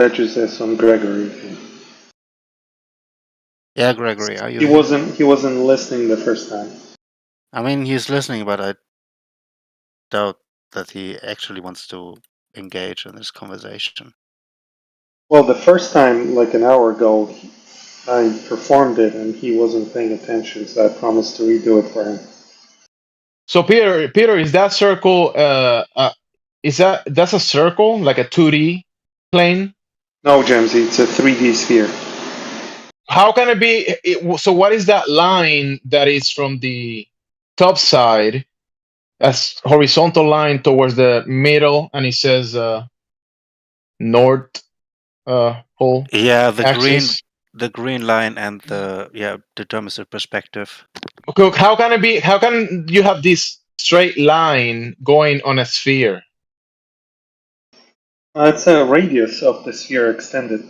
Judges as on Gregory. Yeah, Gregory, are you He here? wasn't listening the first time. I mean, he's listening, but I doubt that he actually wants to engage in this conversation. Well, the first time, like an hour ago, I performed it and he wasn't paying attention, so I promised to redo it for him. So Peter, is that circle? That's a circle, like a 2D plane? No, Jamesy, it's a 3D sphere. How can it be? So what is that line that is from the top side, as horizontal line towards the middle, and it says north pole Yeah, axis? the green line and the determines the perspective. Okay, how can it be? How can you have this straight line going on a sphere? It's a radius of the sphere extended.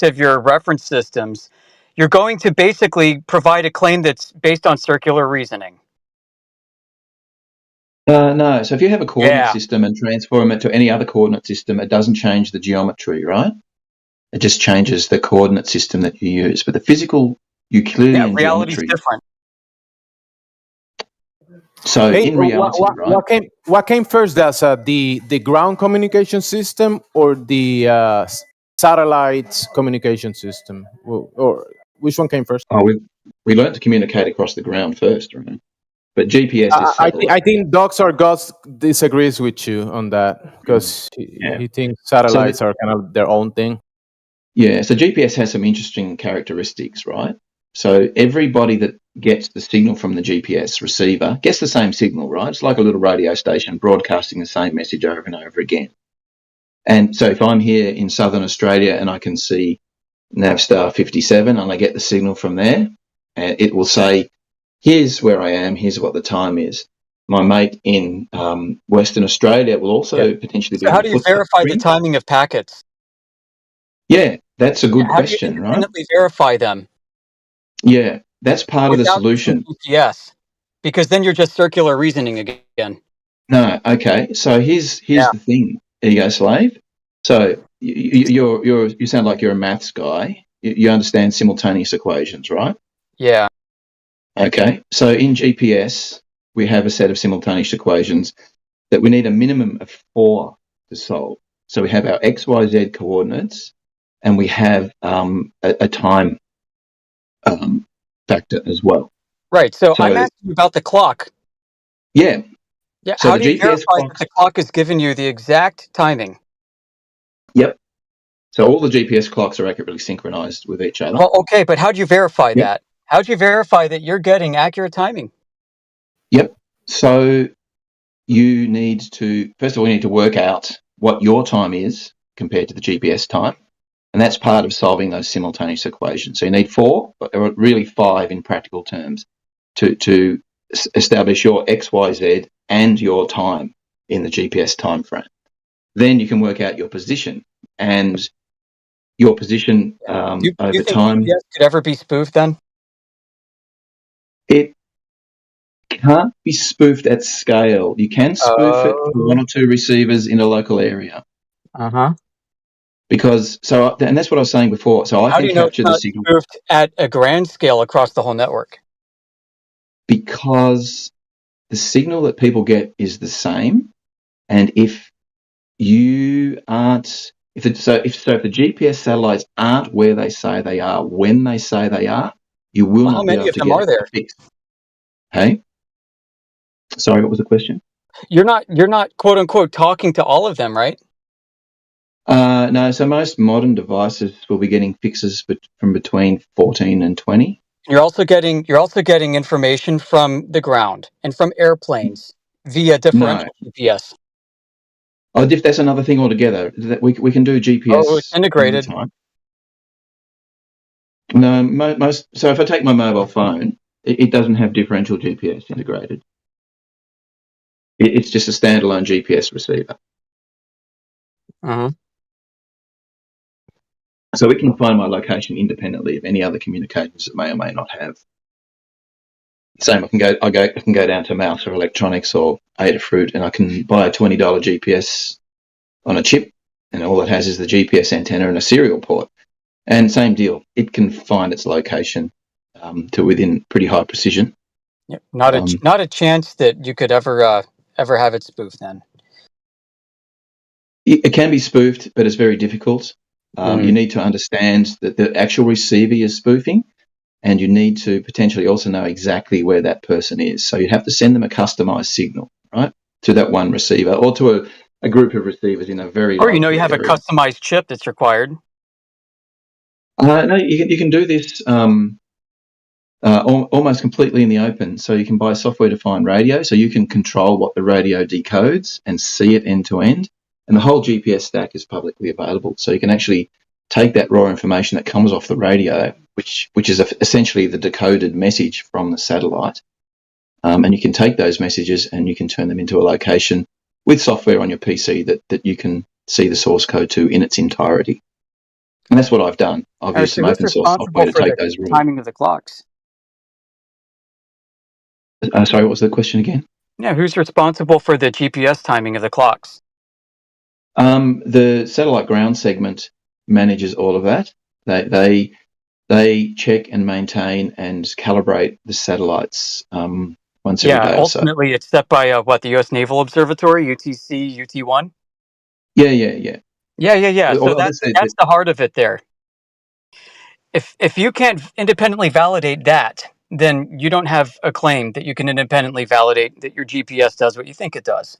of your reference systems, you're going to basically provide a claim that's based on circular reasoning. No. So if you have a coordinate Yeah. system and transform it to any other coordinate system, it doesn't change the geometry, right? It just changes the coordinate system that you use. But the physical Euclidean Reality's geometry. different. So Hey, in reality, right? what came first, the ground communication system or the satellites communication system, or which one came first? Oh, we learned to communicate across the ground first, right? But GPS is satellite. I think Dr. Goss disagrees with you on that because Yeah. he thinks So satellites are kind of their own thing. Yeah, so GPS has some interesting characteristics, right? So everybody that gets the signal from the GPS receiver gets the same signal, right? It's like a little radio station broadcasting the same message over and over again. And so if I'm here in southern Australia and I can see Navstar 57 and I get the signal from there, and it will say, here's where I am, here's what the time is. My mate in Western Australia will also potentially be So on how the do you footstep verify the screen. timing of packets? Yeah, that's a good How do you question, right? independently verify them Yeah, that's part of the without using solution. GPS? Because then you're just circular reasoning again. No, okay. So here's the thing, ego slave. So you sound like you're a maths guy. You understand simultaneous equations, right? Yeah. Okay. So in GPS, we have a set of simultaneous equations that we need a minimum of 4 to solve. So we have our x, y, z coordinates, and we have a time factor as well. Right. So I'm asking you about the clock. Yeah. Yeah. So How the do you GPS verify that clocks. the clock has given you the exact timing? Yep. So all the GPS clocks are accurately synchronized with each other. Well, okay, but how do you verify Yep. that? How do you verify that you're getting accurate timing? Yep. So you need to, first of all, you need to work out what your time is compared to the GPS time. And that's part of solving those simultaneous equations. So you need 4, but there are really 5 in practical terms to establish your X, Y, Z and your time in the GPS time frame. Then you can work out your position, and your position Do you over think time. GPS could ever be spoofed then? It can't be spoofed at scale. You can spoof it for 1 or 2 receivers in a local area. Uh-huh. Because, and that's what I was saying before. So I How do can you know it's capture the not signal spoofed at a grand scale across the whole network? because the signal that people get is the same. And if you aren't, if the GPS satellites aren't where they say they are when they say they are, you will Well, how not be many able of to them get are a there? fix. Hey? Sorry, what was the question? You're not quote unquote talking to all of them, right? No, so most modern devices will be getting fixes from between 14 and 20. You're also getting information from the ground and from airplanes via No. differential GPS. Oh, that's another thing altogether. That we can do Oh, it's GPS integrated. anytime. No, most. So if I take my mobile phone, it doesn't have differential GPS integrated. It's just a standalone GPS receiver. Uh-huh. So it can find my location independently of any other communications it may or may not have. Same, I can go down to Mouse or Electronics or Adafruit, and I can buy a $20 GPS on a chip, and all it has is the GPS antenna and a serial port. And same deal, it can find its location to within pretty high precision. Yeah, not a chance that you could ever have it spoofed then. It can be spoofed, but it's very difficult. You need to understand that the actual receiver is spoofing, and you need to potentially also know exactly where that person is. So you have to send them a customized signal, right, to that one receiver or to a group of receivers in a very Or local you have a area. customized chip that's required. No, you can do this almost completely in the open. So you can buy software-defined radio, so you can control what the radio decodes and see it end to end. And the whole GPS stack is publicly available, so you can actually take that raw information that comes off the radio, which is essentially the decoded message from the satellite, and you can take those messages and you can turn them into a location with software on your PC that you can see the source code to in its entirety. And that's what I've done. I've used So some who's open source software responsible to for take the those rules. timing of the clocks? Sorry, what was the question again? Yeah, who's responsible for the GPS timing of the clocks? The satellite ground segment manages all of that. They check and maintain and calibrate the satellites once every day or so. Ultimately it's set by what, the U.S. Naval Observatory, UTC, UT1? Yeah. Yeah. So Well, that's the heart of it there. If you can't independently validate that, then you don't have a claim that you can independently validate that your GPS does what you think it does.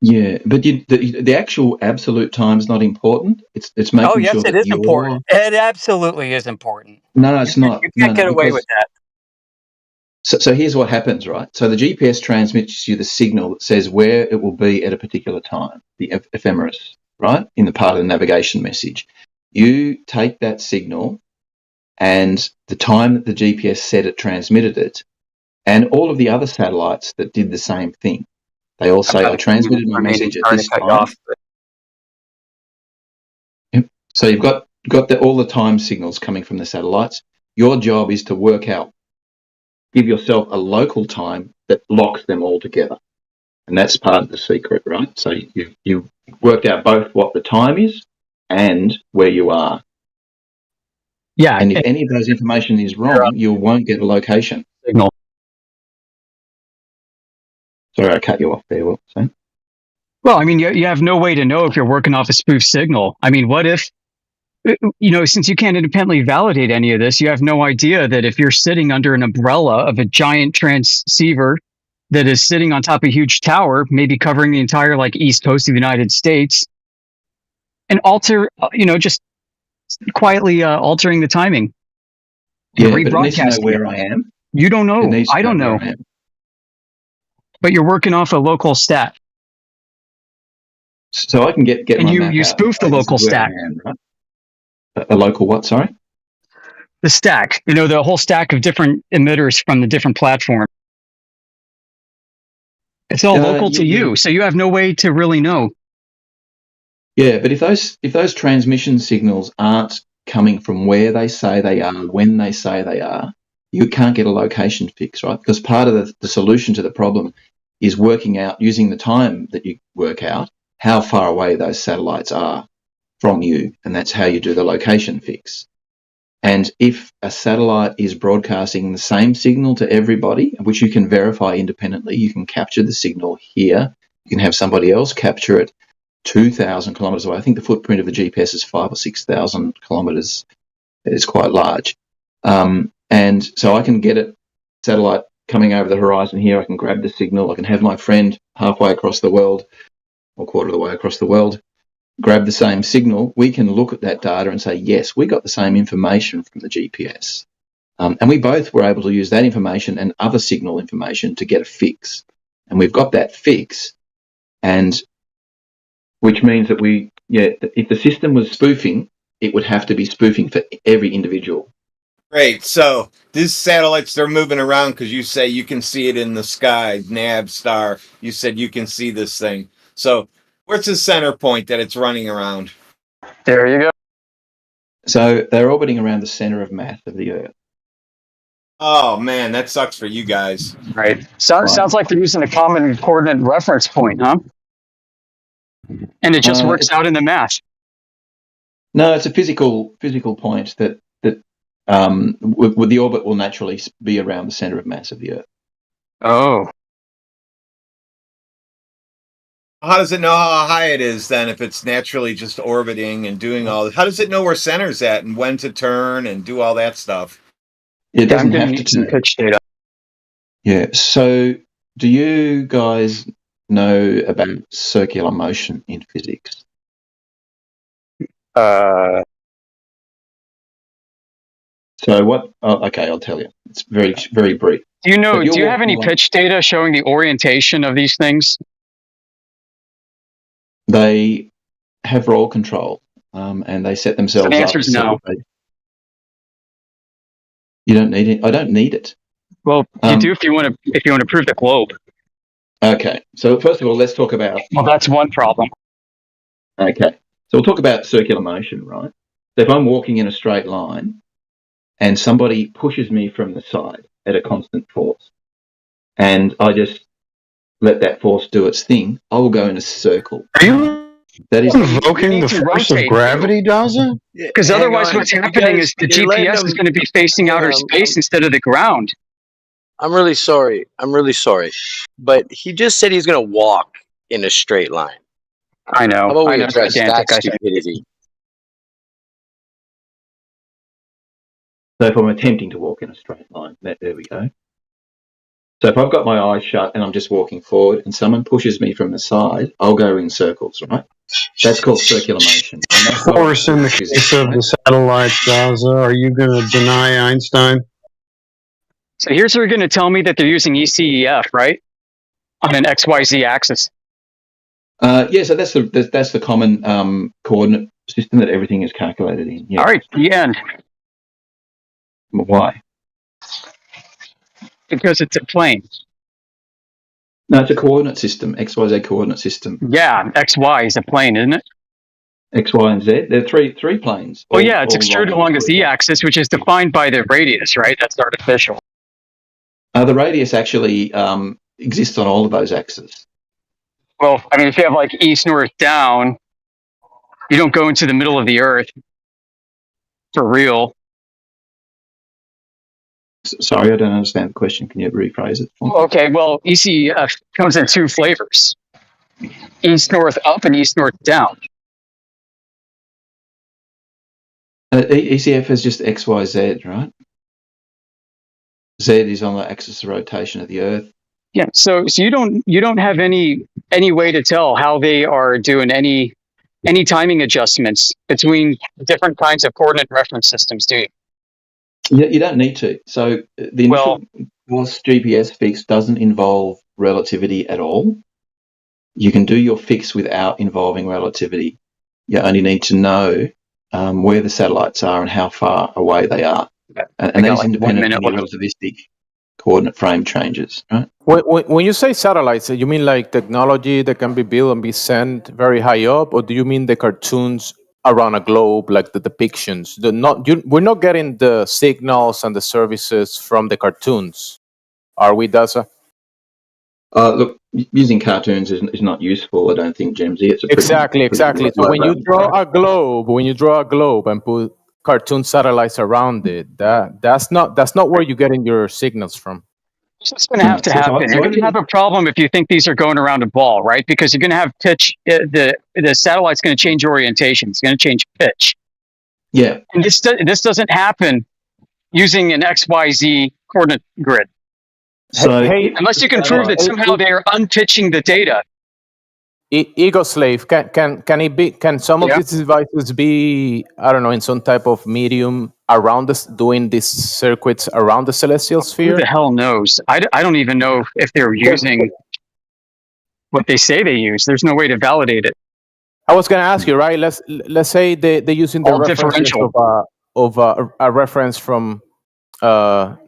Yeah, but the actual absolute time is not important. It's making sure It that is you're... important. It absolutely is important. No, it's not. You can't get away with that. So here's what happens, right? So the GPS transmits you the signal that says where it will be at a particular time, the ephemeris, right, in the part of the navigation message. You take that signal and the time that the GPS said it transmitted it, and all of the other satellites that did the same thing. They all say, I transmitted my message at this time. Yep. So you've got all the time signals coming from the satellites. Your job is to give yourself a local time that locks them all together. And that's part of the secret, right? So you've worked out both what the time is and where you are. Yeah. And if any of those information is wrong, you won't get a location. Signal. Sorry, I cut you off there. What was that? Well, I mean, you have no way to know if you're working off a spoof signal. I mean, what if, since you can't independently validate any of this, you have no idea that if you're sitting under an umbrella of a giant transceiver that is sitting on top of a huge tower, maybe covering the entire east coast of the United States, and just quietly altering the timing. Yeah, but it needs to know where I am. You don't know. I don't know. But you're working off a local stat. So I can get and my you map you out. spoof the local stack. Right? A local what? Sorry. The stack. The whole stack of different emitters from the different platforms. It's all local to you, so you have no way to really know. Yeah, but if those transmission signals aren't coming from where they say they are, when they say they are, you can't get a location fix, right? Because part of the solution to the problem is working out, using the time that you work out, how far away those satellites are from you, and that's how you do the location fix. And if a satellite is broadcasting the same signal to everybody, which you can verify independently, you can capture the signal here, you can have somebody else capture it 2,000 kilometres away. I think the footprint of the GPS is 5,000 or 6,000 kilometres. It's quite large. And so I can get a satellite coming over the horizon here. I can grab the signal. I can have my friend halfway across the world or quarter of the way across the world grab the same signal. We can look at that data and say, yes, we got the same information from the GPS. And we both were able to use that information and other signal information to get a fix. And we've got that fix, and which means that if the system was spoofing, it would have to be spoofing for every individual. Great. So these satellites, they're moving around because you say you can see it in the sky, nav star. You said you can see this thing. So where's the center point that it's running around? There you go. So they're orbiting around the center of mass of the Earth. Oh, man, that sucks for you guys. Right. Sounds like they're using a common coordinate reference point, huh? And it just works out in the math. No, it's a physical point that the orbit will naturally be around the center of mass of the Earth. Oh. How does it know how high it is then if it's naturally just orbiting and doing all this? How does it know where center's at and when to turn and do all that stuff? It doesn't have to some pitch data. Yeah. So do you guys know about circular motion in physics? So what? Oh, okay, I'll tell you. It's very, very brief. Do you have any pitch data showing the orientation of these things? They have roll control, and they set themselves up. The answer is no. You don't need it. I don't need it. Well, you do if you want to prove the globe. Okay. So first of all, let's talk about. Well, that's one problem. Okay. So we'll talk about circular motion, right? So if I'm walking in a straight line and somebody pushes me from the side at a constant force, and I just let that force do its thing, I will go in a circle. Are you That is invoking need the to force of rotate, gravity, Daza? because Hang otherwise on. what's You happening guys, is the you're letting GPS is them. going to be facing Hang outer on, space instead of the ground. I'm really sorry. I'm really sorry. But he just said he's going to walk in a straight line. I How know. about I we know, address that gigantic. I think. stupidity? so if I'm attempting to walk in a straight line, there we go. So if I've got my eyes shut and I'm just walking forward and someone pushes me from the side, I'll go in circles, right? That's called circular motion. And that's Of course, in the case of the satellites, Daza, are you going to deny Einstein? So here's where you're going to tell me that they're using ECEF, right? On an XYZ axis. Yeah, so that's the common coordinate system that everything is calculated in. Yeah. All right, the end. Why? Because it's a plane. No, it's a coordinate system, XYZ coordinate system. Yeah, XY is a plane, isn't it? X, Y, and Z. There are three planes. Well, yeah, it's all extruded along along the z-axis, which is defined by the radius, right? That's artificial. The radius actually exists on all of those axes. Well, I mean, if you have like east, north, down, you don't go into the middle of the Earth for real. Sorry, I don't understand the question. Can you rephrase it? Okay, well, ECEF comes in two flavors: east, north, up, and east, north, down. ECF is just X, Y, Z, right? Z is on the axis of rotation of the Earth. Yeah, so you don't have any way to tell how they are doing any timing adjustments between different kinds of coordinate reference systems, do you? Yeah, you don't need to. So the initial GPS fix doesn't involve relativity at all. You can do your fix without involving relativity. You only need to know where the satellites are and how far away they are. And that is independent of any relativistic coordinate frame changes, right? When you say satellites, you mean like technology that can be built and be sent very high up, or do you mean the cartoons around a globe, like the depictions? We're not getting the signals and the services from the cartoons, are we, Daza? Look, using cartoons is not useful, I don't think, Jamesy. It's a Exactly. So when you draw a globe and put cartoon satellites around it, that's not where you're getting your signals from. It's going to have to happen. You're going to have a problem if you think these are going around a ball, right? Because you're going to have pitch. The satellite's going to change orientation. It's going to change pitch. Yeah. And this doesn't happen using an XYZ coordinate grid. So unless you can prove that somehow they are unpitching the data. Ego Slave, can some of these devices be, I don't know, in some type of medium around this, doing these circuits around the celestial sphere? Who the hell knows? I don't even know if they're using what they say they use. There's no way to validate it. I was going to ask you, right? Let's say they're using the reference of a reference from what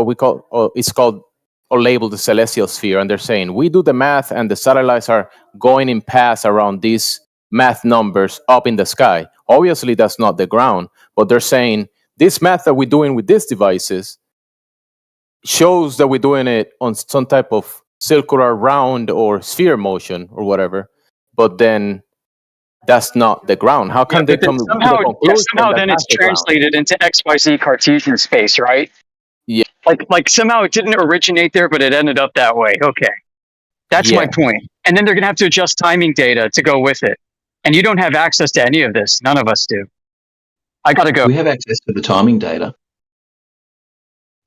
we call it's called or labeled the celestial sphere, and they're saying we do the math and the satellites are going in paths around these math numbers up in the sky. Obviously that's not the ground, but they're saying this math that we're doing with these devices shows that we're doing it on some type of circular round or sphere motion or whatever, but then that's not the ground. How can they come to the conclusion somehow then it's translated into XYZ Cartesian space, right? Yeah. Like somehow it didn't originate there, but it ended up that way. Okay. That's my point. And then they're going to have to adjust timing data to go with it. And you don't have access to any of this. None of us do. I got to go. We have access to the timing data.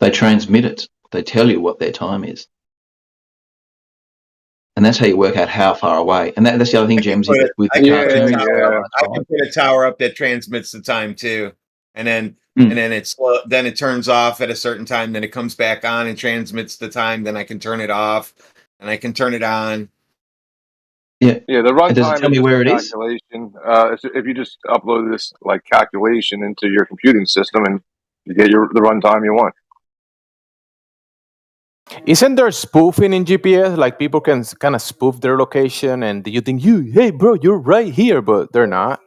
They transmit it. They tell you what their time is. And that's how you work out how far away. And that's the other thing, James, is with the cartoons. I can put a tower up that transmits the time too. And then then it turns off at a certain time, then it comes back on and transmits the time, then I can turn it off and I can turn it on. Yeah. Yeah, the runtime does it tell me where it is? If you just upload this like calculation into your computing system and you get the runtime you want. Isn't there spoofing in GPS? Like people can kind of spoof their location and you think, hey bro, you're right here, but they're not.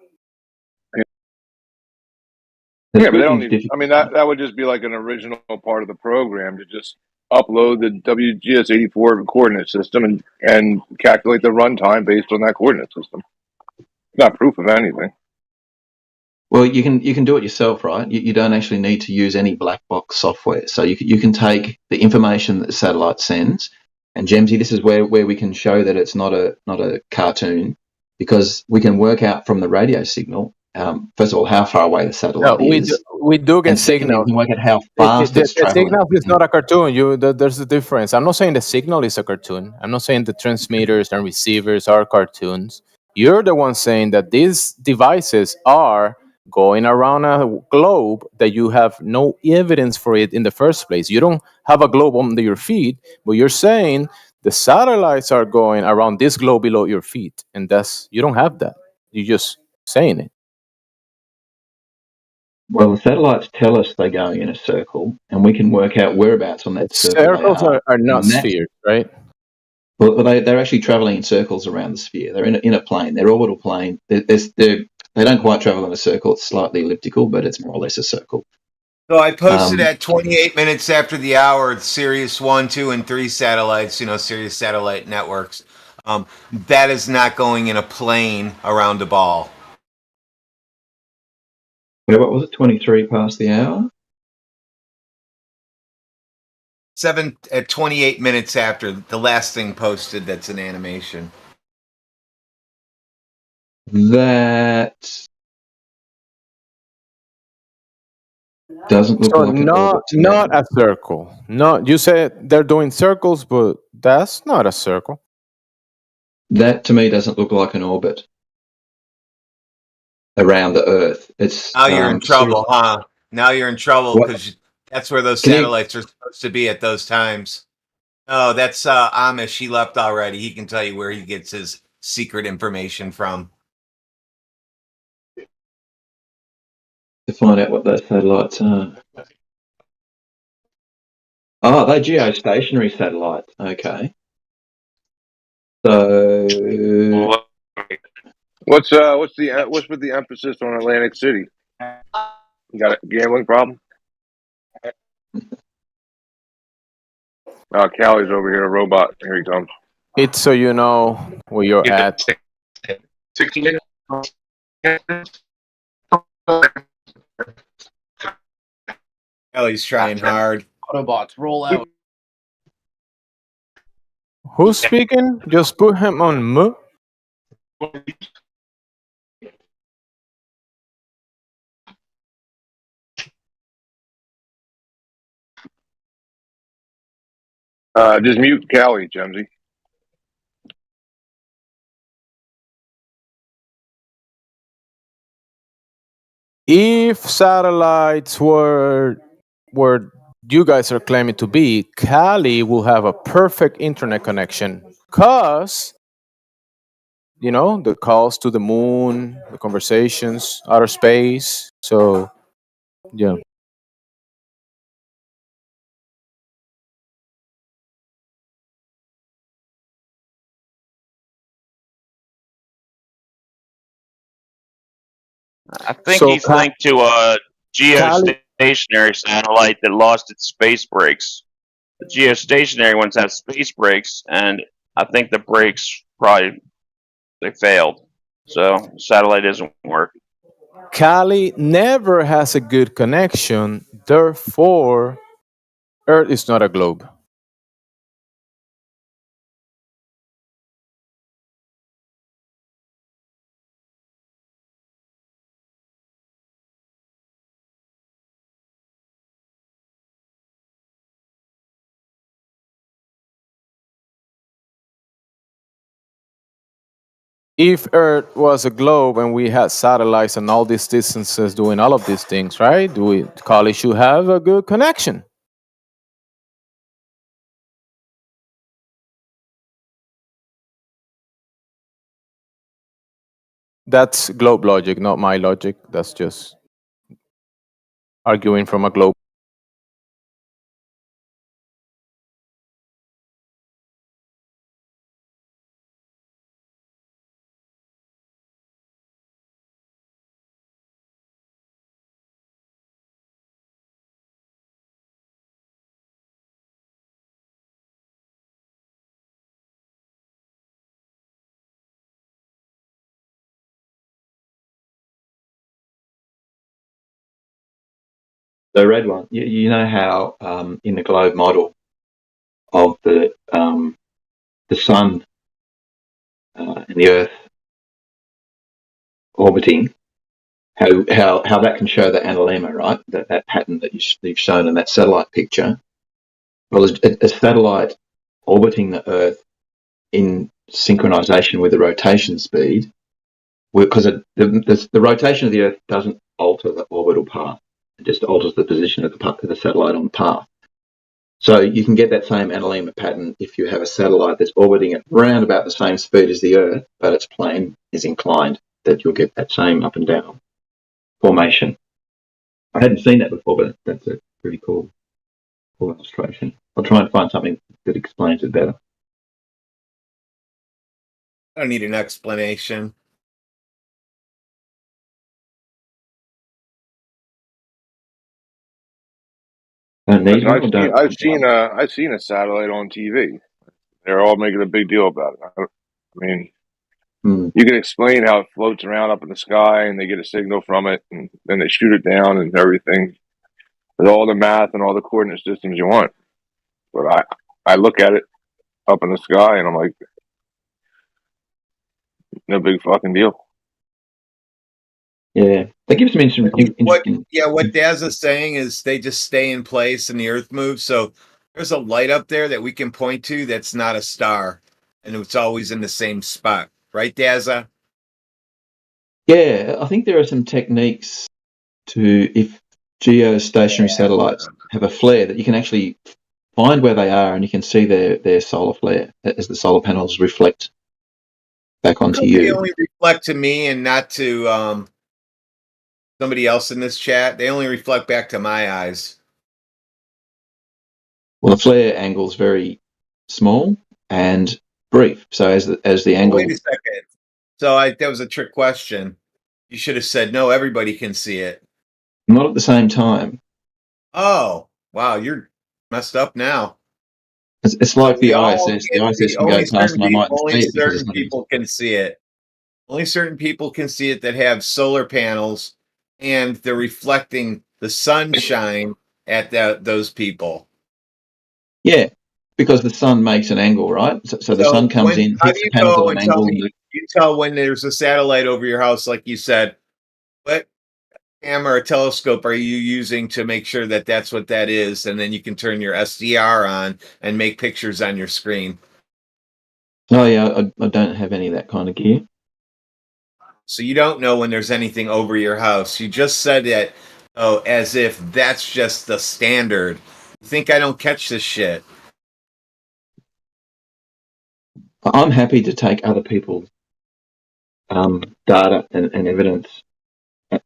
The Yeah, but they don't spoofing's need. I difficult, mean, right? that would just be like an original part of the program to just upload the WGS84 coordinate system and calculate the runtime based on that coordinate system. Not proof of anything. Well, you can do it yourself, right? You don't actually need to use any black box software. So you can take the information that the satellite sends, and Gemsy, this is where we can show that it's not a cartoon, because we can work out from the radio signal, first of all, how far away the No, satellite we do, is, we do and get secondly, we signals. can work out how fast it's The traveling. signal is not a cartoon. There's a difference. I'm not saying the signal is a cartoon. I'm not saying the transmitters and receivers are cartoons. You're the one saying that these devices are going around a globe that you have no evidence for it in the first place. You don't have a globe under your feet, but you're saying the satellites are going around this globe below your feet, and that's you don't have that. You're just saying it. Well, the satellites tell us they're going in a circle, and we can work out whereabouts on that circle they Circles are. are not And that's spheres, right? well, they're actually traveling in circles around the sphere. They're in a plane. They're orbital plane. They don't quite travel in a circle. It's slightly elliptical, but it's more or less a circle. So I posted Um, at 28 minutes after the hour, Sirius 1, 2, and 3 satellites, Sirius satellite networks. That is not going in a plane around a ball. what was it? 23 past the hour. 7 at 28 minutes after the last thing posted that's an animation. That doesn't look So like an orbit to me. not a circle. Not you said they're doing circles, but that's not a circle. That to me doesn't look like an orbit around the Earth. It's Now you're in trouble, huh? Now you're in trouble what? because that's where those Can you? satellites are supposed to be at those times. Oh, that's Amish. He left already. He can tell you where he gets his secret information from. To find out what those satellites are. Oh, they're geostationary satellites. Okay. So What's with the emphasis on Atlantic City? You got a gambling problem? Callie's over here, a robot. Here he comes. It's so you know where you're at. Oh, he's trying hard. Autobots, roll out. Who's speaking? Just put him on mute. Just mute Callie, Jemsy. If satellites were where you guys are claiming to be, Cali will have a perfect internet connection. Cause the calls to the moon, the conversations, outer space. So yeah. I think So he's linked to a Cali, geostationary satellite that lost its space brakes. The geostationary ones have space brakes, and I think the brakes they failed. So the satellite doesn't work. Cali never has a good connection. Therefore, Earth is not a globe. If Earth was a globe and we had satellites and all these distances doing all of these things, right? Cali should have a good connection. That's globe logic, not my logic. That's just arguing from a globe. So red one, you know how in the globe model of the sun and the Earth orbiting, how that can show the analemma, right? That pattern that you've shown in that satellite picture. Well, a satellite orbiting the Earth in synchronization with the rotation speed, because the rotation of the Earth doesn't alter the orbital path; it just alters the position of the satellite on the path. So you can get that same analemma pattern if you have a satellite that's orbiting at around about the same speed as the Earth, but its plane is inclined, that you'll get that same up and down formation. I hadn't seen that before, but that's a pretty cool illustration. I'll try and find something that explains it better. I don't need an explanation. Don't need one, or don't I've want one? seen a satellite on TV. They're all making a big deal about it. I mean, you can explain how it floats around up in the sky, and they get a signal from it, and then they shoot it down and everything, with all the math and all the coordinate systems you want. But I look at it up in the sky, and I'm like, no big fucking deal. Yeah, that gives me some interesting. What Daz is saying is they just stay in place and the Earth moves. So there's a light up there that we can point to that's not a star, and it's always in the same spot, right, Daza? Yeah, I think there are some techniques to, if geostationary satellites have a flare, that you can actually find where they are and you can see their solar flare as the solar panels reflect back onto you. They only reflect to me and not to somebody else in this chat. They only reflect back to my eyes. Well, the flare angle is very small and brief. So as the angle. Wait a second. So that was a trick question. You should have said no. Everybody can see it. Not at the same time. Oh, wow! You're messed up now. It's like the ISS. The ISS can go past, and I might see it because certain people can see it. Only certain people can see it that have solar panels, and they're reflecting the sunshine at those people. Yeah, because the sun makes an angle, right? So the sun comes in, hits the panels at an angle. You tell when there's a satellite over your house, like you said. What camera or telescope are you using to make sure that that's what that is? And then you can turn your SDR on and make pictures on your screen. Oh, yeah, I don't have any of that kind of gear. So you don't know when there's anything over your house. You just said that, as if that's just the standard. You think I don't catch this shit? I'm happy to take other people's data and evidence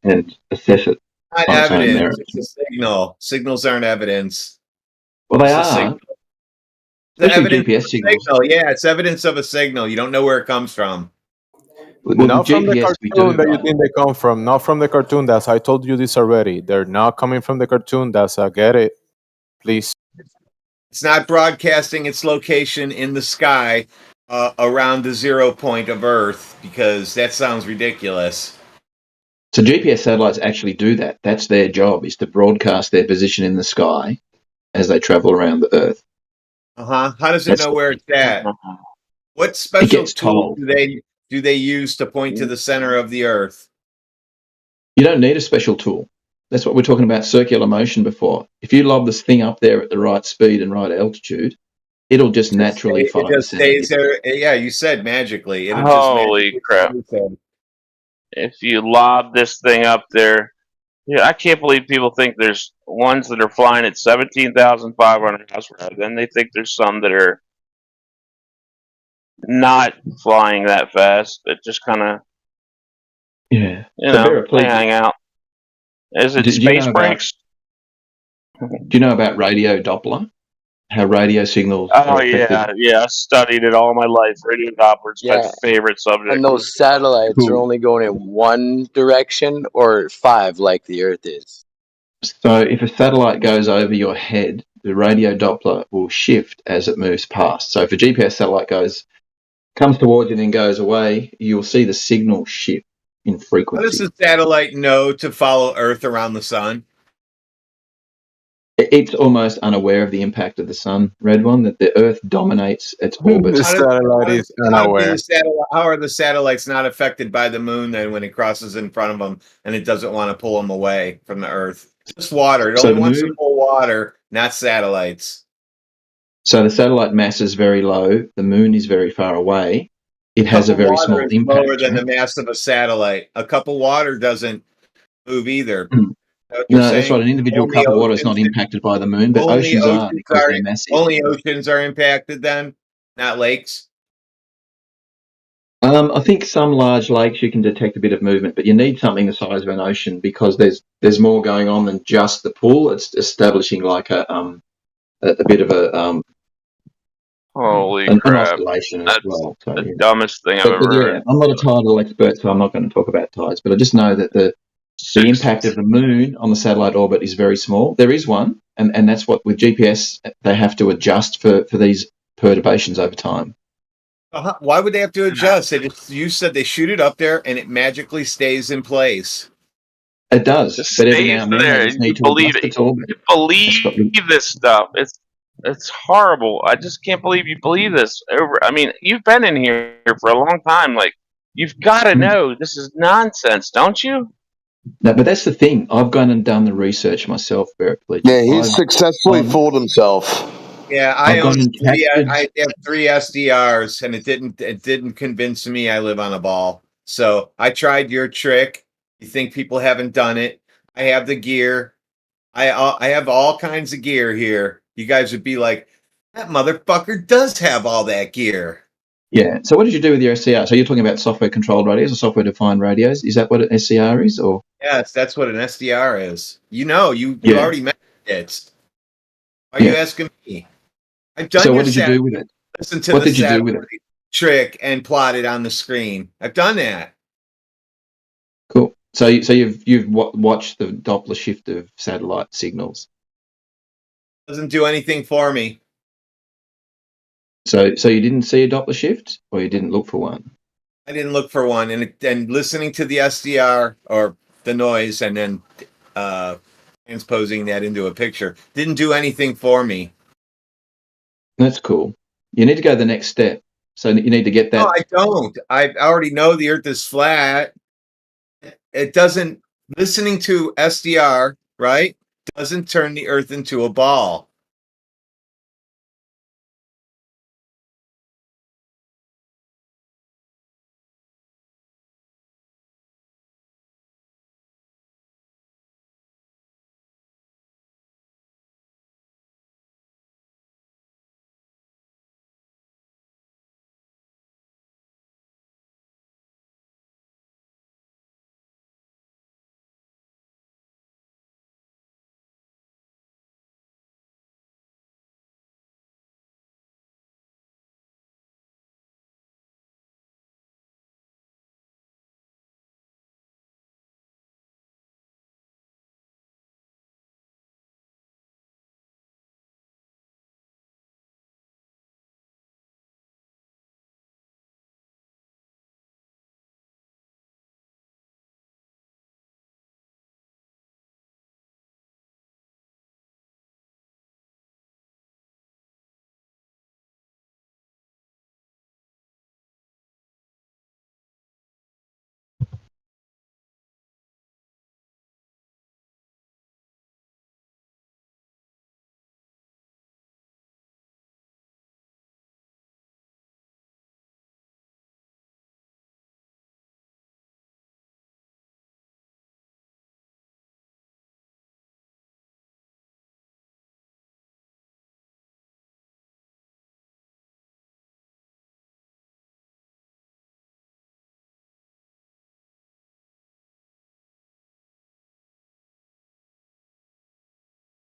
and assess it. Not evidence. It's a signal. Signals aren't evidence. Well, they are. Especially GPS signals. Signal. Yeah, it's evidence of a signal. You don't know where it comes from. Well, not from the cartoon that you think they come from. Not from the cartoon. That's I told you this already. They're not coming from the cartoon. That's get it, please. It's not broadcasting its location in the sky around the 0 point of Earth, because that sounds ridiculous. So GPS satellites actually do that. That's their job, is to broadcast their position in the sky as they travel around the Earth. How does it know where it's at? What special tool do they use to point to the center of the Earth? You don't need a special tool. That's what we're talking about, circular motion before. If you lob this thing up there at the right speed and right altitude, it'll just naturally follow the center. Stays there. Yeah, you said magically. Holy crap. If you lob this thing up there, I can't believe people think there's ones that are flying at 17,500 miles per hour. Then they think there's some that are not flying that fast. It just kind of, they hang out. Is it space breaks? Do you know about radio Doppler? How radio signals? Oh yeah, I studied it all my life. Radio Doppler's my favorite subject. And those satellites are only going in one direction or 5, like the Earth is. So if a satellite goes over your head, the radio Doppler will shift as it moves past. So if a GPS satellite comes towards you and then goes away, you'll see the signal shift in frequency. How does the satellite know to follow Earth around the sun? it's almost unaware of the impact of the sun, Red One, that the Earth dominates its orbit. The satellite is unaware. How are the satellites not affected by the moon then when it crosses in front of them and it doesn't want to pull them away from the Earth? Just water. It So only the wants to moon- pull water, not satellites. So the satellite mass is very low. The moon is very far away. It has a Cup of very water small is impact. lower than right? the mass of a satellite. A cup of water doesn't move either. Mm. Is that what you're No, that's saying? right. An individual Only cup of water is not oceans, impacted by the moon, but only oceans are oceans because are they're massive. only oceans are impacted then, not lakes. I think some large lakes you can detect a bit of movement, but you need something the size of an ocean because there's more going on than just the pull. It's establishing like a bit of Holy an crap! oscillation as That's well. So, the yeah. dumbest thing I've But ever yeah, heard. I'm not a tidal expert, so I'm not going to talk about tides. But I just know that the impact of the moon on the satellite orbit is very small. There is one, and that's what with GPS they have to adjust for these perturbations over time. Why would they have to adjust? You said they shoot it up there and it magically stays in place. It does, Just but every now stays and then there, they and just you need to believe adjust it. its orbit. You believe this stuff. It's horrible. I just can't believe you believe this. I mean, you've been in here for a long time. Like, you've got to know this is nonsense, don't you? No, but that's the thing. I've gone and done the research myself, Barrett. Yeah, he's successfully fooled himself. Yeah, I've gone and captured. I have 3 SDRs, and it didn't convince me I live on a ball. So I tried your trick. You think people haven't done it? I have the gear. I have all kinds of gear here. You guys would be like, that motherfucker does have all that gear. Yeah. So what did you do with your SCR? So you're talking about software controlled radios or software defined radios? Is that what an SCR is, or? Yes, that's what an SDR is. You Yeah. already mentioned it. Are you Yeah. asking me? I've done So your what did you do with it? listen to What the did you do with it? satellite trick and plot it on the screen. I've done that. Cool. So you've watched the Doppler shift of satellite signals. Doesn't do anything for me. So you didn't see a Doppler shift, or you didn't look for one? I didn't look for one, and listening to the SDR or the noise, and then transposing that into a picture didn't do anything for me. That's cool. You need to go the next step. So you need to get that. No, I don't. I already know the Earth is flat. It doesn't. Listening to SDR, right, doesn't turn the Earth into a ball.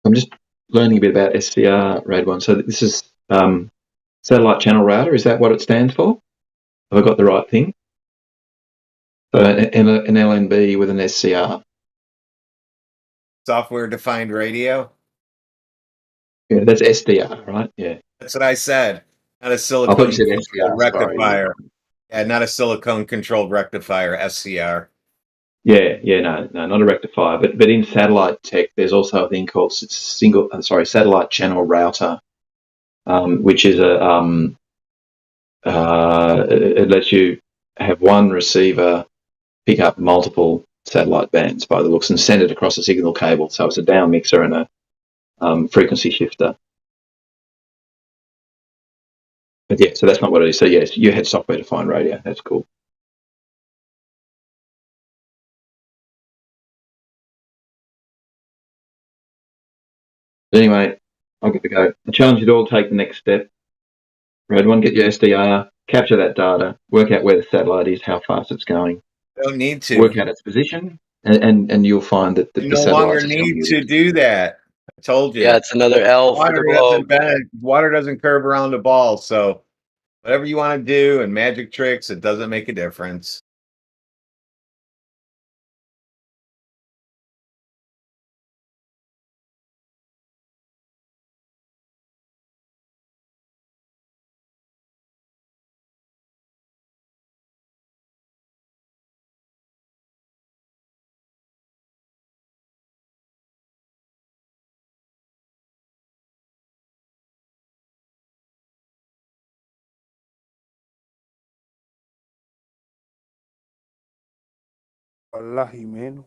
I'm just learning a bit about SCR, Radwan. So this is satellite channel router. Is that what it stands for? Have I got the right thing? So an LNB with an SCR. Software defined radio. Yeah, that's SDR, right? Yeah. That's what I said. Not a I thought you silicone said controlled SCR. Sorry. rectifier. Yeah, not a silicone controlled rectifier. SCR. No, not a rectifier, but in satellite tech, there's also a thing called satellite channel router, which is it lets you have one receiver pick up multiple satellite bands by the looks and send it across a signal cable. So it's a down mixer and a frequency shifter. But yeah, so that's not what it is. So yes, you had software-defined radio. That's cool. But anyway, I'll get to go. I challenge you to all take the next step. Road one, get your SDR, capture that data, work out where the satellite is, how fast it's going, Don't need to. work out its position, and you'll find that You the no longer satellites are telling need you. to do that. I told you. Yeah, it's another L for the globe. Water doesn't curve around the ball, so whatever you want to do and magic tricks, it doesn't make a difference. Wallahi, man.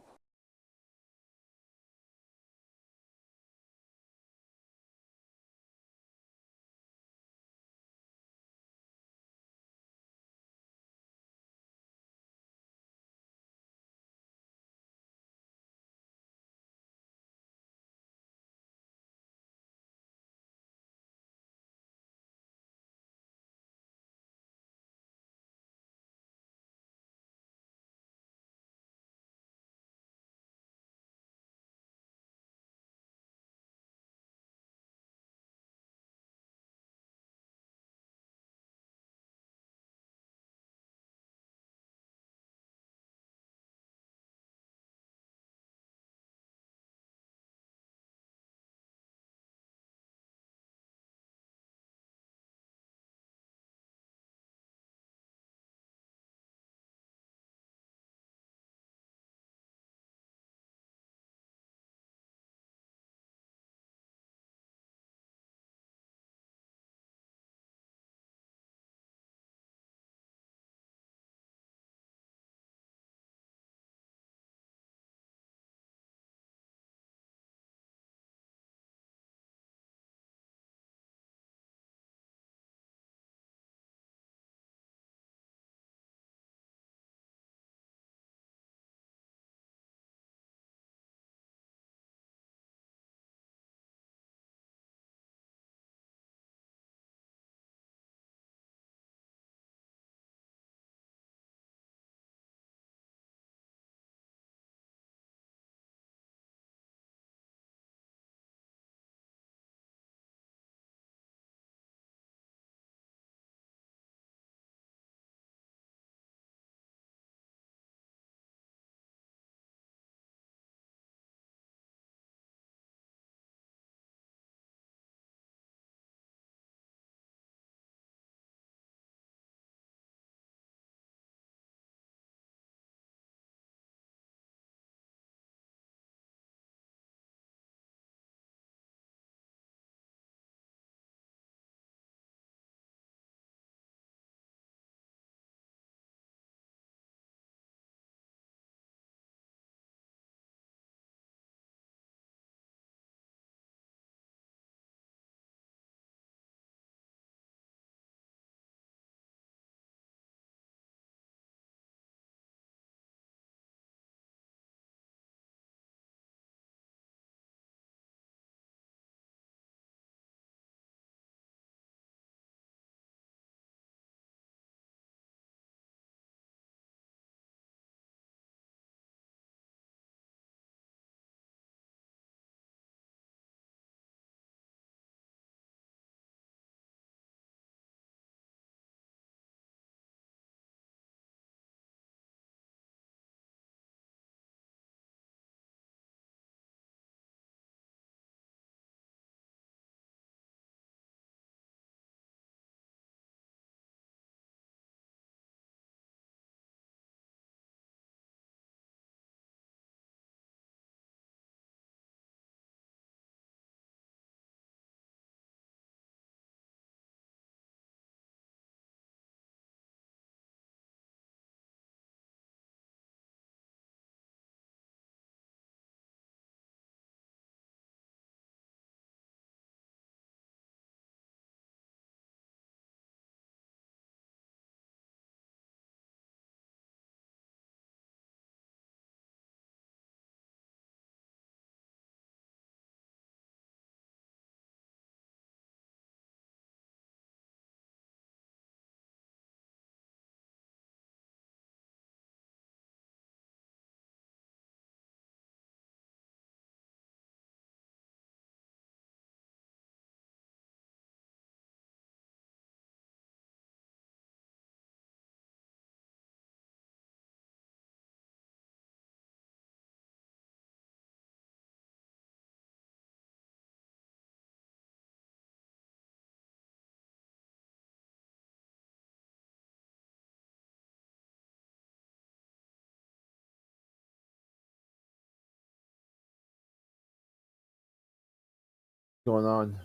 going on?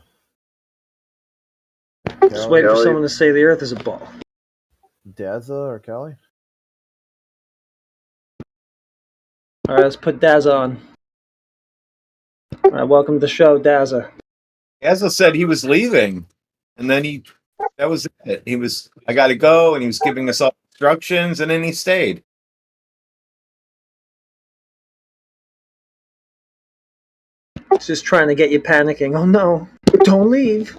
Just waiting for someone to say the Earth is a ball. Daza or Kelly? All right, let's put Daza on. All right, welcome to the show, Daza. Daza said he was leaving, and then that was it. I got to go, and he was giving us all instructions, and then he stayed. It's just trying to get you panicking. Oh no, don't leave.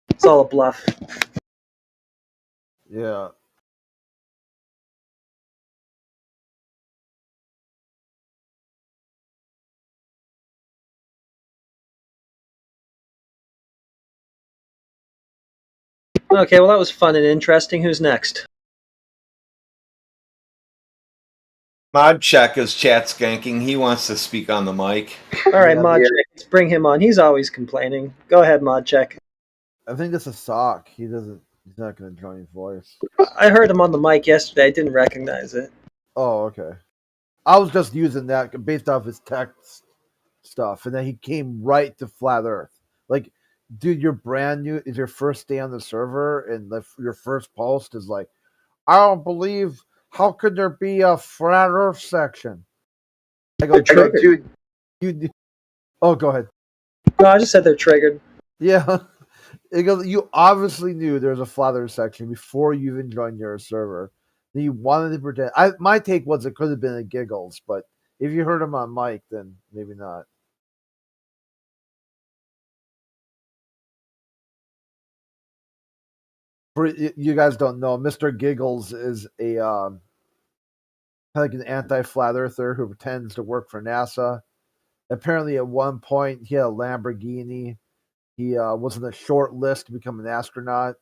It's all a bluff. Yeah. Okay, well that was fun and interesting. Who's next? Mod Check is chat skanking. He wants to speak on the mic. All right, Mod Check, let's bring him on. He's always complaining. Go ahead, Mod Check. I think it's a sock. He's not going to join his voice. I heard him on the mic yesterday. I didn't recognize it. Oh, okay. I was just using that based off his text stuff, and then he came right to Flat Earth. Like, dude, you're brand new. It's your first day on the server, and your first post is like, I don't believe. How could there be a Flat Earth section? I go, dude. Oh, go ahead. No, I just said they're triggered. Yeah. It goes, you obviously knew there was a Flat Earth section before you even joined your server. You wanted to pretend. My take was it could have been a giggles, but if you heard him on mic, then maybe not. For you guys don't know, Mr. Giggles is like an anti-flat earther who pretends to work for NASA. Apparently, at one point, he had a Lamborghini. He was on a short list to become an astronaut.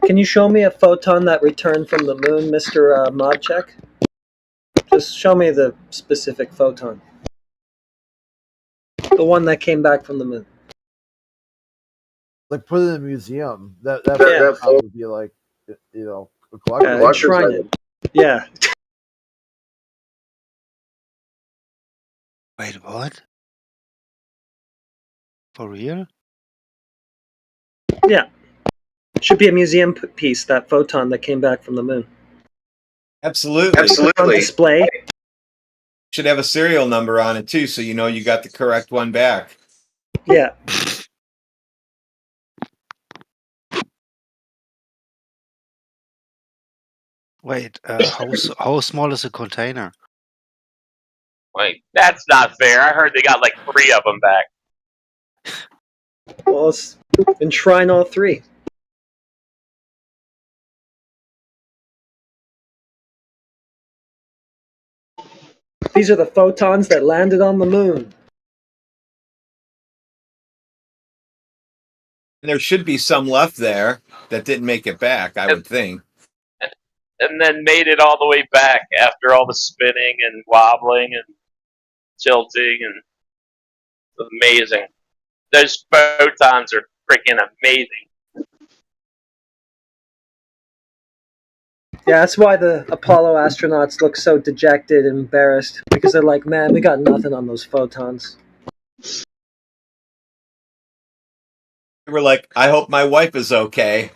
Can you show me a photon that returned from the moon, Mr. Modcheck? Just show me the specific photon. The one that came back from the moon. Like, put it in a museum. That would be like, a collector's enshrine it. Yeah. Wait, what? For real? Yeah. Should be a museum piece, that photon that came back from the moon. Absolutely. On display. Should have a serial number on it too, so you know you got the correct one back. Yeah. Wait, how small is a container? Wait, that's not fair. I heard they got like 3 of them back. Well, let's enshrine all 3. These are the photons that landed on the moon. And there should be some left there that didn't make it back, I would think. And then made it all the way back after all the spinning and wobbling and tilting, and amazing. Those photons are freaking amazing. Yeah, that's why the Apollo astronauts look so dejected and embarrassed, because they're like, man, we got nothing on those photons. They were like, I hope my wife is okay.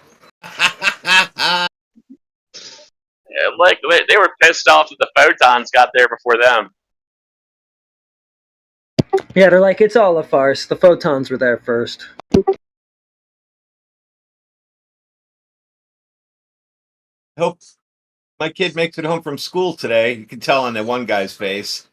Yeah, like they were pissed off that the photons got there before them. Yeah, they're like, it's all a farce. The photons were there first. I hope my kid makes it home from school today. You can tell on that one guy's face.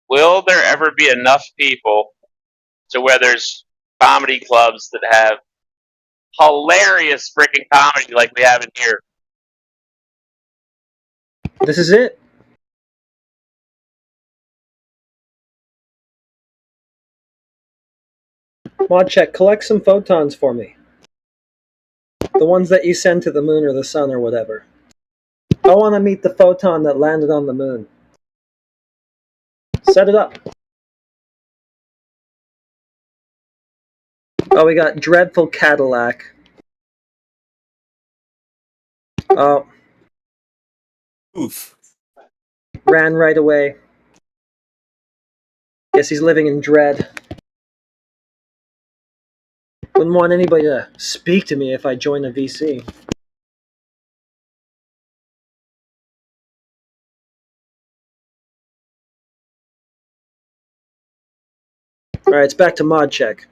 Will there ever be enough people to where there's comedy clubs that have hilarious freaking comedy like we have in here. This is it. Modcheck, collect some photons for me. The ones that you send to the moon or the sun or whatever. I want to meet the photon that landed on the moon. Set it up. Oh, we got Dreadful Cadillac. Oh. Oof. Ran right away. Guess he's living in dread. Wouldn't want anybody to speak to me if I joined a VC. Alright, it's back to mod check.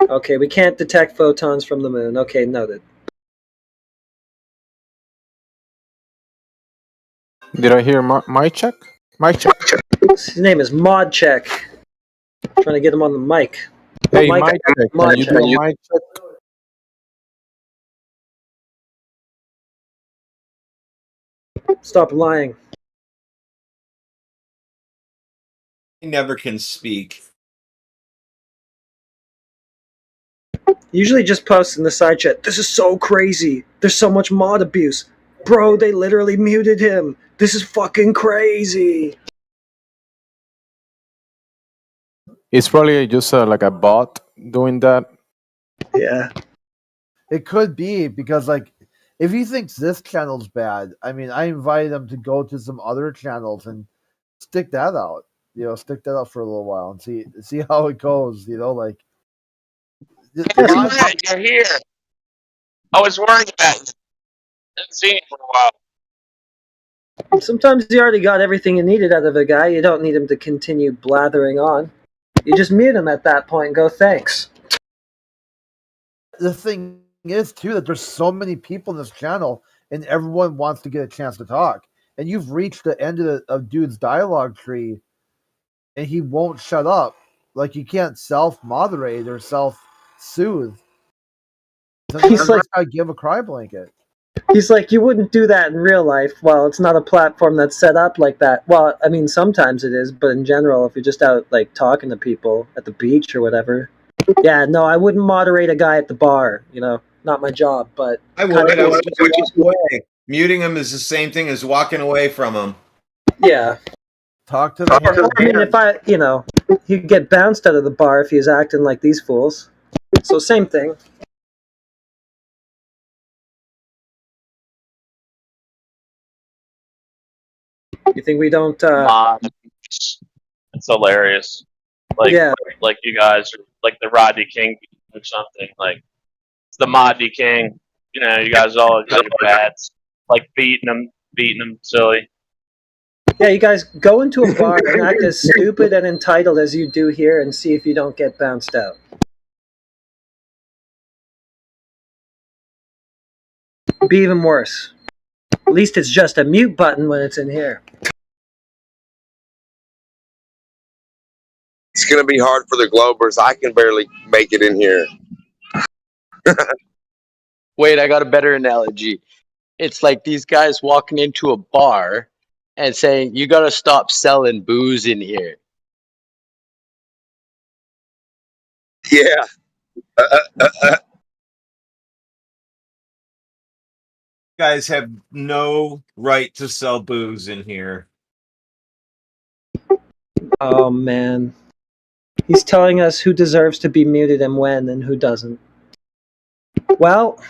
Okay, we can't detect photons from the moon. Okay, noted. Did I hear my check? My check. His name is Mod Check. Trying to get him on the mic. Hey, Mike, my check. Mod Can you check. do my check? Stop lying. He never can speak. Usually just post in the side chat, this is so crazy. There's so much mod abuse. Bro, they literally muted him. This is fucking crazy. It's probably just like a bot doing that. Yeah. It could be because, like, if he thinks this channel's bad, I mean, I invited him to go to some other channels and stick that out. You know, stick that out for a little while and see how it goes. You know, like. You're here. I was worried about you. Haven't seen you for a while. Sometimes you already got everything you needed out of a guy. You don't need him to continue blathering on. You just mute him at that point and go, thanks. The thing is, too, that there's so many people in this channel and everyone wants to get a chance to talk. And you've reached the end of dude's dialogue tree and he won't shut up. Like, you can't self-moderate or self-soothe. He's like, I give a cry blanket. He's like, you wouldn't do that in real life. Well, it's not a platform that's set up like that. Well, I mean, sometimes it is, but in general, if you're just out, like, talking to people at the beach or whatever. Yeah, no, I wouldn't moderate a guy at the bar, you know, not my job, but... I would. I would just walk away. Muting him is the same thing as walking away from him. Yeah. Talk to the I mean, if I, you know, he'd get bounced out of the bar if he was acting like these fools. So, same thing. You think we don't, It's hilarious. Like, yeah. like you guys are like the Rodney King or something. Like, it's the Moddy King. You know, you guys all got your bats. Like, beating them silly. Yeah, you guys go into a bar and act as stupid and entitled as you do here and see if you don't get bounced out. Be even worse. At least it's just a mute button when it's in here. It's going to be hard for the Globers. I can barely make it in here. Wait, I got a better analogy. It's like these guys walking into a bar and saying, you got to stop selling booze in here. Yeah. You guys have no right to sell booze in here. Oh, man. He's telling us who deserves to be muted and when and who doesn't. Well,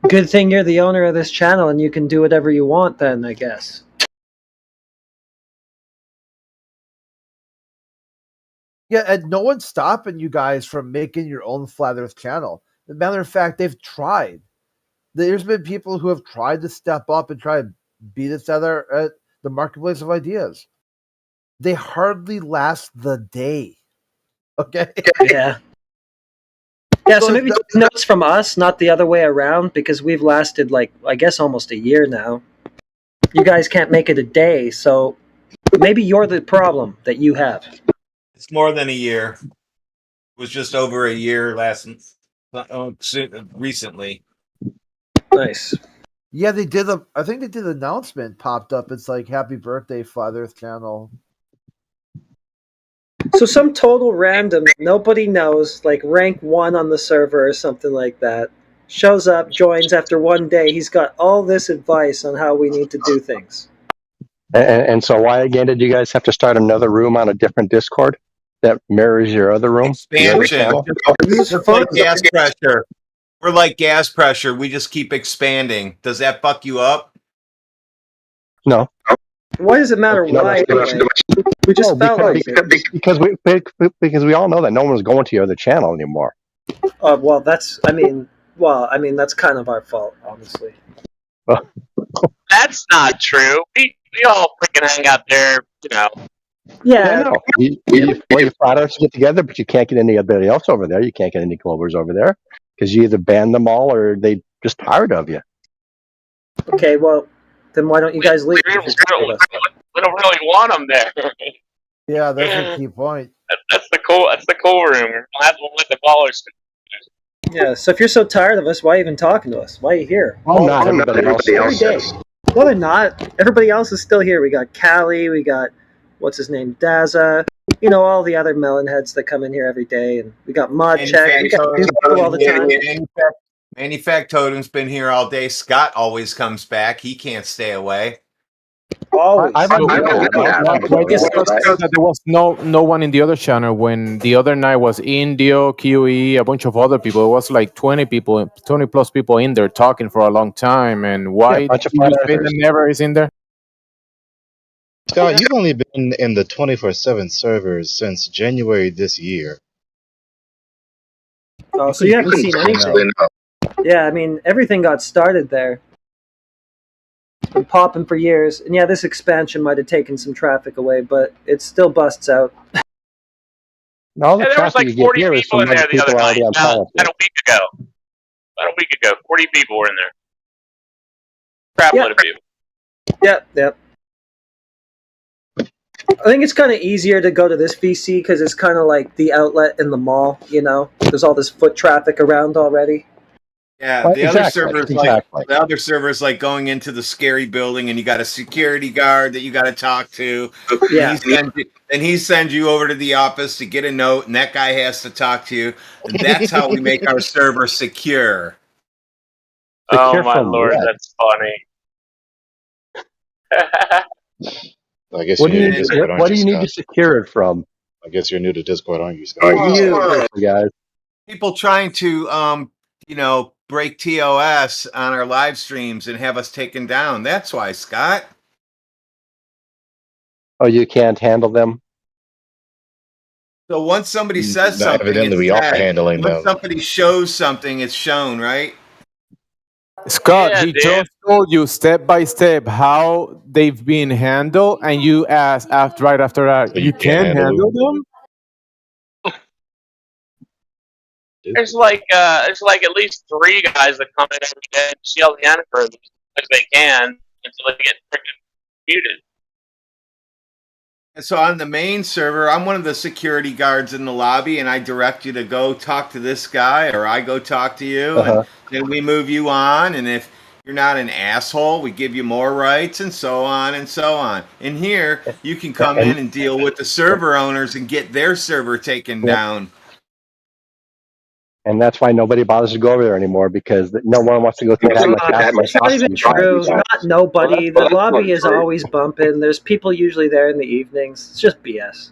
good thing you're the owner of this channel and you can do whatever you want then, I guess. Yeah, and no one's stopping you guys from making your own Flat Earth channel. As a matter of fact, they've tried. There's been people who have tried to step up and try to beat each other at the marketplace of ideas. They hardly last the day. Okay? Yeah. Yeah, so maybe take notes from us, not the other way around, because we've lasted, like, I guess almost a year now. You guys can't make it a day, so maybe you're the problem that you have. It's more than a year. It was just over a year recently. Nice. Yeah, I think they did an announcement popped up. It's like "Happy Birthday, Flat Earth Channel." So some total random, nobody knows, like rank 1 on the server or something like that, shows up, joins after one day. He's got all this advice on how we need to do things. And so why again did you guys have to start another room on a different Discord that mirrors your other room? Your other Expansion. channel? It's like gas pressure. We're like gas pressure. We just keep expanding. Does that fuck you up? No. Why does it matter why anyway? We just felt like it. Because we all know that no one's going to your other channel anymore. Well, that's that's kind of our fault, honestly. That's not true. We all freaking hang out there, you know. Yeah. I know. You flat earthers get together, but you can't get anybody else over there. You can't get any Clovers over there because you either ban them all or they just tired of you. Okay, well, then why don't you guys leave? We don't really want them there. Yeah, that's a key point. That's the cool room. We'll let the ballers. Yeah, so if you're so tired of us, why even talking to us? Why are you here? Well, not everybody else. Every day. No, they're not. Everybody else is still here. We got Callie, we got, what's his name, Daza, you know, all the other melon heads that come in here every day, and we got Mod Check, we got new people all the time. Manufactotum's been here all day. Scott always comes back. He can't stay away. Always. Why just that there was no one in the other channel when the other night was Indio, QE, a bunch of other people. It was like 20 plus people in there talking for a long time. And why did you say that never is in there? Scott, you've only been in the 24/7 servers since January this year. Oh, so you haven't seen anything. Yeah, I mean, everything got started there. Been popping for years, and yeah, this expansion might have taken some traffic away, but it still busts out. No, the there was like 40 people in there the other night. About a week ago. 40 people were in there. Crap load of people. Yep. I think it's kind of easier to go to this VC because it's kind of like the outlet in the mall, you know? There's all this foot traffic around already. Yeah, the other servers like going into the scary building and you got a security guard that you got to talk to. Yeah. And he sends you over to the office to get a note, and that guy has to talk to you. And that's how we make our server secure. Oh my lord, that's funny. I guess what do you need to secure it from? I guess you're new to Discord, aren't you, Scott? Guys. People trying to break TOS on our live streams and have us taken down. That's why, Scott. Oh, you can't handle them? So once somebody says something, evidently we are handling them. Once somebody shows something, it's shown, right? Scott, he just told you step by step how they've been handled, and you asked right after that, you can't handle them? There's like at least 3 guys that come in every day and yell the Jennifer as they can until they get freaking muted. And so on the main server, I'm one of the security guards in the lobby, and I direct you to go talk to this guy, or I go talk to you, and then we move you on. And if you're not an asshole, we give you more rights, and so on and so on. In here, you can come in and deal with the server owners and get their server taken down. And that's why nobody bothers to go over there anymore, because no one wants to go through that much hassle. It's not even true. Not nobody. The lobby is always bumping. There's people usually there in the evenings. It's just BS.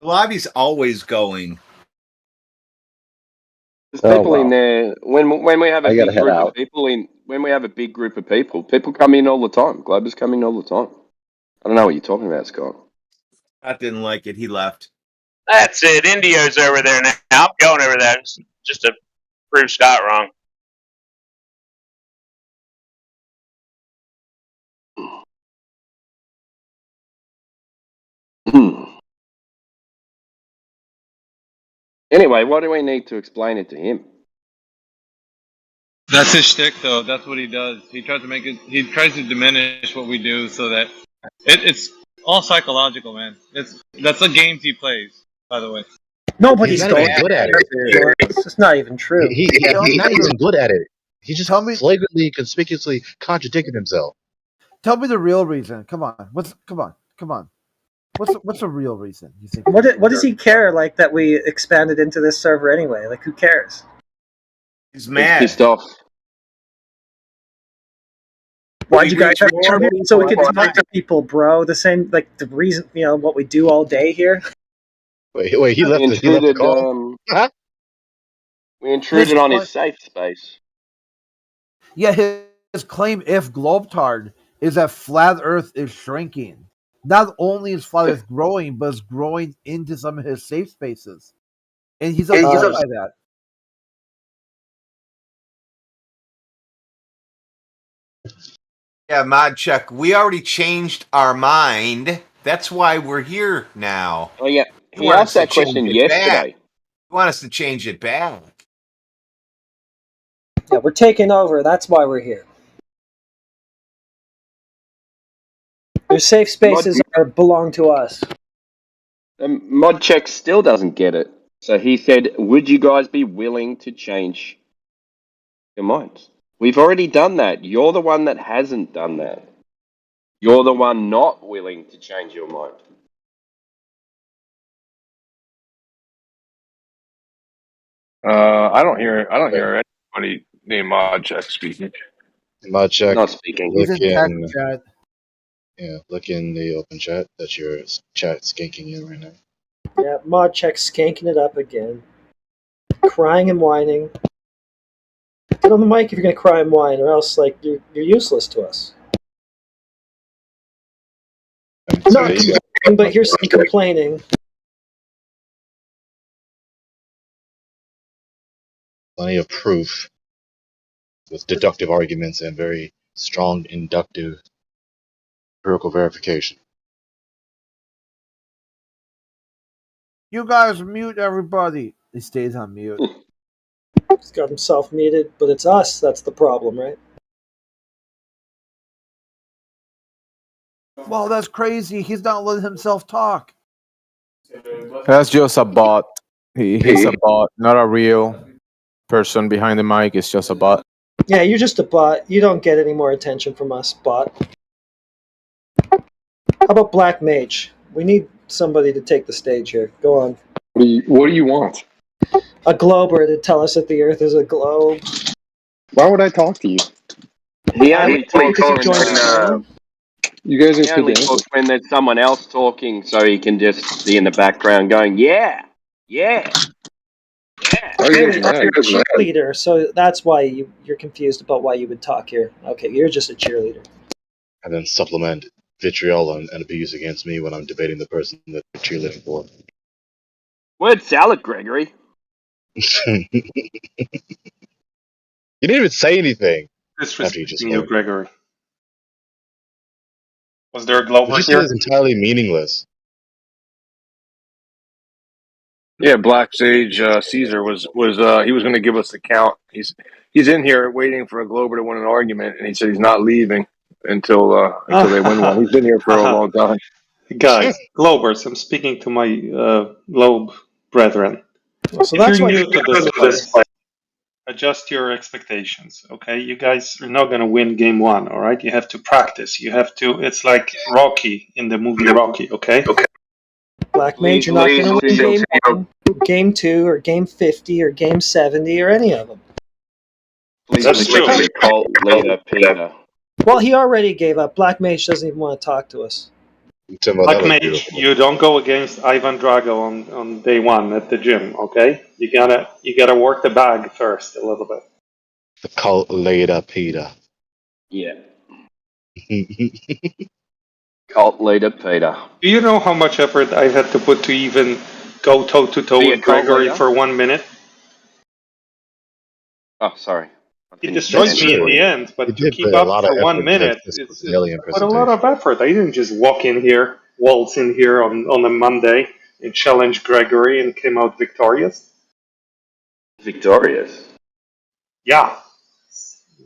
The lobby's always going. There's people in there when we have a big group of people in. When we have a big group of people come in all the time. Globers come in all the time. I don't know what you're talking about, Scott. Scott didn't like it. He left. That's it. Indio's over there now. I'm going over there just to prove Scott wrong. Anyway, why do we need to explain it to him? That's his shtick, though. That's what he does. He tries to make it. He tries to diminish what we do so that it's all psychological, man. That's the games he plays. by the way. He's Nobody's not going even good at there. it. It's just not even true. He's not even good at it. He just Tell me, flagrantly, conspicuously contradicted himself. tell me the real reason. Come on. Come on. What's the real reason you think? What does he care like that we expanded into this server anyway? Like who cares? He's He's mad. pissed off. Why'd We you guys reach have me more on here? people So we at can the talk to people, bro. The same like the reason what we do all day here. Wait, he We left the intruded. call? We intruded on his safe space. Yeah, his claim, if Globetard, is that flat Earth is shrinking. Not only is flat Earth growing, but it's growing into some of his safe spaces, and he's upset by that. Yeah, mod check. We already changed our mind. That's why we're here now. Oh yeah, You he want asked us to that question change it back. yesterday. You want us to change it back. Yeah, we're taking over. That's why we're here. Your safe spaces belong to us. Modcheck still doesn't get it. So he said, "Would you guys be willing to change your minds?" We've already done that. You're the one that hasn't done that. You're the one not willing to change your mind. I don't hear anybody named Modcheck speaking. Mod check. Not speaking. He's Look in tech in, chat. look in the open chat. That's your chat skanking in right now. Yeah, mod check skanking it up again. Crying and whining. Get on the mic if you're gonna cry and whine, or else like you're useless to us. Not complaining, but here's some complaining. Plenty of proof with deductive arguments and very strong inductive empirical verification. You guys mute everybody. He stays on mute. He's got himself muted, but it's us that's the problem, right? Well, that's crazy. He's not letting himself talk. That's just a bot. He's a bot, not a real person behind the mic. It's just a bot. Yeah, you're just a bot. You don't get any more attention from us, bot. How about Black Mage? We need somebody to take the stage here. Go on. What do you want? A glober to tell us that the Earth is a globe. Why would I talk to you? He only talks when you guys are he only pedantic. talks when there's someone else talking, so he can just be in the background going, "Yeah, yeah, yeah." Oh, you guys are You're a mad. cheerleader, so that's why you're confused about why you would talk here. Okay, you're just a cheerleader. And then supplement vitriol and abuse against me when I'm debating the person that you're cheerleading for. Word salad, Gregory. You didn't even say anything after you just Disrespecting you, spoke. Gregory. Was there a Glober What you here? said is entirely meaningless. Yeah, Black Sage Caesar was he was going to give us the count. He's in here waiting for a Glober to win an argument, and he said he's not leaving until they win one. He's been here for a long time. Guys, Globers, I'm speaking to my Globe brethren. So that's if you're why new to this place, adjust your expectations, okay? You guys are not going to win game one, all right? You have to practice. You have to, it's like Rocky in the movie Rocky, okay? Black Mage, you're not going to win game 1, game 2, or game 50, or game 70, or any of them. That's true. Cult leader Peter. Well, he already gave up. Black Mage doesn't even want to talk to us. Black Mage, you don't go against Ivan Drago on day one at the gym, okay? You gotta work the bag first a little bit. The cult leader Peter. Yeah. Cult leader Peter. Do you know how much effort I had to put to even go toe to toe with Gregory for 1 minute? Oh, sorry. He destroyed me in the end, but to keep up for 1 minute, it's put a lot of effort. I didn't just walk in here, waltz in here on a Monday and challenge Gregory and came out victorious. Victorious? Yeah.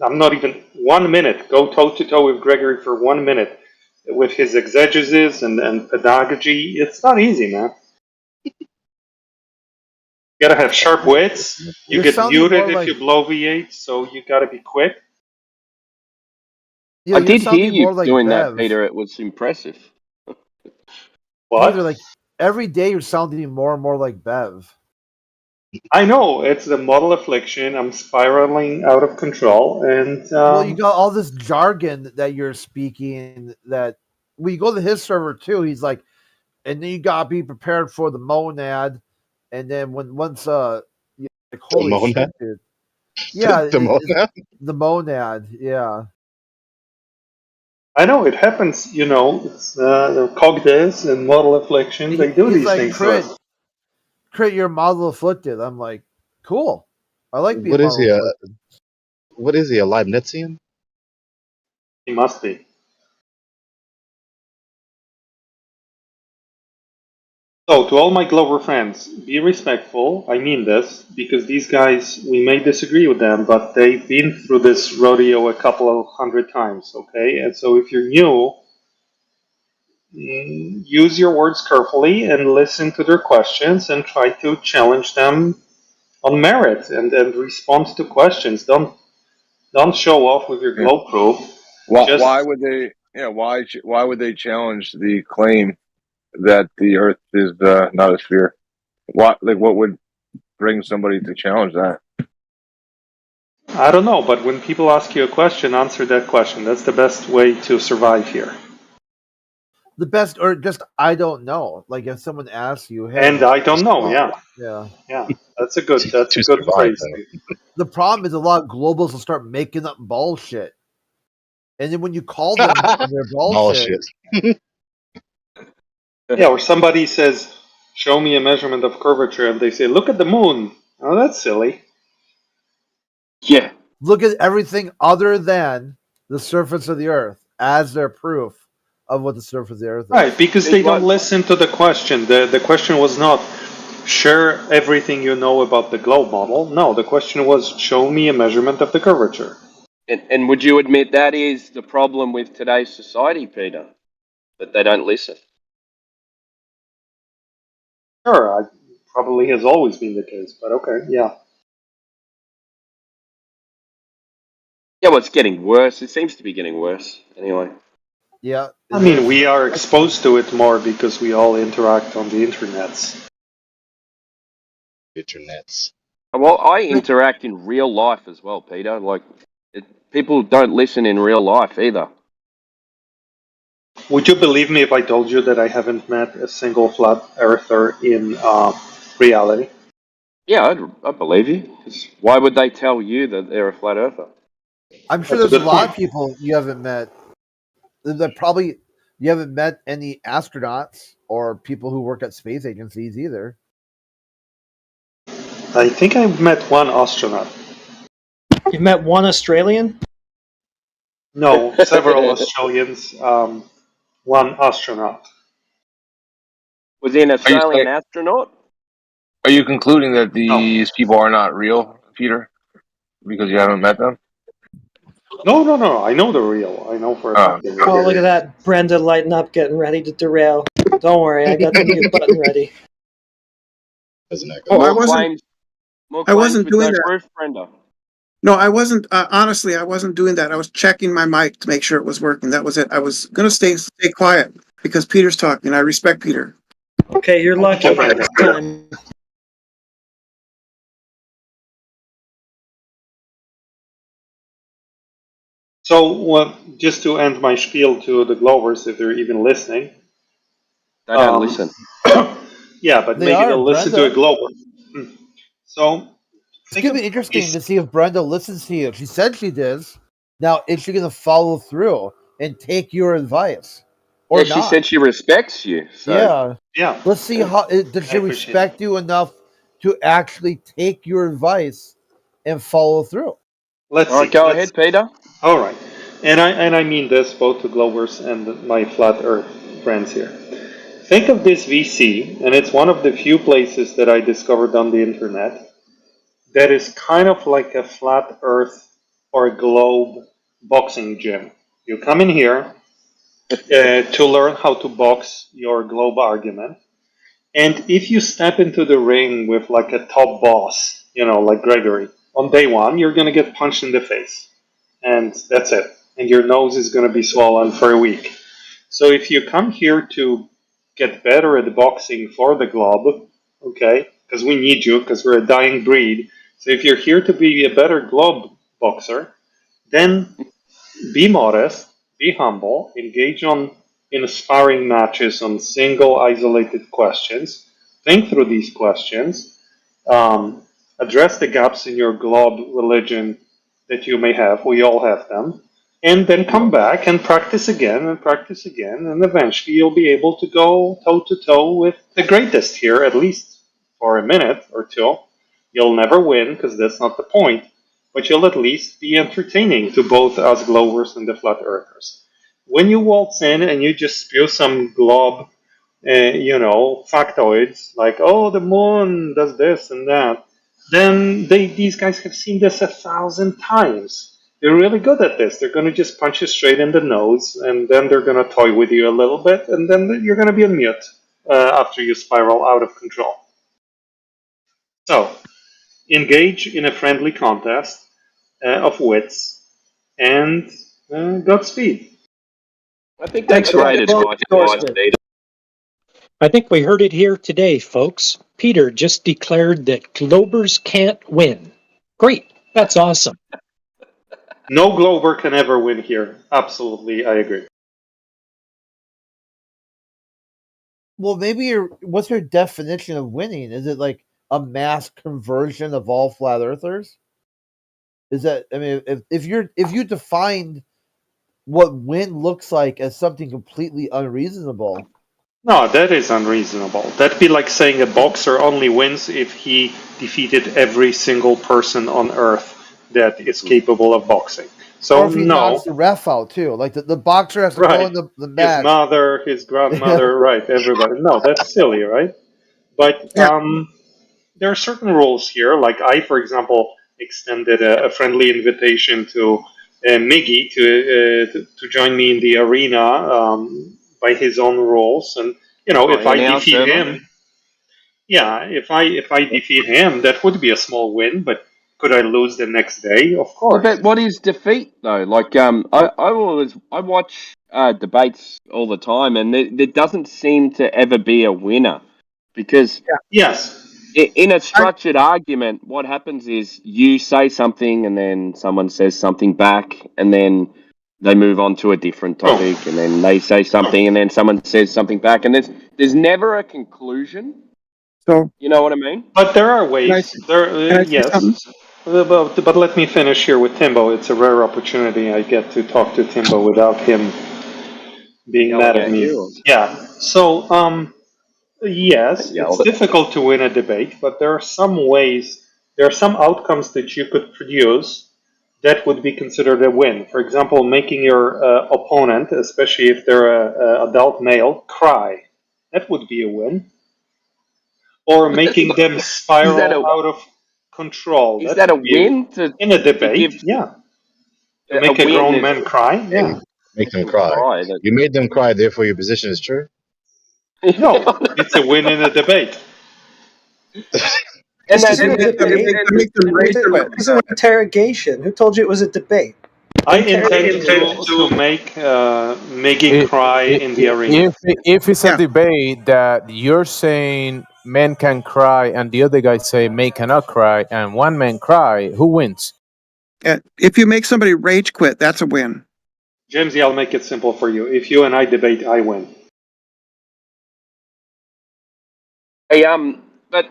I'm not even 1 minute. Go toe to toe with Gregory for 1 minute with his exegesis and pedagogy. It's not easy, man. You gotta have sharp wits. You You're get sounding muted more if like you bloviate, so you gotta be quick. I you're did hear sounding more you like doing that, Bev. Peter. It was impressive. What? Peter, like every day you're sounding more and more like Bev. I know, it's the model affliction. I'm spiraling out of control, and Well, you got all this jargon that you're speaking that when you go to his server too, he's like, and then you gotta be prepared for the monad, and then once you're like, The holy monad? shit, dude. Yeah, The monad? the monad, yeah. I know it happens. You know, it's the cogniz and model affliction. They do He's these like, things to us. crit your model afflicted. I'm like, cool. I like being What is model he? afflicted. What is he? A Leibnizian? He must be. So, to all my Glover friends, be respectful. I mean this, because these guys, we may disagree with them, but they've been through this rodeo a couple of hundred times, okay? And so if you're new, use your words carefully and listen to their questions and try to challenge them on merit and respond to questions. Don't show off with your Yeah. globe proof. Why would they? Yeah, why would they challenge the claim that the Earth is not a sphere? What would bring somebody to challenge that? I don't know, but when people ask you a question, answer that question. That's the best way to survive here. The best, or just I don't know. Like if someone asks you, "Hey," And I don't know. Yeah, yeah. That's a good to survive, phrase. The problem is a lot of globals will start making up bullshit, and then when you call them on their bullshit, Yeah, or somebody says, "Show me a measurement of curvature," and they say, "Look at the moon." Oh, that's silly. Yeah. look at everything other than the surface of the Earth as their proof of what the surface of the Earth is. Right, because they don't listen to the question. The question was not share everything you know about the globe model. No, the question was show me a measurement of the curvature. And would you admit that is the problem with today's society, Peter? That they don't listen? Sure, probably has always been the case, but okay, yeah. Yeah, well, it's getting worse. It seems to be getting worse, anyway. Yeah. I mean, we are exposed to it more because we all interact on the internets. Internets. Well, I interact in real life as well, Peter. Like, people don't listen in real life either. Would you believe me if I told you that I haven't met a single flat earther in reality? Yeah, I believe you. 'Cause why would they tell you that they're a flat earther? I'm sure That's there's a a good lot point. of people you haven't met. That probably you haven't met any astronauts or people who work at space agencies either. I think I've met one astronaut. You've met one Australian? No, several Australians, one astronaut. Was he an Are you Australian astronaut? are you concluding that these people are not real, Peter, because you haven't met them? No. I know they're real. I know for a fact they're real. Oh, look at that. Brenda lighting up, getting ready to derail. Don't worry, I got the mute button ready. Oh, I wasn't with doing no that. proof, Brenda. No, I wasn't. Honestly, I wasn't doing that. I was checking my mic to make sure it was working. That was it. I was gonna stay quiet because Peter's talking. I respect Peter. Okay, you're lucky next time. So, just to end my spiel to the Glovers, if they're even listening. They don't listen. Yeah, but They maybe are, they'll listen to a Brenda. Glover. So, It's gonna be interesting to see if Brenda listens to you. She said she does. Now, is she gonna follow through and take your advice, or Yeah, she not? said she respects you. So yeah. Let's see how does she respect you enough to actually take your advice and follow through. Let's All right, see. go ahead, Peter. All right, and I mean this both to Glovers and my flat Earth friends here. Think of this VC, and it's one of the few places that I discovered on the internet that is kind of like a flat Earth or a globe boxing gym. You come in here to learn how to box your globe argument. And if you step into the ring with like a top boss, like Gregory, on day one, you're going to get punched in the face. And that's it. And your nose is going to be swollen for a week. So if you come here to get better at boxing for the globe, okay, because we need you, because we're a dying breed. So if you're here to be a better globe boxer, then be modest, be humble, engage in sparring matches on single isolated questions, think through these questions, um, address the gaps in your globe religion that you may have. We all have them. And then come back and practice again, and eventually you'll be able to go toe to toe with the greatest here, at least for a minute or two. You'll never win, because that's not the point, but you'll at least be entertaining to both us Glovers and the Flat Earthers. When you waltz in and you just spew some glob factoids like, oh, the moon does this and that, then these guys have seen this 1,000 times. They're really good at this. They're going to just punch you straight in the nose, and then they're going to toy with you a little bit, and then you're going to be on mute after you spiral out of control. So, engage in a friendly contest of wits, and Godspeed. I think that's great advice, Peter. I think we heard it here today, folks. Peter just declared that Globers can't win. Great. That's awesome. No Glober can ever win here. Absolutely, I agree. Well, maybe what's your definition of winning? Is it like a mass conversion of all flat earthers? Is that, I mean, if you defined what win looks like as something completely unreasonable. No, that is unreasonable. That'd be like saying a boxer only wins if he defeated every single person on Earth that is capable of boxing. So or if he knocks the ref out too, like the boxer has to go in the match. His mother, his grandmother, right? Everybody. No, that's silly, right? But there are certain rules here. Like I, for example, extended a friendly invitation to Miggy to join me in the arena by his own rules, and if I defeat him, if I defeat him, that would be a small win. But could I lose the next day? Of course. But what is defeat though? Like I watch debates all the time, and there doesn't seem to ever be a winner, because in a structured argument, what happens is you say something, and then someone says something back, and then they move on to a different topic, and then they say something, and then someone says something back, and there's never a conclusion. So you know what I mean? But there are ways. Yes. But let me finish here with Timbo. It's a rare opportunity I get to talk to Timbo without him being mad at me. Yeah. So, yes, it's difficult to win a debate, but there are some ways, there are some outcomes that you could produce that would be considered a win. For example, making your opponent, especially if they're an adult male, cry. That would be a win. Or making them spiral out of control. Is that a win in a debate? To make a grown man cry? Yeah. Make them cry. You made them cry, therefore your position is true? No, it's a win in a debate. And that's it was an interrogation. Who told you it was a debate? I intend to make Miggy cry in the arena. If it's a debate that you're saying men can cry and the other guy say men cannot cry, and one man cry, who wins? If you make somebody rage quit, that's a win. Jamesy, I'll make it simple for you. If you and I debate, I win. Hey, but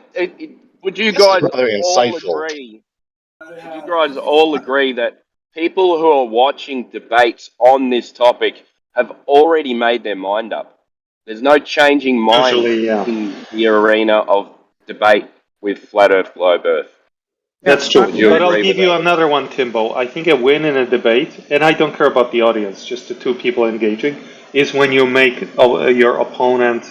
would you guys all agree? Would you guys all agree that people who are watching debates on this topic have already made their mind up? There's no changing mind in the arena of debate with Flat Earth, Globe Earth. That's true. But I'll give you another one, Timbo. I think a win in a debate, and I don't care about the audience, just the two people engaging, is when you make your opponent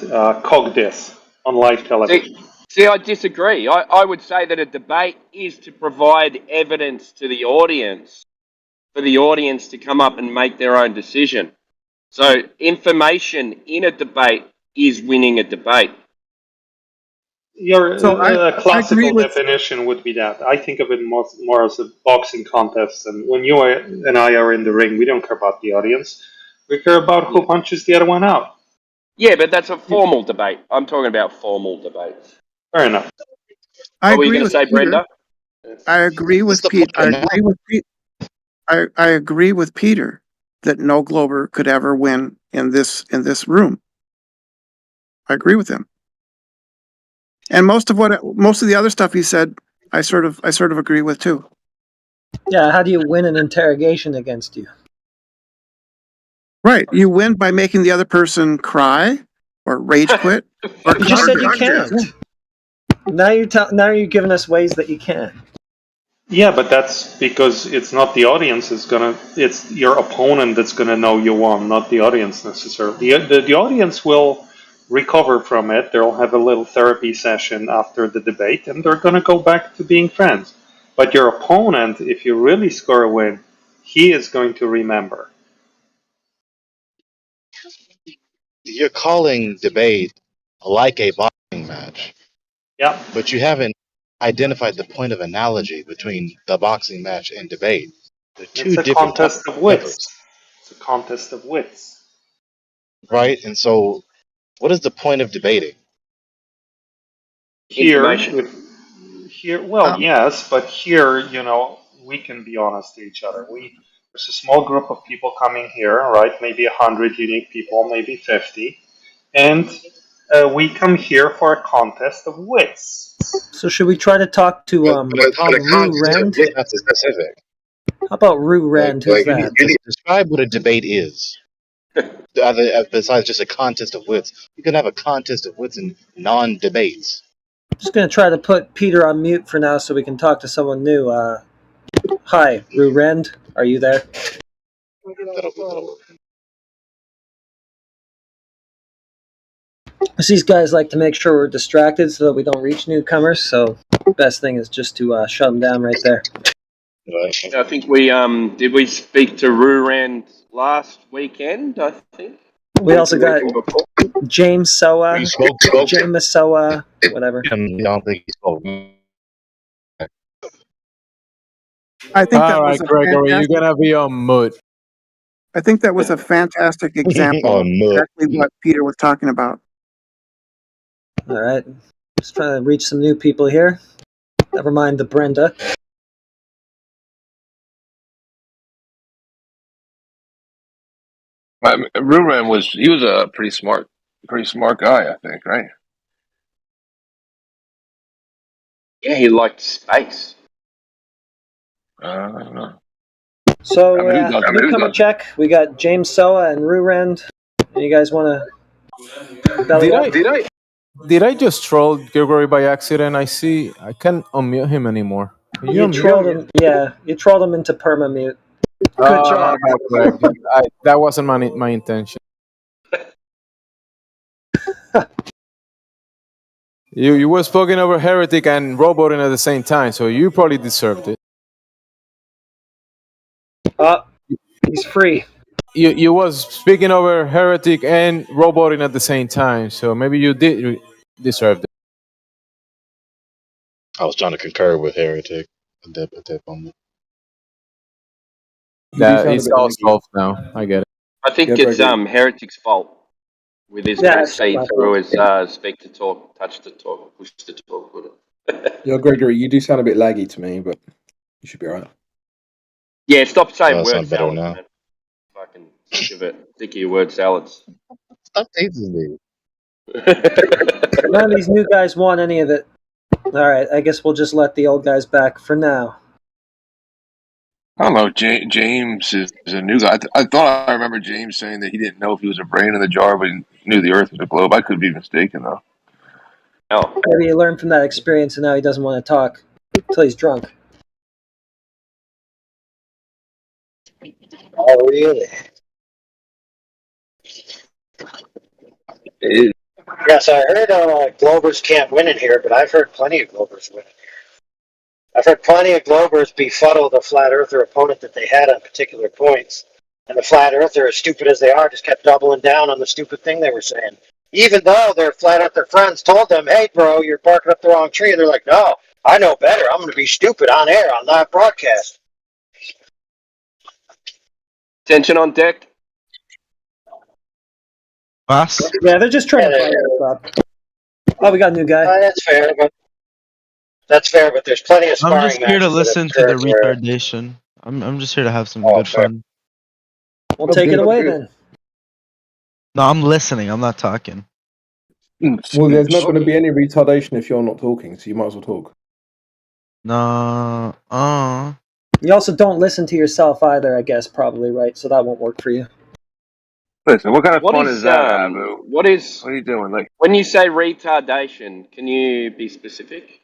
cog this on live television. See, I disagree. I would say that a debate is to provide evidence to the audience, for the audience to come up and make their own decision. So information in a debate is winning a debate. A classical definition would be that. I think of it more as a boxing contest, and when you and I are in the ring, we don't care about the audience. We care about who punches the other one out. Yeah, but that's a formal debate. I'm talking about formal debates. Fair enough. What were you going to say, Brenda? I agree with Pete. I agree with Pete. I agree with Peter that no Glober could ever win in this room. I agree with him. And most of the other stuff he said, I sort of agree with too. Yeah, how do you win an interrogation against you? Right, you win by making the other person cry or rage quit. Or you just said you can't. Now you're giving us ways that you can. Yeah, but that's because it's not the audience. It's your opponent that's gonna know you won, not the audience necessarily. The audience will recover from it. They'll have a little therapy session after the debate, and they're gonna go back to being friends. But your opponent, if you really score a win, he is going to remember. You're calling debate like a boxing match. Yeah. But you haven't identified the point of analogy between the boxing match and debate. They're two It's a different contest of wits. It's a contest of wits. Right? And so, what is the point of debating? Yes, but here, we can be honest to each other. There's a small group of people coming here, right? Maybe 100 unique people, maybe 50, and we come here for a contest of wits. So should we try to talk to Rue Rend? That's specific. How about Rue Rend? Who's that? You need to describe what a debate is. Besides just a contest of wits, you can have a contest of wits in non-debates. Just gonna try to put Peter on mute for now so we can talk to someone new. Hi, Rue Rend, are you there? These guys like to make sure we're distracted so that we don't reach newcomers. So best thing is just to shut them down right there. I think did we speak to Rurand last weekend? I think we also got James Soa, James Soa, whatever. I don't think he spoke. I think all right, Gregory, you're gonna be on mute. I think that was a fantastic example of exactly what Peter was talking about. All right, just trying to reach some new people here. Never mind the Brenda. Ruran was a pretty smart guy, I think, right? Yeah, he liked space. I don't know. So newcomer check. We got James Soa and Rurand. You guys want to? Did I just troll Gregory by accident? I can't unmute him anymore. You trolled him. Yeah, you trolled him into perma-mute. Good job. That wasn't my intention. You were spoken over Heretic and Roboting at the same time, so you probably deserved it. He's free. You was speaking over Heretic and Roboting at the same time, so maybe you did deserve it. I was trying to concur with Heretic at that moment. It's all solved now. I get it. I think it's Heretic's fault with his feed through his speak to talk, touch to talk, push to talk with it. Yeah, Gregory, you do sound a bit laggy to me, but you should be alright. Yeah, stop saying word sound better salads, now. man. Fucking sick of it. Sick of your word salads. Stop tasting me. None of these new guys want any of it. All right, I guess we'll just let the old guys back for now. I don't know. James is a new guy. I thought I remember James saying that he didn't know if he was a brain in the jar, but he knew the Earth was a globe. I could be mistaken, though. Oh. Maybe he learned from that experience, and now he doesn't want to talk until he's drunk. Oh, really? Yes, I heard Globers can't win in here, but I've heard plenty of Globers win in here. I've heard plenty of Globers befuddle the flat earther opponent that they had on particular points. And the flat earther, as stupid as they are, just kept doubling down on the stupid thing they were saying. Even though their flat earther friends told them, hey, bro, you're barking up the wrong tree. And they're like, no, I know better. I'm going to be stupid on air, on live broadcast. Tension on deck. Us? Yeah, they're just trying to fire us up. Oh, we got a new guy. That's fair, but there's plenty of sparring I'm just here to matches that listen have to the occurred where. retardation. I'm just here to have some Oh, good fun. Well, take it away then. No, I'm listening. I'm not talking. Well, there's not going to be any retardation if you're not talking, so you might as well talk. No. You also don't listen to yourself either, I guess, probably, right? So that won't work for you. Listen, what kind of What fun is is that, Abu? what is What are you doing? Like, when you say retardation? Can you be specific?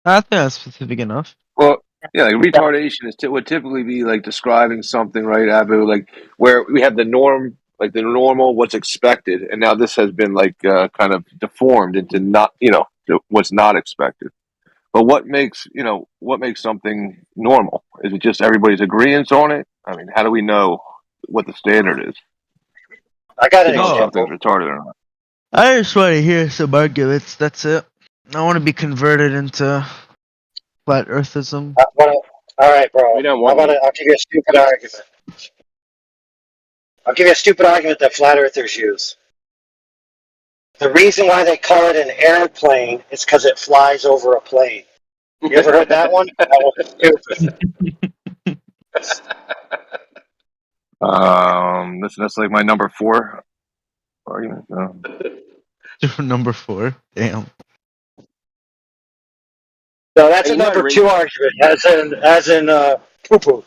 I think that's specific enough. well, yeah, like retardation is would typically be like describing something, right, Abu? Like where we have the norm, like the normal, what's expected, and now this has been like kind of deformed into not, what's not expected. But what makes something normal? Is it just everybody's agreement on it? I mean, how do we know what the standard is? I got an You know if example. something's retarded or not. I just want to hear some arguments. That's it. I want to be converted into flat earthism. All right, bro. We don't want I'll give you a stupid argument. I'll give you a stupid argument that flat earthers use. The reason why they call it an airplane is because it flies over a plane. You ever heard that one? That was stupid. That's like my number 4 argument. No. Number 4. Damn. No, that's a number 2 argument, as in poo-poo.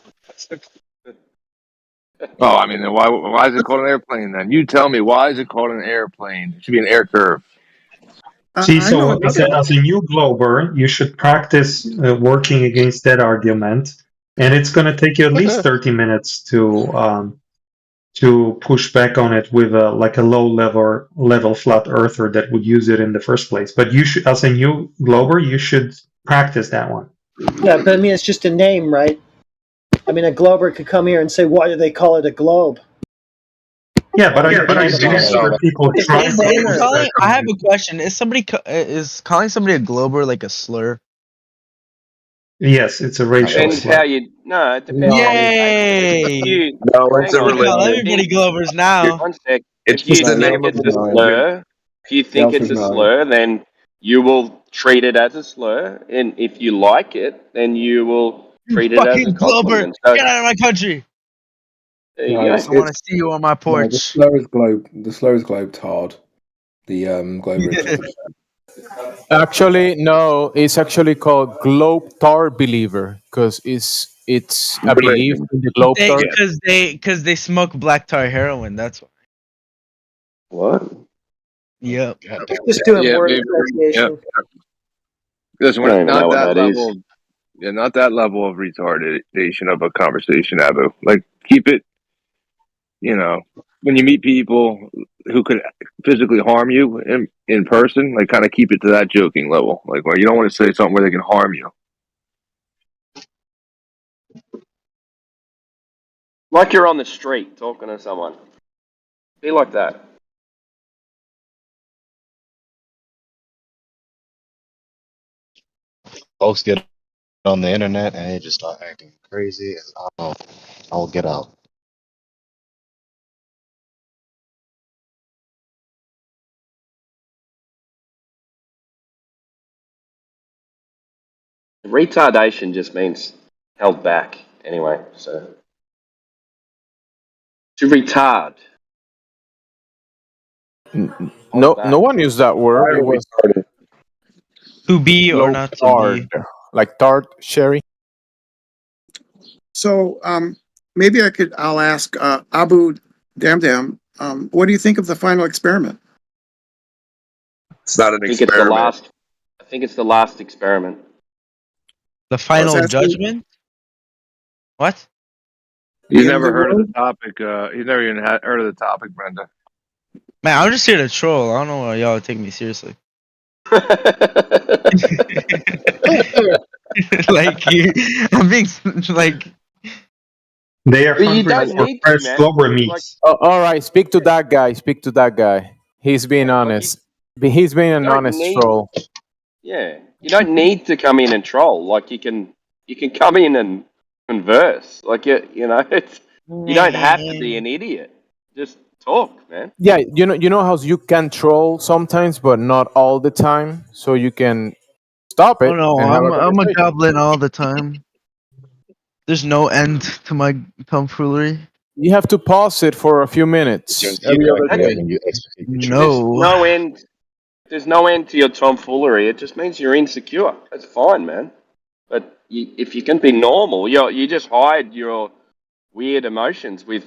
Oh, I mean, why is it called an airplane then? You tell me, why is it called an airplane? It should be an air curve. See, so as a new Glober, you should practice working against that argument, and it's going to take you at least 30 minutes to push back on it with a low level flat earther that would use it in the first place. But you should, as a new Glober, you should practice that one. Yeah, but I mean, it's just a name, right? I mean, a Glober could come here and say, why do they call it a globe? Yeah, but I for people trying I have a question. Is calling somebody a Glober like a slur? Yes, it's a racial Depends slur. how you. No, it depends. Yay! No, it's a religion. Call everybody Glovers now. One sec. It's If you just the think name of it's a the slur, if you think it's a no. slur, then you will treat it as a slur, and if you like it, then you will treat it as a Fucking Glober! compliment. So, Get out of my country! there you No, go. I want to see you on my porch. the slow is globe tard. The Glober is. Actually, no, it's actually called Globe Tar Believer because it's a belief in the Globe Tar. Because they smoke black tar heroin. That's why. What? Yep. Just doing word maybe, association. Listen, I don't even know what not that is. level. Yeah, not that level of retardation of a conversation, Abu. Like, keep it. When you meet people who could physically harm you in person, like, kind of keep it to that joking level. Like, where you don't want to say something where they can harm you. Like you're on the street talking to someone. Be like that. Folks get on the internet and they just start acting crazy. I will get out. Retardation just means held back, anyway. So to retard. No one used that word. It was To be or globe not to tard, be. like tart sherry. So maybe I'll ask Abu Damdam, what do you think of the final experiment? It's not an I think it's the last experiment. The final that judgment? What? You've never heard of the topic. You've never even heard of the topic, Brenda. Man, I'm just here to troll. I don't know why y'all take me seriously. I'm being like. They are But you hungry don't for need to, fresh man. Glober meats. All right, speak to that guy. He's being honest. He's being an honest troll. Yeah, you don't need to come in and troll. Like you can come in and converse. Like you know, it's you don't have to be an idiot. Just talk, man. Yeah, you know how you can troll sometimes, but not all the time. So you can stop Oh it no, and have a I'm a conversation. goblin all the time. There's no end to my tomfoolery. You have to pause it for a few minutes every other day. No. No end. There's no end to your tomfoolery. It just means you're insecure. That's fine, man. But if you can be normal, you just hide your weird emotions with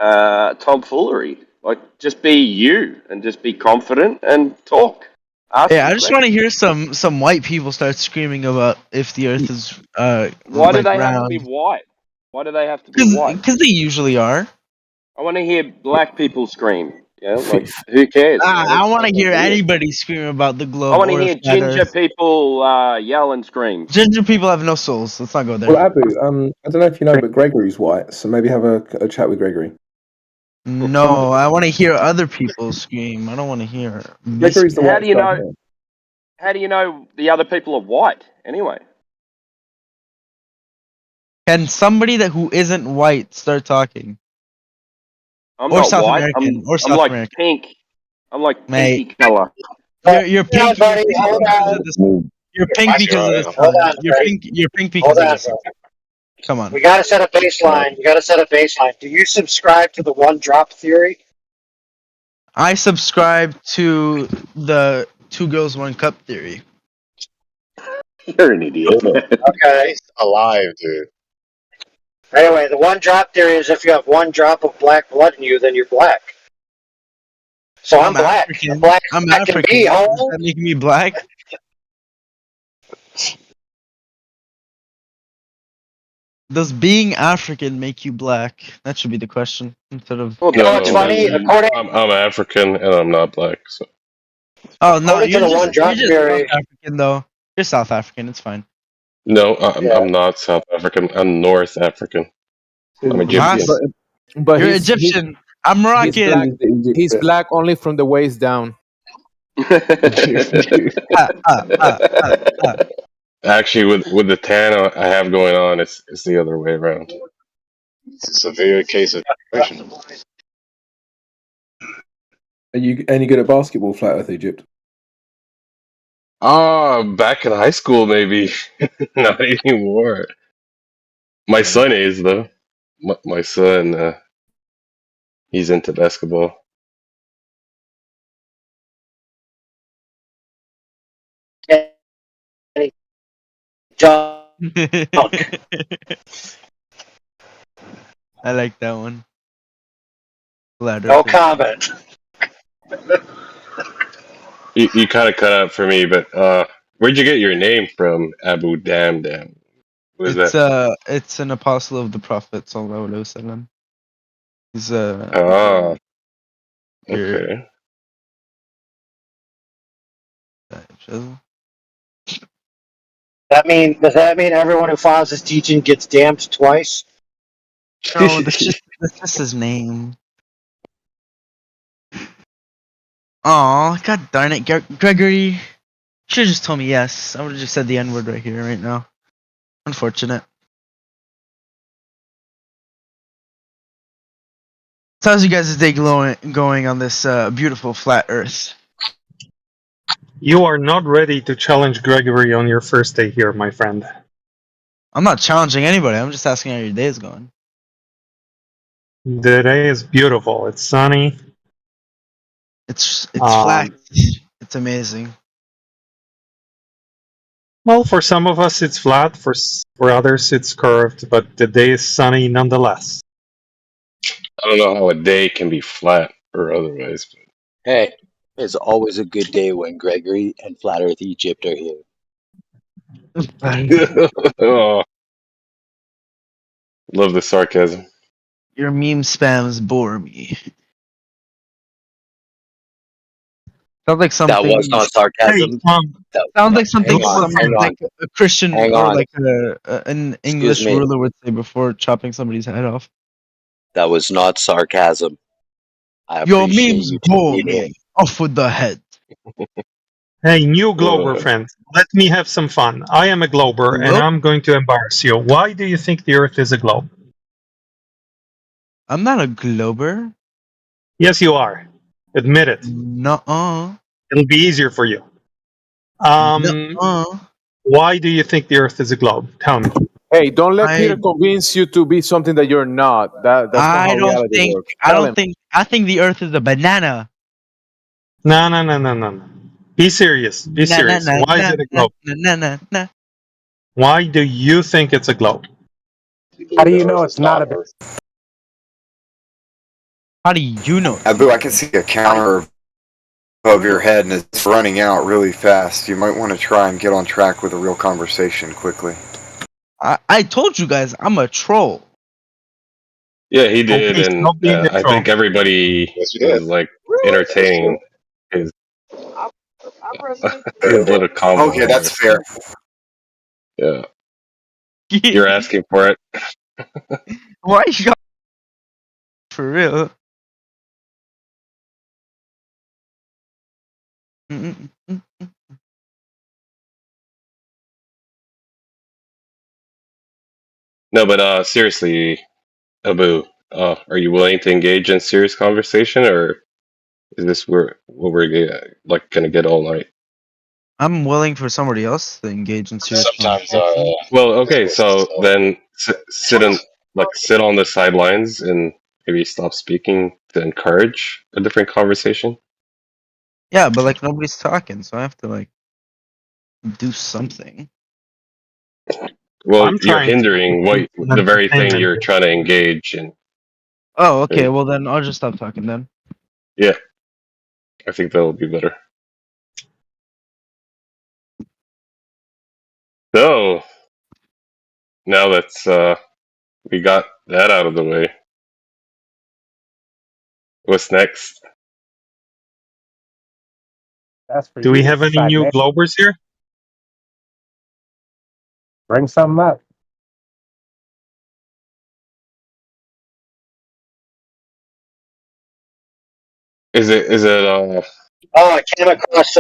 tomfoolery. Like, just be you and just be confident and talk. Ask Yeah, I some just want to questions. hear some white people start screaming about if the Earth is Why do like they have to be round. white? Why do they have to be white? Because they usually are. I want to hear black people scream. You know, like, who cares, man? I It's want to fucking hear weird. anybody scream about the I globe want to or the hear flat ginger Earth. people yell and scream. Ginger people have no souls. Let's not go there. Well, Abu, I don't know if you know, but Gregory's white, so maybe have a chat with Gregory. No, I want to hear other people scream. I don't want to hear. Gregory's the How white do you guy know? here. How do you know the other people are white? Anyway, Can somebody who isn't white start talking? I'm Or not South white. American. Or I'm South like American. pink. I'm like Mate. pinky color. You're pink. buddy, hold because on. of the You're pink because of the sun. Hold on, You're Greg. pink. You're pink because Hold of on, the sun. Greg. Come on. We got to set a baseline. You got to set a baseline. Do you subscribe to the one drop theory? I subscribe to the 2 girls 1 cup theory. You're an idiot. Okay. Alive, dude. Anyway, the one drop theory is if you have one drop of black blood in you, then you're black. So I'm black. African. I'm black. I'm I can African. be Does whole. that make me black? Does being African make you black? That should be the question instead of. You know what's funny? According I'm African and I'm not black. So. Oh no, according to the one drop you're just theory. South African though. You're South African. It's fine. No, I'm not South African. I'm North African. I'm Egyptian. But You're Egyptian. I'm Moroccan. He's black only from the waist down. Actually, with the tan I have going on, it's the other way around. It's a severe case of depression. Are you any good at basketball, Flat Earth Egypt? Back in high school, maybe. Not anymore. My son is, though. My son, he's into basketball. I like that one. No comment. You kind of cut out for me, but where'd you get your name from, Abu Dam Dam? What is that? It's an apostle of the Prophet Sallallahu Alaihi Wasallam. He's Okay. Does that mean everyone who follows his teaching gets damned twice? No, that's just his name. Aw, god darn it, Gregory. Should have just told me yes. I would have just said the N-word right here, right now. Unfortunate. So how's you guys' day going on this beautiful flat Earth? You are not ready to challenge Gregory on your first day here, my friend. I'm not challenging anybody. I'm just asking how your day is going. The day is beautiful. It's sunny. It's flat. It's amazing. Well, for some of us it's flat. For others it's curved. But the day is sunny nonetheless. I don't know how a day can be flat or otherwise. Hey, it's always a good day when Gregory and Flat Earth Egypt are here. Oh, love the sarcasm. Your meme spams bore me. Sounds like something. That was not sarcasm. Sounds like something like a Christian Hang or on. like an English me. ruler would say before chopping somebody's head off. That was not sarcasm. I Your appreciate memes you bore tuning in. me. Off with the head. Hey, new Glober friends, let me have some fun. I am a Glober, and Hello? I'm going to embarrass you. Why do you think the Earth is a globe? I'm not a Glober. Yes, you are. Admit it. Nuh-uh. It'll be easier for you. Nuh-uh. Why do you think the Earth is a globe? Tell me. Hey, don't let I Peter convince you to be something that you're not. That's not I how don't reality think works. Tell him. I think the Earth is a banana. No. Be serious. Be Na na serious. na Why is na it a na globe? na na na. Why do you think it's a globe? How do you know it's not a? How do you know? Abu, I can see a counter above your head and it's running out really fast. You might want to try and get on track with a real conversation quickly. I told you guys I'm a troll. Yeah, he did, Okay, and stop being a I troll. think everybody was like entertaining his his little combo Okay, there. that's fair. Yeah, you're asking for it. Why you got for real? Mm-mm-mm. No, but seriously, Abu, are you willing to engage in serious conversation, or is this what we're like gonna get all night? I'm willing for somebody else to engage in serious Sometimes, conversation. Well, okay, so then sit on the sidelines and maybe stop speaking to encourage a different conversation. Yeah, but like nobody's talking, so I have to like do something. Well, I'm you're trying to hindering bring what some the very thing entertainment you're here. trying to engage in. Oh, okay. Well then I'll just stop talking then. Yeah, I think that would be better. So now that's we got that out of the way. What's next? That's for Do we you, have any new Simon. Globers here? Bring something up. Is it Oh, I came across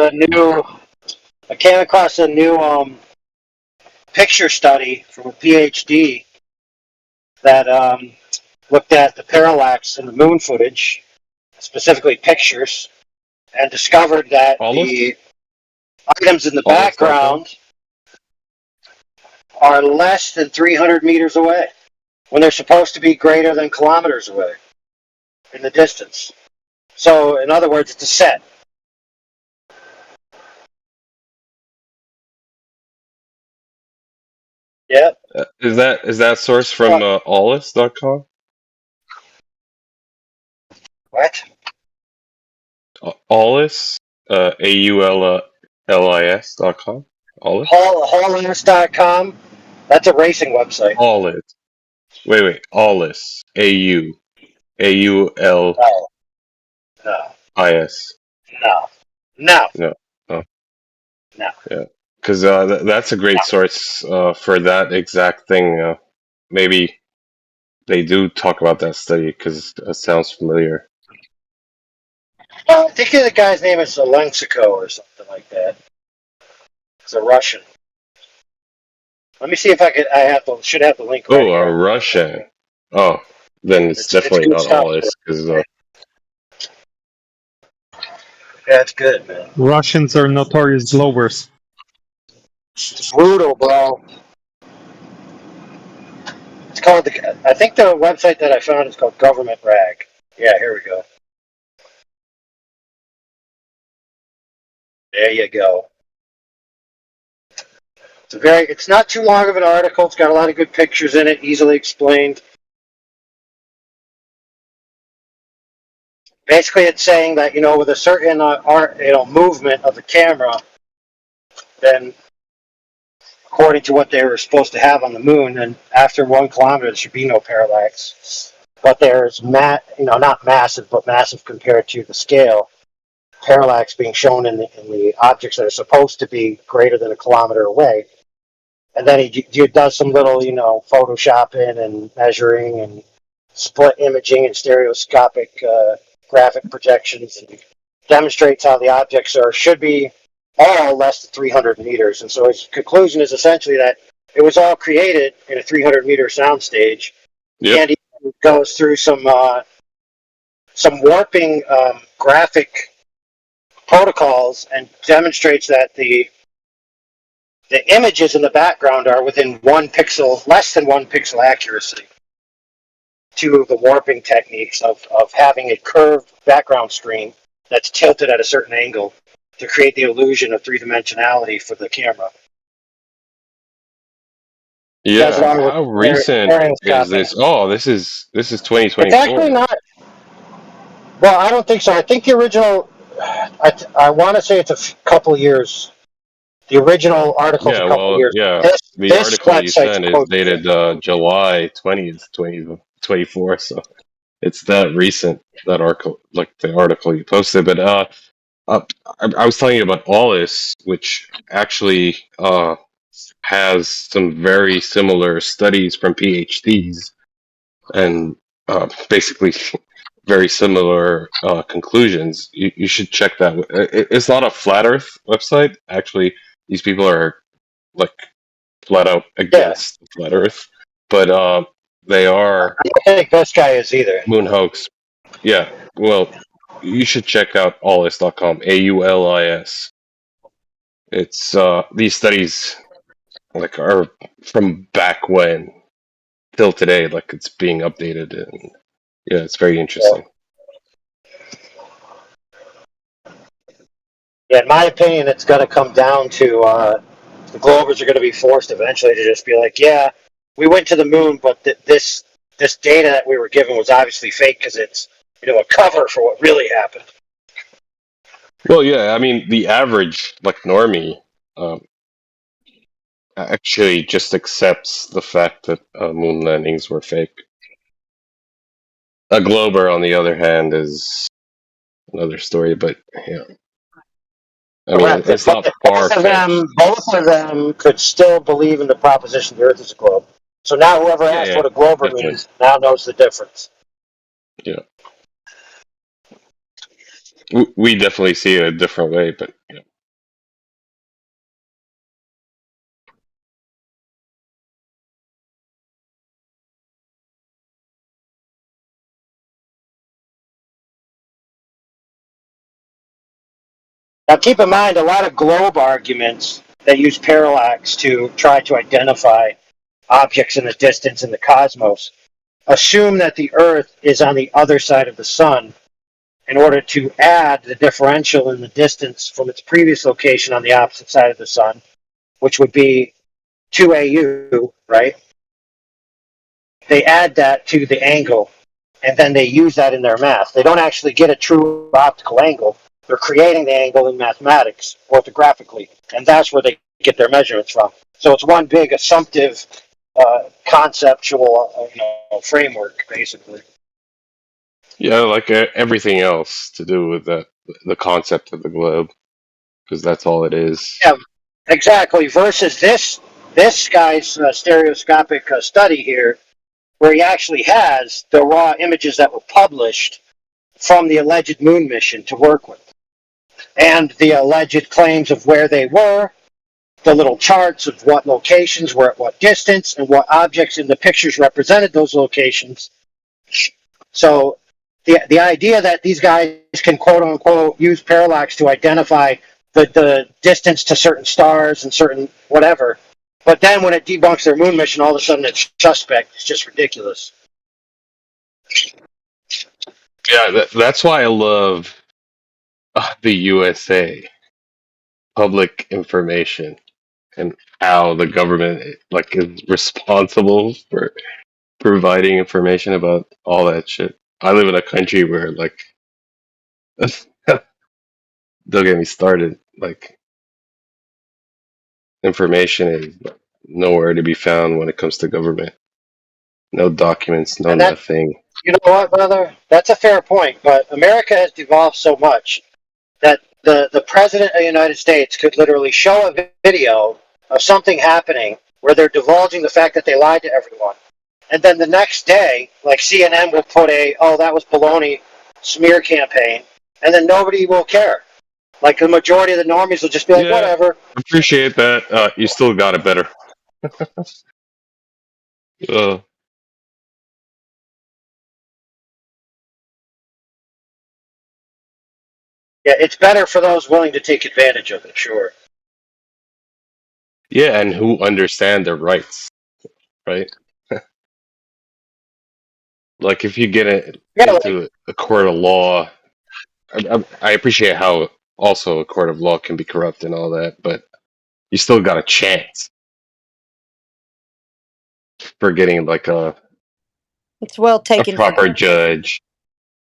a new picture study from a PhD that looked at the parallax in the moon footage, specifically pictures, and discovered that Paulus? the items in the Paulus.com? background are less than 300 meters away when they're supposed to be greater than kilometers away in the distance. So, in other words, it's a set. Yep. Is that source from Aulus.com? What? Aulus, AULLIS.com. Aulus. Hauliness.com. That's a racing website. Aulus. Wait. Aulus. AULIS. No. No. No. No. Oh, No. yeah. Because that's a great source for that exact thing. Maybe they do talk about that study because it sounds familiar. I think the guy's name is Zelensico or something like that. It's a Russian. Let me see if I could. Should have the link right Oh, here. a Russian. Oh, then it's definitely good not stuff. Aulus because Yeah, it's good, man. Russians are notorious Globers. It's brutal, bro. It's called I think the website that I found is called Government Rag. Yeah, here we go. There you go. It's not too long of an article. It's got a lot of good pictures in it, easily explained. Basically, it's saying that with a certain movement of the camera, then according to what they were supposed to have on the moon, then after 1 kilometer there should be no parallax. But there's not massive, but massive compared to the scale. Parallax being shown in the objects that are supposed to be greater than 1 kilometer away. And then he does some little, photoshopping and measuring and split imaging and stereoscopic graphic projections and demonstrates how the objects should be all less than 300 meters. And so his conclusion is essentially that it was all created in a 300-meter soundstage. Yep. And he goes through some warping graphic protocols and demonstrates that the images in the background are within 1 pixel, less than 1 pixel accuracy. To the warping techniques of having a curved background screen that's tilted at a certain angle to create the illusion of three-dimensionality for the camera. Yeah, how recent is this? Oh, this is 2024. It's actually not. Well, I don't think so. I think the original. I want to say it's a couple of years. The original article's a couple of years. The article you sent is dated July 20th, 2024. So it's that recent, that article, like the article you posted. But I was telling you about Aulis, which actually has some very similar studies from PhDs and basically very similar conclusions. You should check that. It's not a flat Earth website. Actually, these people are like flat out against flat Earth, but they are. I don't think this guy is either. Moon hoax. Yeah. Well, you should check out aulis.com. AULIS. It's these studies like are from back when till today. Like it's being updated, and yeah, it's very interesting. Yeah, in my opinion, it's going to come down to the Globers are going to be forced eventually to just be like, yeah, we went to the moon, but this data that we were given was obviously fake because it's a cover for what really happened. Well, yeah, I mean the average like normie actually just accepts the fact that moon landings were fake. A Glober, on the other hand, is another story, but yeah. I mean, it's not far-fetched. Both of them could still believe in the proposition the Earth is a globe. So now whoever asked what a Glober means now knows the difference. Yeah. We definitely see it a different way, but yeah. Now keep in mind, a lot of globe arguments that use parallax to try to identify objects in the distance in the cosmos assume that the Earth is on the other side of the sun in order to add the differential in the distance from its previous location on the opposite side of the sun, which would be 2AU, right? They add that to the angle, and then they use that in their math. They don't actually get a true optical angle. They're creating the angle in mathematics, orthographically, and that's where they get their measurements from. So it's one big assumptive, conceptual framework, basically. Yeah, like everything else to do with the concept of the globe, because that's all it is. Yeah, exactly. Versus this guy's stereoscopic study here, where he actually has the raw images that were published from the alleged moon mission to work with, and the alleged claims of where they were, the little charts of what locations were at what distance, and what objects in the pictures represented those locations. So the idea that these guys can quote unquote use parallax to identify the distance to certain stars and certain whatever, but then when it debunks their moon mission, all of a sudden it's suspect. It's just ridiculous. Yeah, that's why I love the USA public information and how the government is responsible for providing information about all that shit. I live in a country where don't get me started. Information is nowhere to be found when it comes to government. No documents, no nothing. You know what, brother? That's a fair point, but America has devolved so much that the President of the United States could literally show a video of something happening where they're divulging the fact that they lied to everyone. And then the next day, like CNN will put that was baloney, smear campaign, and then nobody will care. Like the majority of the normies will just be like, Yeah, whatever. appreciate that. You still got it better. uh, Yeah, it's better for those willing to take advantage of it, sure. yeah, and who understand their rights, right? Like if you get it Yeah, like, into a court of law, I appreciate how also a court of law can be corrupt and all that, but you still got a chance for getting like It's well a taken for proper granted. judge.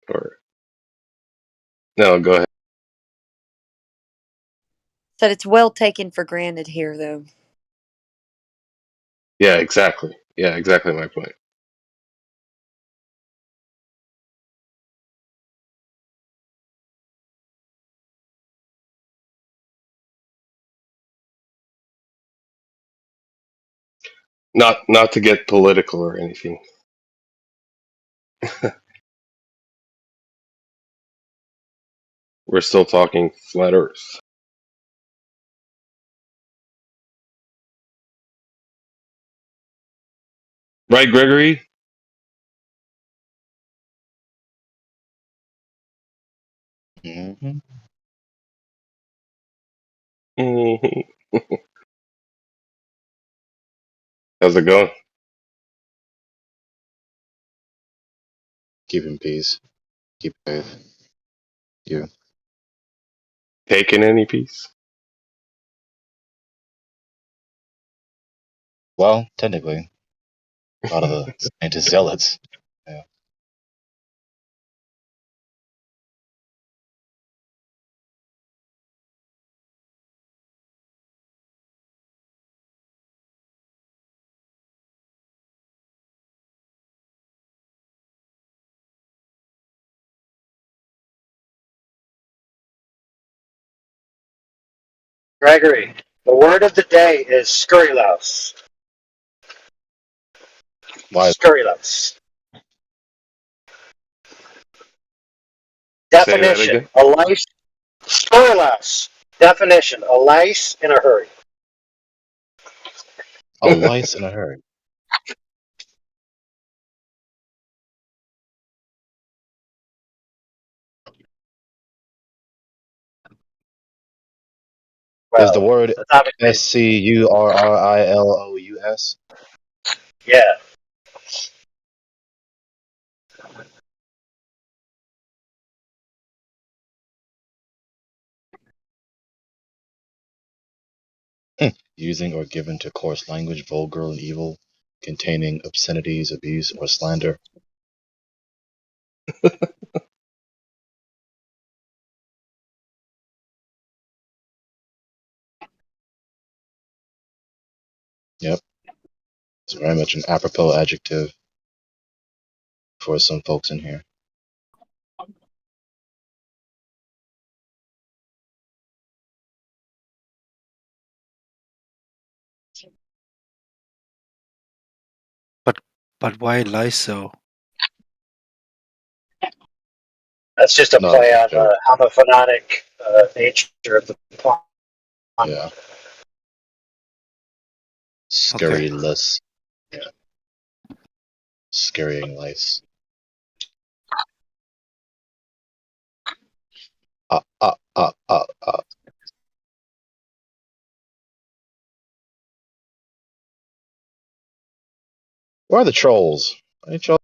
Or no, go ahead. Said it's well taken for granted here, though. Yeah, exactly. Yeah, exactly my point. Not to get political or anything. We're still talking flat Earth, right, Gregory? Mm-hmm. How's it going? Keeping peace. Keep faith. You. Taking any piece? Well, technically, a lot of the scientist zealots. Yeah. Gregory, the word of the day is scurrylouse. Why? Scurrylouse. Say that Definition, again. a lice. Scurrylouse. Definition, a lice in a hurry. A lice in a hurry. Is the word SCURRILOUS? Yeah. Using or given to coarse language, vulgar and evil, containing obscenities, abuse, or slander. Yep. It's very much an apropos adjective for some folks in here. But why Lyso? That's just a play on the homophonic nature of the pun. Yeah. Scurryless. Yeah. Scurrying lice. Where are the trolls? Any trolls?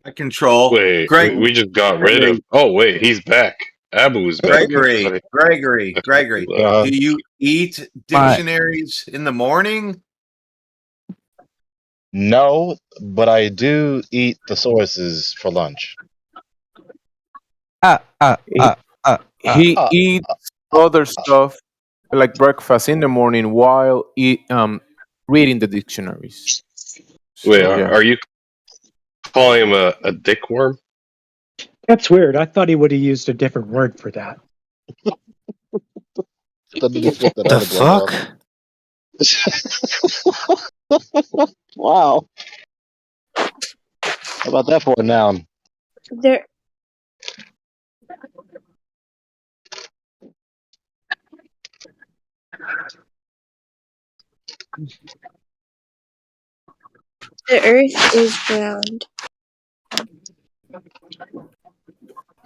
I control. Wait, Greg, we just got rid of. Oh wait, he's back. Abu's back. Gregory. Do you eat dictionaries in the morning? No, but I do eat thesauruses for lunch. He eats other stuff like breakfast in the morning while reading the dictionaries. Wait, So, yeah. are you calling him a dickworm? That's weird. I thought he would have used a different word for that. The fuck? Wow. How about that for a noun? The Earth is round.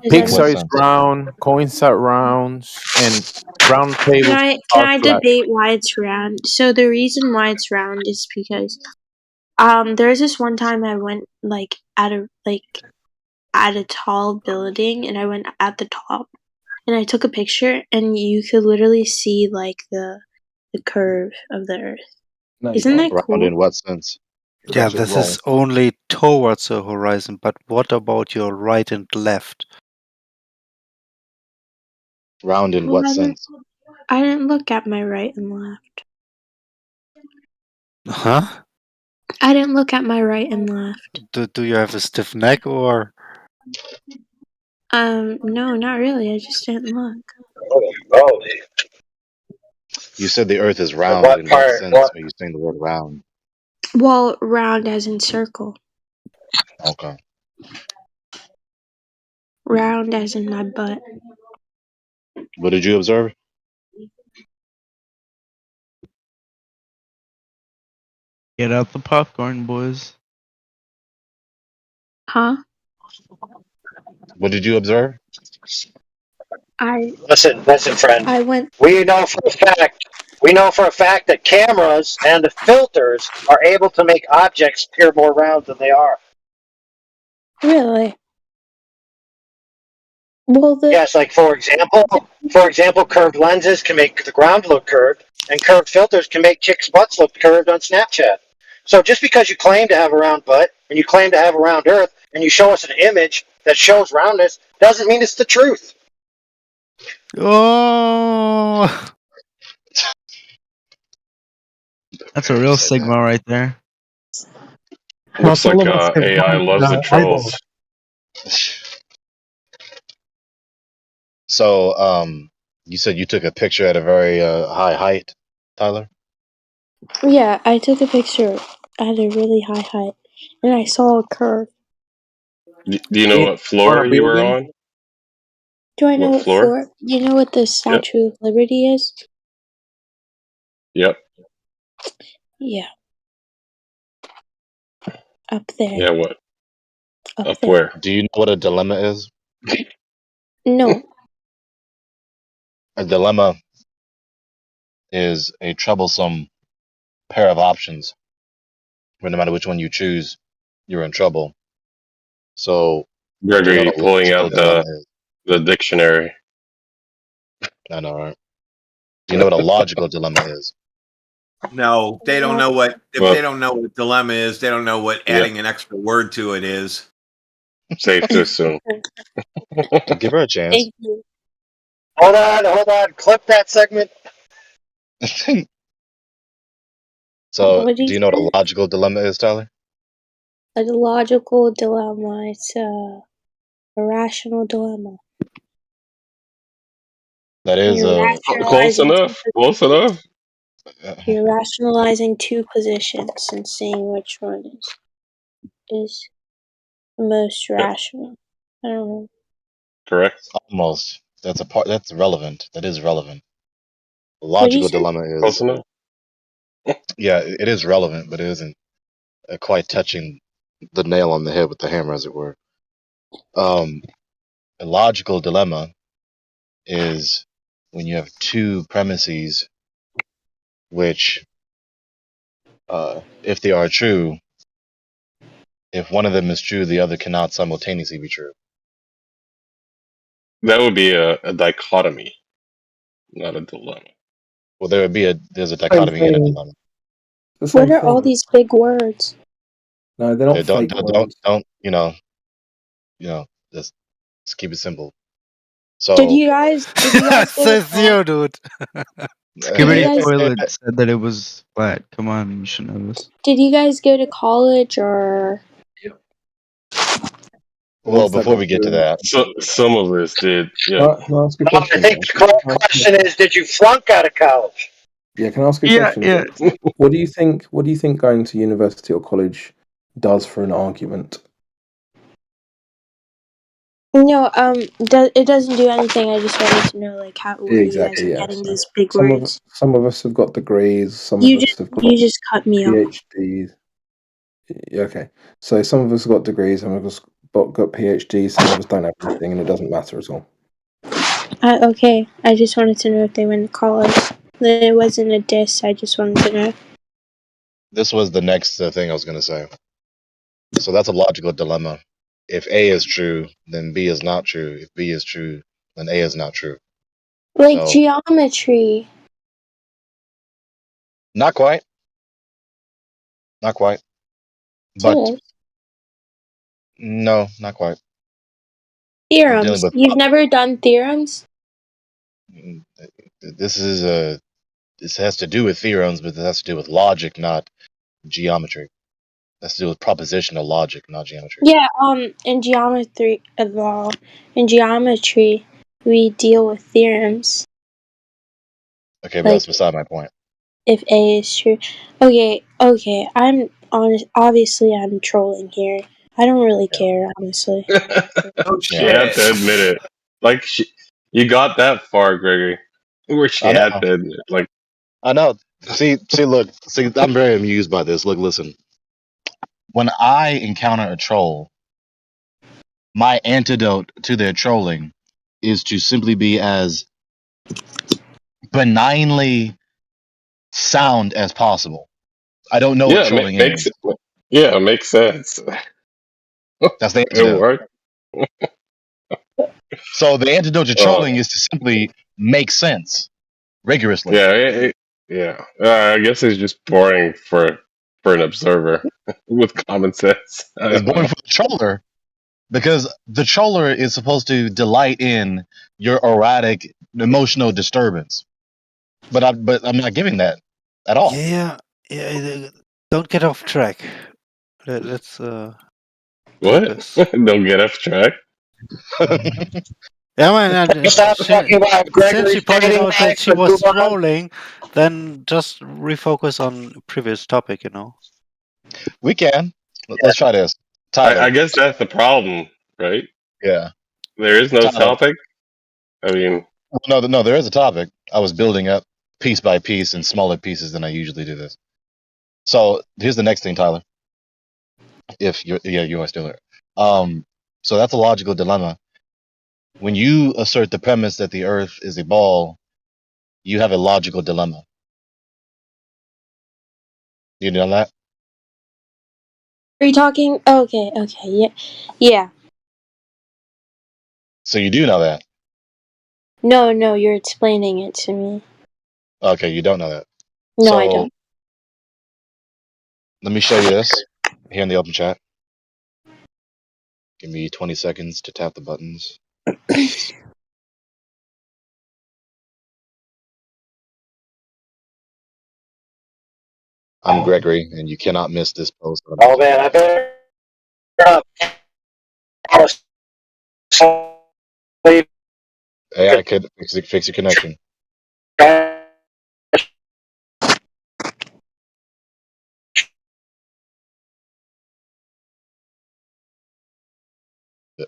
Pixar is round, coins are rounds, and round tables Can are I flat. debate why it's round? So the reason why it's round is because there's this one time I went at a tall building, and I went at the top and I took a picture, and you could literally see the curve of the Earth. No, Isn't that Round cool? in what sense? It's Yeah, actually this wrong. is only towards the horizon, but what about your right and left? Round in Well, what sense? I didn't look at my right and left. Huh? I didn't look at my right and left. Do you have a stiff neck or? No, not really. I just didn't look. Holy. You said the Earth is round. What In what part? sense What? are you saying the word round? Well, round as in circle. Okay. Round as in my butt. What did you observe? Get out the popcorn, boys. Huh? What did you observe? Listen, friend. I went. We know for a fact that cameras and the filters are able to make objects appear more round than they are. Really? Well, Yes, like for example, curved lenses can make the ground look curved, and curved filters can make chicks' butts look curved on Snapchat. So just because you claim to have a round butt and you claim to have a round Earth, and you show us an image that shows roundness, doesn't mean it's the truth. Oh, That's a real Sigma right there. Looks like AI loves the trolls. So, you said you took a picture at a very high height, Tyler? Yeah, I took a picture at a really high height, and I saw a curve. Do you know what floor you were on? Do I know What what floor? floor? You know what the Statue of Liberty is? Yep. Yeah. Up there. Yeah, what? Up there. Where? Do you know what a dilemma is? No. A dilemma is a troublesome pair of options where no matter which one you choose, you're in trouble. So, Gregory, do you know what a pulling logical out dilemma is? the dictionary. I know, right? Do you know what a logical dilemma is? No, they don't know what. If Well, they don't know what dilemma is, they don't know what adding an extra word to it is. Safe to assume. Give her a chance. Thank you. Hold on. Clip that segment. So, What did do you you know what say? a logical dilemma is, Tyler? A logical dilemma. It's a rational dilemma. That is You're Close rationalizing. enough. Close enough. You're rationalizing two positions and seeing which one is most rational. I don't know. Correct. Almost. That's a part. That's relevant. That is relevant. A What do you logical say? dilemma Close is. enough. Yeah, it is relevant, but it isn't quite touching the nail on the head with the hammer, as it were. A logical dilemma is when you have two premises which, if they are true, if one of them is true, the other cannot simultaneously be true. That would be a dichotomy, not a dilemma. Well, there's a dichotomy in a dilemma. The same What are all thing. these big words? No, they're not Don't fake words. just keep it simple. Did So, you guys go to Says you, dude. Skibidi guys- Toilet said that it was flat. Come on, you should know this. Did you guys go to college or? well, before we get to that, So some of us did. Yeah. Can I ask a No, I question? think the correct question is, did you flunk out of college? Yeah, can I ask a Yeah, question? yeah. What do you think? What do you think going to university or college does for an argument? No, it doesn't do anything. I just wanted to know, like, where you guys Exactly. are Yeah. getting So these big words. some of us have got degrees. Some of us have got You just cut me off. PhDs. Yeah, okay. So some of us have got degrees. Some of us got PhDs. Some of us don't have anything, and it doesn't matter at all. Okay, I just wanted to know if they went to college. It wasn't a diss. I just wanted to know. This was the next thing I was going to say. So that's a logical dilemma. If A is true, then B is not true. If B is true, then A is not true. Like So, geometry. not quite. Not quite. But Yes. no, not quite. We're dealing Theorems. with You've never done theorems? this is this has to do with theorems, but it has to do with logic, not geometry. It has to do with propositional logic, not geometry. Yeah. In geometry, we deal with theorems. Okay, but Like, that's beside my point. if A is true. Okay. I'm honest. Obviously, I'm trolling here. I don't really care, honestly. Oh You have shit! to admit it. Like you got that far, Gregory. Where she I had know. to admit, like, I know. See, look. See, I'm very amused by this. Look, listen. When I encounter a troll, my antidote to their trolling is to simply be as benignly sound as possible. I don't know what yeah, trolling makes is. yeah, makes sense. That's the It antidote. worked. So the antidote to Uh, trolling is to simply make sense rigorously. yeah, yeah. I guess it's just boring for an observer with common sense. I It's don't boring know. for the troller because the troller is supposed to delight in your erratic emotional disturbance. But I'm not giving that at all. Yeah, don't get off track. Let's What? focus. Don't get off track. Yeah, man. Stop talking about Since Gregory she pointed skating out that knives she and was move on. trolling, then just refocus on previous topic. We can. Let's try this. Tyler. I guess that's the problem, right? Yeah. There is no Tyler. topic. I mean, No, there is a topic. I was building up piece by piece in smaller pieces than I usually do this. So here's the next thing, Tyler. If you are still there. So that's a logical dilemma. When you assert the premise that the Earth is a ball, you have a logical dilemma. You know that? Are you talking? Okay. Yeah. So you do know that. No, you're explaining it to me. Okay, you don't know that. No, I So don't. let me show you this here in the open chat. Give me 20 seconds to tap the buttons. I'm Gregory, and you cannot miss this post. Oh man, I better AI could fix your connection.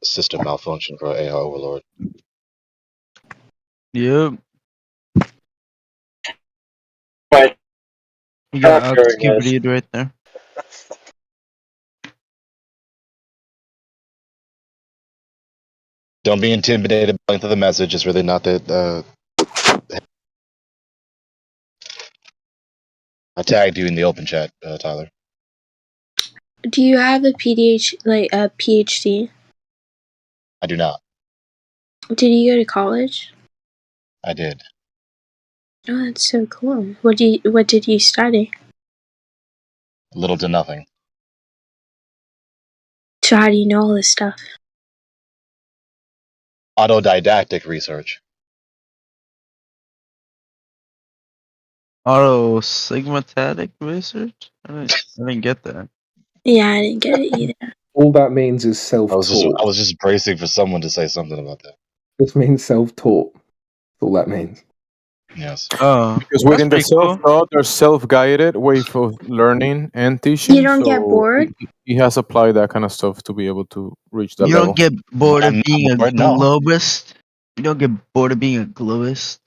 System malfunction for AI overlord. Yep. You got executed right there. Don't be intimidated by the length of the message. It's really not that. I tagged you in the open chat, Tyler. Do you have a PhD? I do not. Did you go to college? I did. Oh, that's so cool. What did you study? Little to nothing. So how do you know all this stuff? Autodidactic research. Sigmatic research? I didn't get that. Yeah, I didn't get it either. All that means is I was self-taught. just bracing for someone to say something about that. This means self-taught. That's all that means. Yes. Oh, Because that's within the pretty cool. self-taught, there's self-guided way of learning and teaching. You don't get So bored? he has applied that kind of stuff to be able to reach that You level. don't get bored But of I'm being not a bored, no. globist? You don't get bored of being a globist?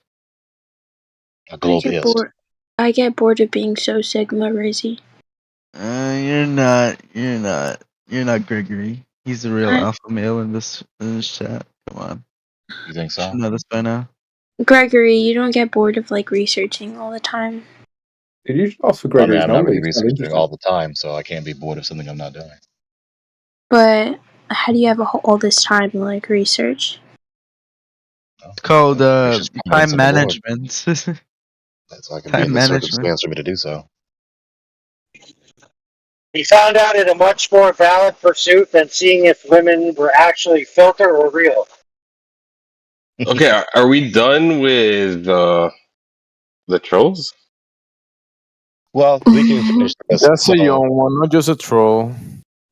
A globeist. I get bored of being so Sigma Rizzy. You're not Gregory. He's the real alpha male in this chat. Come on. You think so? Should know this by now. Gregory, you don't get bored of like researching all the time. Did you just ask for Well, I mean, Gregory's I'm not number? really You sound researching interested. all the time, so I can't be bored of something I'm not doing. But how do you have all this time to like research? It's called It's just time moments I'm bored. management. So I can be in Time the management. circumstance for me to do so. He found out it a much more valid pursuit than seeing if women were actually filter or real. Okay, are we done with the trolls? Well, we can finish this. That's a young one, not just a troll.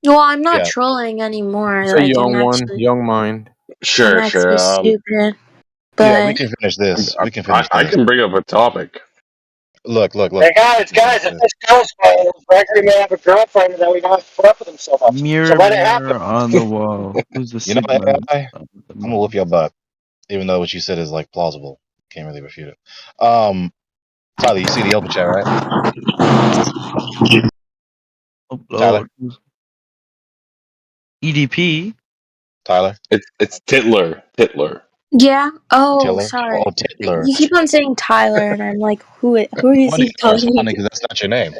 Well, I'm not Yeah. trolling anymore. It's a Like young one, young mind. Sure, I'm actually sure. stupid. Yeah, we But can finish this. We can finish I this. can bring up a topic. Look. Hey guys, if this goes well, Gregory may have a girlfriend and then we don't have to put up with him so much. Mirror, so let it mirror happen. on the wall. Who's the You know, Sigma? AI, I'm gonna whoop your butt, even though what you said is like plausible. Can't really refute it. Tyler, you see the open chat, right? Oh, Tyler, Lord. EDP. Tyler, It's Titler. yeah. Oh, Tiller. sorry. Oh, Titler. You keep on saying Tyler, and I'm like, who is Funny, he talking funny to? because that's not your name.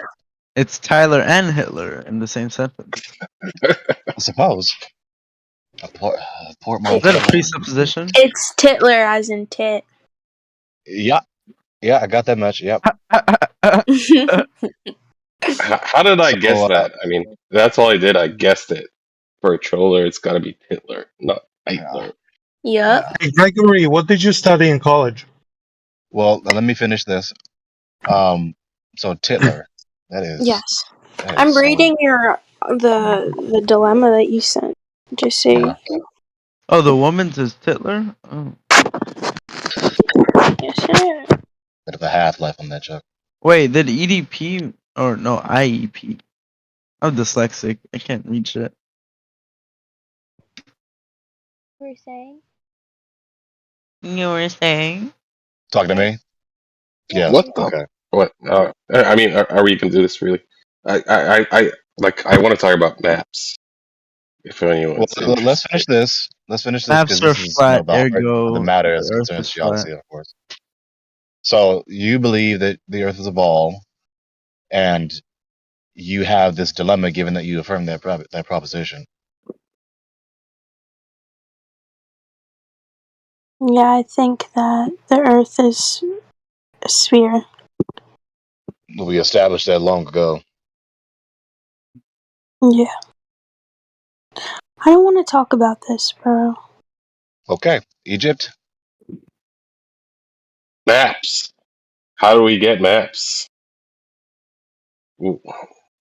It's Tyler and Hitler in the same sentence. I suppose. A Is that a presupposition? It's Titler, as in tit. Yeah, I got that much. Yep. How did I guess that? I mean, that's all I did. I guessed it. For a troller, it's got to be Titler, not Eitler. Yep. Hey, Gregory, what did you study in college? Well, let me finish this. So Titler, that is. Yes. That is I'm so- reading the dilemma that you sent. Just so. Yeah. Oh, the woman's is Titler? Oh. Bit of a half life on that, Chuck. Wait, did EDP or no IEP? I'm dyslexic. I can't read shit. What were you saying? You were saying? Talking to me? Yeah. What? Okay. What? I mean, are we gonna do this really? I want to talk about maps. If anyone's Well, let's interested. finish this. Let's finish this Maps because are this is flat, the heart ergo of the matter the as Earth concerns is geology, flat. of course. So you believe that the Earth is a ball, and you have this dilemma given that you affirm that proposition. Yeah, I think that the Earth is a sphere. We established that long ago. Yeah. I don't want to talk about this, bro. Okay, Egypt. Maps. How do we get maps? Ooh,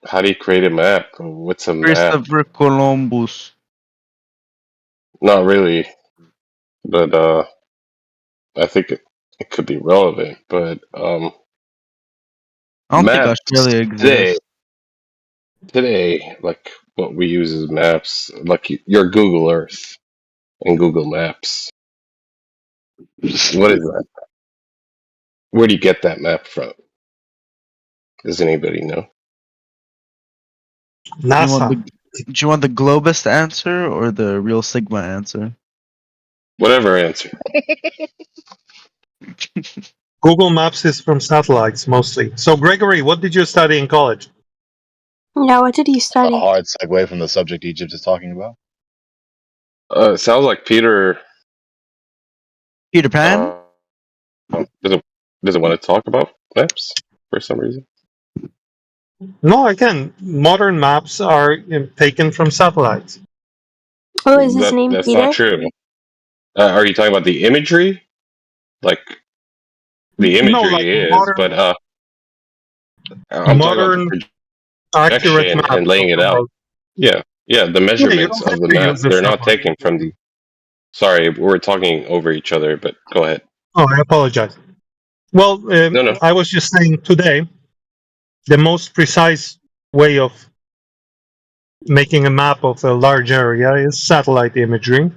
how do you create a map? What's a map? Christopher Columbus. Not really, but I think it could be relevant. But I don't think maps Australia exists. today, like what we use as maps, like your Google Earth and Google Maps. What is that? Where do you get that map from? Does anybody know? NASA. Do you want the globist answer or the real Sigma answer? Whatever answer. Google Maps is from satellites mostly. So, Gregory, what did you study in college? No, what did you A study? hard segue from the subject Egypt is talking about. It sounds like Peter. Peter Pan? Doesn't want to talk about maps for some reason. No, again, modern maps are taken from satellites. Oh, is his name That's Peter? not true. Are you talking about the imagery? Like the imagery No, like is, modern, but I'm talking about modern the accurate projection maps and laying of it the out. world. Yeah, the Yeah, you measurements don't have of the to map. use the They're not satellite. taken from the. Sorry, we're talking over each other, but go ahead. Oh, I apologize. Well, No. I was just saying today, the most precise way of making a map of a large area is satellite imagery.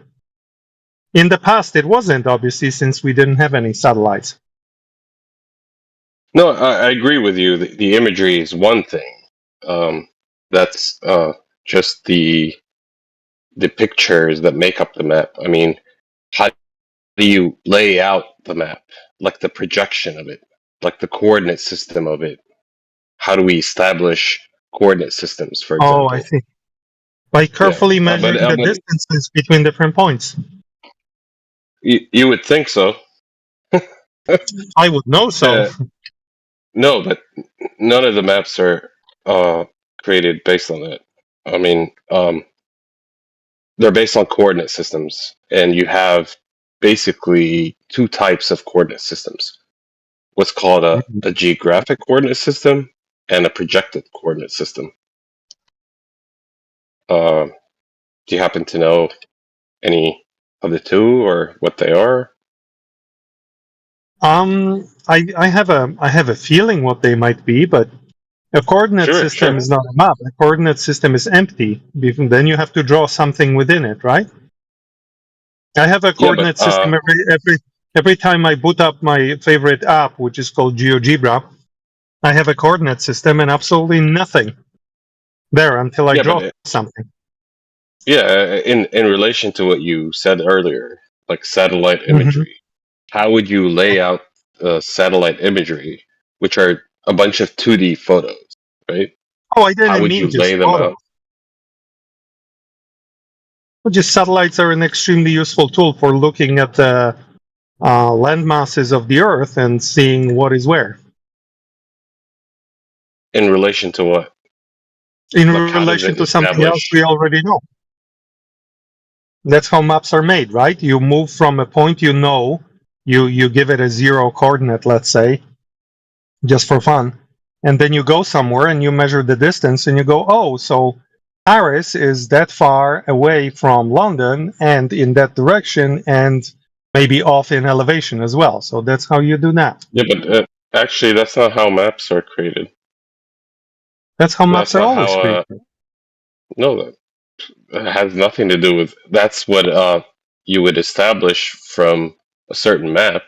In the past, it wasn't, obviously, since we didn't have any satellites. No, I agree with you. The imagery is one thing. That's just the pictures that make up the map. I mean, how do you lay out the map? Like the projection of it, like the coordinate system of it. How do we establish coordinate systems, for Oh, I example? see. By carefully Yeah, measuring the distances between different points. You would think so. I would know so. No, but none of the maps are created based on that. I mean, they're based on coordinate systems, and you have basically two types of coordinate systems. What's called a geographic coordinate system and a projected coordinate system. Do you happen to know any of the two or what they are? I have a feeling what they might be, but a coordinate system is not a map. A coordinate system is empty. Then you have to draw something within it, right? I have a coordinate system every time I boot up my favorite app, which is called GeoGebra. I have a coordinate system and absolutely nothing there until I draw something. Yeah, in relation to what you said earlier, like satellite imagery, how would you lay out satellite imagery, which are a bunch of 2D photos, right? Oh, I didn't How would mean you just lay them photos. out? Well, just satellites are an extremely useful tool for looking at the land masses of the Earth and seeing what is where. In relation to what? In relation to something else we already know. That's how maps are made, right? You move from a point you know, you give it a 0 coordinate, let's say, just for fun, and then you go somewhere and you measure the distance and you go, oh, so Paris is that far away from London and in that direction and maybe off in elevation as well. So that's how you do that. Yeah, but actually, that's not how maps are created. That's how maps are always created. No, that has nothing to do with. That's what you would establish from a certain map,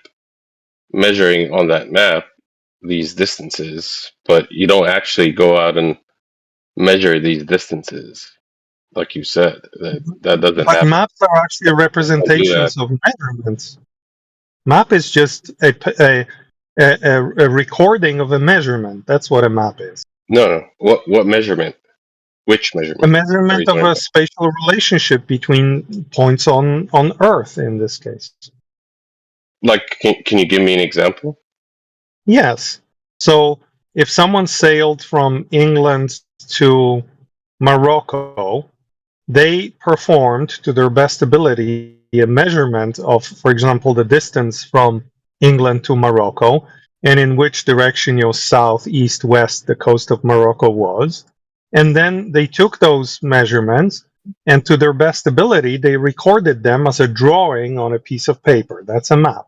measuring on that map these distances, but you don't actually go out and measure these distances, like you said. That doesn't But happen. maps are actually representations of measurements. Map is just a recording of a measurement. That's what a map is. No. What measurement? Which measurement? A measurement of a spatial relationship between points on Earth, in this case. Like, can you give me an example? Yes. So if someone sailed from England to Morocco, they performed to their best ability a measurement of, for example, the distance from England to Morocco and in which direction, south, east, west, the coast of Morocco was. And then they took those measurements and to their best ability, they recorded them as a drawing on a piece of paper. That's a map.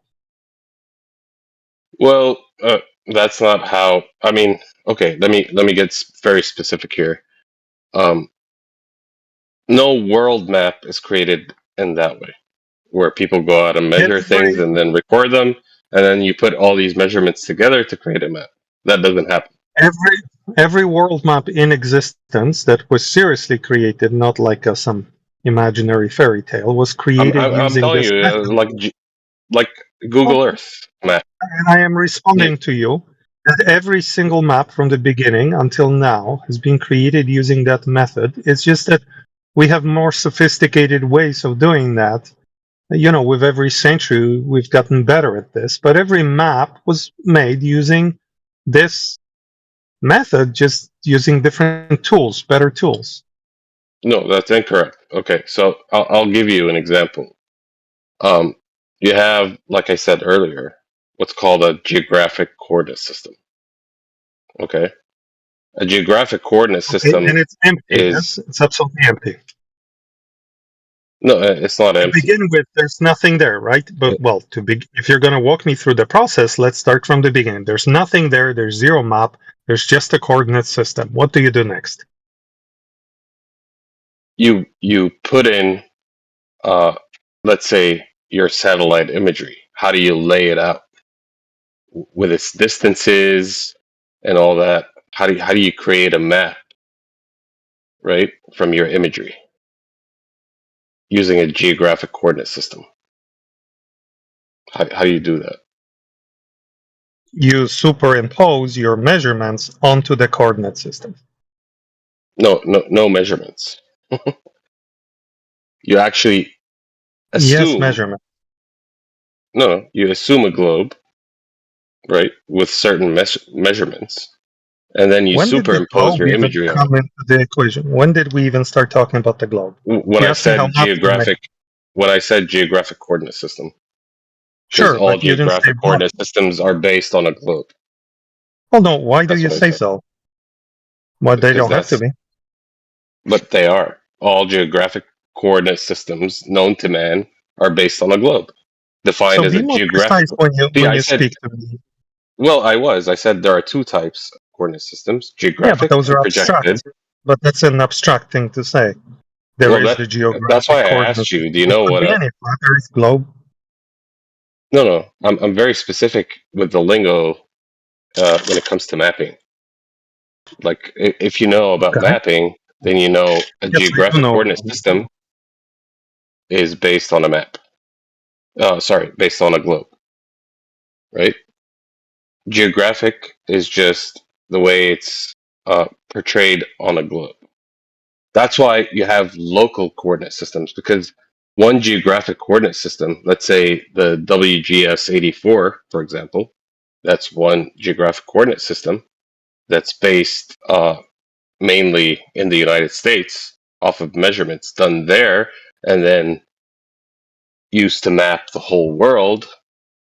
Well, that's not how. I mean, okay. Let me get very specific here. No world map is created in that way, where people go out and measure things and then record them, and then you put all these measurements together to create a map. That doesn't happen. Every world map in existence that was seriously created, not like some imaginary fairy tale, was created I'm using telling this you, method. like Google Earth map. And I am responding to you that every single map from the beginning until now has been created using that method. It's just that we have more sophisticated ways of doing that. With every century, we've gotten better at this. But every map was made using this method, just using different tools, better tools. No, that's incorrect. Okay, so I'll give you an example. You have, like I said earlier, what's called a geographic coordinate system. Okay, a geographic coordinate system and it's empty. is Yes, it's absolutely empty. No, it's not To empty. begin with, there's nothing there, right? But well, if you're going to walk me through the process, let's start from the beginning. There's nothing there. There's zero map. There's just a coordinate system. What do you do next? You put in, let's say, your satellite imagery. How do you lay it out with its distances and all that? How do you create a map, right, from your imagery using a geographic coordinate system? How do you do that? You superimpose your measurements onto the coordinate system. No measurements. You actually assume. Yes, measurement. No, you assume a globe, right, with certain measurements, and then you When did the superimpose globe your even imagery on come into the equation? When did we even start talking about the globe? it. When You I asked me how said maps are made. geographic coordinate system, because Sure, all but you didn't say geographic what. coordinate systems are based on a globe. Well, no, why do That's you what I say said. so? Well, they Because don't have to that's, be. but they are. All geographic coordinate systems known to man are based on a globe, defined So as be a more geographic. precise when See, I you said, speak to me. well, I said there are two types of coordinate systems: Yeah, but geographic those and are projected. abstract. But that's an abstract thing to say. There Well, is the that's why geographic I coordinate asked you. Do system. you It know could what be a? any flat Earth, globe. No. I'm very specific with the lingo when it comes to mapping. Like, if you know about Okay. mapping, then you know a Yes, I do geographic know. coordinate system is based on a map. Based on a globe, right? Geographic is just the way it's portrayed on a globe. That's why you have local coordinate systems, because one geographic coordinate system, let's say the WGS 84, for example, that's one geographic coordinate system that's based mainly in the United States off of measurements done there and then used to map the whole world,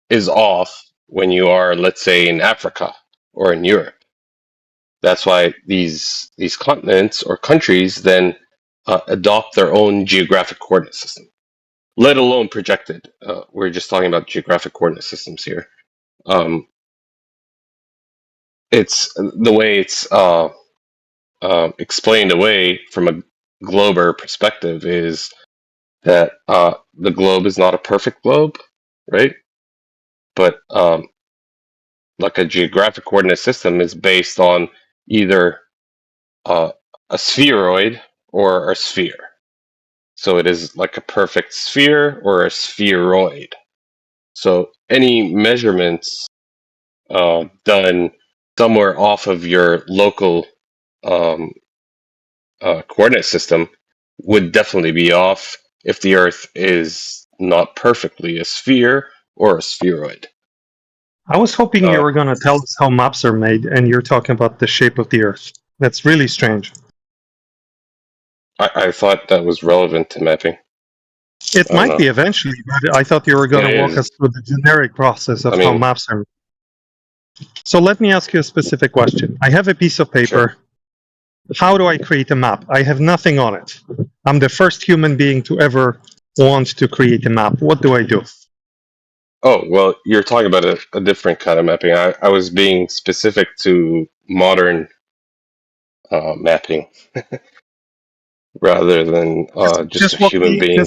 is off when you are, let's say, in Africa or in Europe. That's why these continents or countries then adopt their own geographic coordinate system, let alone projected. We're just talking about geographic coordinate systems here. It's the way it's explained away from a glober perspective is that the globe is not a perfect globe, right? But like a geographic coordinate system is based on either a spheroid or a sphere. So it is like a perfect sphere or a spheroid. So any measurements done somewhere off of your local um, coordinate system would definitely be off if the Earth is not perfectly a sphere or a spheroid. I was hoping you were going to tell us how maps are made, and you're talking about the shape of the Earth. That's really strange. I thought that was relevant to mapping. It might be eventually, but I thought you were going to walk us through the generic process of how maps are made. So let me ask you a specific question. I have a piece of paper. Sure. How do I create a map? I have nothing on it. I'm the first human being to ever want to create a map. What do I do? Oh, well, you're talking about a different kind of mapping. I was being specific to modern mapping rather than just a human being.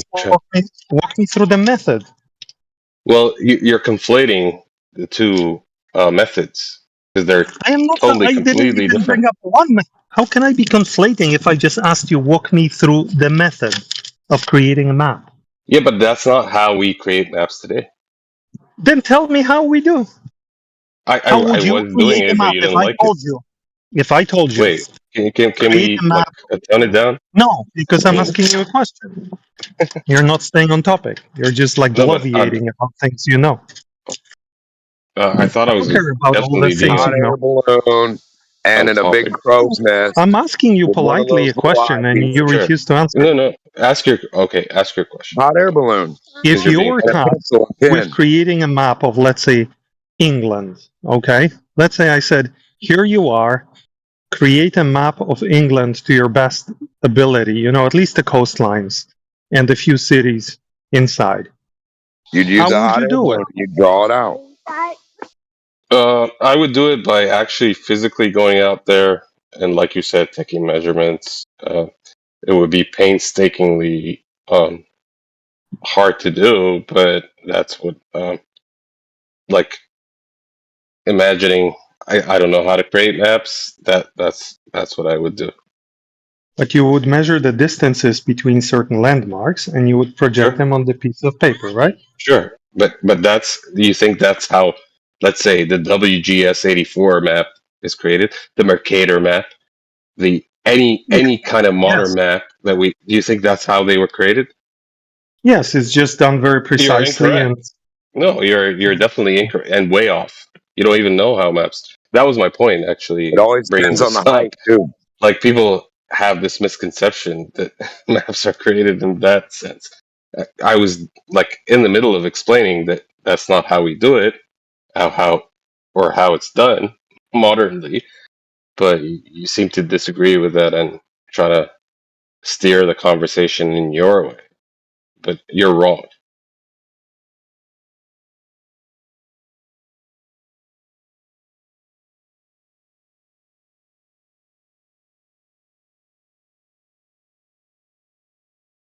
Walk me through the method. Well, you're conflating the two methods because they're totally, completely different. Bring up one. How can I be conflating if I just asked you walk me through the method of creating a map? Yeah, but that's not how we create maps today. Then tell me how we do. I was doing it, but you didn't like it. If I told you. Wait, can we tone it down? No, because I'm asking you a question. You're not staying on topic. You're just like bloviating about things you know. I thought I was definitely being hot air balloon and in a big crow's nest. I'm asking you politely a question and you refuse to answer. No. Ask your question. Hot air balloon. If you're tasked with creating a map of, let's say, England, okay? Let's say I said, here you are, create a map of England to your best ability, at least the coastlines. and a few cities inside. You'd use How a would hot you air do it? balloon. You'd draw it out. I would do it by actually physically going out there and, like you said, taking measurements. It would be painstakingly hard to do, but that's what, like, imagining. I don't know how to create maps. That's what I would do. But you would measure the distances between certain landmarks and you would project Sure, them on the piece of paper, right? sure. But that's. Do you think that's how? Let's say the WGS84 map is created, the Mercator map, the any kind of modern Yes. map that we. Do you think that's how they were created? Yes, it's just done very You're precisely incorrect. and No, you're definitely incorrect and way off. You don't even know how maps. That was my point, It actually, always bringing depends on this the height up. too. Like people have this misconception that maps are created in that sense. I was like in the middle of explaining that that's not how we do it, how or how it's done modernly. But you seem to disagree with that and try to steer the conversation in your way. But you're wrong.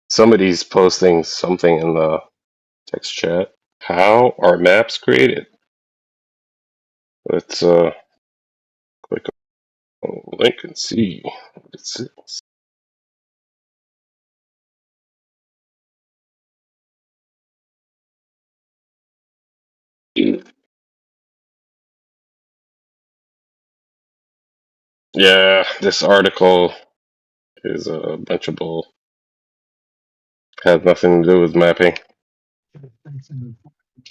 Somebody's posting something in the text chat. How are maps created? Let's click on the link and see what it says. Yeah, this article is a bunch of bull. Has nothing to do with mapping.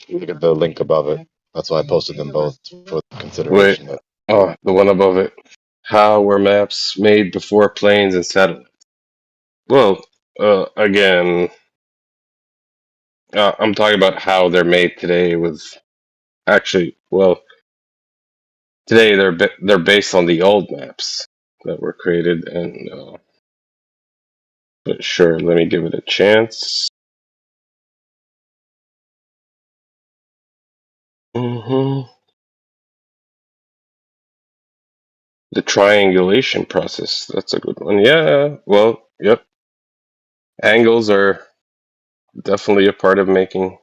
Look at the link above it. That's why I posted them both for Wait, consideration. oh, the one above it. How were maps made before planes and satellites? Well, again, I'm talking about how they're made today. With actually, well, today they're based on the old maps that were created, and but sure, let me give it a chance. hmm The triangulation process. That's a good one. Yeah. Well, yep. Angles are definitely a part of making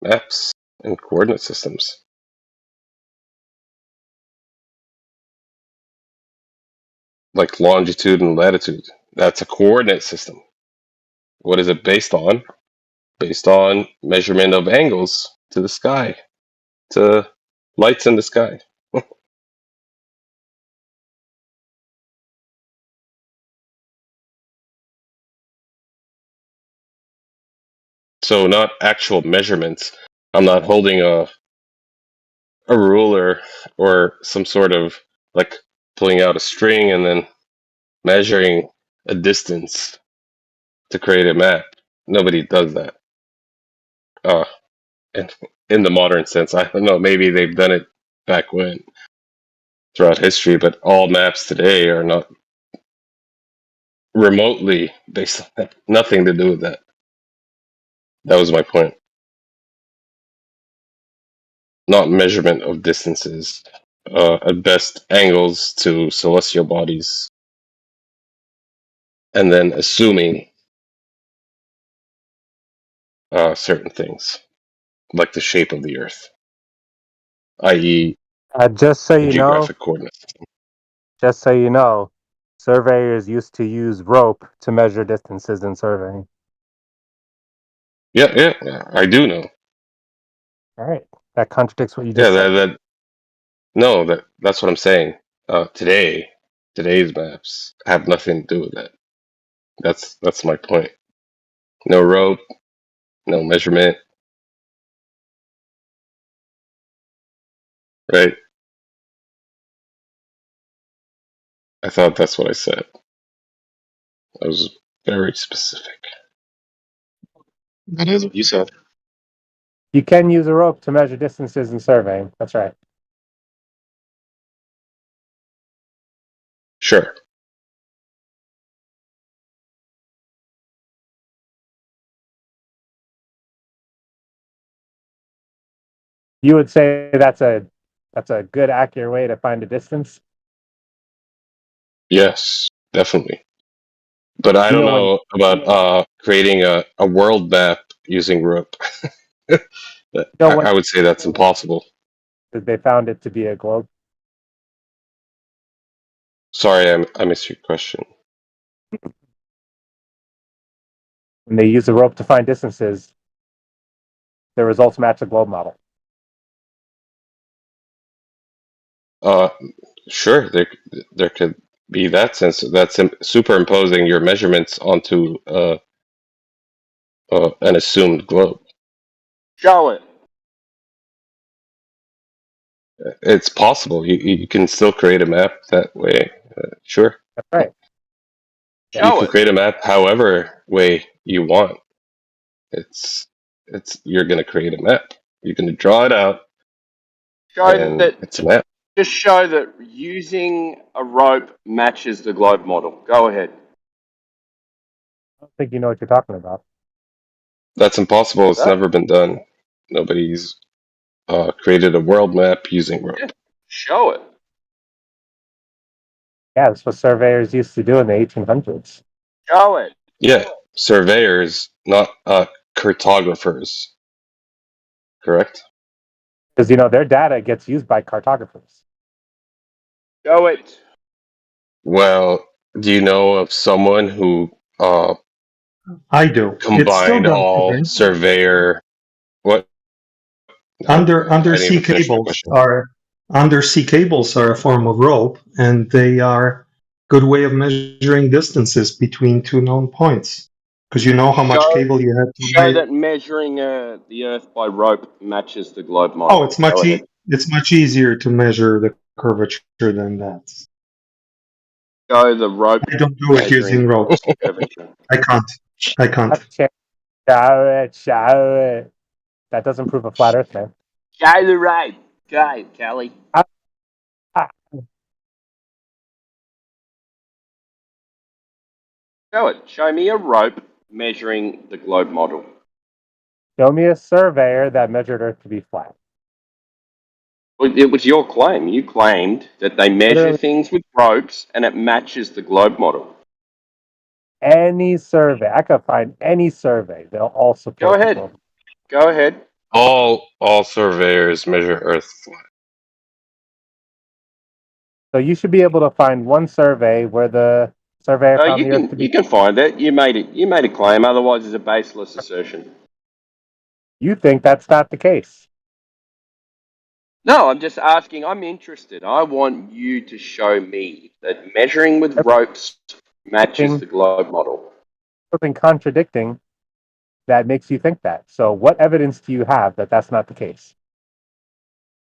maps and coordinate systems. Like longitude and latitude. That's a coordinate system. What is it based on? Based on measurement of angles to the sky, to lights in the sky. So not actual measurements. I'm not holding a ruler or some sort of like pulling out a string and then measuring a distance to create a map. Nobody does that. Uh, and in the modern sense, I don't know, maybe they've done it back when throughout history, but all maps today are not remotely based on that. Nothing to do with that. That was my point. Not measurement of distances, at best angles to celestial bodies, and then assuming certain things, like the shape of the Earth, i.e., Just so the you know, geographic coordinates. surveyors used to use rope to measure distances in surveying. Yeah, I do know. All right, that contradicts what you Yeah, just said. that's what I'm saying. Today's maps have nothing to do with that. That's my point. No rope, no measurement, right? I thought that's what I said. I was very specific. That is what you said. You can use a rope to measure distances in surveying. That's right. Sure. You would say that's a good, accurate way to find a distance? Yes, definitely. But I don't know about creating a world map using rope. I would say that's impossible. They found it to be a globe. Sorry, I missed your question. When they use a rope to find distances, the results match the globe model. Sure, there could be that sense. That's superimposing your measurements onto an assumed globe. Show it. It's possible. You can still create a map that way. Sure. That's right. You can create a map however way you want. It's you're gonna create a map. You're gonna draw it out, Show that. it's a map. Just show that using a rope matches the globe model. Go ahead. I don't think you know what you're talking about. That's impossible. It's never been done. Nobody's created a world map using rope. Yeah, show it. Yeah, that's what surveyors used to do in the 1800s. Show it. Yeah, surveyors, not cartographers. Correct? Because, their data gets used by cartographers. Show it. Well, do you know of someone who I do. combined all surveyor? What? Undersea cables are a form of rope, and they are good way of measuring distances between two known points. Because you know how much cable you have to Show lay. that measuring the Earth by rope matches the globe model. Oh, it's much easier to measure the curvature than that. Show the rope. I don't do it using ropes. I can't. Show it. That doesn't prove a flat Earth, man. Show the rope. Go, Kelly. Show it. Show me a rope measuring the globe model. Show me a surveyor that measured Earth to be flat. Well, it was your claim. You claimed that they measure things with ropes and it matches the globe model. Any survey. I could find any survey. They'll all support. Go ahead. Go ahead. All surveyors measure Earth flat. So you should be able to find one survey where the surveyor found the Earth to be. You can find it. You made a claim. Otherwise, it's a baseless assertion. You think that's not the case? No, I'm just asking. I'm interested. I want you to show me that measuring with ropes matches the globe model. Something contradicting that makes you think that. So what evidence do you have that that's not the case?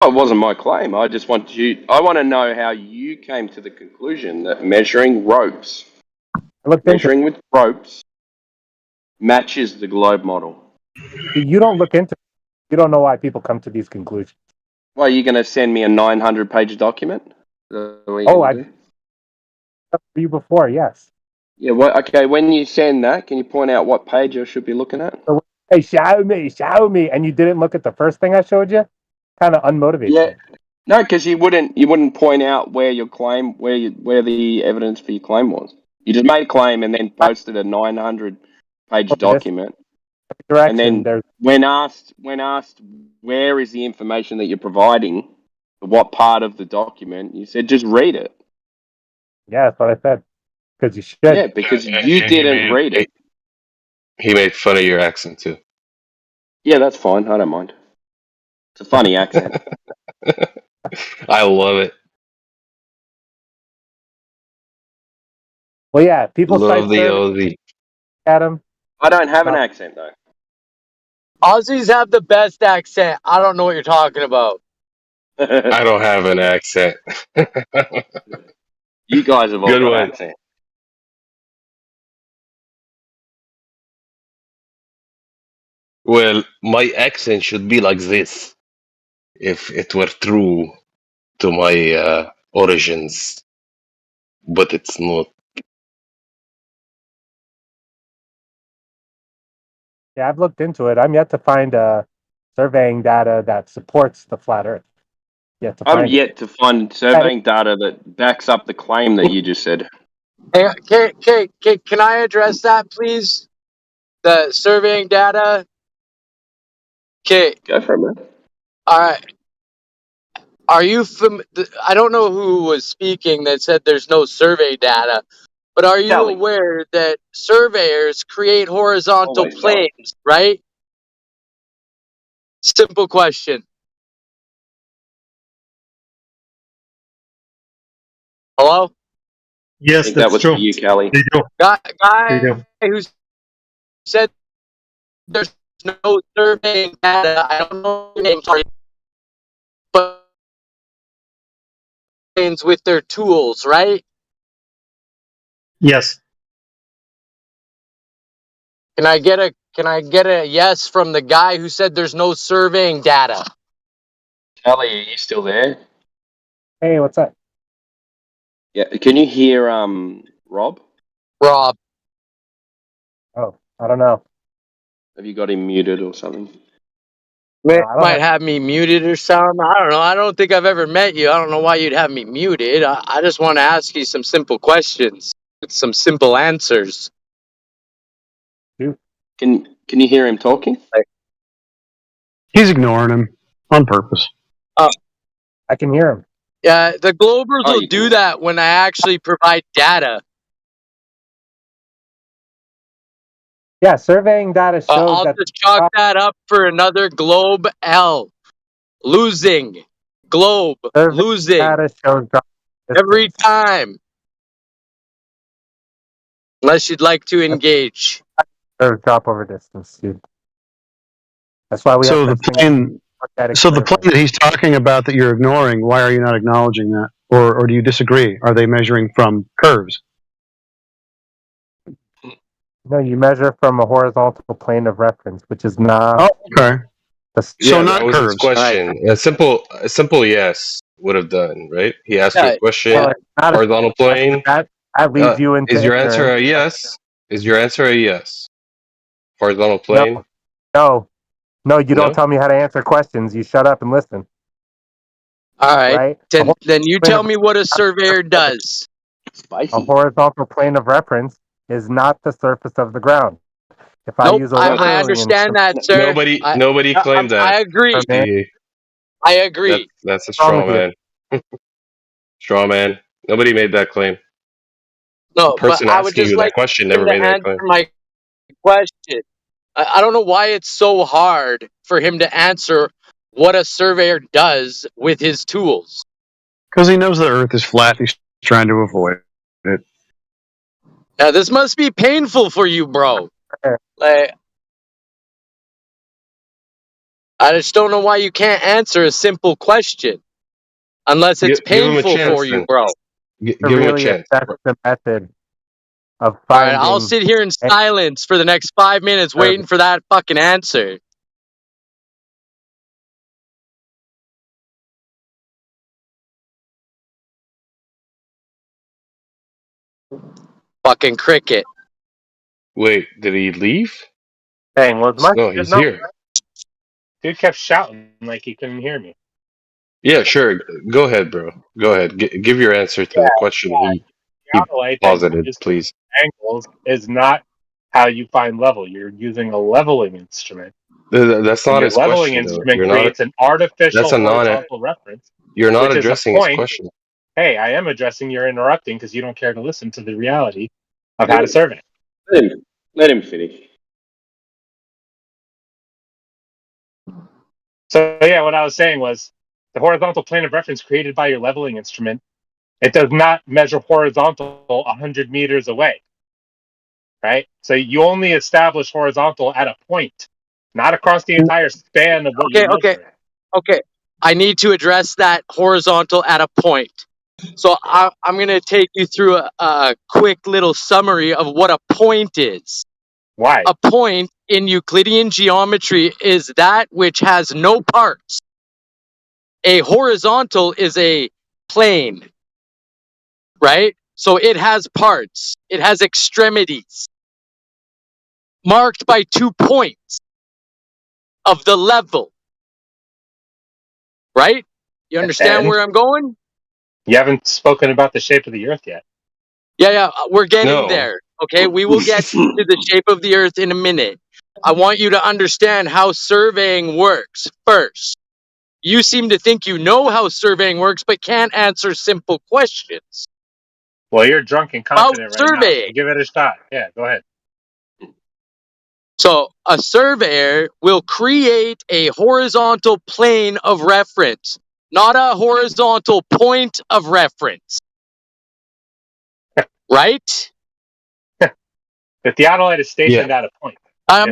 It wasn't my claim. I just want to know how you came to the conclusion that measuring with ropes matches the globe model. You don't look into it. You don't know why people come to these conclusions. Well, are you going to send me a 900-page document? I did for you before, yes. Yeah. Okay. When you send that, can you point out what page I should be looking at? Hey, show me, and you didn't look at the first thing I showed you. Kind of unmotivated. Yeah. No, because you wouldn't point out where your claim, where the evidence for your claim was. You just made a claim and then posted a 900-page document. And then when asked where is the information that you're providing, what part of the document, you said just read it. Yeah, that's what I said. Because you should. Yeah, because you didn't read it. He made fun of your accent too. Yeah, that's fine. I don't mind. It's a funny accent. I love it. Well, yeah, people love the Aussie. Adam. I don't have an accent though. Aussies have the best accent. I don't know what you're talking about. I don't have an accent. You guys have all got an accent. Well, my accent should be like this if it were true to my origins, but it's not. Yeah, I've looked into it. I'm yet to find a surveying data that supports the flat Earth. Yet to I'm find yet to find surveying data that backs up the claim that you just said. Hey, can I address that, please? The surveying data. Okay. Go for it, man. All right. Are you I don't know who was speaking that said there's no survey data, but are you Kelly. aware that surveyors create horizontal Always Kelly. planes, right? Simple question. Hello? I Yes, think that that's was for true. you, Kelly. They do. They Guy do. who said there's no surveying data. I don't know your name, sorry, but planes with their tools, right? Yes. Can I get a yes from the guy who said there's no surveying data? Kelly, are you still there? Hey, what's up? Yeah. Can you hear Rob? Rob. Oh, I don't know. Have you got him muted or something? Might have me muted or something. I don't know. I don't think I've ever met you. I don't know why you'd have me muted. I just want to ask you some simple questions with some simple answers. Can you hear him talking? He's ignoring him on purpose. I can hear him. Yeah, the Globers Oh, will you do can. that when I actually provide data. Yeah, surveying data shows I'll that just chalk that up for another Globe L. Losing. Globe. surveying Losing. data shows drop Every distance. time. Unless you'd like to engage. Shows drop over distance, dude. That's why we So have the plane, the plane that he's talking about that you're ignoring, why are you not acknowledging that, or do you disagree? Are they measuring from curves? No, you measure from a horizontal plane of reference, which is not. Oh, okay. Yeah, that was his question. A simple yes would have done, right? He asked you a question. Well, it's not Horizontal plane. that leads you into Is your answer ignorance. a yes? Is your answer a yes? Horizontal No, plane? no, you don't No? tell me how to answer questions. You shut up and listen. All right. Right? Then you tell me what a surveyor does. A horizontal plane of reference is not the surface of the ground. If I Nope, use a I leveling understand that, sir. Nobody claimed that. I agree. I agree. That's a straw man. Straw man. Nobody made that claim. The No, but person I would asking just you that like question him never to made that answer claim. my question. I don't know why it's so hard for him to answer what a surveyor does with his tools. Because he knows the Earth is flat. He's trying to avoid it. Now, this must be painful for you, bro. Like, I just don't know why you can't answer a simple question unless it's Give him a painful chance for you, then. bro. Give him a chance. That's the method of All right, I'll finding. sit here in silence for the next 5 minutes waiting for that fucking answer. Fucking cricket. Wait, did he leave? Dang, was my No, shit he's no? here. Dude kept shouting like he couldn't hear me. Yeah, sure. Go ahead, bro. Go ahead. Give your answer to the question he Satellite that posited, uses please. angles is not how you find level. You're using a leveling instrument. That's And not your his leveling question, though. instrument creates an artificial That's a non. horizontal reference, You're not which is a addressing his point. question. Hey, I am addressing. You're interrupting because you don't care to listen to the reality of how to survey. Let him finish. So yeah, what I was saying was the horizontal plane of reference created by your leveling instrument, it does not measure horizontal 100 meters away, right? So you only establish horizontal at a point, not across the entire span of what you're measuring. Okay. I need to address that horizontal at a point. So I'm going to take you through a quick little summary of what a point is. Why? A point in Euclidean geometry is that which has no parts. A horizontal is a plane, right? So it has parts. It has extremities marked by 2 points of the level. right? You understand And where I'm going? you haven't spoken about the shape of the Earth yet. Yeah, we're getting No. there. Okay, we will get to the shape of the Earth in a minute. I want you to understand how surveying works first. You seem to think you know how surveying works, but can't answer simple questions. Well, you're drunk and About confident right now, surveying. so give it a shot. Yeah, go ahead. So a surveyor will create a horizontal plane of reference, not a horizontal point of reference. Right? The theodolite is stationed at a point. I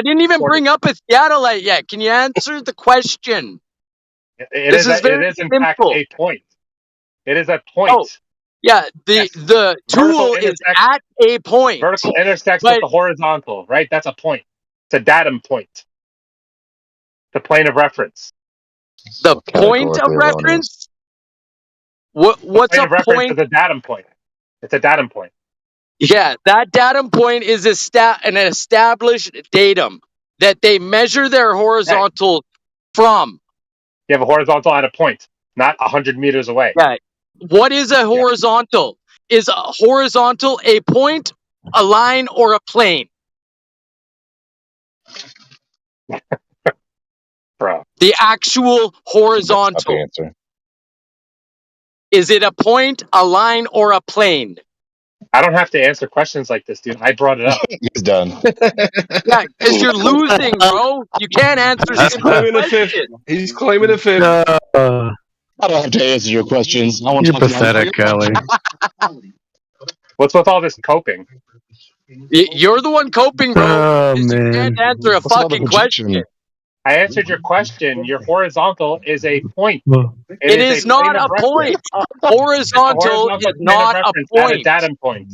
didn't even coordinate. bring up a theodolite yet. Can you answer the question? It This is is very in fact simple. a point. It is a point. Oh, yeah. The tool is at a point. Vertical intersects but with the horizontal, right? That's a point. It's a datum point. The plane of reference. The point of reference? What's the plane a of reference point? is a datum point. It's a datum point. Yeah, that datum point is an established datum that they measure their horizontal from. You have a horizontal at a point, not 100 meters away. Yeah. What is a horizontal? Is a horizontal a point, a line, or a plane? Bro. The actual horizontal. Answer. Is it a point, a line, or a plane? I don't have to answer questions like this, dude. I brought it up. He's done. Yeah, because you're losing, bro. You can't answer He's simple claiming a fifth. questions. He's claiming a fifth. I don't have to answer your questions. I want You're to talk about pathetic, Kelly. What's with all this coping? You're the one coping, bro. Oh, 'cause you man. can't answer a What's all the fucking question. I answered your question. Your horizontal is a point. It is not a point. Horizontal is not a At a point. datum point.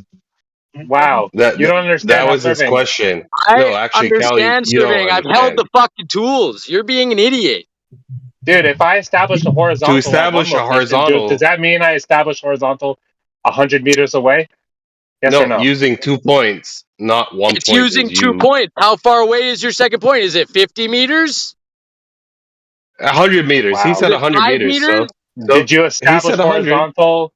Wow. You don't understand That how was his surveying works. question. I No, actually, Kelly, understand you don't surveying. I've held understand. the fucking tools. You're being an idiot. Dude, if I establish a horizontal To establish at a one location, horizontal, does that mean I establish horizontal 100 meters away? Yes or no, no? using 2 points, not 1 It's point. using 2 points. How far away is your second point? Is it 50 meters? 100 meters. He Wow. said Is it 100 5 meters. meters? So Did you he establish said 100. horizontal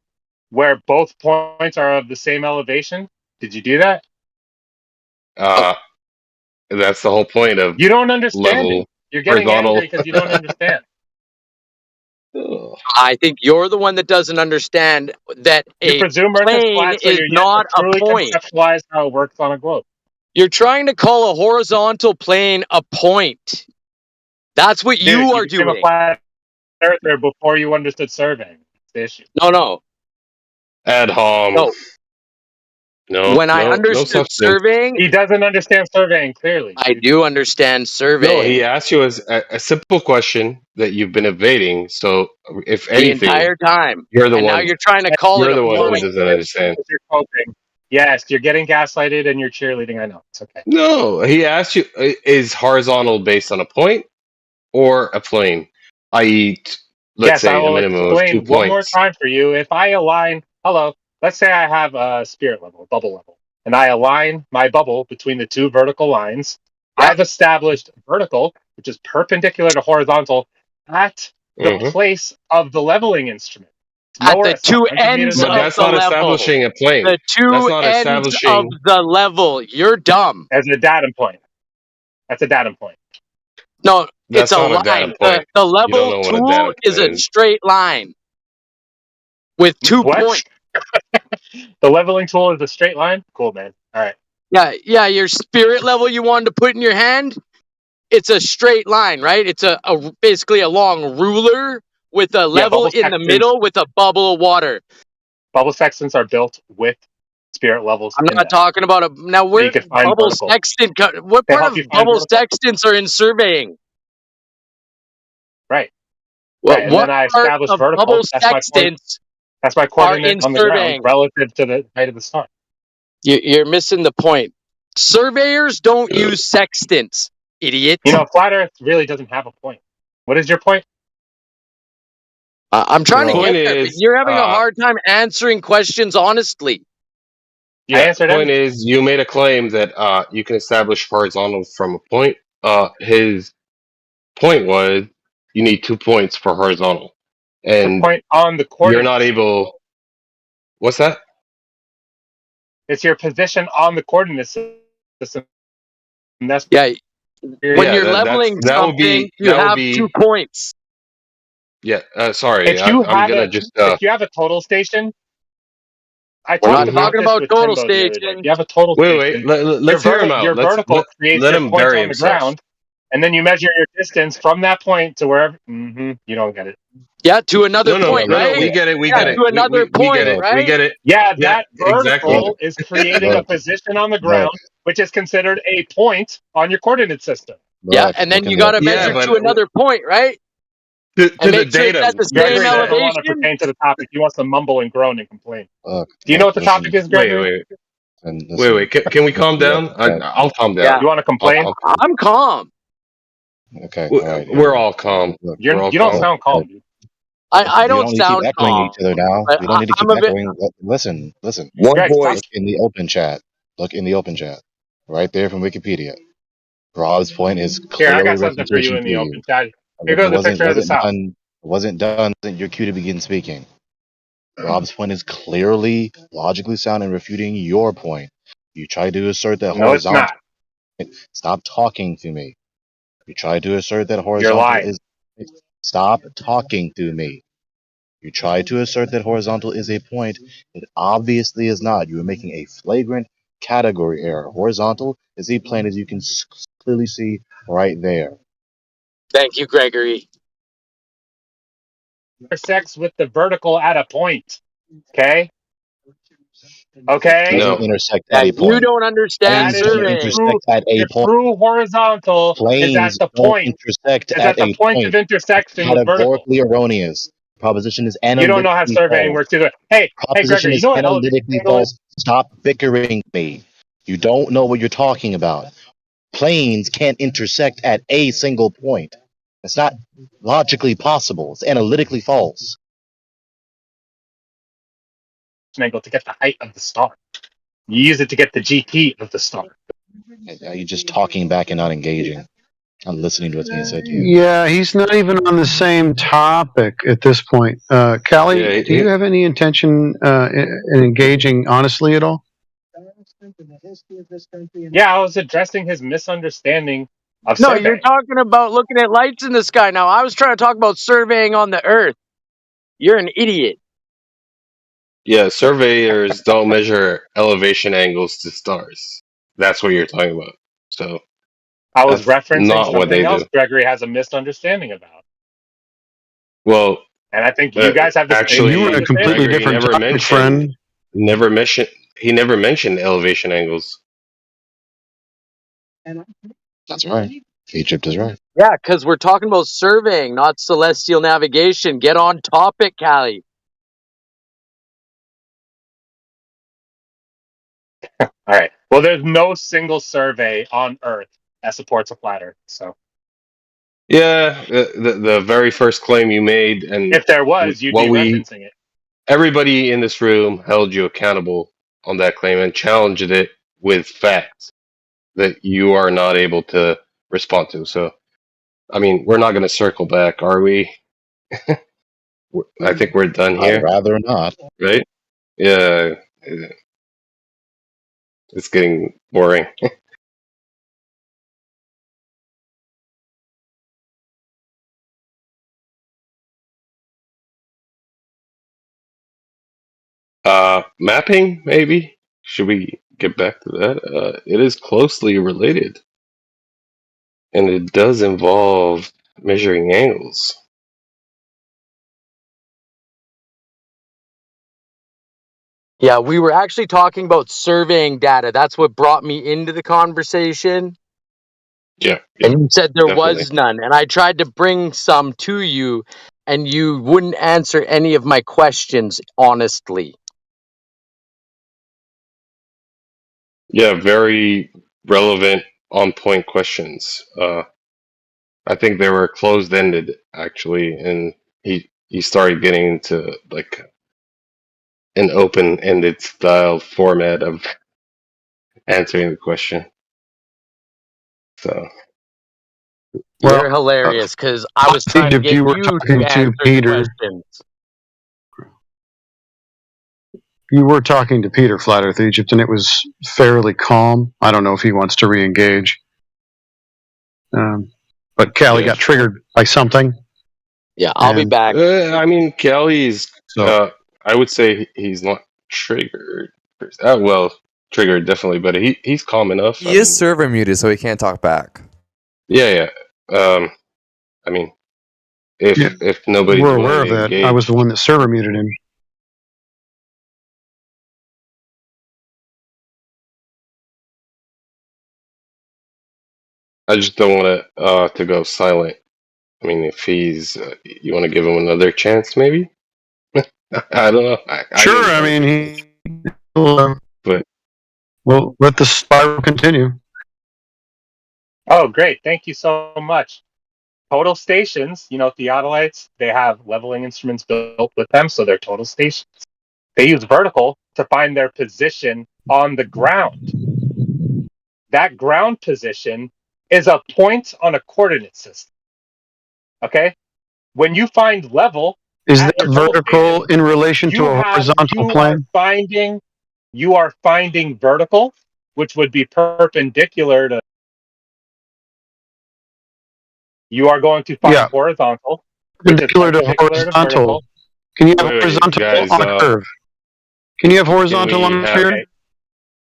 where both points are of the same elevation? Did you do that? That's the whole point of You don't understand it. level You're getting horizontal. angry because you don't understand. I think you're the one that doesn't understand that You a presume Earth is plane flat, so is you're yet to not a truly point. conceptualize how it works on a globe. You're trying to call a horizontal plane a point. That's what you are became a doing. flat earther before you understood surveying. That's the issue. No. Ad hom. No. No. When I no understood substance. surveying, He doesn't understand surveying clearly. I do understand No, surveying. he asked you a simple question that you've been evading. So, if The anything, entire time. you're the And now one. you're trying to call it You're a the one who point. doesn't understand. You're coping. Yes, you're getting gaslighted and you're cheerleading. I know. It's okay. No, he asked you: is horizontal based on a point or a plane? I.e., let's Yes, I say a will minimum of 2 explain one more points. time for you. If I align, let's say I have a spirit level, a bubble level, and I align my bubble between the two vertical lines. Yep. I've established vertical, which is perpendicular to horizontal, at the place of the leveling instrument. At Lower, the it's two 100 meters ends But away. of that's the not level. establishing a plane. The That's two not ends of establishing. the level. You're dumb. As a datum point. That's a datum point. No, That's it's a not a line. data point. The You don't level know what a tool data is point a is. straight line with 2 What? points. The leveling tool is a straight line? Cool, man. All right. Yeah, your spirit level you wanted to put in your hand, it's a straight line, right? It's a basically a long ruler with a level bubble in the sextants. middle with a bubble of water. Bubble sextants are built with spirit levels. I'm not talking about a now. Where you can find bubble vertical. sextant? What They part help of you find bubble vertical. sextants are in surveying? Right. What, Right. And what then I part establish of vertical. bubble That's my sextants coordinate in on the ground surveying? relative to the height of the star. You're missing the point. Surveyors don't use sextants, idiot. Flat Earth really doesn't have a point. What is your point? I'm trying to Point get there, but is, you're having a hard time answering questions honestly. I answered point everything. is, you made a claim that you can establish horizontal from a point. His point was you need 2 points for horizontal, The and point on the you're not coordinates. able. What's that? It's your position on the coordinate system. And that's Yeah. When Yeah, you're leveling something, you that would have 2 be points. yeah. Sorry, if you I'm have gonna a just if you have a total station. I We're talked not mhm. about talking this about with total Timbo the other day. If station. you have a total Wait. station, Let's hear him out. your vertical creates Let your him point bury on the himself. ground, and then you measure your distance from that point to wherever. You don't get it. Yeah, to another point, No. right? We get it. We Yeah, get it. to another We get point, it. Look, We right? get it. Yeah, Yeah, that exactly. vertical is creating a look, position on the look, ground, which is considered a point on your coordinate system. Yeah, look, and look then in you the got to open Yeah, measure chat. to but another point, right? to And the make sure it's at datum. the You're same Gregory doesn't saying. want to elevation. pertain to the topic. He wants to mumble and groan and complain. Do you know Look, what the listen, topic is, Gregory? Wait. and listen. Can we Look calm in the down? open chat. I'll calm Yeah, down. You want to complain? I'm calm. Okay, all right, here we We're go. all calm. Look, We're all You don't calm. sound look. calm, dude. I We don't don't need to keep sound echoing calm, each other now. but We don't need to I'm keep a bit. echoing. Listen. One Greg, stop. voice. Look in the open chat. Look in the open chat. Right there from Wikipedia. Rob's point is Here, I clearly got something for you refutation in to the you. open chat. Here If it goes the wasn't picture of the wasn't South. done, wasn't done, then your cue to begin speaking. Rob's point is clearly logically sound in refuting your point. You try to assert that No, it's horizontal. not. Stop talking to me. You try to assert that You're horizontal lying. is. Stop talking to me. You try to assert that horizontal is a point. It obviously is not. You are making a flagrant category error. Horizontal is a plane, as you can clearly see right there. Thank you, Gregory. Intersects with the vertical at a point. Okay? Okay? Doesn't No. intersect at Yeah, a you point. don't understand That Planes is don't the surveying. true. intersect at a The point. true horizontal is at Planes the don't point. intersect Is at at the a point of point. intersection with vertical. Categorically erroneous. Proposition is You don't know how analytically surveying false. works either. Hey, Proposition Gregory, you is know what elevation analytically angle is? false. Stop bickering me. You don't know what you're talking about. Planes can't intersect at a single point. It's not logically possible. It's analytically false. Angle to get the height of the star. You use it to get the GT of the star. You're just talking back and not engaging. I'm listening to what's being said to you. Yeah, he's not even on the same topic at this point. Callie, Yeah. do you have any intention in engaging honestly at all? Yeah, I was addressing his misunderstanding of No, you're surveying. talking about looking at lights in the sky now. I was trying to talk about surveying on the Earth. You're an idiot. Yeah. Surveyors don't measure elevation angles to stars. That's what you're talking about. So I was that's referencing not what something they else do. Gregory has a misunderstanding about. Well, And I think you guys have the same You were in a actually, misunderstanding. completely Gregory different never topic, mentioned. friend. He never mentioned elevation angles. That's right. Egypt is right. Yeah, because we're talking about surveying, not celestial navigation. Get on topic, Callie. All right. Well, there's no single survey on Earth that supports a flat Earth. So Yeah, the very first claim you made, and if there was, you'd be referencing it. everybody in this room held you accountable on that claim and challenged it with facts that you are not able to respond to. So, I mean, we're not going to circle back, are we? I think we're done I'd here, rather not. right? Yeah, it's getting boring. Mapping, maybe? Should we get back to that? It is closely related, and it does involve measuring angles. Yeah, we were actually talking about surveying data. That's what brought me into the conversation. Yeah, And you said there definitely. was none. And I tried to bring some to you, and you wouldn't answer any of my questions honestly. Yeah, very relevant, on point questions. I think they were closed ended actually, and he started getting into like an open ended style format of answering the question. So You're hilarious because I was trying to get you were you talking to to answer Peter. questions. You were talking to Peter, Flat Earth Egypt, and it was fairly calm. I don't know if he wants to re-engage. But Callie got triggered by something. Yeah, I'll be back. I mean, Kelly's. So I would say he's not triggered. Well, triggered definitely, but he's calm enough. He is server muted, so he can't talk back. Yeah. I mean, if nobody's we're willing aware of to that. engage, I was the one that server muted him. I just don't want to go silent. I mean, if he's, you want to give him another chance, maybe. I don't know. Sure, I mean but we'll let the spiral continue. Oh, great! Thank you so much. Total stations, theodolites, they have leveling instruments built with them, so they're total stations. They use vertical to find their position on the ground. That ground position is a point on a coordinate system. Okay? When you find level, is that vertical in relation to a horizontal plane? You are finding vertical, which would be perpendicular to. You are going to find horizontal, perpendicular to horizontal. Can you have horizontal on a curve? Can you have horizontal on a sphere? Okay.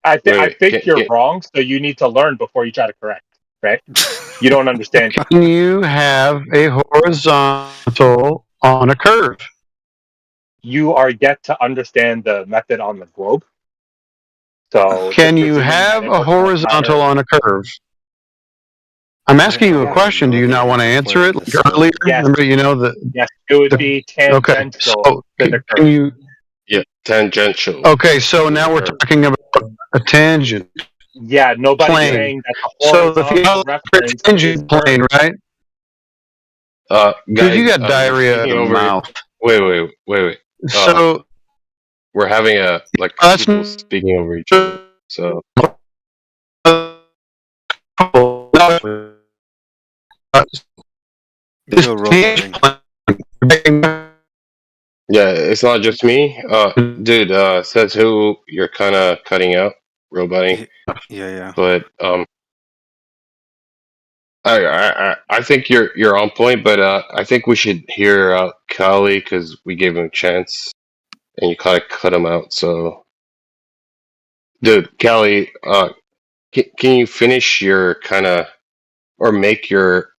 I think you're wrong, so you need to learn before you try to correct, right? You don't understand. Can you have a horizontal on a curve? You are yet to understand the method on the globe. So can you have a horizontal on a curve? I'm asking you a question. Do you not want to answer it like earlier? Yes. Remember, that. Yes, it would be tangential. Okay. So can you? Yeah, tangential. Okay, so now we're talking about a tangent. Yeah, nobody's saying that the horizontal reference tangent plane, right? Guys, you got diarrhea in the mouth. Wait. So we're having people speaking over each other. So yeah, it's not just me. Dude, says who you're kind of cutting out, roboting. Yeah. But I think you're on point, but I think we should hear out Kali because we gave him a chance, and you kind of cut him out. So, dude, Kali, can you finish your or make your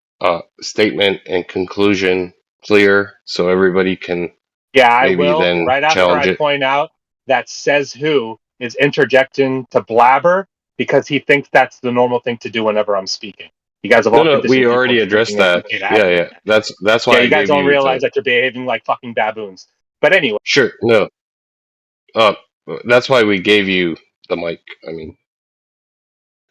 statement and conclusion clear so everybody can? Yeah, I maybe will. then Right after challenge I it. point out that says who is interjecting to blabber because he thinks that's the normal thing to do whenever I'm speaking. You guys have all No, we conditioned people already to addressed thinking that. it's okay to Yeah, act like that. That's why Yeah, I you guys gave don't you realize that you're behaving like fucking baboons. But anyway. Sure, no. That's why we gave you the mic. I mean,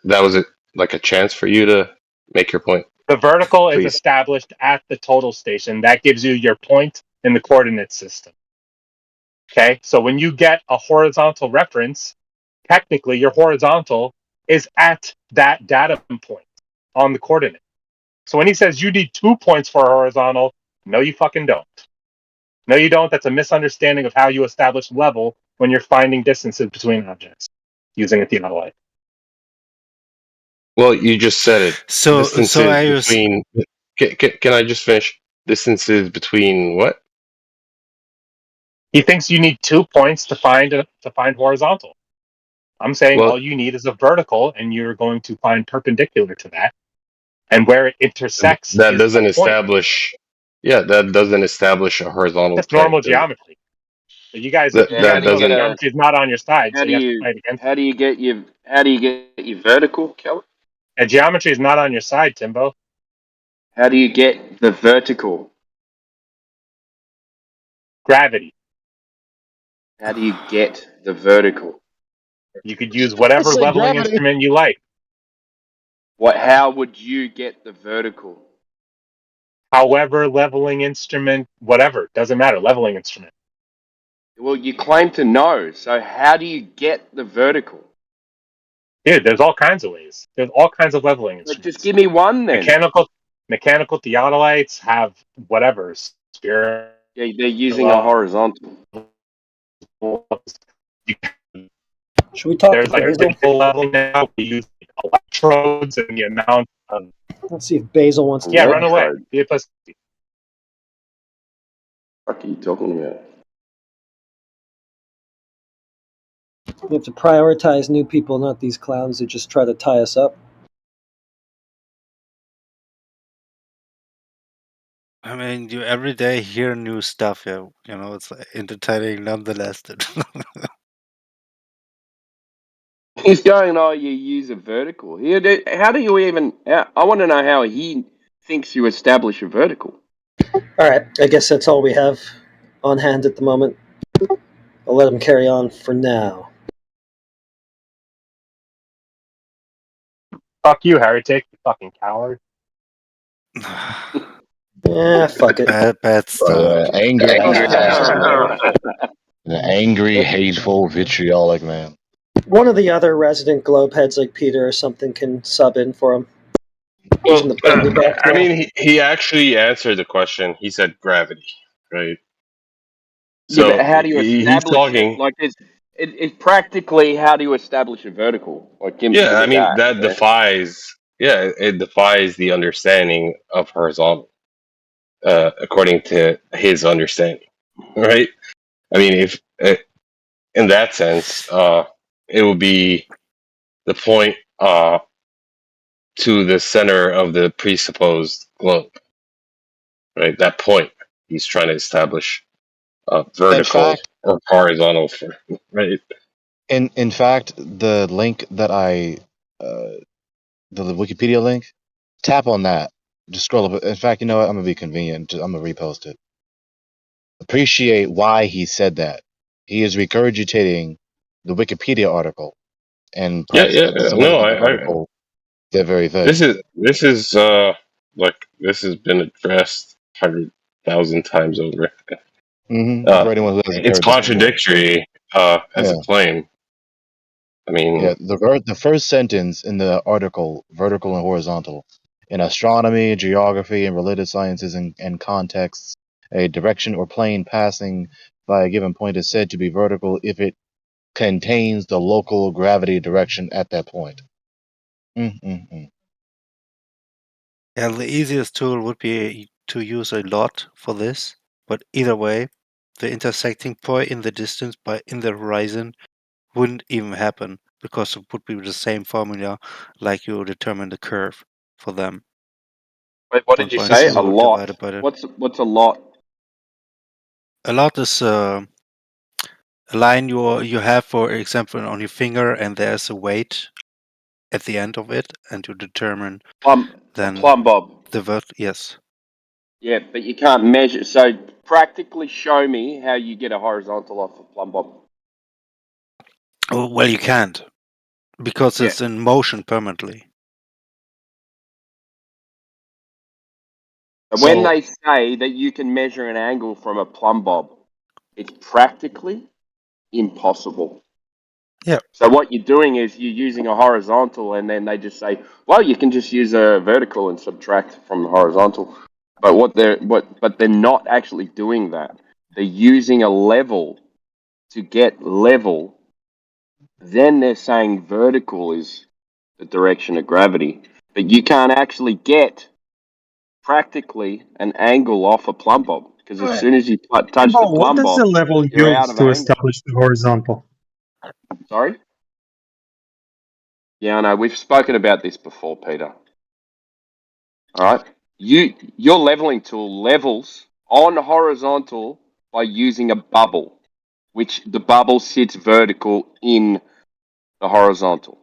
that was like a chance for you to make your point. The vertical is Please. established at the total station. That gives you your point in the coordinate system. Okay, so when you get a horizontal reference, technically your horizontal is at that data point on the coordinate. So when he says you need 2 points for a horizontal, no, you fucking don't. No, you don't. That's a misunderstanding of how you establish level when you're finding distances between objects using a theodolite. Well, you just said it. So distances between. Can I just finish? Distances between what? He thinks you need 2 points to find horizontal. I'm saying all you need is a vertical, and you're going to find perpendicular to that, and where it intersects. That is doesn't a point. establish. Yeah, that doesn't establish a horizontal. That's normal geometry. But you guys, geometry is not on your side, so you have to fight against. How do you get your vertical, Kelly? And geometry is not on your side, Timbo. How do you get the vertical? Gravity. How do you get the vertical? You could use whatever leveling instrument you like. How would you get the vertical? However, leveling instrument, whatever, doesn't matter. Leveling instrument. Well, you claim to know, so how do you get the vertical? Dude, there's all kinds of ways. There's all kinds of leveling instruments. Just give me one then. Mechanical theodolites have whatever spirit. Yeah, they're using a horizontal. Should we talk to There's like a Basil? digital level now. We use electrodes and the amount of. Let's see if Basil wants to. Yeah, run away. Be a pussy. What are you talking about? We have to prioritize new people, not these clowns who just try to tie us up. I mean, you every day hear new stuff. Yeah, you know, it's entertaining nonetheless. He's going, oh, you use a vertical. How do you even? I want to know how he thinks you establish a vertical. All right, I guess that's all we have on hand at the moment. I'll let him carry on for now. Fuck you, Heretic, you fucking coward. Yeah, fuck it. Bad start. An angry, hateful, vitriolic man. One of the other resident globeheads like Peter or something can sub in for him. Well, I mean, he actually answered the question. He said gravity, right? So yeah, but how do you he's establish talking. it? Like, it's practically how do you establish a vertical? Like, give Yeah, I me mean that okay? defies. Yeah, it defies the understanding of horizontal, according to his understanding, right? I mean, if in that sense, it would be the point to the center of the presupposed globe, right? That point he's trying to establish vertical or horizontal, right? In fact, the link that the Wikipedia link, tap on that. Just scroll up. In fact, you know what? I'm gonna be convenient. I'm gonna repost it. Appreciate why he said that. He is regurgitating the Wikipedia article, and perhaps someone No, in the article, they're very vague. This is like this has been addressed 100,000 times over. For anyone who hasn't It's heard this before. contradictory as a claim. I mean, the first sentence in the article, vertical and horizontal, in astronomy, geography, and related sciences and contexts, a direction or plane passing by a given point is said to be vertical if it contains the local gravity direction at that point. Yeah, the easiest tool would be to use a lot for this, but either way, the intersecting point in the distance in the horizon wouldn't even happen because it would be the same formula like you determine the curve for them. Wait, what did you say? A lot. What's a lot? A lot is a line you have, for example, on your finger, and there's a weight at the end of it, and you determine a plumb bob. Yes. Yeah, but you can't measure. So practically show me how you get a horizontal off a plumb bob. Oh, well, you can't because it's in motion permanently. When they say that you can measure an angle from a plumb bob, it's practically impossible. Yeah. So what you're doing is you're using a horizontal, and then they just say, "Well, you can just use a vertical and subtract from the horizontal." But they're not actually doing that. They're using a level to get level. Then they're saying vertical is the direction of gravity, but you can't actually get practically an angle off a plumb bob because as soon as you touch the What plumb does bob, the level you're out use of to angle. establish the horizontal? Sorry? Yeah, I know. We've spoken about this before, Peter. All right. Your leveling tool levels on horizontal by using a bubble, which the bubble sits vertical in the horizontal.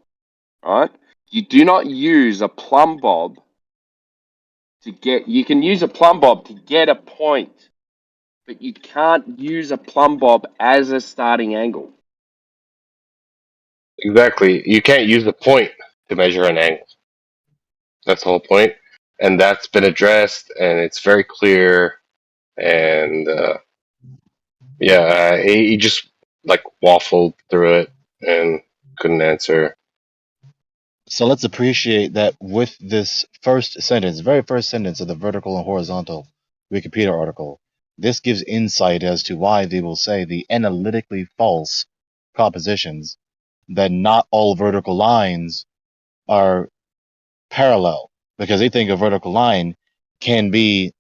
All right. You do not use a plumb bob to get. You can use a plumb bob to get a point, but you can't use a plumb bob as a starting angle. exactly. You can't use the point to measure an angle. That's the whole point, and that's been addressed, and it's very clear. And he just like waffled through it and couldn't answer So let's appreciate that with this first sentence, very first sentence of the vertical and horizontal Wikipedia article, this gives insight as to why they will say the analytically false propositions that not all vertical lines are parallel, because they think a vertical line can be,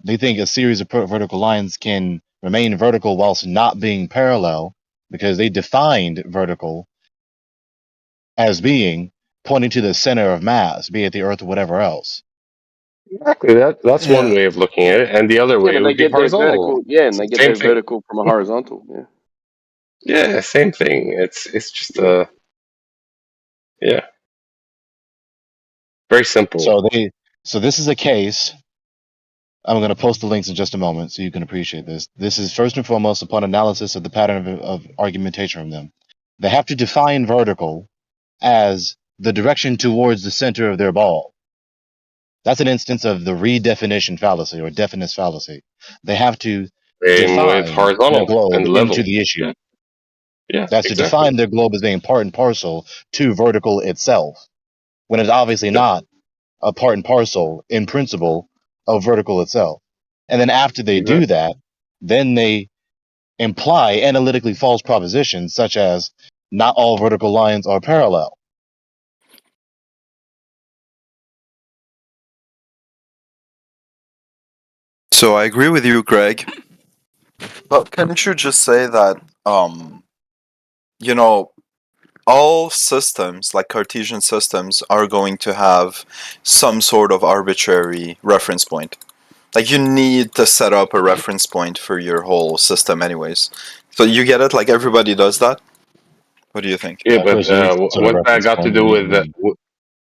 they think a series of vertical lines can remain vertical whilst not being parallel, because they defined vertical as being pointing to the center of mass, be it the Earth or whatever else. Exactly. That's one way of looking at it, and the other Yeah, way but they would be get their horizontal. vertical. Yeah, and they get Same their thing. vertical from a horizontal. Yeah. Yeah, same thing. It's just yeah, very simple. So this is a case. I'm going to post the links in just a moment so you can appreciate this. This is first and foremost upon analysis of the pattern of argumentation from them. They have to define vertical as the direction towards the center of their ball. That's an instance of the redefinition fallacy or definite fallacy. They have to Same with define their horizontal globe and into level. the issue. Yeah, yeah, That's to exactly. define their globe as being part and parcel to vertical itself, when it's obviously not a part and parcel in principle of vertical itself. And then after they do Exactly. that, then they imply analytically false propositions such as not all vertical lines are parallel. So I agree with you, Greg. But can't you just say that, you know, all systems, like Cartesian systems, are going to have some sort of arbitrary reference point? Like, you need to set up a reference point for your whole system anyways. So you get it? Like, everybody does that? What do you think? Yeah, but Chris, you need some sort of what's that reference got to point. do with the?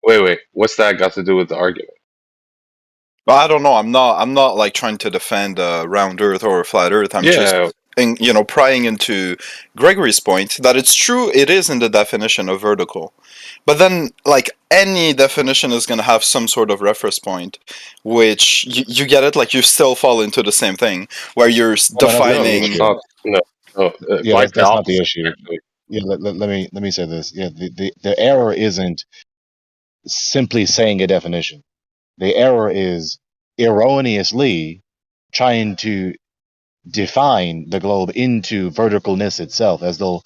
Wait. What's that got to do with the argument? Well, I don't know. I'm not like trying to defend round Earth or flat Earth. I'm just, Yeah, prying into Gregory's point that it's true. It is in the definition of vertical, but then like any definition is going to have some sort of reference point, which you get it. Like, you still fall into the same thing where you're No, that's not the no, defining. issue. not no, no. Yeah, Quite the that's not the opposite, issue. actually. Yeah, let me say this. Yeah, the error isn't simply saying a definition. The error is erroneously trying to define the globe into verticalness itself, as though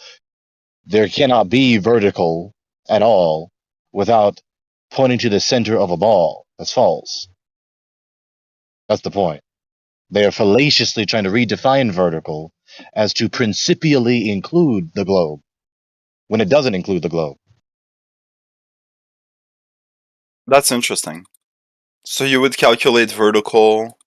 there cannot be vertical at all without pointing to the center of a ball. That's false. That's the point. They are fallaciously trying to redefine vertical as to principially include the globe when it doesn't include the globe. That's interesting. So you would calculate vertical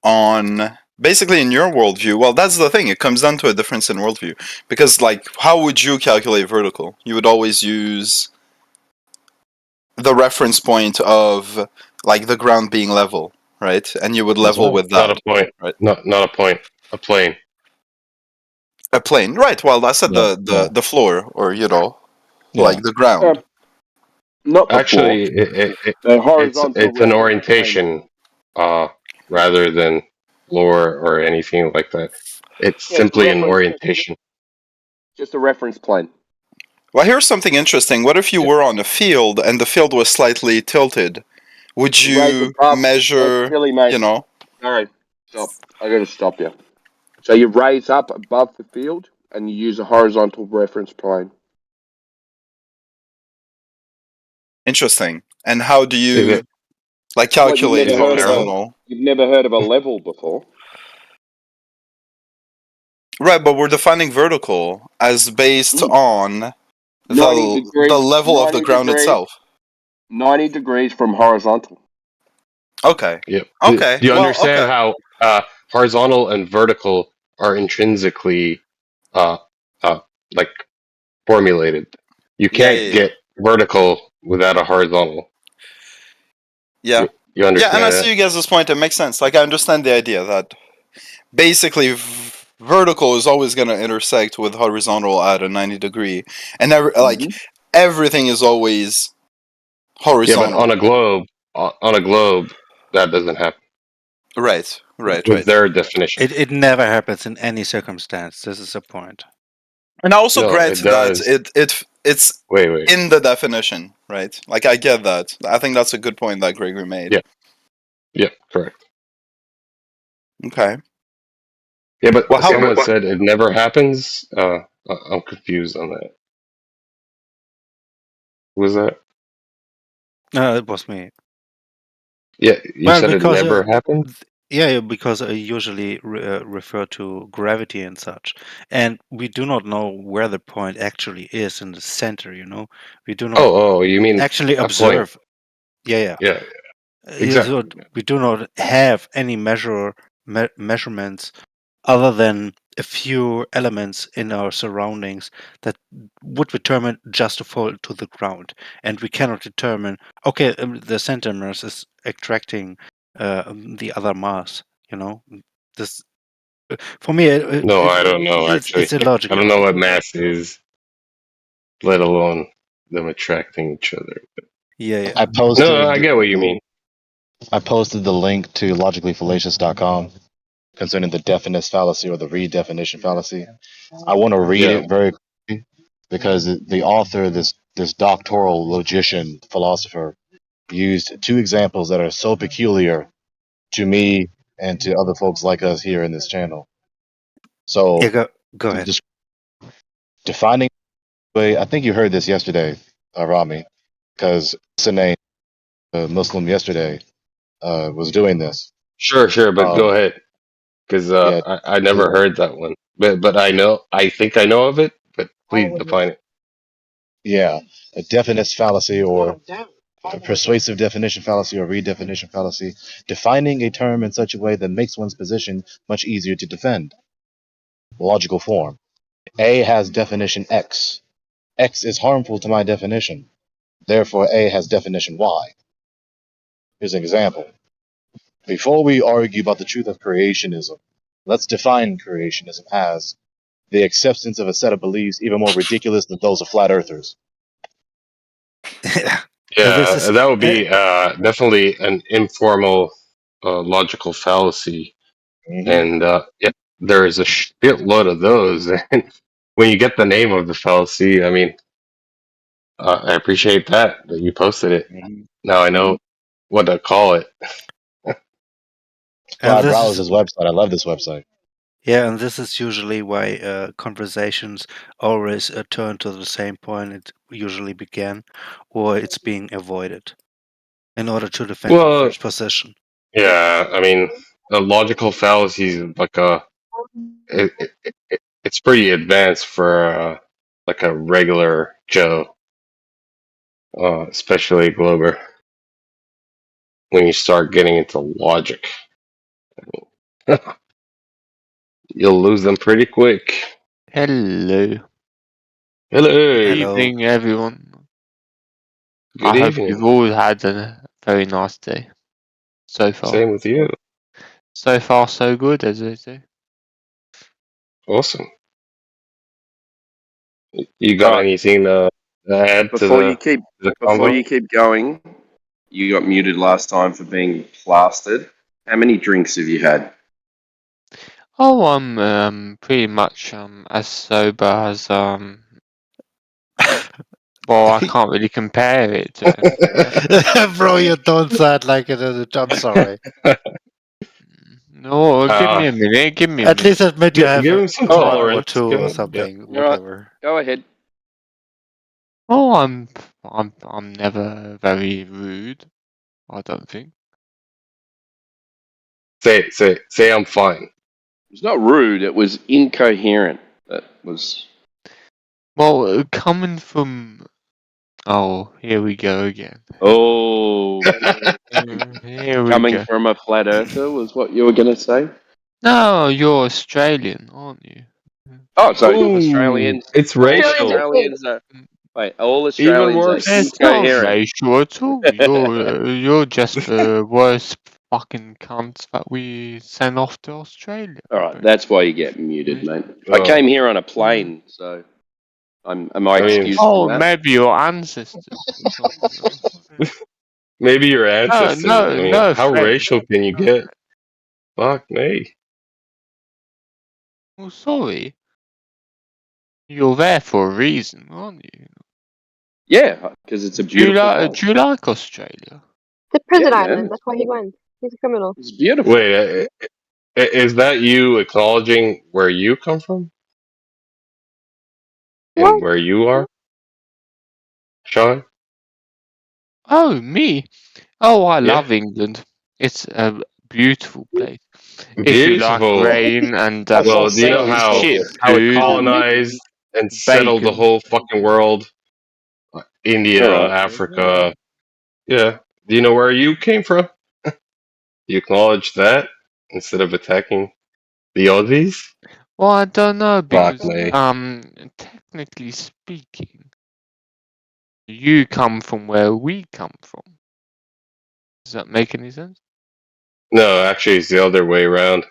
on basically in your worldview. Well, that's the thing. It comes down to a difference in worldview. Because, like, how would you calculate vertical? You would always use the reference point of, like, the ground being level, right? And you would That's level right. with Not that, a point. right? Not a point. A plane. A plane, right? Well, that's at Yeah, yeah, the floor, or yeah. like the ground. Not the floor. Actually, The horizontal it's an reference plane. orientation, rather than floor or anything like that. It's Yeah, it's a simply an reference. orientation. Just a reference plane. Well, here's something interesting. What if you were on a field and the field was slightly tilted? Would You raise it you up. Wait, measure, silly mate. Sorry. Stop. I gotta stop you. So you raise up above the field and you use a horizontal reference plane. Interesting. And how do Is you, it? like, What, you've calculate never heard of horizontal? you've never heard of a level before? Right, but we're defining vertical as based on 90 the degrees, level of the 90 ground degrees, itself. 90 degrees from horizontal. Okay. Yep. Okay. Do you Well, understand okay. how horizontal and vertical are intrinsically uh, uh, like formulated? You Yeah, can't yeah, yeah. get vertical without a horizontal. Yeah. You Yeah, and I understand see that? you guys' point. It makes sense. Like, I understand the idea that basically vertical is always going to intersect with horizontal at a 90 degree. And everything is always Yeah, but horizontal. on a globe, that doesn't happen Right. with their definition. It never happens in any circumstance. This is the point. And I also No, grant it that does. it's Wait. in the definition, right? Like I get that. I think that's a good point that Gregory made. Yeah, correct. Okay. Yeah, but Well, someone said it never happens. I'm confused on that. Who was that? It was me. Yeah, you Well, said it because never happened. yeah, because I usually refer to gravity and such, and we do not know where the point actually is in the center. You know, we do not Oh, you mean actually a point? observe. Yeah. Yeah, So exactly. we do not have any measurements other than a few elements in our surroundings that would determine just to fall to the ground, and we cannot determine. Okay, the center mass is attracting the other mass. You know, this for me No, I don't know it's actually. I illogical. don't know what mass is, let alone them attracting each other. Yeah. I No, I posted get what you mean. I posted the link to logicallyfallacious.com concerning the definite fallacy or the redefinition fallacy. I want to read Yeah. it very quickly because the author, this doctoral logician philosopher, used two examples that are so peculiar to me and to other folks like us here in this channel. So, Yeah, go ahead. defining way, I think you heard this yesterday, Rami, because Sine, a Muslim yesterday, was doing this. Sure, but go ahead, because Yeah, I never heard that one, but I think I know of it. But please define it. yeah, a definite fallacy or a persuasive definition fallacy or redefinition fallacy, defining a term in such a way that makes one's position much easier to defend. Logical form. A has definition X. X is harmful to my definition. Therefore, A has definition Y. Here's an example. Before we argue about the truth of creationism, let's define creationism as the acceptance of a set of beliefs even more ridiculous than those of flat earthers. Yeah, that would be definitely an informal logical fallacy, and yeah, there is a shitload of those. And when you get the name of the fallacy, I mean, I appreciate that you posted it. Now I know what to call it. I browse his website. I love this website. Yeah, and this is usually why conversations always turn to the same point it usually began, or it's being avoided in order to defend your Well, first position. yeah, I mean, a logical fallacy is like it's pretty advanced for like a regular Joe, especially Glober. When you start getting into logic, you'll lose them pretty quick. Hello. Hello. Good evening, everyone. Good I hope evening. you've all had a very nice day so far. Same with you. So far, so good, as they say. Awesome. You got anything to add to Before you the keep going, you got muted last time for being plastered. How many drinks have you had? Oh, I'm pretty much as sober as well, I can't really compare it to. Bro, you don't sound like it. I'm sorry. No, give me a minute. Give me a At minute. least admit you have give him some one or tolerance. two Go or ahead. something, All right, whatever. go ahead. Oh, I'm never very rude. I don't think. Say I'm fine. It was not rude. It was incoherent. That was. Well, coming from. Oh, here we go again. Oh. Here we Coming go. from a flat earther was what you were going to say? No, you're Australian, aren't you? Oh, so Ooh, Australians. it's All racial. Australians are. Wait, all Even Australians are worse. It's not incoherent. racial at all. You're just the worst fucking cunts that we send off to Australia. All right, that's why you get muted, mate. I Oh. came here on a plane, so am I excused Oh, from that? maybe your ancestors or something. Maybe your ancestors. I mean, No how offense. racial can you get? Fuck me. Well, sorry. You're there for a reason, aren't you? Yeah, because it's a Do you beautiful like? place. Do you like Australia? The prison Yeah, island. man. That's why he went. He's a criminal. It's beautiful. Wait, is that you acknowledging where you come from and What? where you are, Sean? Oh, me? Oh, I Yeah, love England. It's a beautiful place. If you like beautiful. rain and That's Well, do you know insane. shit how it food and colonized and settled the bacon. whole fucking world? India, All right. Africa. Yeah. Do you know where you came from? You acknowledge that instead of attacking the Aussies? Well, I don't know Fuck because me. technically speaking, you come from where we come from. Does that make any sense? No, actually, it's the other way around.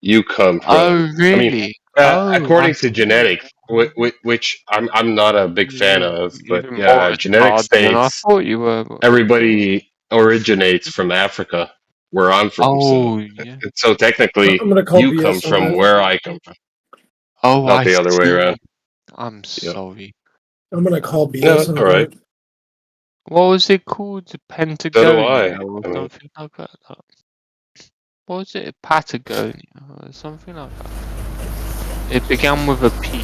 You come from. Oh, I mean, really? Oh, I according to see. genetics, which I'm not a big fan You're of, but even more yeah, genetics retarded than I states thought you were. everybody originates from Africa, where I'm from. Oh, yeah. So technically, I'm gonna call you come BS on from that. where I come from, Oh, not I the other way see. around. I'm Yeah. sorry. I'm gonna call No, BS that's on all right. that. What was it called? So do Pentagonia I. or I mean, something like that? What was it? Patagonia or something like that. It began with a P.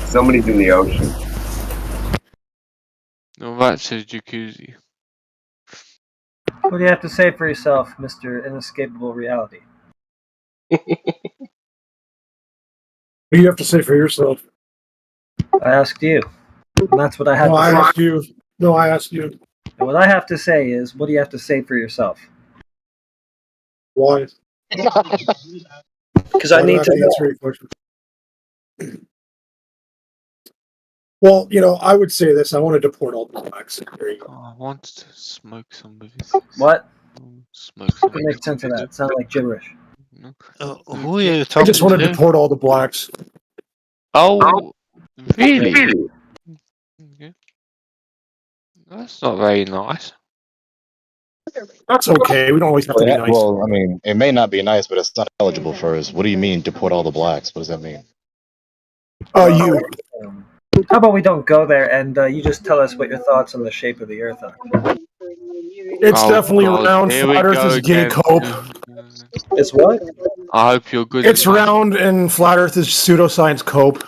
Somebody's in the ocean. No, that's a jacuzzi. What do you have to say for yourself, Mr. Inescapable Reality? What do you have to say for yourself? I asked you. And that's what I had No, to I say. asked you. No, I asked you. And what I have to say is, what do you have to say for yourself? Why? Because I Why do I need have to to answer know. your question? Well, I would say this. I want to deport all the blacks. There you go. Oh, I wanted to smoke some of this. What? Smoke some. Couldn't make sense of that. It sounded like gibberish. No. Who are you I talking just want to to? deport all the blacks. Oh, really? Yeah. Okay. That's not very nice. That's okay. We don't always have to be nice. Well, I mean, it may not be nice, but it's not eligible first. What do you mean deport all the blacks? What does that mean? You. How about we don't go there and you just tell us what your thoughts on the shape of the Earth are? It's Oh, definitely God, round. here we Flat Earth go is gay again. cope. It's what? I hope you're good. It's at math. round, and flat Earth is pseudoscience cope.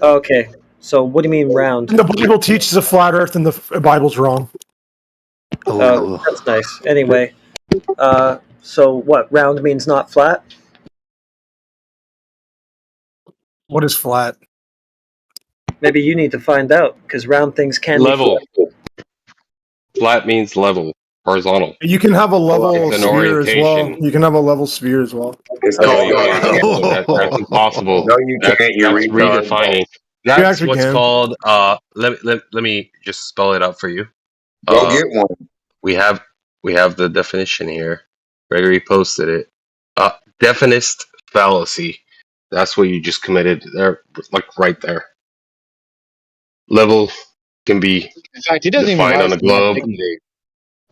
Okay, so what do you mean round? And the Bible teaches a flat Earth, and the Bible's wrong. That's nice. Anyway, so what? Round means not flat? What is flat? Maybe you need to find out, because round things can level. be flat. Flat means level, horizontal. You can have a level It's an sphere as well. orientation. You can have a level sphere as well. It's No, called. you can't. That's impossible. No, you can't. You That's retard. redefining. You That's actually what's can. called. Let me just spell it out for you. Go get one. We have the definition here. Gregory posted it. Definist fallacy. That's what you just committed there, like right there. Level can be In fact, he doesn't even defined on rise a to that globe. dignity.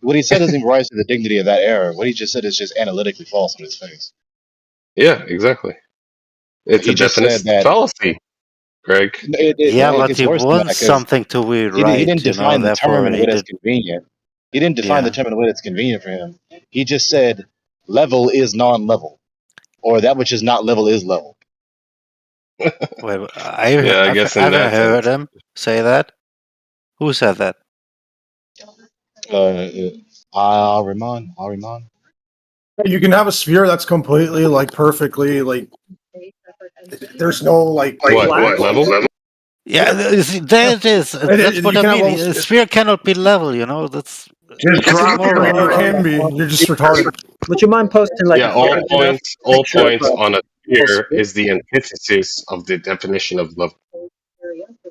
What he said doesn't even rise to the dignity of that error. What he just said is just analytically false on his face. Yeah, exactly. It's He a just said definite that. fallacy, Greg. Yeah, It but gets he worse than that wants 'cause something to be he right, didn't you know, define the term therefore in a he way that's did. convenient. He didn't define the Yeah. term in a way that's convenient for him. He just said level is non-level, or that which is not level is level. Wait, Yeah, I guess in I've that heard sense. him say that. Who said that? Ariman. You can have a sphere that's completely perfectly there's no What level? Yeah, there it is. That's what I mean. A sphere cannot be level, you know. That's Just drop it. You can be. You're just retarded. Would you mind posting Yeah, all points on a sphere sphere? is the antithesis of the definition of level.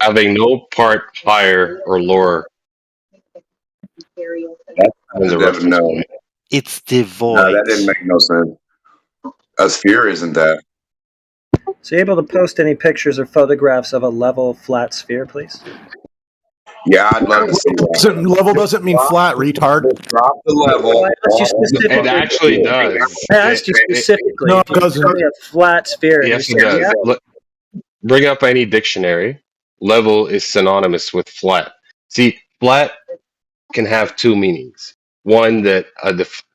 Having no part higher or lower than the reference point. It's the void. No, that didn't make no sense. A sphere isn't that. So you able to post any pictures or photographs of a level, flat sphere, please? Yeah, I'd love to see that. Level doesn't mean flat, retard. Drop the level. Well, I asked you specifically. It actually does. I asked you specifically. No, if it you doesn't. show me a flat sphere, and you Yes, said it does. yeah. Look, bring up any dictionary level is synonymous with flat. See, flat can have two meanings. One that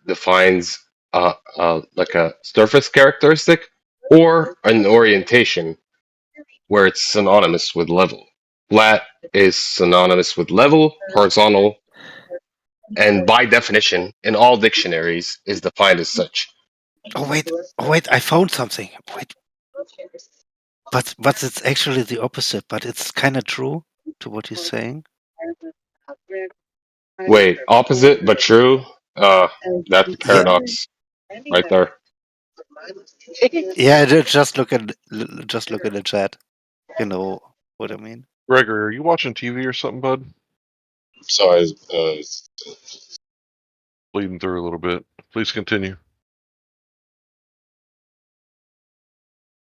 defines like a surface characteristic, or an orientation where it's synonymous with level. Flat is synonymous with level, horizontal, and by definition, in all dictionaries, is defined as such. Oh wait! I found something. Wait, but it's actually the opposite. But it's kind of true to what he's saying. Wait, opposite but true? That's a Yeah, paradox right there. yeah. Just look at the chat. You know what I mean. Gregory, are you watching TV or something, bud? Sorry, Bleeding through a little bit. Please continue.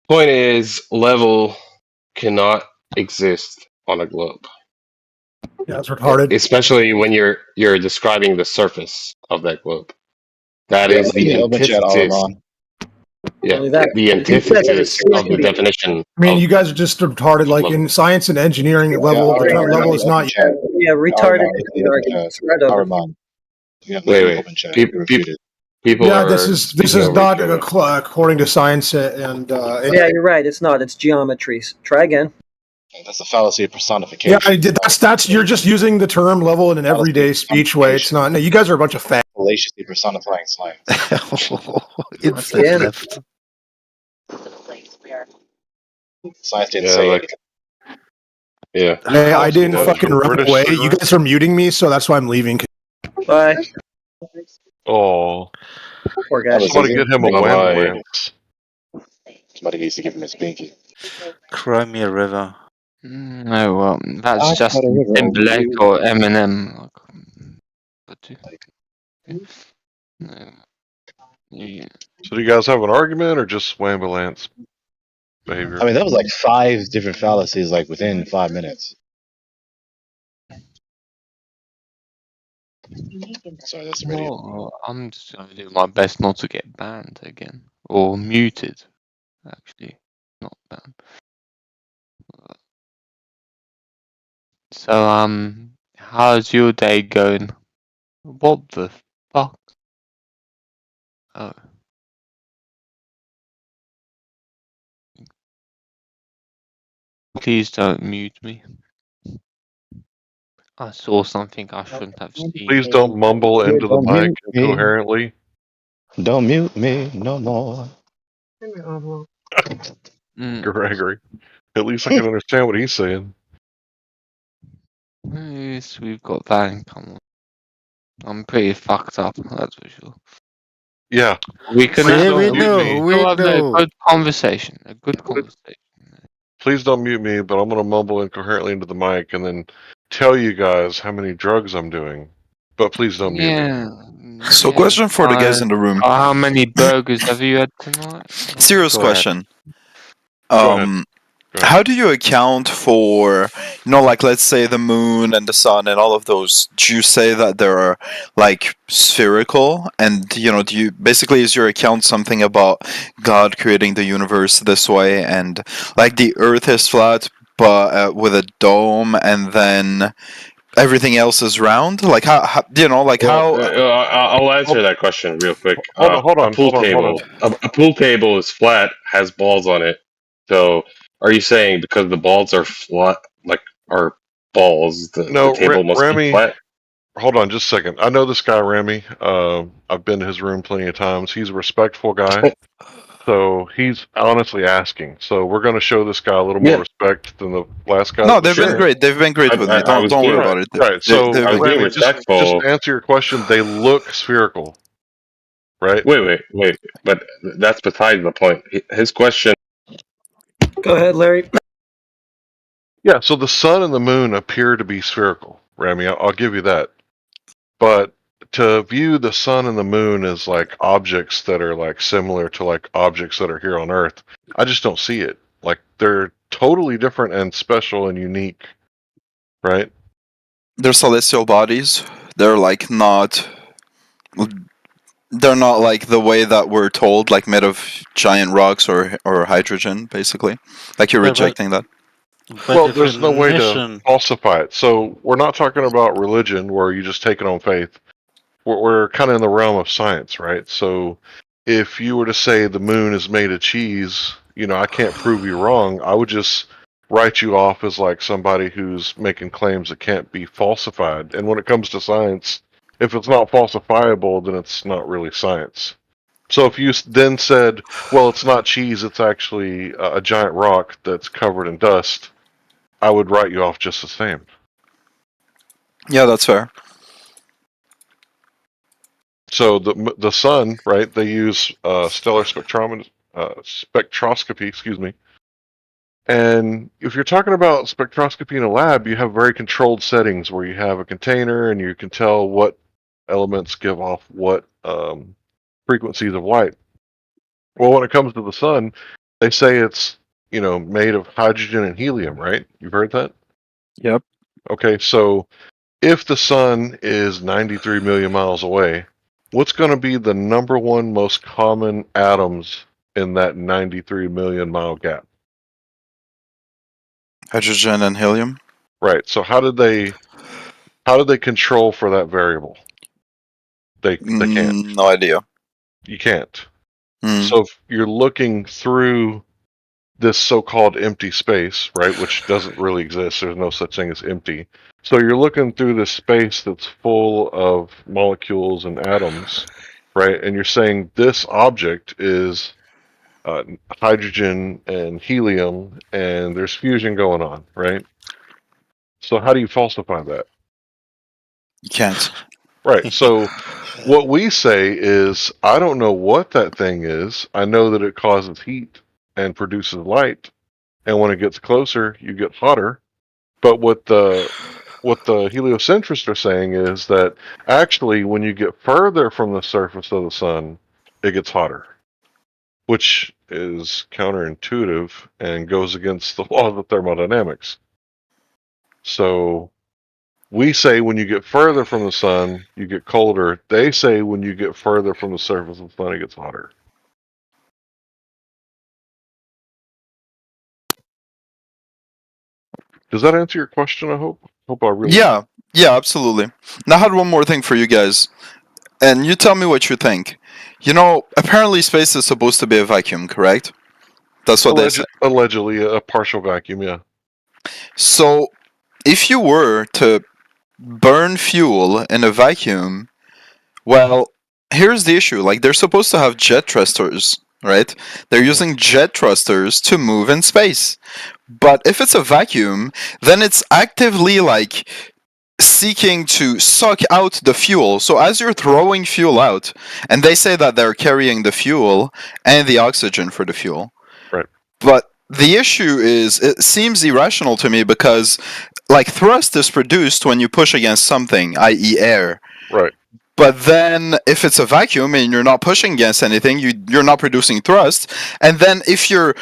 Point is, level cannot exist on a globe. Yeah, it's retarded. Especially when you're describing the surface of that globe. That yeah, is the open chat all antithesis. along. Yeah, Only that. the antithesis of the definition. I mean, you guys are just retarded. Like in science and engineering level, the term level is not. Yeah, retarded. Wait. People yeah, are this is not according to science and. Yeah, you're right. It's not. It's geometries. Try again. That's a fallacy of personification. Yeah, I did. That's you're just using the term level in an everyday speech way. It's not. No, you guys are a bunch of fat. Fallaciously personifying science. Instant left. Science didn't say it. Yeah. Hey, I didn't fucking run away. You guys are muting me, so that's why I'm leaving. Bye. Oh. Poor guy. Somebody get him a ambulance. Somebody needs to give him his binky. Cry me a river. No, well, that's just Timberlake or Eminem. Yeah. So do you guys have an argument or just wambulance behavior? I mean, that was like 5 different fallacies, like within 5 minutes. Sorry, that's really. I'm just gonna do my best not to get banned again or muted. Actually, not banned. So how's your day going? What the fuck? Oh. Please don't mute me. I saw something I shouldn't have seen. Please don't mumble into the mic incoherently. Don't mute me no more. Gregory. At least I can understand what he's saying. Yes, we've got that in common. I'm pretty fucked up, that's for sure. Yeah. We can have a good conversation. A good conversation. Please don't mute me, but I'm going to mumble incoherently into the mic and then tell you guys how many drugs I'm doing. But please don't mute me. So, question for the guys in the room. How many burgers have you had tonight? Serious question. Go ahead. How do you account for, like, let's say the moon and the sun and all of those? Do you say that they're like spherical? And do you basically, is your account something about God creating the universe this way, and like the Earth is flat but with a dome, and then everything else is round? Like how I'll answer that question real quick. Hold on. A pool table is flat, has balls on it. So, are you saying because the balls are flat, are balls, the table must be flat? Hold on just a second. I know this guy, Remy. I've been to his room plenty of times. He's a respectful guy. So he's honestly asking. So we're going to show this guy a little more respect than the last guy. No, they've been great. They've been great with me. Don't worry about it. Right. So Remy, just answer your question. They look spherical, right? Wait. But that's besides the point. His question. Go ahead, Larry. Yeah. So the sun and the moon appear to be spherical, Remy. I'll give you that. But to view the sun and the moon as like objects that are like similar to like objects that are here on Earth, I just don't see it. Like they're totally different and special and unique, right? They're celestial bodies. They're like not. They're not like the way that we're told, like made of giant rocks or hydrogen, basically. Like you're rejecting that. Well, there's no way to falsify it. So we're not talking about religion where you just take it on faith. We're kind of in the realm of science, right? So if you were to say the moon is made of cheese, I can't prove you wrong. I would just write you off as like somebody who's making claims that can't be falsified. And when it comes to science, if it's not falsifiable, then it's not really science. So if you then said, well, it's not cheese, it's actually a giant rock that's covered in dust, I would write you off just the same. Yeah, that's fair. So the sun, right? They use stellar spectroscopy, excuse me. And if you're talking about spectroscopy in a lab, you have very controlled settings where you have a container and you can tell what elements give off what frequencies of light. Well, when it comes to the sun, they say it's made of hydrogen and helium, right? You've heard that? Yep. Okay, so if the sun is 93 million miles away, what's going to be the number one most common atoms in that 93 million mile gap? Hydrogen and helium. Right. So how did they control for that variable? They can't. No idea. You can't. So if you're looking through this so-called empty space, right, which doesn't really exist, there's no such thing as empty. So you're looking through this space that's full of molecules and atoms, right? And you're saying this object is hydrogen and helium, and there's fusion going on, right? So how do you falsify that? You can't. Right. So what we say is, I don't know what that thing is. I know that it causes heat and produces light, and when it gets closer, you get hotter. But what the heliocentrists are saying is that actually, when you get further from the surface of the sun, it gets hotter, which is counterintuitive and goes against the laws of thermodynamics. So we say when you get further from the sun, you get colder. They say when you get further from the surface of the sun, it gets hotter. Does that answer your question, I hope? I really... Yeah, absolutely. Now I had one more thing for you guys. And you tell me what you think. Apparently space is supposed to be a vacuum, correct? That's what they say. Allegedly, a partial vacuum, yeah. So, if you were to burn fuel in a vacuum, well, here's the issue. Like, they're supposed to have jet thrusters, right? They're using jet thrusters to move in space. But if it's a vacuum, then it's actively, seeking to suck out the fuel. So as you're throwing fuel out, and they say that they're carrying the fuel and the oxygen for the fuel. Right. But the issue is, it seems irrational to me because, thrust is produced when you push against something, i.e. air. Right. But then, if it's a vacuum and you're not pushing against anything, you're not producing thrust. And then if you're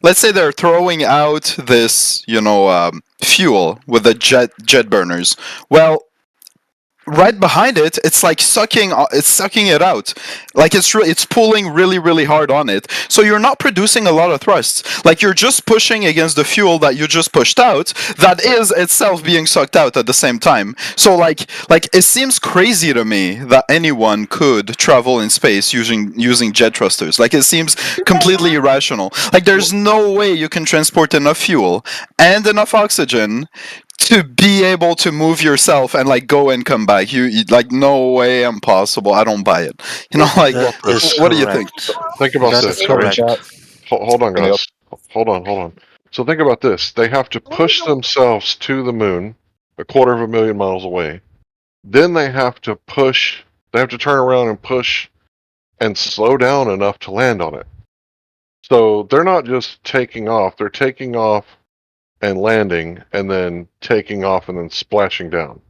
let's say they're throwing out this, fuel with the jet burners. Well, right behind it, it's sucking it out. It's pulling really, really hard on it. So you're not producing a lot of thrust. You're just pushing against the fuel that you just pushed out, that is itself being sucked out at the same time. So it seems crazy to me that anyone could travel in space using jet thrusters. It seems completely irrational. There's no way you can transport enough fuel and enough oxygen to be able to move yourself and go and come back. You no way impossible. I don't buy it. What do you think? Think about this. Correct. Hold on, guys. Hold on. So think about this. They have to push themselves to the moon, 250,000 miles away. Then they have to turn around and push and slow down enough to land on it. So they're not just taking off. They're taking off and landing, and then taking off and then splashing down.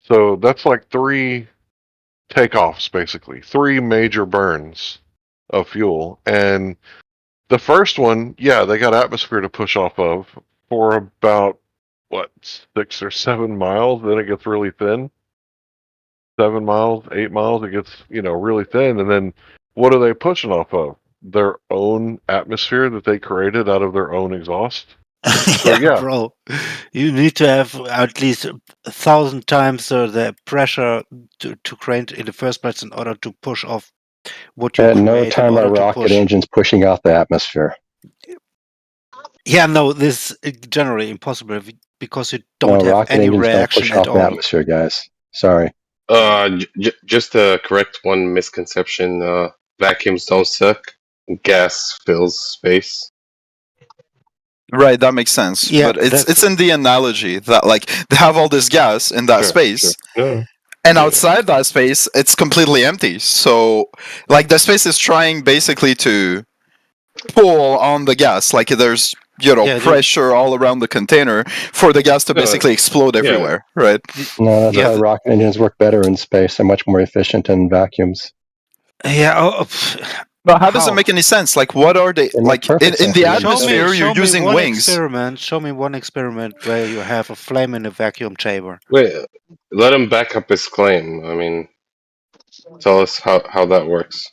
So that's 3 takeoffs, basically. 3 major burns of fuel. And the first one, yeah, they got atmosphere to push off of for about, 6 or 7 miles. Then it gets really thin. 7 miles, 8 miles, it gets, really thin. And then what are they pushing off of? Their own atmosphere that they created out of their own exhaust. So yeah, bro, you need to have at least 1,000 times the pressure to create in the first place in order to push off what you At no create in time are order to rocket push. engines pushing out the atmosphere. Yeah, no, this is generally impossible because you No, don't have rocket any engines don't reaction push at off the all. atmosphere, guys. Sorry. Just to correct one misconception, vacuums don't suck. Gas fills space. Right, that makes sense. Yeah, But it's in the analogy that like they have all this gas in that space, No. and outside that space it's completely empty. So like the space is trying basically to pull on the gas. Like there's pressure all around the container for the gas to basically explode everywhere, right? No, that's why rocket engines work better in space. They're much more efficient than vacuums. Yeah. But how does it make any sense? Like, what are they like in the atmosphere? You're using wings. Show me one experiment where you have a flame in a vacuum chamber. Wait, let him back up his claim. I mean, tell us how that works.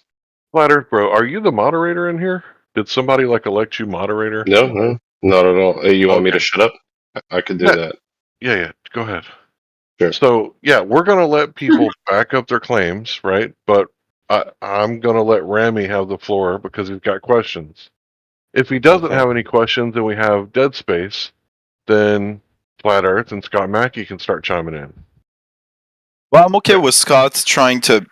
Flat Earth Bro, are you the moderator in here? Did somebody like elect you moderator? No, not at all. You want me to shut up? I could do that. Yeah, go ahead. Sure. So yeah, we're gonna let people back up their claims, right? But I'm gonna let Rami have the floor because he's got questions. If he doesn't have any questions and we have dead space, then Flat Earth and Scott Mackey can start chiming in. Well, I'm okay with Scott trying to,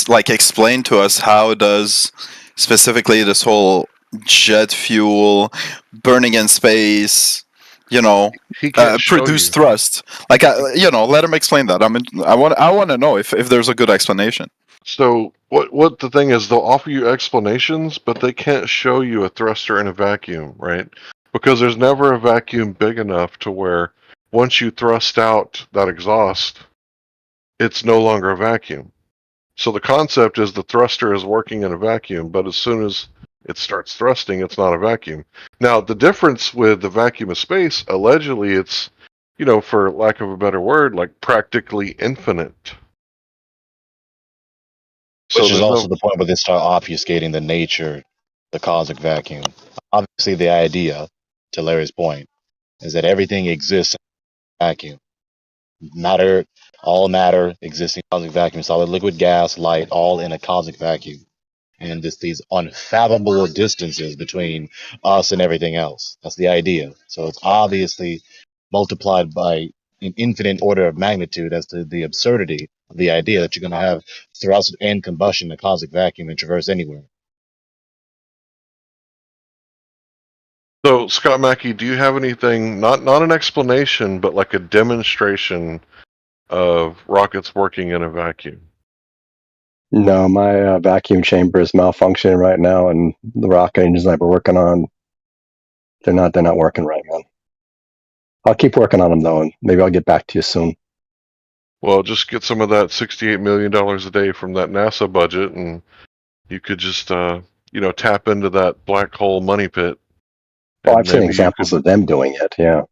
like explain to us how does specifically this whole jet fuel burning in space, produce thrust. Like, let him explain that. I want to know if there's a good explanation. So what the thing is, they'll offer you explanations, but they can't show you a thruster in a vacuum, right? Because there's never a vacuum big enough to where once you thrust out that exhaust, it's no longer a vacuum. So the concept is the thruster is working in a vacuum, but as soon as it starts thrusting, it's not a vacuum. Now, the difference with the vacuum of space, allegedly it's, for lack of a better word, like practically infinite. Which is also the point where they start obfuscating the nature, the cosmic vacuum. Obviously, the idea, to Larry's point, is that everything exists in a vacuum. Matter, all matter exists in a cosmic vacuum. Solid, liquid, gas, light, all in a cosmic vacuum. And just these unfathomable distances between us and everything else. That's the idea. So it's obviously multiplied by an infinite order of magnitude as to the absurdity of the idea that you're going to have thrust and combustion in a cosmic vacuum and traverse anywhere. So, Scott Mackey, do you have anything, not an explanation, but like a demonstration of rockets working in a vacuum? No, my vacuum chamber is malfunctioning right now, and the rocket engines I've been working on, they're not working right, man. I'll keep working on them though, and maybe I'll get back to you soon. Well, just get some of that $68 million a day from that NASA budget, and you could just, tap into that black hole money pit. Well, I've seen examples of them doing it. Yeah.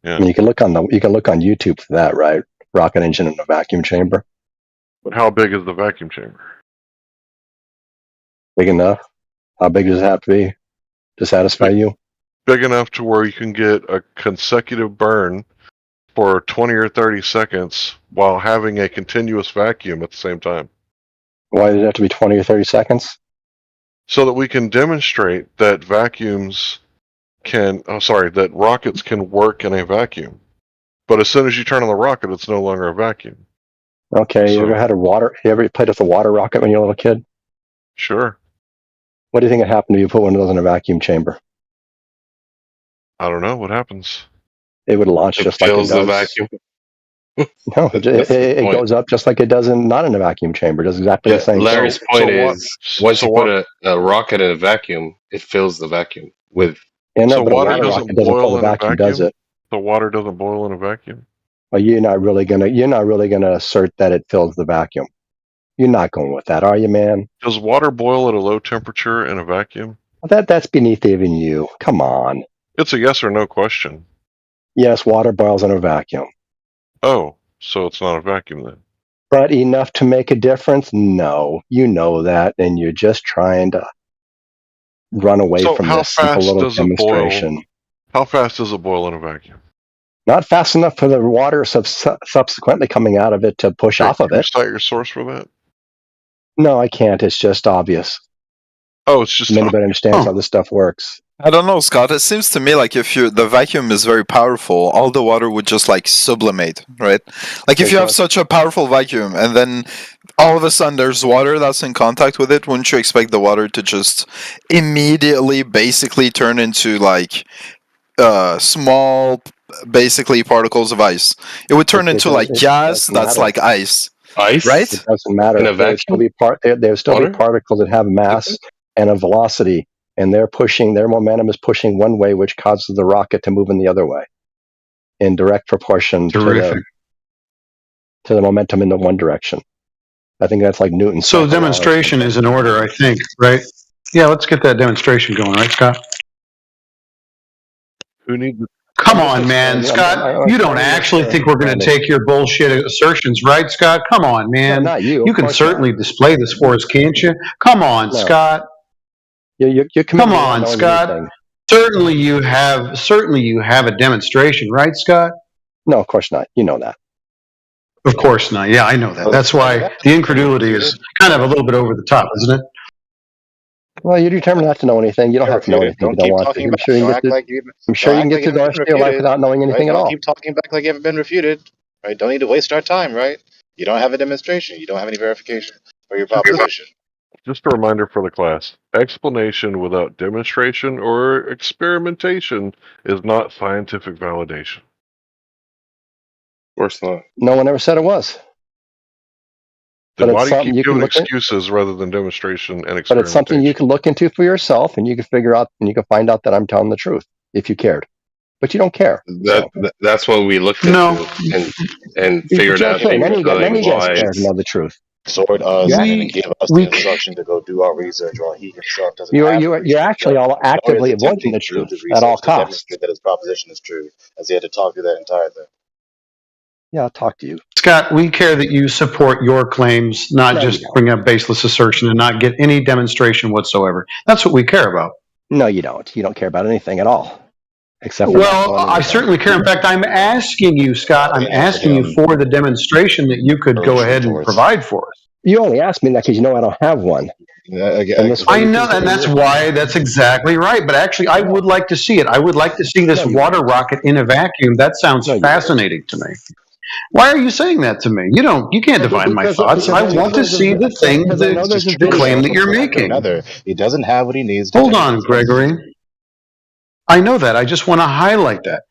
I mean, you can look on YouTube for that, right? Rocket engine in a vacuum chamber. But how big is the vacuum chamber? Big enough. How big does it have to be to satisfy you? Big enough to where you can get a consecutive burn for 20 or 30 seconds while having a continuous vacuum at the same time. Why does it have to be 20 or 30 seconds? So that we can demonstrate that that rockets can work in a vacuum. But as soon as you turn on the rocket, it's no longer a vacuum. Okay, you ever played with a water rocket when you were a little kid? Sure. What do you think would happen if you put one of those in a vacuum chamber? I don't know. What happens? It would launch just like it does. The vacuum. No, it goes up just like it does not in a vacuum chamber. It does exactly the same. Larry's point is, once you put a rocket in a vacuum, it fills the vacuum with. But water doesn't boil in a vacuum, does it? The water doesn't boil in a vacuum. Well, you're not really gonna assert that it fills the vacuum. You're not going with that, are you, man? Does water boil at a low temperature in a vacuum? That's beneath even you. Come on. It's a yes or no question. Yes, water boils in a vacuum. Oh, so it's not a vacuum then. But enough to make a difference? No. You know that, and you're just trying to run away from this simple little demonstration. How fast does it boil in a vacuum? Not fast enough for the water subsequently coming out of it to push off of Can you it. cite your source for that? No, I can't. It's just obvious. Oh, it's just anybody understands how this stuff works. I don't know, Scott. It seems to me like if the vacuum is very powerful, all the water would just like sublimate, right? Like if you have such a powerful vacuum and then all of a sudden there's water that's in contact with it, wouldn't you expect the water to just immediately basically turn into like small basically particles of ice? It would turn into like gas that's like ice. Ice? Right? It doesn't matter. In a There would still be particles that have mass and a velocity, and their momentum is pushing one way, which causes the rocket to move in the other way in direct proportion to the momentum in the one direction. I think that's like Newton's. So demonstration is in order, I think, right? Yeah, let's get that demonstration going, right, Scott? Who needs it? Come on, man, Scott. You don't actually think we're going to take your bullshit assertions, right, Scott? Come on, man. No, not you. You can certainly display this for us, can't you? Come on, Scott. Come on, Scott. Certainly you have a demonstration, right, Scott? No, of course not. You know that. Of course not. Yeah, I know that. That's why the incredulity is kind of a little bit over the top, isn't it? Well, you're determined not to know anything. You don't have to know anything if you don't want to. I'm sure you can get through the rest of your life without knowing anything at all. Don't keep talking back like you haven't been refuted. Right? Don't need to waste our time, right? You don't have a demonstration. You don't have any verification for your proposition. Just a reminder for the class. Explanation without demonstration or experimentation is not scientific validation. Of course not. No one ever said it was. Then why do you keep giving excuses rather than demonstration and experimentation? But it's something you can look into for yourself, and you can figure out, and you can find out that I'm telling the truth if you cared. But you don't care. That's what we looked into and figured out. Then you guys know the truth. Sword us and give us the instruction to go do our research while he himself doesn't. You're actually all actively avoiding the truth at all costs. That his proposition is true, as he had to talk through that entire thing. Yeah, I'll talk to you. Scott, we care that you support your claims, not just bring up baseless assertion and not get any demonstration whatsoever. That's what we care about. No, you don't. You don't care about anything at all. Except for I certainly care. In fact, I'm asking you, Scott, I'm asking you for the demonstration that you could go ahead and provide for us. You only asked me that because you know I don't have one. I know, and that's exactly right. But actually, I would like to see it. I would like to see this water rocket in a vacuum. That sounds fascinating to me. Why are you saying that to me? You can't divine my thoughts. I want to see the thing, the claim that you're making. He doesn't have what he needs. Hold on, Gregory. I know that. I just want to highlight that.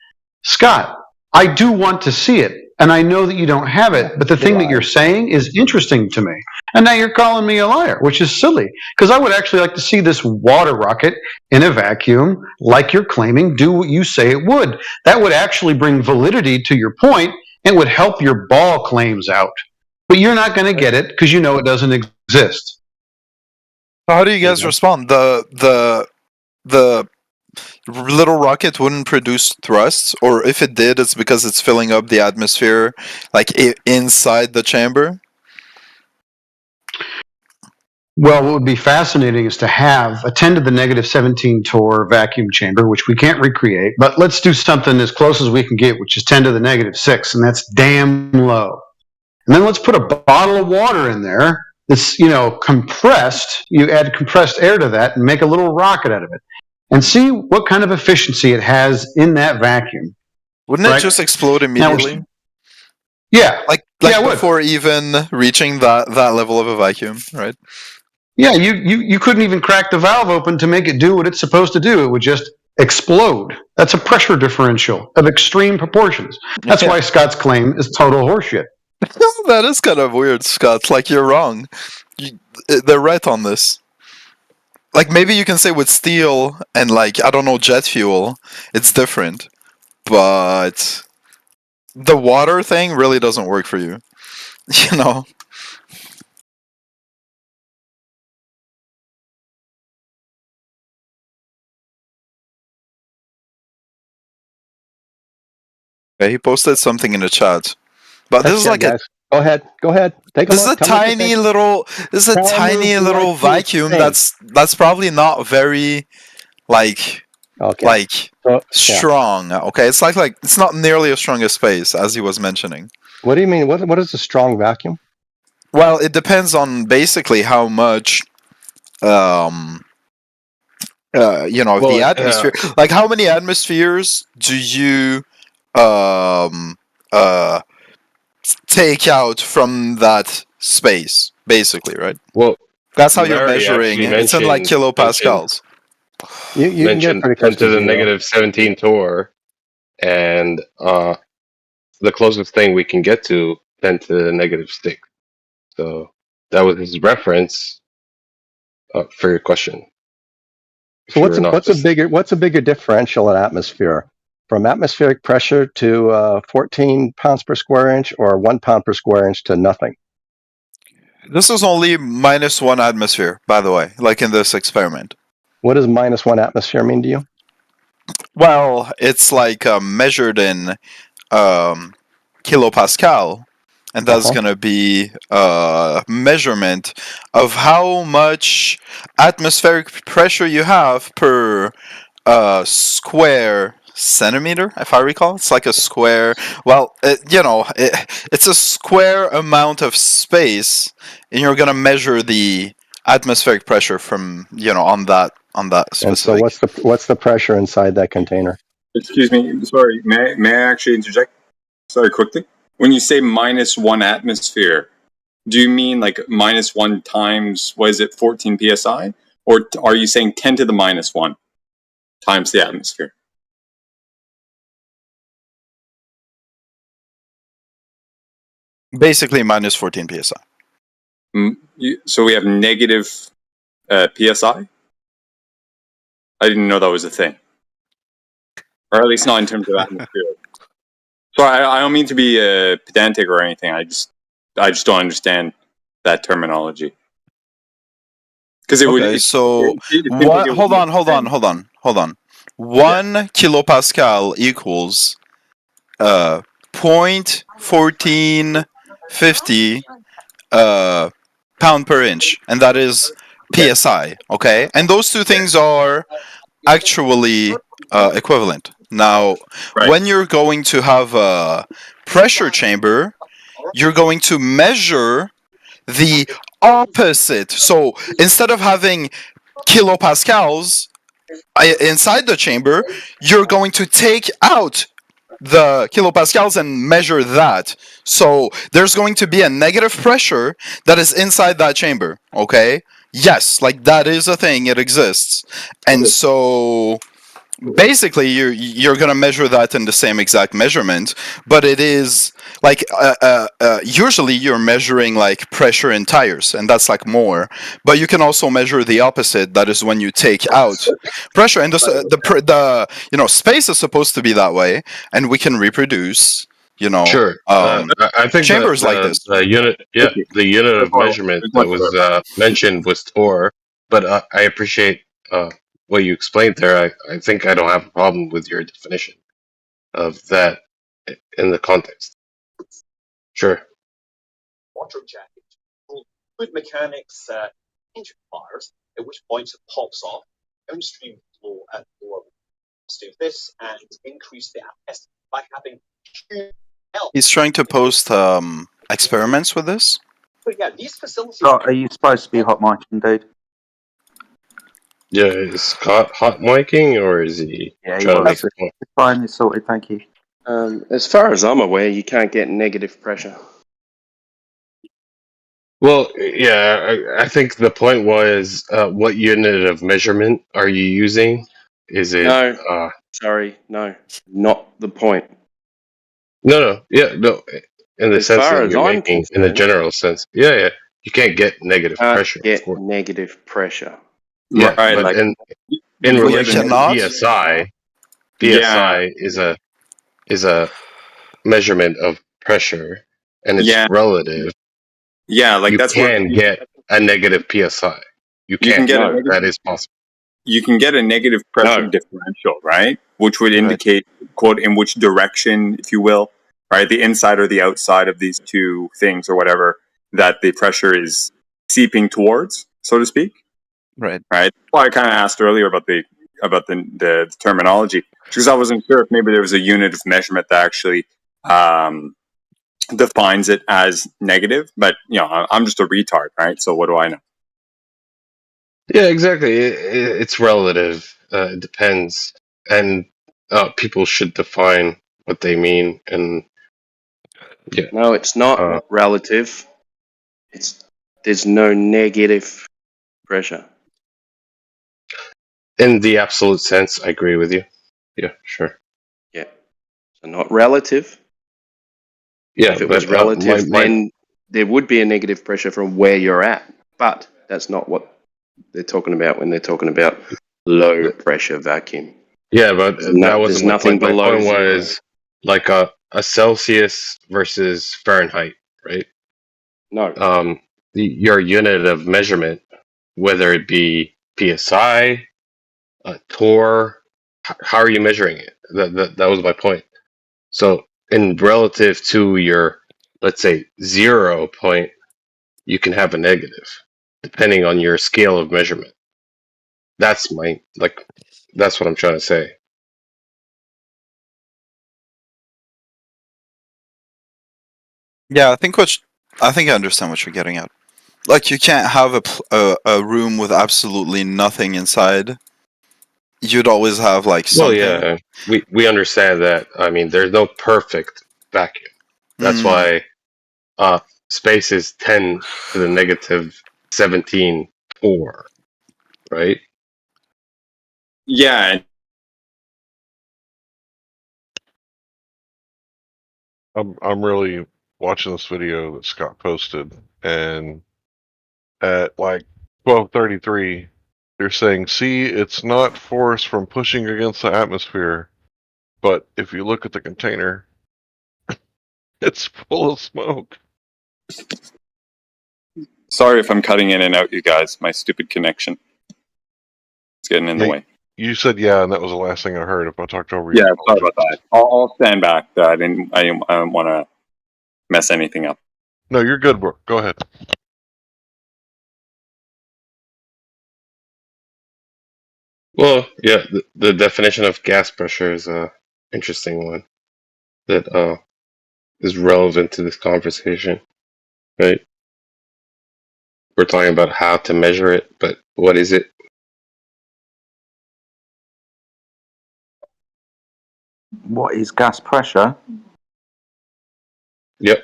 Scott, I do want to see it, and I know that you don't have it, but the thing that you're saying is interesting to me. And now you're calling me a liar, which is silly, because I would actually like to see this water rocket in a vacuum, like you're claiming, do what you say it would. That would actually bring validity to your point and would help your ball claims out. But you're not going to get it because you know it doesn't exist. How do you guys respond? The little rocket wouldn't produce thrusts, or if it did, it's because it's filling up the atmosphere, like inside the chamber? Well, what would be fascinating is to have a 10 to the negative 17 torr vacuum chamber, which we can't recreate, but let's do something as close as we can get, which is 10 to the negative 6, and that's damn low. And then let's put a bottle of water in there that's, compressed. You add compressed air to that and make a little rocket out of it. And see what kind of efficiency it has in that vacuum. Wouldn't it just explode immediately? Yeah. Like before even reaching that level of a vacuum, right? Yeah, you couldn't even crack the valve open to make it do what it's supposed to do. It would just explode. That's a pressure differential of extreme proportions. That's why Scott's claim is total horseshit. That is kind of weird, Scott. Like, you're wrong. They're right on this. Like, maybe you can say with steel and, jet fuel, it's different. But the water thing really doesn't work for you. Okay, he posted something in the chat. But this is like guys. Go ahead. Take a this look. Is a tiny little vacuum that's probably not very Okay. Like strong. Okay, it's like it's not nearly as strong as space as he was mentioning. What do you mean? What is a strong vacuum? Well, it depends on basically how much the atmosphere, like how many atmospheres do you take out from that space, basically, right? Well, that's how you're Mary measuring. actually It's in like kilopascals. You can get pretty 10 close to the zero. negative 17 torr, and the closest thing we can get to 10 to the negative 6. So that was his reference for your question. So what's a bigger differential in atmosphere, from atmospheric pressure to 14 pounds per square inch, or 1 pound per square inch to nothing? This is only -1 atmosphere, by the way, like in this experiment. What does -1 atmosphere mean to you? Well, it's like measured in kilopascal, and that's going to be a measurement of how much atmospheric pressure you have per square centimeter, if I recall. It's like a square. Well, it's a square amount of space, and you're going to measure the atmospheric pressure from on that specific. And so what's the pressure inside that container? Excuse me, sorry, may I actually interject? Sorry, quickly. When you say -1 atmosphere, do you mean like -1 times, what is it, 14 psi? Or are you saying 10 to the -1 times the atmosphere? Basically -14 psi. So we have negative psi? I didn't know that was a thing. Or at least not in terms of atmosphere. So I don't mean to be pedantic or anything. I just don't understand that terminology. Because it would. Hold on. 1 kilopascal equals 0.1450 pound per inch, and that is psi. Okay, and those two things are actually equivalent. Now, when you're going to have a pressure chamber, you're going to measure the opposite. So instead of having kilopascals inside the chamber, you're going to take out the kilopascals and measure that. So there's going to be a negative pressure that is inside that chamber. Okay? Yes, like that is a thing. It exists. And so basically you're gonna measure that in the same exact measurement, but it is like usually you're measuring like pressure in tires, and that's like more. But you can also measure the opposite. That is when you take out pressure, and the space is supposed to be that way, and we can reproduce. Sure. I think chambers like this. The unit of measurement that was mentioned was torr, but I appreciate what you explained there. I think I don't have a problem with your definition of that in the context. Sure. Water jacket, fluid mechanics engine fires, at which point it pops off, downstream flow at lower velocity of this, and increase the capacity by having He's trying to post experiments with this. But yeah, these facilities. So are you supposed to be hot micing, dude? Yeah, is Scott hot micing, or is he trying to make a point? It's fine, it's sorted, thank you. As far as I'm aware, you can't get negative pressure. Well, yeah, I think the point was, what unit of measurement are you using? Is it? No, sorry, no, not the point. No. In the As sense far that as you're I'm making, in the concerned, general sense, yeah, you can't get negative pressure. Get negative pressure. Yeah, Right, but like, in relation to psi is a measurement of pressure, and it's relative. Yeah, like you that's can get a negative psi. You can get that is possible. You can get a negative pressure differential, right? Which would indicate, quote, in which direction, if you will, right? The inside or the outside of these two things or whatever that the pressure is seeping towards, so to speak. Right. Right. Well, I kind of asked earlier about the about the terminology, because I wasn't sure if maybe there was a unit of measurement that actually defines it as negative. But I'm just a retard, right? So what do I know? Yeah, exactly. It's relative. It depends, and people should define what they mean. And yeah, No, it's not relative. There's no negative pressure. in the absolute sense, I agree with you. Yeah, sure. Yeah. So not relative. Yeah, If it but was relative, then there would be a negative pressure from where you're at. But that's not what they're talking about when they're talking about low pressure vacuum. yeah, but that There's wasn't my nothing point. My below point zero. was like a Celsius versus Fahrenheit, right? No. Your unit of measurement, whether it be psi, torr, how are you measuring it? That was my point. So, in relative to your, let's say, 0 point, you can have a negative, depending on your scale of measurement. That's that's what I'm trying to say. Yeah, I think I understand what you're getting at. Like, you can't have a room with absolutely nothing inside. You'd always have like Well, something. yeah, we understand that. I mean, there's no perfect vacuum. That's why space is 10 to the negative 17 torr, right? Yeah. I'm really watching this video that Scott posted, and at like 12:33, they're saying, "See, it's not force from pushing against the atmosphere, but if you look at the container, it's full of smoke." Sorry if I'm cutting in and out, you guys. My stupid connection. It's getting in the way. You said yeah, and that was the last thing I heard. If I talked over you, Yeah, sorry about that. I'll stand back. I didn't want to mess anything up. No, you're good, bro. Go ahead. Well, yeah, the definition of gas pressure is a interesting one that is relevant to this conversation, right? We're talking about how to measure it, but what is it? What is gas pressure? Yep.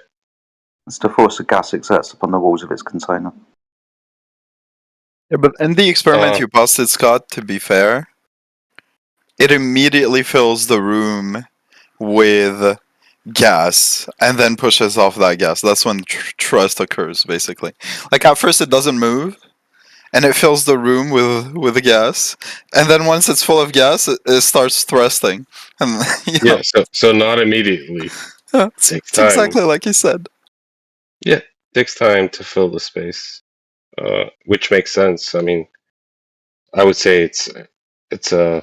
It's the force a gas exerts upon the walls of its container. Yeah, but in the experiment you busted, Scott, to be fair, it immediately fills the room with gas and then pushes off that gas. That's when thrust occurs, basically. Like, at first it doesn't move, and it fills the room with the gas, and then once it's full of gas, it starts thrusting. And Yeah, so not immediately. It's exactly like you said. Yeah, it takes time to fill the space, which makes sense. I mean, I would say it's a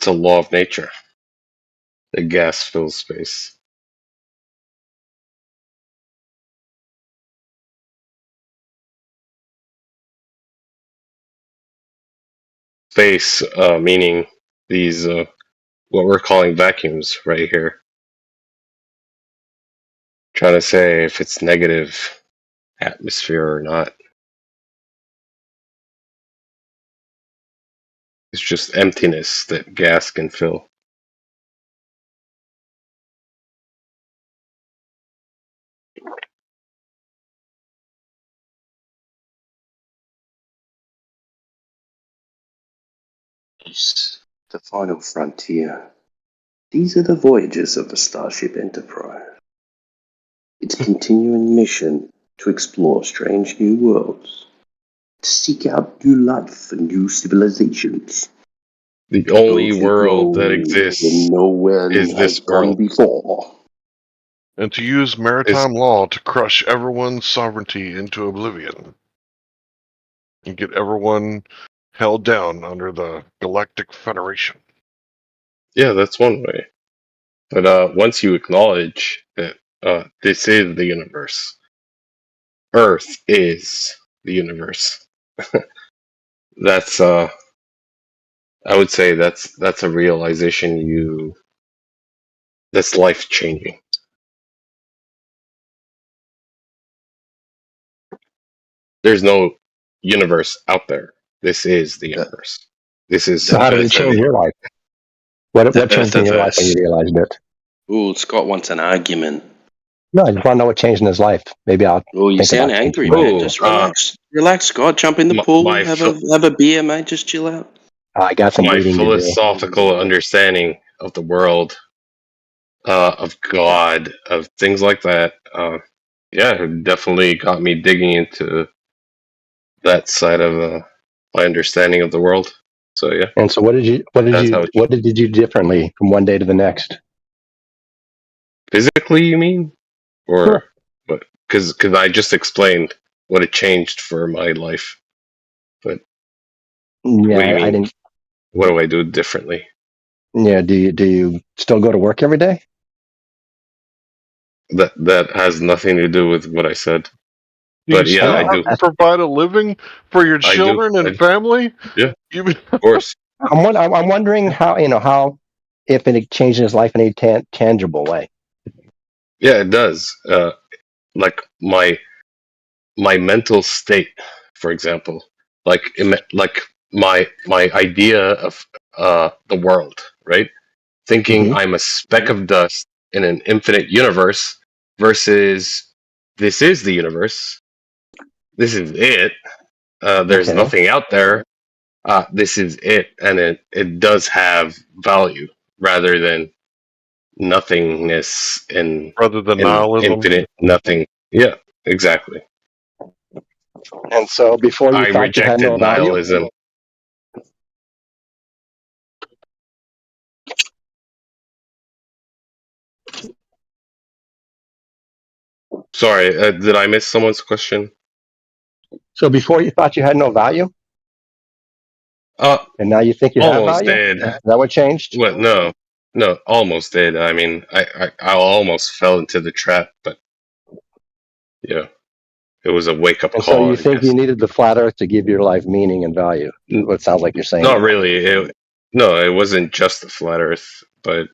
law of nature. The gas fills space. Space, meaning these what we're calling vacuums right here. Trying to say if it's negative atmosphere or not. It's just emptiness that gas can fill. The final frontier. These are the voyages of the Starship Enterprise. Its continuing mission to explore strange new worlds, to seek out new life and new civilizations. The only world that exists no one is this world. before. And to use maritime law to crush everyone's sovereignty into oblivion. And get everyone held down under the Galactic Federation. Yeah, that's one way. But once you acknowledge that this is the universe, Earth is the universe, that's I would say that's a realization that's life changing. There's no universe out there. This is the universe. This is So how did it change your life? What changed in your life when you realized it? Ooh, Scott wants an argument. No, I just want to know what changed in his life. Maybe I'll Oh, you think sound about angry, changing mine. man. Just relax. Relax, Scott. Jump in the pool. Have a beer, mate. Just chill out. I got some my reading to do. philosophical understanding of the world, of God, of things like that. It definitely got me digging into that side of my understanding of the world. So yeah. And so, what did you do differently from one day to the next? Physically, you mean, or what? Because I just explained what it changed for my life. But Yeah, what do you mean? I didn't. What do I do differently? Yeah, do you still go to work every day? That has nothing to do with what I said. But You yeah, I still do. have to provide a living for your I do. children and family. Yeah, of course. I'm wondering how if it changed his life in a tangible way. Yeah, it does. Like my mental state, for example, like my idea of the world, right? Thinking I'm a speck of dust in an infinite universe versus this is the universe. This is it. There's nothing out there. This is it, and it does have value rather than nothingness and rather than nihilism. infinite nothing. Yeah, exactly. And so, before you I thought you had rejected no value. nihilism. Sorry, did I miss someone's question? So before you thought you had no value, and now you think you have Almost value. did. Is that what changed? What? No, almost did. I mean, I almost fell into the trap, but yeah, it was a wake up And call. so you I think guess. you needed the flat Earth to give your life meaning and value? What it sounds like you're saying. Not really. No, it wasn't just the flat Earth, but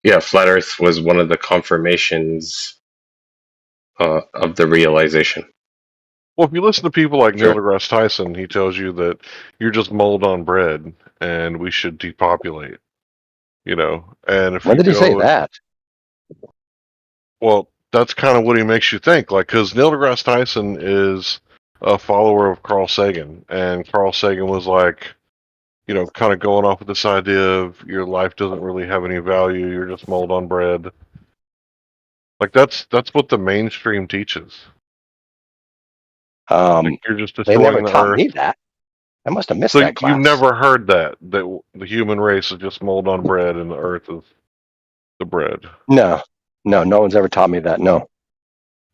yeah, flat Earth was one of the confirmations of the realization. Well, if you listen to people like Sure. Neil deGrasse Tyson, he tells you that you're just mold on bread, and we should depopulate. You know, and if When you did he say go, that? well, that's kind of what he makes you think. Like, because Neil deGrasse Tyson is a follower of Carl Sagan, and Carl Sagan was like, you know, kind of going off with this idea of your life doesn't really have any value. You're just mold on bread. Like that's what the mainstream teaches. Like you're just They destroying never the taught earth. me that. I must have missed So that class. you've never heard that the human race is just mold on bread and the earth is the bread. No one's ever taught me that. No.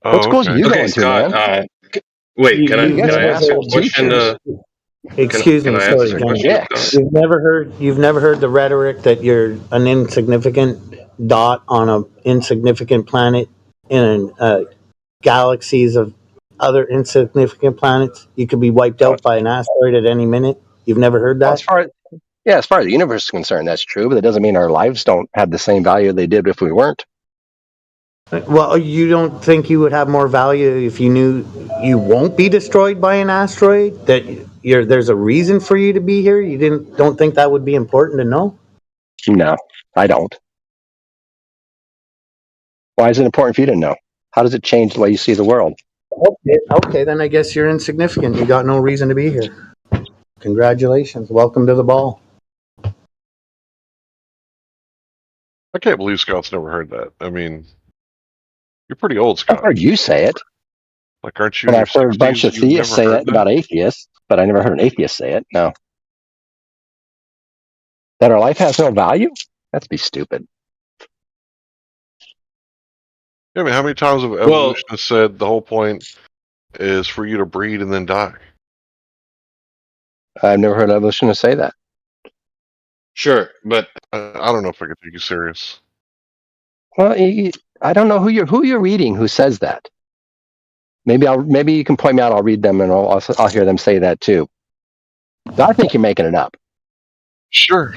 Oh, What schools are you going Scott, to, man? Wait, can I You guys are ask a asshole question? teachers. Excuse me, can I sorry, ask a John. question, Scott? You've never heard the rhetoric that you're an insignificant dot on an insignificant planet in galaxies of other insignificant planets. You could be wiped out by an asteroid at any minute. You've never heard Well, that? as far as the universe is concerned, that's true, but it doesn't mean our lives don't have the same value they did if we weren't. Well, you don't think you would have more value if you knew you won't be destroyed by an asteroid? That there's a reason for you to be here? You don't think that would be important to know? No, I don't. Why is it important for you to know? How does it change the way you see the world? Okay, then I guess you're insignificant. You got no reason to be here. Congratulations. Welcome to the ball. I can't believe Scott's never heard that. I mean, you're pretty old, Scott. I've heard you say it. Like, aren't you? And I've heard a bunch of theists say it about atheists, but I never heard an atheist say it. No. That our life has no value? That'd be stupid. Yeah, I mean, how many times have evolutionists said the whole point is for you to breed and then die? I've never heard an evolutionist say that. Sure, but I don't know if I can take you serious. Well, I don't know who you're reading who says that. Maybe you can point me out. I'll read them and I'll hear them say that too. I think you're making it up. Sure.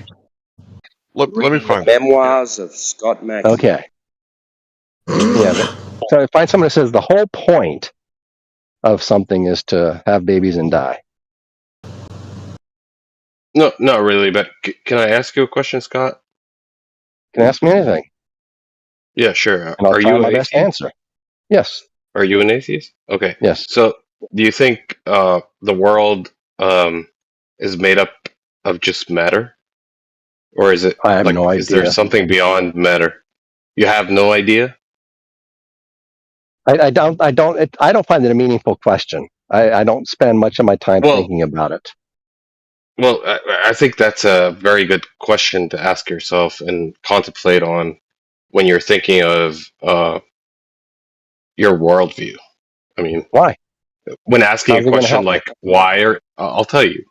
Let me find it. Memoirs of Scott Mackey. Okay. Yeah. So find someone that says the whole point of something is to have babies and die. No, not really. But can I ask you a question, Scott? You can ask me anything. Yeah, sure. And I'll Are try you my an best to atheist? answer. Yes. Are you an atheist? Okay. Yes. So, do you think the world is made up of just matter, or is it I have like no is there idea. something beyond matter? You have no idea. I don't find it a meaningful question. I don't spend much of my time Well, thinking about it. well, I think that's a very good question to ask yourself and contemplate on when you're thinking of your worldview. I mean, Why? when asking How's a it going to question help me? like why, or I'll tell you,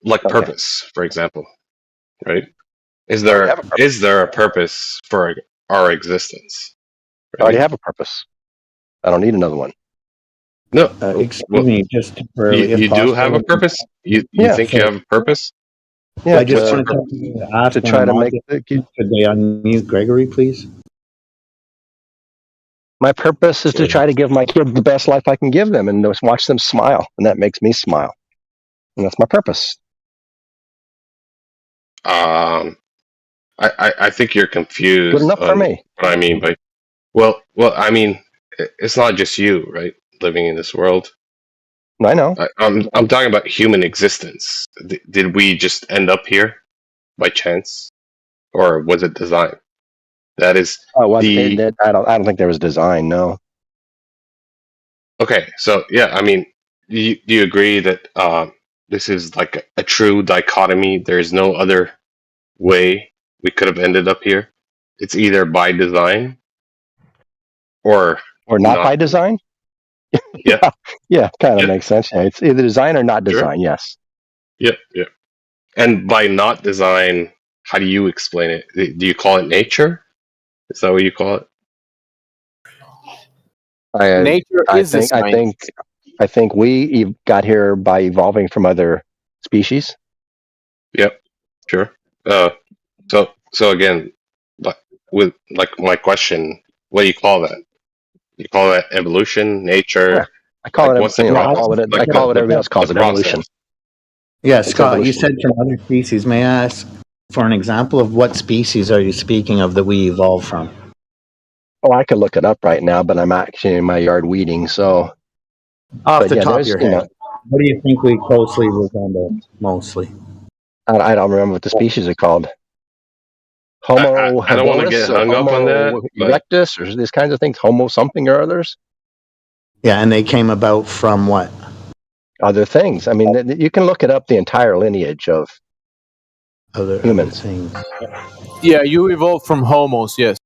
like Okay. purpose, for example, right? Is I already have a purpose. there a purpose for our existence? I already Right? have a purpose. I don't need another one. No. Excuse Well, me, just temporarily, if you do have a possible. purpose. You Yeah. think you have a purpose? Yeah. I just What's your want purpose? to ask to when try I'm to on make this, could they unmute Gregory, please? my purpose is to try to give my kids the best life I can give them and just watch them smile, and that makes me smile. And that's my purpose. I think you're Good confused enough for on me. what I mean by I mean it's not just you, right? Living in this world. I know. I'm talking about human existence. Did we just end up here by chance, or was it designed? That is the I don't think there was design. No. okay. So yeah, I mean, do you agree that this is like a true dichotomy? There is no other way we could have ended up here. It's either by design or not by design. Yeah. Yeah, kind of Yeah. makes sense. Yeah, it's either design or not design. Sure. Yes. Yep. Yep. And by not design, how do you explain it? Do you call it nature? Is that what you call it? Nature is design. I think we got here by evolving from other species. Yep. Sure. So again, but with like my question, what do you call that? You call that evolution, nature? Yeah, I call it. What's the I process? call it. Like I call it. Everybody else calls the it evolution. process. Yeah, It's Scott, you evolution. said from other species. May I ask for an example of what species are you speaking of that we evolved from? Oh, I could look it up right now, but I'm actually in my yard weeding. So, Off the top of your head, what do you think we closely resemble mostly? I don't remember what the species are called. Homo I don't want to habilis get or hung up on that. Homo But erectus or these kinds of things. Homo something or others. Yeah, and they came about from what? Other things. I mean, you can look it up. The entire lineage of humans. Things. Yeah, you evolved from homos, yes.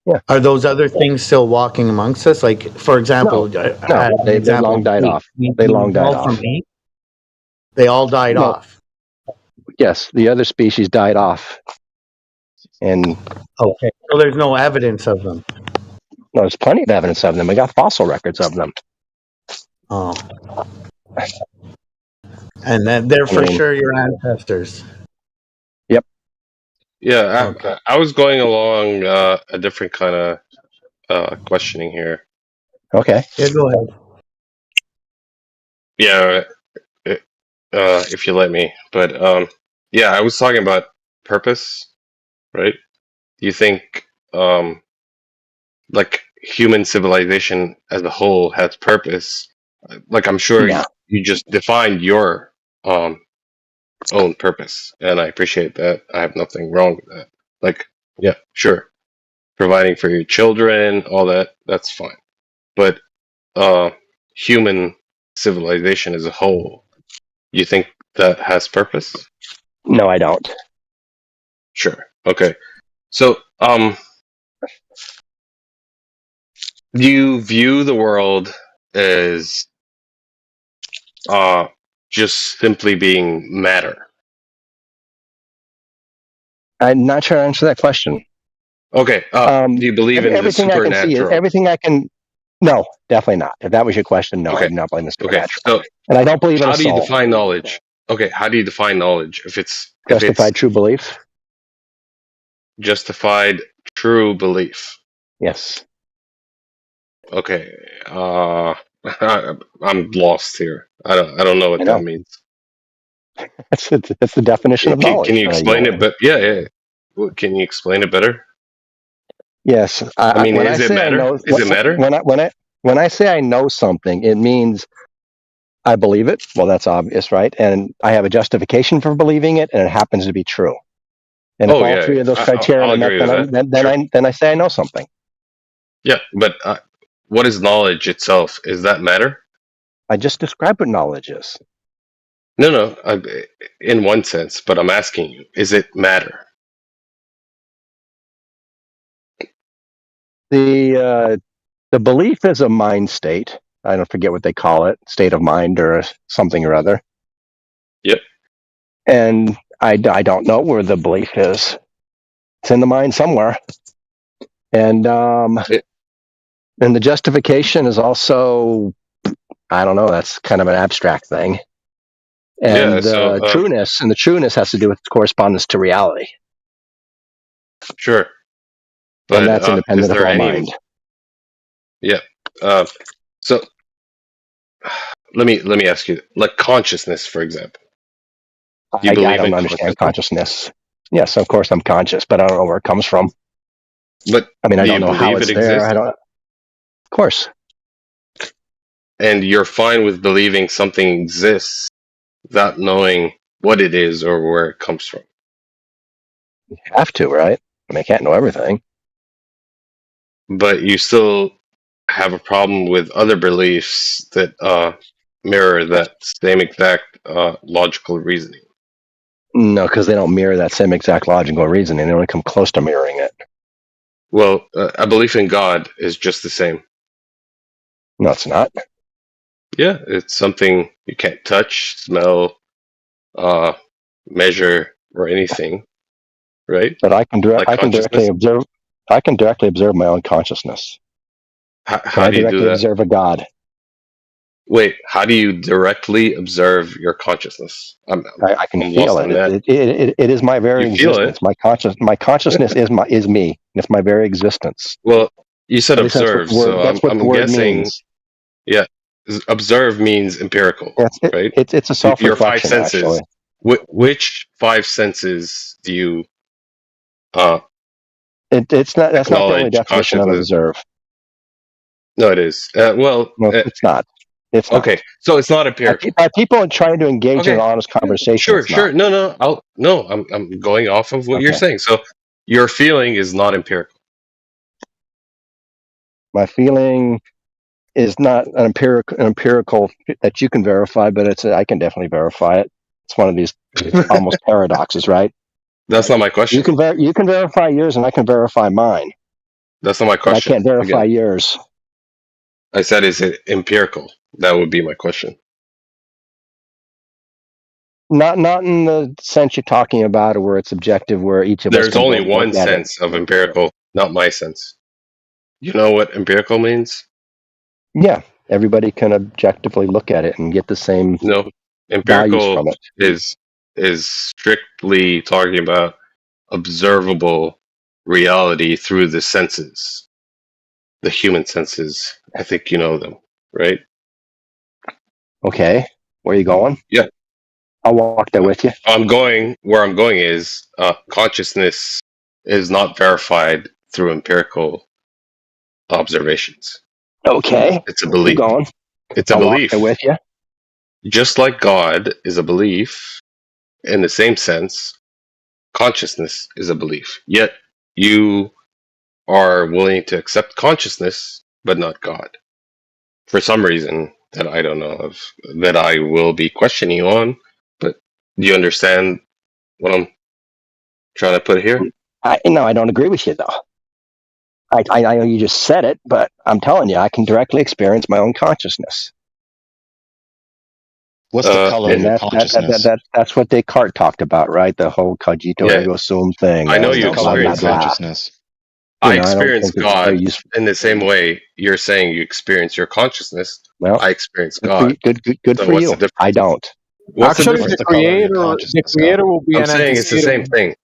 Yeah. Are those other things still walking amongst us? Like, for example, No, they long died off. They long died off. They all died off. Yes, the other species died off. And okay, so there's no evidence of them. No, there's plenty of evidence of them. We got fossil records of them. Oh. And then they're for sure your ancestors. Yep. yeah, I was going along a different kind of questioning here. Okay. Yeah, go ahead. Yeah, if you let me. But yeah, I was talking about purpose, right? Do you think like human civilization as a whole has purpose? Like I'm sure you just defined your own purpose, and I appreciate that. I have nothing wrong with that. Like, yeah, sure, providing for your children, all that, that's fine. But human civilization as a whole, you think that has purpose? No, I don't. Sure. Okay. So, do you view the world as just simply being matter? I'm not sure I answer that question. Okay. Do you believe in the everything I can see? supernatural? Everything I can. No, definitely not. If that was your question, no, I Okay. do not believe in the Okay. supernatural. So And I don't believe in how a do you soul. define knowledge? Okay. How do you define knowledge? If it's Justified true belief? justified true belief. Yes. Okay. I'm lost here. I don't know what that means. That's the definition of knowledge. Can you explain it? But yeah. Well, can you explain it better? Yes. I mean, when is I it say matter? I know, Is it matter? when I say I know something, it means I believe it. Well, that's obvious, right? And I have a justification for believing it, and it happens to be true. And if all three of those criteria I'll are met, agree with that. then I say I know something. Yeah, but what is knowledge itself? Is that matter? I just described what knowledge is. No. In one sense, but I'm asking you: is it matter? The belief is a mind state. I don't forget what they call it, state of mind or something or other. Yep. And I don't know where the belief is. It's in the mind somewhere. And and the justification is also, I don't know, that's kind of an abstract thing. And the trueness has to do with correspondence to reality. Sure. But and that's independent of all mind. Yeah. So let me ask you, like consciousness, for example. Do you believe I don't understand consciousness. Yes, of course I'm conscious, but I don't know where it comes from. But I mean, I don't know how believe it's it there. exists? I don't. Of course. And you're fine with believing something exists without knowing what it is or where it comes from. You have to, right? I mean, I can't know everything. But you still have a problem with other beliefs that mirror that same exact logical reasoning. No, because they don't mirror that same exact logical reasoning. They only come close to mirroring it. Well, a belief in God is just the same. No, it's not. Yeah, it's something you can't touch, smell, measure, or anything, right? But I can Like directly observe. I can directly observe my own consciousness. How do you do that? Observe a God. Wait, how do you directly observe your consciousness? I can feel it. It is my very existence. My consciousness is me. It's my very existence. Well, you said At least observe, that's what the word guessing. means. Yeah, observe means empirical, right? It's a self-reflection. Your five senses. Actually. Which five senses do you? It's not. That's not the only definition of observe. No, it is. No, it's not. It's not. Okay, so it's not empirical. By people trying to engage in an honest conversation. Sure. No. I'm going off of what you're saying. So your feeling is not empirical. My feeling is not an empirical that you can verify, but I can definitely verify it. It's one of these almost paradoxes, right? That's not my question. You can verify yours, and I can verify mine. That's not my question. I can't verify yours. I said, is it empirical? That would be my question. Not in the sense you're talking about, or where it's objective, where each of us. There's only one sense of empirical, not my sense. You know what empirical means? Yeah, everybody can objectively look at it and get the same. No, empirical from it is strictly talking about observable reality through the senses, the human senses. I think you know them, right? Okay, where are you going? Yeah, I'll walk there with you. Where I'm going is consciousness is not verified through empirical observations. Okay, it's a belief. Keep going. It's a belief. Walk there with you. Just like God is a belief, in the same sense, consciousness is a belief. Yet you are willing to accept consciousness, but not God, for some reason that I don't know of, that I will be questioning you on. But do you understand what I'm trying to put here? No, I don't agree with you though. I know you just said it, but I'm telling you, I can directly experience my own consciousness. What's the color of your consciousness? That's what Descartes talked about, right? The whole cogito ergo sum thing. I know you color of your experience consciousness. I don't experience think it's very God useful. in the same way you're saying you experience your consciousness. Well, I experience good for you. God. Good So for what's you. the difference? I don't. What's the Actually, difference? the creator will be I'm an saying it's the antecedent. same thing.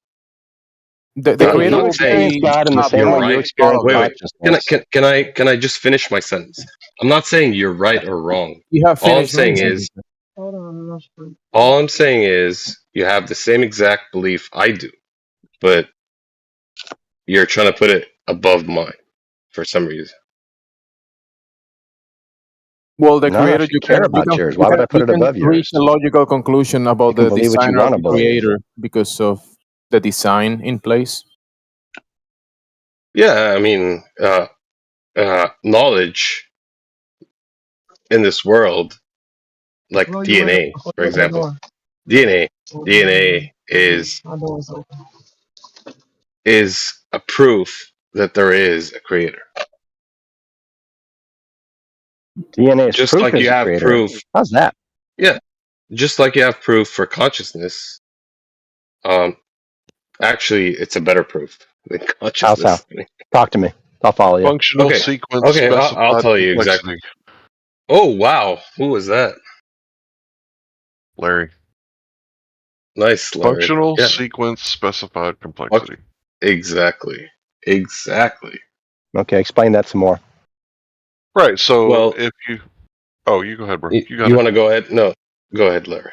The I'm creator not will saying be God in the same you're way you right. experience Wait, consciousness. can I just finish my sentence? I'm not saying you're right or wrong. You have All I'm finished many saying is sentences. you have the same exact belief I do, but you're trying to put it above mine for some reason. Well, the No, I creator, actually care about yours. Why would I put you it can above reach yours? a logical conclusion You about can the believe what you designer want of to the believe. creator because of the design in place. Yeah, I mean, knowledge in this world, like DNA, for example, DNA is a proof that there is a creator. DNA is Just proof like you there's a have creator. proof. How's that? Yeah, just like you have proof for consciousness. Actually, it's a better proof than How's how? consciousness. Talk to me. I'll follow you. Functional Okay, sequence okay, I'll specified tell you complexity. exactly. Oh wow, who was that? Larry. Nice, Larry. Functional Yeah, sequence specified complexity. exactly. Okay, explain that some more. Right. So Well, if you, oh, you go ahead, bro. You got you it. want to go ahead? No, go ahead, Larry.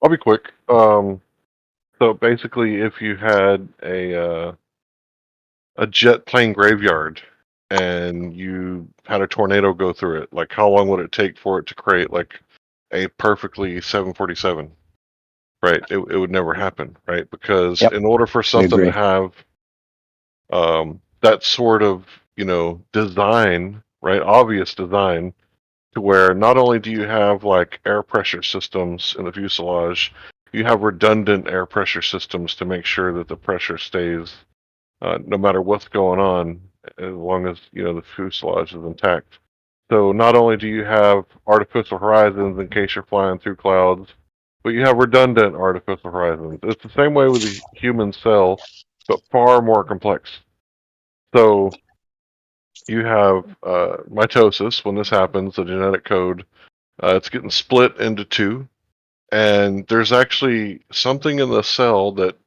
I'll be quick. So basically, if you had a jet plane graveyard and you had a tornado go through it, like how long would it take for it to create like a perfectly 747? Right. It would never happen, right? Because in order for something to have that sort of, design, right, obvious design, to where not only do you have like air pressure systems in the fuselage, you have redundant air pressure systems to make sure that the pressure stays no matter what's going on, as long as the fuselage is intact. So not only do you have artificial horizons in case you're flying through clouds, but you have redundant artificial horizons. It's the same way with the human cell, but far more complex. So you have mitosis. When this happens, the genetic code, it's getting split into two, and there's actually something in the cell that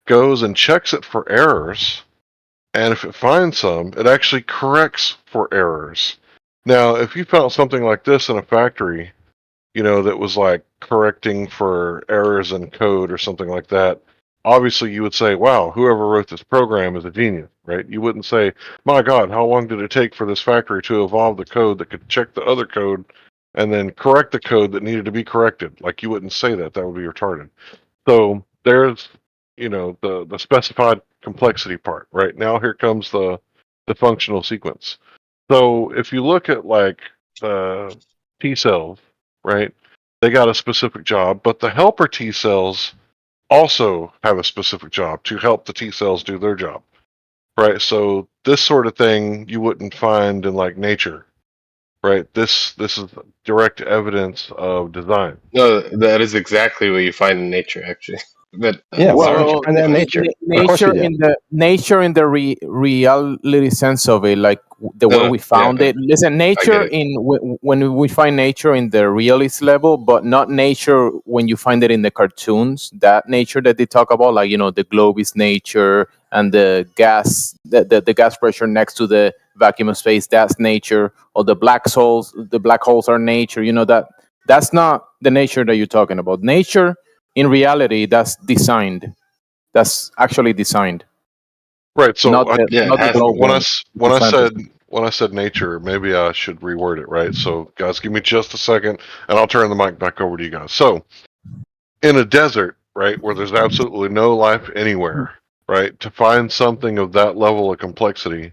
goes and checks it for errors, and if it finds some, it actually corrects for errors. Now, if you found something like this in a factory, that was like correcting for errors in code or something like that, obviously you would say, wow, whoever wrote this program is a genius, right? You wouldn't say, my God, how long did it take for this factory to evolve the code that could check the other code and then correct the code that needed to be corrected? Like, you wouldn't say that. That would be retarded. So there's, the specified complexity part, right? Now here comes the functional sequence. So if you look at like T cells, right? They got a specific job, but the helper T cells also have a specific job to help the T cells do their job, right? So this sort of thing you wouldn't find in like nature, right? This is direct evidence of design. No, that is exactly what you find in nature, actually. But Yeah, why sorry. don't you find that in nature? Of course you do. Nature in the reality sense of it, like the way we found it. Listen, nature when we find nature in the realist level, but not nature when you find it in the cartoons. That nature that they talk about, like the globe is nature, and the gas, the gas pressure next to the vacuum of space, that's nature. Or the black holes are nature. That's not the nature that you're talking about. Nature in reality, that's designed. That's actually designed. Right. So not the globe when I said nature, maybe I should reword it, right? So guys, give me just a second and I'll turn the mic back over to you guys. So in a desert, right, where there's absolutely no life anywhere, right, to find something of that level of complexity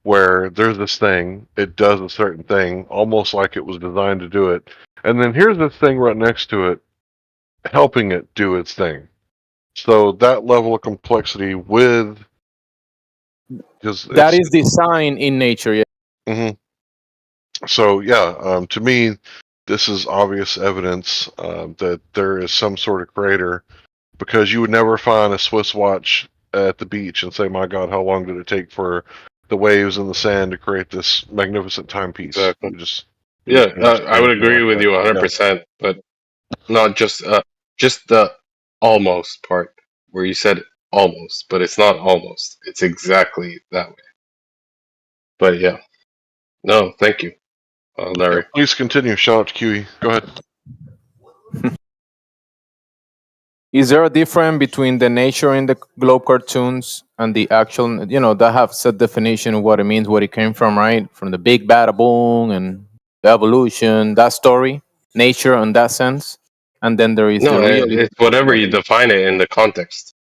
where there's this thing, it does a certain thing, almost like it was designed to do it, and then here's this thing right next to it, helping it do its thing. So that level of complexity with that is design in nature. Yeah. Mm-hmm. So yeah, to me, this is obvious evidence that there is some sort of creator, because you would never find a Swiss watch at the beach and say, "My God, how long did it take for the waves and the sand to create this magnificent timepiece?" Exactly. Just I would agree with you 100%, but not just the almost part where you said almost, but it's not almost. It's exactly that way. But yeah, no, thank you, Larry. Please continue. Shout out to QE. Go ahead. Is there a difference between the nature in the globe cartoons and the actual, that have set definition of what it means, what it came from, right? From the big bada boom and the evolution, that story, nature in that sense. And then there is No, the real. it's whatever you define it in the context.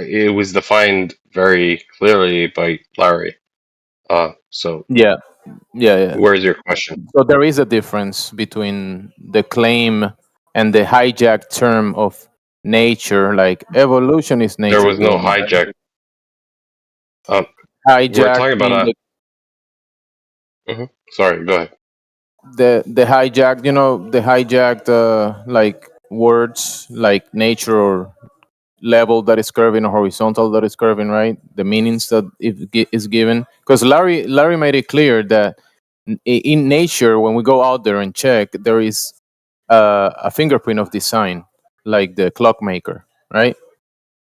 It was defined very clearly by Larry. So Yeah. where's your question? So there is a difference between the claim and the hijacked term of nature, like evolution is nature. There was no hijack. We're Hijack talking about Sorry, go ahead. the hijacked, the hijacked like words like nature or level that is curving or horizontal that is curving, right? The meanings that is given, because Larry made it clear that in nature, when we go out there and check, there is a fingerprint of design, like the clockmaker, right?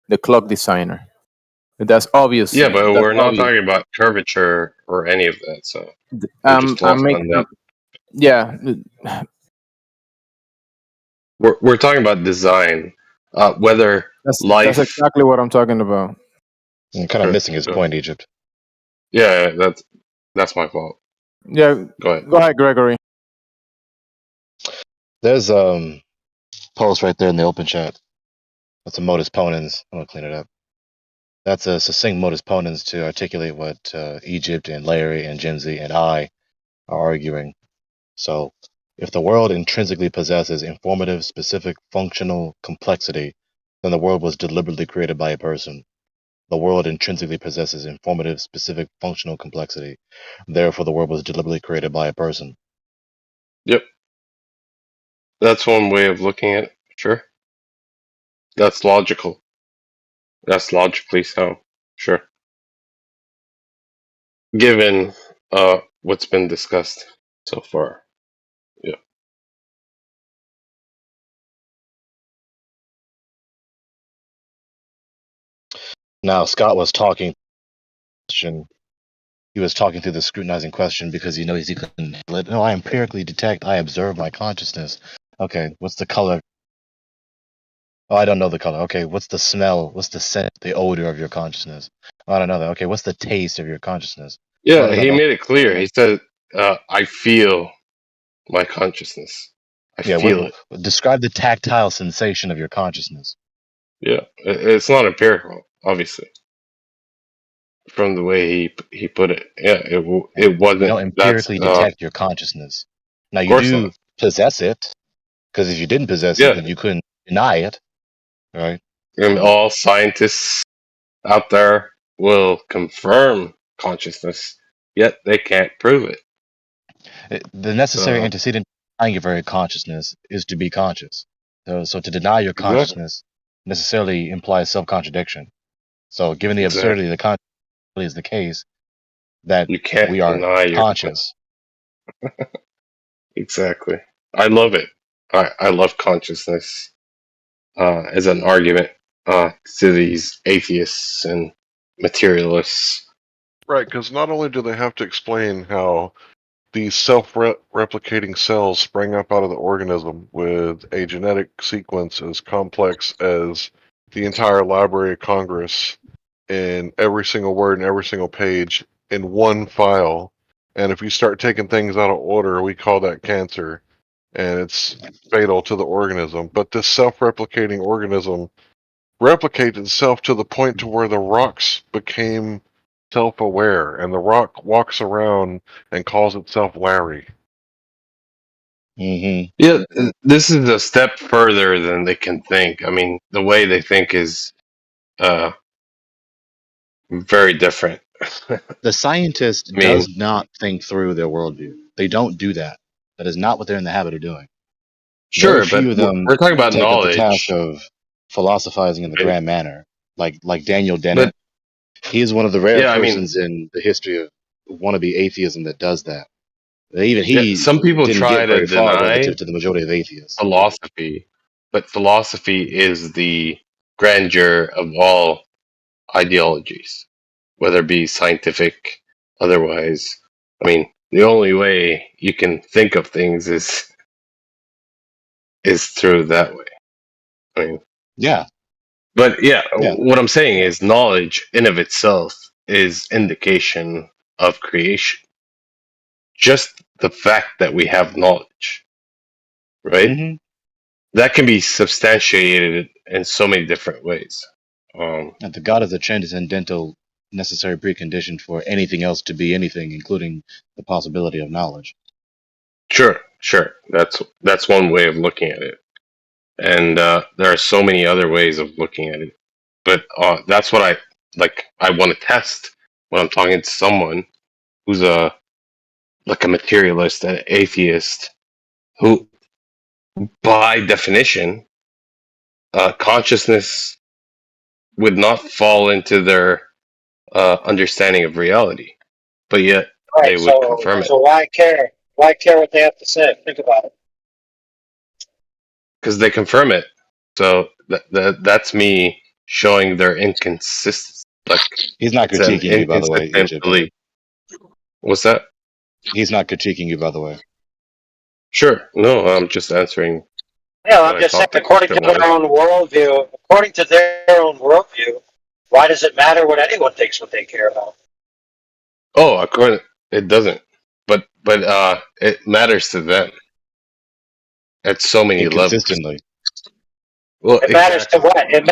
The clock designer. That's obvious. Yeah, but That's we're not obvious. talking about curvature or any of that. So we're just lost on that. Yeah, we're talking about design, whether that's exactly what I'm talking about. You're kind of missing his point, Egypt. Yeah, that's my fault. Yeah, go ahead, Gregory. There's post right there in the open chat. That's a modus ponens. I'm gonna clean it up. That's a succinct modus ponens to articulate what Egypt and Larry and Jimsy and I are arguing. So, if the world intrinsically possesses informative, specific, functional complexity, then the world was deliberately created by a person. The world intrinsically possesses informative, specific, functional complexity. Therefore, the world was deliberately created by a person. Yep. That's one way of looking at it. Sure. That's logical. That's logically sound. Sure. Given what's been discussed so far. Yeah. Now, Scott was talking. He was talking through the scrutinizing question because he knows he couldn't handle it. No, I empirically detect. I observe my consciousness. Okay, what's the color? Oh, I don't know the color. Okay, what's the smell? What's the scent, the odor of your consciousness? Oh, I don't know that. Okay, what's the taste of your consciousness? Yeah, he made it clear. He said, I feel my consciousness. I feel it. Describe the tactile sensation of your consciousness. Yeah, it's not empirical, obviously. From the way he put it, yeah, it wasn't. You don't empirically detect your consciousness. Now you do possess it, because if you didn't possess it, then you couldn't deny it, right? And all scientists out there will confirm consciousness, yet they can't prove it. The necessary antecedent to denying your very consciousness is to be conscious. So to deny your consciousness necessarily implies self-contradiction. So given the absurdity of the consciousness is the case that you can't we are deny conscious. Exactly. I love it. I love consciousness as an argument to these atheists and materialists. Right, because not only do they have to explain how these self-replicating cells sprang up out of the organism with a genetic sequence as complex as the entire Library of Congress in every single word and every single page in one file. And if you start taking things out of order, we call that cancer, and it's fatal to the organism. But this self-replicating organism replicated itself to the point to where the rocks became self-aware, and the rock walks around and calls itself Larry. Mm-hmm. Yeah, this is a step further than they can think. I mean, the way they think is very different. The scientist does not think through their worldview. They don't do that. That is not what they're in the habit of doing. Sure, Very few but of them we're talking about take up the knowledge. task of philosophizing in the grand manner. like Daniel Dennett. He is one of the rare Yeah, I mean, persons in the history of wannabe atheism that does that. Even he some people didn't try get to very far deny relative to the majority of atheists. philosophy, but philosophy is the grandeur of all ideologies, whether it be scientific, otherwise. I mean, the only way you can think of things is through that way. I mean, Yeah. but yeah, Yeah. what I'm saying is knowledge in of itself is indication of creation. Just the fact that we have knowledge, right? Mm-hmm. That can be substantiated in so many different ways. And the God is a transcendental necessary precondition for anything else to be anything, including the possibility of knowledge. Sure. That's one way of looking at it, and there are so many other ways of looking at it. But that's what I like. I want to test when I'm talking to someone who's a materialist, an atheist, who, by definition, consciousness would not fall into their understanding of reality, but yet they would confirm it. So why care? Why care what they have to say? Think about it. Because they confirm it. So that's me showing their inconsistency. Like, he's not critiquing you, by the way, Egypt. What's that? He's not critiquing you, by the way. Sure. No, I'm just answering. Yeah, I'm just saying, according to their own worldview, why does it matter what anyone thinks what they care about? Oh, according, it doesn't. But it matters to them at so many levels. Well, it matters to what? It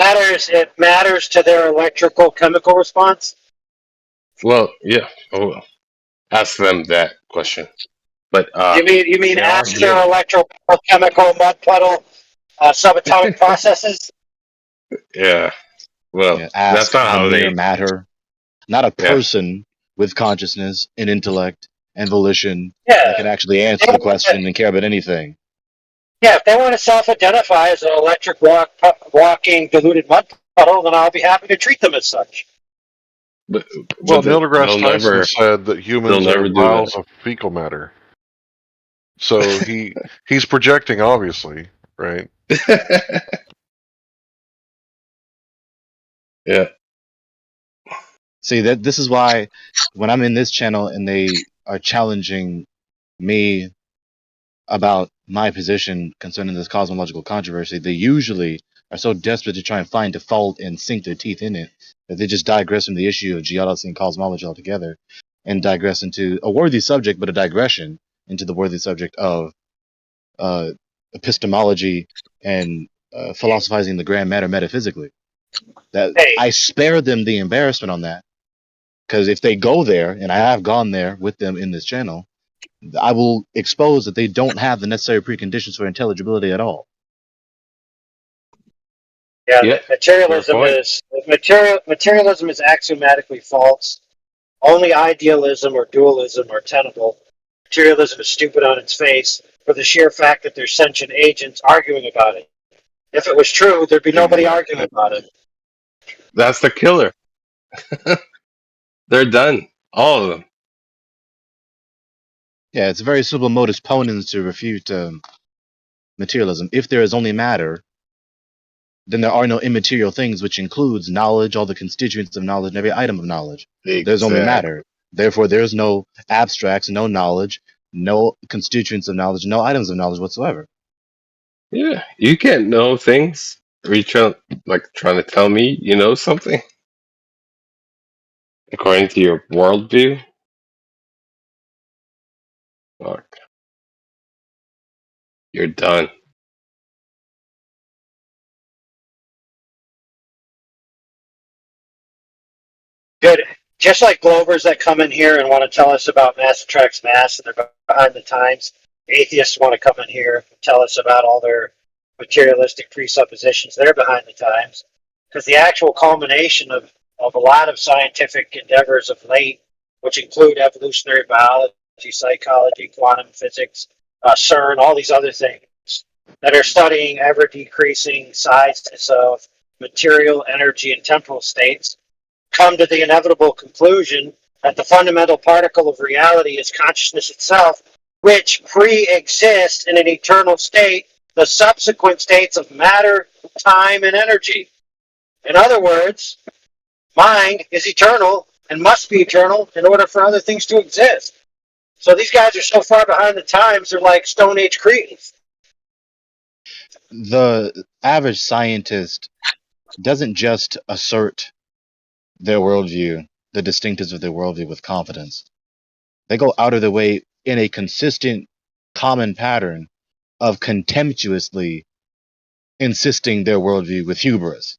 matters to their electrical chemical response. Well, yeah. Oh, well. Ask them that question. But you mean ask their electrochemical mud puddle subatomic processes? Yeah. Well, that's not how they matter. Not a person with consciousness and intellect and volition that can actually answer the question and care about anything. Yeah, if they want to self-identify as an electric walking diluted mud puddle, then I'll be happy to treat them as such. But Neil deGrasse Tyson said that humans are miles of fecal matter. So he's projecting, obviously, right? Yeah. See, this is why when I'm in this channel and they are challenging me about my position concerning this cosmological controversy, they usually are so desperate to try and find a fault and sink their teeth in it that they just digress from the issue of geology and cosmology altogether and digress into a worthy subject, but a digression into the worthy subject of epistemology and philosophizing the grand matter metaphysically. I spare them the embarrassment on that, because if they go there, and I have gone there with them in this channel, I will expose that they don't have the necessary preconditions for intelligibility at all. Yeah, materialism is axiomatically false. Only idealism or dualism are tenable. Materialism is stupid on its face for the sheer fact that there's sentient agents arguing about it. If it was true, there'd be nobody arguing about it. That's the killer. They're done. All of them. Yeah, it's a very simple modus ponens to refute materialism. If there is only matter, then there are no immaterial things, which includes knowledge, all the constituents of knowledge, and every item of knowledge. Exactly. There's only matter. Therefore, there's no abstracts, no knowledge, no constituents of knowledge, no items of knowledge whatsoever. Yeah, you can't know things. Are you trying to tell me you know something? According to your worldview? Fuck. You're done. Good. Just like Globers that come in here and want to tell us about mass attracts mass and they're behind the times, atheists want to come in here and tell us about all their materialistic presuppositions. They're behind the times. Because the actual culmination of a lot of scientific endeavors of late, which include evolutionary biology, psychology, quantum physics, CERN, all these other things that are studying ever decreasing sizes of material, energy, and temporal states, come to the inevitable conclusion that the fundamental particle of reality is consciousness itself, which pre-exists in an eternal state, the subsequent states of matter, time, and energy. In other words, mind is eternal and must be eternal in order for other things to exist. So these guys are so far behind the times, they're like Stone Age Cretans. The average scientist doesn't just assert their worldview, the distinctives of their worldview with confidence. They go out of their way in a consistent, common pattern of contemptuously insisting their worldview with hubris.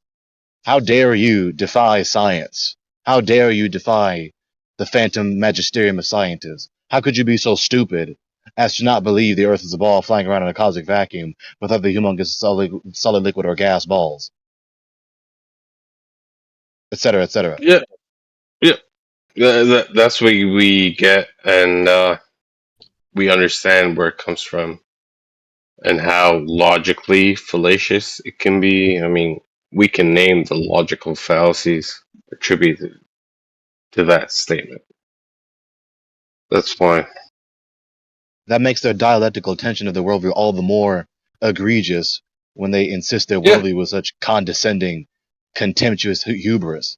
How dare you defy science? How dare you defy the phantom magisterium of scientists? How could you be so stupid as to not believe the Earth is a ball flying around in a cosmic vacuum with other humongous solid liquid or gas balls? Etc., etc. Yeah, yeah. That's what we get, and we understand where it comes from and how logically fallacious it can be. I mean, we can name the logical fallacies attributed to that statement. That's fine. That makes their dialectical tension of the worldview all the more egregious when they insist their worldview with such condescending, contemptuous hubris.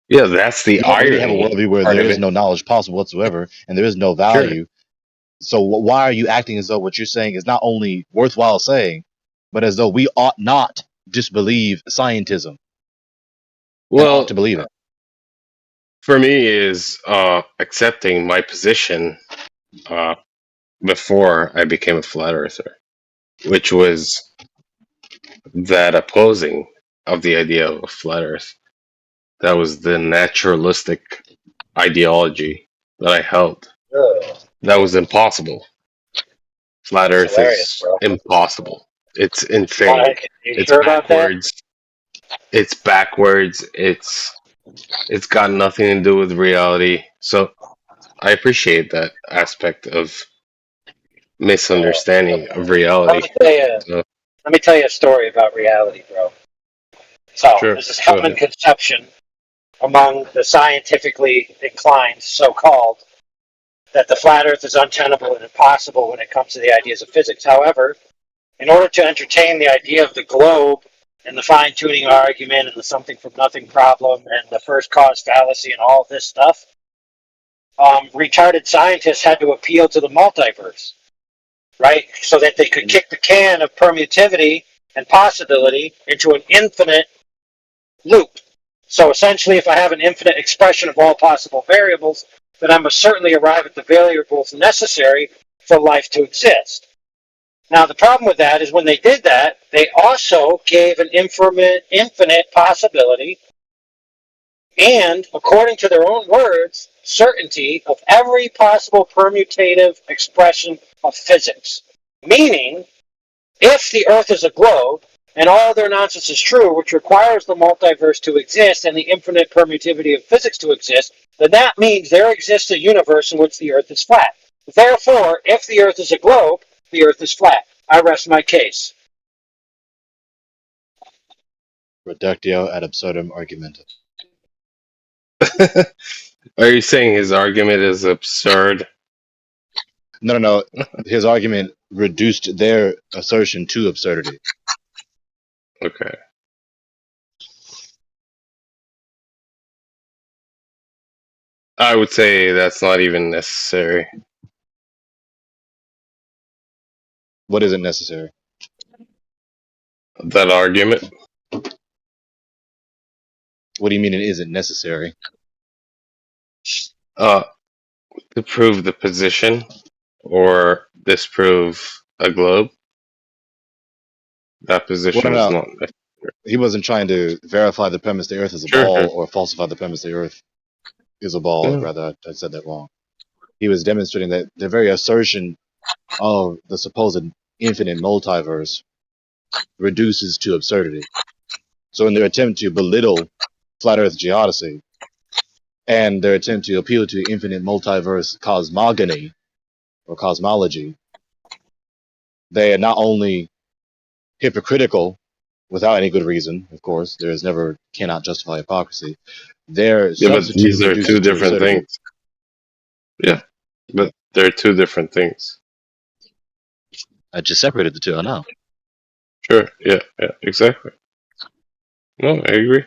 Yeah, that's the You already have a irony. worldview where there is no knowledge possible whatsoever, and there is no value. So why are you acting as though what you're saying is not only worthwhile saying, but as though we ought not disbelieve scientism? Well, ought to believe it. For me, is accepting my position before I became a flat earther, which was that opposing of the idea of a flat Earth. That was the naturalistic ideology that I held. That was impossible. Flat Earth is impossible. It's insane. It's backwards. It's backwards. It's got nothing to do with reality. So I appreciate that aspect of misunderstanding of reality. Let me tell you a story about reality, bro. So there's this common conception among the scientifically inclined, so-called, that the flat Earth is untenable and impossible when it comes to the ideas of physics. However, in order to entertain the idea of the globe and the fine-tuning argument and the something from nothing problem and the first cause fallacy and all of this stuff, retarded scientists had to appeal to the multiverse, right? So that they could kick the can of permutivity and possibility into an infinite loop. So essentially, if I have an infinite expression of all possible variables, then I must certainly arrive at the variables necessary for life to exist. Now, the problem with that is when they did that, they also gave an infinite possibility and, according to their own words, certainty of every possible permutative expression of physics. Meaning, if the Earth is a globe, and all their nonsense is true, which requires the multiverse to exist and the infinite permutivity of physics to exist, then that means there exists a universe in which the Earth is flat. Therefore, if the Earth is a globe, the Earth is flat. I rest my case. Reductio ad absurdum argumentum. Are you saying his argument is absurd? No. His argument reduced their assertion to absurdity. Okay. I would say that's not even necessary. What isn't necessary? That argument. What do you mean it isn't necessary? To prove the position or disprove a globe. That position is not necessary. He wasn't trying to verify the premise the Earth is a ball or falsify the premise the Earth is a ball. Rather, I said that wrong. He was demonstrating that the very assertion of the supposed infinite multiverse reduces to absurdity. So in their attempt to belittle flat Earth geodesy and their attempt to appeal to infinite multiverse cosmogony or cosmology, they are not only hypocritical without any good reason, of course. There is never cannot justify hypocrisy. Their Yeah, but substitute these are reduces two to different absurdity. things. Yeah, but they're two different things. I just separated the two. I know. Sure. Yeah. Yeah. Exactly. No, I agree.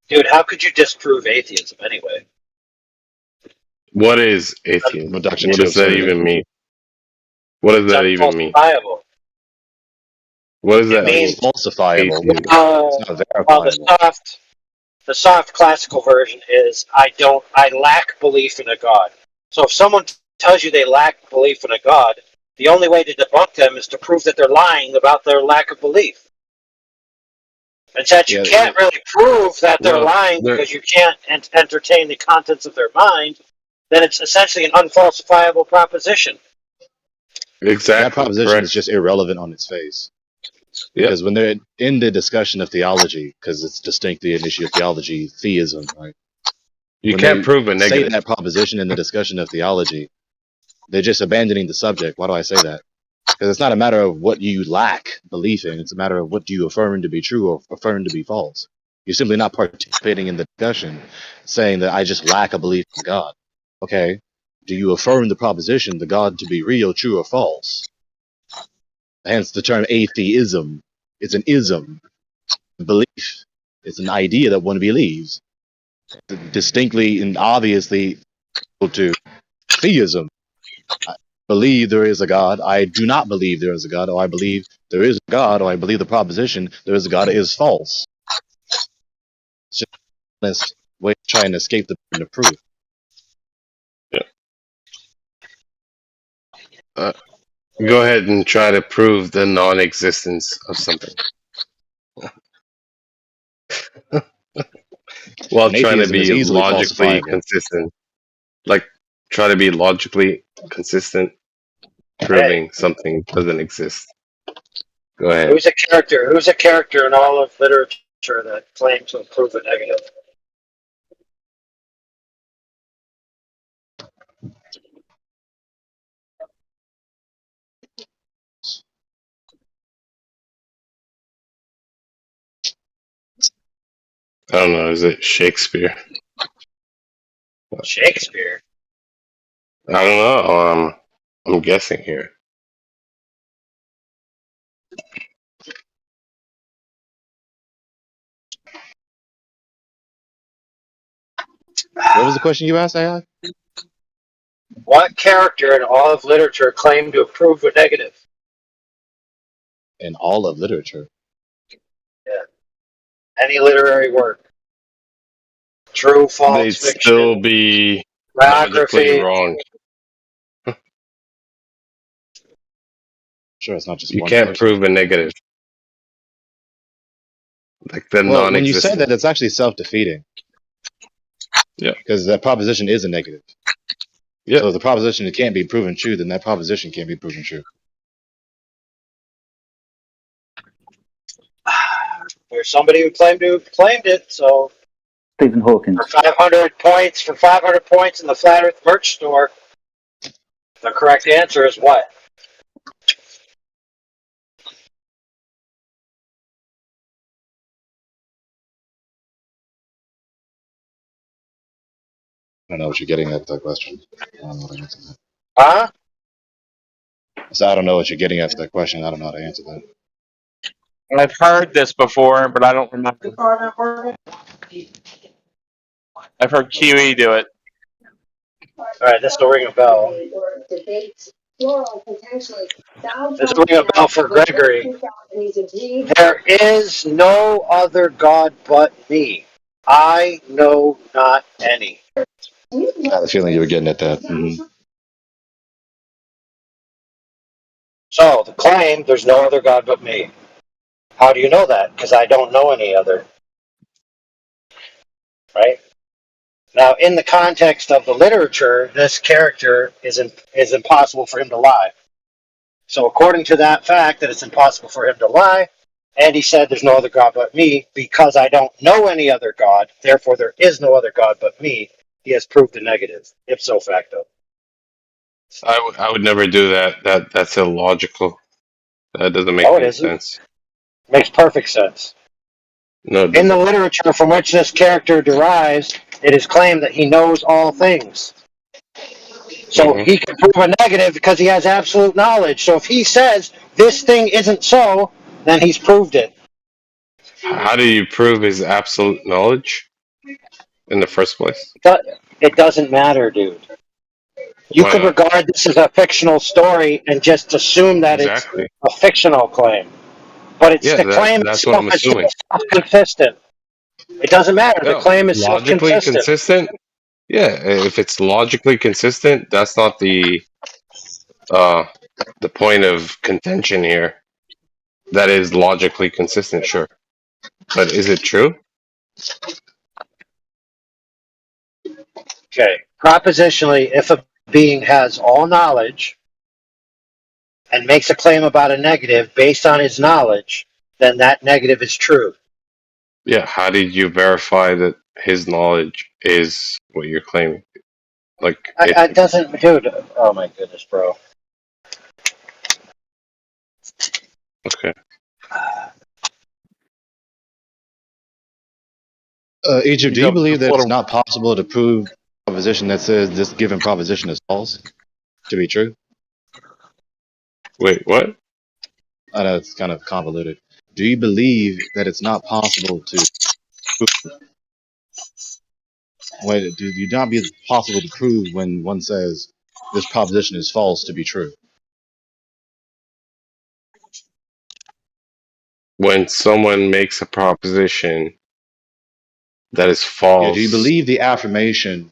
Dude, how could you disprove atheism anyway? What is atheism? Reduction What to does that absurdity. even mean? What does It's that even mean? unfalsifiable. What does It that mean? means Falsifiable. Atheism. It's not well, verifiable. the soft classical version is I lack belief in a God. So if someone tells you they lack belief in a God, the only way to debunk them is to prove that they're lying about their lack of belief. And since you Yeah. can't really prove that they're Well, lying they're because you can't entertain the contents of their mind, then it's essentially an unfalsifiable proposition. That exactly proposition is correct. just irrelevant on its face. Yep. Because when they're in the discussion of theology, because it's distinctly an issue of theology, theism, right? You When can't they prove a say negative. that proposition in the discussion of theology, they're just abandoning the subject. Why do I say that? Because it's not a matter of what you lack belief in. It's a matter of what you affirm to be true or affirm to be false. You're simply not participating in the discussion saying that I just lack a belief in God. Okay. Do you affirm the proposition, the God to be real, true, or false? Hence the term atheism. It's an ism, belief. It's an idea that one believes. Distinctly and obviously to theism. I believe there is a God. I do not believe there is a God, or I believe there is a God, or I believe the proposition there is a God is false. It's just an honest way of trying to escape the burden of proof. Yeah. Go ahead and try to prove the non-existence of something while And trying to atheism is be easily logically falsifiable. consistent. Like, try to be logically consistent, Hey, proving something doesn't exist. Go ahead. who's a character? Who's a character in all of literature that claims to prove a negative? I don't know. Is it Shakespeare? Shakespeare. I don't know. I'm guessing here. What was the question you asked, AI? What character in all of literature claimed to prove a negative? In all of literature. Yeah. Any literary work. True, They'd false, still fiction, be logically biography. wrong. Sure, it's not just You one can't person. prove a negative. Like the Well, when you say non-existent. that, it's actually self-defeating. Yeah. Because that proposition is a negative. Yeah. So if the proposition can't be proven true, then that proposition can't be proven true. There's somebody who claimed it, so Stephen Hawking. for 500 points in the Flat Earth merch store, the correct answer is what? I don't know what you're getting at with that question. I don't know how to answer that. Huh? So I don't know what you're getting at with that question. I don't know how to answer that. I've heard this before, but I don't remember. I've heard Kiwi do it. Alright, this will ring a bell. This will ring a bell for Gregory. There is no other God but me. I know not any. I had a feeling you were getting at that. Mm-hmm. So, the claim, there's no other God but me. How do you know that? Because I don't know any other. Right? Now, in the context of the literature, this character is impossible for him to lie. So according to that fact that it's impossible for him to lie, and he said there's no other God but me, because I don't know any other God, therefore there is no other God but me, he has proved the negative, ipso facto. I would never do that. That's illogical. That doesn't make any sense. Makes perfect sense. No, it In the doesn't. literature from which this character derives, it is claimed that he knows all things. So he can prove a negative because he has absolute knowledge. So if he says this thing isn't so, then he's proved it. How do you prove his absolute knowledge in the first place? It doesn't matter, dude. You Why could not? regard this as a fictional story and just assume that Exactly. it's a fictional claim. But it's Yeah, the claim that's what itself I'm is assuming. consistent. It doesn't matter. The No, claim is logically consistent. consistent. Yeah, if it's logically consistent, that's not the point of contention here. That is logically consistent, sure. But is it true? Okay. Propositionally, if a being has all knowledge and makes a claim about a negative based on his knowledge, then that negative is true. Yeah, how did you verify that his knowledge is what you're claiming? Like, It doesn't, dude. Oh my goodness, bro. okay. Egypt, do you believe that it's not possible to prove a proposition that says this given proposition is false to be true? Wait, what? I know it's kind of convoluted. Do you believe that it's not possible to do you not be possible to prove when one says this proposition is false to be true? When someone makes a proposition that is false. Yeah, do you believe the affirmation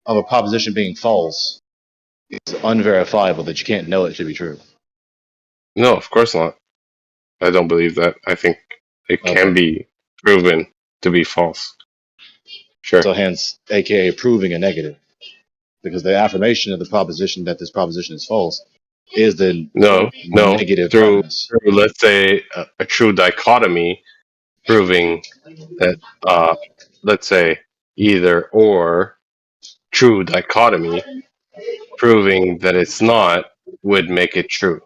of a proposition being false is unverifiable, that you can't know it to be true? No, of course not. I don't believe that. I think it can be proven to be false. Sure. So hence, aka proving a negative. Because the affirmation of the proposition that this proposition is false is the negative through premise. let's say a true dichotomy, proving that let's say either or true dichotomy, proving that it's not would make it true.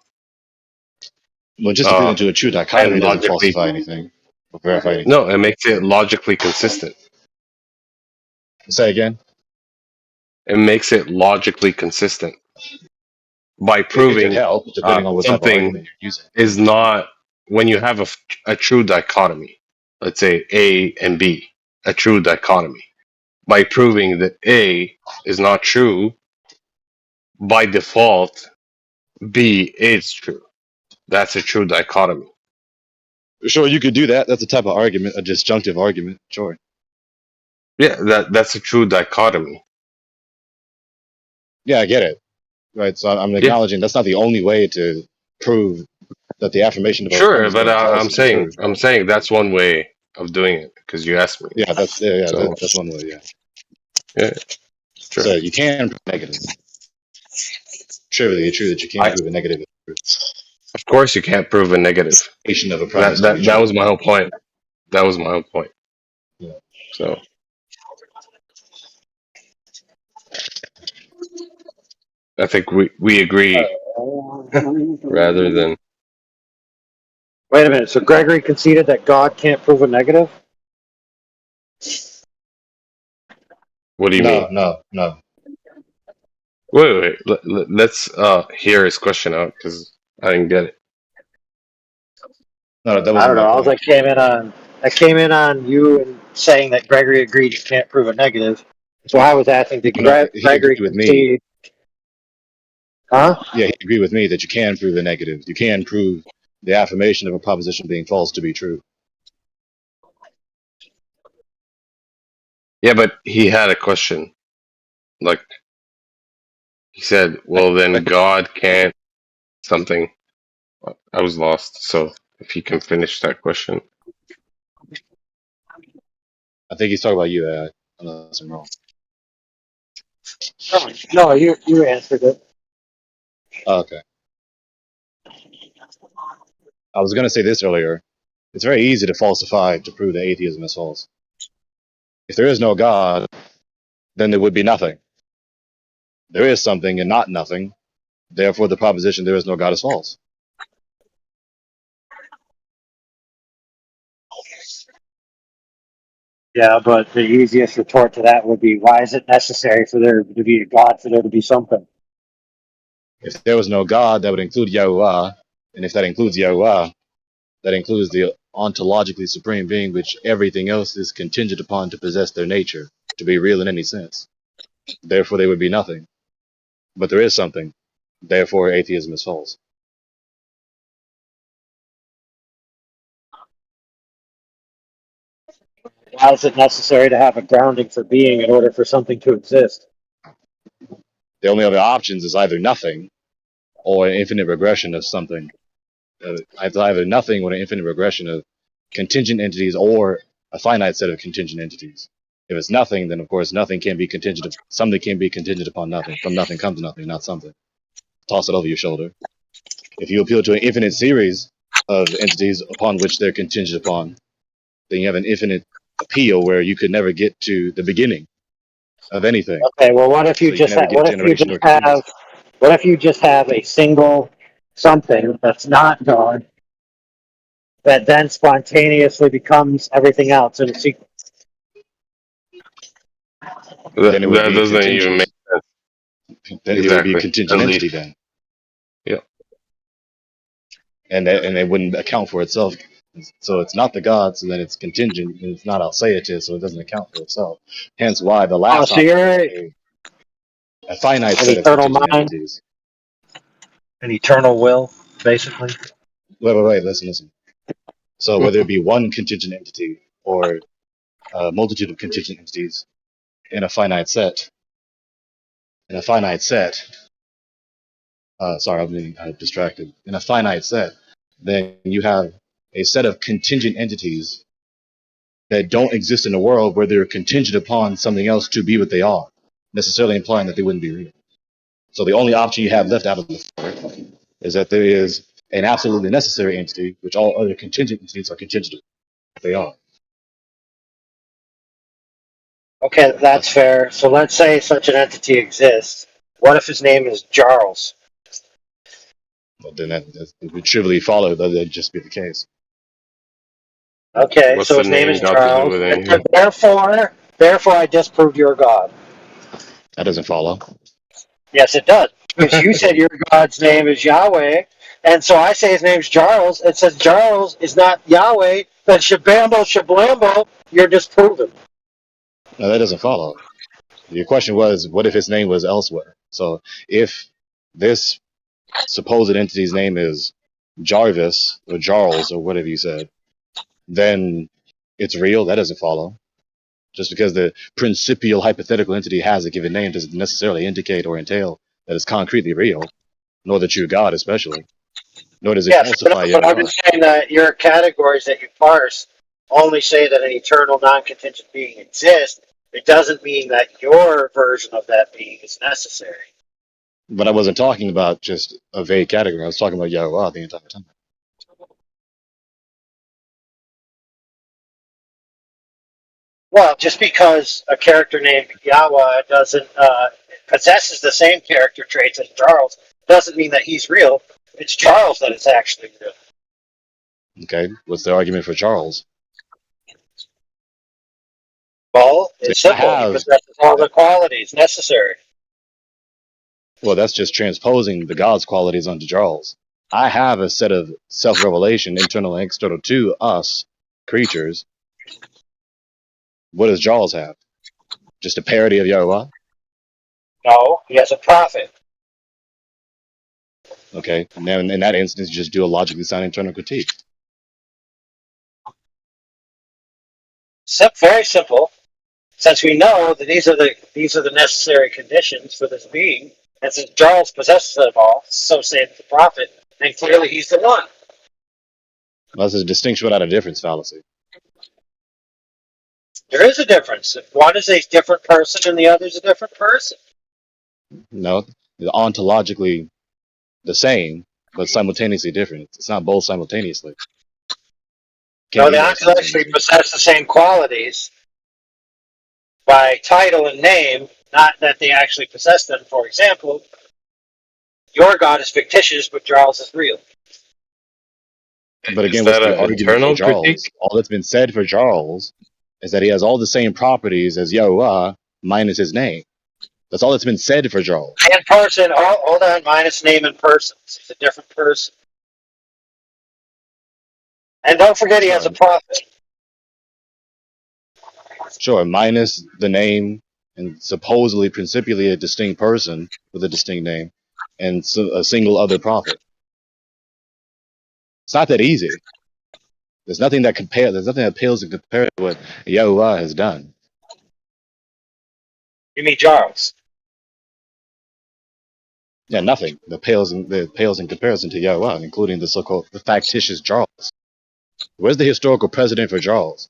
Well, just to put it into a true dichotomy doesn't falsify anything or verify anything. No, it makes it logically consistent. Say again? It makes it logically consistent by proving help, depending on what type of something argument you're using. is not, when you have a true dichotomy, let's say A and B, a true dichotomy, by proving that A is not true, by default, B is true. That's a true dichotomy. Sure, you could do that. That's a type of argument, a disjunctive argument. Sure. Yeah, that's a true dichotomy. Yeah, I get it. Right, so I'm acknowledging that's not the only way to prove that the affirmation of Sure, but I'm saying that's one way of doing it because you asked me. Yeah, that's that's one way. Yeah. Yeah. Sure. So you can prove negative. Surely, it's true that you can't prove a negative. Of course, you can't prove a negative. Of a premise That was my whole point. That was my whole point. Yeah. So. I think we agree rather than. Wait a minute. So Gregory conceded that God can't prove a negative? What do you mean? No. Wait. Let's hear his question out because I didn't get it. No, that I don't know. I came in on you and saying that Gregory agreed you can't prove a negative. So I was asking, did Gregory concede? Huh? Yeah, he agreed with me that you can prove a negative. You can prove the affirmation of a proposition being false to be true. Yeah, but he had a question. Like, he said, well, then God can't something. I was lost. So if you can finish that question. I think he's talking about you, unless I'm wrong. No, you answered it. Okay. I was going to say this earlier. It's very easy to falsify to prove that atheism is false. If there is no God, then there would be nothing. There is something and not nothing. Therefore, the proposition there is no God is false. Yeah, but the easiest retort to that would be, why is it necessary for there to be a God for there to be something? If there was no God, that would include Yahuwah. And if that includes Yahuwah, that includes the ontologically supreme being, which everything else is contingent upon to possess their nature, to be real in any sense. Therefore, they would be nothing. But there is something. Therefore, atheism is false. Why is it necessary to have a grounding for being in order for something to exist? The only other options is either nothing or an infinite regression of something. It's either nothing or an infinite regression of contingent entities or a finite set of contingent entities. If it's nothing, then of course nothing can be contingent. Something can be contingent upon nothing. From nothing comes nothing, not something. Toss it over your shoulder. If you appeal to an infinite series of entities upon which they're contingent upon, then you have an infinite appeal where you could never get to the beginning of anything. Okay, well, what if you So you can just never get generation or continuous. what if you just have a single something that's not God that then spontaneously becomes everything else in a sequence? Then it would That be doesn't even contingent. make sense. Then it would be a Exactly. contingent At entity least. then. Yeah. And it wouldn't account for itself. So it's not the God, so then it's contingent, and it's not Alceatus, so it doesn't account for itself. Hence why the Oh, last so option you're is a finite an set of eternal contingent mind, entities. an eternal will, basically. Wait, listen. So whether it be one contingent entity or a multitude of contingent entities in a finite set, sorry, I'm being distracted. In a finite set, then you have a set of contingent entities that don't exist in a world where they're contingent upon something else to be what they are, necessarily implying that they wouldn't be real. So the only option you have left out of the four is that there is an absolutely necessary entity, which all other contingent entities are contingent upon what they are. Okay, that's fair. So let's say such an entity exists. What if his name is Charles? But then that would trivially follow that that'd just be the case. Okay, What's so the his name name is got to do Charles. with anything? Therefore, I disprove your God. That doesn't follow. Yes, it does. Because you said your God's name is Yahweh, and so I say his name's Charles. It says Charles is not Yahweh. Then shabambo, shablambo, you're disproven. No, that doesn't follow. Your question was, what if his name was elsewhere? So if this supposed entity's name is Jarvis or Charles or whatever you said, then it's real. That doesn't follow. Just because the principial hypothetical entity has a given name doesn't necessarily indicate or entail that it's concretely real, nor that you're God, especially. Nor does it Yes, falsify but I'm Yahuwah. just saying that your categories that you parse only say that an eternal non-contingent being exists. It doesn't mean that your version of that being is necessary. But I wasn't talking about just a vague category. I was talking about Yahuwah the entire time. Well, just because a character named Yahweh doesn't possesses the same character traits as Charles doesn't mean that he's real. It's Charles that is actually real. Okay, what's the argument for Charles? Well, So it's I simple. He have, possesses all the qualities necessary. well, that's just transposing the God's qualities onto Charles. I have a set of self-revelation, internal and external to us creatures. What does Charles have? Just a parody of Yahuwah? No, he has a prophet. Okay, now in that instance, you just do a logically sound internal critique. Very simple. Since we know that these are the necessary conditions for this being, and since Charles possesses them all, so saith the prophet, then clearly he's the one. Well, that's a distinction without a difference fallacy. There is a difference. If one is a different person and the other is a different person. No, they're ontologically the same, but simultaneously different. It's not both simultaneously. Can't No, be they both actually simultaneously. possess the same qualities by title and name, not that they actually possess them. For example, your God is fictitious, but Charles is real. But Is again, what's that the an argument for internal Charles? critique? All that's been said for Charles is that he has all the same properties as Yahuwah minus his name. That's all that's been said for Charles. And person, hold on, minus name and persons. He's a different person. And don't forget he has a prophet. Sure, minus the name and supposedly principially a distinct person with a distinct name and a single other prophet. It's not that easy. There's nothing that pales in comparison to what Yahuwah has done. You mean Charles? Yeah, nothing that pales in comparison to Yahuwah, including the so-called the factitious Charles. Where's the historical precedent for Charles?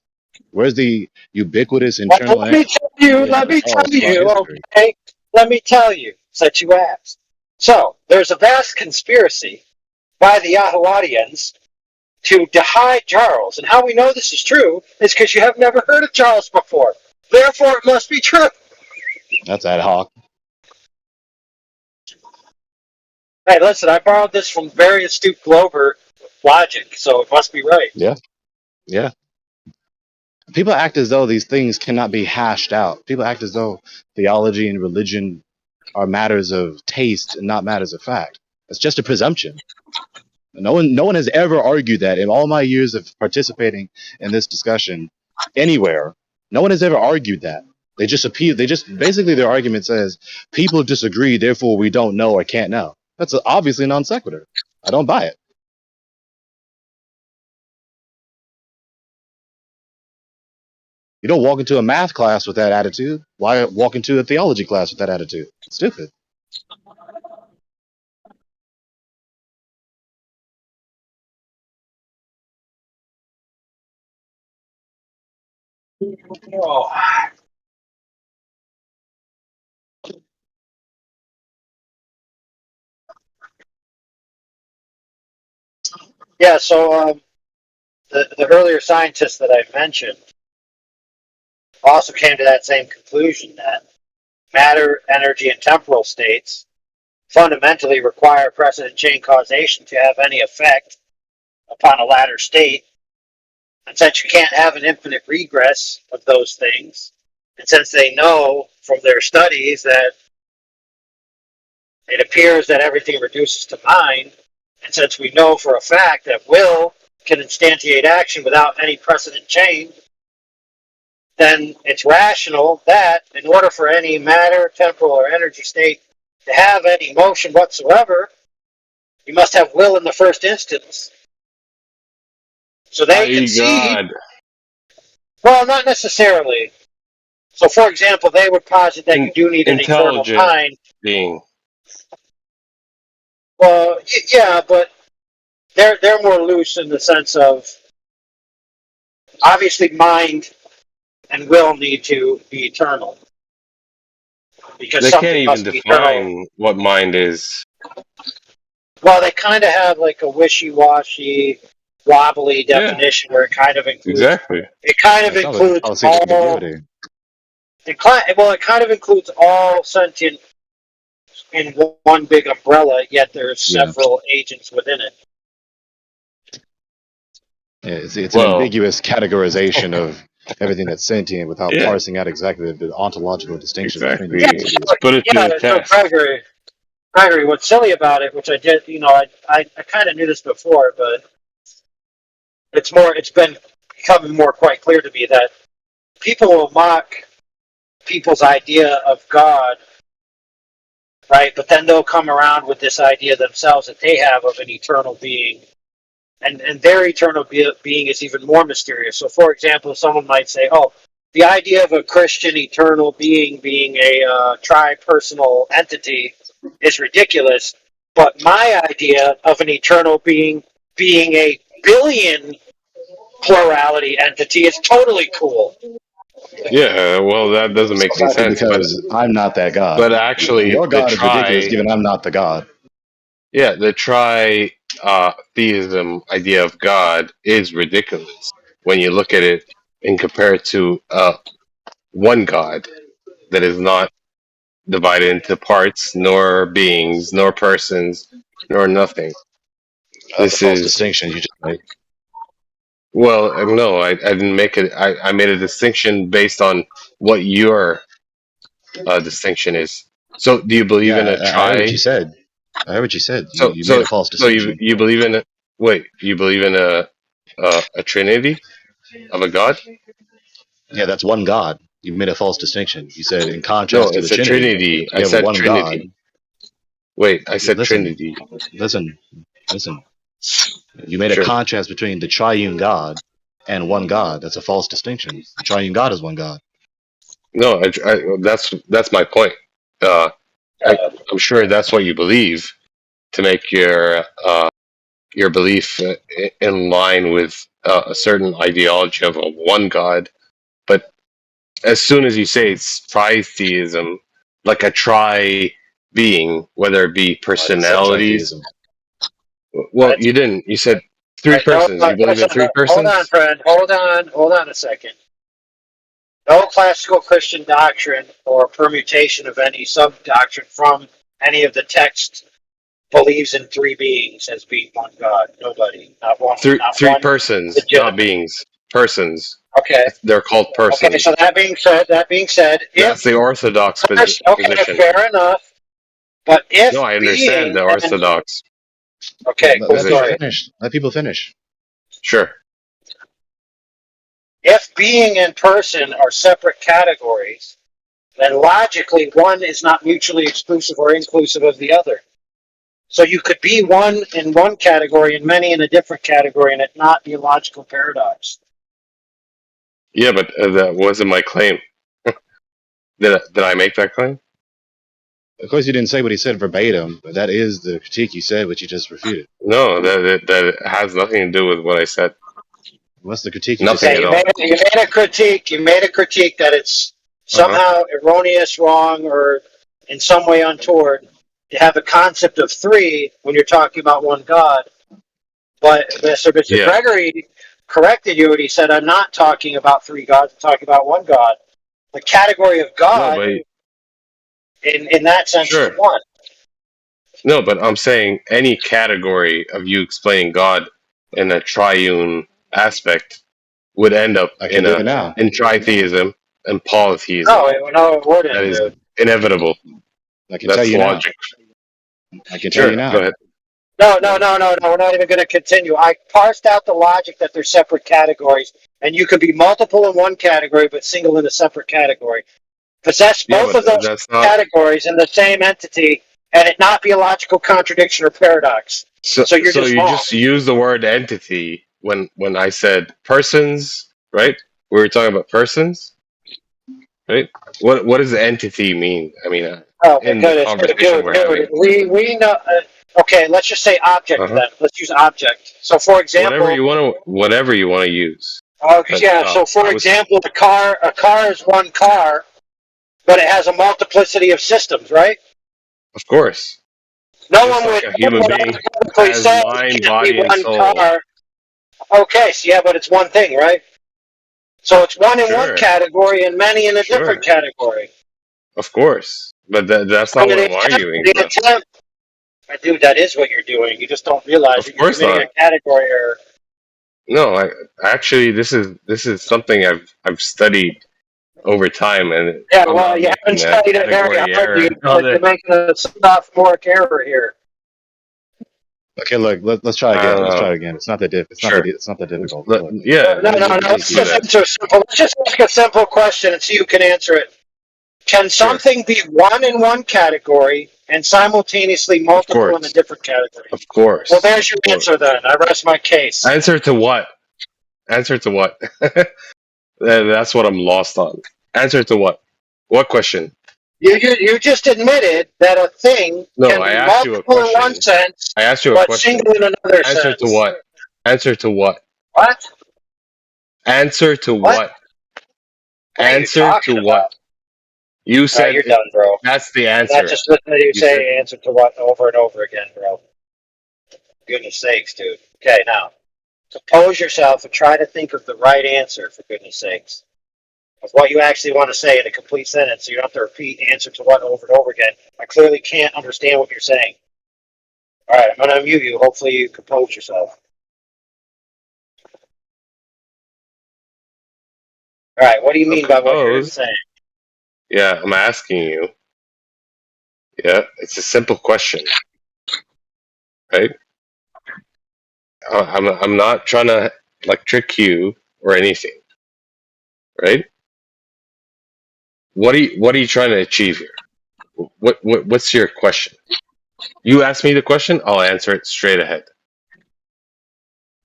Where's the ubiquitous internal Let me tell you, Charles throughout history? okay? Let me tell you, since you asked. So, there's a vast conspiracy by the Yahuwahdians to hide Charles. And how we know this is true is because you have never heard of Charles before. Therefore, it must be true. That's ad hoc. Hey, listen, I borrowed this from very astute Glover logic, so it must be right. Yeah, yeah. People act as though these things cannot be hashed out. People act as though theology and religion are matters of taste and not matters of fact. It's just a presumption. No one has ever argued that in all my years of participating in this discussion anywhere. No one has ever argued that. They just basically their argument says people disagree, therefore we don't know or can't know. That's obviously non sequitur. I don't buy it. You don't walk into a math class with that attitude. Why walk into a theology class with that attitude? It's stupid. Oh. Yeah, so the earlier scientists that I mentioned also came to that same conclusion that matter, energy, and temporal states fundamentally require precedent chain causation to have any effect upon a latter state. And since you can't have an infinite regress of those things, and since they know from their studies that it appears that everything reduces to mind, and since we know for a fact that will can instantiate action without any precedent chain, then it's rational that in order for any matter, temporal, or energy state to have any motion whatsoever, you must have will in the first instance. So they concede. Well, not necessarily. So, for example, they would posit that you do need an eternal mind. Being. Well, yeah, but they're more loose in the sense of obviously mind and will need to be eternal because They something can't even must be eternal. define what mind is. Well, they kind of have like a wishy-washy, wobbly definition where it kind of includes it kind of includes all. It kind of includes all sentient in one big umbrella, yet there's several agents within it. Yeah, it's an ambiguous categorization of everything that's sentient without parsing out exactly the ontological distinction between the entities. Put it to the test. Gregory, what's silly about it, which I did, I kind of knew this before, but it's been becoming more quite clear to me that people will mock people's idea of God, right? But then they'll come around with this idea themselves that they have of an eternal being. And their eternal being is even more mysterious. So, for example, someone might say, oh, the idea of a Christian eternal being a tri-personal entity is ridiculous. But my idea of an eternal being a billion plurality entity is totally cool. Yeah, well, that doesn't make any Exactly, sense. because I'm not that God. But actually, Your the God is ridiculous, given I'm not the God. yeah, the theism idea of God is ridiculous when you look at it and compare it to one God that is not divided into parts, nor beings, nor persons, nor nothing. That's a This false is distinction you just made. well, no, I didn't make it. I made a distinction based on what your distinction is. So, do you believe in a Yeah, I heard what you tri? said. I heard what you said. So, You made so, a false so you distinction. you believe in a wait? You believe in a trinity of a god? Yeah, that's one God. You made a false distinction. You said, in No, contrast to the it's a Trinity, trinity. I you have said one God. trinity. Wait, I said Listen, trinity. listen, listen. You made a Sure. contrast between the triune God and one God. That's a false distinction. The triune God is one God. No, that's my point. I'm sure that's what you believe to make your belief in line with a certain ideology of a one god. But as soon as you say it's tritheism, like a tri being, whether it be I didn't say personalities. tritheism. Well, you didn't. You said three Right, no, persons. You believe in three hold on, persons? friend. Hold on a second. No classical Christian doctrine or permutation of any sub doctrine from any of the texts believes in three beings as being one God. Nobody, not one, not Three one persons, not legitimate. beings. Persons. Okay. They're called Okay. persons. So that being said, That's the orthodox okay, position. fair enough. But if No, I understand being the and orthodox okay, cool Let people story. position. finish. Let people finish. Sure. If being and person are separate categories, then logically one is not mutually exclusive or inclusive of the other. So you could be one in one category and many in a different category, and it not be a logical paradox. Yeah, but that wasn't my claim. Did I make that claim? Of course, you didn't say what he said verbatim, but that is the critique you said, which you just refuted. No, that has nothing to do with what I said. What's the critique you just Nothing made? at all. You made a critique. You made a critique that it's somehow erroneous, wrong, or in some way untoward to have a concept of three when you're talking about one God. But Mr. Yeah. Gregory corrected you, and he said, "I'm not talking about three gods. I'm talking about one God. The category of God, No, but in that sense, sure. is one." No, but I'm saying any category of you explaining God in a triune aspect would end up I can do it now. in tritheism and polytheism. No, it wouldn't. That is Dude. inevitable. I can tell you logic. Now. I can tell you now. Go ahead. No. We're not even going to continue. I parsed out the logic that they're separate categories, and you could be multiple in one category but single in a separate category. Possess both of those categories in the same entity, and it not be a logical contradiction or paradox. So you're just wrong. Just use the word entity when I said persons, right? We were talking about persons, right? What does entity mean? I mean, in the conversation we're having. We know. Okay, let's just say object then. Let's use object. So, for example, whatever you want to use. So, for example, a car is one car, but it has a multiplicity of systems, right? Of course. No one would. A human being has mind, body, and soul. Car. Okay, so yeah, but it's one thing, right? So it's one in one category and many in a different category. Of course, but that's not what I'm arguing. Dude, that is what you're doing. You just don't realize that you're committing a category error. No, actually, this is something I've studied over time, and yeah, well, you haven't studied it very hard. You're making a sophomoric error here. Okay, look, let's try again. Let's try again. It's not that it's not that difficult. Yeah. No. Let's just ask a simple question and see who can answer it. Can something be one in one category and simultaneously multiple in a different category? Of course. Well, there's your answer then. I rest my case. Answer to what? That's what I'm lost on. Answer to what? What question? You just admitted that a thing can be multiple in one sense, I asked you a but question. single in another sense. Answer to what? What? Answer to what? Answer to what? You said you're done, bro. that's the I'm answer. not just listening to you say said, answer to what over and over again, bro. Goodness sakes, dude. Okay, now, compose yourself and try to think of the right answer, for goodness sakes. Of what you actually want to say in a complete sentence, so you don't have to repeat answer to what over and over again. I clearly can't understand what you're saying. All right, I'm going to unmute you. Hopefully you compose yourself. All right, what do you mean by what you're saying? Yeah, I'm asking you. Yeah, it's a simple question, right? I'm not trying to like trick you or anything, right? What are you trying to achieve here? What's your question? You ask me the question, I'll answer it straight ahead.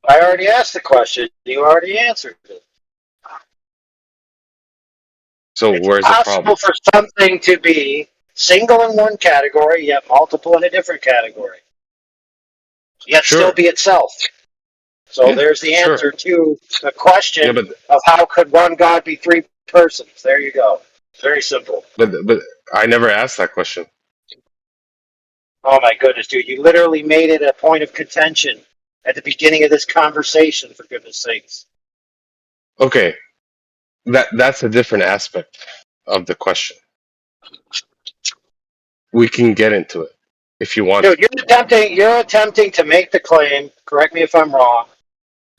I already asked the question. You already answered it. So where's the problem? Possible for something to be single in one category, yet multiple in a different category. Yet still be itself. So there's the answer to the question of how could one God be three persons. There you go. Very simple. But I never asked that question. Oh my goodness, dude. You literally made it a point of contention at the beginning of this conversation, for goodness sakes. Okay. That's a different aspect of the question. We can get into it if you want. Dude, you're attempting to make the claim, correct me if I'm wrong,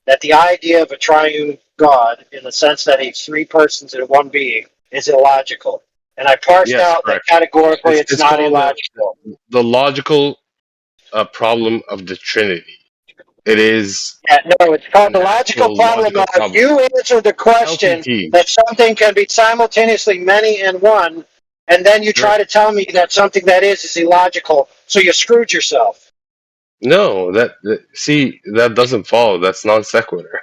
that the idea of a triune God, in the sense that he's three persons in one being, is illogical. And I parsed out that categorically it's not illogical. The logical problem of the Trinity. It is. Yeah, no, it's called the logical problem of you answer the question that something can be simultaneously many and one, and then you try to tell me that something that is illogical, so you screwed yourself. No, see, that doesn't follow. That's non sequitur.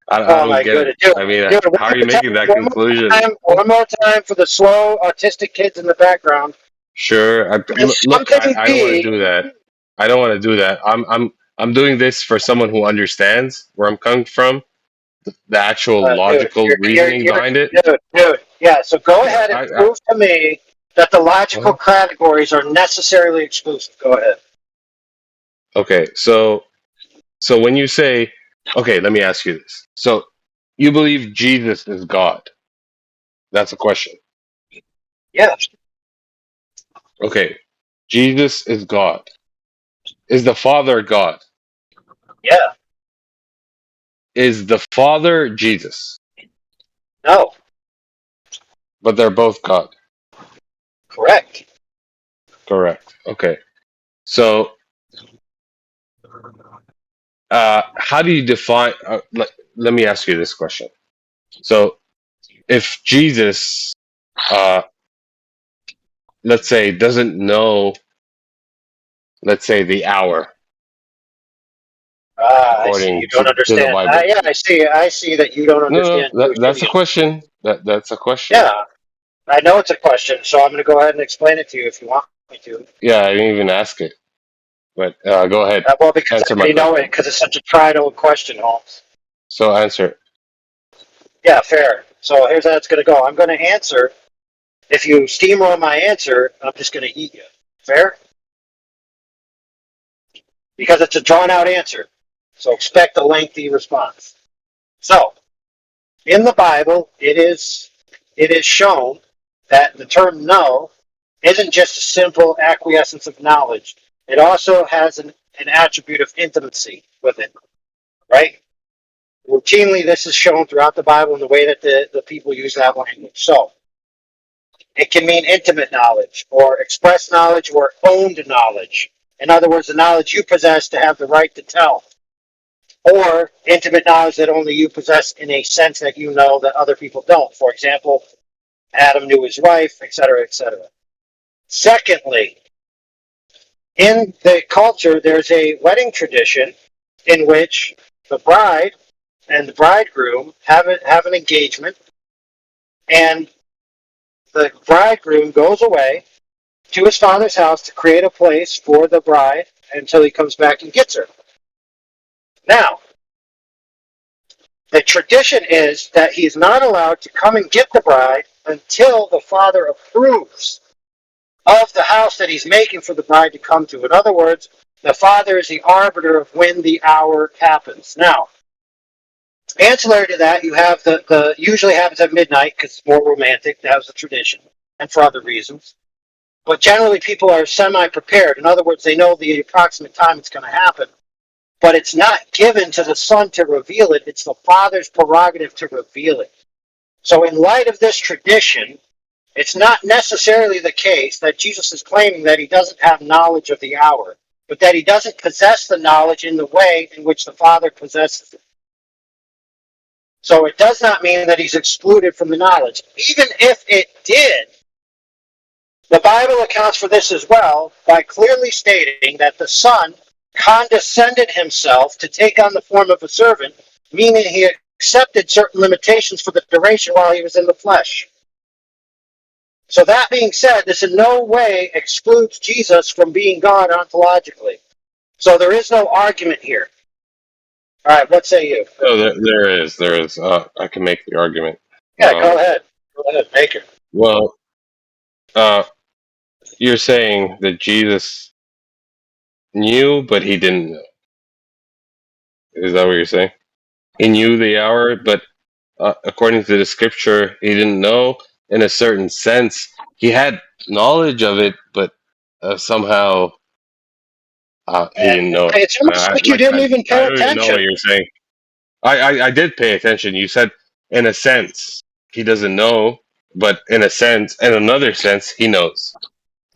I don't get it. I mean, how are you making that conclusion? One more time for the slow autistic kids in the background. Sure. Look, I don't want to do that. I don't want to do that. I'm doing this for someone who understands where I'm coming from, the actual logical reasoning behind it. Dude, yeah. So go ahead and prove to me that the logical categories are necessarily exclusive. Go ahead. Okay, so when you say, okay, let me ask you this. So you believe Jesus is God? That's a question. Yeah. Okay, Jesus is God. Is the Father God? Yeah. Is the Father Jesus? No. But they're both God. Correct. Correct. Okay. So, how do you define? Let me ask you this question. So, if Jesus, let's say, doesn't know, let's say, the hour, I see. You don't understand. to the Bible. Yeah, I see that you don't understand. No, that's a question. That's a question. Yeah, I know it's a question, so I'm going to go ahead and explain it to you if you want me to. Yeah, I didn't even ask it. But go ahead. Well, because answer I already know it, because it's such a tried old question, Holmes. So answer it. Yeah, fair. So here's how it's going to go. I'm going to answer. If you steamroll my answer, I'm just going to eat you. Fair? Because it's a drawn-out answer. So expect a lengthy response. So, in the Bible, it is shown that the term know isn't just a simple acquiescence of knowledge. It also has an attribute of intimacy with it, right? Routinely, this is shown throughout the Bible in the way that the people use that language. So, it can mean intimate knowledge, or express knowledge, or owned knowledge. In other words, the knowledge you possess to have the right to tell. Or intimate knowledge that only you possess in a sense that you know that other people don't. For example, Adam knew his wife, etc., etc. Secondly, in the culture, there's a wedding tradition in which the bride and the bridegroom have an engagement, and the bridegroom goes away to his father's house to create a place for the bride until he comes back and gets her. Now, The tradition is that he's not allowed to come and get the bride until the father approves of the house that he's making for the bride to come to. In other words, the father is the arbiter of when the hour happens. Now, ancillary to that, you have the usually happens at midnight because it's more romantic. That was the tradition, and for other reasons. But generally, people are semi-prepared. In other words, they know the approximate time it's going to happen. But it's not given to the son to reveal it. It's the father's prerogative to reveal it. So in light of this tradition, it's not necessarily the case that Jesus is claiming that he doesn't have knowledge of the hour, but that he doesn't possess the knowledge in the way in which the Father possesses it. So it does not mean that he's excluded from the knowledge. Even if it did, the Bible accounts for this as well by clearly stating that the Son condescended himself to take on the form of a servant, meaning he accepted certain limitations for the duration while he was in the flesh. So that being said, this in no way excludes Jesus from being God ontologically. So there is no argument here. All right, what say you? Oh, there is. I can make the argument. Yeah, go ahead. Go ahead, make it. Well, you're saying that Jesus knew, but he didn't know. Is that what you're saying? He knew the hour, but according to the scripture, he didn't know. In a certain sense, he had knowledge of it, but somehow he didn't know it. It's almost like you didn't even pay I don't even know attention. what you're saying. I did pay attention. You said, in a sense, he doesn't know, but in another sense, he knows.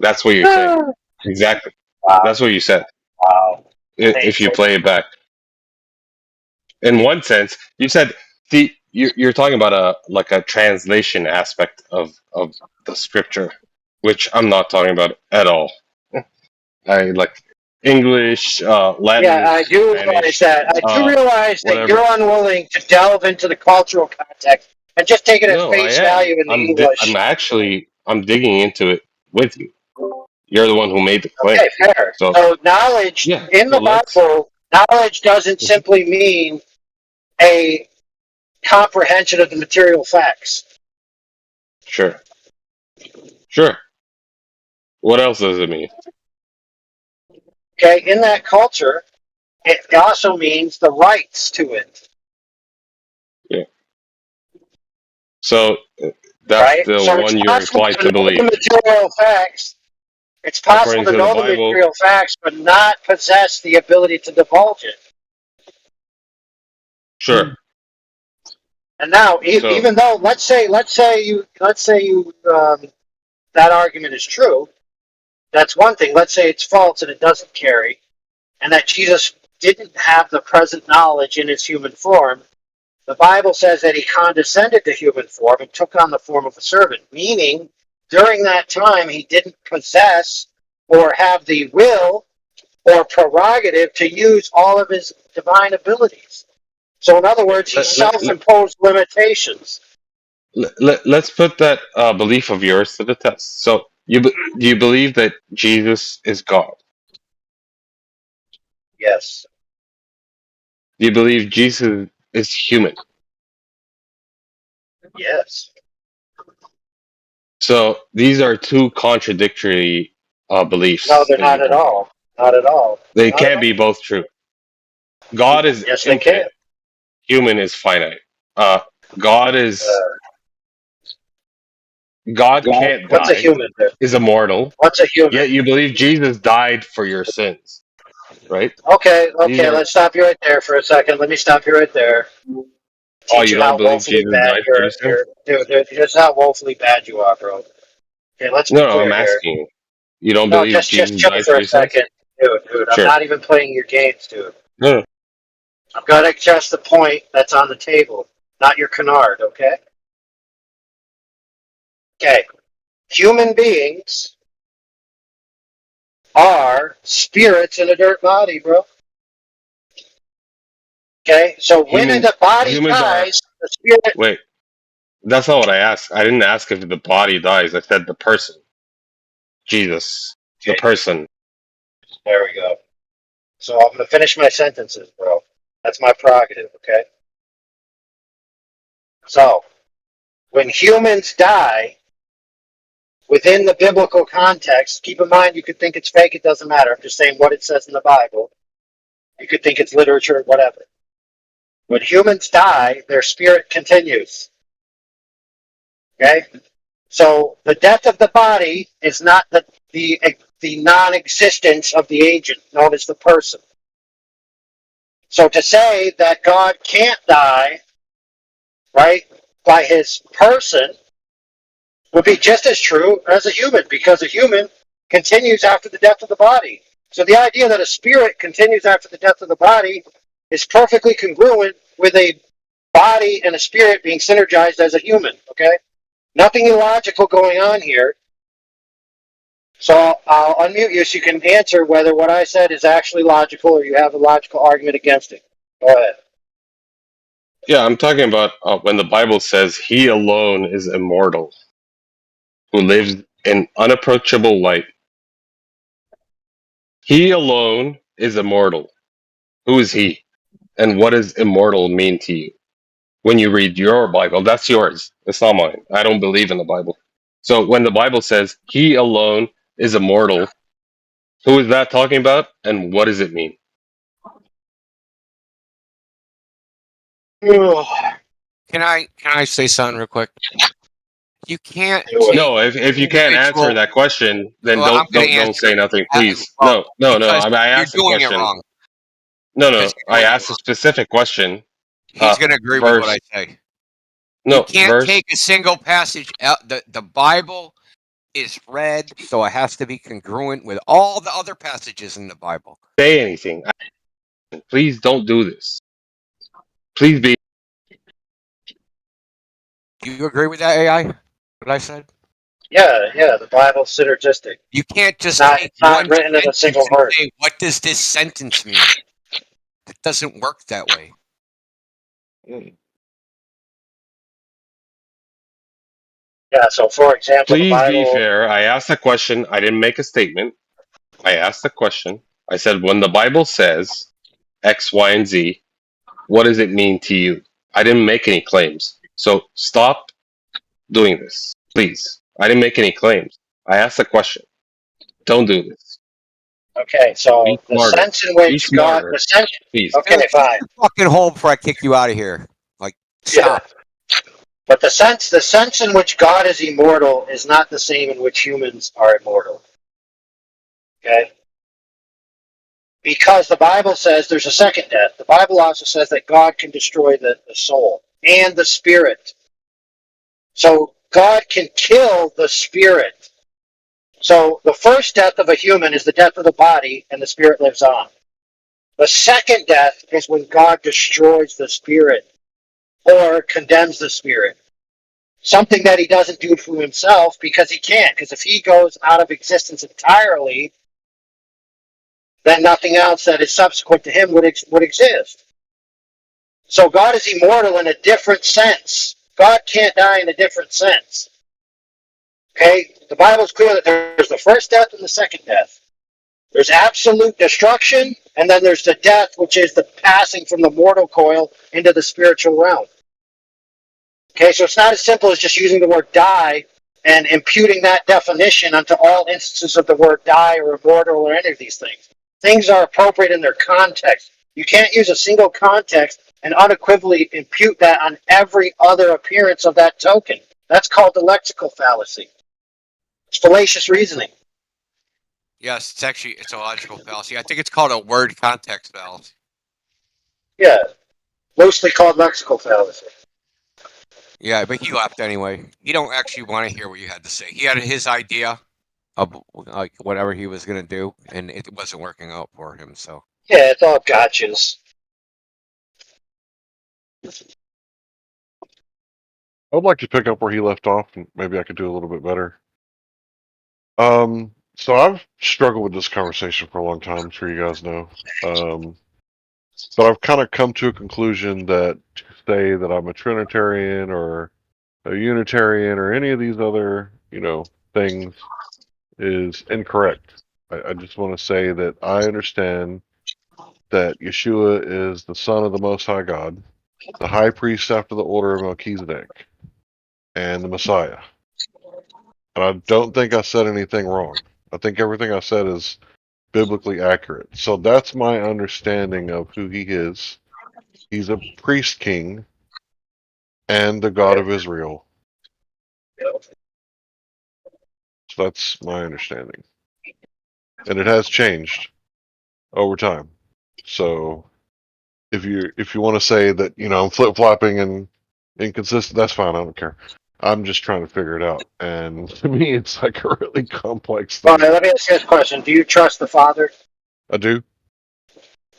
That's what you're saying. Exactly. Wow. That's what you said. Wow. If you play it back. In one sense, you said, see, you're talking about a translation aspect of the scripture, which I'm not talking about at all. I like English, Latin, Yeah, I do Spanish, realize that. I do realize that whatever. you're unwilling to delve into the cultural context and just take it at No, I face am. value in the English. I'm digging into it with you. You're the one who made the claim. Okay, fair. So knowledge yeah, in the Bible, knowledge doesn't simply mean a comprehension of the material facts. Sure. What else does it mean? Okay, in that culture, it also means the rights to it. Yeah. So that's Right? the So one it's you're possible inclined to to know the believe. material facts. It's possible According to to the know the Bible, material facts, but not possess the ability to divulge it. sure. And now, even though, let's say you, that argument is true. That's one thing. Let's say it's false and it doesn't carry, and that Jesus didn't have the present knowledge in his human form. The Bible says that he condescended to human form and took on the form of a servant, meaning during that time he didn't possess or have the will or prerogative to use all of his divine abilities. So in other words, he self-imposed limitations. Let's put that belief of yours to the test. So, do you believe that Jesus is God? Yes. Do you believe Jesus is human? Yes. So these are two contradictory beliefs. No, they're not at all. Not at all. They can't be both true. God is Yes, they can. infinite. Human is finite. God is God can't What's a die. human? Is immortal. What's a human? Yet you believe Jesus died for your sins, right? Okay, let's stop you right there for a second. Let me stop you right there. Oh, Teach you you don't how believe woefully Jesus bad died for your sins? dude, here's how woefully bad you are, bro. Okay, let's be No, clear I'm here. asking you. You don't No, believe just Jesus chill died for for a your sins? second. Dude, I'm Sure. not even playing your games, dude. No. I've got to adjust the point that's on the table, not your canard, okay? Okay. Human beings are spirits in a dirt body, bro. Okay? So when the body dies, the spirit... Wait. That's not what I asked. I didn't ask if the body dies. I said the person. Jesus. The person. There we go. So I'm going to finish my sentences, bro. That's my prerogative, okay? So, when humans die, within the biblical context, keep in mind you could think it's fake, it doesn't matter. I'm just saying what it says in the Bible. You could think it's literature, whatever. When humans die, their spirit continues. Okay? So the death of the body is not the non-existence of the agent known as the person. So to say that God can't die, right, by his person would be just as true as a human, because a human continues after the death of the body. So the idea that a spirit continues after the death of the body is perfectly congruent with a body and a spirit being synergized as a human, okay? Nothing illogical going on here. So I'll unmute you so you can answer whether what I said is actually logical or you have a logical argument against it. Go ahead. Yeah, I'm talking about when the Bible says he alone is immortal, who lives in unapproachable light. He alone is immortal. Who is he? And what does immortal mean to you? When you read your Bible, that's yours. It's not mine. I don't believe in the Bible. So when the Bible says he alone is immortal, who is that talking about? And what does it mean? Can I say something real quick? You can't take No, if you can't answer individual. that question, then Well, I'm going to don't answer say it. nothing, please. Well, No. because I you're asked a doing it question. wrong. No. You're I doing it asked a wrong. specific question. He's going to agree with what Verse. I say. You No can't verse. take a single passage out. The Bible is read, so it has to be congruent with all the other passages in the Bible. Say anything. Please don't do this. Please be. Do you agree with that, AI? What I said? Yeah, the Bible's synergistic. You can't just take It's not one written in a single sentence and verse. say, what does this sentence mean? It doesn't work that way. Yeah, so for example, the Please Bible. be fair. I asked a question. I didn't make a statement. I asked a question. I said, when the Bible says X, Y, and Z, what does it mean to you? I didn't make any claims. So stop doing this, please. I didn't make any claims. I asked a question. Don't do this. Okay, so Be the smarter. sense in which Be God, smarter, the sense. please. Okay, Dude, fine. Fucking hold before I kick you out of here. Like, stop. Yeah. But the sense in which God is immortal is not the same in which humans are immortal. Okay? Because the Bible says there's a second death. The Bible also says that God can destroy the soul and the spirit. So God can kill the spirit. So the first death of a human is the death of the body and the spirit lives on. The second death is when God destroys the spirit or condemns the spirit. Something that he doesn't do for himself because he can't. Because if he goes out of existence entirely, then nothing else that is subsequent to him would exist. So God is immortal in a different sense. God can't die in a different sense. Okay? The Bible is clear that there's the first death and the second death. There's absolute destruction, and then there's the death, which is the passing from the mortal coil into the spiritual realm. Okay, so it's not as simple as just using the word die and imputing that definition onto all instances of the word die or immortal or any of these things. Things are appropriate in their context. You can't use a single context and unequivocally impute that on every other appearance of that token. That's called the lexical fallacy. It's fallacious reasoning. Yes, it's a logical fallacy. I think it's called a word context fallacy. Yeah, loosely called lexical fallacy. Yeah, but he left anyway. You don't actually want to hear what you had to say. He had his idea of like whatever he was going to do, and it wasn't working out for him. So Yeah, it's all gotchas. I would like to pick up where he left off, and maybe I could do a little bit better. So I've struggled with this conversation for a long time. I'm sure you guys know. But I've kind of come to a conclusion that to say that I'm a Trinitarian or a Unitarian or any of these other, things is incorrect. I just want to say that I understand that Yeshua is the Son of the Most High God, the high priest after the order of Melchizedek, and the Messiah. And I don't think I said anything wrong. I think everything I said is biblically accurate. So that's my understanding of who he is. He's a priest king and the God of Israel. So that's my understanding. And it has changed over time. So if you want to say that, I'm flip flopping and inconsistent, that's fine. I don't care. I'm just trying to figure it out. And to me, it's like a really complex Well, thing. let me ask you this question. Do you trust the Father? I do.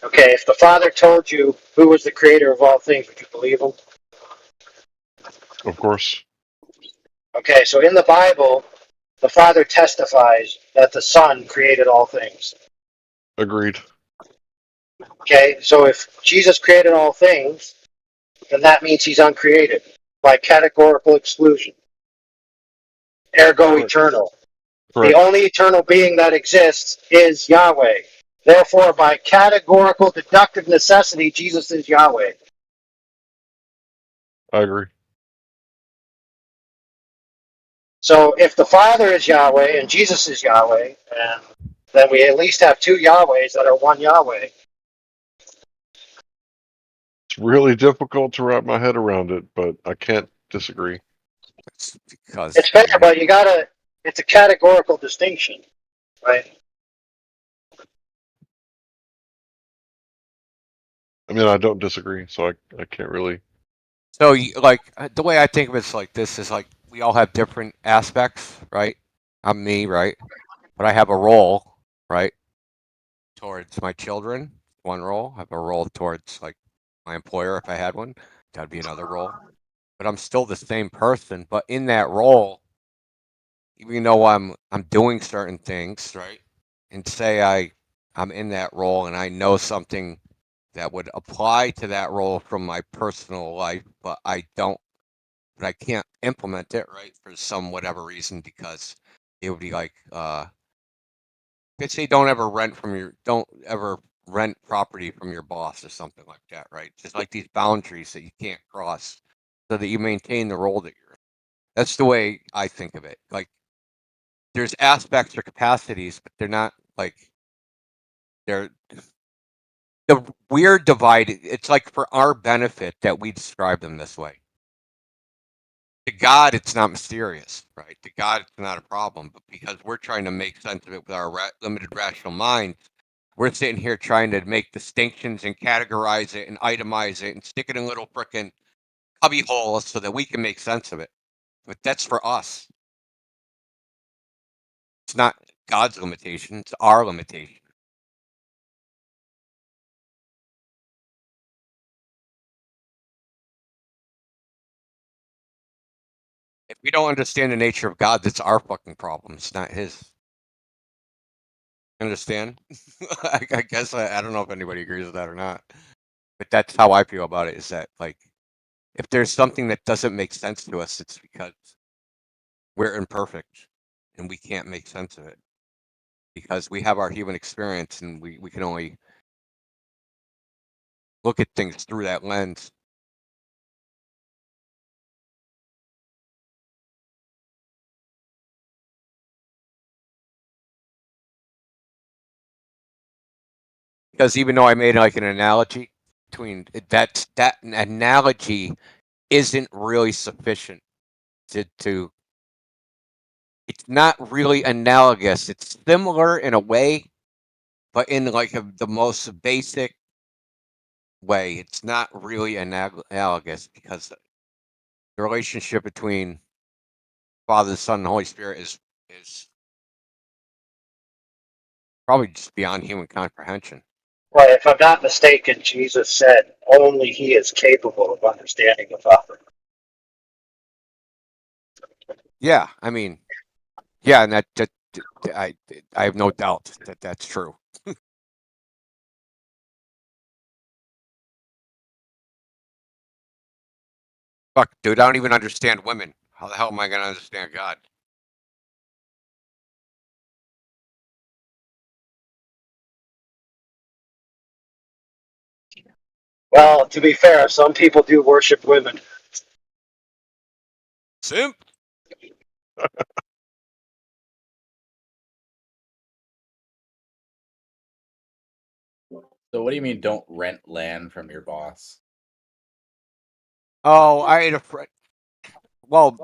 Okay, if the Father told you who was the creator of all things, would you believe him? Of course. Okay, so in the Bible, the Father testifies that the Son created all things. Agreed. Okay, so if Jesus created all things, then that means he's uncreated by categorical exclusion. Ergo Correct. eternal. Correct. The only eternal being that exists is Yahweh. Therefore, by categorical deductive necessity, Jesus is Yahweh. I agree. So if the Father is Yahweh and Jesus is Yahweh, then we at least have two Yahwehs that are one Yahweh. It's really difficult to wrap my head around it, but I can't disagree. It's because It's fair, but it's a categorical distinction, right? I mean, I don't disagree, so I can't really. So, the way I think of it's like this is like we all have different aspects, right? I'm me, right? But I have a role, right? Towards my children, one role. I have a role towards like my employer if I had one. That'd be another role. But I'm still the same person. But in that role, even though I'm doing certain things, right? And say I'm in that role and I know something that would apply to that role from my personal life, but I can't implement it, right? For some whatever reason, because it would be like say don't ever rent property from your boss or something like that, right? Just like these boundaries that you can't cross so that you maintain the role that you're in. That's the way I think of it. Like there's aspects or capacities, but they're not like they're the weird divide. It's like for our benefit that we describe them this way. To God, it's not mysterious, right? To God, it's not a problem. But because we're trying to make sense of it with our limited rational minds, we're sitting here trying to make distinctions and categorize it and itemize it and stick it in little frickin' cubby holes so that we can make sense of it. But that's for us. It's not God's limitation, it's our limitation. If we don't understand the nature of God, that's our fucking problem. It's not his. Understand? I guess I don't know if anybody agrees with that or not. But that's how I feel about it, is that like if there's something that doesn't make sense to us, it's because we're imperfect and we can't make sense of it. Because we have our human experience and we can only look at things through that lens. Because even though I made like an analogy between that analogy isn't really sufficient to it's not really analogous. It's similar in a way, but in like the most basic way, it's not really analogous because the relationship between Father, Son, and Holy Spirit is probably just beyond human comprehension. Well, if I'm not mistaken, Jesus said only he is capable of understanding the Father. Yeah, I mean, yeah, and that I have no doubt that that's true. Fuck, dude, I don't even understand women. How the hell am I going to understand God? Well, to be fair, some people do worship women. Simp. So what do you mean don't rent land from your boss? Oh, I had a friend. Well,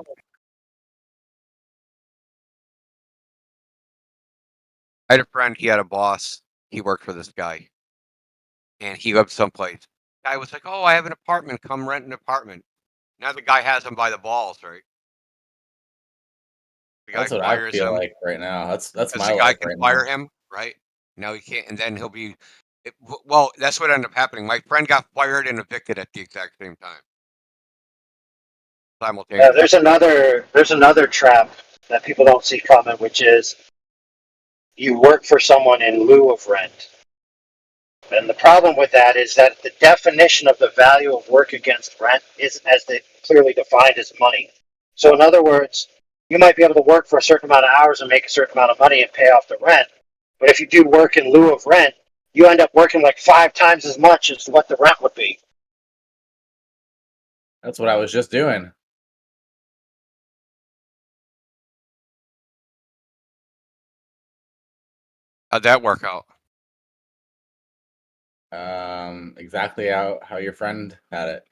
I had a friend. He had a boss. He worked for this guy, and he lived someplace. Guy was like, "Oh, I have an apartment. Come rent an apartment." Now the guy has him by the balls, right? The guy That's what I fires feel him. like right now. That's Because my the guy life can right fire now. him, right? Now he can't, and then he'll be. Well, that's what ended up happening. My friend got fired and evicted at the exact same time, simultaneously. There's another trap that people don't see coming, which is you work for someone in lieu of rent. And the problem with that is that the definition of the value of work against rent isn't as clearly defined as money. So in other words, you might be able to work for a certain amount of hours and make a certain amount of money and pay off the rent. But if you do work in lieu of rent, you end up working like 5 times as much as what the rent would be. That's what I was just doing. How'd that work out? Exactly how your friend had it.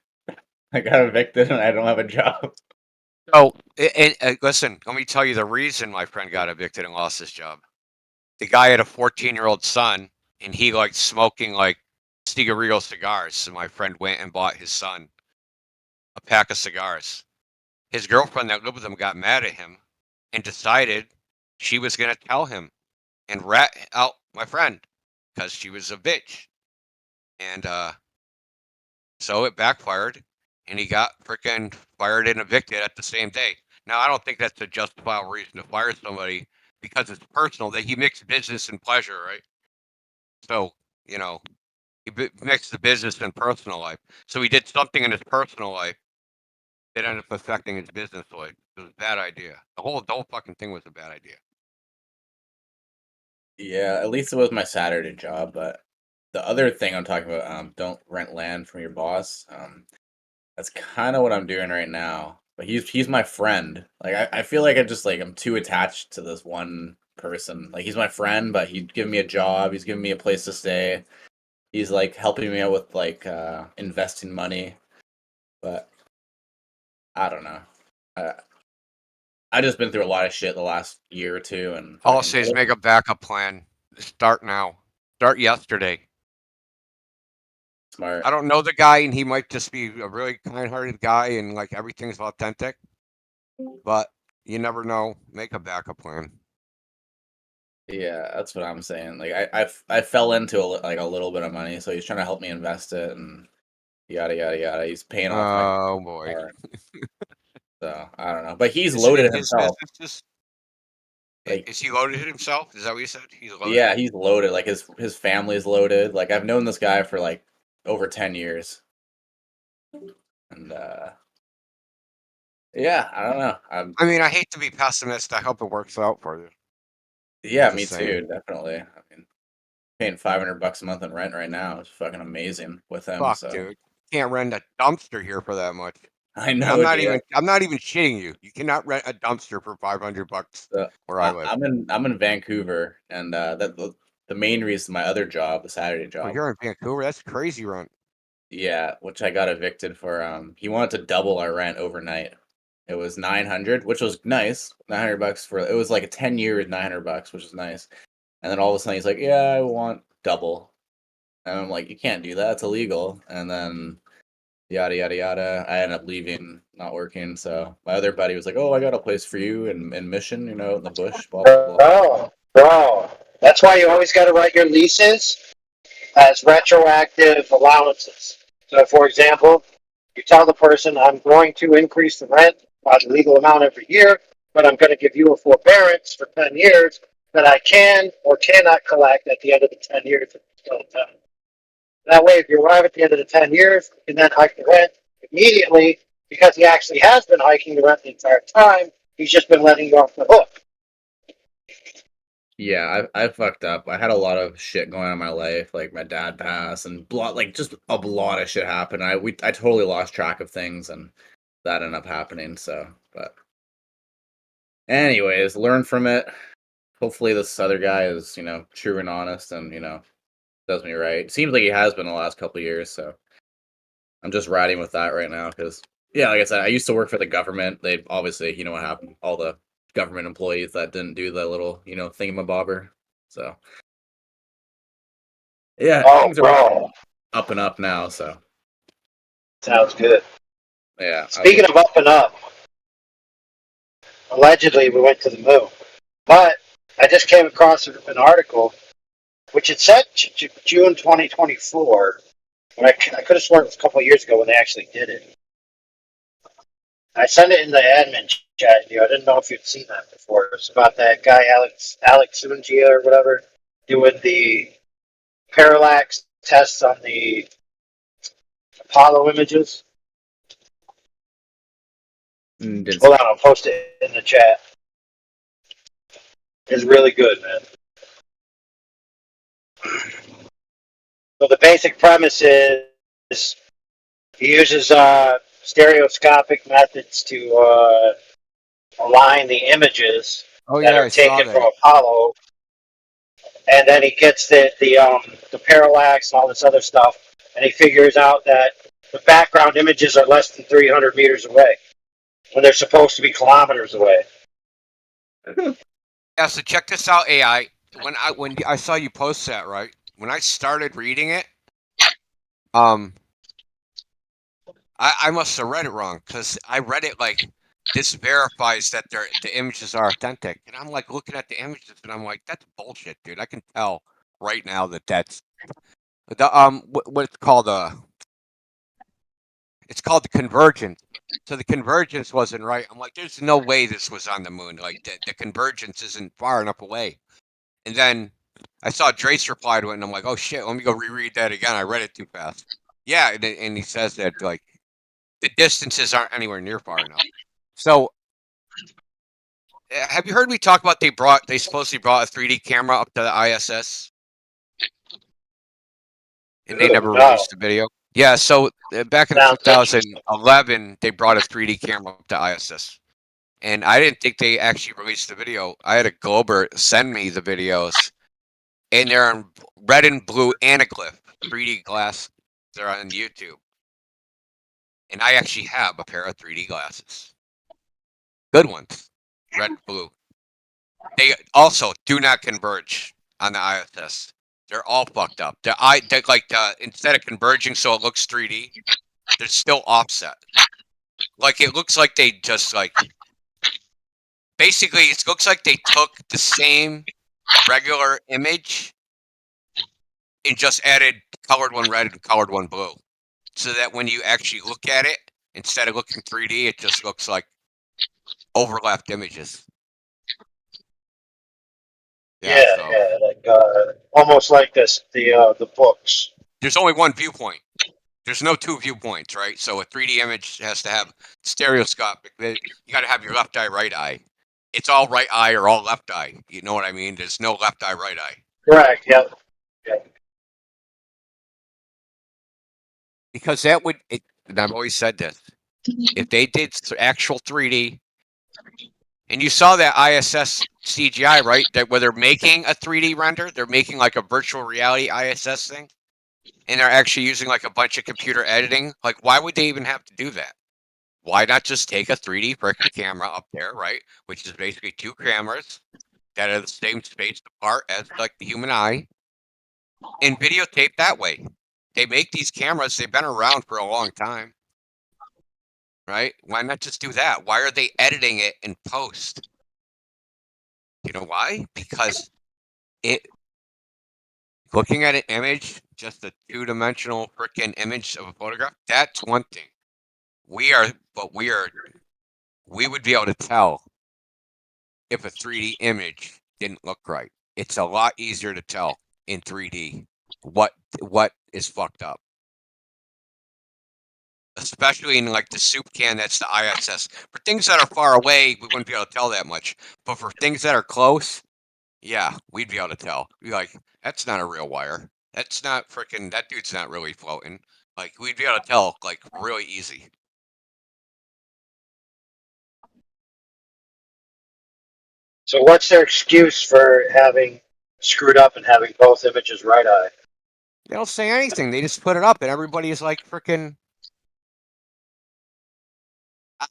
I got evicted and I don't have a job. Oh, and listen, let me tell you the reason my friend got evicted and lost his job. The guy had a 14-year-old son, and he liked smoking like cigarillo cigars. So my friend went and bought his son a pack of cigars. His girlfriend that lived with him got mad at him and decided she was going to tell him and rat out my friend because she was a bitch. And so it backfired, and he got freaking fired and evicted at the same day. Now, I don't think that's a justifiable reason to fire somebody because it's personal. That he mixed business and pleasure, right? So, you know, he mixed the business and personal life. So he did something in his personal life that ended up affecting his business life. It was a bad idea. The whole fucking thing was a bad idea. Yeah, at least it was my Saturday job, but the other thing I'm talking about, don't rent land from your boss. That's kind of what I'm doing right now. But he's my friend. Like I feel like I'm too attached to this one person. Like he's my friend, but he's giving me a job. He's giving me a place to stay. He's like helping me out with like investing money. But I don't know. I just been through a lot of shit the last year or two, and all I'll say is make a backup plan. Start now. Start yesterday. Smart. I don't know the guy, and he might just be a really kind-hearted guy, and like everything's authentic. But you never know. Make a backup plan. Yeah, that's what I'm saying. Like I fell into a little bit of money, so he's trying to help me invest it, and yada yada yada. He's paying off my boy. car. So I don't know, but he's Is it loaded in his himself. businesses? Like, is he loaded himself? Is that what you said? He's loaded. yeah, he's loaded. Like his family's loaded. Like I've known this guy for like over 10 years, and yeah, I don't know. I mean, I hate to be pessimistic. I hope it works out for you. Yeah, Just me saying. too, definitely. I mean, paying $500 a month in rent right now is fucking amazing with him. Fuck, So dude. Can't rent a dumpster here for that much. I And know, I'm not dude. I'm not even shitting you. You cannot rent a dumpster for $500 where I live. I'm in Vancouver, and the main reason my other job, the Saturday Oh, job. you're in Vancouver. That's crazy rent. Yeah, which I got evicted for. He wanted to double our rent overnight. It was 900, which was nice. $900 for it was like a 10-year with $900, which is nice. And then all of a sudden he's like, "Yeah, I want double," and I'm like, "You can't do that. It's illegal." And then yada yada yada. I ended up leaving, not working. So my other buddy was like, "Oh, I got a place for you in Mission, in the bush." Blah blah blah. Bro, that's why you always got to write your leases as retroactive allowances. So, for example, you tell the person, I'm going to increase the rent by the legal amount every year, but I'm going to give you a forbearance for 10 years that I can or cannot collect at the end of the 10 years if it's still in time. That way, if you arrive at the end of the 10 years, you can then hike the rent immediately because he actually has been hiking the rent the entire time. He's just been letting you off the hook. Yeah, I fucked up. I had a lot of shit going on in my life, like my dad passed, and just a lot of shit happened. I totally lost track of things, and that ended up happening. So, but anyways, learn from it. Hopefully, this other guy is true and honest, and does me right. Seems like he has been the last couple of years. So I'm just riding with that right now because yeah, like I said, I used to work for the government. They obviously, what happened, all the government employees that didn't do the little thingamabobber. So yeah, Oh, things are bro. up and up now. So Sounds good. yeah. Speaking of up and up, allegedly we went to the moon. But I just came across an article which had said June 2024, but I could have sworn it was a couple of years ago when they actually did it. I sent it in the admin chat. I didn't know if you'd seen that before. It's about that guy Alex Sungia or whatever doing the parallax tests on the Apollo images. Hold on, I'll post it in the chat. It's really good, man. So the basic premise is he uses stereoscopic methods to align the images that are taken from Apollo, and then he gets the parallax and all this other stuff, and he figures out that the background images are less than 300 meters away when they're supposed to be kilometers away. Yeah, so check this out, AI. When I saw you post that, right? When I started reading it, I must have read it wrong because I read it like this verifies that the images are authentic, and I'm like looking at the images, and I'm like, that's bullshit, dude. I can tell right now that that's the what's called it's called the convergence. So the convergence wasn't right. I'm like, there's no way this was on the moon. Like the convergence isn't far enough away. And then I saw Drace reply to it, and I'm like, oh shit, let me go reread that again. I read it too fast. Yeah, and he says that like the distances aren't anywhere near far enough. So have you heard me talk about they supposedly brought a 3D camera up to the ISS, and they never released the video? Yeah, so back in 2011, they brought a 3D camera up to ISS. And I didn't think they actually released the video. I had a Glober send me the videos, and they're in red and blue anaglyph 3D glass. They're on YouTube. And I actually have a pair of 3D glasses. Good ones. Red and blue. They also do not converge on the ISS. They're all fucked up. Instead of converging so it looks 3D, they're still offset. Like it looks like they just basically it looks like they took the same regular image and just added colored one red and colored one blue. So that when you actually look at it, instead of looking 3D, it just looks like overlapped images. Yeah, like almost like the books. There's only one viewpoint. There's no two viewpoints, right? So a 3D image has to have stereoscopic. You got to have your left eye, right eye. It's all right eye or all left eye. You know what I mean? There's no left eye, right eye. Correct. Yep. Because that would, and I've always said this, if they did actual 3D, and you saw that ISS CGI, right? That where they're making a 3D render, they're making like a virtual reality ISS thing, and they're actually using like a bunch of computer editing. Like, why would they even have to do that? Why not just take a 3D freaking camera up there, right? Which is basically two cameras that are the same space apart as like the human eye, and videotape that way. They make these cameras, they've been around for a long time. Right? Why not just do that? Why are they editing it in post? You know why? Because looking at an image, just a two-dimensional freaking image of a photograph, that's one thing. We would be able to tell if a 3D image didn't look right. It's a lot easier to tell in 3D what is fucked up. Especially in like the soup can, that's the ISS. For things that are far away, we wouldn't be able to tell that much. But for things that are close, Yeah, we'd be able to tell. We'd be like, that's not a real wire. That's not freaking. That dude's not really floating. Like we'd be able to tell, like really easy. So what's their excuse for having screwed up and having both images right eye? They don't say anything. They just put it up, and everybody is like freaking.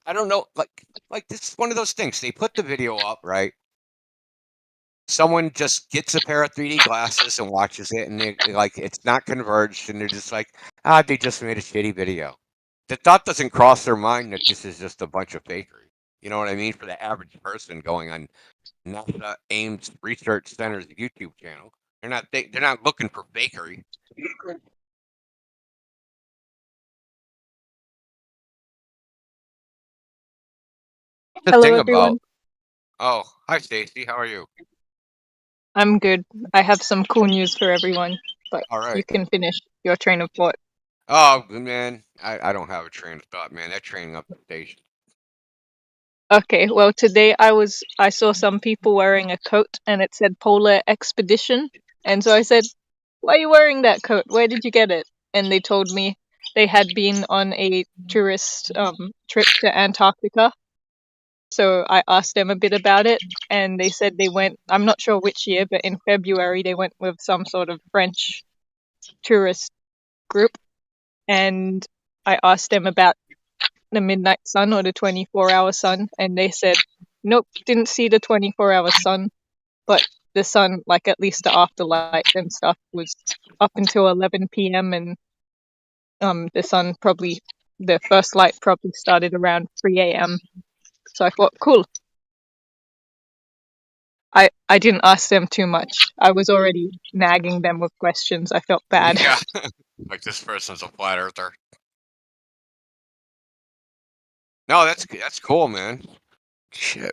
I don't know. Like this is one of those things. They put the video up, right? Someone just gets a pair of 3D glasses and watches it, and they like it's not converged, and they're just like, they just made a shitty video. The thought doesn't cross their mind that this is just a bunch of fakery. You know what I mean? For the average person going on NASA Ames Research Center's YouTube channel, they're not looking for fakery. The Hello, thing everyone. about hi Stacy, how are you? I'm good. I have some cool news for everyone, but All right. you can finish your train of thought. Oh man, I don't have a train of thought, man. That training up the station. Okay, well today I saw some people wearing a coat and it said Polar Expedition, and so I said, "Why are you wearing that coat? Where did you get it?" And they told me they had been on a tourist trip to Antarctica. So I asked them a bit about it, and they said they went, I'm not sure which year, but in February they went with some sort of French tourist group, and I asked them about the midnight sun or the 24-hour sun, and they said, nope, didn't see the 24-hour sun, but the sun, like at least the afterlight and stuff, was up until 11 p.m. and the sun the first light probably started around 3 a.m. So I thought, cool. I didn't ask them too much. I was already nagging them with questions. I felt bad. Yeah, like this person's a flat earther. No, that's cool, man. Shit.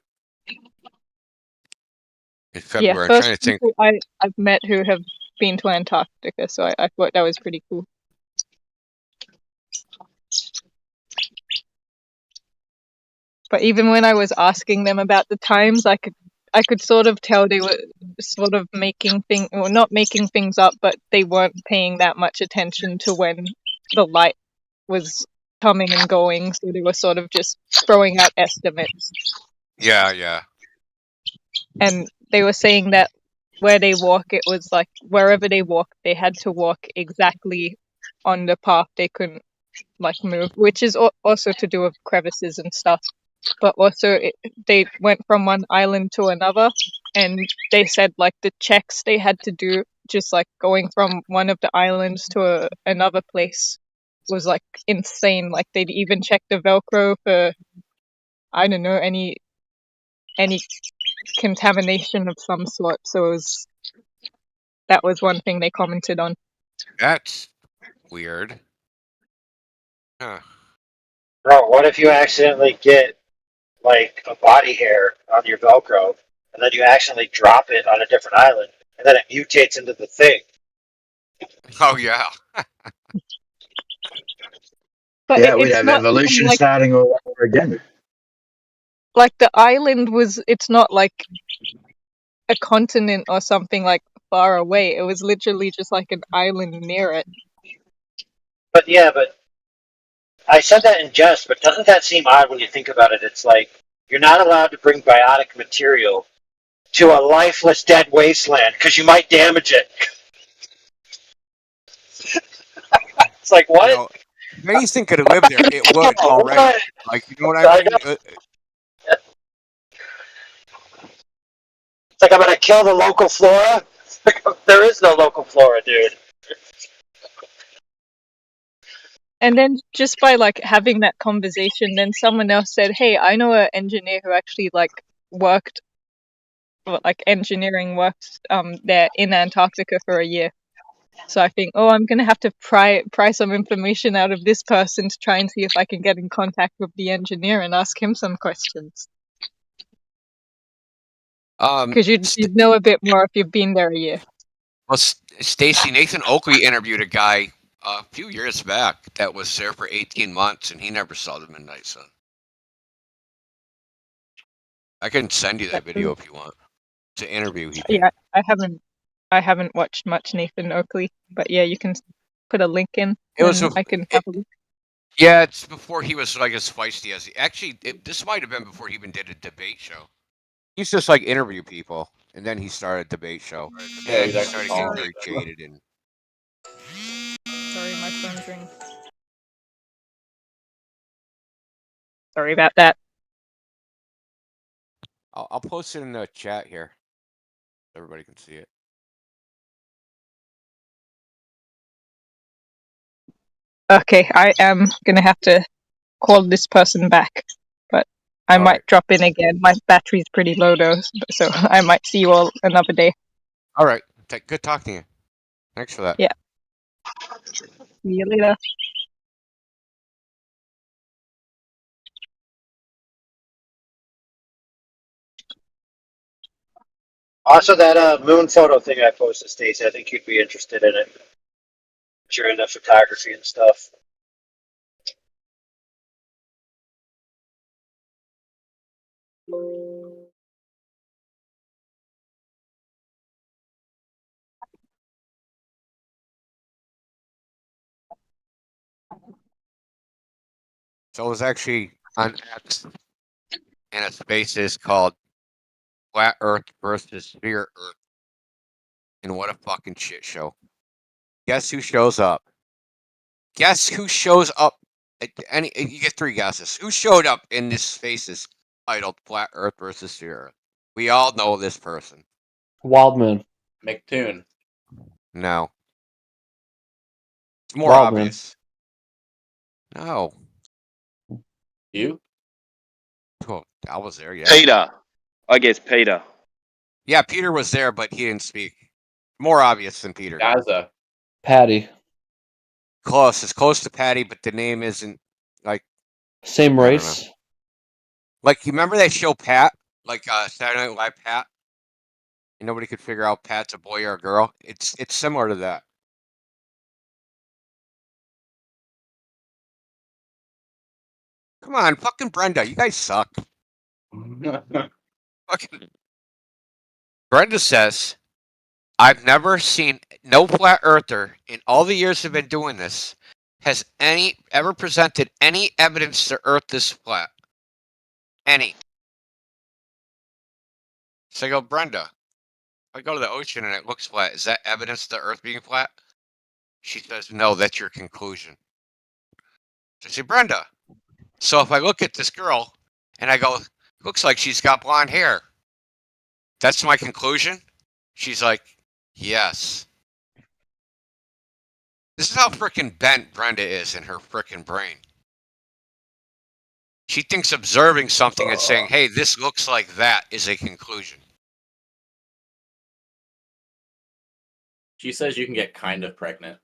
In February, I'm first trying to think. people I've met who have been to Antarctica, so I thought that was pretty cool. But even when I was asking them about the times, I could sort of tell they were sort of not making things up, but they weren't paying that much attention to when the light was coming and going, so they were sort of just throwing out estimates. Yeah. And they were saying that where they walk, it was like wherever they walked, they had to walk exactly on the path. They couldn't like move, which is also to do with crevices and stuff. But also they went from one island to another, and they said like the checks they had to do just like going from one of the islands to another place was like insane. Like they'd even check the Velcro for, I don't know, any contamination of some sort. So that was one thing they commented on. That's weird. Huh. Bro, what if you accidentally get like a body hair on your Velcro, and then you accidentally drop it on a different island, and then it mutates into the thing? Oh yeah. But yeah, we'd have evolution starting all over again. Like the island it's not like a continent or something like far away. It was literally just like an island near it. But I said that in jest, but doesn't that seem odd when you think about it? It's like you're not allowed to bring biotic material to a lifeless dead wasteland because you might damage it. It's like, what? You know, if anything could have lived there, it would already. Like, you know what I mean? It's like I'm gonna kill the local flora. There is no local flora, dude. And then just by like having that conversation, then someone else said, "Hey, I know an engineer who actually like worked, like engineering worked there in Antarctica for a year." So I think, I'm gonna have to pry some information out of this person to try and see if I can get in contact with the engineer and ask him some questions. Because you'd know a bit more if you've been there a year. Well, Stacy, Nathan Oakley interviewed a guy a few years back that was there for 18 months, and he never saw the midnight sun. I can send you that video if you want. It's an interview he did. Yeah, I haven't watched much Nathan Oakley, but yeah, you can put a link in, and I can have a look. Yeah, it's before he was like as feisty as he. Actually, this might have been before he even did a debate show. He used to just like interview people, and then he started a debate show. And then he started getting very jaded and. Sorry, my phone's ringing. Sorry about that. I'll post it in the chat here. Everybody can see it. Okay, I am gonna have to call this person back, but I might drop in again. My battery's pretty low though, so I might see you all another day. All right, good talking to you. Thanks for that. Yeah. See you later. Also, that moon photo thing I posted, Stacey, I think you'd be interested in it. If you're into photography and stuff. So it was actually on X, and a spaces called Flat Earth versus Sphere Earth. And what a fucking shit show. Guess who shows up? Guess who shows up? You get 3 guesses. Who showed up in this spaces titled Flat Earth versus Sphere Earth? We all know this person. Wildman. McToon. No. It's more Wildman. obvious. No. You? Oh, I was there, yeah. Peter. I guess Peter. Yeah, Peter was there, but he didn't speak. More obvious than Peter. Gaza. Patty. Close. It's close to Patty, but the name isn't like Same race. Like, you remember that show Pat? Like Saturday Night Live Pat? And nobody could figure out Pat's a boy or a girl. It's similar to that. Come on, fucking Brenda, you guys suck. Fucking Brenda says, I've never seen no flat earther in all the years I've been doing this has ever presented any evidence to Earth is flat. Any. So I go, Brenda, if I go to the ocean and it looks flat, is that evidence to Earth being flat? She says, no, that's your conclusion. So I say, Brenda, so if I look at this girl and I go, looks like she's got blonde hair, that's my conclusion? She's like, yes. This is how frickin' bent Brenda is in her frickin' brain. She thinks observing something and saying, hey, this looks like that is a conclusion. She says you can get kind of pregnant.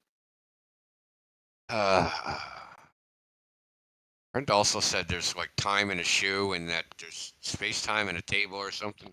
Brenda also said there's like time in a shoe and that there's space time in a table or something.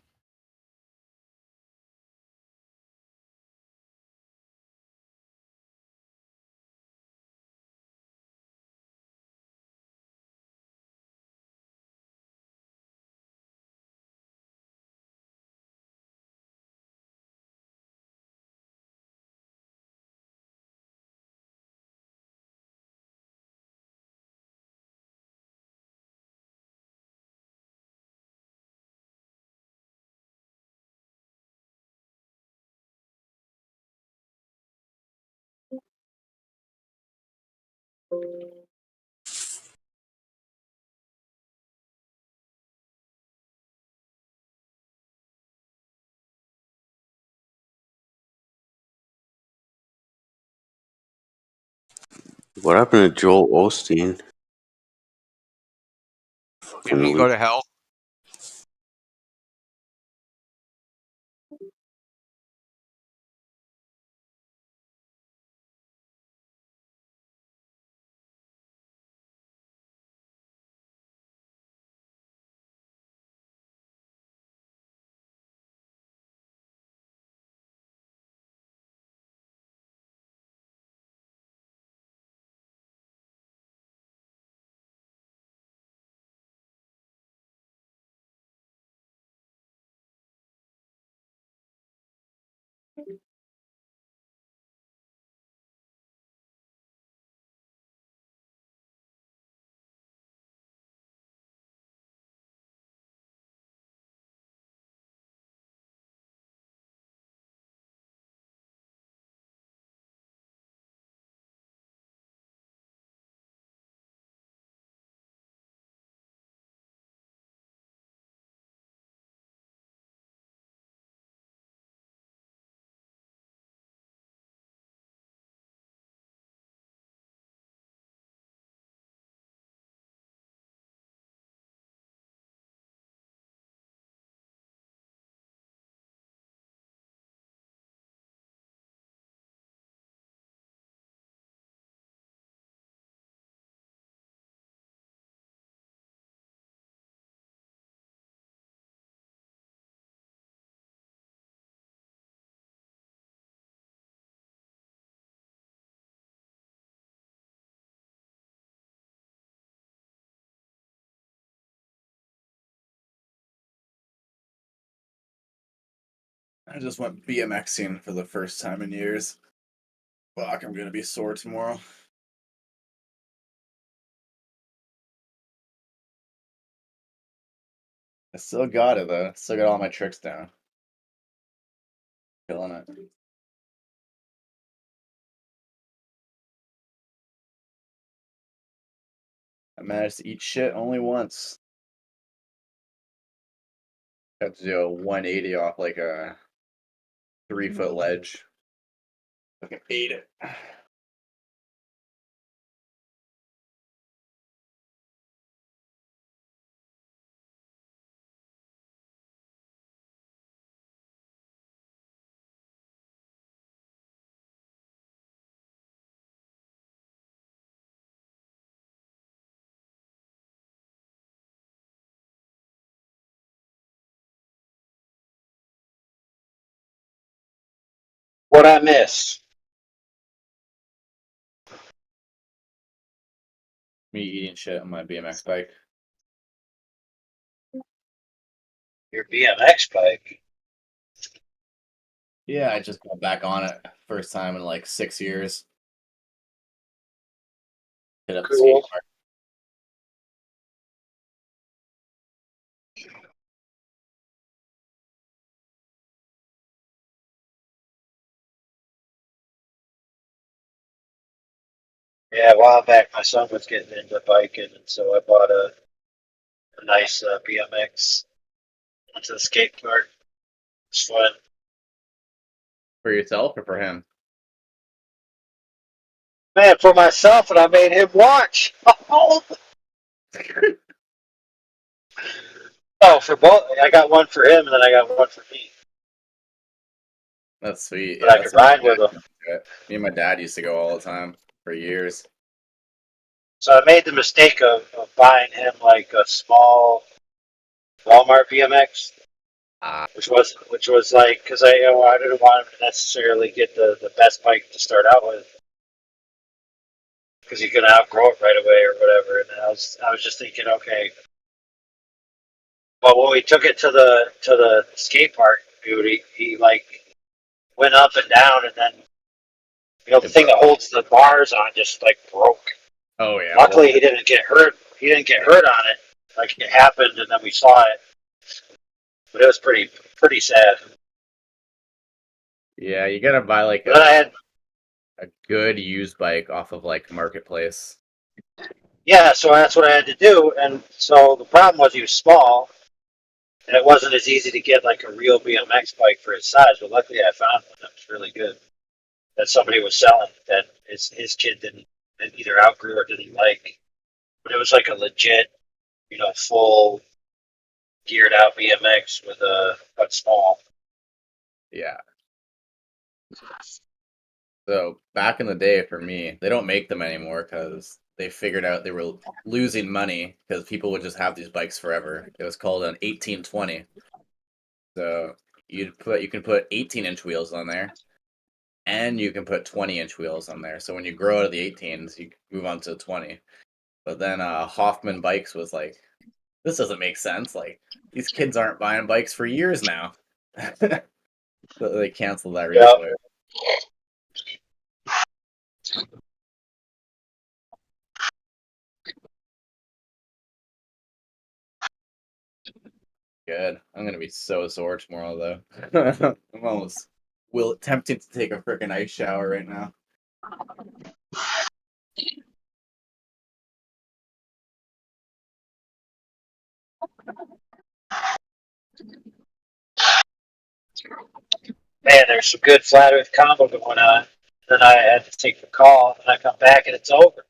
What happened to Joel Osteen? Did he go to hell? I just went BMXing for the first time in years. Fuck, I'm gonna be sore tomorrow. I still got it though. Still got all my tricks down. Killing it. I managed to eat shit only once. Had to do a 180 off like a 3-foot ledge. Fucking ate it. What I miss? Me eating shit on my BMX bike. Your BMX bike? Yeah, I just got back on it. First time in like 6 years. Hit up the skate Cool. park. Yeah, a while back my son was getting into biking, and so I bought a nice BMX. Went to the skate park. It's fun. For yourself or for him? Man, for myself, and I made him watch. Oh, for both. I got one for him, and then I got one for me. That's sweet. But Yeah, I that's could ride with him. Me and my dad used to go all the time for years. So I made the mistake of buying him like a small Walmart BMX, which was like because I didn't want him to necessarily get the best bike to start out with because he could outgrow it right away or whatever. And I was just thinking, okay. But when we took it to the skate park, dude, he like went up and down, and then the thing that holds the bars on just like broke. Oh yeah. Luckily, he didn't get hurt. He didn't get hurt on it. Like it happened, and then we saw it. But it was pretty sad. Yeah, you gotta buy like a good used bike off of like Marketplace. Yeah, so that's what I had to do, and so the problem was he was small, and it wasn't as easy to get like a real BMX bike for his size. But luckily, I found one that was really good that somebody was selling that his kid didn't either outgrew or didn't like. But it was like a legit, full geared out BMX with but small. Yeah. So back in the day for me, they don't make them anymore because they figured out they were losing money because people would just have these bikes forever. It was called an 1820. So you can put 18-inch wheels on there, and you can put 20-inch wheels on there. So when you grow out of the 18s, you move on to 20. But then Hoffman Bikes was like, this doesn't make sense. Like these kids aren't buying bikes for years now. So they canceled that Yeah. replay. Good. I'm gonna be so sore tomorrow, though. I'm almost tempted to take a freaking ice shower right now. Man, there's some good flat earth combo going on. Then I had to take the call, and I come back and it's over.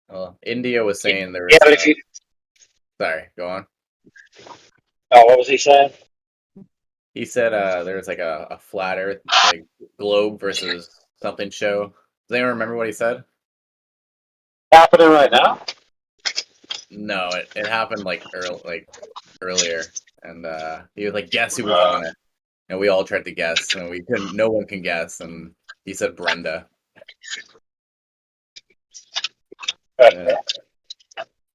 Well, India was saying there was. Yeah, but if you. Sorry, go on. Oh, what was he saying? He said there was like a flat Earth like globe versus something show. Does anyone remember what he said? Happening right now? No, it happened like earlier, and he was like, "Guess who was on it?" And we all tried to guess, and we couldn't. No one can guess, and he said Brenda.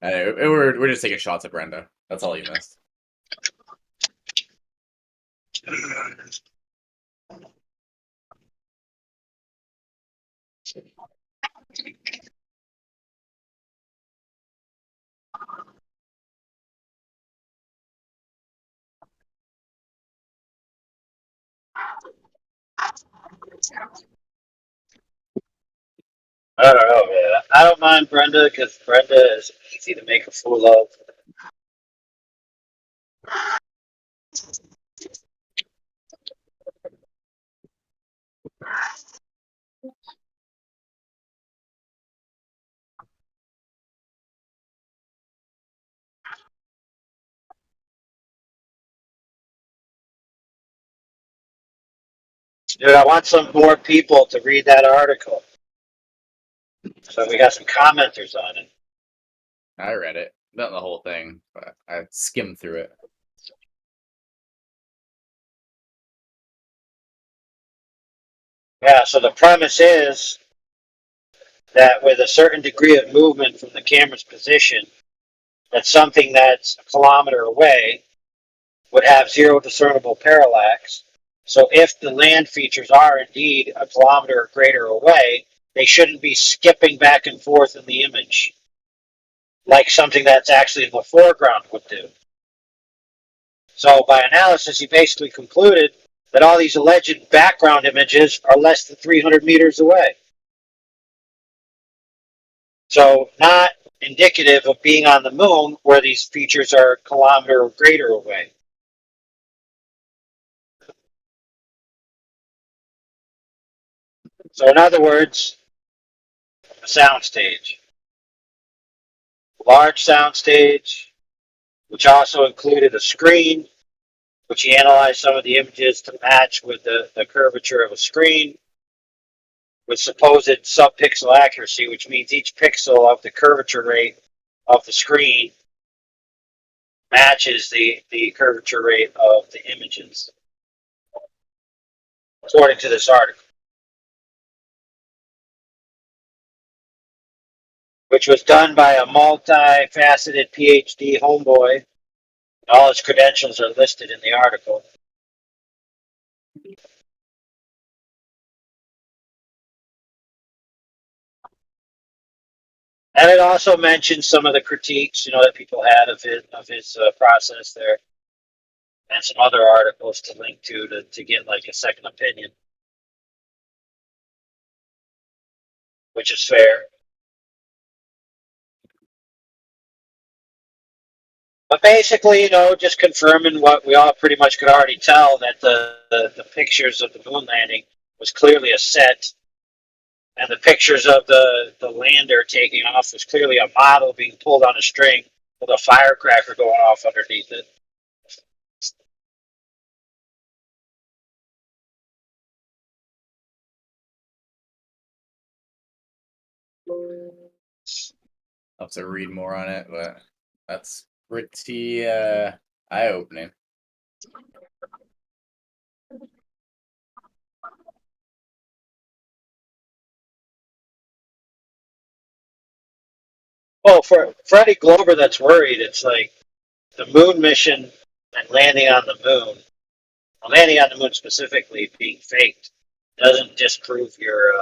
We're just taking shots at Brenda. That's all you missed. I don't know, man. I don't mind Brenda because Brenda is easy to make a fool of. Dude, I want some more people to read that article. So we got some commenters on it. I read it, not the whole thing, but I skimmed through it. Yeah, so the premise is that with a certain degree of movement from the camera's position, that something that's a kilometer away would have zero discernible parallax. So if the land features are indeed a kilometer or greater away, they shouldn't be skipping back and forth in the image like something that's actually in the foreground would do. So by analysis, he basically concluded that all these alleged background images are less than 300 meters away. So not indicative of being on the moon where these features are a kilometer or greater away. So in other words, a soundstage. Large soundstage, which also included a screen, which he analyzed some of the images to match with the curvature of a screen, with supposed sub-pixel accuracy, which means each pixel of the curvature rate of the screen matches the curvature rate of the images, according to this article, which was done by a multifaceted PhD homeboy. All his credentials are listed in the article. And it also mentions some of the critiques, that people had of his process there, and some other articles to link to get like a second opinion, which is fair. But basically, just confirming what we all pretty much could already tell, that the pictures of the moon landing was clearly a set, and the pictures of the lander taking off was clearly a model being pulled on a string with a firecracker going off underneath it. I'll have to read more on it, but that's pretty eye-opening. Well, for any Glober that's worried, it's like the moon mission And landing on the moon specifically being faked, doesn't disprove your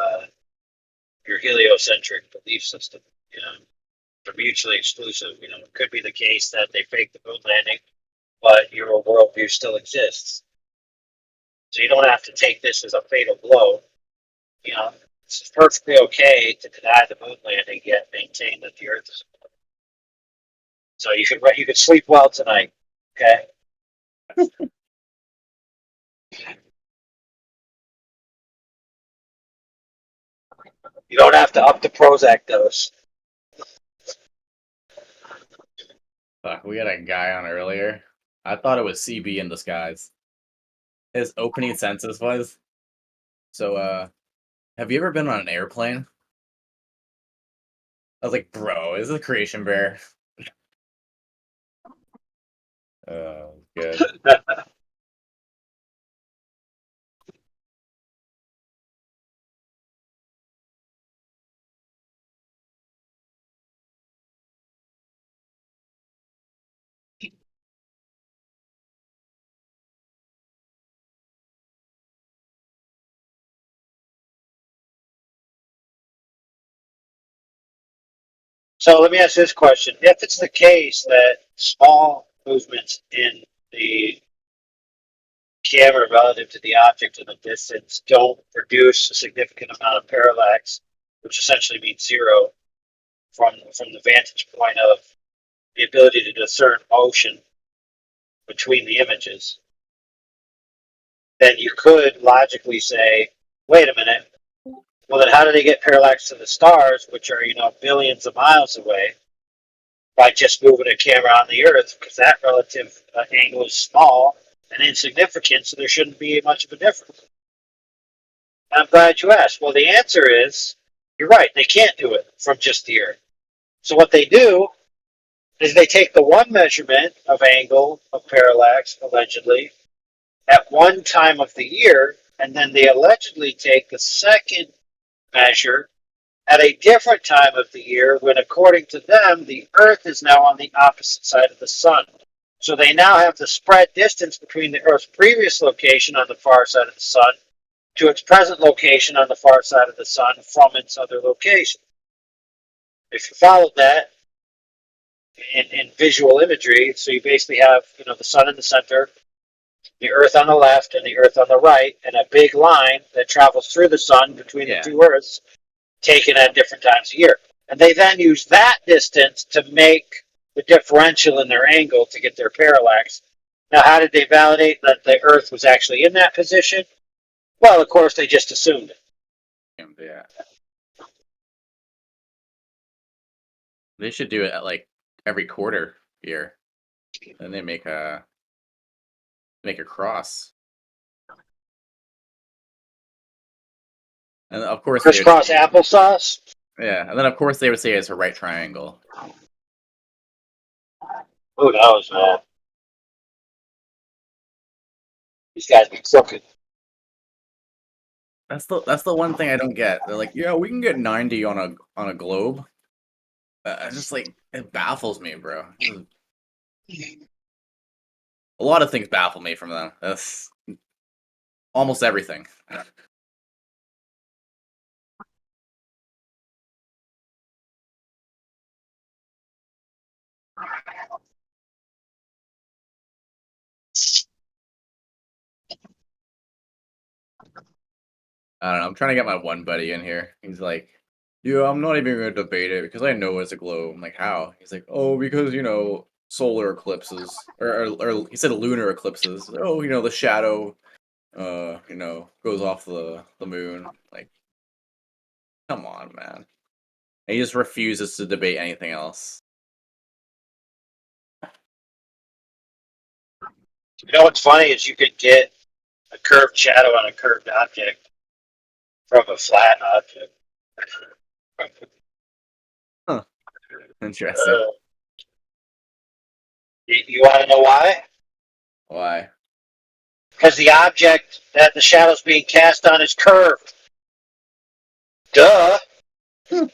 heliocentric belief system. You know, they're mutually exclusive. You know, it could be the case that they faked the moon landing, but your worldview still exists. So you don't have to take this as a fatal blow. You know, it's perfectly okay to deny the moon landing, yet maintain that the Earth is. So you could sleep well tonight. Okay. You don't have to up the Prozac dose. Fuck, we had a guy on earlier. I thought it was CB in disguise. His opening sentence was, so, have you ever been on an airplane? I was like, bro, is this a creation bear? Oh, good. So let me ask this question. If it's the case that small movements in the camera relative to the object in the distance don't produce a significant amount of parallax, which essentially means zero from the vantage point of the ability to discern motion between the images, then you could logically say, wait a minute, well then how do they get parallax to the stars, which are, billions of miles away, by just moving a camera on the Earth, because that relative angle is small and insignificant, so there shouldn't be much of a difference. I'm glad you asked. Well, the answer is, you're right, they can't do it from just the Earth. So what they do is they take the one measurement of angle of parallax, allegedly, at one time of the year, and then they allegedly take the second measure at a different time of the year when, according to them, the Earth is now on the opposite side of the sun. So they now have the spread distance between the Earth's previous location on the far side of the sun to its present location on the far side of the sun from its other location. If you followed that in visual imagery, so you basically have, the sun in the center, the Earth on the left and the Earth on the right, and a big line that travels through the sun between the two Earths, taken at different times a year. And they then use that distance to make the differential in their angle to get their parallax. Now, how did they validate that the Earth was actually in that position? Well, of course, they just assumed it. Yeah. They should do it at like every quarter year. And they make a cross. And of course, crisscross applesauce. Yeah, and then of course they would say it's a right triangle. Who knows, man? These guys be crooked. That's the one thing I don't get. They're like, yeah, we can get 90 on a globe. Just like it baffles me, bro. A lot of things baffle me from them. That's almost everything. I don't know. I'm trying to get my one buddy in here. He's like, yeah, I'm not even going to debate it because I know it's a globe. I'm like, how? He's like, oh, because, solar eclipses. Or he said lunar eclipses. Oh, the shadow, goes off the moon. Like, come on, man. And he just refuses to debate anything else. You know what's funny is you could get a curved shadow on a curved object from a flat object. Huh. Interesting. You want to know why? Why? Because the object that the shadow's being cast on is curved. Duh. You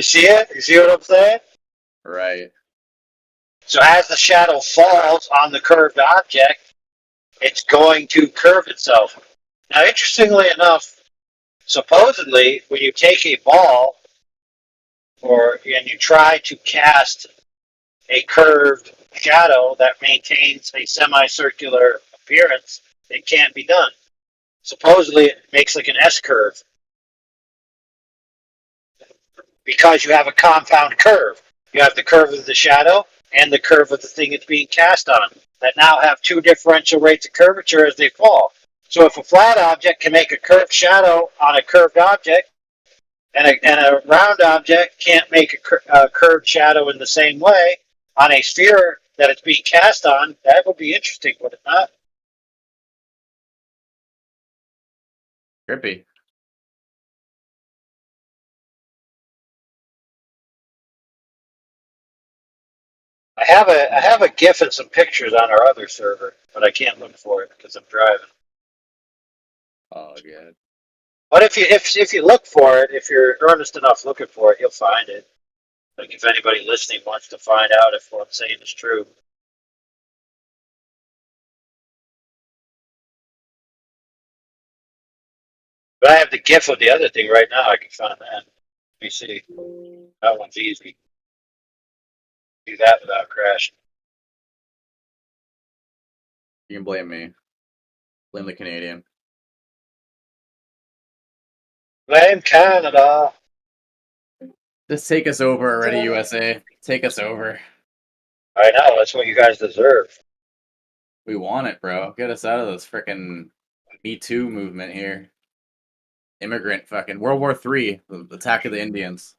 see it? You see what I'm saying? Right. So as the shadow falls on the curved object, it's going to curve itself. Now, interestingly enough, supposedly, when you take a ball and you try to cast a curved shadow that maintains a semicircular appearance, it can't be done. Supposedly, it makes like an S curve because you have a compound curve. You have the curve of the shadow and the curve of the thing it's being cast on that now have two differential rates of curvature as they fall. So if a flat object can make a curved shadow on a curved object, and a round object can't make a curved shadow in the same way on a sphere that it's being cast on, that would be interesting, would it not? Trippy. I have a GIF and some pictures on our other server, but I can't look for it because I'm driving. Oh, good. But if you look for it, if you're earnest enough looking for it, you'll find it. Like if anybody listening wants to find out if what I'm saying is true. But I have the GIF of the other thing right now. I can find that. Let me see. That one's easy. Do that without crashing. You can blame me. Blame the Canadian. Blame Canada. Just take us over already, USA. Take us over. I know, that's what you guys deserve. We want it, bro. Get us out of this frickin' Me Too movement here. Immigrant fucking World War III, the attack of the Indians.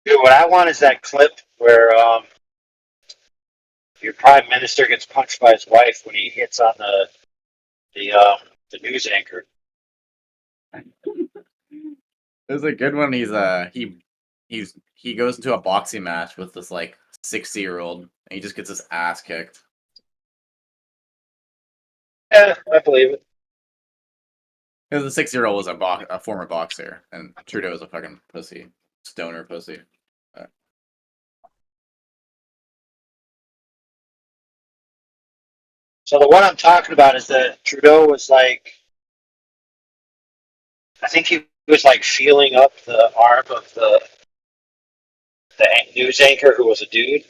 Dude, what I want is that clip where your prime minister gets punched by his wife when he hits on the news anchor. It was a good one. He goes into a boxing match with this like 60-year-old, and he just gets his ass kicked. Yeah, I believe it. Because the 6-year-old was a former boxer, and Trudeau was a fucking pussy, stoner pussy. So the one I'm talking about is that Trudeau was like, I think he was like feeling up the arm of the news anchor who was a dude.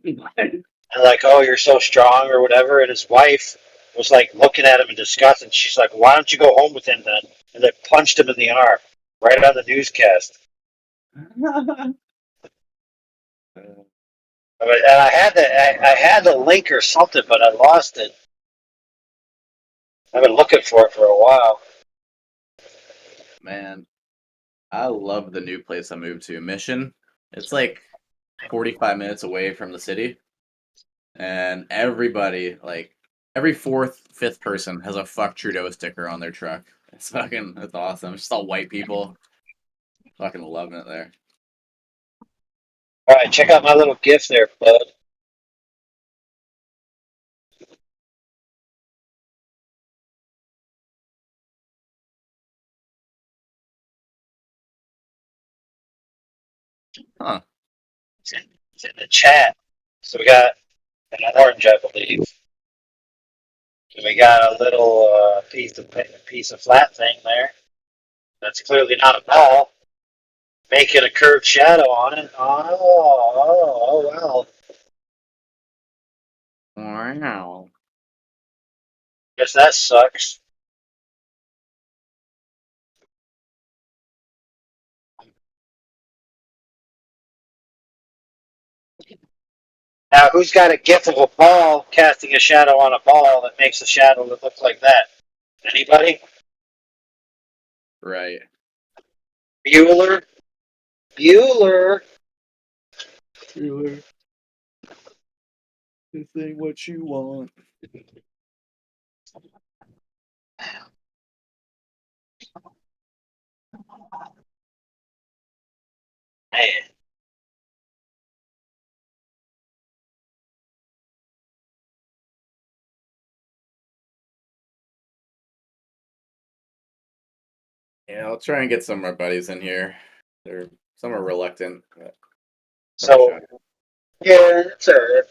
And like, oh, you're so strong or whatever. And his wife was like looking at him in disgust, and she's like, why don't you go home with him then? And they punched him in the arm right on the newscast. And I had the link or something, but I lost it. I've been looking for it for a while. Man, I love the new place I moved to, Mission. It's like 45 minutes away from the city, and everybody, like every fourth, fifth person, has a "fuck Trudeau" sticker on their truck. It's awesome. It's just all white people. Fucking loving it there. All right, check out my little GIF there, bud. Huh. It's in the chat. So we got an orange, I believe. And we got a little piece of flat thing there. That's clearly not a ball. Making a curved shadow on it. Oh, well. Wow. Guess that sucks. Now, who's got a GIF of a ball casting a shadow on a ball that makes a shadow that looks like that? Anybody? Right. Bueller? Bueller? Bueller. This ain't what you want. Man. Yeah, I'll try and get some of our buddies in here. They're Some are reluctant. So, yeah, it's I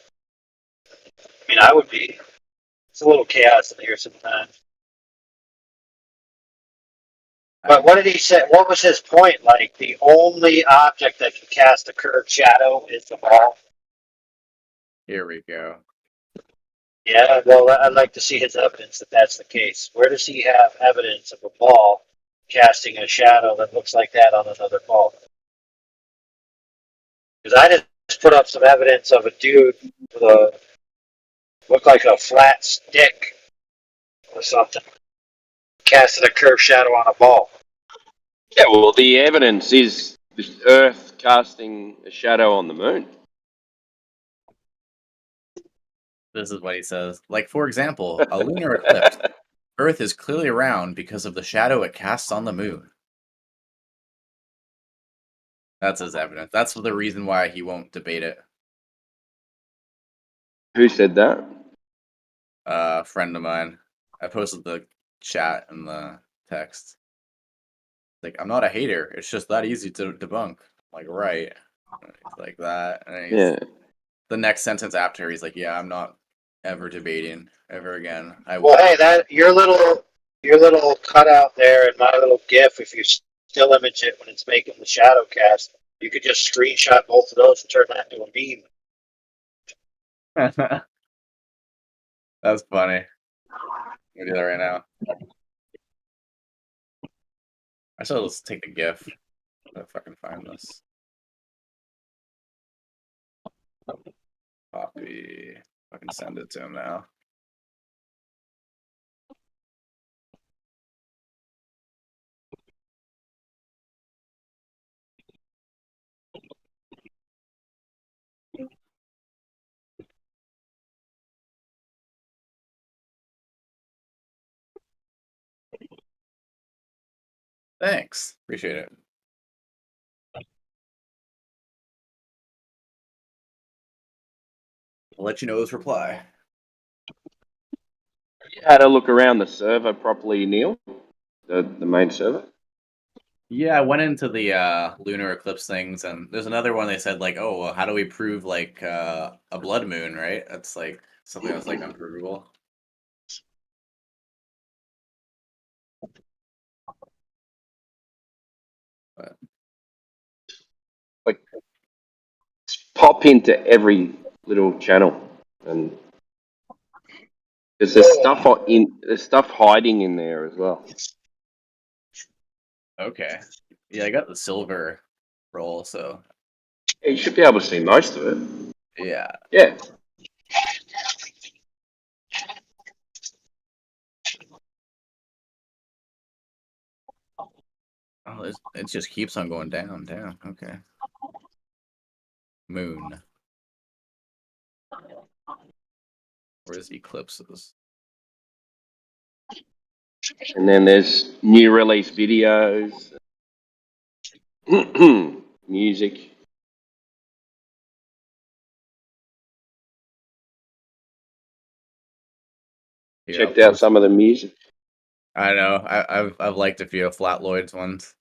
mean, I would be. It's a little chaos in here sometimes. But what did he say? What was his point? Like, the only object that can cast a curved shadow is the ball? Here we go. Yeah, well, I'd like to see his evidence that that's the case. Where does he have evidence of a ball casting a shadow that looks like that on another ball? Because I just put up some evidence of a dude with a looked like a flat stick or something, casting a curved shadow on a ball. Yeah, well, the evidence is the Earth casting a shadow on the moon. This is what he says. Like, for example, a lunar eclipse. Earth is clearly round because of the shadow it casts on the moon. That's his evidence. That's the reason why he won't debate it. Who said that? A friend of mine. I posted the chat in the text. Like, I'm not a hater. It's just that easy to debunk. Like, right. It's like that. And Yeah. The next sentence after, he's like, yeah, I'm not ever debating ever again. Well, hey, that your little cutout there and my little GIF. If you still image it when it's making the shadow cast, you could just screenshot both of those and turn that into a meme. That's funny. We do that right now. I should just take the GIF. If I can find this. Copy. I can send it to him now. Thanks. Appreciate it. I'll let you know his reply. You had a look around the server properly, Neil? The main server? Yeah, I went into the lunar eclipse things, and there's another one they said, like, oh, well, how do we prove, like, a blood moon, right? That's, like, something that's, like, unprovable. But Like, pop into every little channel, and there's stuff hiding in there as well. okay. Yeah, I got the silver roll, so Yeah, you should be able to see most of it. yeah. Yeah. Oh, it just keeps on going down. Okay. Moon. Where's eclipses? And then there's new release videos, music. Here, Checked out some of the music. I know. I've liked a few of Flat Lloyd's ones.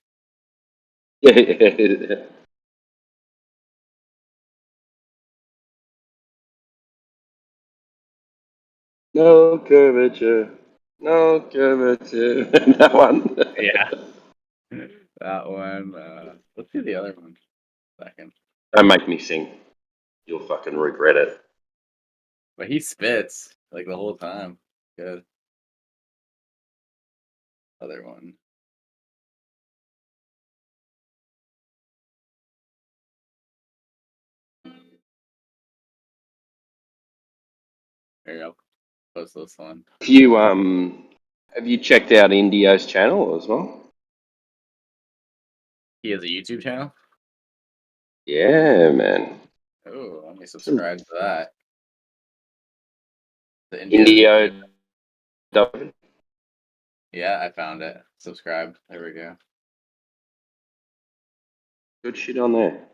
No curvature. No curvature. That one. Yeah. That one. Let's see the other one. Second. Don't make me sing. You'll fucking regret it. But he spits like the whole time. Good. Other one. There you go. Post this one. Have you checked out Indio's channel as well? He has a YouTube channel? Yeah, man. Oh, let me subscribe to that. The Indio. Yeah, I found it. Subscribe. There we go. Good shit on there.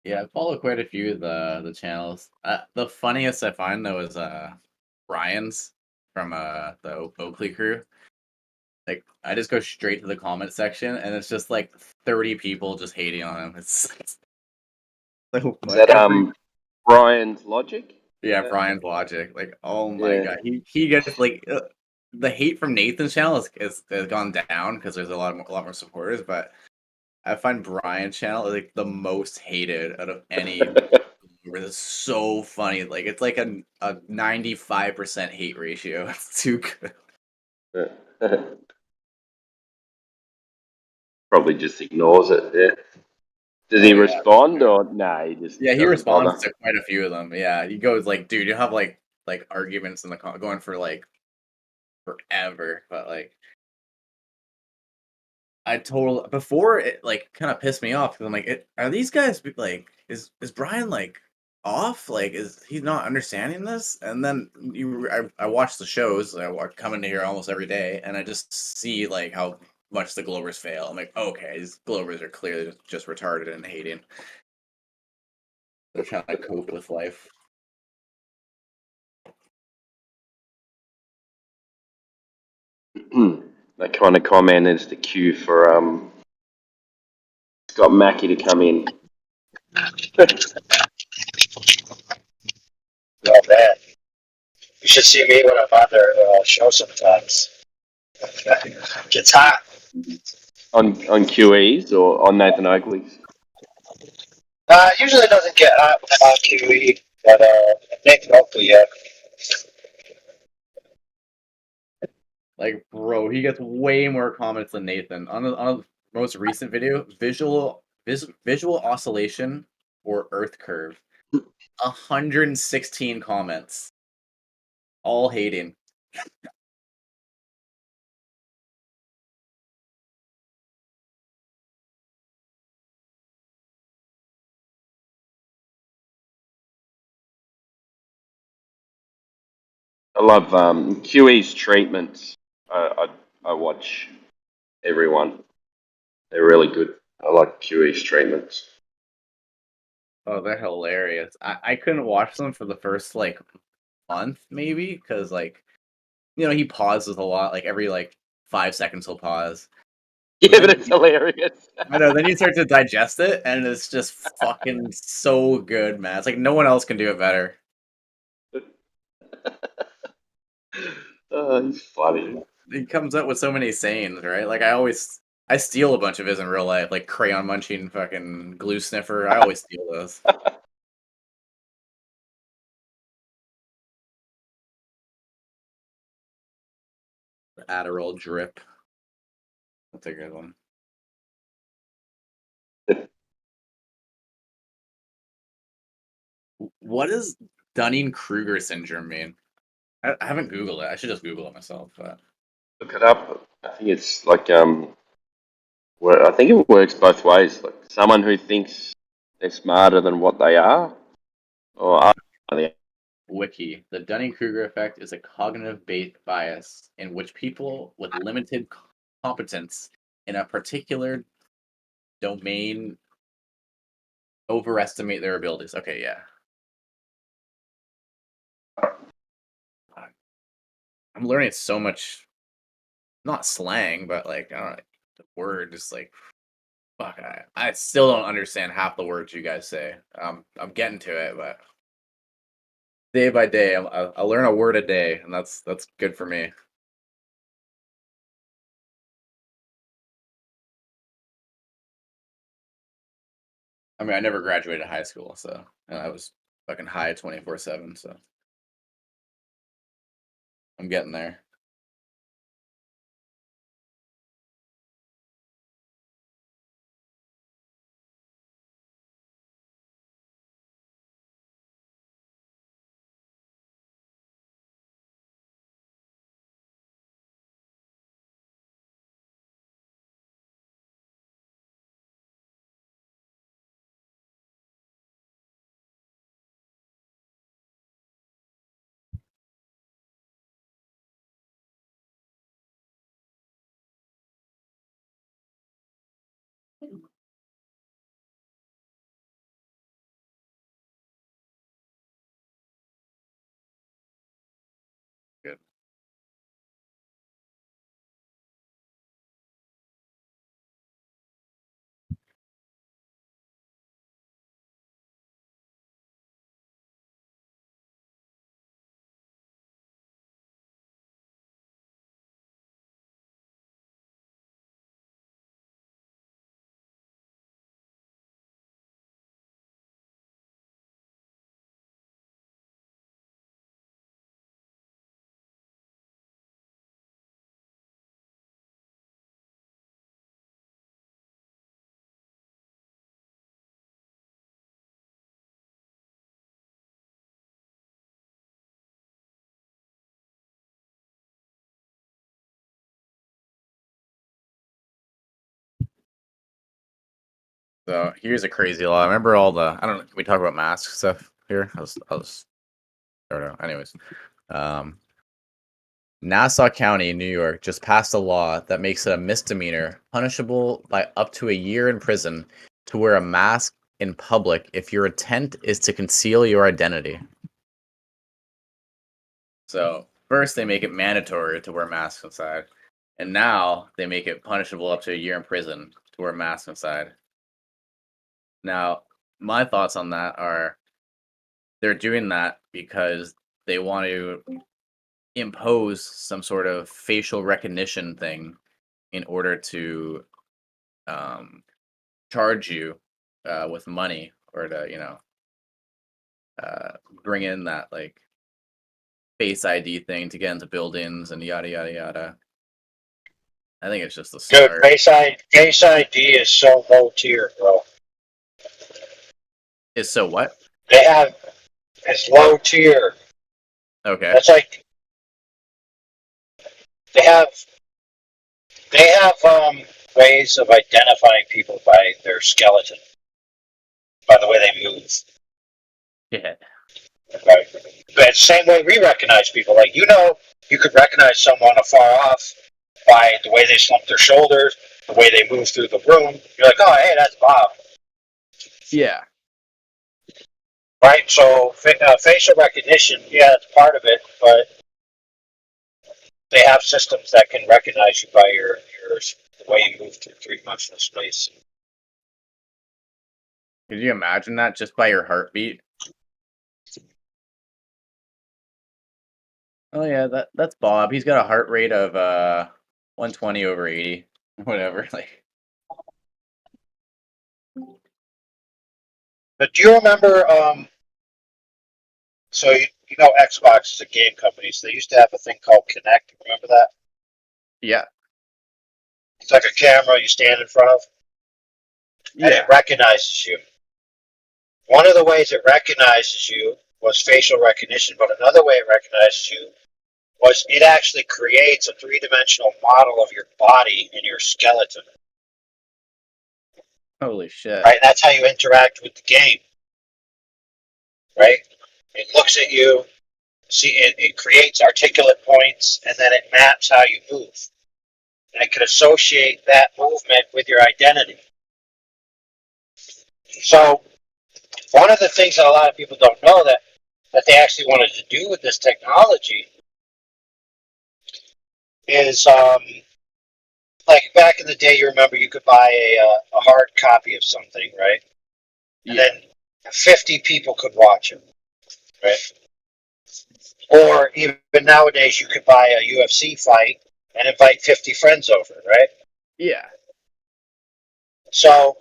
Yeah, I follow quite a few of the channels. The funniest I find though is Brian's from the Oakley crew. Like I just go straight to the comment section and it's just like 30 people just hating on him. It's so Is funny. that Brian's logic? Yeah, Brian's logic. Like, oh my Yeah. god, he gets like the hate from Nathan's channel has gone down because there's a lot more supporters, but I find Brian's channel like the most hated out of any. It's so funny. Like it's like a 95% hate ratio. It's too good. Probably just ignores it. Yeah. Does he respond or nah? He just Yeah, he doesn't responds bother. to quite a few of them. Yeah, he goes like, dude, you have like arguments in the going for like forever, but like before it like kind of pissed me off because I'm like, are these guys like is Brian like off? Like, is he not understanding this? And then I watch the shows. Come into here almost every day, and I just see like how much the Globers fail. I'm like, okay, these Globers are clearly just retarded and hating. They're trying to cope with life. That kind of comment is the cue for Scott Mackey to come in. Oh man, you should see me when I'm on their show sometimes. It gets hot. On QEs or on Nathan Oakley's? Usually it doesn't get hot when I'm on QE, but Nathan Oakley, yeah. Like, bro, he gets way more comments than Nathan on the most recent video. Visual oscillation or Earth curve. 116 comments, all hating. I love QE's treatments. I watch everyone. They're really good. I like QE's treatments. Oh, they're hilarious. I couldn't watch them for the first like month maybe because like he pauses a lot. Like every like 5 seconds he'll pause. Yeah, but it's hilarious. I know. Then you start to digest it, and it's just fucking so good, man. It's like no one else can do it better. Oh, he's funny. He comes up with so many sayings, right? Like I steal a bunch of his in real life, like crayon munching, fucking glue sniffer. I always steal those. Adderall drip. That's a good one. What does Dunning-Kruger syndrome mean? I haven't Googled it. I should just Google it myself. But Look it up. I think it's like I think it works both ways. Like someone who thinks they're smarter than what they are, or are they? Wiki. The Dunning-Kruger effect is a cognitive bias in which people with limited competence in a particular domain overestimate their abilities. Okay, yeah. I'm learning so much, not slang, but like I don't know, the word is like, fuck. I still don't understand half the words you guys say. I'm getting to it, but day by day, I learn a word a day, and that's good for me. I mean, I never graduated high school, so and I was fucking high 24/7. So I'm getting there. So here's a crazy law. I remember all the. I don't know. Can we talk about mask stuff here? I'll start out. Anyways, Nassau County, New York, just passed a law that makes it a misdemeanor, punishable by up to a year in prison, to wear a mask in public if your intent is to conceal your identity. So first they make it mandatory to wear masks inside, and now they make it punishable up to a year in prison to wear masks inside. Now, my thoughts on that are they're doing that because they want to impose some sort of facial recognition thing in order to charge you with money or to bring in that like face ID thing to get into buildings and yada yada yada. I think it's just the Dude, start. Face ID is so low tier, bro. Is so what? They have it's low tier. Okay. That's like they have ways of identifying people by their skeleton, by the way they move. Yeah. Right. But same way we recognize people. Like you could recognize someone afar off by the way they slump their shoulders, the way they move through the room. You're like, oh, hey, that's Bob. Yeah. Right. So facial recognition, yeah, it's part of it, but they have systems that can recognize you by the way you move through three-dimensional space. Could you imagine that just by your heartbeat? Oh yeah, that's Bob. He's got a heart rate of 120 over 80, whatever. Like. But do you remember? So you know, Xbox is a game company, so they used to have a thing called Kinect. Remember that? Yeah. It's like a camera you stand in front of, and it recognizes you. One of the ways it recognizes you was facial recognition, but another way it recognizes you was it actually creates a three-dimensional model of your body and your skeleton. Holy shit. Right? That's how you interact with the game. Right? It looks at you, it creates articulate points, and then it maps how you move. And it can associate that movement with your identity. So, one of the things that a lot of people don't know that they actually wanted to do with this technology is, like back in the day, you remember you could buy a hard copy of something, right? And then 50 people could watch it, right? Or even nowadays, you could buy a UFC fight and invite 50 friends over, right? Yeah. So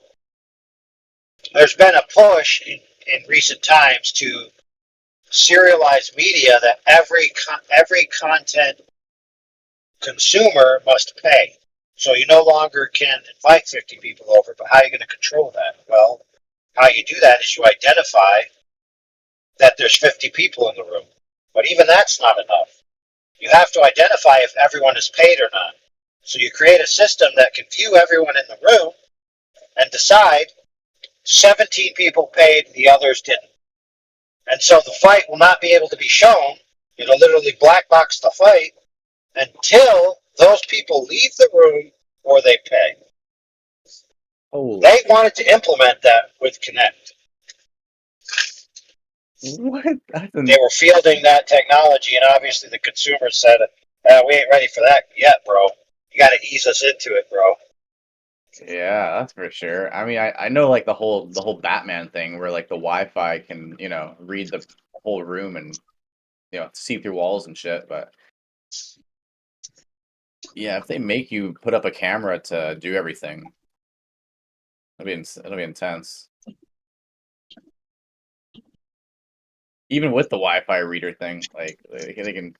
there's been a push in recent times to serialize media that every content consumer must pay. So you no longer can invite 50 people over, but how are you going to control that? Well, how you do that is you identify that there's 50 people in the room. But even that's not enough. You have to identify if everyone is paid or not. So you create a system that can view everyone in the room and decide 17 people paid, the others didn't. And so the fight will not be able to be shown. It'll literally black box the fight until those people leave the room or they pay. They wanted to implement that with Kinect. What? They were fielding that technology, and obviously the consumers said, we ain't ready for that yet, bro. You got to ease us into it, bro. Yeah, that's for sure. I mean, I know like the whole Batman thing where like the Wi-Fi can, read the whole room and see through walls and shit, but yeah, if they make you put up a camera to do everything, it'll be intense. Even with the Wi-Fi reader thing, like they can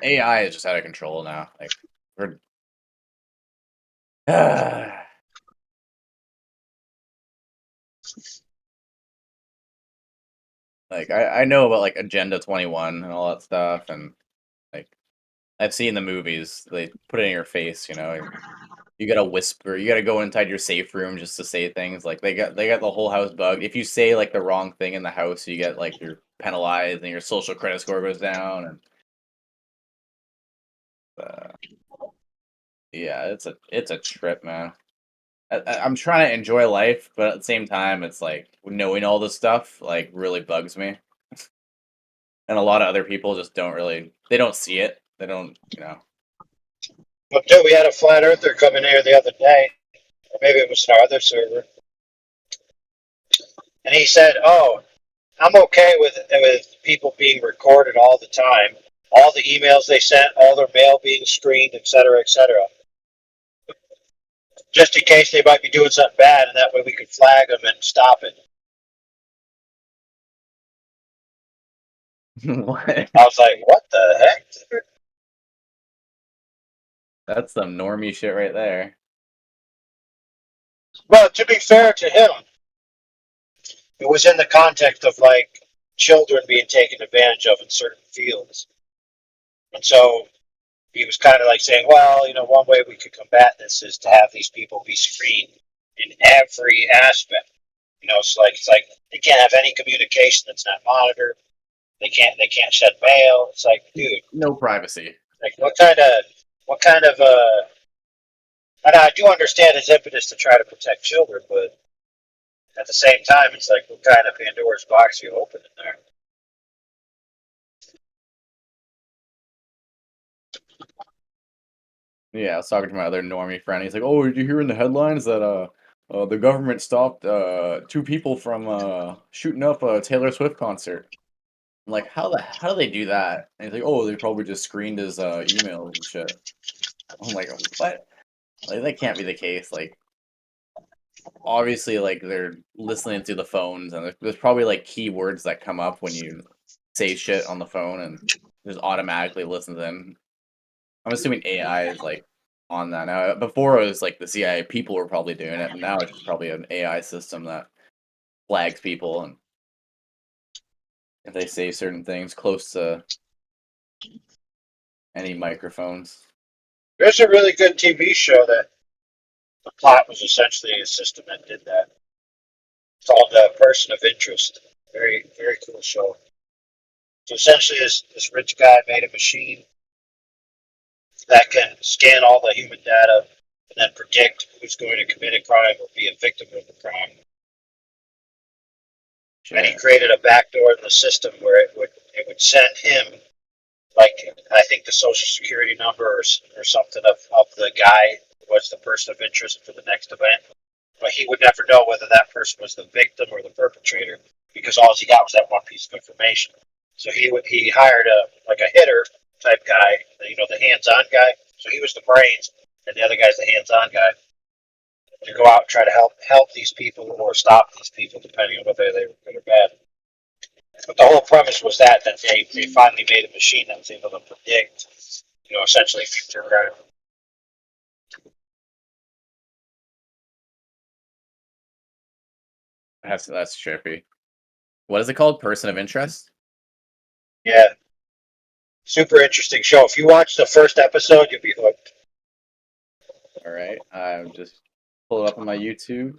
AI is just out of control now. Like we're like I know about like Agenda 21 and all that stuff, and like I've seen the movies. They put it in your face, You gotta whisper. You gotta go inside your safe room just to say things. Like they got the whole house bugged. If you say like the wrong thing in the house, you get like you're penalized and your social credit score goes down. And yeah, it's a trip, man. I'm trying to enjoy life, but at the same time, it's like knowing all this stuff like really bugs me. And a lot of other people just they don't see it. They don't, But dude, we had a flat earther come in here the other day, or maybe it was in our other server, and he said, "Oh, I'm okay with people being recorded all the time, all the emails they sent, all their mail being screened, etc., etc. Just in case they might be doing something bad, and that way we could flag them and stop it." What? I was like, "What the heck?" That's some normie shit right there. Well, to be fair to him, it was in the context of like children being taken advantage of in certain fields. And so he was kind of like saying, well, one way we could combat this is to have these people be screened in every aspect. It's like they can't have any communication that's not monitored. They can't send mail. It's like, dude, no privacy. Like what kind of and I do understand his impetus to try to protect children, but at the same time, it's like, what kind of Pandora's box are you opening there? Yeah, I was talking to my other normie friend. He's like, "Oh, did you hear in the headlines that the government stopped 2 people from shooting up a Taylor Swift concert?" I'm like, how do they do that?" And he's like, "Oh, they probably just screened his emails and shit." I'm like, "What? Like that can't be the case." Like obviously like they're listening through the phones and there's probably like keywords that come up when you say shit on the phone and just automatically listens in. I'm assuming AI is like on that now. Before it was like the CIA people were probably doing it, but now it's just probably an AI system that flags people and if they say certain things close to any microphones. There's a really good TV show that the plot was essentially a system that did that. It's called Person of Interest. Very, very cool show. So essentially, this rich guy made a machine that can scan all the human data and then predict who's going to commit a crime or be a victim of the crime. Sure. And he created a backdoor in the system where it would send him, like, I think the social security number or something of the guy who was the person of interest for the next event. But he would never know whether that person was the victim or the perpetrator because all he got was that one piece of information. So he hired a hitter type guy, the hands-on guy. So he was the brains, and the other guy's the hands-on guy to go out and try to help these people or stop these people, depending on whether they were good or bad. But the whole premise was that they finally made a machine that was able to predict, essentially future crime. That's trippy. What is it called? Person of Interest? Yeah. Super interesting show. If you watch the first episode, you'll be hooked. All right. I'm just pull it up on my YouTube.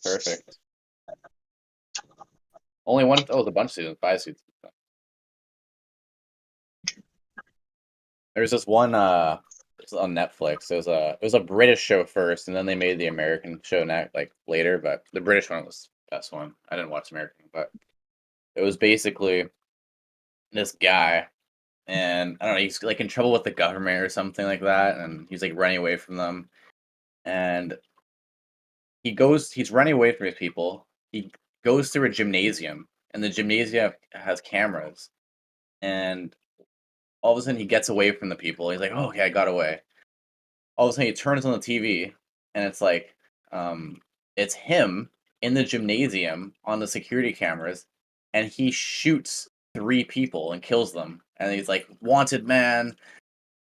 Perfect. Only one. Oh, the bunch of seasons. 5 seasons. There's this one. It's on Netflix. It was a British show first, and then they made the American show later. But the British one was the best one. I didn't watch American, but it was basically this guy, and I don't know. He's like in trouble with the government or something like that, and he's like running away from them, and he's running away from his people. He goes through a gymnasium, and the gymnasium has cameras, and all of a sudden he gets away from the people. He's like, "Oh, okay, I got away." All of a sudden he turns on the TV, and it's like, it's him in the gymnasium on the security cameras, and he shoots 3 people and kills them. And he's like, "Wanted man,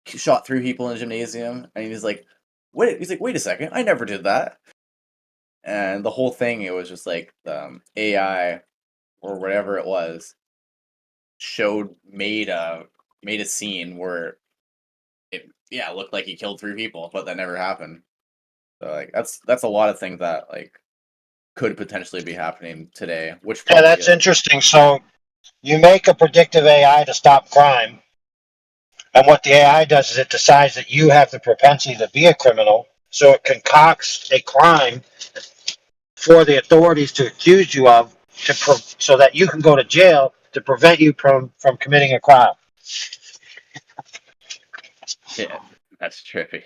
shot 3 people in the gymnasium," and he's like, "Wait!" He's like, "Wait a second, I never did that." And the whole thing, it was just like AI or whatever it was made a scene where yeah, it looked like he killed 3 people, but that never happened. So like that's a lot of things that like could potentially be happening today, which Yeah, probably that's is. interesting. So you make a predictive AI to stop crime, and what the AI does is it decides that you have the propensity to be a criminal, so it concocts a crime for the authorities to accuse you of, so that you can go to jail to prevent you from committing a crime. Yeah, that's trippy.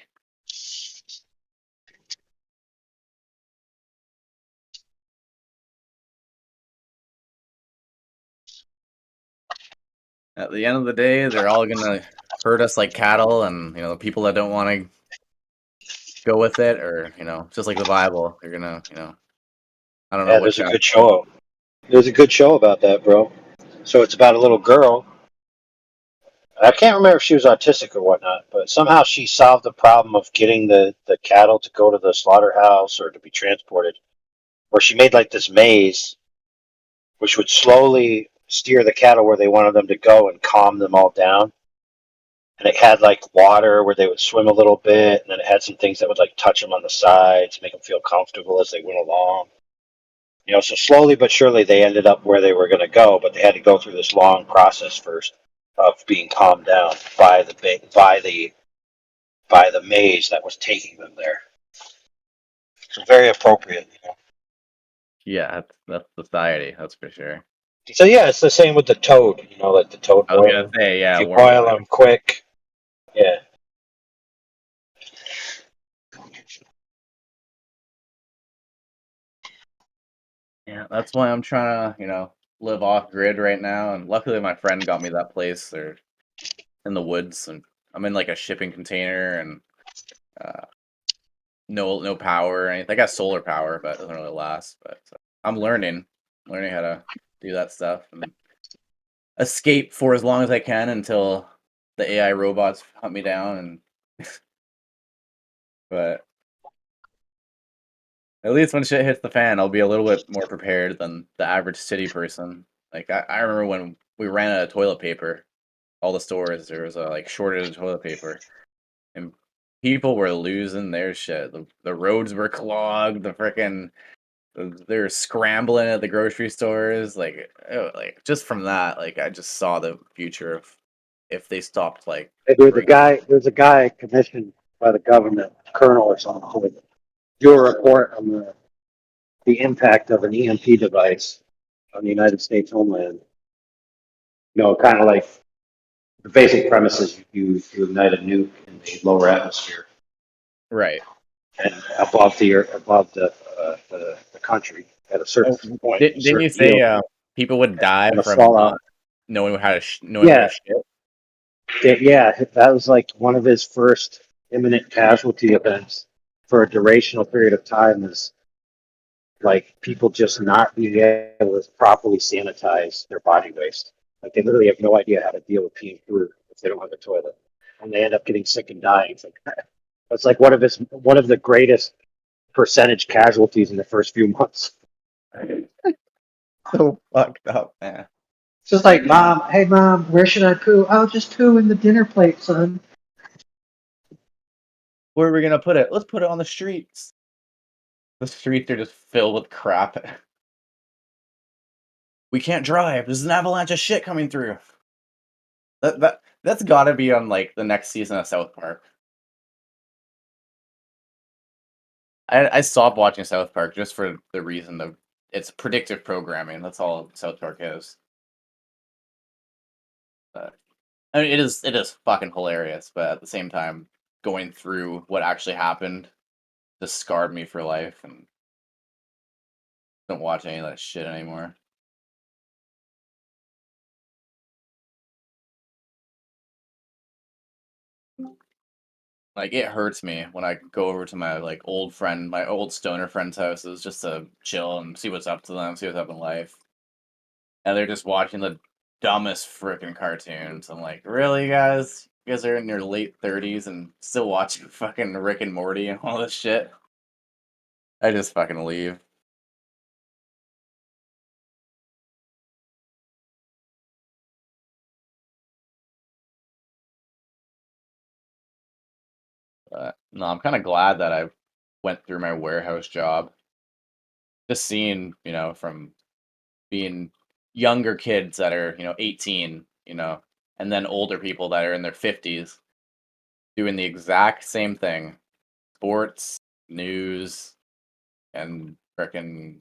At the end of the day, they're all gonna herd us like cattle, and the people that don't want to go with it, or just like the Bible, they're gonna, I don't know Yeah, what there's a chapter. good show. There's a good show about that, bro. So it's about a little girl. I can't remember if she was autistic or whatnot, but somehow she solved the problem of getting the cattle to go to the slaughterhouse or to be transported, where she made like this maze, which would slowly steer the cattle where they wanted them to go and calm them all down. And it had like water where they would swim a little bit, and then it had some things that would like touch them on the sides, make them feel comfortable as they went along. So slowly but surely they ended up where they were going to go, but they had to go through this long process first of being calmed down by the maze that was taking them there. So very appropriate. Yeah, that's society, that's for sure. So yeah, it's the same with the toad. Like the toad I was gonna boiling. say, yeah, If you warm boil water. them quick, yeah. Yeah, that's why I'm trying to, live off grid right now. And luckily, my friend got me that place. They're in the woods, and I'm in like a shipping container, and no power or anything. I got solar power, but it doesn't really last. But I'm learning how to do that stuff and escape for as long as I can until the AI robots hunt me down. And but at least when shit hits the fan, I'll be a little bit more prepared than the average city person. Like I remember when we ran out of toilet paper, all the stores there was a like shortage of toilet paper, and people were losing their shit. The roads were clogged. The frickin' they were scrambling at the grocery stores. Like just from that, like I just saw the future of if they stopped like Hey, there's a guy commissioned by the government, colonel or something, to do a report on the impact of an EMP device on the United States homeland. Kind of like the basic premise is you ignite a nuke in the lower atmosphere right. and above the country at a certain point, a Didn't you certain say yield, people would die and a from fallout. knowing how to knowing where to Yeah, shit? yeah, that was like one of his first imminent casualty events for a durational period of time. Is like people just not being able to properly sanitize their body waste. Like they literally have no idea how to deal with peeing food if they don't have a toilet, and they end up getting sick and dying. It's like one of the greatest percentage casualties in the first few months. So fucked up, man. It's just like, Mom, hey Mom, where should I poo? I'll just poo in the dinner plate, son. Where are we gonna put it? Let's put it on the streets. The streets are just filled with crap. We can't drive. There's an avalanche of shit coming through. That's got to be on like the next season of South Park. I stopped watching South Park just for the reason of it's predictive programming. That's all South Park is. I mean, it is fucking hilarious, but at the same time, going through what actually happened just scarred me for life, and don't watch any of that shit anymore. Like it hurts me when I go over to my like my old stoner friend's houses just to chill and see what's up to them, see what's up in life, and they're just watching the dumbest freaking cartoons. I'm like, really, guys? You guys are in your late 30s and still watching fucking Rick and Morty and all this shit? I just fucking leave. No, I'm kind of glad that I went through my warehouse job. Just seeing, from being younger kids that are, 18, and then older people that are in their 50s doing the exact same thing. Sports, news, and frickin'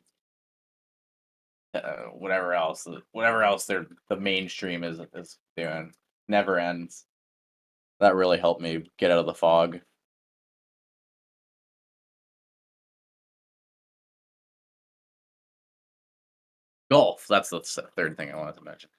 whatever else the mainstream is doing never ends. That really helped me get out of the fog. Golf. That's the third thing I wanted to mention.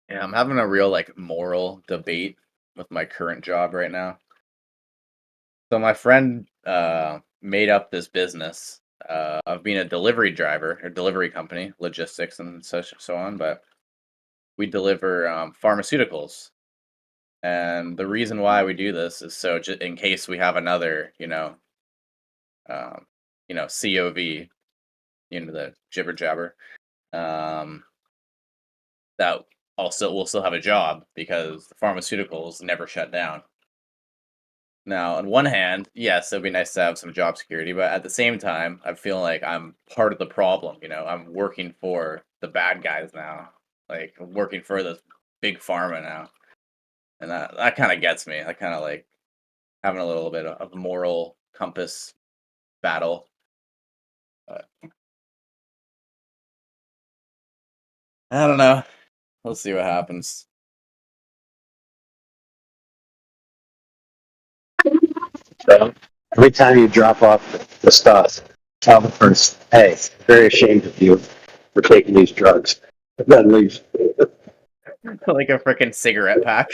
Yeah, I'm having a real moral debate with my current job right now. So my friend made up this business of being a delivery driver, a delivery company, logistics and such so on. But we deliver pharmaceuticals, and the reason why we do this is so in case we have another, COV, the jibber jabber, that also will still have a job because the pharmaceuticals never shut down. Now, on one hand, yes, it'd be nice to have some job security, but at the same time, I feel like I'm part of the problem. I'm working for the bad guys now, like I'm working for this big pharma now, and that kind of gets me. I kind of like having a little bit of moral compass battle. But I don't know. We'll see what happens. So every time you drop off the stuff, tell the person, hey, very ashamed of you for taking these drugs. And then leave. Like a freaking cigarette pack.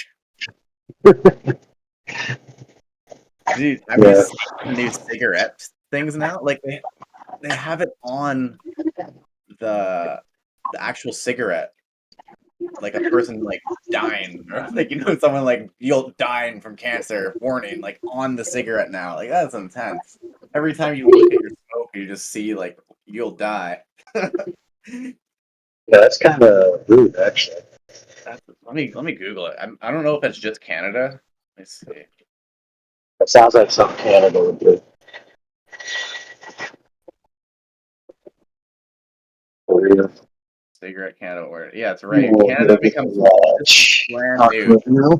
Dude, have you seen the new cigarette things now? Like they have it on the actual cigarette, like a person dying, or someone you'll dying from cancer warning, on the cigarette now. Like that's intense. Every time you look at your smoke, you just see you'll die. Yeah, that's kind of rude, actually. Let me Google it. I don't know if it's just Canada. Let's see. That sounds like something Canada would do. Cigarette Canada order. Yeah, it's right. Canada becomes brand new.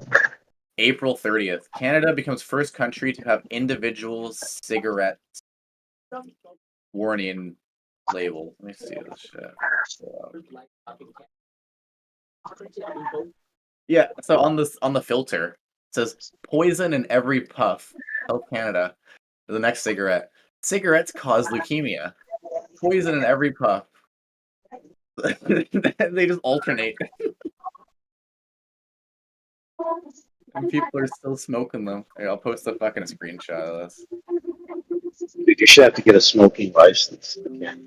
April 30th. Canada becomes first country to have individual cigarette warning label. Let me see this shit. Yeah, so on the filter, it says poison in every puff. Health Canada. The next cigarette. Cigarettes cause leukemia. Poison in every puff. They just alternate. And people are still smoking them. Here, I'll post a fucking screenshot of this. You should have to get a smoking license. In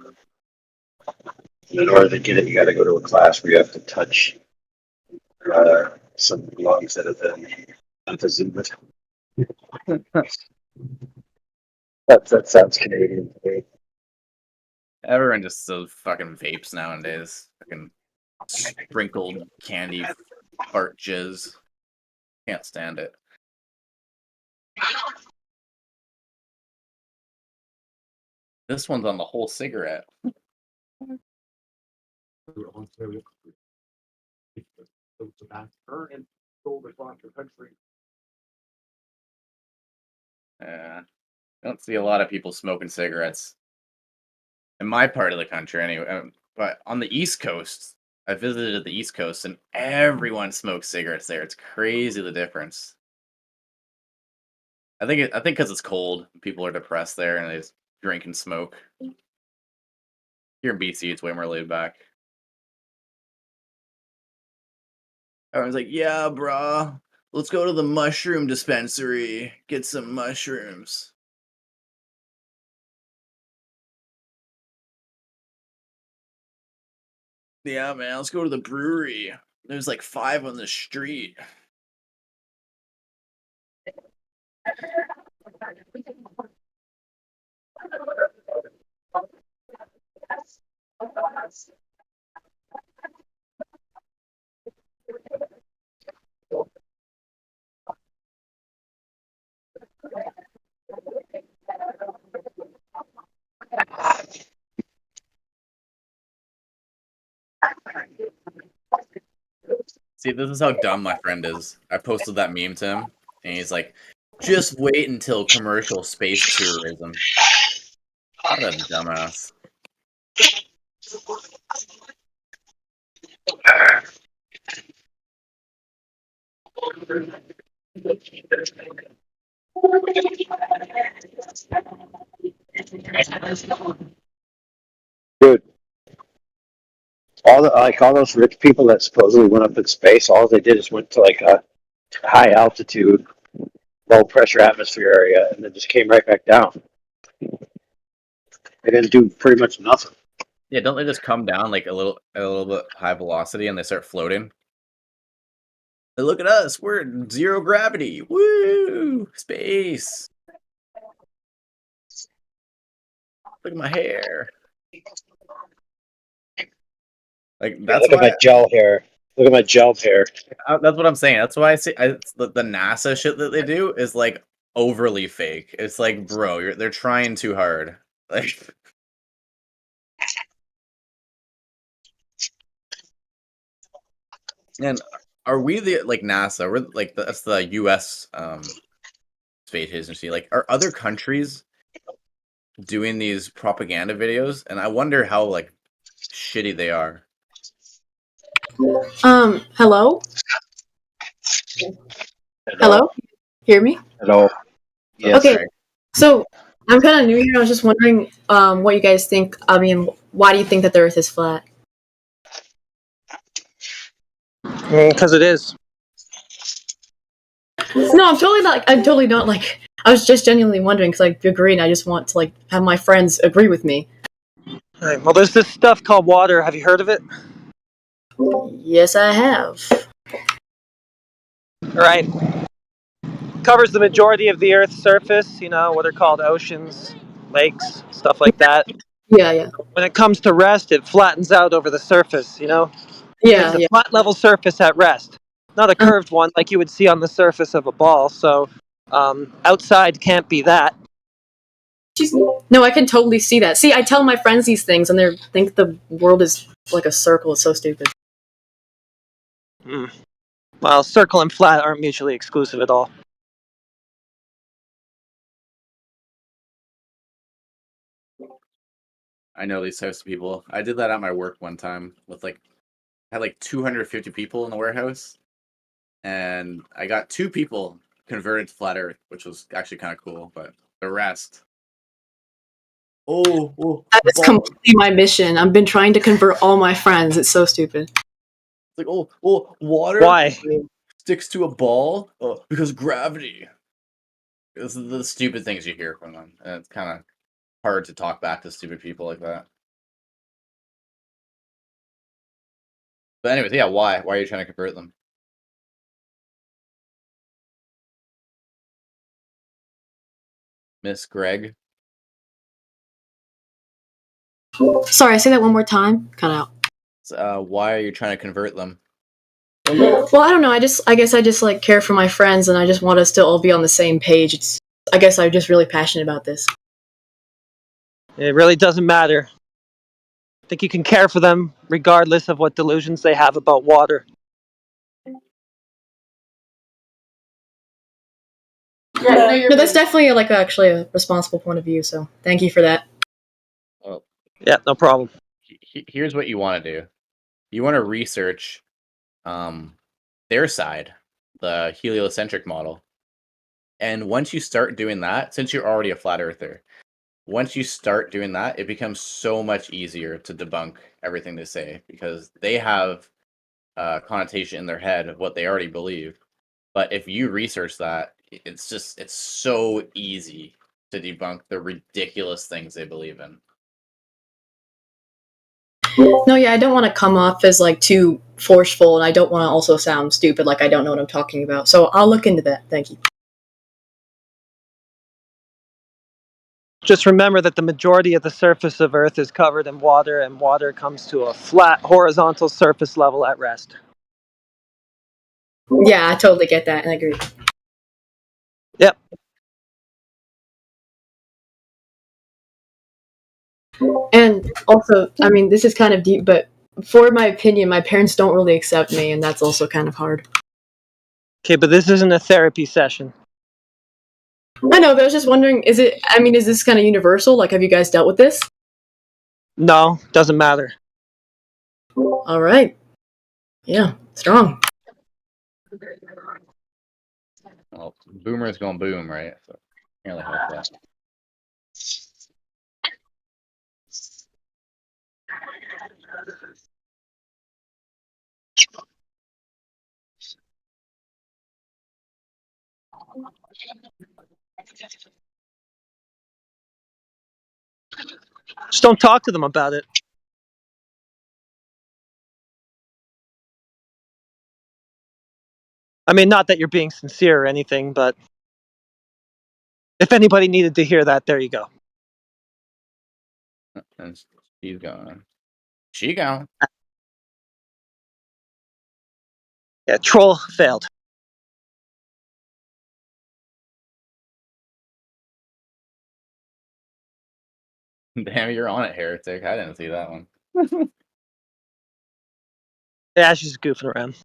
order to get it, you got to go to a class where you have to touch some lungs that have been emphysema. That sounds Canadian to me. Everyone just sells fucking vapes nowadays. Fucking sprinkled candy fart jizz. Can't stand it. This one's on the whole cigarette. Yeah. I don't see a lot of people smoking cigarettes in my part of the country anyway. But on the East Coast, I visited the East Coast and everyone smokes cigarettes there. It's crazy the difference. I think because it's cold, people are depressed there and they just drink and smoke. Here in BC, it's way more laid back. Everyone's like, "Yeah, brah, let's go to the mushroom dispensary, get some mushrooms." Yeah, man, let's go to the brewery. There's like 5 on the street. See, this is how dumb my friend is. I posted that meme to him, and he's like, just wait until commercial space tourism. What a dumbass. Dude, all those rich people that supposedly went up in space, all they did is went to like a high altitude, low pressure atmosphere area, and then just came right back down. They didn't do pretty much nothing. Yeah, don't they just come down like a little bit high velocity and they start floating? And look at us, we're in 0 gravity. Woo! Space. Look at my hair. Like that's Look at my gel hair. Look at my gel hair. That's what I'm saying. That's why I say the NASA shit that they do is like overly fake. It's like, bro, they're trying too hard. Like, and are we the like NASA? We're like that's the U.S. Space agency. Like, are other countries doing these propaganda videos? And I wonder how like shitty they are. Hello? Hello? Hear me? Hello. Yes. Okay. So I'm kind of new here. I was just wondering what you guys think. I mean, why do you think that the Earth is flat? Because it is. No, I'm totally not like. I was just genuinely wondering because I agree, and I just want to like have my friends agree with me. Right, well, there's this stuff called water. Have you heard of it? Yes, I have. Right. Covers the majority of the Earth's surface. You know what are called oceans, lakes, stuff like that. Yeah, yeah. When it comes to rest, it flattens out over the surface. You know. Yeah, It's a flat level surface at rest, not a curved one like you would see on the surface of a ball. So, outside can't be that. No, I can totally see that. See, I tell my friends these things, and they think the world is like a circle. It's so stupid. Well, circle and flat aren't mutually exclusive at all. I know these types of people. I did that at my work one time with like, I had like 250 people in the warehouse, and I got 2 people converted to flat Earth, which was actually kind of cool. But the rest, that is completely my mission. I've been trying to convert all my friends. It's so stupid. It's like, water. Why? Sticks to a ball because gravity. This is the stupid things you hear from them, and it's kind of hard to talk back to stupid people like that. But anyways, yeah, why? Why are you trying to convert them? Miss Greg? Sorry, say that one more time. Cut out. Why are you trying to convert them? Well, I don't know. I guess I just like care for my friends, and I just want us to all be on the same page. I guess I'm just really passionate about this. It really doesn't matter. I think you can care for them regardless of what delusions they have about water. No, that's definitely like actually a responsible point of view. So thank you for that. Well, yeah, no problem. Here's what you want to do. You want to research their side, the heliocentric model. And once you start doing that, since you're already a flat earther, once you start doing that, it becomes so much easier to debunk everything they say because they have a connotation in their head of what they already believe. But if you research that, it's so easy to debunk the ridiculous things they believe in. No, yeah, I don't want to come off as like too forceful, and I don't want to also sound stupid, like I don't know what I'm talking about. So I'll look into that. Thank you. Just remember that the majority of the surface of Earth is covered in water, and water comes to a flat, horizontal surface level at rest. Yeah, I totally get that and agree. Yep. And also, I mean, this is kind of deep, but for my opinion, my parents don't really accept me, and that's also kind of hard. Okay, but this isn't a therapy session. I know, but I was just wondering, is this kind of universal? Like, have you guys dealt with this? No, doesn't matter. All right. Yeah, strong. Well, boomer's going boom, right? So can't really help that. Just don't talk to them about it. I mean, not that you're being sincere or anything, but if anybody needed to hear that, there you go. And she's gone. She gone. Yeah, troll failed. Damn, you're on it, heretic. I didn't see that one. Yeah, she's goofing around.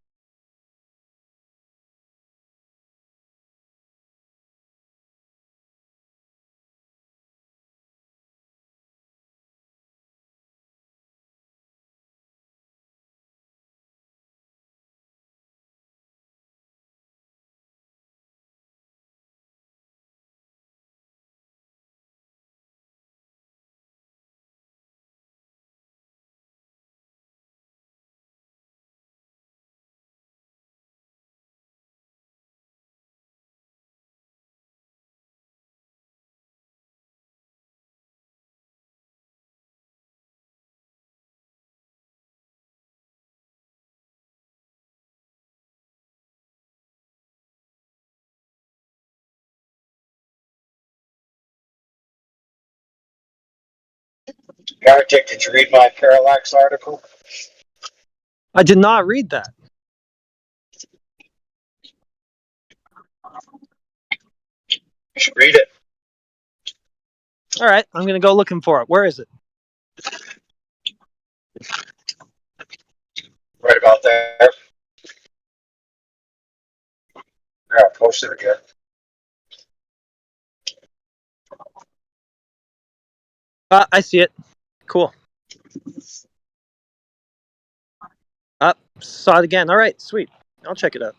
Heretic, did you read my parallax article? I did not read that. You should read it. All right, I'm going to go looking for it. Where is it? Right about there. Yeah, I'll post it again. I see it. Cool. Saw it again. All right, sweet. I'll check it out.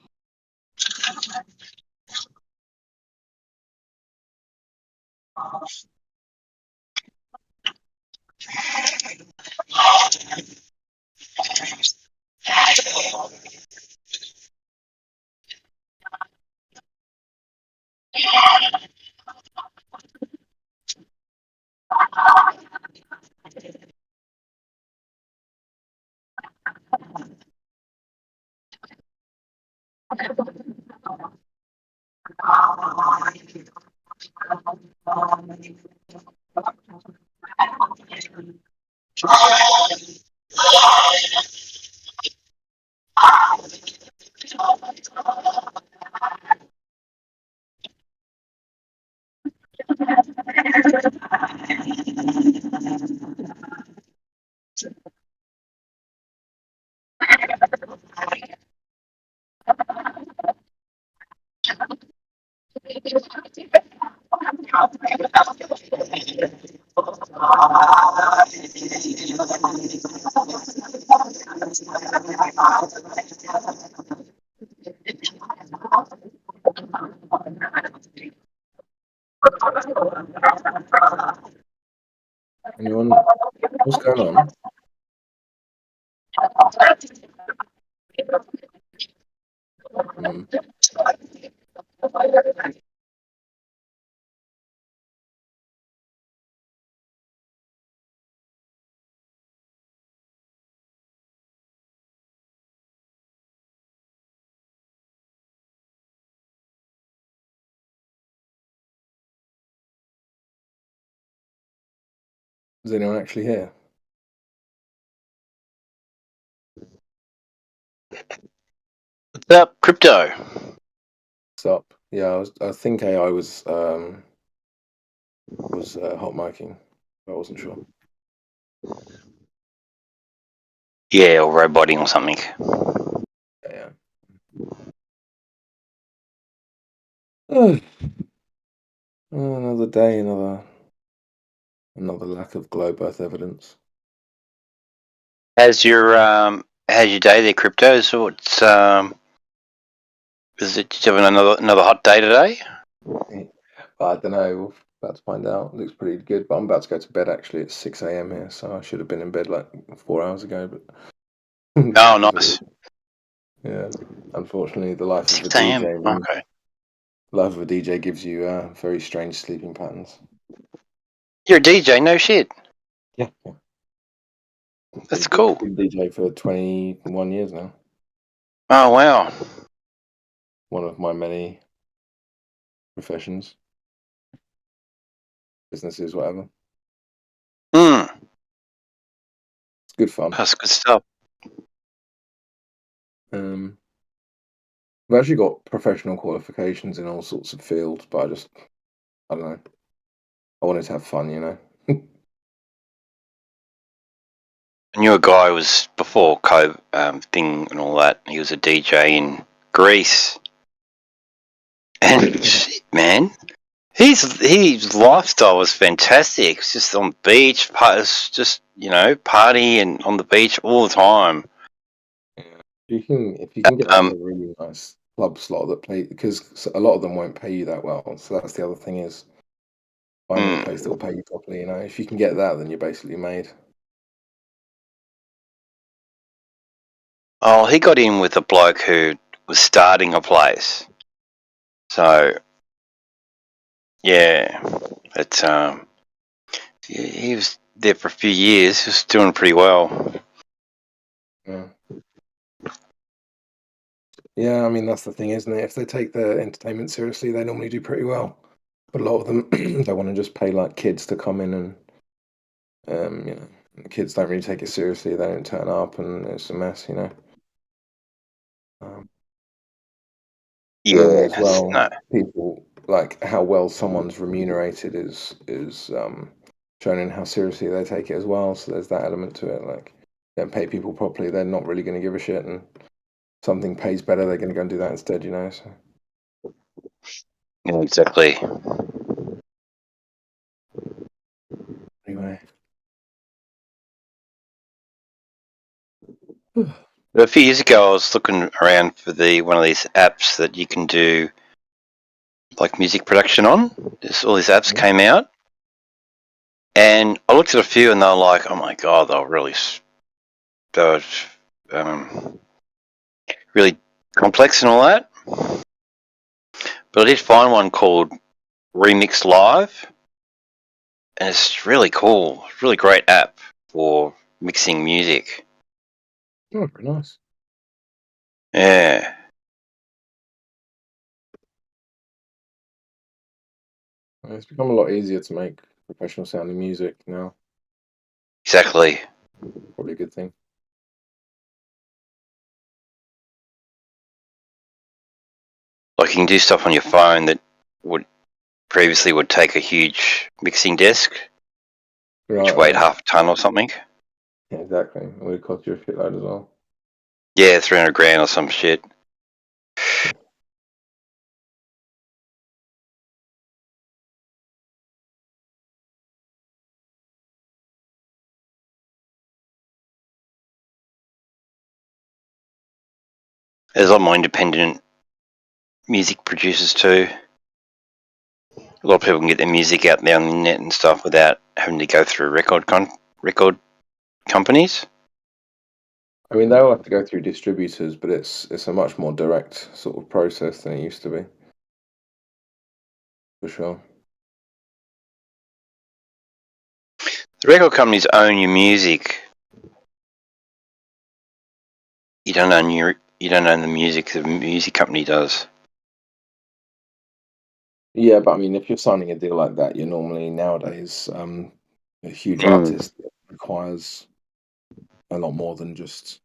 Anyone? What's going on? Is anyone actually here? What's up, crypto? What's up? Yeah, I think AI was hot miking. I wasn't sure. Yeah, or roboting or something. Yeah. Oh, another day, another lack of glow birth evidence. How's your day there, crypto? So it's did you have another hot day today? I don't know. We're about to find out. Looks pretty good, but I'm about to go to bed. Actually, it's 6 a.m. here, so I should have been in bed like 4 hours ago. But oh, nice. Yeah, unfortunately, the life of a 6 a.m. DJ. Okay. Life of a DJ gives you very strange sleeping patterns. You're a DJ, no shit. Yeah. That's cool. Been DJ for 21 years now. Oh wow. One of my many professions, businesses, whatever. Hmm. It's good fun. That's good stuff. I've actually got professional qualifications in all sorts of fields, but I don't know. I wanted to have fun, you know. I knew a guy who was before COVID thing and all that. He was a DJ in Greece, and man, his lifestyle was fantastic. It was just on the beach, just party and on the beach all the time. If you can get like a really nice club slot that play, because a lot of them won't pay you that well. So that's the other thing is finding a place that will pay you properly. You know, if you can get that, then you're basically made. Oh, he got in with a bloke who was starting a place. So, yeah, he was there for a few years. He was doing pretty well. Yeah. Yeah, I mean that's the thing, isn't it? If they take their entertainment seriously, they normally do pretty well. But a lot of them they want to just pay like kids to come in and the kids don't really take it seriously. They don't turn up, and it's a mess, you know. Yeah, as well, people like how well someone's remunerated is shown in how seriously they take it as well. So there's that element to it. Like, they don't pay people properly, they're not really going to give a shit, and something pays better, they're going to go and do that instead, you know. So. Yeah, exactly. Anyway. A few years ago, I was looking around for one of these apps that you can do like music production on. All these apps came out, and I looked at a few, and they were like, "Oh my god, they were really complex and all that." But I did find one called Remix Live, and it's really cool. Really great app for mixing music. Oh, very nice. Yeah. It's become a lot easier to make professional sounding music now. Exactly. Probably a good thing. Like, you can do stuff on your phone that previously would take a huge mixing desk, which weighed half a ton or something. Yeah, exactly. It would cost you a shitload as well. Yeah, 300 grand or some shit. There's a lot more independent music producers too. A lot of people can get their music out there on the net and stuff without having to go through record companies. I mean, they all have to go through distributors, but it's a much more direct sort of process than it used to be. For sure. The record companies own your music. You don't own the music. The music company does. Yeah, but I mean, if you're signing a deal like that, you're normally nowadays a huge artist requires a lot more than just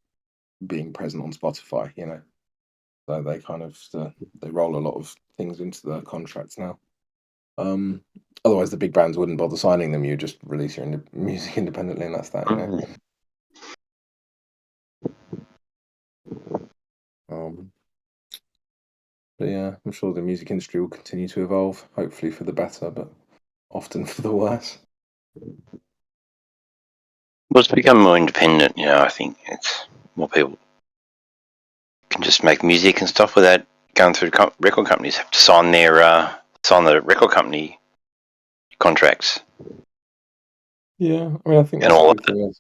being present on Spotify, you know. So they kind of they roll a lot of things into the contracts now. Otherwise, the big brands wouldn't bother signing them. You just release your music independently, and that's that, you know. But yeah, I'm sure the music industry will continue to evolve, hopefully for the better, but often for the worse. Well, it's become more independent, you know. I think it's more people can just make music and stuff without going through record companies. Have to sign the record company contracts. Yeah, I mean, I think and that's all the big thing.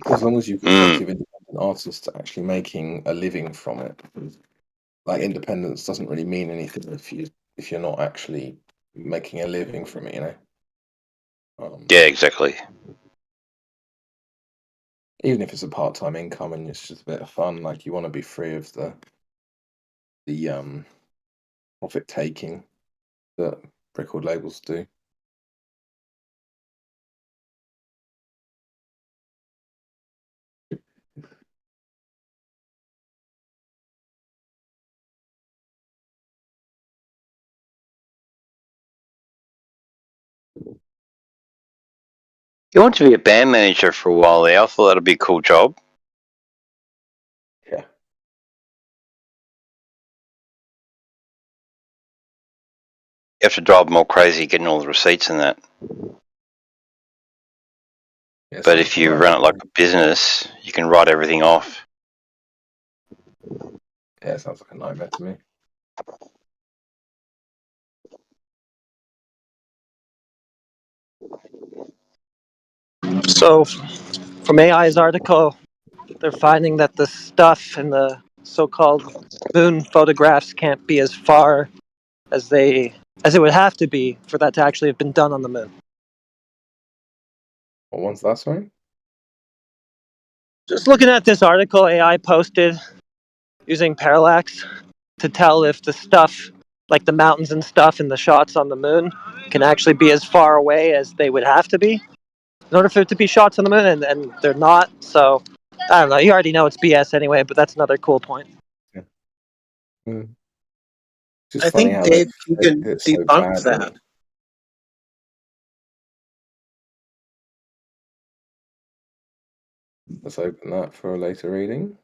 As long as you've got plenty of independent artists actually making a living from it, like independence doesn't really mean anything if you're not actually making a living from it, you know. Yeah, exactly. Even if it's a part-time income and it's just a bit of fun, like you want to be free of the profit taking that record labels do. You want to be a band manager for a while there. I thought that'd be a cool job. Yeah. You have to drive them all crazy getting all the receipts and that. Yeah, but if you run it like a business, you can write everything off. Yeah, sounds like a nightmare to me. So, from AI's article, they're finding that the stuff in the so-called moon photographs can't be as far as it would have to be for that to actually have been done on the moon. What one's that, sorry? Just looking at this article AI posted using parallax to tell if the stuff, like the mountains and stuff in the shots on the moon, can actually be as far away as they would have to be in order for it to be shots on the moon, and they're not. So, I don't know. You already know it's BS anyway, but that's another cool point. Yeah. Just I funny think, how Dave, you they can did it so debunk badly. that. Let's open that for a later reading.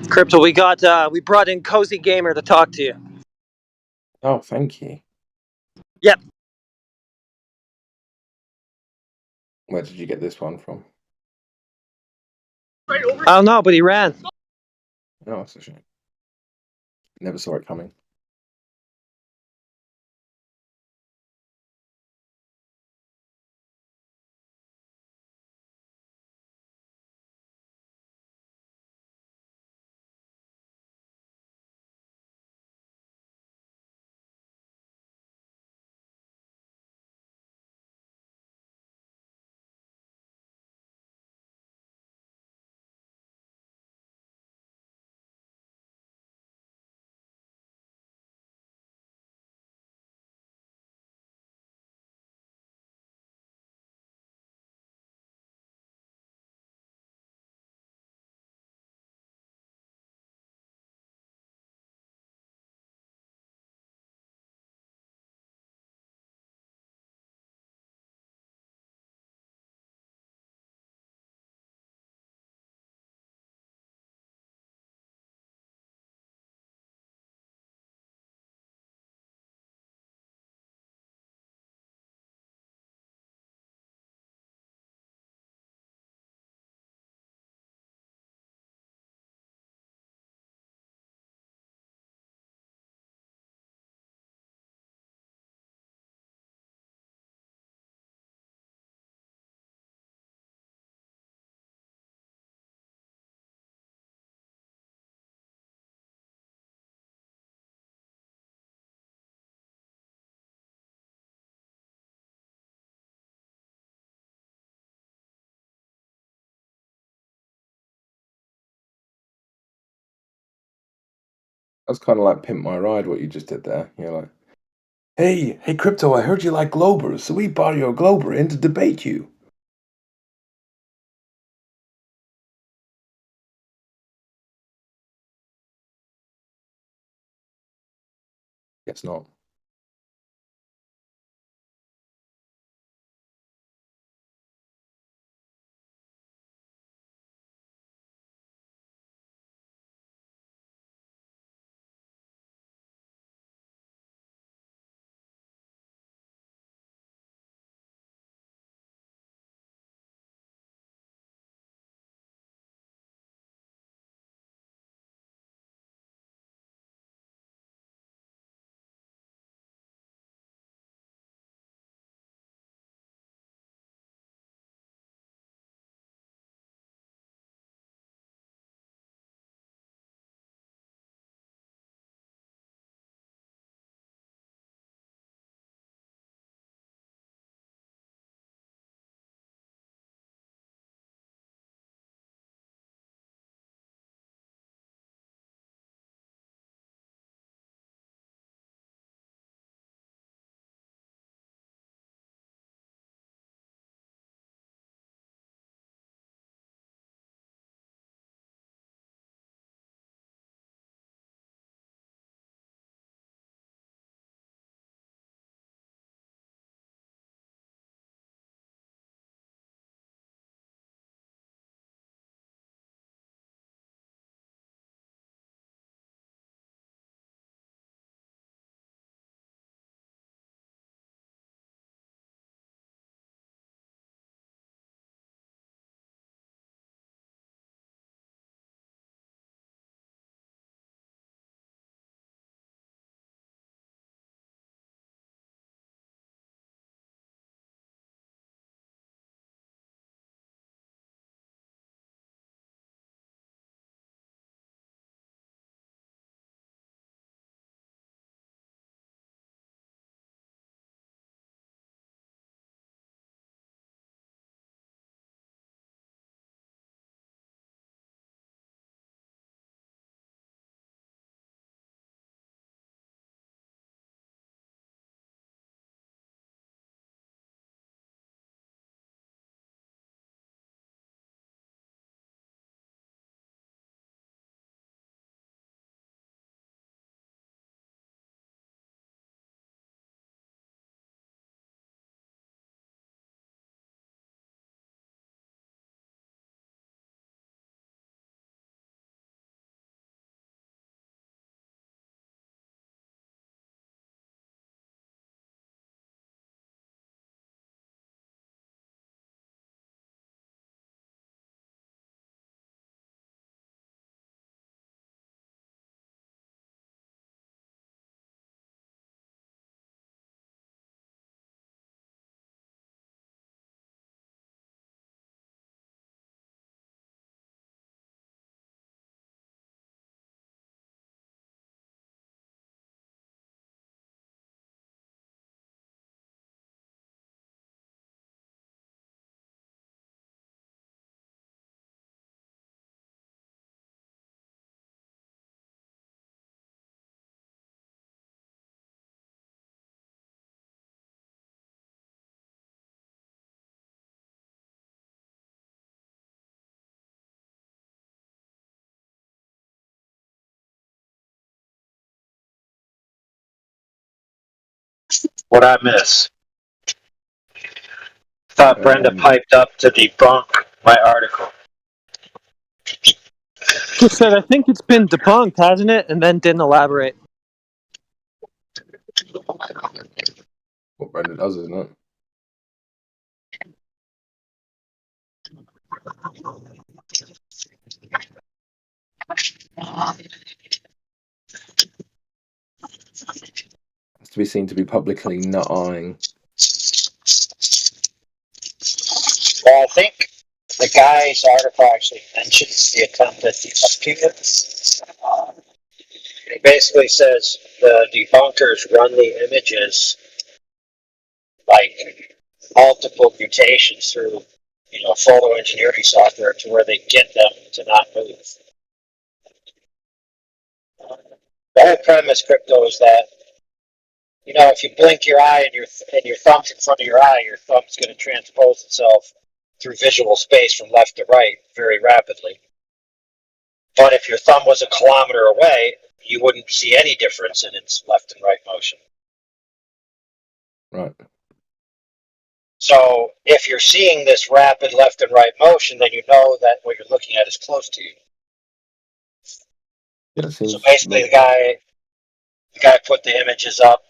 Crypto, we brought in Cozy Gamer to talk to you. Oh, thank you. Yep. Where did you get this one from? I don't know, but he ran. Oh, that's a shame. Never saw it coming. That's kind of like Pimp My Ride, what you just did there. You're like, hey, Crypto, I heard you like Globers, so we brought your Glober in to debate you. Guess not. What I miss? Thought Brenda piped up to debunk my article. Just said, I think it's been debunked, hasn't it? And then didn't elaborate. What Brenda does, isn't it? It's to be seen to be publicly nut-eyeing. Well, I think the guy's article actually mentions the attempt at debunking it. He basically says the debunkers run the images like multiple mutations through, photo engineering software to where they get them to not move. The whole premise, crypto, is that if you blink your eye and your thumb's in front of your eye, your thumb's going to transpose itself through visual space from left to right very rapidly. But if your thumb was a kilometer away, you wouldn't see any difference in its left and right motion. Right. So if you're seeing this rapid left and right motion, then you know that what you're looking at is close to you. Yeah, so basically, the guy put the images up,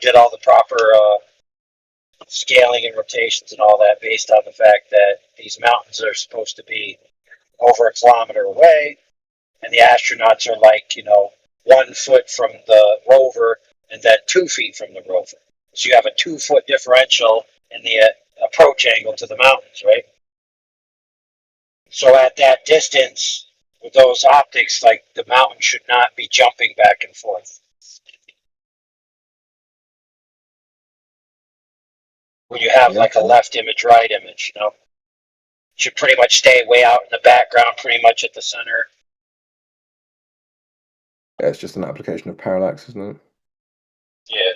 did all the proper scaling and rotations and all that based on the fact that these mountains are supposed to be over a kilometer away, and the astronauts are like, 1 foot from the rover and then 2 feet from the rover. So you have a 2-foot differential in the approach angle to the mountains, right? So at that distance, with those optics, like the mountain should not be jumping back and forth. When you have like a left image, right image, it should pretty much stay way out in the background, pretty much at the center. Yeah, it's just an application of parallax, isn't it? Yeah.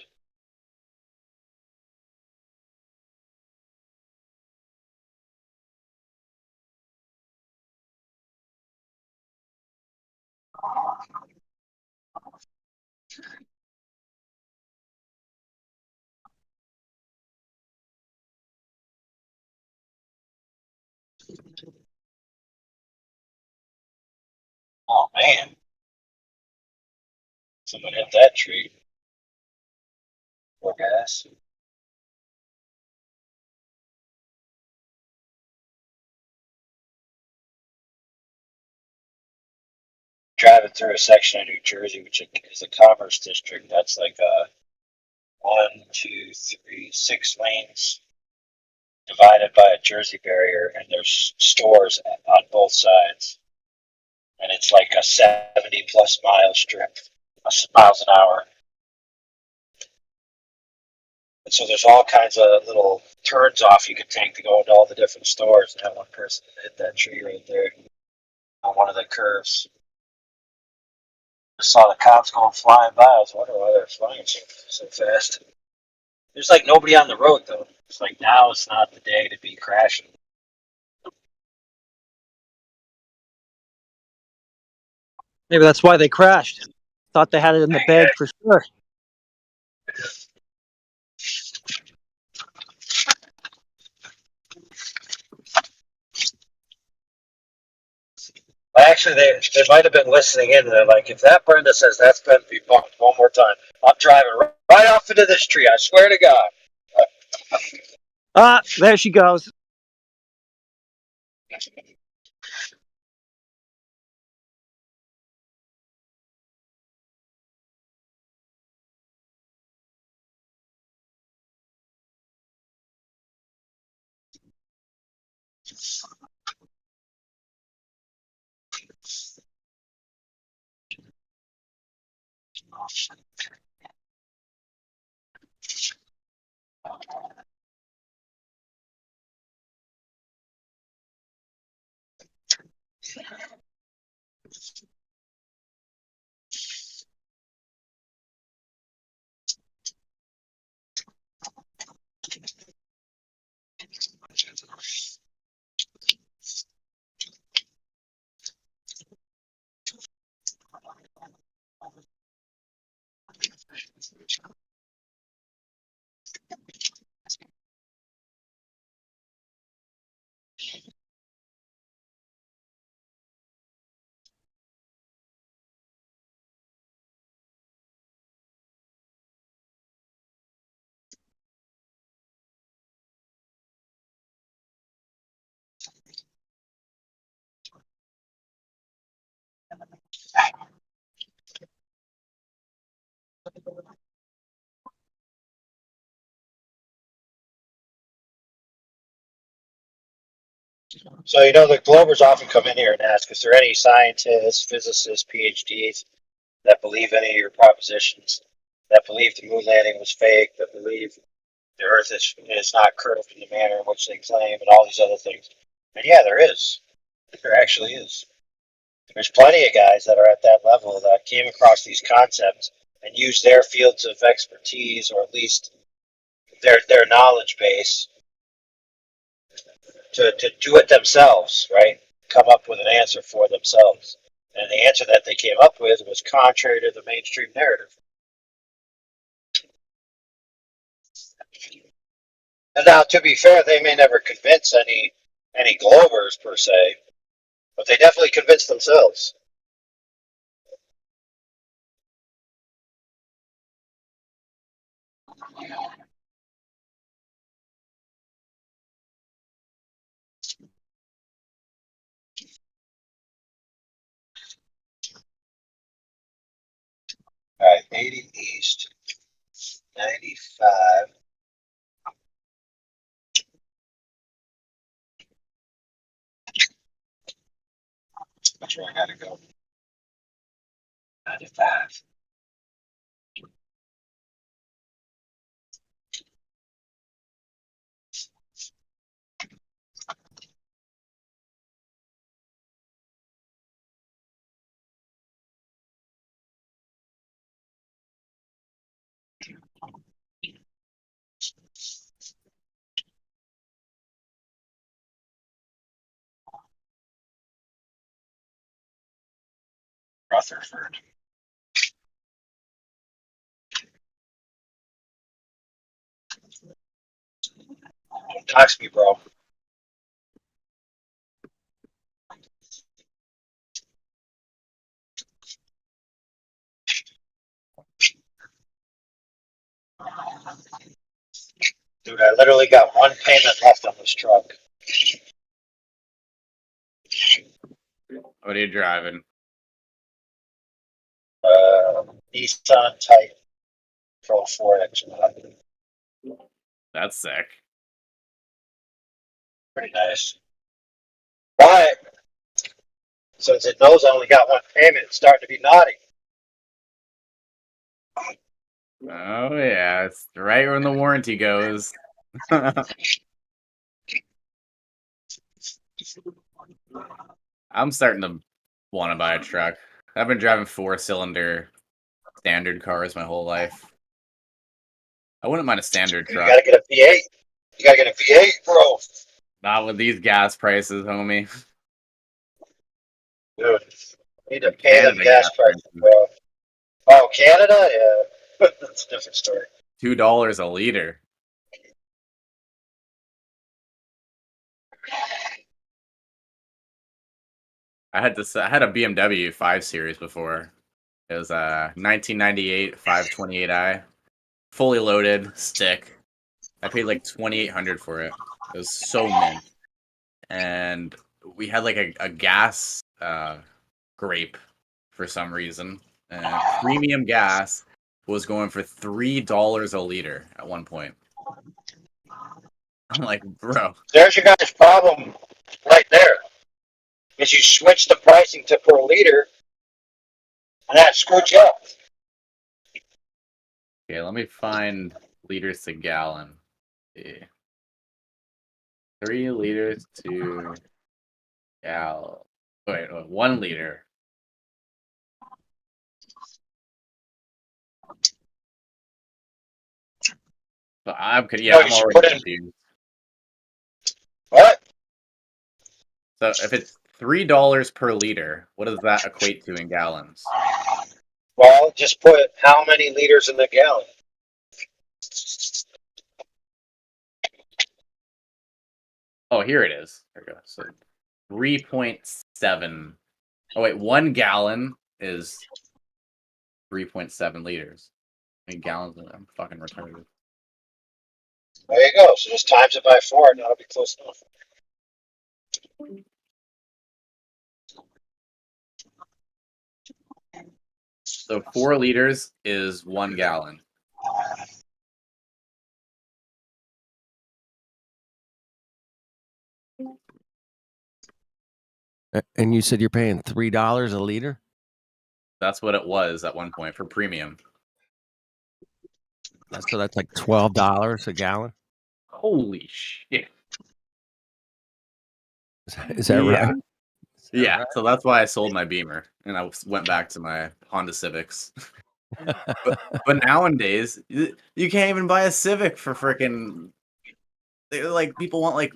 Oh man, someone hit that tree. Poor guys. Driving through a section of New Jersey, which is a commerce district. That's like 1, 2, 3, 6 lanes divided by a Jersey barrier, and there's stores on both sides. And it's like a 70+ mile strip, miles an hour. And so there's all kinds of little turns off you could take to go into all the different stores. And that one person hit that tree right there on one of the curves. I saw the cops going flying by. I was wondering why they're flying so fast. There's like nobody on the road though. It's like now it's not the day to be crashing. Maybe that's why they crashed. Thought they had it in the bag for sure. Actually, they might have been listening in. They're like, if that Brenda says that's been debunked one more time, I'm driving right off into this tree. I swear to God. Ah, there she goes. So, the Glovers often come in here and ask, is there any scientists, physicists, PhDs that believe any of your propositions, that believe the moon landing was fake, that believe the Earth is not curved in the manner in which they claim, and all these other things? And yeah, there is. There actually is. There's plenty of guys that are at that level that came across these concepts and used their fields of expertise, or at least their knowledge base, to do it themselves, right? Come up with an answer for themselves. And the answer that they came up with was contrary to the mainstream narrative. And now, to be fair, they may never convince any Globers per se, but they definitely convince themselves. All right, 80 east, 95. That's where I gotta go. 95. Rutherford. Don't dox me, bro. Dude, I literally got one payment left on this truck. What are you driving? Nissan Titan Pro 4 X1. That's sick. Pretty nice. But since it knows I only got one payment, it's starting to be naughty. Oh yeah, it's right when the warranty goes. I'm starting to want to buy a truck. I've been driving 4-cylinder standard cars my whole life. I wouldn't mind a standard truck. You gotta get a V8. You gotta get a V8, bro. Not with these gas prices, homie. Dude, you need to pay them gas prices, bro. Oh, Canada? Yeah. That's a different story. $2 a liter. I had a BMW 5 Series before. It was a 1998 528i, fully loaded, stick. I paid like $2,800 for it. It was so mint. And we had like a gas grape for some reason. And premium gas was going for $3 a liter at one point. I'm like, bro. There's your guys' problem right there. Is you switch the pricing to per liter, and that screwed you up. Okay, let me find liters to gallon. Yeah. 3 liters to gallon. Wait, 1 liter. So I'm already confused. What? So if it's $3 per liter, what does that equate to in gallons? Well, just put how many liters in the gallon. Oh, here it is. There we go. So 3.7. Oh wait, 1 gallon is 3.7 liters. How many gallons? I'm fucking retarded. There you go. So just times it by 4, and that'll be close enough. So 4 liters is 1 gallon. And you said you're paying $3 a liter? That's what it was at one point for premium. So that's like $12 a gallon? Holy shit. Is that right? Yeah, Right. so that's why I sold my Beamer and I went back to my Honda Civics. but nowadays, you can't even buy a Civic for freaking. Like people want like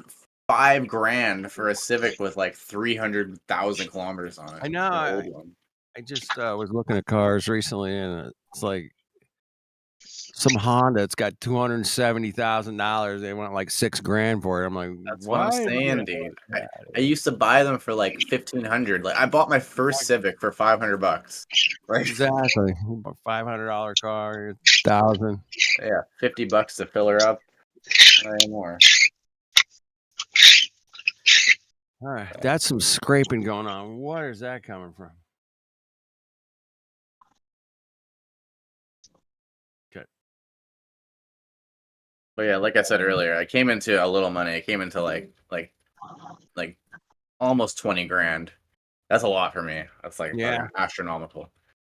$5,000 for a Civic with like 300,000 kilometers on it. I know. An old one. I just was looking at cars recently, and it's like some Honda. It's got $270,000. They want like $6,000 for it. I'm like, That's what I'm saying, dude. Yeah, I used to buy them for like 1,500. Like I bought my first Civic for $500. Right? Exactly. $500 car, 1,000. Yeah, $50 to fill her up. Not anymore. All right, that's some scraping going on. Where is that coming from? Okay. But yeah, like I said earlier, I came into a little money. I came into like almost 20 grand. That's a lot for me. That's like Yeah. astronomical.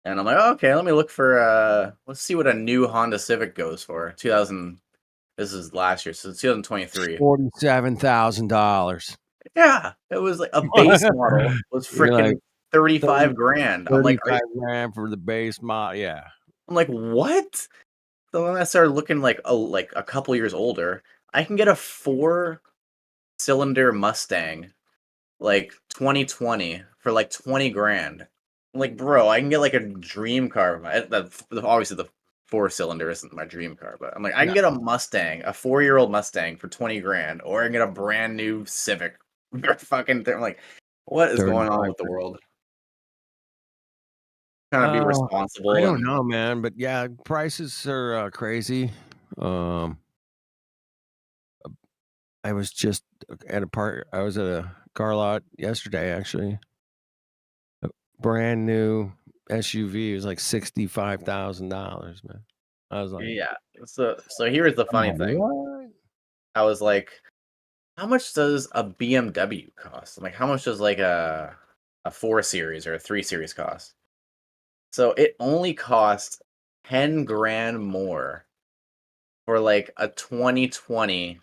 And I'm like, okay, let me look for let's see what a new Honda Civic goes for. 2000. This is last year, so 2023. $47,000. Yeah, it was like a base model was You're like, freaking 35 grand. I'm like, 35 grand for the base model. Yeah. I'm like, what? So then I started looking like a couple years older. I can get a 4-cylinder Mustang, like 2020 for like 20 grand. I'm like, bro, I can get like a dream car. Obviously the 4-cylinder isn't my dream car, but I'm like, I can get a Mustang, a 4-year-old Mustang for 20 grand, or I can get a brand new Civic. Fucking thing. I'm like, what is going on with the world? Trying to be responsible. I don't know, man, but yeah, prices are crazy. I was just at I was at a car lot yesterday, actually. A brand new SUV. It was like $65,000, man. I was like, yeah. So here's the funny thing. What? I was like, how much does a BMW cost? I'm like, how much does like a 4 Series or a 3 Series cost? So it only costs 10 grand more for like a 2020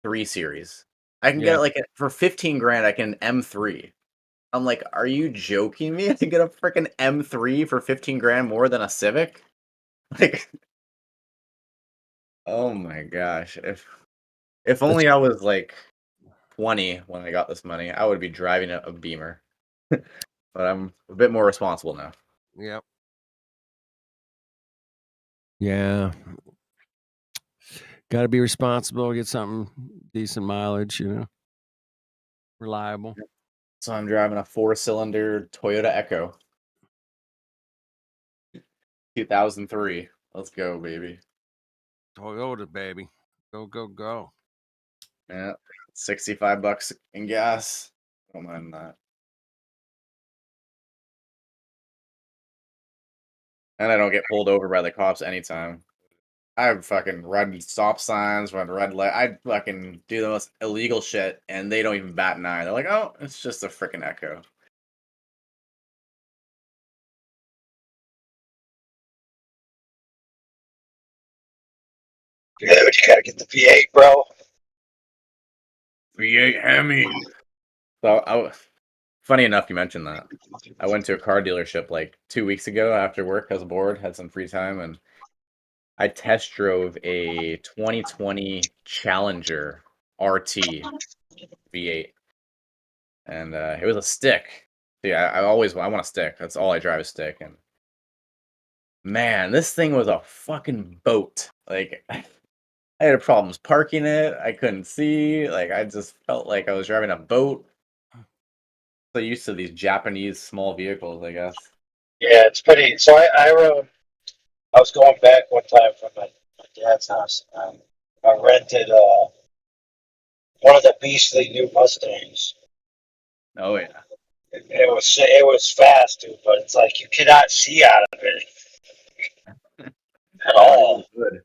3 Series. I can get it like for 15 grand. I can M3. I'm like, are you joking me? I can get a freaking M3 for 15 grand more than a Civic? Like, oh my gosh! If only I was like 20 when I got this money, I would be driving a Beamer. But I'm a bit more responsible now. Yep. Yeah. Got to be responsible, get something decent mileage, reliable. So I'm driving a 4-cylinder Toyota Echo. 2003. Let's go, baby. Toyota, baby. Go, go, go. Yeah. $65 in gas. Don't mind that. And I don't get pulled over by the cops anytime. I fucking run stop signs, run red light. I fucking do the most illegal shit, and they don't even bat an eye. They're like, "Oh, it's just a freaking Echo." Dude, you gotta get the V8, bro. V8 Hemi. So, funny enough, you mentioned that. I went to a car dealership like 2 weeks ago after work. I was bored, had some free time, and I test drove a 2020 Challenger RT V8, and it was a stick. Yeah, I want a stick. That's all I drive is stick, and man, this thing was a fucking boat. Like, I had problems parking it. I couldn't see. Like, I just felt like I was driving a boat. So used to these Japanese small vehicles, I guess. Yeah, it's pretty. So I was going back one time from my dad's house. And I rented one of the beastly new Mustangs. Oh yeah. It was fast, dude, but it's like you cannot see out of it at all. Good.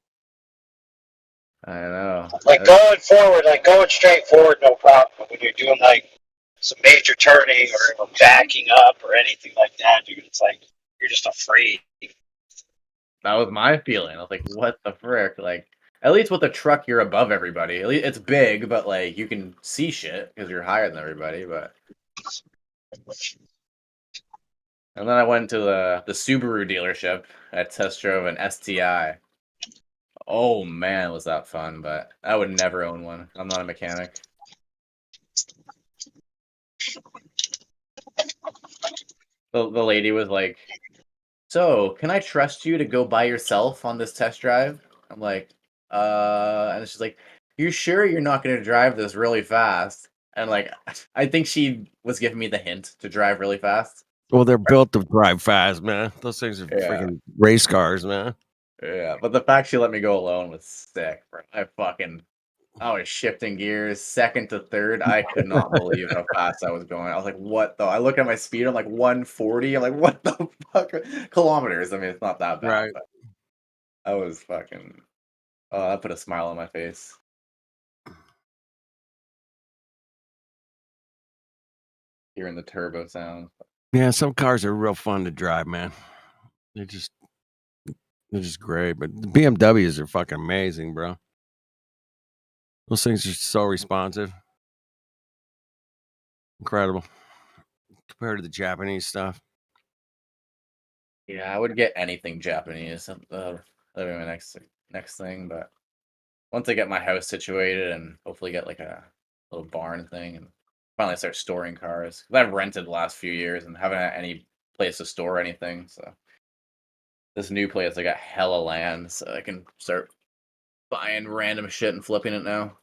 I know. Like going forward, like going straight forward, no problem. But when you're doing like some major turning or backing up or anything like that, dude, it's like you're just afraid. That was my feeling. I was like, what the frick? Like, at least with the truck, you're above everybody. At least it's big, but like you can see shit because you're higher than everybody. But And then I went to the Subaru dealership. I test drove an STI. Oh man, was that fun! But I would never own one. I'm not a mechanic. The lady was like, "So, can I trust you to go by yourself on this test drive?" I'm like, and she's like, "You sure you're not going to drive this really fast?" And like, I think she was giving me the hint to drive really fast. Well, they're built to drive fast, man. Those things are Yeah. freaking race cars, man. Yeah, but the fact she let me go alone was sick, bro. I was shifting gears second to third. I could not believe how fast I was going. I was like, what the? I look at my speed, I'm like 140. I'm like, what the fuck? Kilometers. I mean, it's not that bad, Right. but I was fucking, oh, that put a smile on my face. Hearing the turbo sound. Yeah, some cars are real fun to drive, man. They're just great. But the BMWs are fucking amazing, bro. Those things are so responsive. Incredible. Compared to the Japanese stuff. Yeah, I would get anything Japanese. That'll be my next thing. But once I get my house situated and hopefully get like a little barn thing and finally start storing cars. 'Cause I've rented the last few years and haven't had any place to store anything. So this new place, I got hella land, so I can start buying random shit and flipping it now.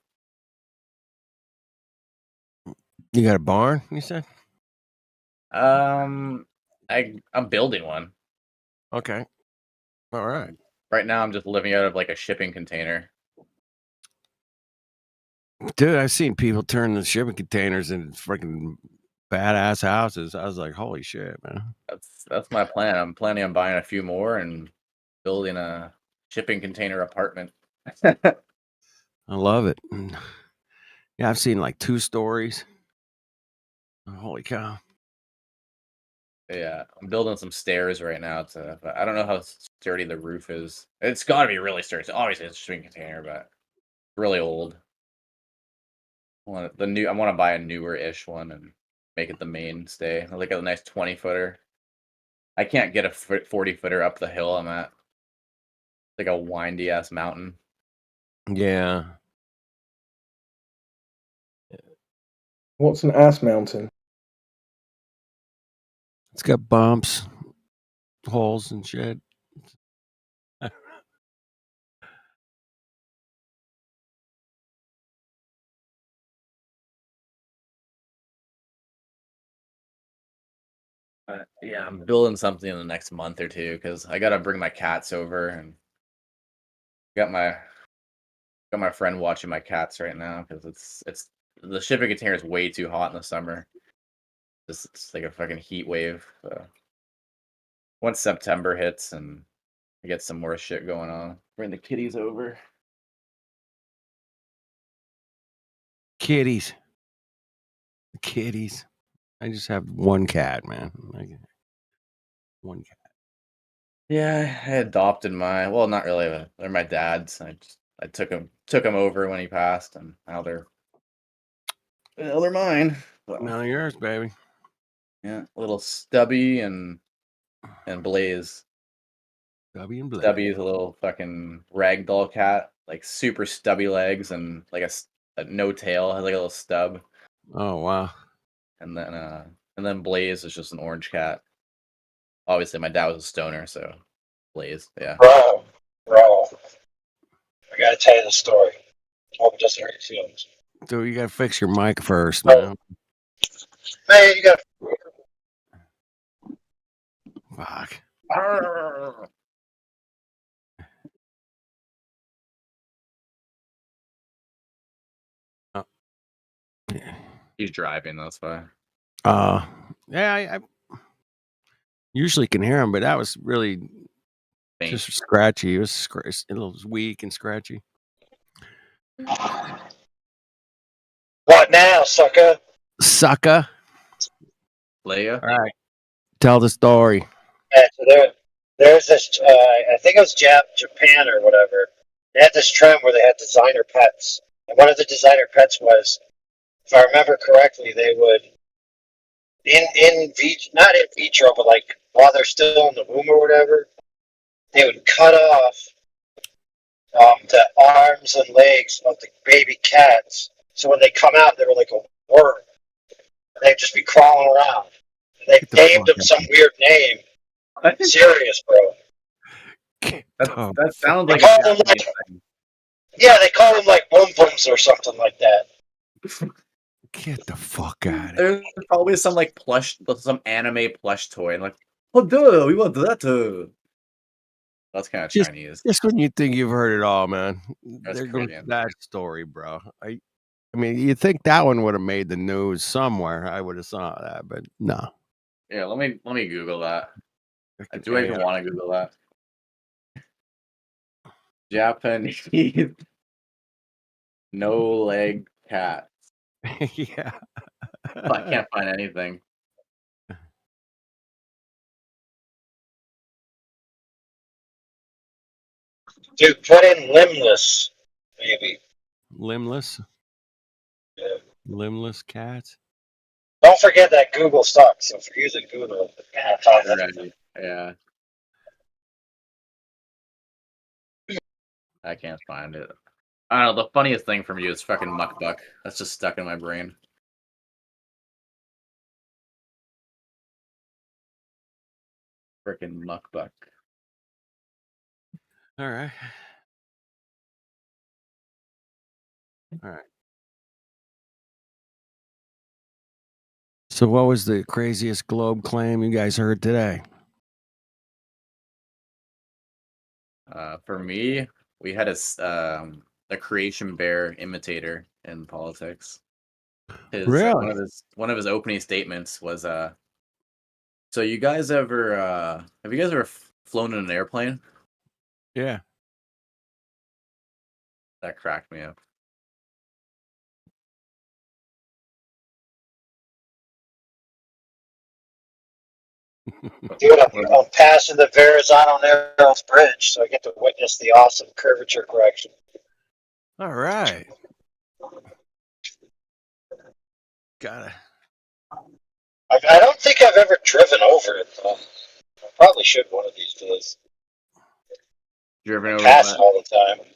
You got a barn, you said? I'm building one. Okay. All right. Right now, I'm just living out of like a shipping container. Dude, I've seen people turn the shipping containers into freaking badass houses. I was like, holy shit, man. That's my plan. I'm planning on buying a few more and building a shipping container apartment. I love it. Yeah, I've seen like 2 stories. Holy cow. Yeah, I'm building some stairs right now but I don't know how sturdy the roof is. It's got to be really sturdy. Obviously, it's a shipping container, but really old. I want to buy a newer-ish one and make it the mainstay. I like a nice 20-footer. I can't get a 40-footer up the hill I'm at. Like a windy ass mountain. Yeah. What's an ass mountain? It's got bumps, holes, and shit. Yeah, I'm building something in the next month or two because I gotta bring my cats over and got my friend watching my cats right now because it's the shipping container is way too hot in the summer. It's like a fucking heat wave. So once September hits and I get some more shit going on, bring the kitties over. Kitties. Kitties. I just have one cat, man. One cat. Yeah, I adopted well, not really. They're my dad's. I took them over when he passed, and now they're mine. So, Now yours, baby. yeah, little Stubby and Blaze. Stubby and Blaze. Stubby is a little fucking ragdoll cat, like super stubby legs and like a no tail, has like a little stub. Oh wow. And then Blaze is just an orange cat. Obviously, my dad was a stoner, so Blaze, yeah. Bro, I gotta tell you the story. Hope it doesn't hurt your feelings. Dude, you gotta fix your mic first, man. Man, you gotta. Fuck. Oh. Yeah. He's driving, that's why. Yeah, I usually can hear him, but that was really just scratchy. It was a little weak and scratchy. What now, sucker? Sucker. Leia? All right. Tell the story. Yeah, so there's this, I think it was Japan or whatever. They had this trend where they had designer pets. And one of the designer pets was, if I remember correctly, they would not in vitro, but like while they're still in the womb or whatever, they would cut off the arms and legs of the baby cats. So when they come out, they were like a worm. They'd just be crawling around. They named them some weird name. Serious, bro. That sounds They like call a them Japanese like, thing. yeah, they call them like boom booms or something like that. Get the fuck out of There's probably some like some anime plush toy, and like, oh, dude, we want that. That's kind of Chinese. Just when you think you've heard it all, man. That's There goes Korean. that story, bro. I mean, you think that one would have made the news somewhere? I would have saw that, but no. Yeah, let me Google that. Do I even want to Google that? Japanese no leg cat. Yeah. I can't find anything. Dude, put in limbless, maybe. Limbless? Yeah. Limbless cats? Don't forget that Google sucks. So if you're using Google, you can't find anything. Yeah. I can't find it. I don't know. The funniest thing from you is fucking muckbuck. That's just stuck in my brain. Freaking muckbuck. All right. All right. So, what was the craziest globe claim you guys heard today? For me, we had a creation bear imitator in politics. Really? One of his opening statements was so you guys ever have you guys ever flown in an airplane? Yeah. That cracked me up. Dude, I'm passing the Verrazano Narrows Bridge, so I get to witness the awesome curvature correction. All right. Got it. I don't think I've ever driven over it, though. I probably should one of these days. Driven over Pass it all the time.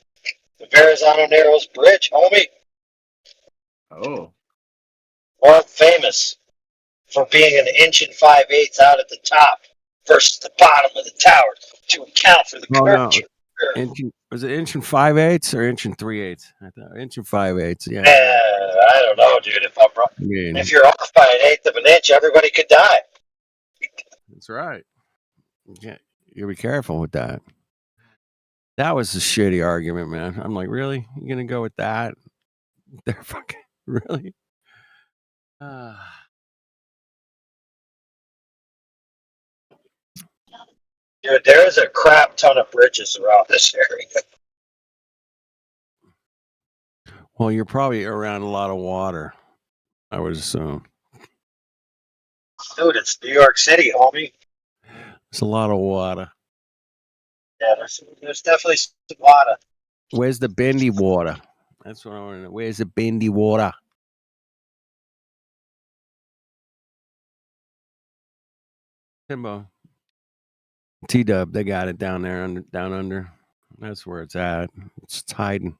The Verrazano Narrows Bridge, homie. Oh. World famous for being an inch and 5/8 out at the top versus the bottom of the tower to account for the curvature. Was it inch and 5/8 or inch and 3/8? I thought inch and 5/8. Yeah. I don't know, dude. If I'm wrong, if you're off by an eighth of an inch, everybody could die. That's right. Yeah, you be careful with that. That was a shitty argument, man. I'm like, really? You gonna go with that? They're fucking really. Dude, there is a crap ton of bridges around this area. Well, you're probably around a lot of water, I would assume. Dude, it's New York City, homie. It's a lot of water. Yeah, there's definitely some water. Where's the bendy water? That's what I want to know. Where's the bendy water? Timbo. T-Dub, they got it down there, down under. That's where it's at. It's hiding.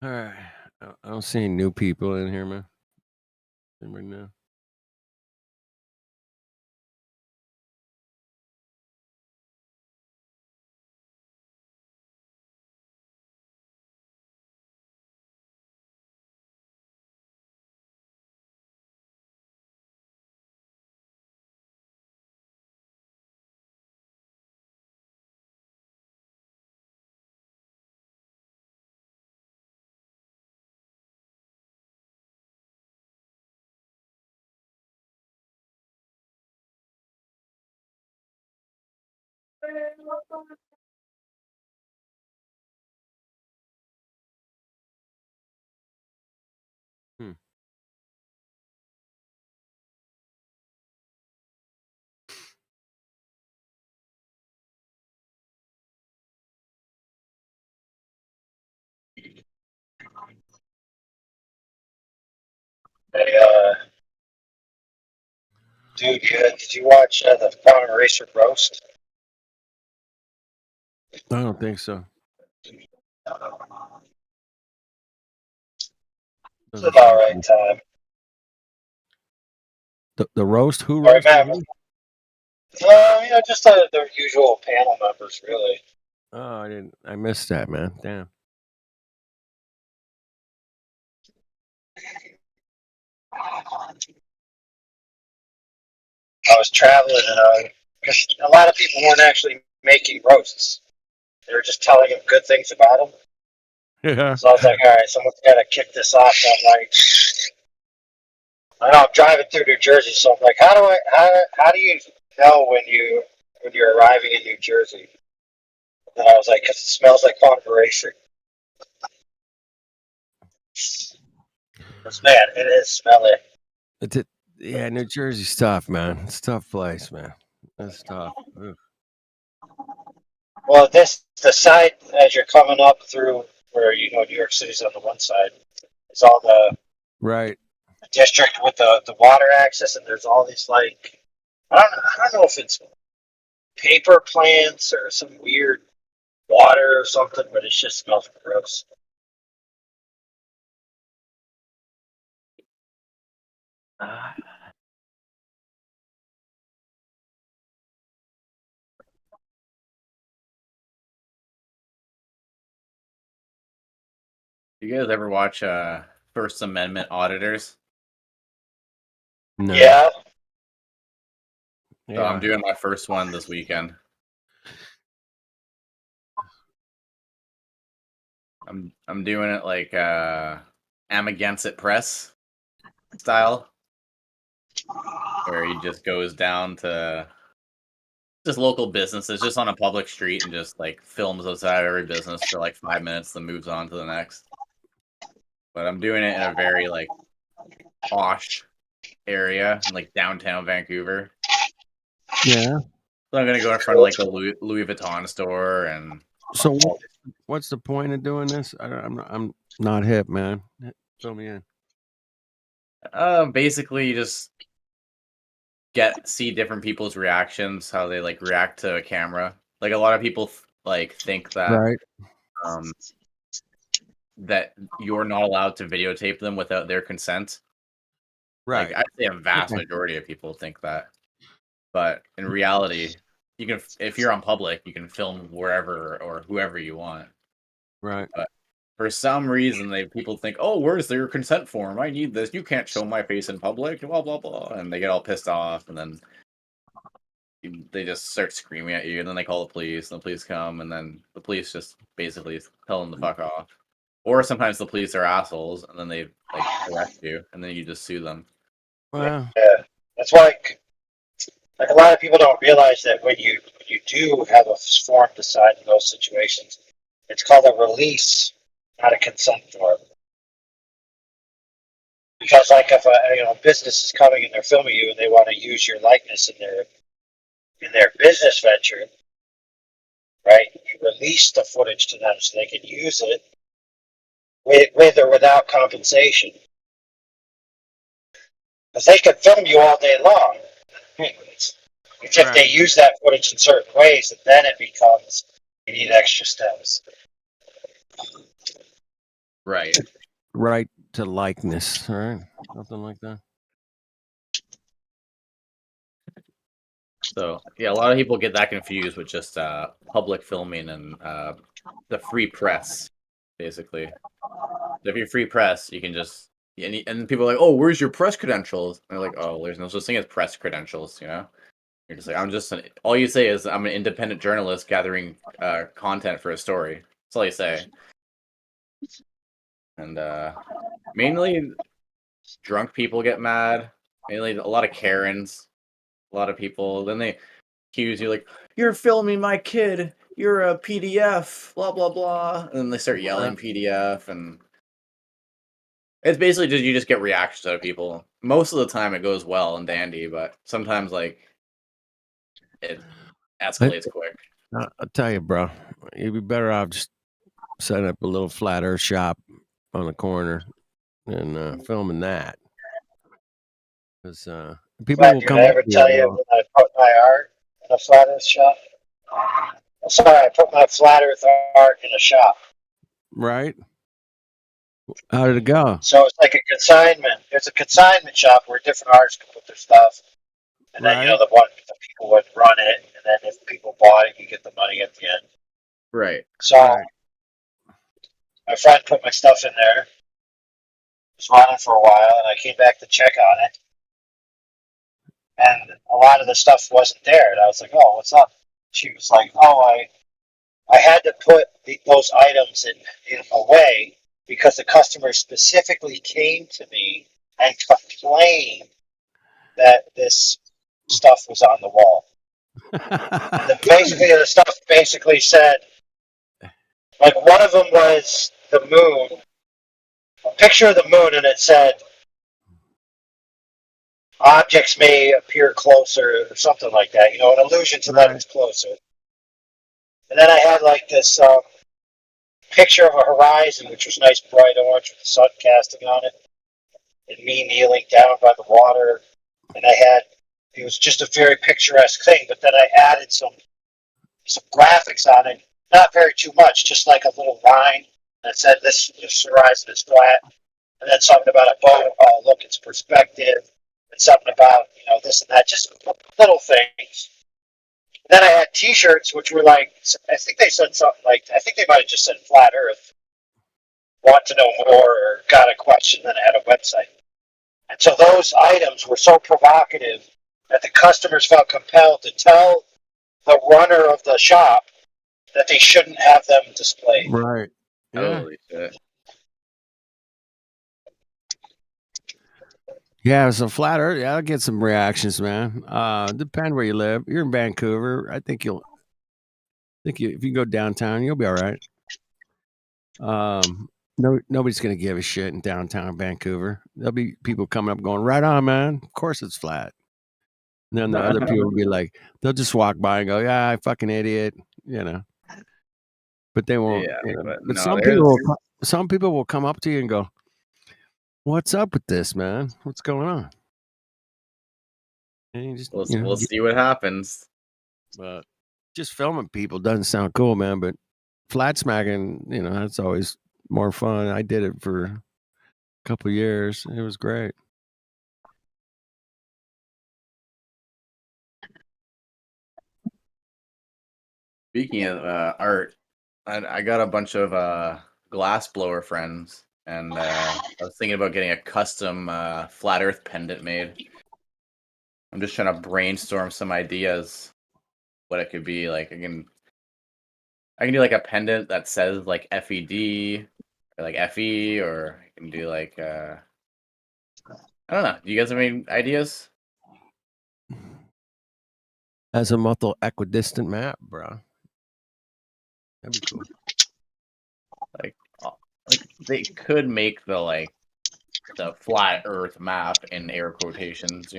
All right. I don't see any new people in here, man. Right now. Hmm. Hey, dude, did you watch the Common Racer roast? I don't think so. It's about right time. The roast? Who All right, roasted Matt. who? Just the usual panel members, really. Oh, I missed that, man. Damn. I was traveling, and because a lot of people weren't actually making roasts; they were just telling him good things about him. Yeah. So I was like, all right, someone's got to kick this off. So I'm like, I know I'm driving through New Jersey, so I'm like, how do you know when you're arriving in New Jersey? And I was like, because it smells like Common Racer. Man, it is smelly. Yeah, New Jersey's tough, man. It's a tough place, man. It's tough. Ugh. Well, the side as you're coming up through where New York City's on the one side, it's all the Right. district with the water access, and there's all these like I don't know if it's paper plants or some weird water or something, but it just smells gross. You guys ever watch First Amendment Auditors? No. Yeah. So I'm doing my first one this weekend. I'm doing it like I'm Against It Press style, where he just goes down to just local businesses, just on a public street, and just like films outside every business for like 5 minutes, then moves on to the next. But I'm doing it in a very like posh area, in like downtown Vancouver. Yeah. So I'm gonna go in front of like the Louis Vuitton store, and So what's the point of doing this? I'm not hip, man. Fill me in. basically you just see different people's reactions, how they like react to a camera. Like a lot of people like think that Right. that you're not allowed to videotape them without their consent. Right. Like I'd say a vast Okay. majority of people think that. But in reality, you can, if you're on public, you can film wherever or whoever you want. Right. But for some reason, people think, "Oh, where's their consent form? I need this. You can't show my face in public." Blah blah blah, and they get all pissed off, and then they just start screaming at you, and then they call the police, and the police come, and then the police just basically tell them to fuck off. Or sometimes the police are assholes, and then they like arrest you, and then you just sue them. Wow. Yeah, that's why. Like a lot of people don't realize that when you do have a form to sign in those situations, it's called a release, not a consent form. Because like if a business is coming and they're filming you and they want to use your likeness in their business venture, right? You release the footage to them so they can use it with or without compensation. Because they can film you all day long. It's if they use that footage in certain ways, and then it becomes you need extra steps. Right. Right to likeness, all right? Something like that. So yeah, a lot of people get that confused with just public filming and the free press, basically. If you're free press, you can just and people are like, "Oh, where's your press credentials?" And they're like, "Oh, there's no such thing as press credentials," you know. You're just like, all you say is, "I'm an independent journalist gathering content for a story." That's all you say. And mainly drunk people get mad. Mainly a lot of Karens, a lot of people. Then accuse you like, "You're filming my kid. You're a PDF. Blah blah blah," and then they start yelling PDF, and it's basically just you just get reactions out of people. Most of the time, it goes well and dandy, but sometimes like it escalates quick. I'll tell you, bro, you'd be better off just setting up a little flat earth shop on the corner and filming that. Because people will Did come I up ever to you. tell you when I put my art in a flat earth shop? Sorry, I put my flat earth art in a shop. Right? How did it go? So it's like a consignment. It's a consignment shop where different artists can put their stuff. And then, Right. the people would run it. And then if people bought it, you get the money at the end. Right. So my friend put my stuff in there. Was running for a while, and I came back to check on it. And a lot of the stuff wasn't there. And I was like, "Oh, what's up?" She was like, "Oh, I had to put those items in a way because the customer specifically came to me and complained that this stuff was on the wall." Basically, the stuff basically said, like, one of them was the moon, a picture of the moon, and it said, "Objects may appear closer," or something like that. An allusion to that it's closer. And then I had like this picture of a horizon, which was nice bright orange with the sun casting on it, and me kneeling down by the water. And it was just a very picturesque thing, but then I added some graphics on it, not very too much, just like a little line that said this horizon is flat, and then something about a boat. Oh, look, it's perspective, and something about this and that, just little things. Then I had T-shirts, which were like, I think they said something like, I think they might have just said "Flat Earth," want to know more, or got a question, then I had a website. And so those items were so provocative that the customers felt compelled to tell the runner of the shop that they shouldn't have them displayed. Right. Yeah. Holy shit. Yeah, so flat earth, yeah, I'll get some reactions, man. Depend where you live. You're in Vancouver. I think if you go downtown, you'll be all right. Nobody's gonna give a shit in downtown Vancouver. There'll be people coming up going, "Right on, man. Of course it's flat." And then the other people will be like, they'll just walk by and go, "Yeah, I fucking idiot," But they won't. Yeah, But no, some people will come up to you and go, "What's up with this, man? What's going on?" And you just, we'll see what happens. But just filming people doesn't sound cool, man. But flat smacking, that's always more fun. I did it for a couple of years. It was great. Speaking of art, I got a bunch of glassblower friends, and I was thinking about getting a custom flat Earth pendant made. I'm just trying to brainstorm some ideas, what it could be. Like I can do like a pendant that says like FED or like FE, or I can do like I don't know. Do you guys have any ideas? As a multiple equidistant map, bro. That'd be cool. Like they could make the flat Earth map in air quotations,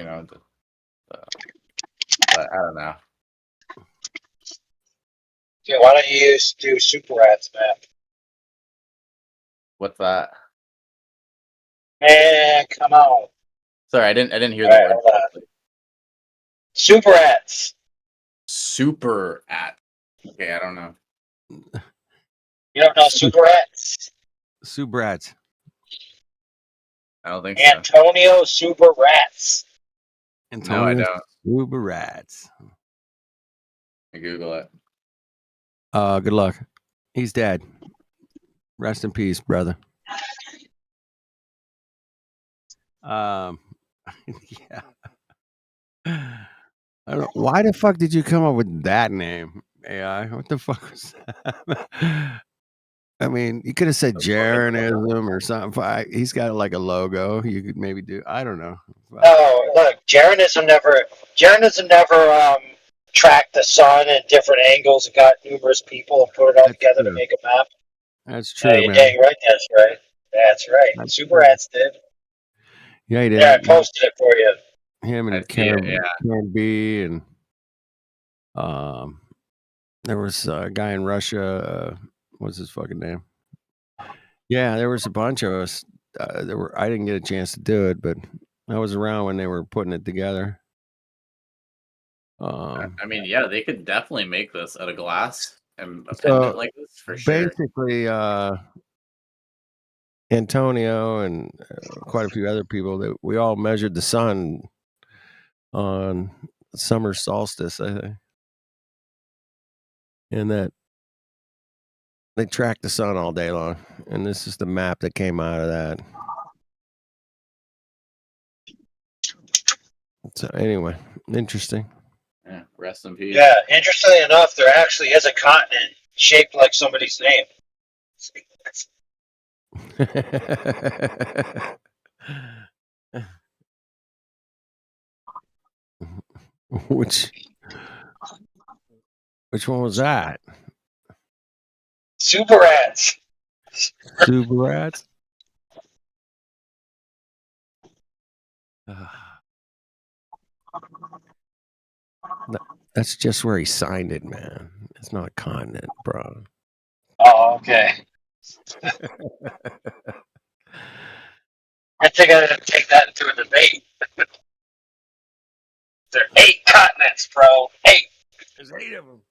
but I don't know. Okay, why don't you do Super Rats map? What's that? Man, come on. Sorry, I didn't hear the word. Super Rats. Super at. Okay, I don't know. You don't know Super Rats? Super Rats. I don't think Antonio Super Rats. No, I don't. Super Rats. I Google it. Good luck. He's dead. Rest in peace, brother. Yeah. I don't know. Why the fuck did you come up with that name, AI? What the fuck was that? I mean, you could have said Jeranism or something. He's got like a logo. You could maybe do. I don't know. No, look, Jeranism never tracked the sun at different angles and got numerous people and put it all together to make a map. That's true, You're man. dang right. That's right. That's right. That's Super true. Rats did. Yeah, he did. Yeah, I posted it for you. Him and Karen B and there was a guy in Russia. What's his fucking name? Yeah, there was a bunch of us. I didn't get a chance to do it, but I was around when they were putting it together. I mean, yeah, they could definitely make this out of glass and a pendant like this for sure. Basically, Antonio and quite a few other people that we all measured the sun on summer solstice, I think, and that they tracked the sun all day long, and this is the map that came out of that. So anyway, interesting. Yeah, rest in peace. Yeah, interestingly enough, there actually is a continent shaped like somebody's name. Which one was that? Super Rats. Super Rats? That's just where he signed it, man. It's not a continent, bro. Oh, okay. I think I didn't take that into a debate. There are 8 continents, bro. 8. There's 8 of them.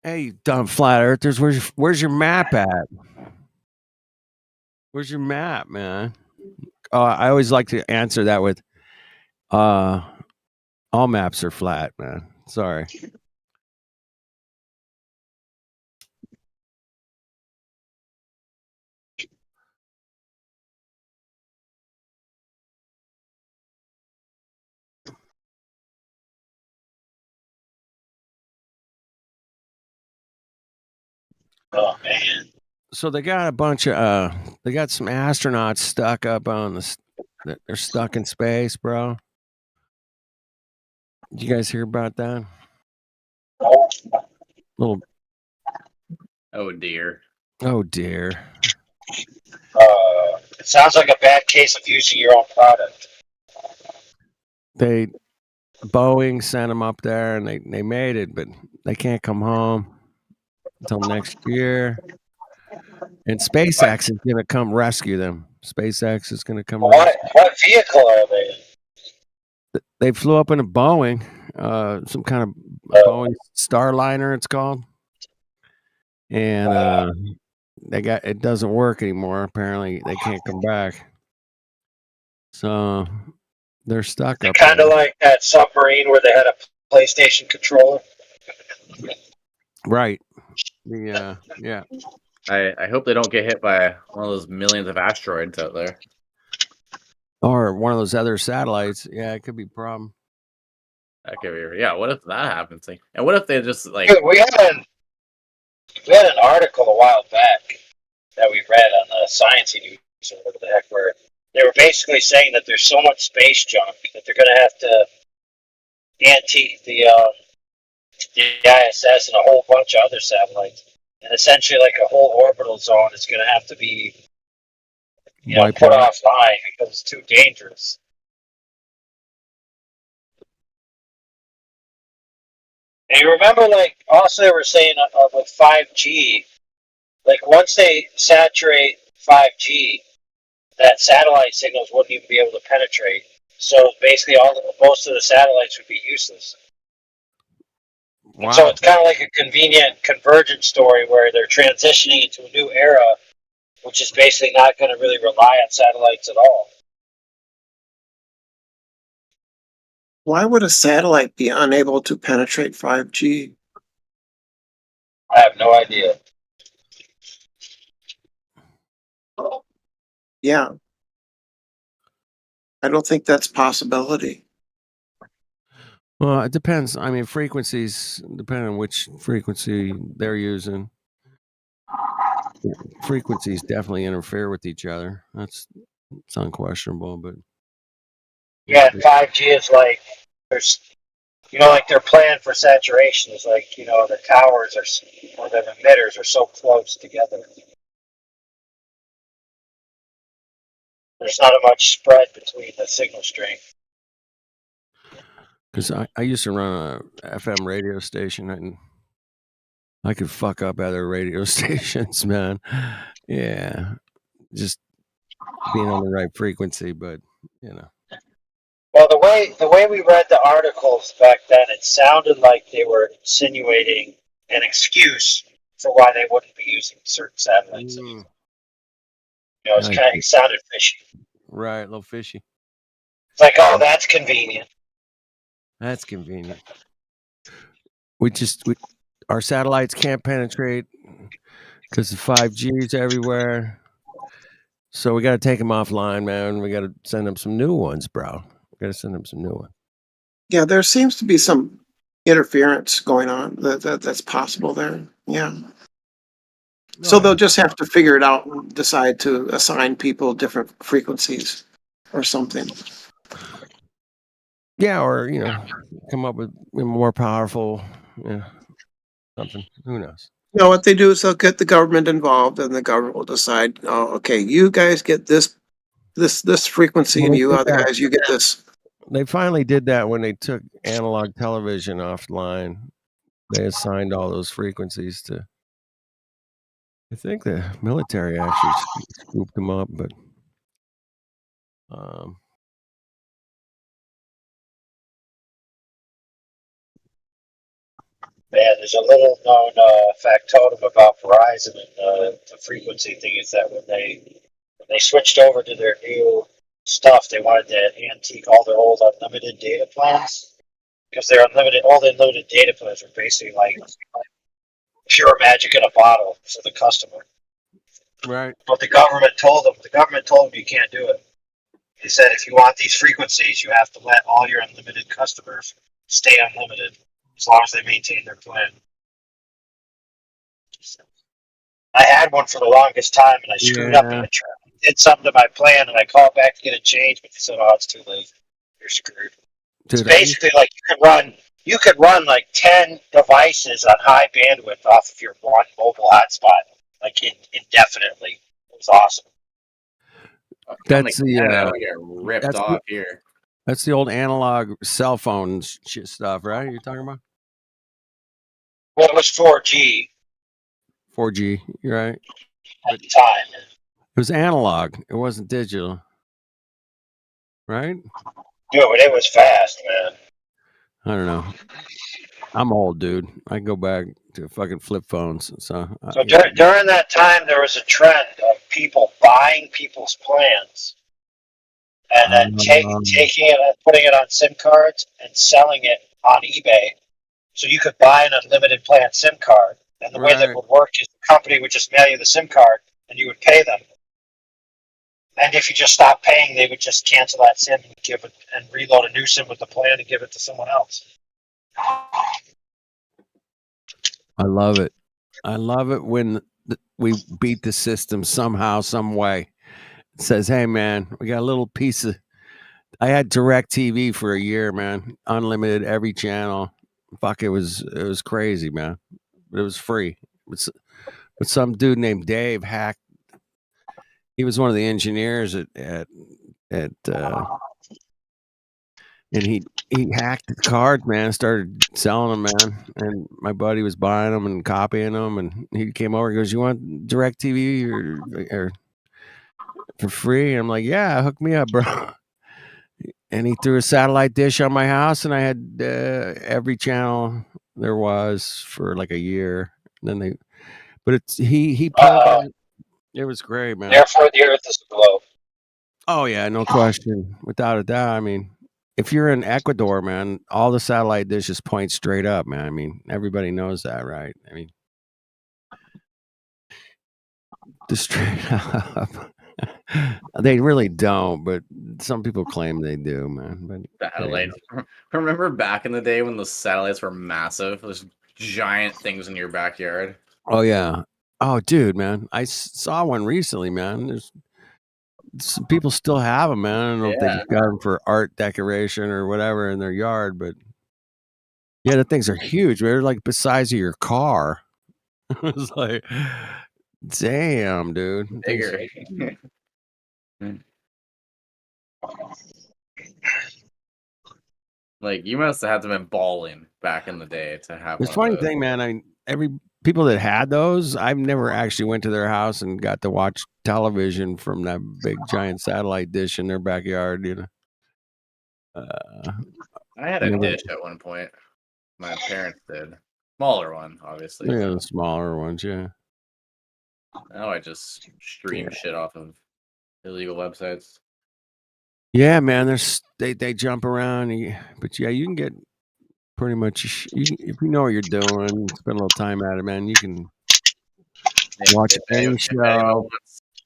Hey, you dumb flat earthers, where's your map at? Where's your map, man? I always like to answer that with, all maps are flat, man. Sorry. Oh man. So they got a bunch of they got some astronauts stuck up on they're stuck in space, bro. Did you guys hear about that? Little. Oh dear. Oh dear. It sounds like a bad case of using your own product. Boeing sent them up there and they made it, but they can't come home until next year. And SpaceX is going to come rescue them. SpaceX is going to come rescue them. What vehicle are they in? They flew up in a Boeing, some kind of Boeing Starliner, it's called. And it doesn't work anymore. Apparently, they can't come back. So they're stuck up there. Kind of like that submarine where they had a PlayStation controller. Right. Yeah. I hope they don't get hit by one of those millions of asteroids out there. Or one of those other satellites. Yeah, it could be a problem. That could be. Yeah, what if that happens? And what if they just like? Dude, we had an article a while back that we read on the Science News or whatever the heck, where they were basically saying that there's so much space junk that they're going to have to ante the ISS and a whole bunch of other satellites, and essentially like a whole orbital zone is going to have to be put offline because it's too dangerous. And you remember, like, also they were saying with 5G, like once they saturate 5G, that satellite signals wouldn't even be able to penetrate. So basically, most of the satellites would be useless. Wow. So it's kind of like a convenient convergence story where they're transitioning into a new era, which is basically not going to really rely on satellites at all. Why would a satellite be unable to penetrate 5G? I have no idea. Yeah, I don't think that's a possibility. Well, it depends. I mean, frequencies, depending on which frequency they're using. Frequencies definitely interfere with each other. It's unquestionable, but Yeah, 5G is like there's, like their plan for saturation is like, the towers or the emitters are so close together. There's not much spread between the signal strength. because I used to run a FM radio station and I could fuck up other radio stations, man. Yeah, just being on the right frequency, but Well, the way we read the articles back then, it sounded like they were insinuating an excuse for why they wouldn't be using certain satellites anymore. It sounded fishy. Right, a little fishy. It's like, oh, that's convenient. That's convenient. Our satellites can't penetrate because the 5G is everywhere. So we got to take them offline, man. We got to send them some new ones, bro. We got to send them some new ones. Yeah, there seems to be some interference going on that's possible there. Yeah. So they'll just have to figure it out and decide to assign people different frequencies or something. Yeah, or come up with more powerful, something. Who knows? What they do is they'll get the government involved, and the government will decide, oh, okay, you guys get this frequency, and you other guys, you get this. They finally did that when they took analog television offline. They assigned all those frequencies to. I think the military actually scooped them up, but Man, there's a little known factotum about Verizon and the frequency thing is that when they switched over to their new stuff, they wanted to antique all their old unlimited data plans because all the unlimited data plans are basically like pure magic in a bottle for the customer. Right. But the government told them you can't do it. They said if you want these frequencies, you have to let all your unlimited customers stay unlimited as long as they maintain their plan. I had one for the longest time, and I screwed up and I did something to my plan, and I called back to get it changed, but they said, "Oh, it's too late. You're screwed." Dude, it's basically like you could run like 10 devices on high bandwidth off of your one mobile hotspot, like indefinitely. It was awesome. That's get ripped off here. That's the old analog cell phone shit stuff, right? You're talking about? Well, it was 4G. 4G, you're right. At the time. It was analog. It wasn't digital. Right? Dude, it was fast, man. I don't know. I'm old, dude. I go back to fucking flip phones. So during that time, there was a trend of people buying people's plans and then taking it and putting it on SIM cards and selling it on eBay. So you could buy an unlimited plan SIM card. And the way that would work is the company would just mail you the SIM card and you would pay them. And if you just stopped paying, they would just cancel that SIM and give it and reload a new SIM with the plan and give it to someone else. I love it. I love it when we beat the system somehow, some way. It says, hey, man, we got a little piece of... I had DirecTV for a year, man. Unlimited, every channel. Fuck, it was crazy, man. But it was free. But some dude named Dave hacked. He was one of the engineers at and he hacked the cards, man. Started selling them, man. And my buddy was buying them and copying them. And he came over and goes, "You want DirecTV or for free?" And I'm like, "Yeah, hook me up, bro." And he threw a satellite dish on my house, and I had every channel there was for like a year. And then he programmed. It was great, man. Therefore, the Earth is a globe. Oh yeah, no question, without a doubt. I mean, if you're in Ecuador, man, all the satellite dishes point straight up, man. I mean, everybody knows that, right? I mean, just straight up. They really don't, but some people claim they do, man. But Satellites. Remember back in the day when the satellites were massive? Those giant things in your backyard. Oh yeah. Oh, dude, man, I saw one recently, man. There's some people still have them, man. I don't know if they just got them for art decoration or whatever in their yard, but yeah, the things are huge. They're like the size of your car. It's like, damn, dude. Bigger. Like you must have had to been balling back in the day to have The one funny of those. thing, man, every people that had those, I've never actually went to their house and got to watch television from that big giant satellite dish in their backyard, you know. I had a dish at one point. My parents did. Smaller one, obviously. Yeah, the smaller ones, yeah. Now I just stream shit off of illegal websites. Yeah, man, they jump around, but yeah, you can get pretty much if you know what you're doing, spend a little time at it, man. You can watch any show.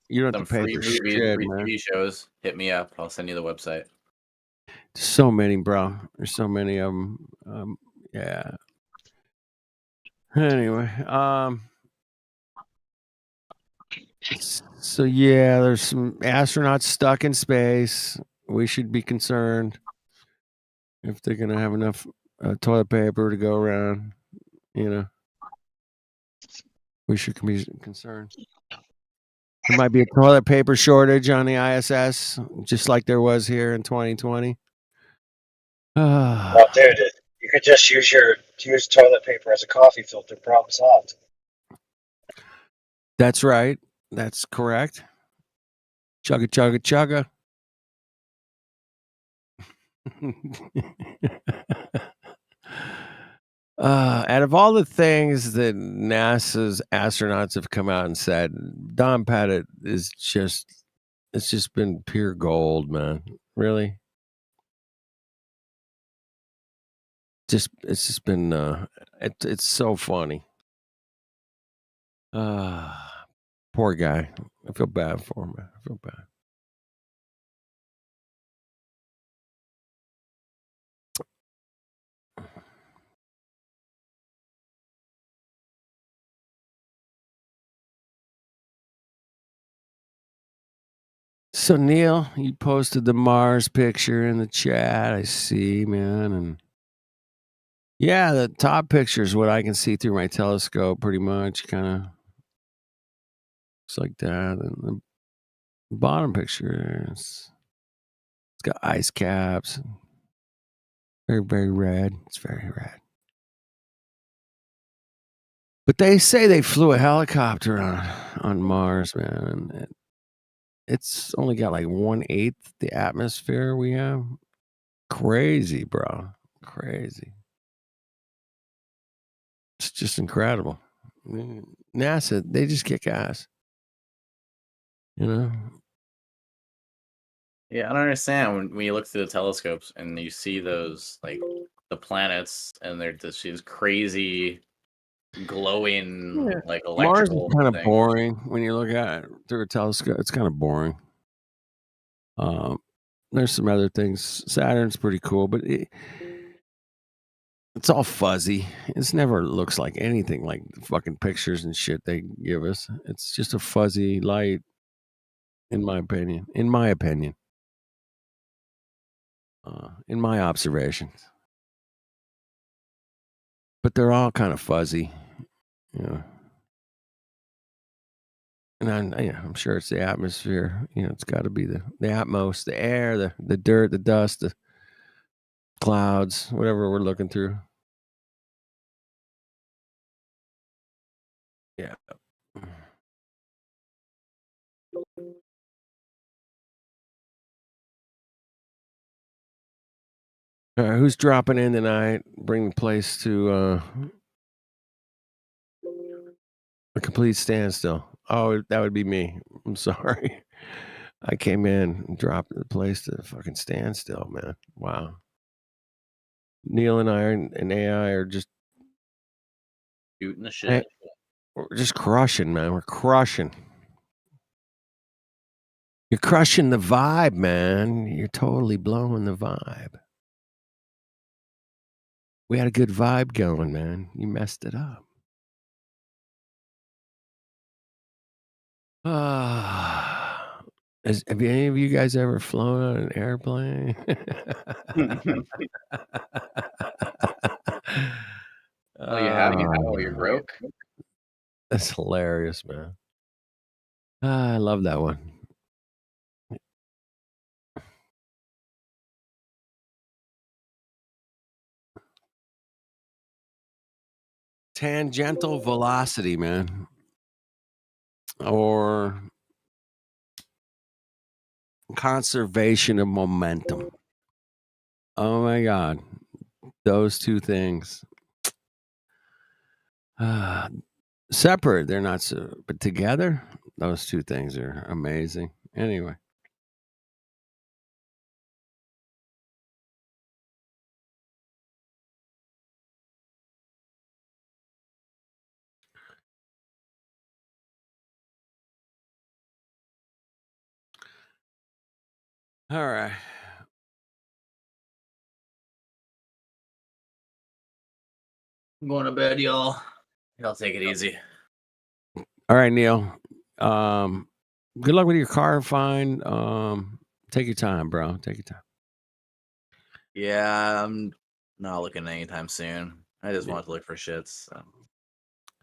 You don't have to pay free for movies, shit, free man. TV shows, hit me up. I'll send you the website. So many, bro. There's so many of them. Yeah. Anyway, so yeah, there's some astronauts stuck in space. We should be concerned if they're gonna have enough toilet paper to go around. You know, we should be concerned. There might be a toilet paper shortage on the ISS, just like there was here in 2020. Well, dude, you could just use toilet paper as a coffee filter. Problem solved. That's right. That's correct. Chugga, chugga, chugga. Out of all the things that NASA's astronauts have come out and said, Don Pettit is it's just been pure gold, man. Really. It's just been it's so funny. Poor guy. I feel bad for him. I feel bad. So Neil, you posted the Mars picture in the chat. I see, man, and yeah, the top picture is what I can see through my telescope, pretty much. Kind of looks like that, and the bottom picture it's got ice caps, very very red. It's very red. But they say they flew a helicopter on Mars, man. And it's only got like 1/8 the atmosphere we have. Crazy, bro. Crazy. It's just incredible. NASA, they just kick ass. You know? Yeah, I don't understand when you look through the telescopes and you see those like the planets and they're just these crazy glowing like Mars electrical is kind of things. boring when you look at it through a telescope. It's kind of boring. There's some other things. Saturn's pretty cool, but it's all fuzzy. It's never looks like anything like the fucking pictures and shit they give us. It's just a fuzzy light, in my opinion. In my opinion. In my observations. But they're all kind of fuzzy, you know. And I'm sure it's the atmosphere. You know, it's got to be the atmos, the air, the dirt, the dust, the clouds, whatever we're looking through. Yeah. All right, who's dropping in tonight? Bring the place to a complete standstill. Oh, that would be me. I'm sorry. I came in and dropped the place to fucking standstill, man. Wow. Neil and I and AI are just shooting the shit. We're just crushing, man. We're crushing. You're crushing the vibe, man. You're totally blowing the vibe. We had a good vibe going, man. You messed it up. Have any of you guys ever flown on an airplane? Oh, you have? Oh, you're broke? That's hilarious, man. I love that one. Tangential velocity, man. Or conservation of momentum. Oh my God. Those two things. Separate, they're not so, but together, those two things are amazing. Anyway. All right. I'm going to bed, y'all. Y'all take it easy. All right, Neil. Good luck with your car find. Take your time, bro. Take your time. Yeah, I'm not looking anytime soon. I just want to look for shits. So.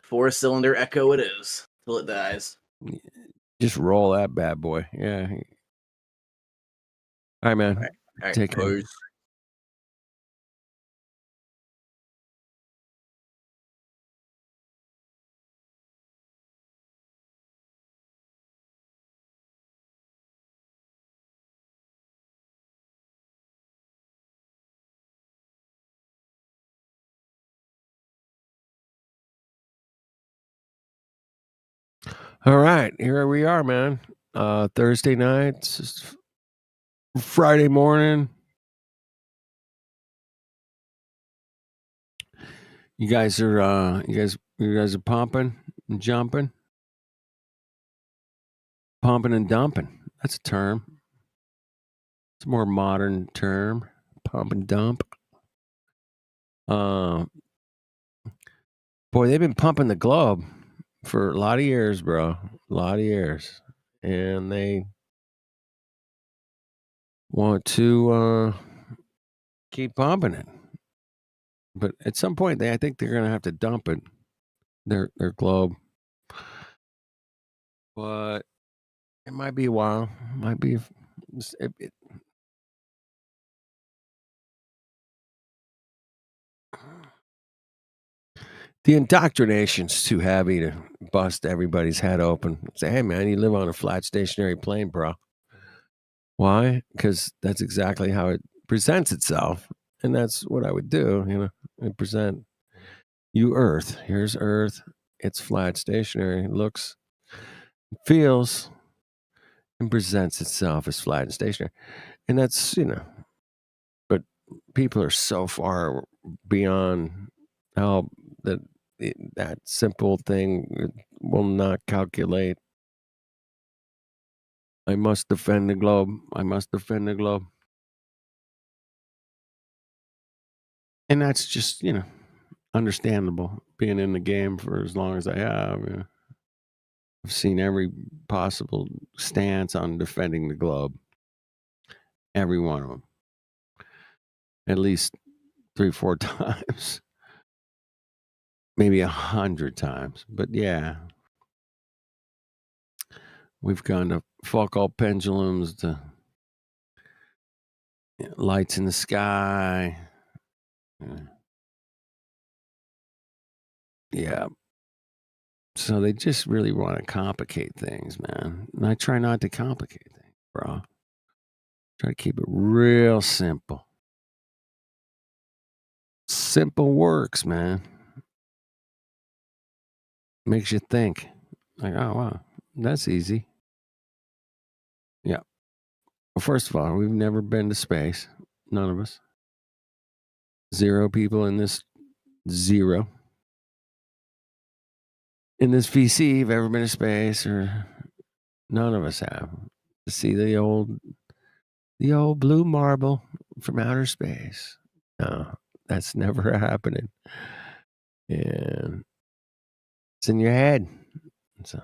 4-cylinder Echo it is till it dies. Just roll that bad boy. Yeah. All right, man. All right. Take care. Peace. All right, here we are, man. Thursday night, Friday morning. You guys are pumping and jumping, pumping and dumping. That's a term. It's a more modern term. Pump and dump. Boy, they've been pumping the globe for a lot of years, bro. A lot of years, and they want to keep pumping it. But at some point, I think they're going to have to dump it, their globe. But it might be a while. It might be. The indoctrination's too heavy to bust everybody's head open. Say, hey, man, you live on a flat stationary plane, bro. Why? Because that's exactly how it presents itself. And that's what I would do, I present you Earth. Here's Earth. It's flat stationary. It looks, feels, and presents itself as flat and stationary. And that's, but people are so far beyond help that simple thing will not calculate. I must defend the globe. I must defend the globe. And that's just, understandable. Being in the game for as long as I have, I've seen every possible stance on defending the globe. Every one of them. At least 3-4 times. Maybe 100 times. But yeah. We've gone to Foucault pendulums, to lights in the sky. Yeah. So they just really want to complicate things, man. And I try not to complicate things, bro. Try to keep it real simple. Simple works, man. Makes you think. Like, oh, wow, that's easy. Yeah. Well, first of all, we've never been to space. None of us. 0 people in this 0. In this VC have ever been to space, or none of us have. to see the old blue marble from outer space. No, that's never happening. And it's in your head. So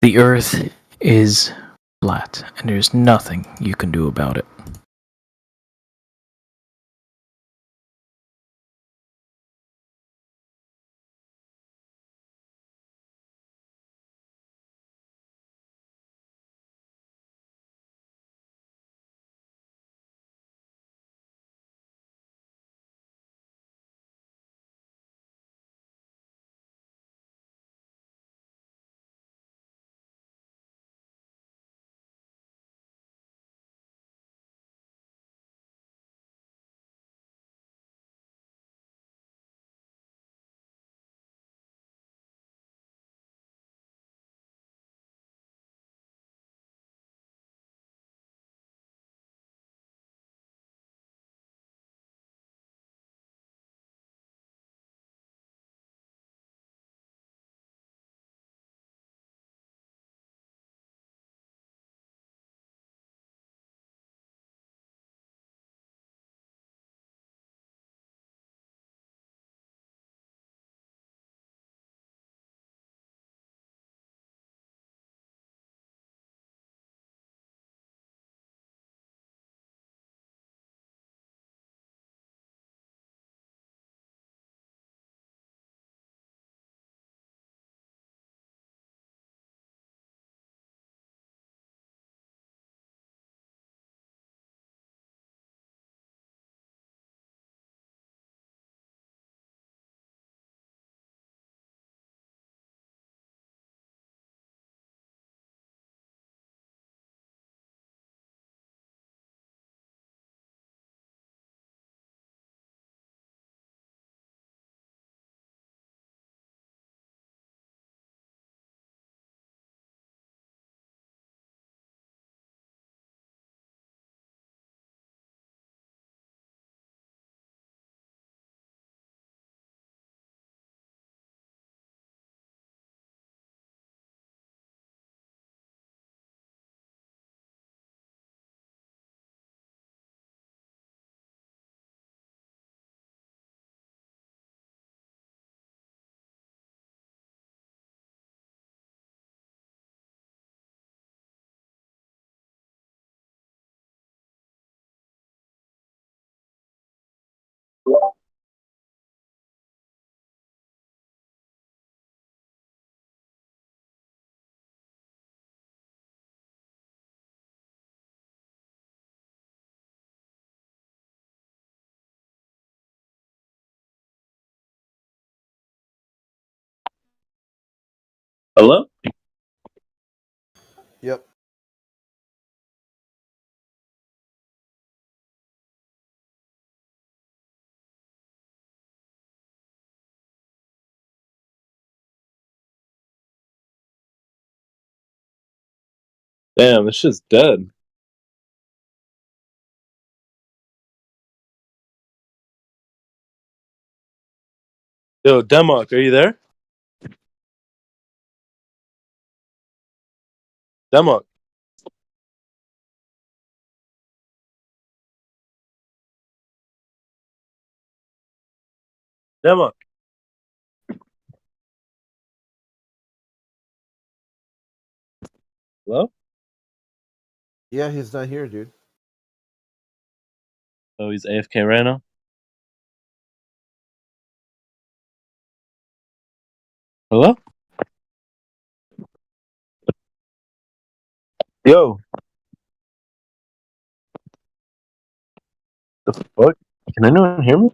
The Earth is flat, and there's nothing you can do about it. Hello? Yep. Damn, it's just dead. Yo, Demok, are you there? Demok. Demok. Hello? Yeah, he's not here, dude. Oh, he's AFK right now? Hello? Yo. The fuck? Can anyone hear me?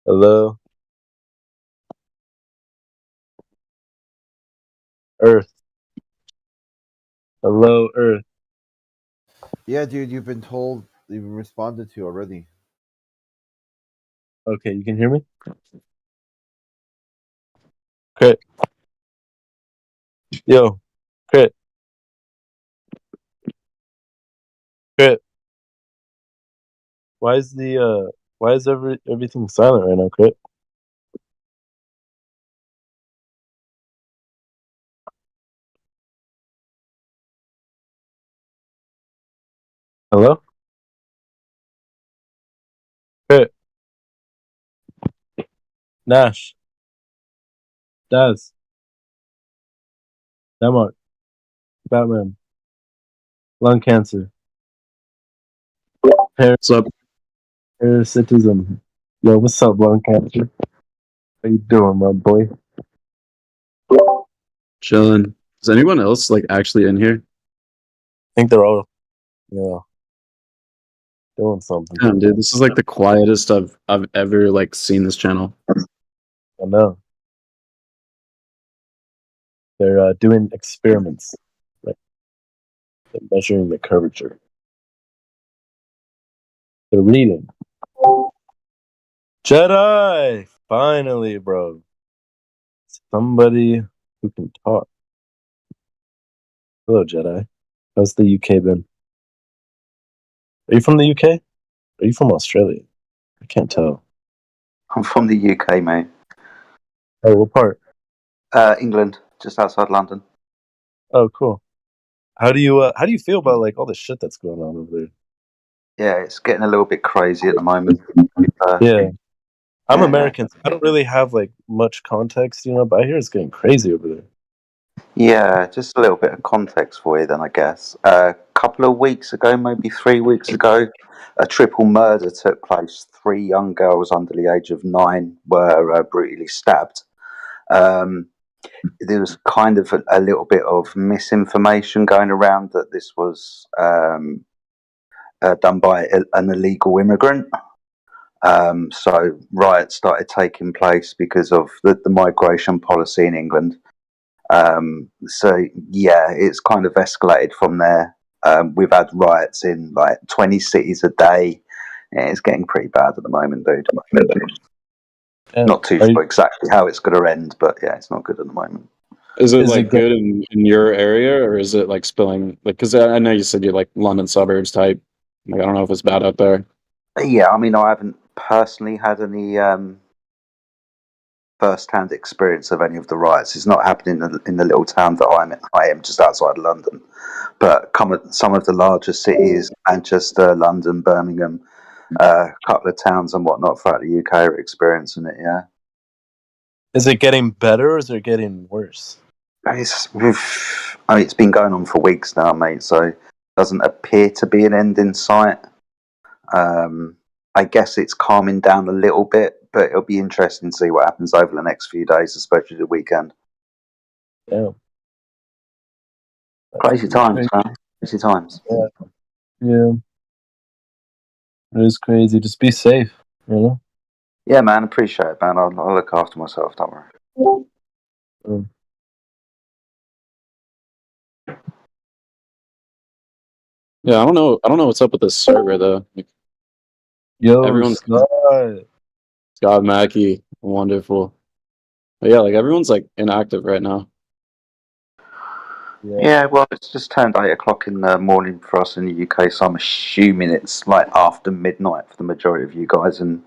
Hello? Earth. Hello, Earth. Yeah, dude, you've been told, you've been responded to already. Okay, you can hear me? Crit. Yo. Crit. Crit. Why is everything silent right now, Crit? Hello? Hey. Nash. Daz. Denmark. Batman. Lung cancer. What's up? Parasitism. Yo, what's up, lung cancer? How you doing, my boy? Chilling. Is anyone else like actually in here? I think they're all, doing something. Damn, dude, this is like the quietest I've ever like seen this channel. I know. They're doing experiments, like they're measuring the curvature. They're reading. Jedi! Finally, bro. Somebody who can talk. Hello, Jedi. How's the UK been? Are you from the UK? Are you from Australia? I can't tell. I'm from the UK, mate. Oh, what part? England, just outside London. Oh, cool. How do you feel about like all the shit that's going on over there? Yeah, it's getting a little bit crazy at the moment. Yeah. I'm American. So I don't really have like much context, but I hear it's getting crazy over there. Yeah, just a little bit of context for you then, I guess. A couple of weeks ago, maybe 3 weeks ago, a triple murder took place. 3 young girls under the age of 9 were brutally stabbed. There was kind of a little bit of misinformation going around that this was done by an illegal immigrant. So riots started taking place because of the migration policy in England. So yeah, it's kind of escalated from there. We've had riots in like 20 cities a day. Yeah, it's getting pretty bad at the moment, dude. Not too sure exactly how it's going to end, but yeah, it's not good at the moment. Is it like good in your area, or is it like spilling? Like, because I know you said you're like London suburbs type. Like, I don't know if it's bad out there. Yeah, I mean, I haven't personally had any first-hand experience of any of the riots. It's not happening in the little town that I am just outside London. But some of the larger cities, Manchester, London, Birmingham, a couple of towns and whatnot throughout the UK are experiencing it, yeah. Is it getting better or is it getting worse? It's been going on for weeks now, mate, so it doesn't appear to be an end in sight. I guess it's calming down a little bit, but it'll be interesting to see what happens over the next few days, especially the weekend. Yeah. Crazy times, man. Crazy times. Yeah. It is crazy. Just be safe, Yeah, man, appreciate it, man. I'll look after myself, don't worry. Yeah, I don't know what's up with this server though. Like, everyone's Scott Mackey, wonderful. But yeah, like everyone's like inactive right now. Yeah, well, it's just turned 8 o'clock in the morning for us in the UK, so I'm assuming it's like after midnight for the majority of you guys in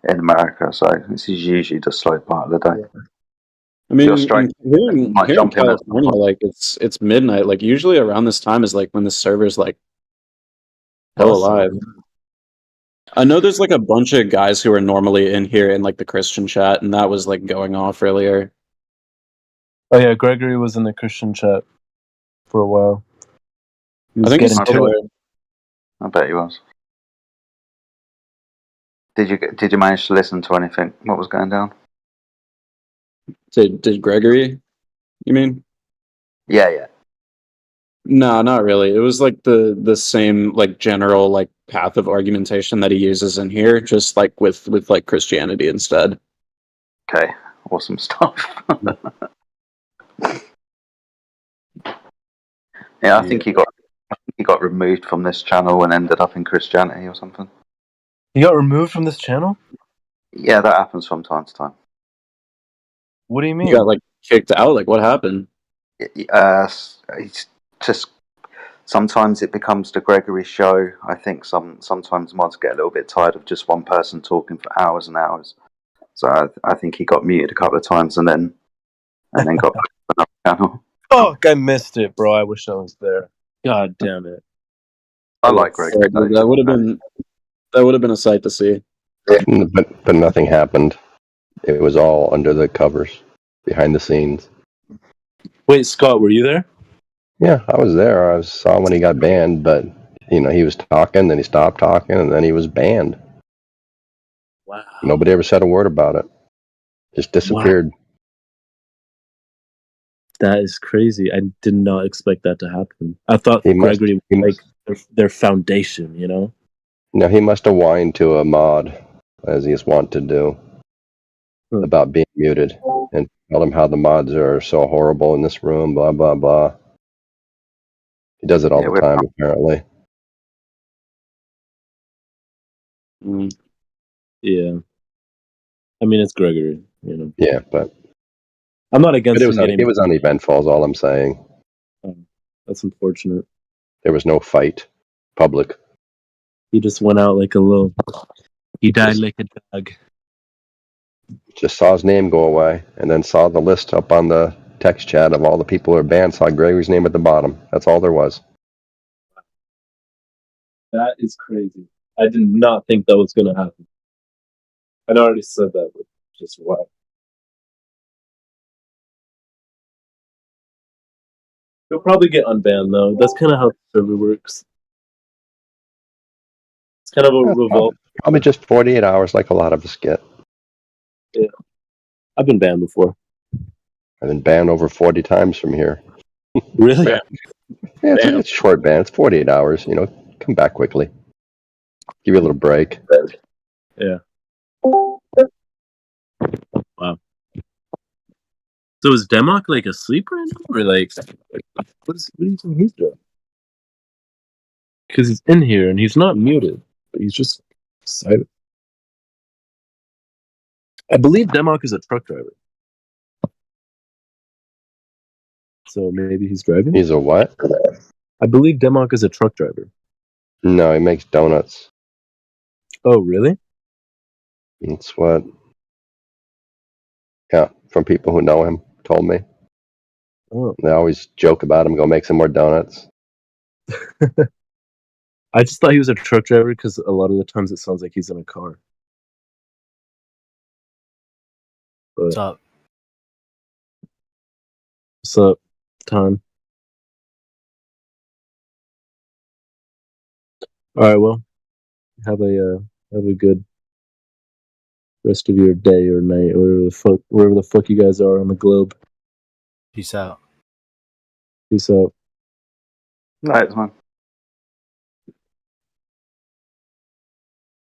America. So this is usually the slow part of the day. I mean, here in California, like it's midnight. Like usually around this time is like when the server's like hell alive. I know there's like a bunch of guys who are normally in here in like the Christian chat, and that was like going off earlier. Oh yeah, Gregory was in the Christian chat for a while. I think he's still there. I bet he was. Did you manage to listen to anything? What was going down? Did Gregory? You mean? Yeah. No, not really. It was like the same like general like path of argumentation that he uses in here, just like with like Christianity instead. Okay, awesome stuff. Yeah, I think he got removed from this channel and ended up in Christianity or something. He got removed from this channel? Yeah, that happens from time to time. What do you mean? He got like kicked out? Like what happened? It's just sometimes it becomes the Gregory show. I think sometimes mods get a little bit tired of just one person talking for hours and hours. So I think he got muted a couple of times and then got back to another channel. Oh, I missed it, bro. I wish I was there. God damn it. I like Greg. That would have been a sight to see. But nothing happened. It was all under the covers, behind the scenes. Wait, Scott, were you there? Yeah, I was there. I saw when he got banned, but he was talking, then he stopped talking, and then he was banned. Wow. Nobody ever said a word about it. Just disappeared. Wow. That is crazy. I did not expect that to happen. I thought Gregory was like their foundation, you know? No, he must have whined to a mod, as he's wont to do, about being muted, and tell him how the mods are so horrible in this room, blah, blah, blah. He does it all the time, apparently. Yeah. I mean, it's Gregory, you know? Yeah, but I'm not against it was him getting... It was uneventful, is all I'm saying. That's unfortunate. There was no fight, public. He just went out like a little... He died like a dog. Just saw his name go away, and then saw the list up on the text chat of all the people who are banned, saw Gregory's name at the bottom. That's all there was. That is crazy. I did not think that was going to happen. I already said that, but just wow. He'll probably get unbanned, though. That's kind of how the server works. It's kind of a revolt. Probably just 48 hours, like a lot of us get. Yeah. I've been banned before. I've been banned over 40 times from here. Really? Yeah, it's a short ban. It's 48 hours. Come back quickly. Give you a little break. Yeah. Wow. So is Demok like asleep right now, or like what do you think he's doing? Because he's in here and he's not muted, but he's just silent. I believe Demok is a truck driver. So maybe he's driving? He's a what? I believe Demok is a truck driver. No, he makes donuts. Oh, really? That's what, from people who know him, told me. Oh. They always joke about him, go make some more donuts. I just thought he was a truck driver because a lot of the times it sounds like he's in a car. But, What's up? What's up, Tom? All right, well, have a good rest of your day or night, or wherever the fuck you guys are on the globe. Peace out. Peace out. Night, man.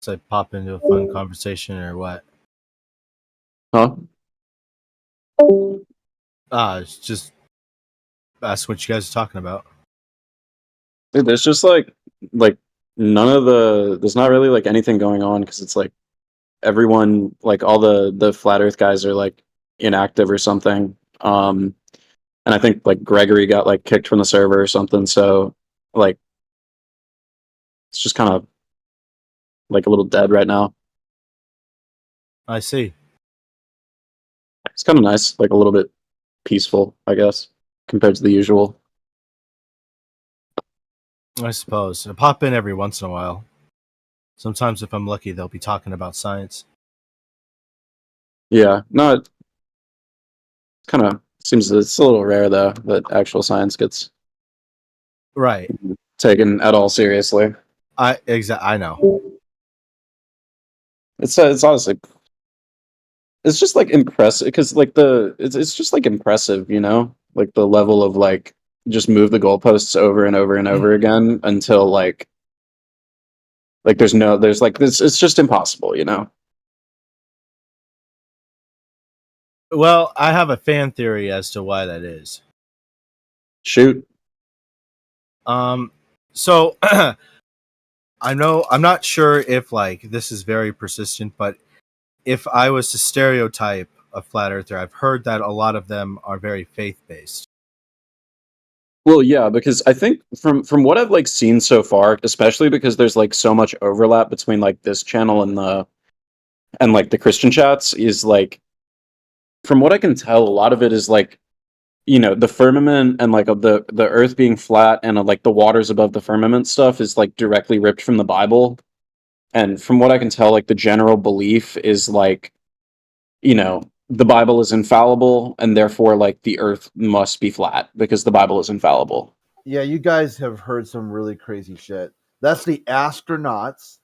So I pop into a fun conversation or what? Huh? It's just ask what you guys are talking about. Dude, there's just like none of there's not really like anything going on because it's like everyone, like all the flat earth guys are like inactive or something. And I think like Gregory got like kicked from the server or something, so like it's just kind of like a little dead right now. I see. It's kind of nice, like a little bit peaceful, I guess, compared to the usual. I suppose. I pop in every once in a while. Sometimes if I'm lucky, they'll be talking about science. Yeah, no, it kind of seems it's a little rare though that actual science gets right taken at all seriously. I know. It's honestly, it's just like impressive because like it's just like impressive, you know, like the level of like just move the goalposts over and over and over again until like there's like this. It's just impossible, you know. Well, I have a fan theory as to why that is. Shoot. So I'm not sure if like this is very persistent, but if I was to stereotype a flat earther, I've heard that a lot of them are very faith-based. Well, yeah, because I think from what I've like seen so far, especially because there's like so much overlap between like this channel and like the Christian chats, is like from what I can tell, a lot of it is like the firmament and like the earth being flat and like the waters above the firmament stuff is like directly ripped from the Bible. And from what I can tell, like the general belief is like, the Bible is infallible and therefore like the earth must be flat because the Bible is infallible. Yeah, you guys have heard some really crazy shit. That's the astronauts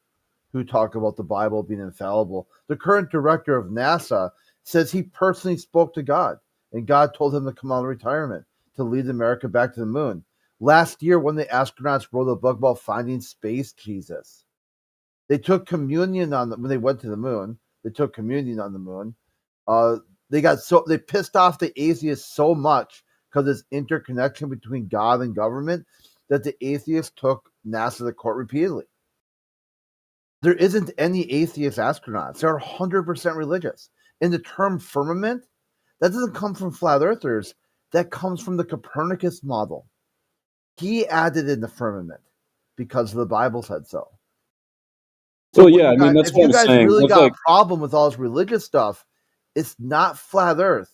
who talk about the Bible being infallible. The current director of NASA says he personally spoke to God, and God told him to come out of retirement to lead America back to the moon. Last year, when the astronauts wrote a book about finding space Jesus, they took communion when they went to the moon. They took communion on the moon. They pissed off the atheists so much because this interconnection between God and government that the atheists took NASA to court repeatedly. There isn't any atheist astronauts. They're 100% religious. And the term firmament, that doesn't come from flat earthers. That comes from the Copernicus model. He added in the firmament because the Bible said so. So well, yeah, I mean, that's if what you I'm guys saying. really That's got like, a problem with all this religious stuff, it's not flat Earth.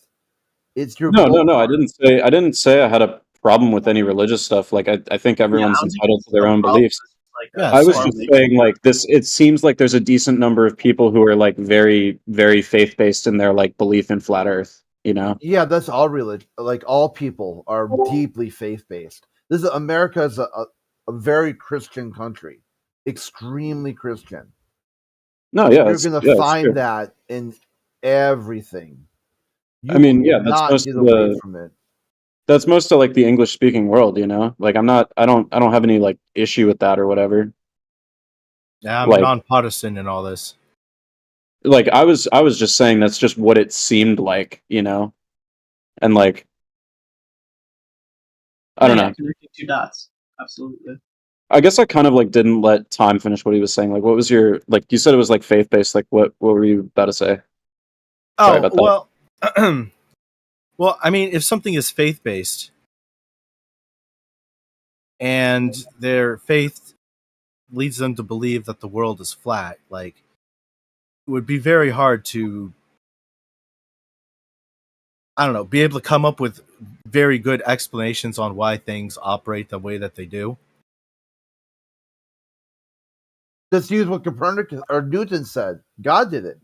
It's your no. I didn't say I had a problem with any religious stuff. Like, I think everyone's entitled to their own beliefs. I was just saying, like, this. It seems like there's a decent number of people who are like very, very faith based in their like belief in flat Earth. Yeah, that's all religion. Like all people are deeply faith based. America is a very Christian country, extremely Christian. No, yeah, You're gonna it's find true. that in everything. I mean, yeah, will not get away from it. That's most of like the English speaking world. Like I don't have any like issue with that or whatever. Yeah, I'm like non-partisan in all this. like I was just saying that's just what it seemed like, and like I don't know. Connecting two dots. Absolutely. I guess I kind of like didn't let Time finish what he was saying. Like, what was your like? You said it was like faith based. Like, what were you about to say? Sorry about that. Well, well, I mean, if something is faith based and their faith leads them to believe that the world is flat, like it would be very hard to, I don't know, be able to come up with very good explanations on why things operate the way that they do. Just use what Copernicus or Newton said. God did it.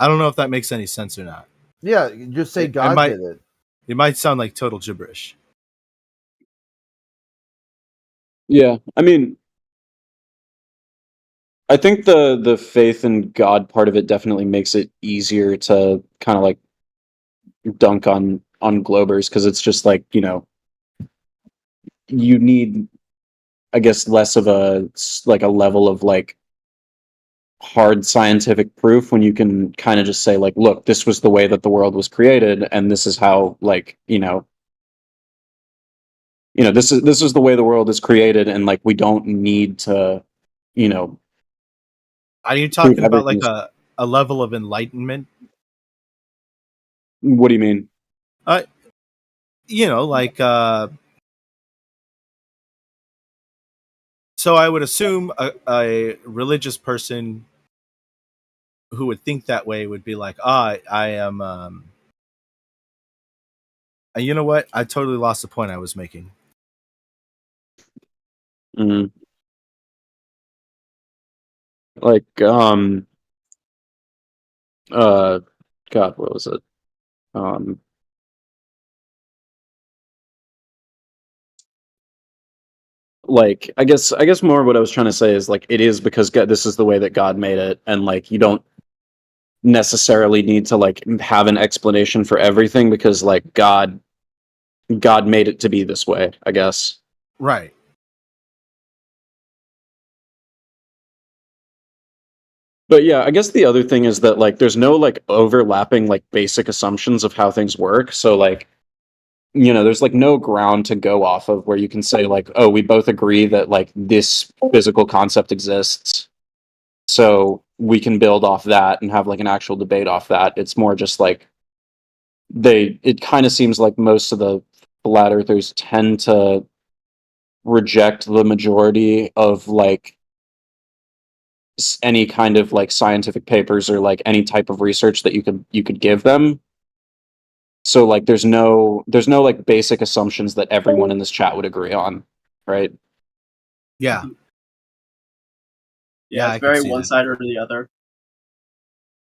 I don't know if that makes any sense or not. Yeah, just say God did it. It might sound like total gibberish. Yeah, I mean, I think the faith in God part of it definitely makes it easier to kind of like dunk on Globers because it's just like you need, I guess, less of a like a level of like hard scientific proof when you can kind of just say like, look, this was the way that the world was created and this is how like this is the way the world is created and like we don't need to Are you talking about like a level of enlightenment? What do you mean? Like so I would assume a religious person who would think that way would be like, I am you know what? I totally lost the point I was making. Mm-hmm. Like God, what was it? Like I guess more what I was trying to say is like it is because this is the way that God made it, and like you don't necessarily need to like have an explanation for everything because like God made it to be this way, I guess. Right. But yeah, I guess the other thing is that like there's no like overlapping like basic assumptions of how things work. So like there's like no ground to go off of where you can say like, oh, we both agree that like this physical concept exists. So we can build off that and have like an actual debate off that. It's more just like it kind of seems like most of the flat earthers tend to reject the majority of like any kind of like scientific papers or like any type of research that you could give them. So like there's no like basic assumptions that everyone in this chat would agree on, right? Yeah. Yeah, I it's can very see one that. side or the other.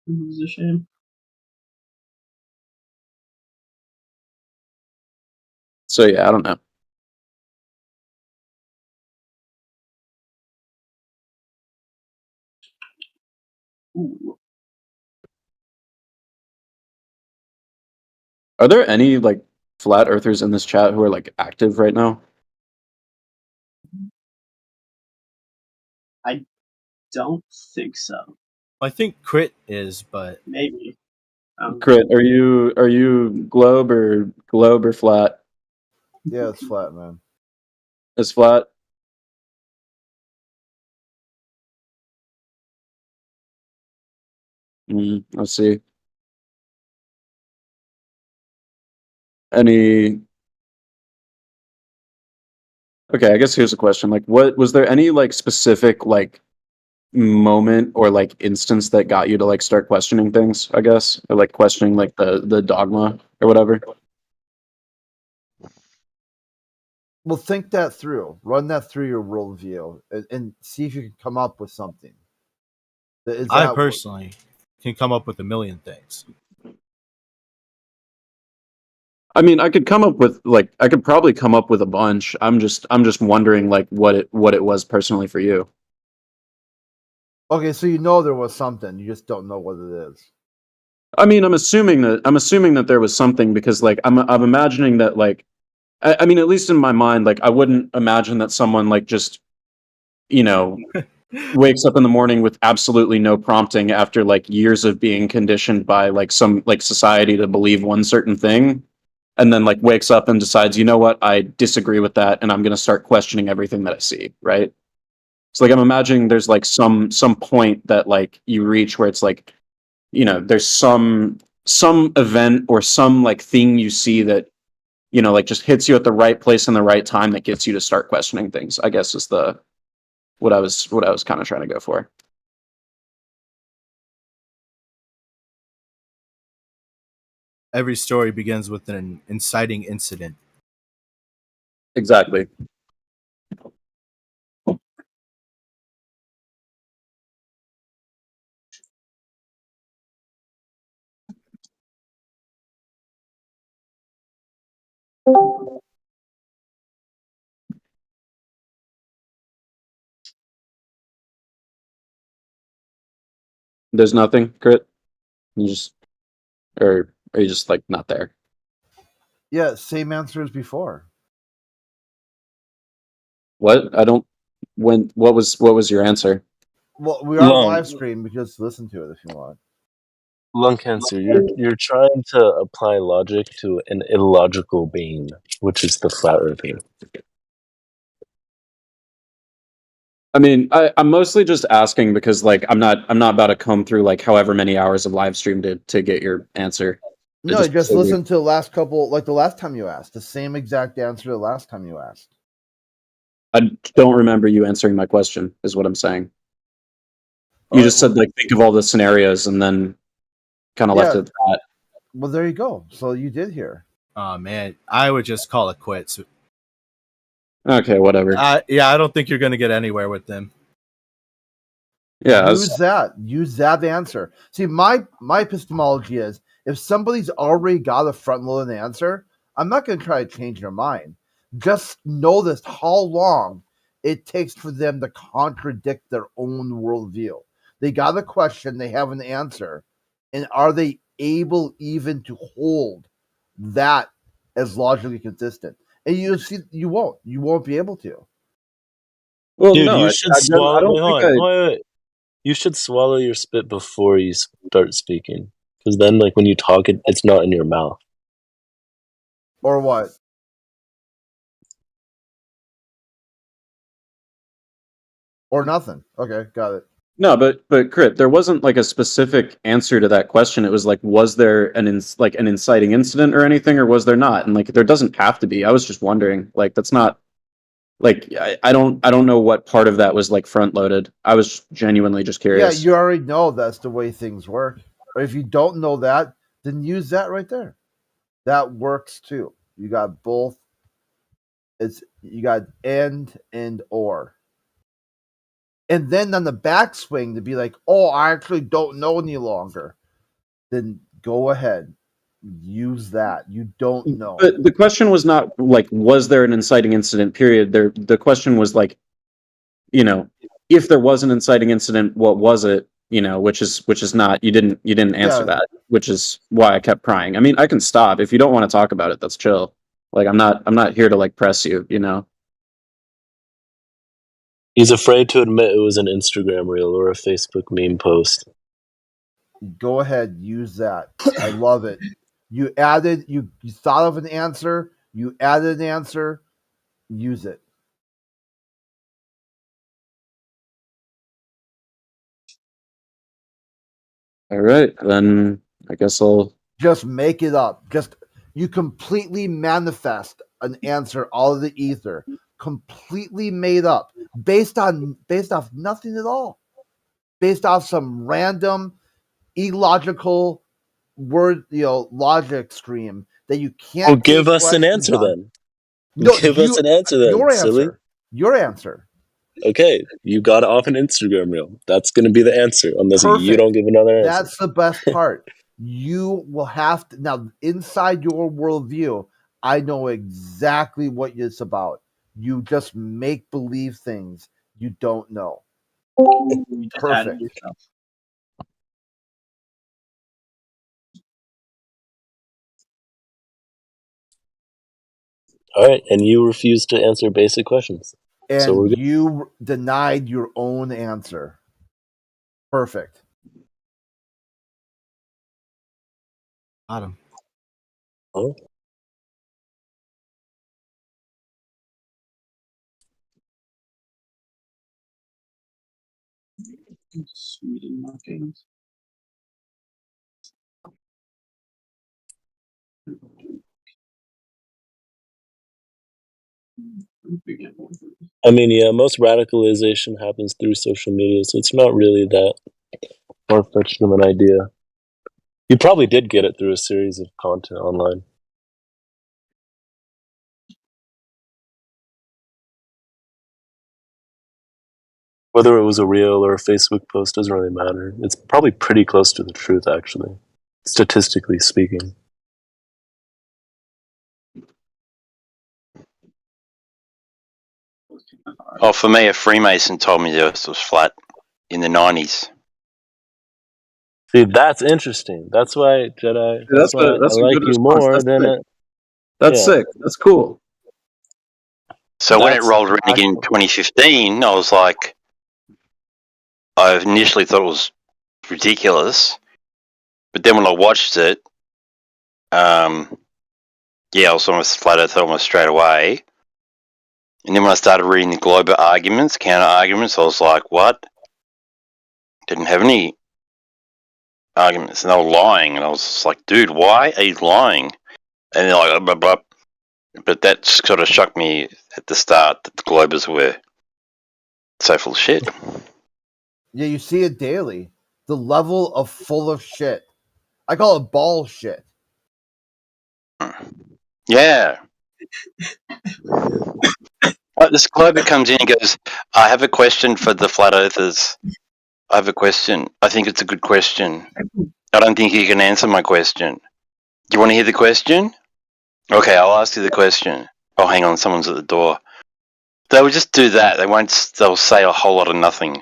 It's a shame. So yeah, I don't know. Ooh. Are there any like flat earthers in this chat who are like active right now? I don't think so. I think Crit is, but Maybe. Crit, are you globe or flat? Yeah, it's flat, man. It's flat. Let's see. Any? Okay, I guess here's a question. Like, what was there any like specific like moment or like instance that got you to like start questioning things? I guess, or like questioning like the dogma or whatever. Well, think that through. Run that through your worldview and see if you can come up with something. I personally can come up with a million things. I mean, I could probably come up with a bunch. I'm just wondering like what it was personally for you. Okay, so you know there was something, you just don't know what it is. I mean, I'm assuming that there was something because like I'm imagining that like I mean, at least in my mind, like I wouldn't imagine that someone like just wakes up in the morning with absolutely no prompting after like years of being conditioned by like some like society to believe one certain thing, and then like wakes up and decides, you know what, I disagree with that, and I'm going to start questioning everything that I see, right? So like I'm imagining there's like some point that like you reach where it's like, there's some event or some like thing you see that like just hits you at the right place and the right time that gets you to start questioning things, I guess is what I was kind of trying to go for. Every story begins with an inciting incident. Exactly. There's nothing, Crit? You just or are you just like not there? Yeah, same answer as before. What? I don't what was your answer? Well, we are live stream, because listen to it if you want. Lung cancer. You're trying to apply logic to an illogical being, which is the flat earther. I mean, I'm mostly just asking because like I'm not about to come through like however many hours of live stream to get your answer. No, just listen to the last couple, like the last time you asked, the same exact answer the last time you asked. I don't remember you answering my question, is what I'm saying. You just said like think of all the scenarios and then kind of left it at that. Well, there you go. So you did hear. Oh man, I would just call it quits. Okay, whatever. Yeah, I don't think you're going to get anywhere with them. Yeah, use that answer. See, my epistemology is if somebody's already got a front-loaded answer, I'm not going to try to change their mind. Just notice how long it takes for them to contradict their own worldview. They got a question, they have an answer, and are they able even to hold that as logically consistent? And you won't be able to. Well, dude, no, you I should don't swallow. think Wait. You should swallow your spit before you start speaking, because then, like when you talk, it's not in your mouth. Or what? Or nothing. Okay, got it. No, but Crit, there wasn't like a specific answer to that question. It was like, was there an inciting incident or anything, or was there not? And like, there doesn't have to be. I was just wondering. Like, that's not Like I don't know what part of that was like front loaded. I was genuinely just Yeah, curious. you already know that's the way things work. Or if you don't know that, then use that right there. That works too. You got both. You got and or. And then on the backswing to be like, oh, I actually don't know any longer. Then go ahead. Use that. You don't know. But the question was not like, was there an inciting incident, period. The question was like, you know, if there was an inciting incident, what was it? You know, which is not, you didn't answer Yeah. that, which is why I kept prying. I mean, I can stop. If you don't want to talk about it, that's chill. Like I'm not here to like press you, you know. He's afraid to admit it was an Instagram reel or a Facebook meme post. Go ahead, use that. I love it. You thought of an answer, you added an answer, use it. All right, then I guess I'll just make it up. Just you completely manifest an answer out of the ether, completely made up, based off nothing at all, based off some random illogical word, logic stream that you can't. Well, give us an answer then. No, give us an answer then. Your silly. answer. Your answer. Okay, you got it off an Instagram reel. That's going to be the answer, unless you Perfect. don't give another answer. That's the best part. You will have to now inside your worldview. I know exactly what it's about. You just make believe things you don't know. Perfect. All right, and you refuse to answer basic questions. So we're And good. you denied your own answer. Perfect. Got him. Oh. Sweden markings. I mean, yeah, most radicalization happens through social media, so it's not really that far-fetched of an idea. You probably did get it through a series of content online. Whether it was a reel or a Facebook post doesn't really matter. It's probably pretty close to the truth, actually, statistically speaking. Oh, for me, a Freemason told me the Earth was flat in the 90s. See, that's interesting. That's why, Jedi. That's why I like you more than it. That's sick. That's cool. So when it rolled around again in 2015, I was like, I initially thought it was ridiculous, but then when I watched it, I was almost flat earth almost straight away. And then when I started reading the global arguments, counter arguments, I was like, what? Didn't have any arguments, and they were lying, and I was just like, dude, why are you lying? And they're like, blah, blah. But that sort of shocked me at the start that the globers were so full of shit. Yeah, you see it daily. The level of full of shit. I call it ball shit. Yeah. This glober comes in and goes, I have a question for the flat earthers. I have a question. I think it's a good question. I don't think you can answer my question. Do you want to hear the question? Okay, I'll ask you the question. Oh, hang on, someone's at the door. They will just do that. They'll say a whole lot of nothing.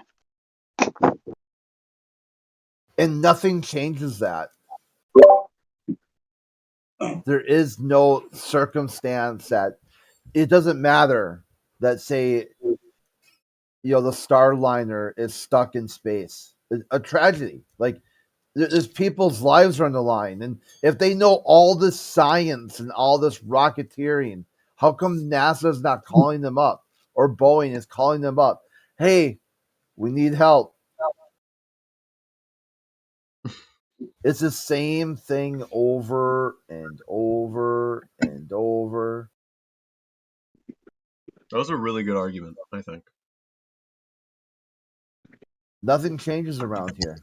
And nothing changes that. There is no circumstance that it doesn't matter that, say, the Starliner is stuck in space. A tragedy. Like, there's people's lives are on the line. And if they know all this science and all this rocketeering, how come NASA's not calling them up? Or Boeing is calling them up? Hey, we need help. It's the same thing over and over and over. That was a really good argument, I think. Nothing changes around here.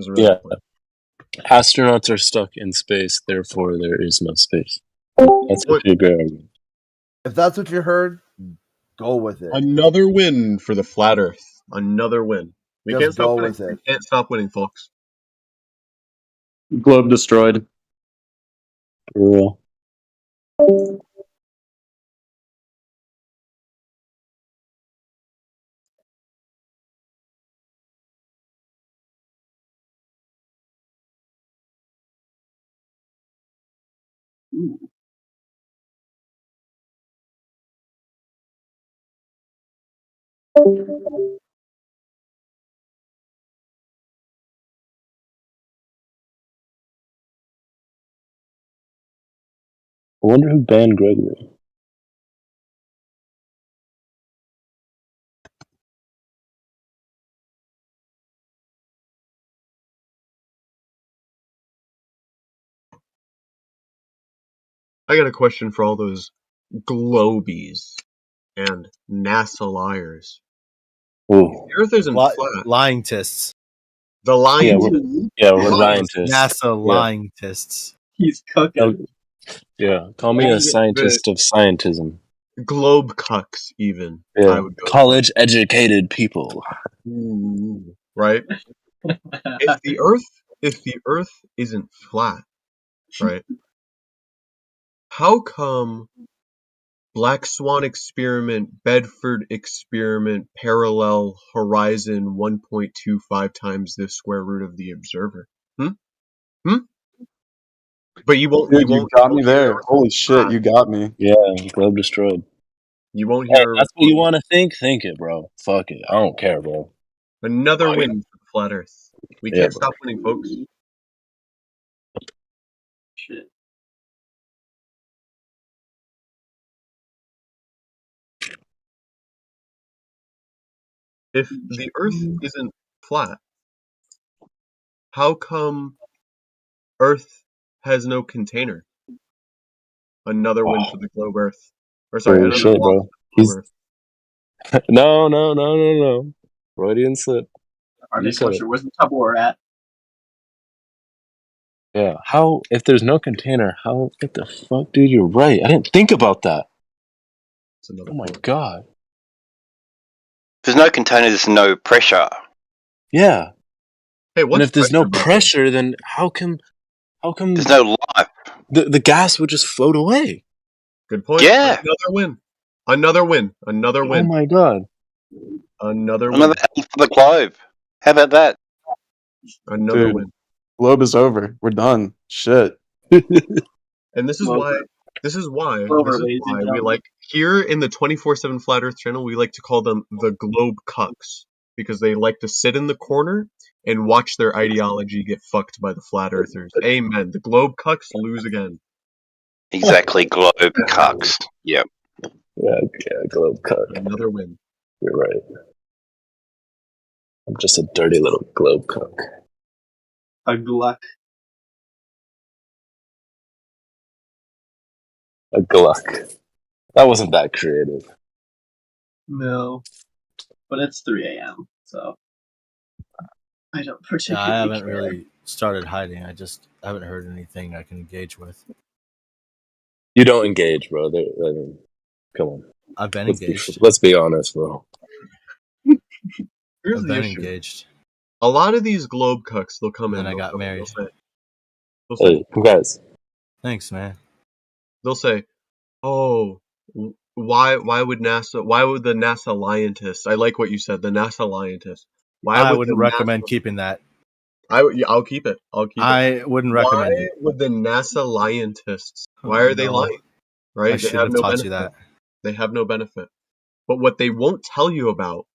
Really yeah. Astronauts are stuck in space, therefore there is no space. That's actually a great argument. If that's what you heard, go with it. Another win for the flat Earth. Another win. We Just can't stop go winning. with it. We can't stop winning, folks. Globe destroyed. For real. I wonder who banned Gregory. I got a question for all those globies and NASA liars. Ooh. The Earth isn't flat. Lying tists. The lying Yeah, we're tists. lying tists. NASA lying tists. He's cooking. Yeah, call me a scientist of scientism. Globe cucks, even. Yeah, I would go college educated people. Ooh, right? if the Earth isn't flat, right? How come Black Swan experiment, Bedford experiment, parallel horizon 1.25 times the square root of the observer? But you won't. Dude, You you won't. got me there. Holy shit, you got me. Yeah, globe destroyed. You won't Hey, hear. that's what you want to think. Think it, bro. Fuck it. I don't care, bro. Another win for the flat Earth. We Yeah, can't bro. stop winning, folks. Shit. If the Earth isn't flat, how come Earth has no container? Another win for the globe Earth. Or sorry, Holy another shit, loss bro. for the globe Earth. No. Freudian slip. Our You next said question: it. where's the Tupperware at? Yeah. How, if there's no container, how, what the fuck, dude? You're right. I didn't think about that. Oh my god. If there's no container, there's no pressure. Yeah. Hey, and if there's no pressure, then how come there's no life? The gas would just float away? Good point. Yeah. Another win. Another win. Another win. Oh my god. Another Another win. L for the globe. How about that? Another Dude, win. globe is over. We're done. Shit. And this is why Clover, ladies and we gentlemen. like here in the 24/7 Flat Earth channel, we like to call them the globe cucks because they like to sit in the corner and watch their ideology get fucked by the flat earthers. Amen. The globe cucks lose again. Exactly, globe cucks. Yep. Yeah, globe cuck. Another win. You're right. I'm just a dirty little globe cuck. A Gluck. A gluck. That wasn't that creative. No. But it's 3 a.m., so I don't Yeah, particularly I haven't care. really started hiding. I just haven't heard anything I can engage with. You don't engage, bro. I mean, come on. I've been Let's engaged. Let's be honest, bro. Here's I've the been issue. engaged. A lot of these globe cucks, they'll come And in. then I They'll got come in, married. They'll say, Hey, congrats. Thanks, man. they'll say, "Oh, why would NASA? Why would the NASA scientists? I like what you said. The NASA scientists. Why I would wouldn't the recommend NASA? keeping that. I'll keep it. I'll keep it. I wouldn't Why recommend it. would the NASA scientists? Why Oh, are they no. lying? I Right? They shouldn't have have no taught benefit. you that. They have no benefit. But what they won't tell you about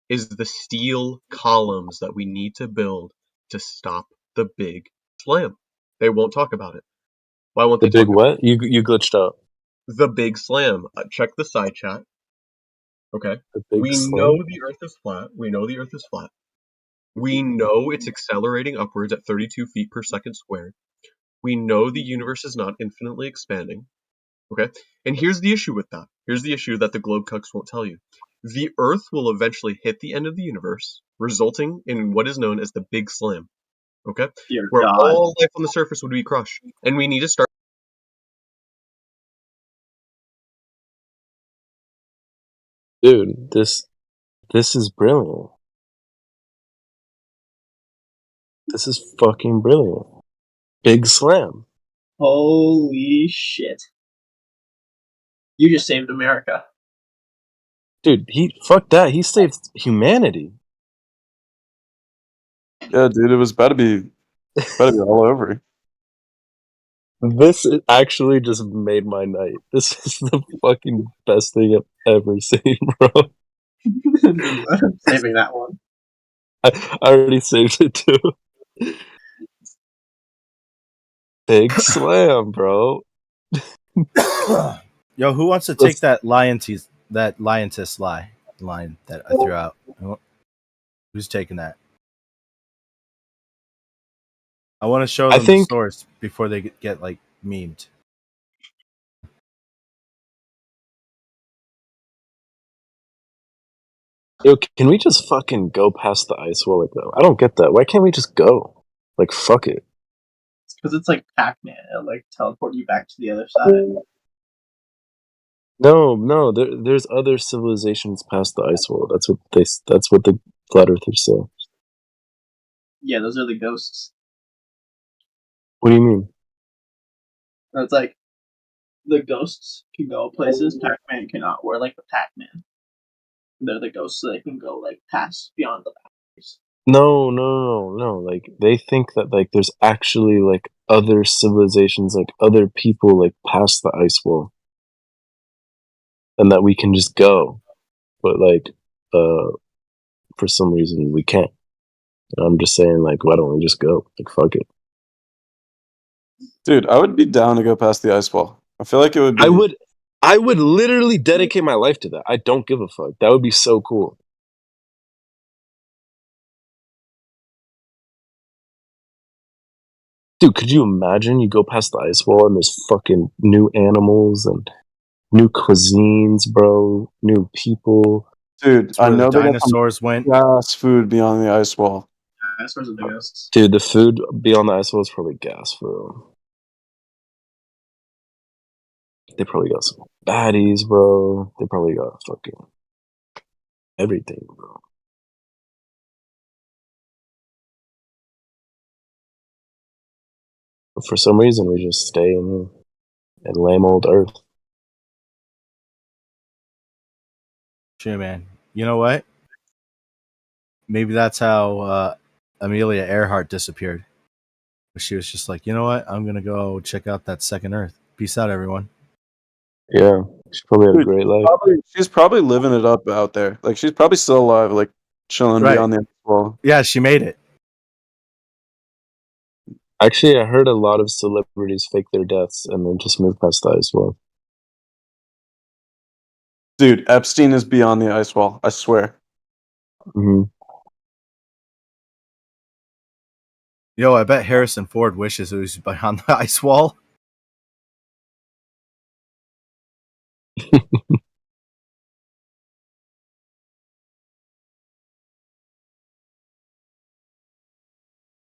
is the steel columns that we need to build to stop the big slam. They won't talk about it. Why won't The they big talk what? You glitched out. the big slam? Check the side chat. Okay. The big We slam? know the Earth is flat. We know the Earth is flat. We know it's accelerating upwards at 32 feet per second squared. We know the universe is not infinitely expanding. Okay? And here's the issue with that. Here's the issue that the globe cucks won't tell you. The Earth will eventually hit the end of the universe, resulting in what is known as the Big Slam. Okay? Dear Where God. all life on the surface would be crushed. And we need to start. Dude, this is brilliant. This is fucking brilliant. Big Slam. Holy shit. You just saved America. Dude, fuck that. He saved humanity. Yeah, dude, it was about to be all over. This actually just made my night. This is the fucking best thing I've ever seen, bro. Saving that one. I already saved it too. Big Slam, bro. Yo, who wants to take that lioness line that I threw out? Who's taking that? I want to show them the source before they get like memed. Yo, can we just fucking go past the ice wall like that? I don't get that. Why can't we just go? Like, fuck it. Because it's like Pac-Man. It'll like teleport you back to the other side. No, there's other civilizations past the ice wall. That's what the flat earthers say. Yeah, those are the ghosts. What do you mean? It's like the ghosts can go places Pac-Man cannot. We're like the Pac-Man. They're the ghosts, so they can go like past beyond the boundaries. No. Like, they think that like there's actually like other civilizations, like other people like past the ice wall, and that we can just go. But like, for some reason we can't. And I'm just saying, like, why don't we just go? Like, fuck it. Dude, I would be down to go past the ice wall. I feel like it would be. I would literally dedicate my life to that. I don't give a fuck. That would be so cool. Dude, could you imagine you go past the ice wall and there's fucking new animals and new cuisines, bro, new people. Dude, I know the dinosaurs went. Gas food beyond the ice wall. Dinosaurs are the ghosts. Dude, the food beyond the ice wall is probably gas for real. They probably got some baddies, bro. They probably got fucking everything, bro. But for some reason, we just stay in lame old Earth. Sure, man. You know what? Maybe that's how Amelia Earhart disappeared. But she was just like, you know what? I'm gonna go check out that second Earth. Peace out, everyone. Yeah, she probably had a great life. She's probably living it up out there. Like, she's probably still alive, like chilling beyond the ice wall. Yeah, she made it. Actually, I heard a lot of celebrities fake their deaths and then just move past the ice wall. Dude, Epstein is beyond the ice wall. I swear. Mm-hmm. Yo, I bet Harrison Ford wishes it was behind the ice wall.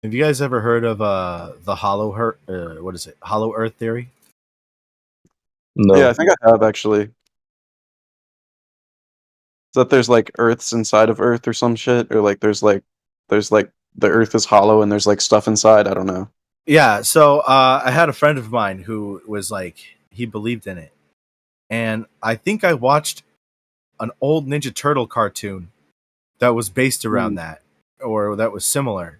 Have you guys ever heard of the hollow Earth? What is it? Hollow Earth theory? No. Yeah, I think I have actually. That there's like Earths inside of Earth or some shit, or like there's like the Earth is hollow and there's like stuff inside. I don't know. Yeah, so I had a friend of mine who was like, he believed in it. And I think I watched an old Ninja Turtle cartoon that was based around that, or that was similar.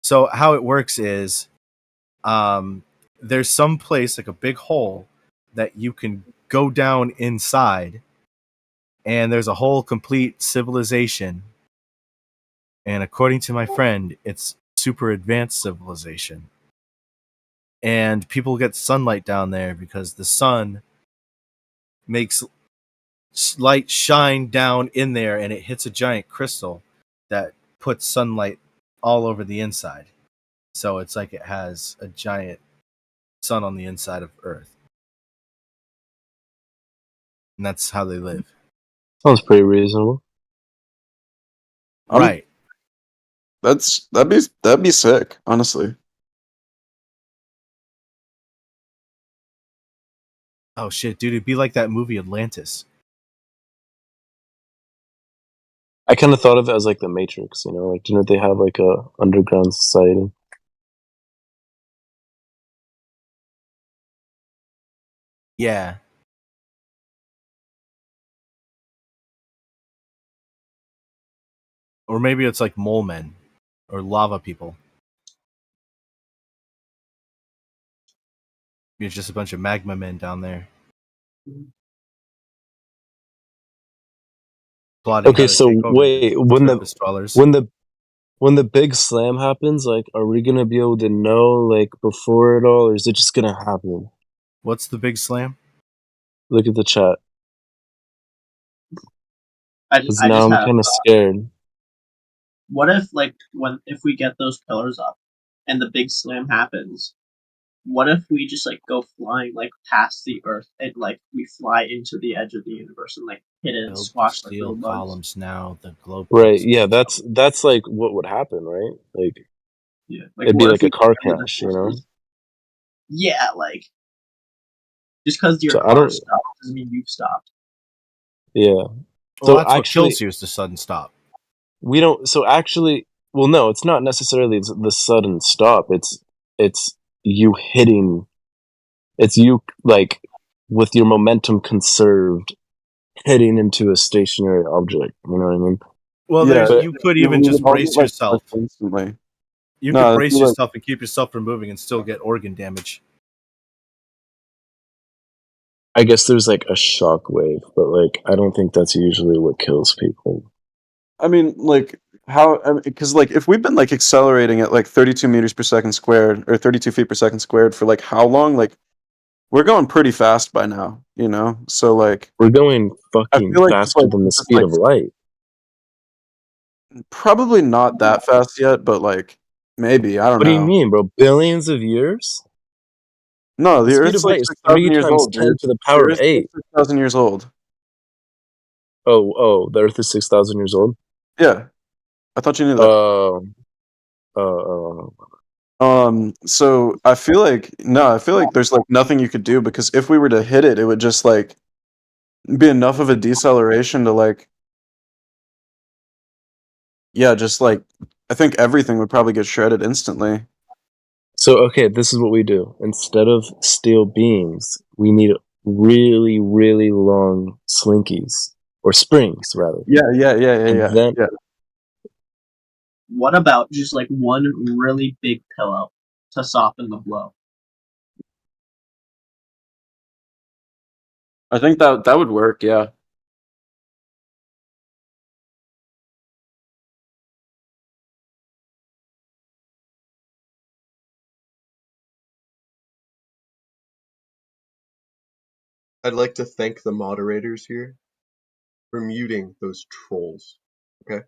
So how it works is there's some place, like a big hole, that you can go down inside, and there's a whole complete civilization. And according to my friend, it's super advanced civilization. And people get sunlight down there because the sun makes light shine down in there, and it hits a giant crystal that puts sunlight all over the inside. So it's like it has a giant sun on the inside of Earth. and that's how they live. Sounds pretty reasonable. Right. That'd be sick, honestly. Oh shit, dude! It'd be like that movie Atlantis. I kind of thought of it as like the Matrix, you know, like didn't they have like a underground society? Yeah. Or maybe it's like mole men or lava people. It's just a bunch of magma men down there. Plotting how Okay, to so take over wait, the when surface dwellers. the big slam happens, like, are we gonna be able to know like before it all, or is it just gonna happen? What's the big slam? Look at the chat. I Because just now I'm had a kind of thought. scared. What if if we get those pillars up and the big slam happens, what if we just like go flying like past the earth and like we fly into the edge of the universe and like hit it and Build squash like steel little bugs? columns now. The globe. Right? Yeah, that's like what would happen, right? Like, Yeah, like it'd be what if like a we car get rid of the crash, you know? forces? Yeah, like just because your So I car don't. stopped doesn't mean you've stopped. Yeah. Well, So that's what actually, kills you is the sudden stop. we don't. So actually, well, no, it's not necessarily the sudden stop. It's you hitting. It's you like with your momentum conserved, hitting into a stationary object. You know what I mean? Well, Yeah, you could even we just would all get brace like yourself. pushed instantly. You No, could it'd be brace like yourself and keep yourself from moving and still get organ damage. I guess there's like a shock wave, but like I don't think that's usually what kills people. I mean, like how? Because like if we've been like accelerating at like 32 meters per second squared or 32 feet per second squared for like how long? Like we're going pretty fast by now, you know. So like We're going I fucking feel like faster than the speed of light. probably not that fast yet, but like maybe I don't What do you know. mean, bro? Billions of years? No, The the speed Earth's of like light is 6,000 3 years times old, 10 dude. to the The power of Earth's like 8. 6,000 years old. Oh, the Earth is 6,000 years old? Yeah, I thought you knew that. So I feel like no, I feel like there's like nothing you could do because if we were to hit it, it would just like be enough of a deceleration to like, yeah, just like I think everything would probably get shredded instantly. So, okay, this is what we do. Instead of steel beams, we need really, really long slinkies. Or springs, rather. And then, Yeah. What about just like one really big pillow to soften the blow? I think that would work, yeah. I'd like to thank the moderators here for muting those trolls. Okay?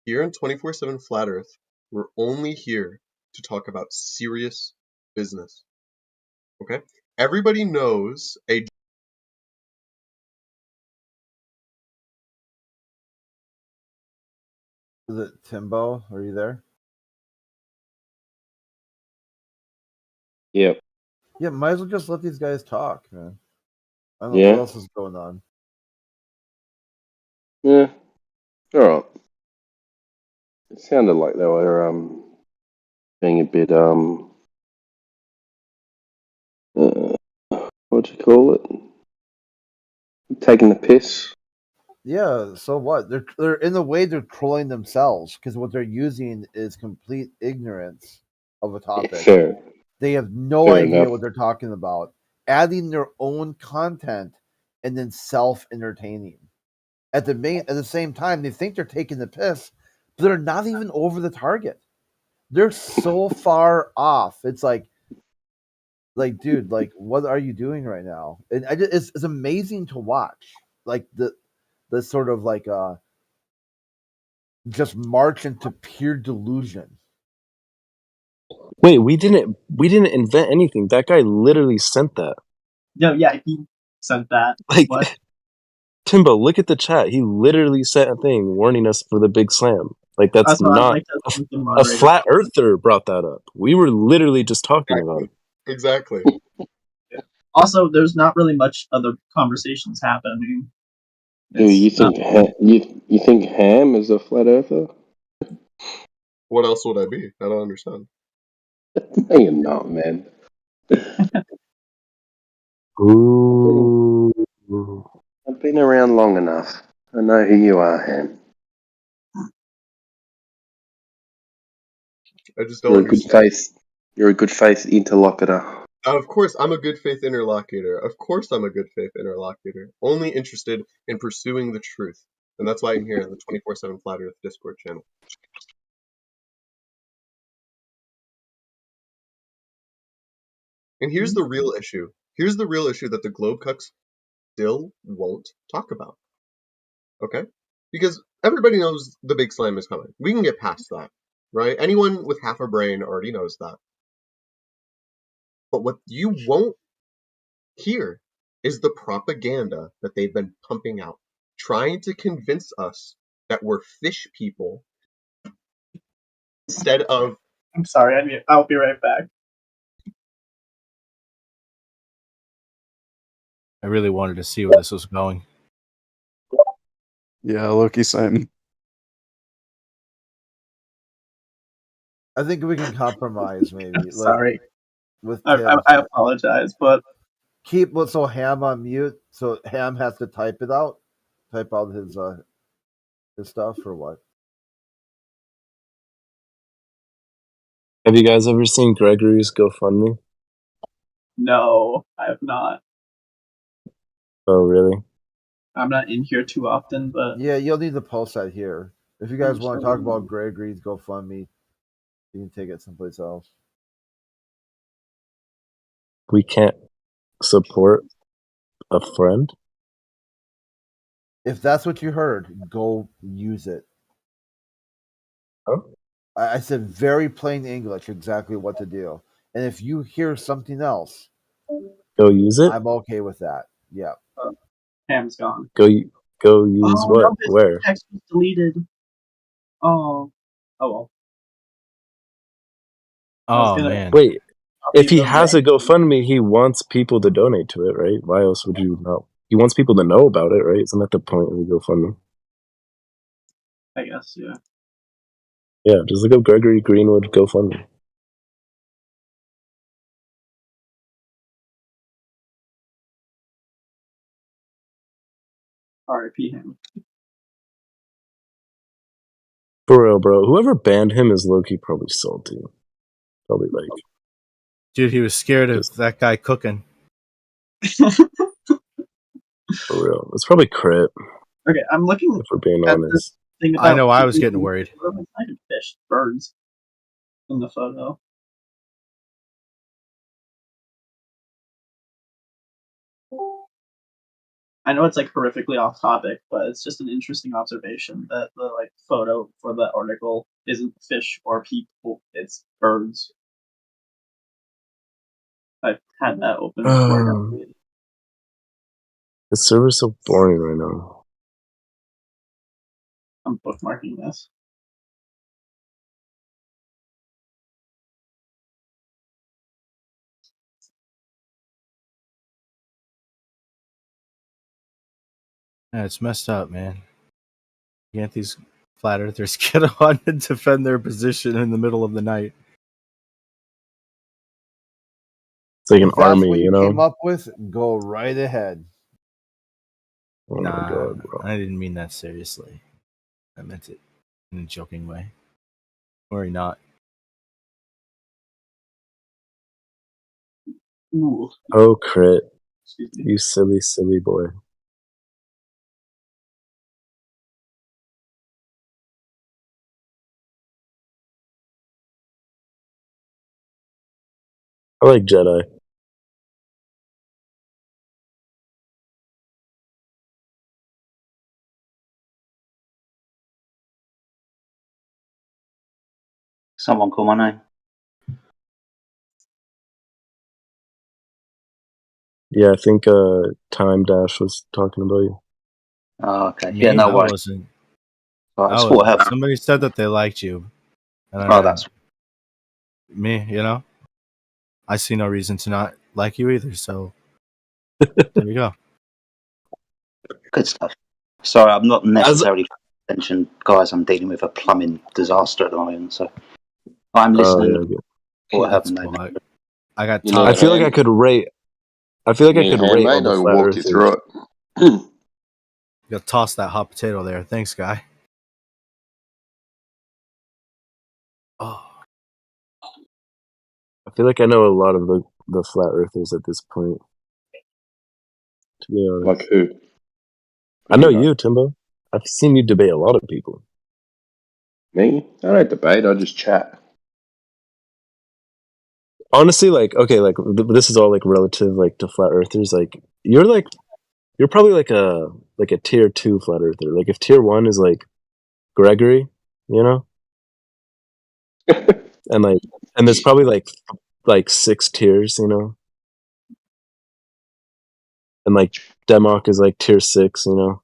Here in 24/7 Flat Earth, we're only here to talk about serious business. Okay? Everybody knows a Is it Timbo? Are you there? Yep. Yeah, might as well just let these guys talk, man. I don't know Yeah. what else is going on. Yeah. Alright. It sounded like they were being a bit what do you call it? Taking the piss. Yeah, so what? They're in a way they're trolling themselves because what they're using is complete ignorance of a topic. Fair. They have no Fair idea enough. what they're talking about, adding their own content and then self-entertaining. At the same time, they think they're taking the piss, but they're not even over the target. They're so far off. It's like, dude, like, what are you doing right now? And it's amazing to watch, like the sort of like just march into pure delusion. wait, we didn't invent anything. That guy literally sent that. No, yeah, he sent that. Like, What? Timbo, look at the chat. He literally sent a thing warning us for the big slam. Like, that's What I'd not like to thank the a moderator. flat earther brought that up. We were literally just talking about it. Exactly. Also, there's not really much other conversations happening. Do you think you think Ham is a flat earther? What else would I be? I don't understand. No, you're not, man. Ooh. I've been around long enough. I know who you are, Ham. I just don't understand. You're a good faith interlocutor. Of course, I'm a good faith interlocutor. Of course, I'm a good faith interlocutor. Only interested in pursuing the truth. And that's why I'm here on the 24/7 Flat Earth Discord channel. And here's the real issue. Here's the real issue that the Globe Cucks still won't talk about. Okay? Because everybody knows the big slam is coming. We can get past that, right? Anyone with half a brain already knows that. But what you won't hear is the propaganda that they've been pumping out, trying to convince us that we're fish people instead of. I'm sorry, I'll be right back. I really wanted to see where this was going. Yeah, Loki same. I think we can compromise maybe. Sorry. With I Tim. apologize, but Keep so Ham on mute, so Ham has to type out his stuff or what? Have you guys ever seen Gregory's GoFundMe? no, I have not. Oh, really? I'm not in here too often, but Yeah, you'll need to post that here. If you guys want to talk about Gregory's GoFundMe, you can take it someplace else. We can't support a friend? If that's what you heard, go use it. Huh? I said very plain English exactly what to do. And if you hear something else, Go use it? I'm okay with that. Yeah. Ham's gone. Go use what? No, this Where? text was deleted. Oh well. Oh man. Wait, if he has a GoFundMe, he wants people to donate to it, right? Why else would you not? He wants people to know about it, right? Isn't that the point of the GoFundMe? I guess, yeah. Yeah, just look up Gregory Greenwood GoFundMe. R.I.P. him. For real, bro. Whoever banned him is low-key probably salty. Probably like... Dude, he was scared of that guy cooking. For real. It's probably Crit. Okay, I'm looking if we're being at honest. this thing about I know, I was getting worried. Fish, birds in the photo. I know it's like horrifically off topic, but it's just an interesting observation that the like photo for the article isn't fish or people, it's birds. I've had that open before. The server's so boring right now. I'm bookmarking this. Yeah, it's messed up, man. Can't these flat earthers get on and defend their position in the middle of the night? It's like an If that's army, what you came know? up with, go right ahead. Oh nah, my god, bro. I didn't mean that seriously. I meant it in a joking way. Or not. Ooh. Oh, Crit. You silly, silly boy. I like Jedi. Someone call my name. Yeah, I think Time Dash was talking about you. Oh, okay. Me, Yeah, no I worries. wasn't. Right, I it's what wasn't. happened. Somebody said that they liked you, and Oh, that's me. I see no reason to not like you either. So there you go. good stuff. Sorry, I'm not As necessarily paying attention, guys. I'm dealing with a plumbing disaster at the moment, so I'm oh listening yeah, to okay. what That's happened. cool. I got You need I a top. feel like I hand? could rate. I feel like You I need a could hand, rate all mate? the I'll flat walk you earthers. through it. Got toss that hot potato there. Thanks, guy. Oh, I feel like I know a lot of the flat earthers at this point. To be honest, Like who? I know you, Timbo. I've seen you debate a lot of people. Me? I don't debate. I just chat. Honestly, like okay, like this is all like relative, like to flat earthers. Like you're probably like a tier 2 flat earther. Like if tier 1 is like Gregory, you know, and like and there's probably like 6 tiers, you know, and like Demok is like tier 6, you know.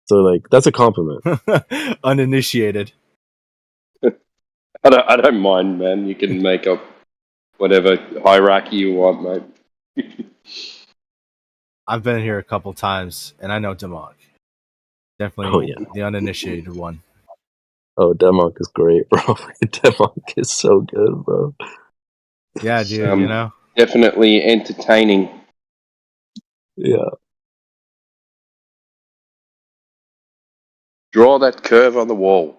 So like that's a compliment. uninitiated. I don't mind, man. You can make up whatever hierarchy you want, mate. I've been here a couple times, and I know Demog. Oh Definitely yeah. the uninitiated one. Oh, Demok is great, bro. Demok is so good, bro. Yeah, It's dude. definitely entertaining. Yeah. Draw that curve on the wall.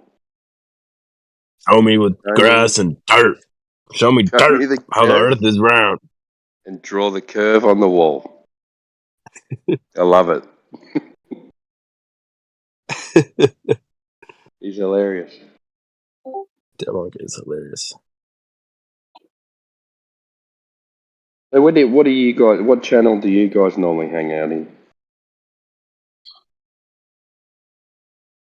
Show me with Show grass and dirt. Show me dirt me the how the curve earth is round. and draw the curve on the wall. I love it. He's hilarious. Demok is hilarious. Hey, what do you guys? What channel do you guys normally hang out in?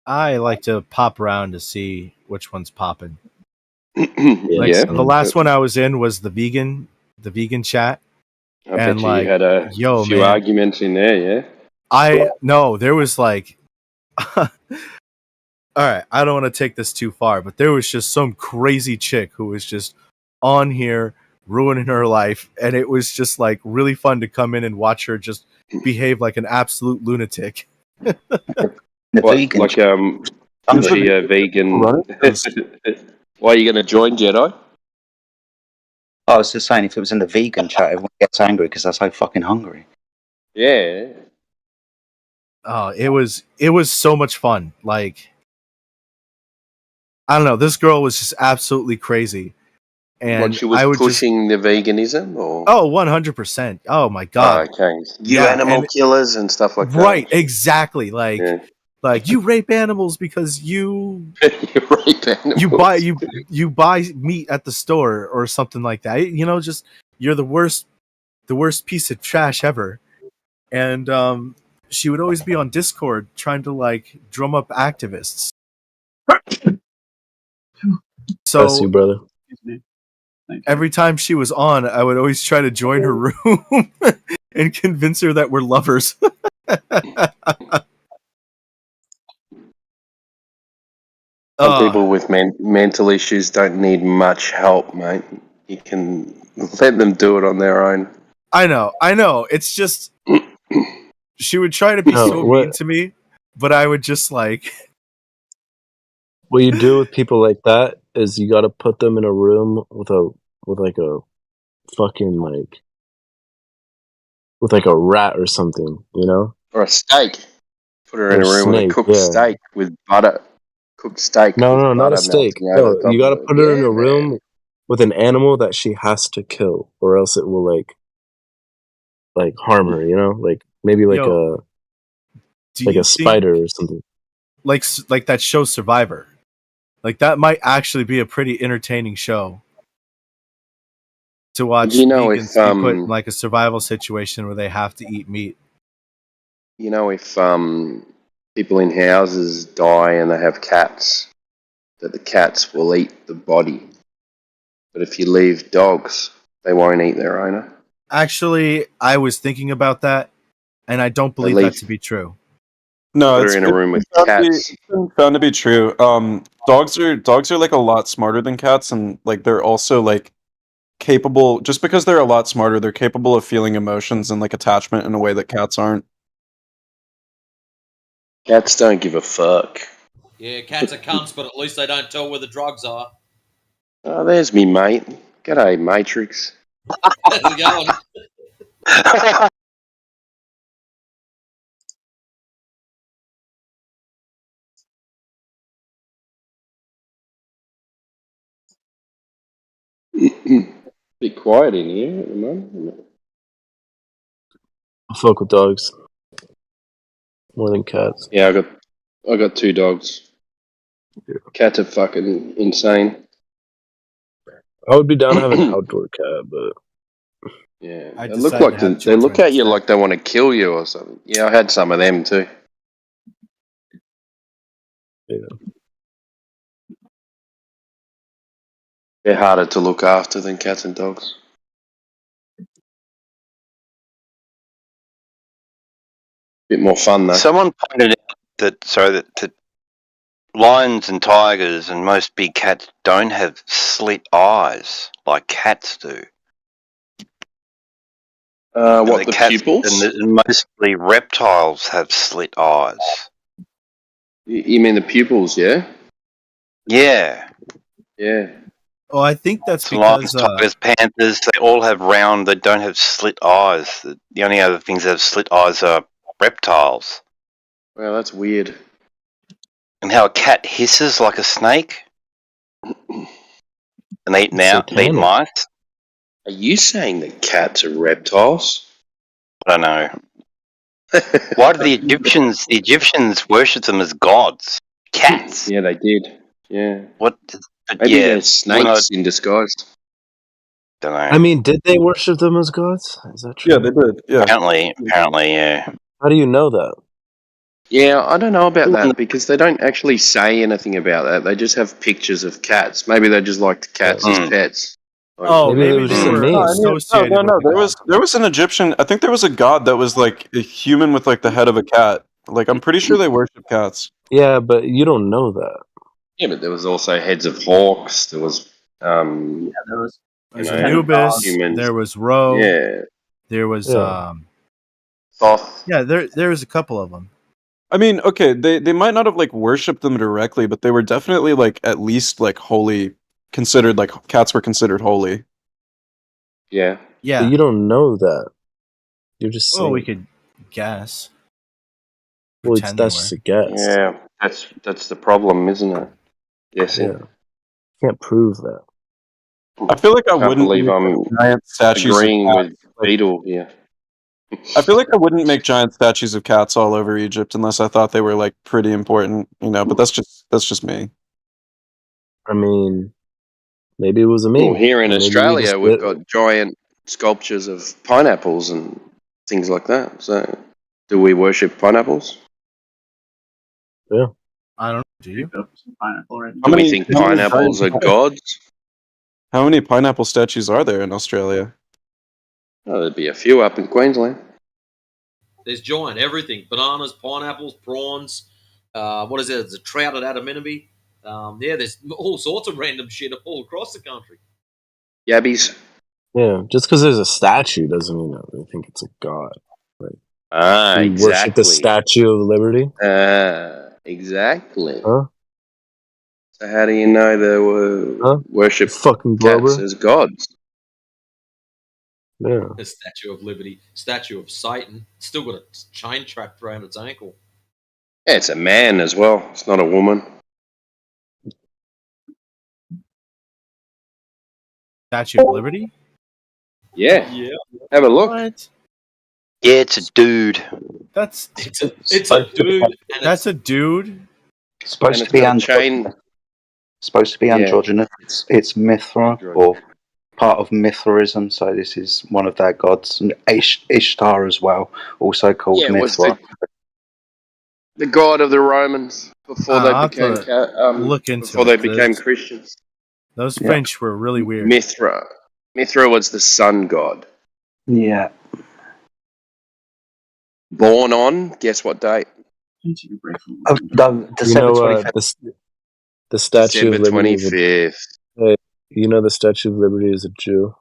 I like to pop around to see which one's popping. Like Yeah. the last one I was in was the vegan chat. I And bet you like, had a yo, few man, arguments in there, yeah? there was like, all right, I don't want to take this too far, but there was just some crazy chick who was just on here ruining her life, and it was just like really fun to come in and watch her just behave like an absolute lunatic. What, like, is she a vegan? Why are you going to join Jedi? I was just saying, if it was in the vegan chat, everyone gets angry because they're so fucking hungry. Yeah. Oh, it was so much fun. Like, I don't know, this girl was just absolutely crazy, and Like she was I would pushing the veganism, or 100%. Oh my god, okay, you animal killers and stuff like that. right? Exactly. Like, Yeah. like you rape animals because you rape animals. you buy meat at the store or something like that. You know, just you're the worst piece of trash ever. And she would always be on Discord trying to like drum up activists. Bless you, So brother. every time she was on, I would always try to join her room and convince her that we're lovers. Some people with mental issues don't need much help, mate. You can let them do it on their own. I know. It's just she would try to be No, so mean to me, but I would just like. What you do with people like that is you got to put them in a room with like a fucking with like a rat or something, you know, or a steak. Put her or in a a room with a snake. cooked Yeah. steak with butter. Cooked steak No, with not a butter steak. melting over No, the top you got to of it. put her in Yeah, a man. room with an animal that she has to kill, or else it will like harm her. You know, like maybe like Yo, a spider or something. Like that show Survivor. Like that might actually be a pretty entertaining show to watch You know, vegans if be put in like a survival situation where they have to eat meat. you know, if people in houses die and they have cats, that the cats will eat the body. But if you leave dogs, they won't eat their owner. Actually, I was thinking about that, and I don't believe that leave. to be true. No, Put it's her in a room with been found to be, cats. it's been found to be true. Dogs are like a lot smarter than cats, and like they're also like capable. Just because they're a lot smarter, they're capable of feeling emotions and like attachment in a way that cats aren't. Cats don't give a fuck. Yeah, cats are cunts, but at least they don't tell where the drugs are. Oh, there's me mate. G'day, Matrix. How's it going? Bit quiet in here at the moment. I fuck with dogs more than cats. Yeah, I got 2 dogs. Cats are fucking insane. I would be down to have an outdoor cat, but Yeah, I they look decided like to have they look children at you instead. like they want to kill you or something. Yeah, I had some of them too. yeah. They're harder to look after than cats and dogs. Bit more fun though. Someone pointed out that lions and tigers and most big cats don't have slit eyes like cats do. What, the pupils? And mostly reptiles have slit eyes. You mean the pupils? Yeah. Yeah. Yeah. Oh, I think that's So lions, because tigers, panthers, they all have round, they don't have slit eyes. The only other things that have slit eyes are reptiles. Well, that's weird. And how a cat hisses like a snake. And they eat mice. Are you saying that cats are reptiles? I don't know. Why did the Egyptians worship them as gods? Cats. Yeah, they did. Yeah. What? Maybe they're snakes in disguise. Don't know. I mean, did they worship them as gods? Is that true? Yeah, they did. Yeah. Apparently, yeah. How do you know that? Yeah, I don't know about that because they don't actually say anything about that. They just have pictures of cats. Maybe they just liked cats as pets. oh, Maybe they maybe were they just a were meme. associated No. with the There was an Egyptian. I think there was a god that was like a human with like the head of a cat. Like I'm pretty sure they worship cats. Yeah, but you don't know that. Yeah, but there was also heads of hawks. There was, Yeah, there was. There's Anubis. humans. There was Ro. Yeah. There was Thoth. Yeah, there was a couple of them. I mean, okay, they might not have like worshipped them directly, but they were definitely like at least like holy, considered like cats were considered holy. Yeah. Yeah. But you don't know that. You're just saying. Well, we could guess. Well, Pretend that's they just a guess. Yeah, that's the problem, isn't it? Yes. Yeah. Can't prove that. I feel like I Can't wouldn't believe make I'm giant statues agreeing of with cats. Like, Beetle here. I feel like I wouldn't make giant statues of cats all over Egypt unless I thought they were like pretty important, you know. But that's just me. I mean, maybe it was a meme. Well, here in Maybe we Australia, just we've did- got giant sculptures of pineapples and things like that. So, do we worship pineapples? Yeah. I don't know. Do you? Pineapple right Do we think pineapples are gods? How many pineapple statues are there in Australia? Oh, there'd be a few up in Queensland. There's giant everything: bananas, pineapples, prawns. What is it? It's a trout at Adaminaby. Yeah, there's all sorts of random shit all across the country. Yabbies. Yeah, just because there's a statue doesn't mean that we think it's a god. Like, we worship Exactly. the Statue of Liberty. Exactly. Huh? So how do you know they were worship fucking cats Glober? as gods? Yeah. The Statue of Liberty, Statue of Satan, still got a chain trapped around its ankle. Yeah, it's a man as well. It's not a woman. Statue of Liberty? Yeah. Yeah. Have a look. What? Yeah, it's a dude. That's It's a dude. And that's a dude. Supposed to be androgynous. Supposed to be androgynous. It's Mithra or part of Mithraism. So this is one of their gods, and Ishtar as well, also called Yeah, what's Mithra. the god of the Romans before I'll they have became to look into before it, they became 'cause Christians. Those French were really weird. Mithra was the sun god. Yeah. Born on, guess what date? December 25th. The Statue December of Liberty is 25th. the Statue of Liberty is a Jew.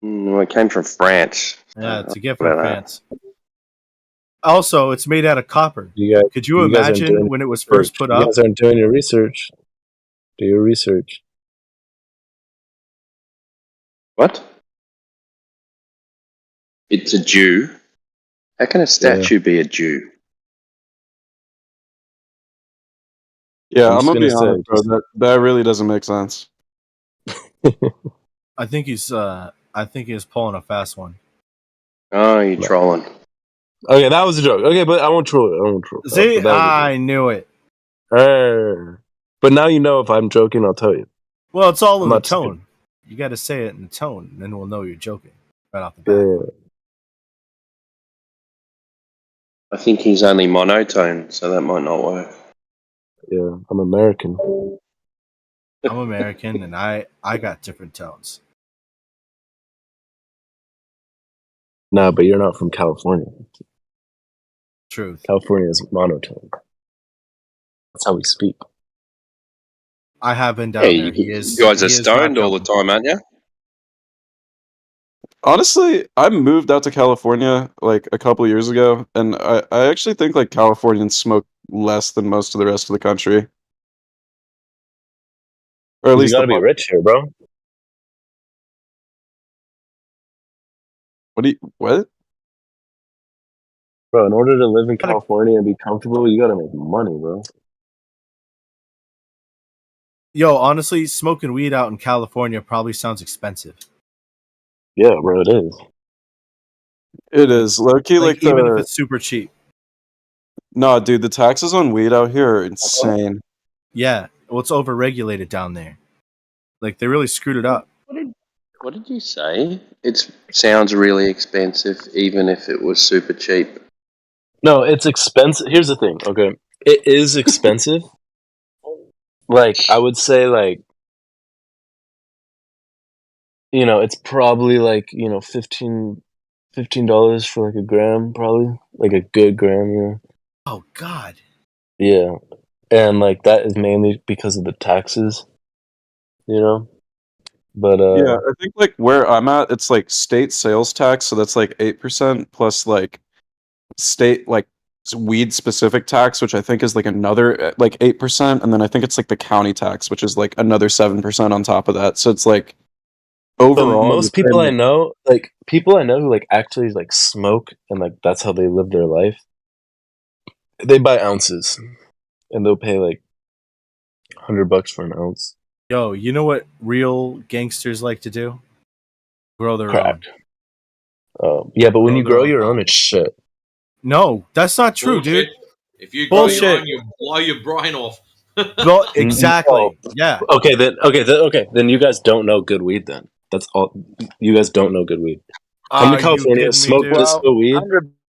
Well, it came from France. Yeah, it's a gift About from that. France. Also, it's made out of copper. Could you guys aren't imagine doing when it was your first put research. You up? guys aren't doing your research. Do your research. What? It's a Jew? How can a statue be a Jew? Yeah, I'm I'm just gonna gonna be say, honest, bro. That really doesn't make sense. I think he's pulling a fast one. Oh, you're trolling. Okay, that was a joke. Okay, but I won't troll it. I won't troll it. See, But that was a I knew it. joke. But now you know if I'm joking, I'll tell you. Well, it's all in I'm the not just tone. You got to say it in the tone, and then we'll know you're joking right off the bat. Yeah. I think he's only monotone, so that might not work. Yeah, I'm American. I'm American, and I got different tones. Nah, but you're not from California. Truth. California is monotone. That's how we speak. I have been down Hey, there. you guys are stoned all the time, aren't you? Honestly, I moved out to California like a couple years ago, and I actually think like Californians smoke less than most of the rest of the country. Or at You least gotta be rich here, bro. What? Bro, in order to live in California and be comfortable, you gotta make money, bro. Yo, honestly, smoking weed out in California probably sounds expensive. Yeah, bro, it is. It is low key like even if the it's super cheap. No, dude, the taxes on weed out here are insane. Yeah, well, it's overregulated down there. Like they really screwed it up. What did you say? It sounds really expensive, even if it was super cheap. No, it's expensive. Here's the thing, okay? It is expensive. Like, I would say, like, it's probably like, $15 for like a gram, probably. Like a good gram, Oh God. Yeah. And like that is mainly because of the taxes, But Yeah, I think like where I'm at, it's like state sales tax, so that's like 8% plus like state like weed specific tax, which I think is like another like 8%, and then I think it's like the county tax, which is like another 7% on top of that. So it's like overall, most people I know, who like actually like smoke and like that's how they live their life. They buy ounces, and they'll pay like $100 for an ounce. Yo, you know what real gangsters like to do? Grow their Crack. own. Yeah, but when Grow you their grow own. your own, it's shit. No, that's not true, Bullshit. dude. If you grow your Bullshit. own, you blow your brain off. Well, exactly. Yeah. Okay, then you guys don't know good weed. Then that's all. You guys don't know good weed. Come to Are you California, kidding me, smoke dude? disco weed.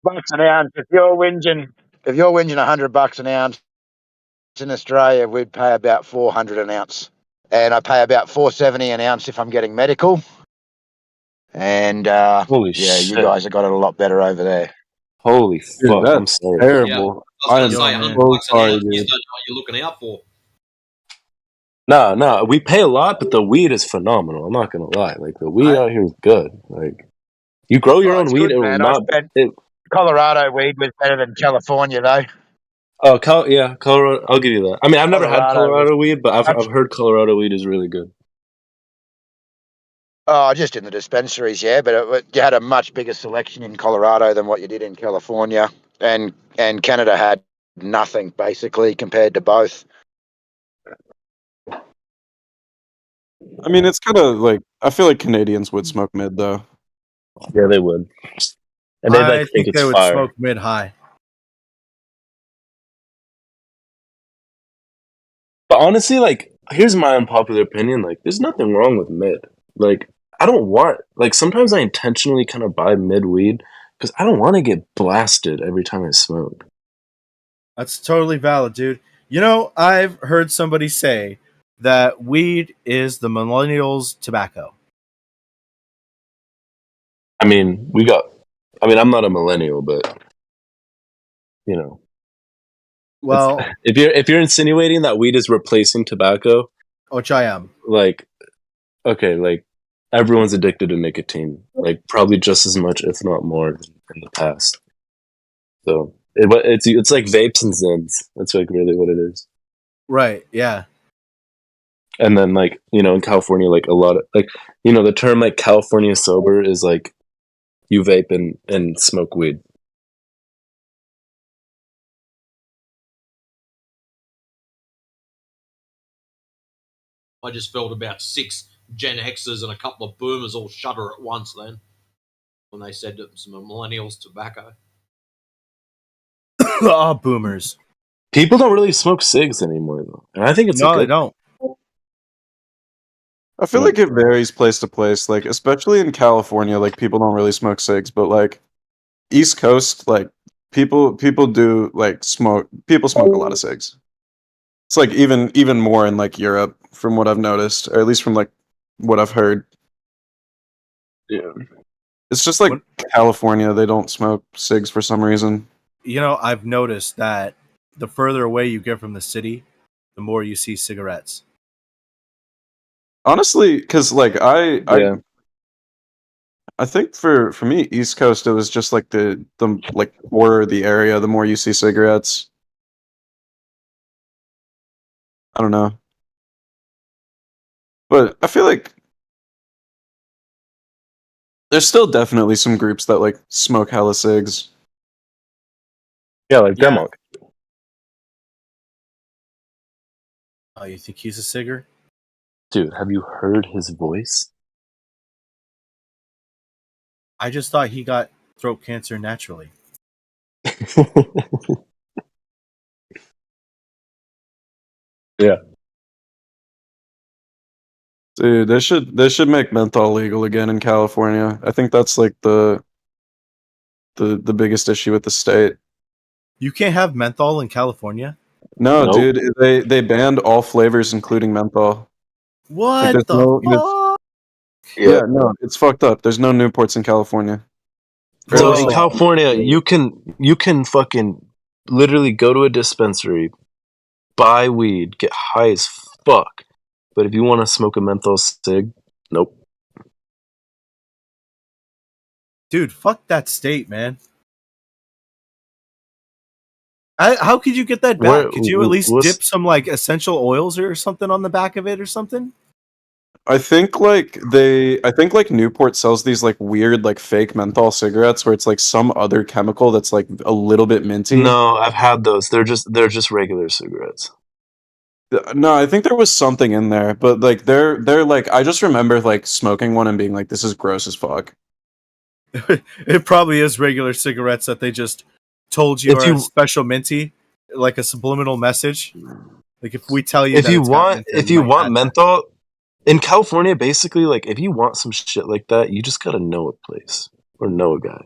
$100 an ounce. If you're whinging $100 an ounce in Australia, we'd pay about $400 an ounce, and I pay about $470 an ounce if I'm getting medical. And Holy yeah, shit! you guys have got it a lot better over there. Holy Dude, fuck! I'm that's sorry. terrible. Yeah, I I was am going to say, $100 so an sorry, ounce, you dude. don't know what you're looking out for. No, we pay a lot, but the weed is phenomenal. I'm not gonna lie. Like the weed out here is good. Like you grow your Oh, own it's weed, good, it will man. not. Colorado weed was better than California, though. Oh, yeah, Colorado. I'll give you that. I mean, I've never had Colorado was Colorado weed, but I've heard Colorado weed is really good. Oh, just in the dispensaries, yeah. But you had a much bigger selection in Colorado than what you did in California, and Canada had nothing basically compared to both. I mean, it's kind of like I feel like Canadians would smoke mid though. Yeah, they would, and they'd like I think think it's they would fire. smoke mid high. But honestly, like, here's my unpopular opinion. Like, there's nothing wrong with mid. Like, I don't want, like, sometimes I intentionally kind of buy mid weed because I don't want to get blasted every time I smoke. That's totally valid, dude. You know, I've heard somebody say that weed is the millennials' tobacco. I mean, I'm not a millennial, but you know, Well, if you're insinuating that weed is replacing tobacco, which I am, like, okay, like everyone's addicted to nicotine, like probably just as much, if not more, than in the past. So it's like vapes and Zins. That's like really what it is. right? Yeah. And then like in California, like a lot of like the term like California sober is like you vape and smoke weed. I just felt about 6 Gen Xers and a couple of boomers all shudder at once then when they said it was millennials tobacco. Oh, boomers. People don't really smoke cigs anymore though, and I think it's no, they don't. I feel like it varies place to place, like especially in California, like people don't really smoke cigs, but like East Coast, like people do like smoke. People smoke a lot of cigs. It's like even more in like Europe, from what I've noticed, or at least from like what I've heard. Yeah, it's just like California. They don't smoke cigs for some reason. I've noticed that the further away you get from the city, the more you see cigarettes. Honestly, because like I think for me, East Coast, it was just like the like poorer the area, the more you see cigarettes. I don't know, but I feel like there's still definitely some groups that like smoke hella cigs. Yeah, like Demok. Oh, you think he's a cigger? Dude, have you heard his voice? I just thought he got throat cancer naturally. Yeah. Dude, they should make menthol legal again in California. I think that's like the biggest issue with the state. You can't have menthol in California? No, Nope. dude, they banned all flavors, including menthol. Like, What there's the no, fuck? yeah, no, it's fucked up. There's no Newports in California. Or at So least, in like, California, you can fucking literally go to a dispensary, buy weed, get high as fuck. But if you want to smoke a menthol cig, nope. Dude, fuck that state, man. How could you get that back? Could you at least dip some like essential oils or something on the back of it or something? I think like Newport sells these like weird like fake menthol cigarettes where it's like some other chemical that's like a little bit minty. No, I've had those. They're just regular cigarettes. No, I think there was something in there, but like they're like I just remember like smoking one and being like, this is gross as fuck. It probably is regular cigarettes that they just told you If are you- special minty, like a subliminal message. Like if we tell you If that you it's got want mint in it, if you you might want add that. menthol in California, basically, like if you want some shit like that, you just gotta know a place or know a guy.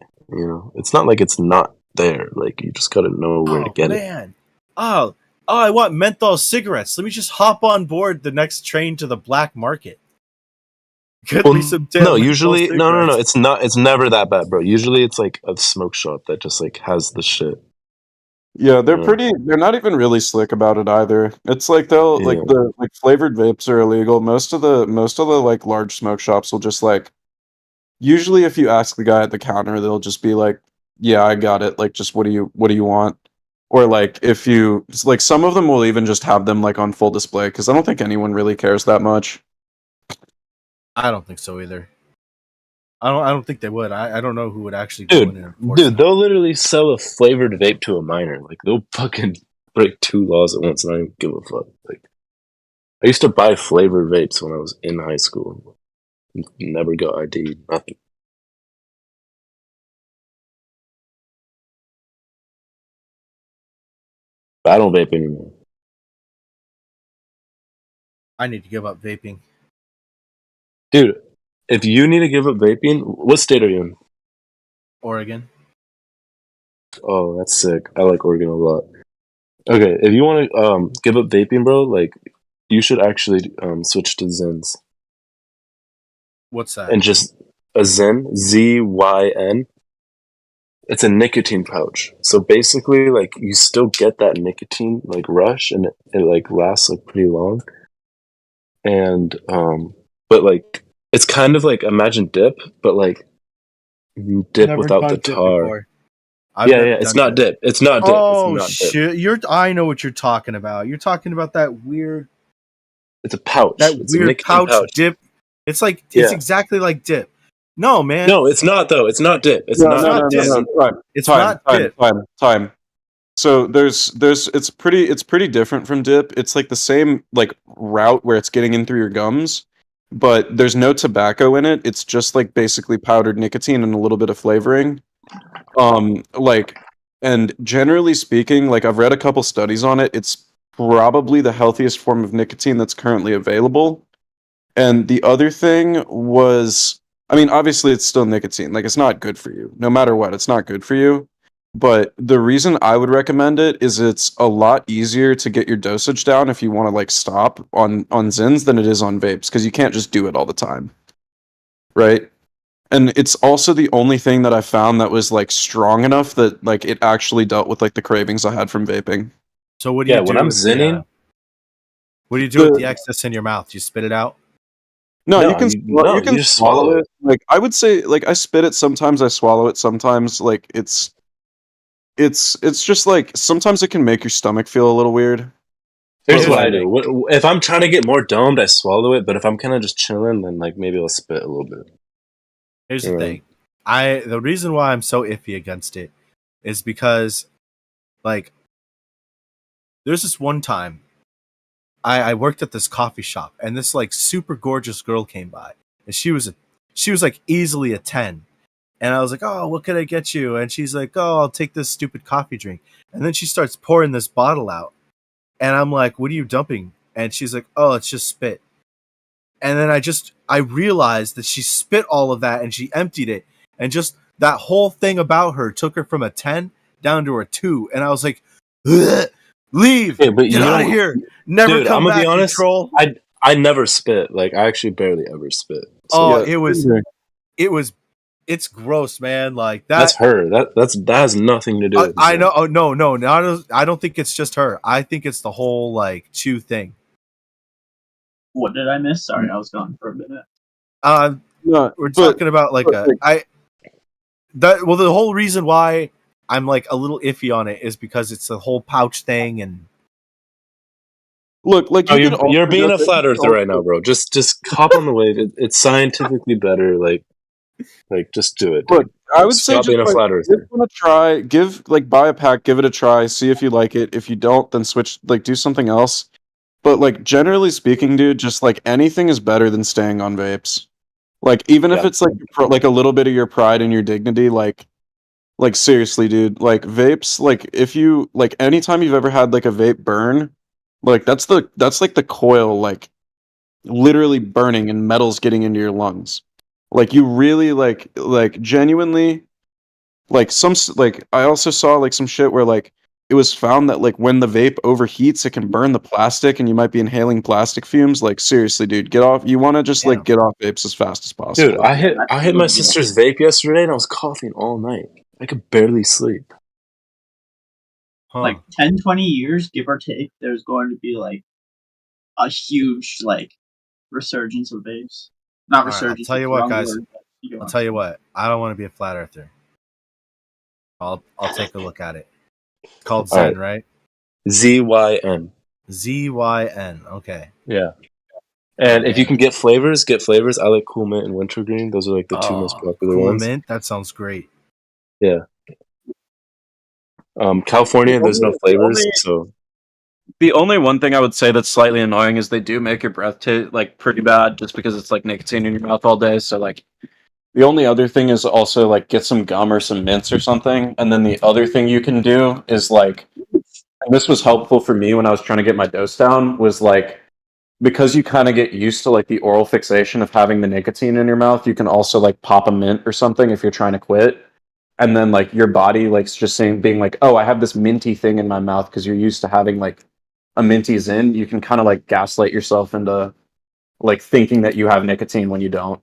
It's not like it's not there. Like you just gotta know where to Oh get it. man. Oh, I want menthol cigarettes. Let me just hop on board the next train to the black market. Get Well, me some damn no, menthol usually no. cigarettes. It's not. It's never that bad, bro. Usually, it's like a smoke shop that just like has the shit. Yeah, they're Yeah. they're not even really slick about it either. It's like they'll like Yeah. the like flavored vapes are illegal. Most of the like large smoke shops will just like usually if you ask the guy at the counter, they'll just be like, "Yeah, I got it. Like just what do you want?" Or like if you it's like some of them will even just have them like on full display cuz I don't think anyone really cares that much. I don't think so either. I don't think they would. I don't know who would actually go in and enforce Dude, they'll literally sell a flavored vape to a minor. Like they'll fucking break 2 laws at once and I don't give a fuck. Like I used to buy flavored vapes when I was in high school. Never got ID, nothing. But I don't vape anymore. I need to give up vaping. Dude, if you need to give up vaping, what state are you in? Oregon. Oh, that's sick. I like Oregon a lot. Okay, if you want to give up vaping, bro, like you should actually switch to Zins. What's that? And just a Zyn, ZYN. It's a nicotine pouch. So basically, like, you still get that nicotine like rush, and it like lasts like pretty long. And but like it's kind of like, imagine dip, but like you dip Never without the done dip tar. before. I've Yeah, never yeah. It's done not dip. It's not dip. It's Oh not dip. shit! I know what you're talking about. You're talking about that weird It's a pouch. It's a nicotine pouch pouch. dip. It's like it's Yeah. exactly like dip. No, man. No, it's not though. It's not dip. It's No, not. no, no, Dip. no, This no. is- Time, It's time, not time, dip. time. So there's it's pretty different from dip. It's like the same like route where it's getting in through your gums, but there's no tobacco in it. It's just like basically powdered nicotine and a little bit of flavoring. Like, and generally speaking, like I've read a couple studies on it. It's probably the healthiest form of nicotine that's currently available. And the other thing was, I mean, obviously it's still nicotine. Like it's not good for you. No matter what, it's not good for you. But the reason I would recommend it is it's a lot easier to get your dosage down if you want to like stop on Zins than it is on vapes because you can't just do it all the time. Right? And it's also the only thing that I found that was like strong enough that like it actually dealt with like the cravings I had from vaping. So what do you do when I'm with zinning, what do you do with the excess in your mouth? You spit it out? No, No, you can you can just swallow swallow it. Like I would say, like I spit it sometimes. I swallow it sometimes. Like it's just like sometimes it can make your stomach feel a little weird. here's But what I like, do. If I'm trying to get more domed, I swallow it. But if I'm kind of just chilling, then like maybe I'll spit a little bit. Here's the thing. The reason why I'm so iffy against it is because like there's this one time I worked at this coffee shop and this like super gorgeous girl came by and she was like easily a 10. And I was like, "Oh, what could I get you?" And she's like, "Oh, I'll take this stupid coffee drink." And then she starts pouring this bottle out. And I'm like, "What are you dumping?" And she's like, "Oh, it's just spit." And then I realized that she spit all of that and she emptied it. And just that whole thing about her took her from a 10 down to a 2. And I was like, "Ugh, leave, Yeah, but get out of here, never dude, come I'm gonna back, be honest. you troll." I never spit. Like I actually barely ever spit. Oh, So it's gross, man. Like that. that's her. That has nothing to do with I Zyn. know. Oh no, I don't think it's just her. I think it's the whole like chew thing. What did I miss? Sorry, I was gone for a minute. no, We're talking about like the whole reason why I'm like a little iffy on it is because it's the whole pouch thing and look, like Oh, you could you're also being do a it- flat earther right now, bro. Just hop on the wave. It's scientifically better. Like just do it. Dude. Look, I would say Stop just being a like flat give earther. one a try. Give like buy a pack, give it a try, see if you like it. If you don't, then switch like do something else. But like generally speaking, dude, just like anything is better than staying on vapes. Like even if Yeah. it's like like a little bit of your pride and your dignity, like seriously, dude, like vapes, like if you like anytime you've ever had like a vape burn, like that's like the coil like literally burning and metals getting into your lungs. Like you really like genuinely like like I also saw like some shit where like it was found that like when the vape overheats it can burn the plastic and you might be inhaling plastic fumes. Like seriously, dude, get off. You want to just like get off vapes as fast as possible. Dude, I hit my sister's vape yesterday and I was coughing all night. I could barely sleep. Like 10, 20 years, give or take, there's going to be like a huge like resurgence of vapes. Not All right, I'll resurgence. tell you it's the what, wrong guys. word, but you know I'll what tell I'm you saying. what. I don't want to be a flat earther. I'll take a look at it. It's called All Zen, right. right? ZYN. ZYN. Okay. Yeah. And if you can get flavors, I like Cool Mint and Wintergreen. Those are like the two most popular Cool ones. Mint. That sounds great. Yeah. California, there's no flavors, so The only one thing I would say that's slightly annoying is they do make your breath taste like pretty bad just because it's like nicotine in your mouth all day. So like the only other thing is also like get some gum or some mints or something. And then the other thing you can do is like, and this was helpful for me when I was trying to get my dose down, was like because you kind of get used to like the oral fixation of having the nicotine in your mouth, you can also like pop a mint or something if you're trying to quit. And then like your body likes just saying being like, oh, I have this minty thing in my mouth because you're used to having like a minty Zyn. You can kind of like gaslight yourself into like thinking that you have nicotine when you don't.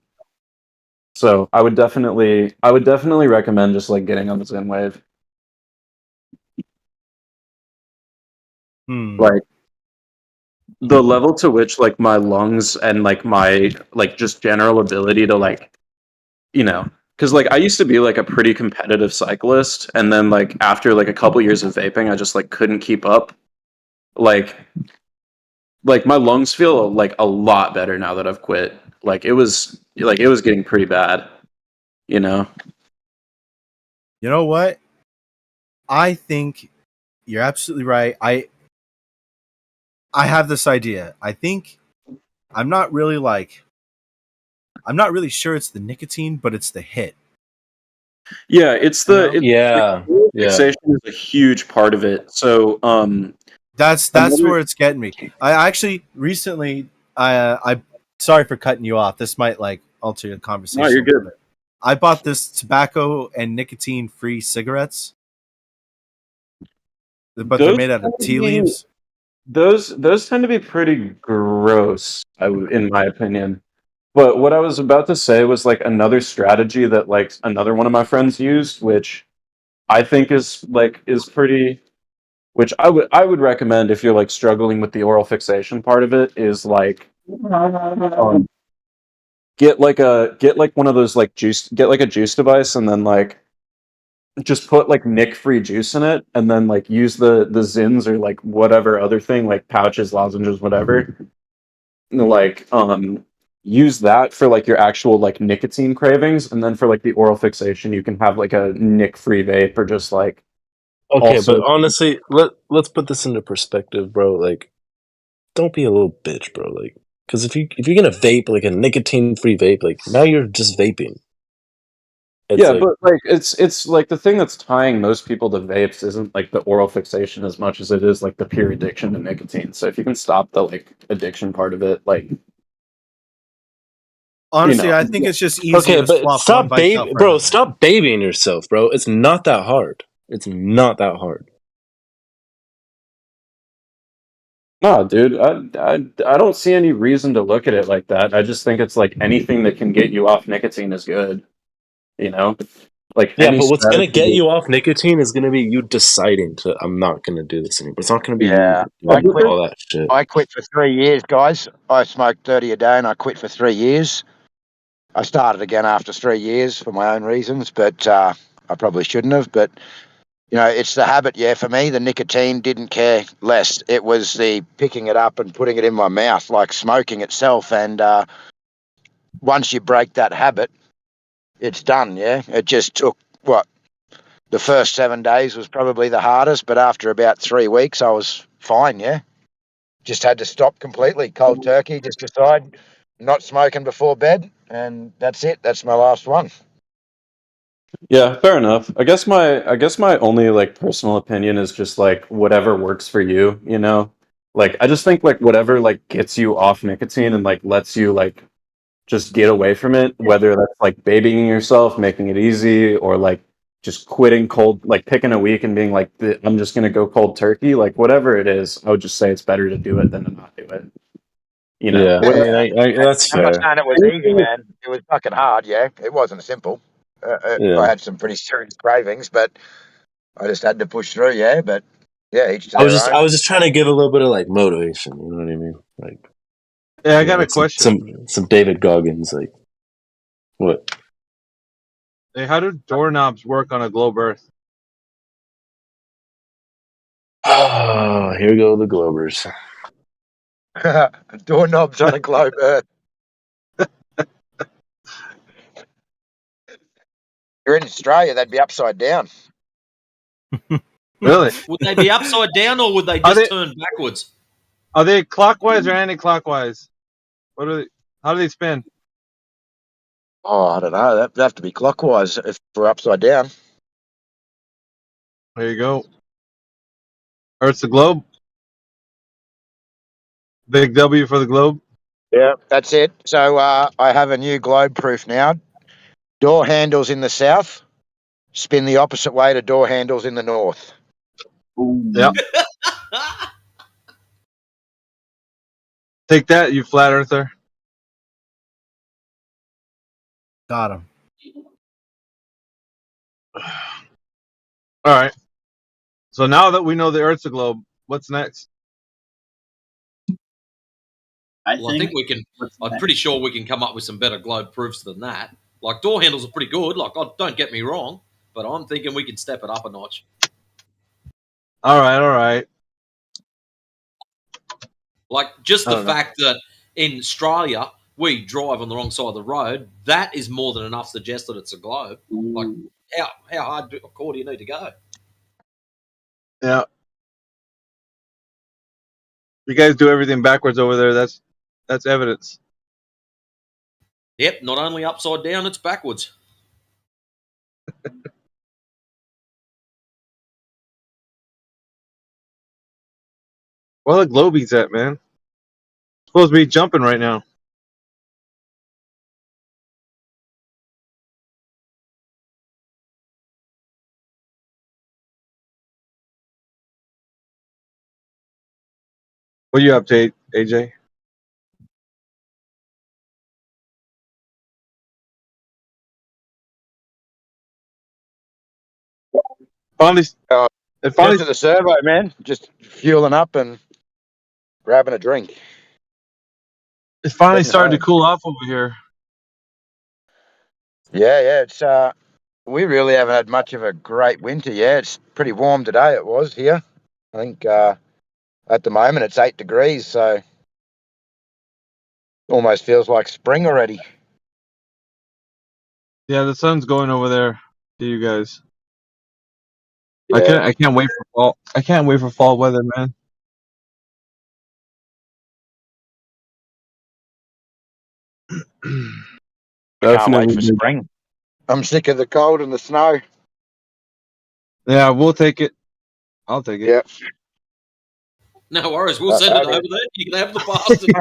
So I would definitely recommend just like getting on the Zen wave. Like the level to which like my lungs and like my like just general ability to like, because like I used to be like a pretty competitive cyclist, and then like after like a couple years of vaping, I just like couldn't keep up. Like my lungs feel like a lot better now that I've quit. Like it was getting pretty bad, you know. You know what? I think you're absolutely right. I have this idea. I think I'm not really sure it's the nicotine, but it's the hit. Yeah, it's You know? the fixation is a huge part of it. So That's another- where it's getting me. I actually recently I sorry for cutting you off. This might like alter the conversation. No, you're good. I bought this tobacco and nicotine free cigarettes. But they're made out of tea leaves. Those tend to be pretty gross, in my opinion. But what I was about to say was like another strategy that like another one of my friends used, which I think is pretty, which I would recommend if you're like struggling with the oral fixation part of it, is like get like one of those like get like a juice device, and then like just put like nick-free juice in it, and then like use the Zins or like whatever other thing, like pouches, lozenges, whatever. Like use that for like your actual like nicotine cravings, and then for like the oral fixation, you can have like a nick-free vape or just like. Okay, Also, but honestly, let's put this into perspective, bro. Like, don't be a little bitch, bro. Like, because if you're gonna vape like a nicotine-free vape, like now you're just vaping. yeah, but like it's like the thing that's tying most people to vapes isn't like the oral fixation as much as it is like the pure addiction to nicotine. So if you can stop the like addiction part of it, like Honestly, I think it's just easier okay, to but swap stop one vice out for bro. another. Stop babying yourself, bro. It's not that hard. It's not that hard. no, dude, I don't see any reason to look at it like that. I just think it's like anything that can get you off nicotine is good. You know, like Yeah, any but what's gonna strategy. get you off nicotine is gonna be you deciding to. I'm not gonna do this anymore. It's not gonna be Yeah, you I doing quit. all that shit. I quit for 3 years, guys. I smoked 30 a day, and I quit for 3 years. I started again after 3 years for my own reasons, but I probably shouldn't have. But it's the habit. Yeah, for me, the nicotine didn't care less. It was the picking it up and putting it in my mouth, like smoking itself. And once you break that habit, it's done. Yeah, it just took the first 7 days was probably the hardest, but after about 3 weeks, I was fine. Yeah. Just had to stop completely, cold turkey. Just decide not smoking before bed, and that's it. That's my last one. Yeah, fair enough. I guess my only like personal opinion is just like whatever works for you, you know? Like I just think like whatever like gets you off nicotine and like lets you like just get away from it, whether that's like babying yourself, making it easy, or like just quitting cold, like picking a week and being like, I'm just gonna go cold turkey, like whatever it is, I would just say it's better to do it than to not do it. You know, Yeah, I mean, that's I'm not fair. saying it was easy, man. It was fucking hard. Yeah, it wasn't simple. I Yeah, had some pretty serious cravings, but I just had to push through. Yeah, but yeah, each to their I own. was just trying to give a little bit of like motivation. You know what I mean? Like, Yeah, I got a like question. some David Goggins. Like, what? Hey, how do doorknobs work on a globe Earth? Oh, here go the Globers. Doorknobs on a globe Earth. You're in Australia, they'd be upside down. Really? Would they be upside down or would they Are just they turn backwards? are they clockwise or anti-clockwise? What are they? How do they spin? Oh, I don't know. That'd have to be clockwise if we're upside down. There you go. Earth's the globe. Big W for the globe. Yeah, that's it. So I have a new globe proof now. Door handles in the south, spin the opposite way to door handles in the north. Yep. Take that, you flat earther. Got him. All right. So now that we know the Earth's a globe, what's next? I Well, I think we can. I'm pretty sure we can come up with some better globe proofs than that. Like door handles are pretty good. Like, oh, don't get me wrong, but I'm thinking we can step it up a notch. All right. Like just I the don't know. fact that in Australia we drive on the wrong side of the road, that is more than enough to suggest that it's a globe. Like how hard a core do you need to go? Yeah. You guys do everything backwards over there. That's evidence. Yep, not only upside down, it's backwards. Where the globies at, man? Supposed to be jumping right now. What you up to, AJ? Finally, it Just finally, at the servo, man. Just fueling up and grabbing a drink. it finally Heading started to home. cool off over here. Yeah. It's we really haven't had much of a great winter. Yeah, it's pretty warm today. It was here. I think at the moment it's 8 degrees, so almost feels like spring already. Yeah, the sun's going over there to you guys. Yeah. I can't wait for fall. I can't wait for fall weather, man. I can't wait for Definitely. spring. I'm sick of the cold and the snow. Yeah, we'll take it. I'll take it. Yeah. No worries, we'll send it Okay. over there. You can have the bastard.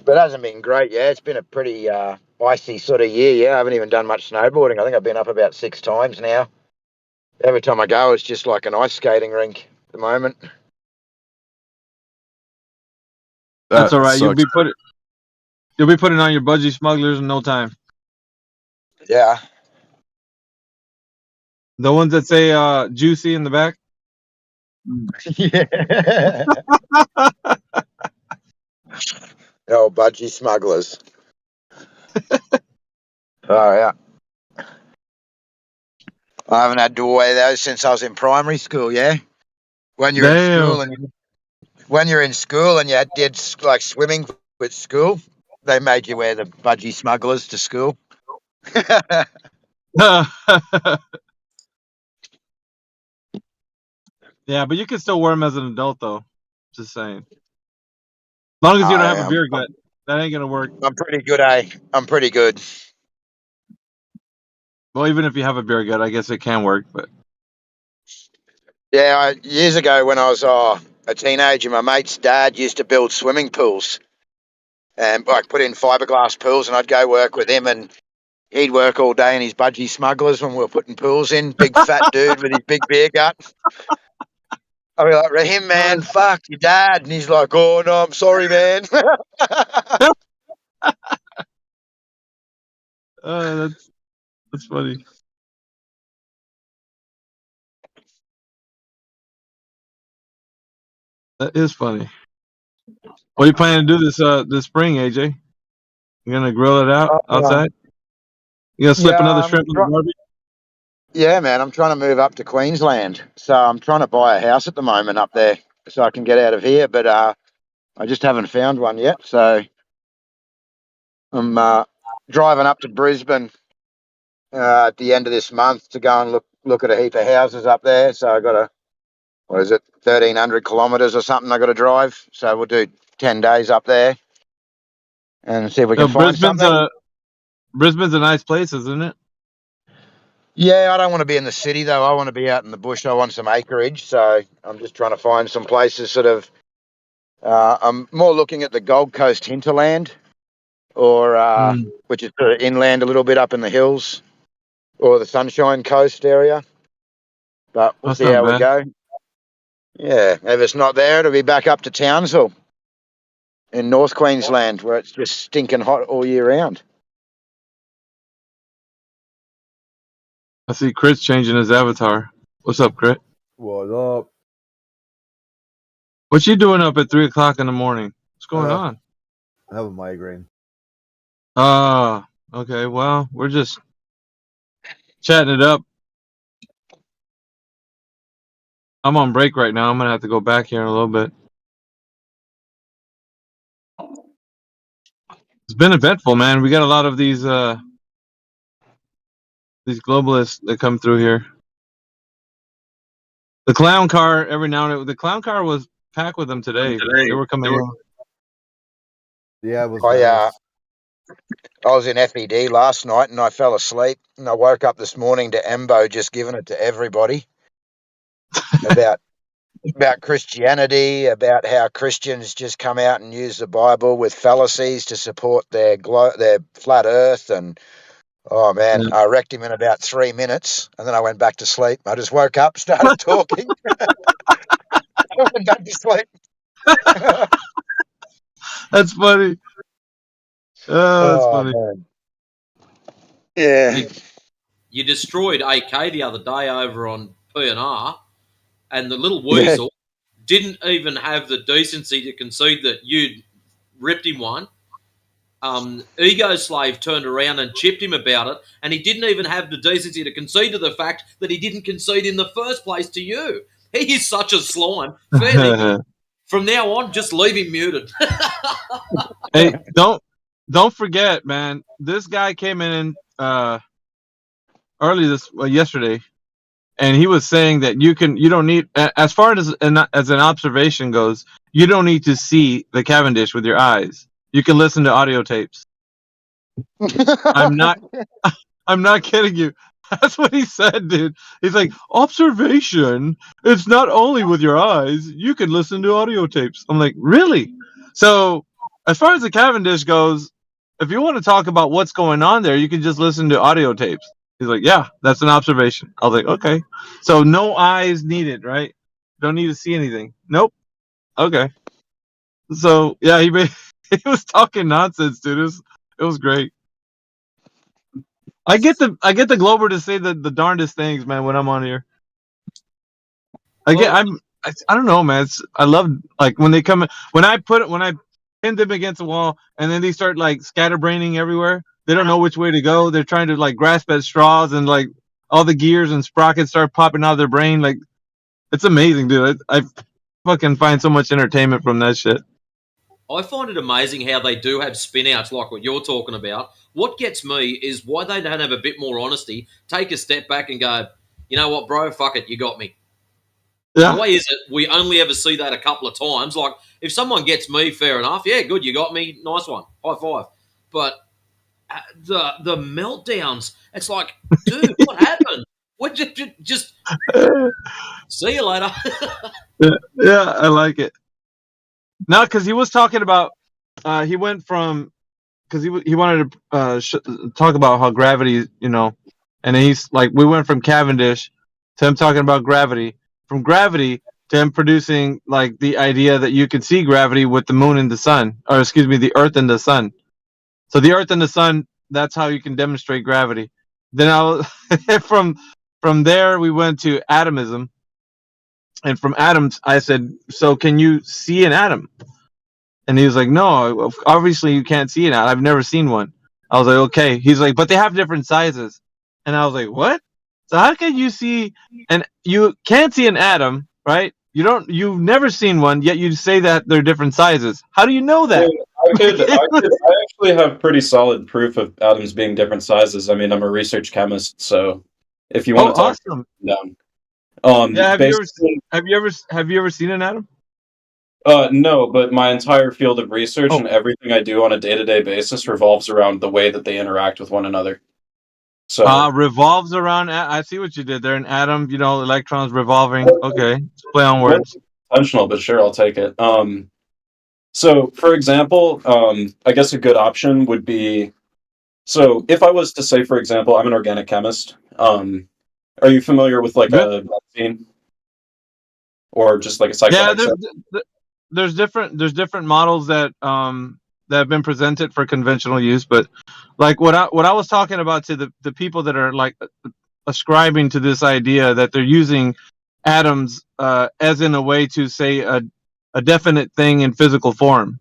But it hasn't been great. Yeah, it's been a pretty icy sort of year. Yeah, I haven't even done much snowboarding. I think I've been up about 6 times now. Every time I go, it's just like an ice skating rink at the moment. That's all right. You'll sucks. be putting on your budgie smugglers in no time. Yeah. The ones that say juicy in the back. Yeah. Oh, budgie smugglers. Oh, yeah. I haven't had to wear those since I was in primary school, yeah? When you're in school and you did like swimming with school, they made you wear the budgie smugglers to school. Yeah, but you can still wear them as an adult, though. Just saying. As long as you don't have a beer gut, that ain't gonna work. I'm pretty good, eh? I'm pretty good. Well, even if you have a beer gut, I guess it can work. But Yeah, years ago when I was a teenager, my mate's dad used to build swimming pools and like put in fiberglass pools, and I'd go work with him, and he'd work all day in his budgie smugglers when we were putting pools in. Big fat dude with his big beer gut. I'd be like, Raheem, man, fuck your dad. And he's like, oh, no, I'm sorry, man. that's funny. That is funny. What are you planning to do this spring, AJ? You gonna grill it out outside? You gonna slip another shrimp in the barbie? Yeah, man, I'm trying to move up to Queensland. So I'm trying to buy a house at the moment up there so I can get out of here. But I just haven't found one yet. So I'm driving up to Brisbane at the end of this month to go and look at a heap of houses up there. So I got 1,300 kilometres or something I got to drive. So we'll do 10 days up there and see if we can find something. Brisbane's a nice place, isn't it? Yeah, I don't want to be in the city though. I want to be out in the bush. I want some acreage. So I'm just trying to find some places sort of. I'm more looking at the Gold Coast hinterland, or which is sort of inland a little bit up in the hills, or the Sunshine Coast area. But we'll see how we go. Yeah, if it's not there, it'll be back up to Townsville. in North Queensland, where it's just stinking hot all year round. I see Chris changing his avatar. What's up, Chris? What up? What you doing up at 3 o'clock in the morning? What's going on? I have a migraine. Okay. Well, we're just chatting it up. I'm on break right now. I'm gonna have to go back here in a little bit. It's been eventful, man. We got a lot of these globalists that come through here. The clown car every now and then. The clown car was packed with them today. They were coming in. Yeah, it was. I was in FED last night and I fell asleep, and I woke up this morning to Embo just giving it to everybody about Christianity, about how Christians just come out and use the Bible with fallacies to support their flat Earth, and oh man, I wrecked him in about 3 minutes, and then I went back to sleep. I just woke up, started talking, I went back to sleep. That's funny. That's funny. Man. Yeah. You destroyed AK the other day over on P&R, and the little weasel didn't even have the decency to concede that you'd ripped him one. Ego Slave turned around and chipped him about it, and he didn't even have the decency to concede to the fact that he didn't concede in the first place to you. He is such a slime. From now on, just leave him muted. Hey, don't forget, man. This guy came in early yesterday, and he was saying that you don't need, as far as an observation goes, you don't need to see the Cavendish with your eyes. You can listen to audio tapes. I'm not kidding you. That's what he said, dude. He's like, observation, it's not only with your eyes, you can listen to audio tapes. I'm like, really? So as far as the Cavendish goes, if you want to talk about what's going on there, you can just listen to audio tapes. He's like, yeah, that's an observation. I was like, okay. So no eyes needed, right? Don't need to see anything. Nope. Okay. So yeah, he was talking nonsense, dude. It was great. I get the Glober to say the darndest things, man, when I'm on here. I don't know, man. I love, like, when they come, when I pin them against the wall and then they start like scatterbraining everywhere. They don't know which way to go. They're trying to like grasp at straws, and like all the gears and sprockets start popping out of their brain. Like, it's amazing, dude. I fucking find so much entertainment from that shit. I find it amazing how they do have spin-outs like what you're talking about. What gets me is why they don't have a bit more honesty, take a step back and go, you know what, bro, fuck it, you got me. Yeah. Why is it we only ever see that a couple of times? Like, if someone gets me, fair enough. Yeah, good, you got me. Nice one. High five. But the meltdowns, it's like, dude, what happened? What just see you later. Yeah, I like it. No, because he was talking about, he went from, because he wanted to talk about how gravity, and he's like, we went from Cavendish to him talking about gravity, from gravity to him producing like the idea that you can see gravity with the moon and the sun, or excuse me, the earth and the sun. So the earth and the sun, that's how you can demonstrate gravity. Then from there we went to atomism. And from atoms, I said, so can you see an atom? And he was like, no, obviously you can't see an atom. I've never seen one. I was like, okay. He's like, but they have different sizes. And I was like, what? So how can you see, and you can't see an atom, right? You've never seen one, yet you say that they're different sizes. How do you know that? I actually have pretty solid proof of atoms being different sizes. I mean, I'm a research chemist, so if you want to talk awesome. down. Yeah, have you ever seen an atom? No, but my entire field of research and everything I do on a day-to-day basis revolves around the way that they interact with one another. So revolves around. I see what you did there. An atom, electrons revolving. Okay, play on words. Intentional, but sure, I'll take it. So, for example, I guess a good option would be. So, if I was to say, for example, I'm an organic chemist. Are you familiar with like a vaccine? Or just like a psychedelic? Yeah, there's different models that have been presented for conventional use, but like what I was talking about to the people that are like ascribing to this idea that they're using atoms as in a way to say a definite thing in physical form.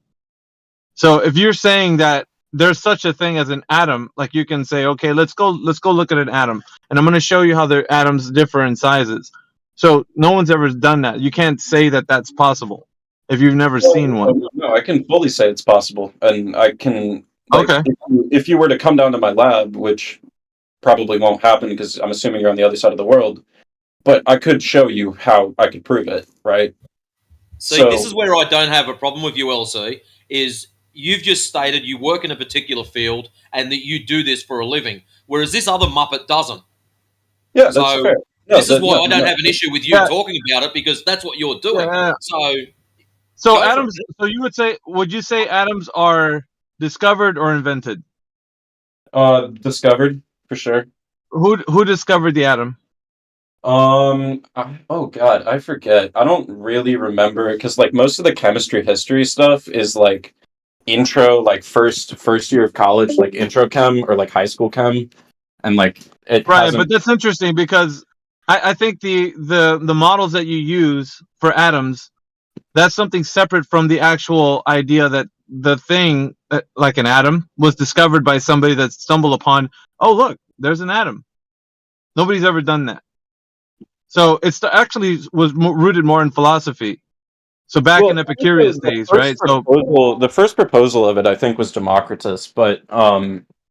So if you're saying that there's such a thing as an atom, like you can say, okay, let's go look at an atom, and I'm going to show you how the atoms differ in sizes. So no one's ever done that. You can't say that that's possible if you've never seen one. No, I can fully say it's possible, and I can like Okay. if you were to come down to my lab, which probably won't happen because I'm assuming you're on the other side of the world, but I could show you how I could prove it, right? See, this is where I don't have a problem with you, LC, is you've just stated you work in a particular field and that you do this for a living, whereas this other Muppet doesn't. Yeah, that's fair. No, This is why I don't no. have an issue with you talking about it, because that's what you're doing. Yeah. So So atoms. So would you say atoms are discovered or invented? Discovered for sure. Who discovered the atom? Oh god, I forget. I don't really remember because like most of the chemistry history stuff is like intro, like first year of college, like intro chem or like high school chem, and like it Right, hasn't. but that's interesting because I think the models that you use for atoms, that's something separate from the actual idea that the thing, like an atom, was discovered by somebody that stumbled upon, oh, look, there's an atom. Nobody's ever done that. So it's actually was rooted more in philosophy. So back in Epicurus days, right? So The first proposal of it, I think, was Democritus, but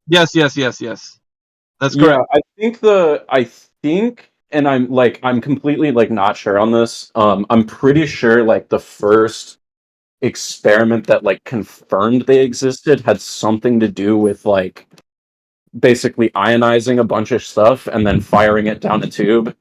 yes, that's correct. Yeah, I think, and I'm completely like not sure on this. I'm pretty sure like the first experiment that like confirmed they existed had something to do with like basically ionizing a bunch of stuff and then firing it down a tube,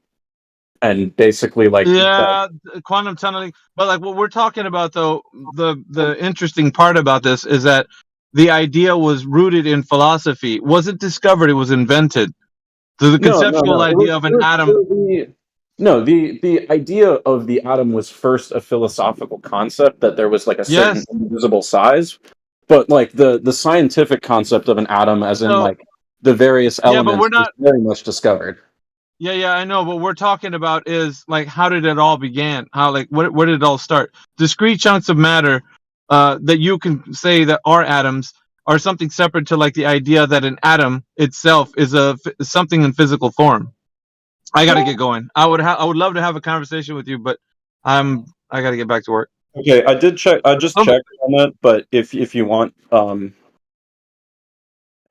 and basically like Yeah, quantum tunneling. But like what we're talking about, though, the interesting part about this is that the idea was rooted in philosophy. It wasn't discovered; it was invented. So the conceptual idea of an atom. No, the idea of the atom was first a philosophical concept that there was like a certain invisible size, but like the scientific concept of an atom, as in like the various Yeah, but elements, we're not. was very much discovered. Yeah, I know. What we're talking about is like how did it all begin? How like where did it all start? Discrete chunks of matter that you can say that are atoms are something separate to like the idea that an atom itself is something in physical form. I got to get going. I would love to have a conversation with you, but I got to get back to work. Okay, I did check. I just checked on that, but if you want,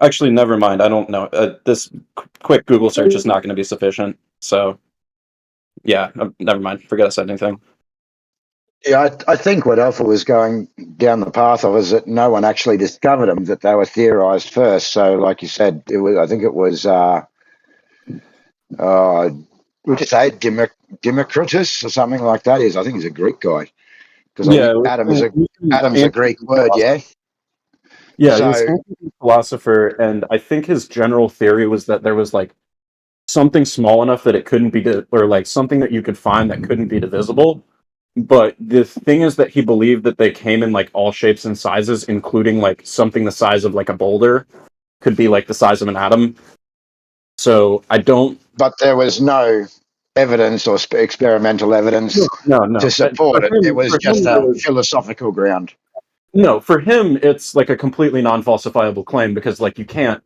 actually, never mind. I don't know. This quick Google search is not going to be sufficient. So, yeah, never mind. Forget I said anything. Yeah, I think what Alpha was going down the path of is that no one actually discovered them; that they were theorized first. So, like you said, it was. I think it was. Would you say Democritus or something like that? I think he's a Greek guy because I think Adam's a Greek word. Yeah. Yeah, So, he was a philosopher, and I think his general theory was that there was like something small enough that it couldn't be, or like something that you could find that couldn't be divisible. But the thing is that he believed that they came in like all shapes and sizes, including like something the size of like a boulder could be like the size of an atom. So I don't. But there was no evidence or experimental evidence to support it. It was just a philosophical ground. No, for him, it's like a completely non-falsifiable claim because like you can't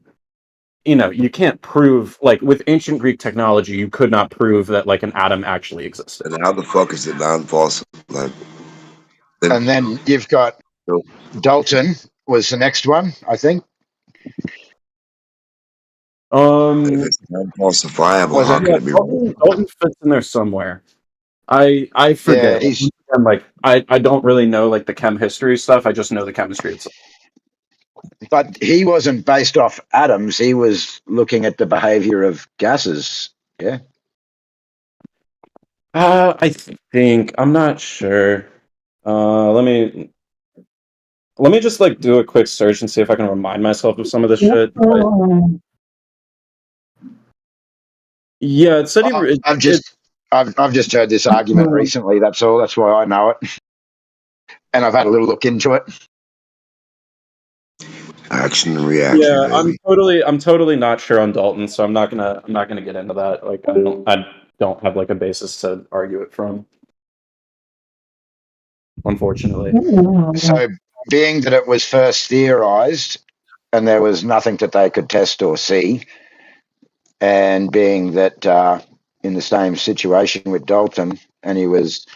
prove, like with ancient Greek technology, you could not prove that like an atom actually existed. And how the fuck is it non-falsifiable? And then you've got Dalton was the next one, I think. If it's non-falsifiable, how can it be wrong? Dalton fits in there somewhere. I forget. Yeah, like I don't really know like the chem history stuff. I just know the chemistry itself. But he wasn't based off atoms. He was looking at the behavior of gases. Yeah. I think I'm not sure. Let me just like do a quick search and see if I can remind myself of some of this shit. Yeah, it said I've just heard this argument recently. That's all. That's why I know it. and I've had a little look into it. Action and reaction, Yeah, baby. I'm totally not sure on Dalton, so I'm not gonna get into that. Like, I don't have like a basis to argue it from, unfortunately. So, being that it was first theorized and there was nothing that they could test or see, and being that in the same situation with Dalton, and he was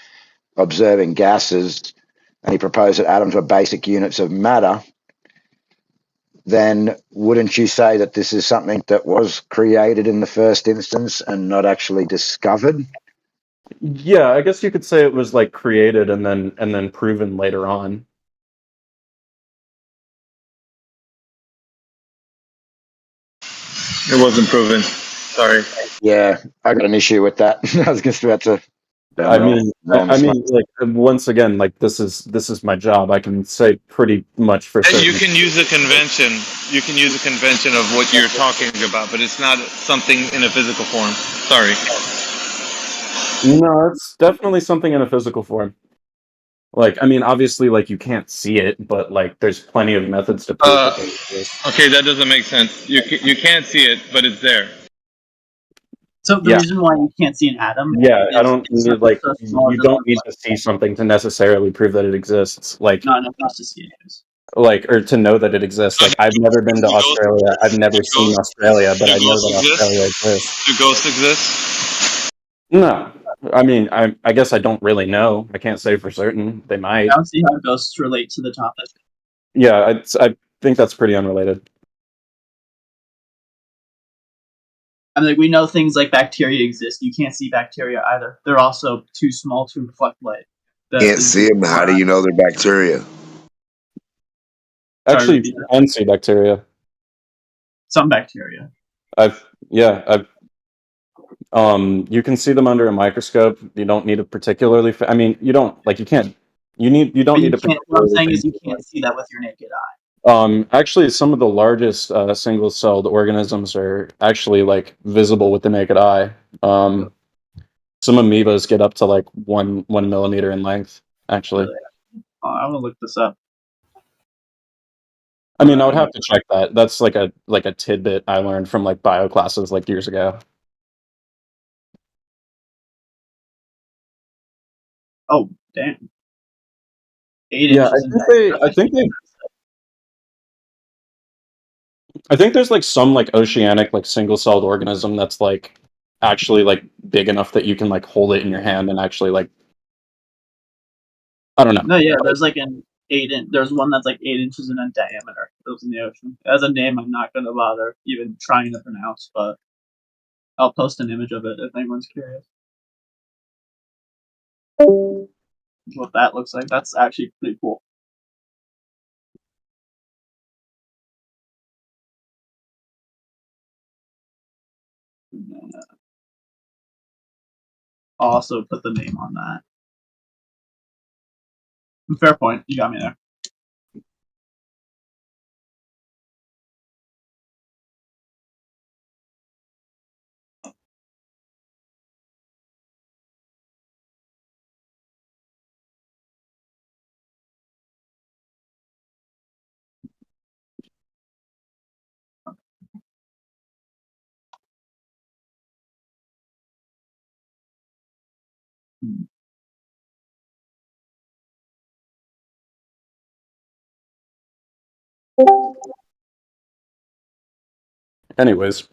observing gases, and he proposed that atoms were basic units of matter, then wouldn't you say that this is something that was created in the first instance and not actually discovered? Yeah, I guess you could say it was like created and then proven later on. It wasn't proven. Sorry. Yeah, I got an issue with that. I was just about to. I mean, like once again, like this is my job. I can say pretty much for certain. You can use a convention. You can use a convention of what you're talking about, but it's not something in a physical form. Sorry. No, it's definitely something in a physical form. Like, I mean, obviously, like you can't see it, but like there's plenty of methods to prove that it exists. Okay, that doesn't make sense. You can't see it, but it's there. So the Yeah. reason why you can't see an atom, Yeah, I is don't it's need, like so small it you doesn't don't need to see something to necessarily prove that it exists. Like, not enough just to see it. like or to know that it exists. Like, I've never been to Australia. I've never seen Australia, but I know that Australia exists. Do ghosts exist? No, I mean, I guess I don't really know. I can't say for certain. They might. I don't see how ghosts relate to the topic. Yeah, I think that's pretty unrelated. I mean, like, we know things like bacteria exist. You can't see bacteria either. They're also too small to reflect light. Can't see them. How do you know they're bacteria? Actually, you can see bacteria. Some bacteria. You can see them under a microscope. You don't need a particularly. I mean, you don't like. You can't. You don't need a Can't, what I'm particularly. saying is you can't see that with your naked eye. Actually, some of the largest single-celled organisms are actually like visible with the naked eye. Some amoebas get up to like 1 millimeter in length. Actually, Really? I'm gonna look this up. I mean, I would have to check that. That's like a tidbit I learned from like bio classes like years ago. Oh, damn. 8 Yeah, inches in I think there's like some like oceanic like single-celled organism that's like actually like big enough that you can like hold it in your hand and actually like I don't know. No, yeah, there's like an 8 inch. There's one that's like 8 inches in diameter. It lives in the ocean. It has a name I'm not gonna bother even trying to pronounce, but I'll post an image of it if anyone's curious. What that looks like. That's actually pretty cool. I'll also put the name on that. Fair point. You got me there. Anyways,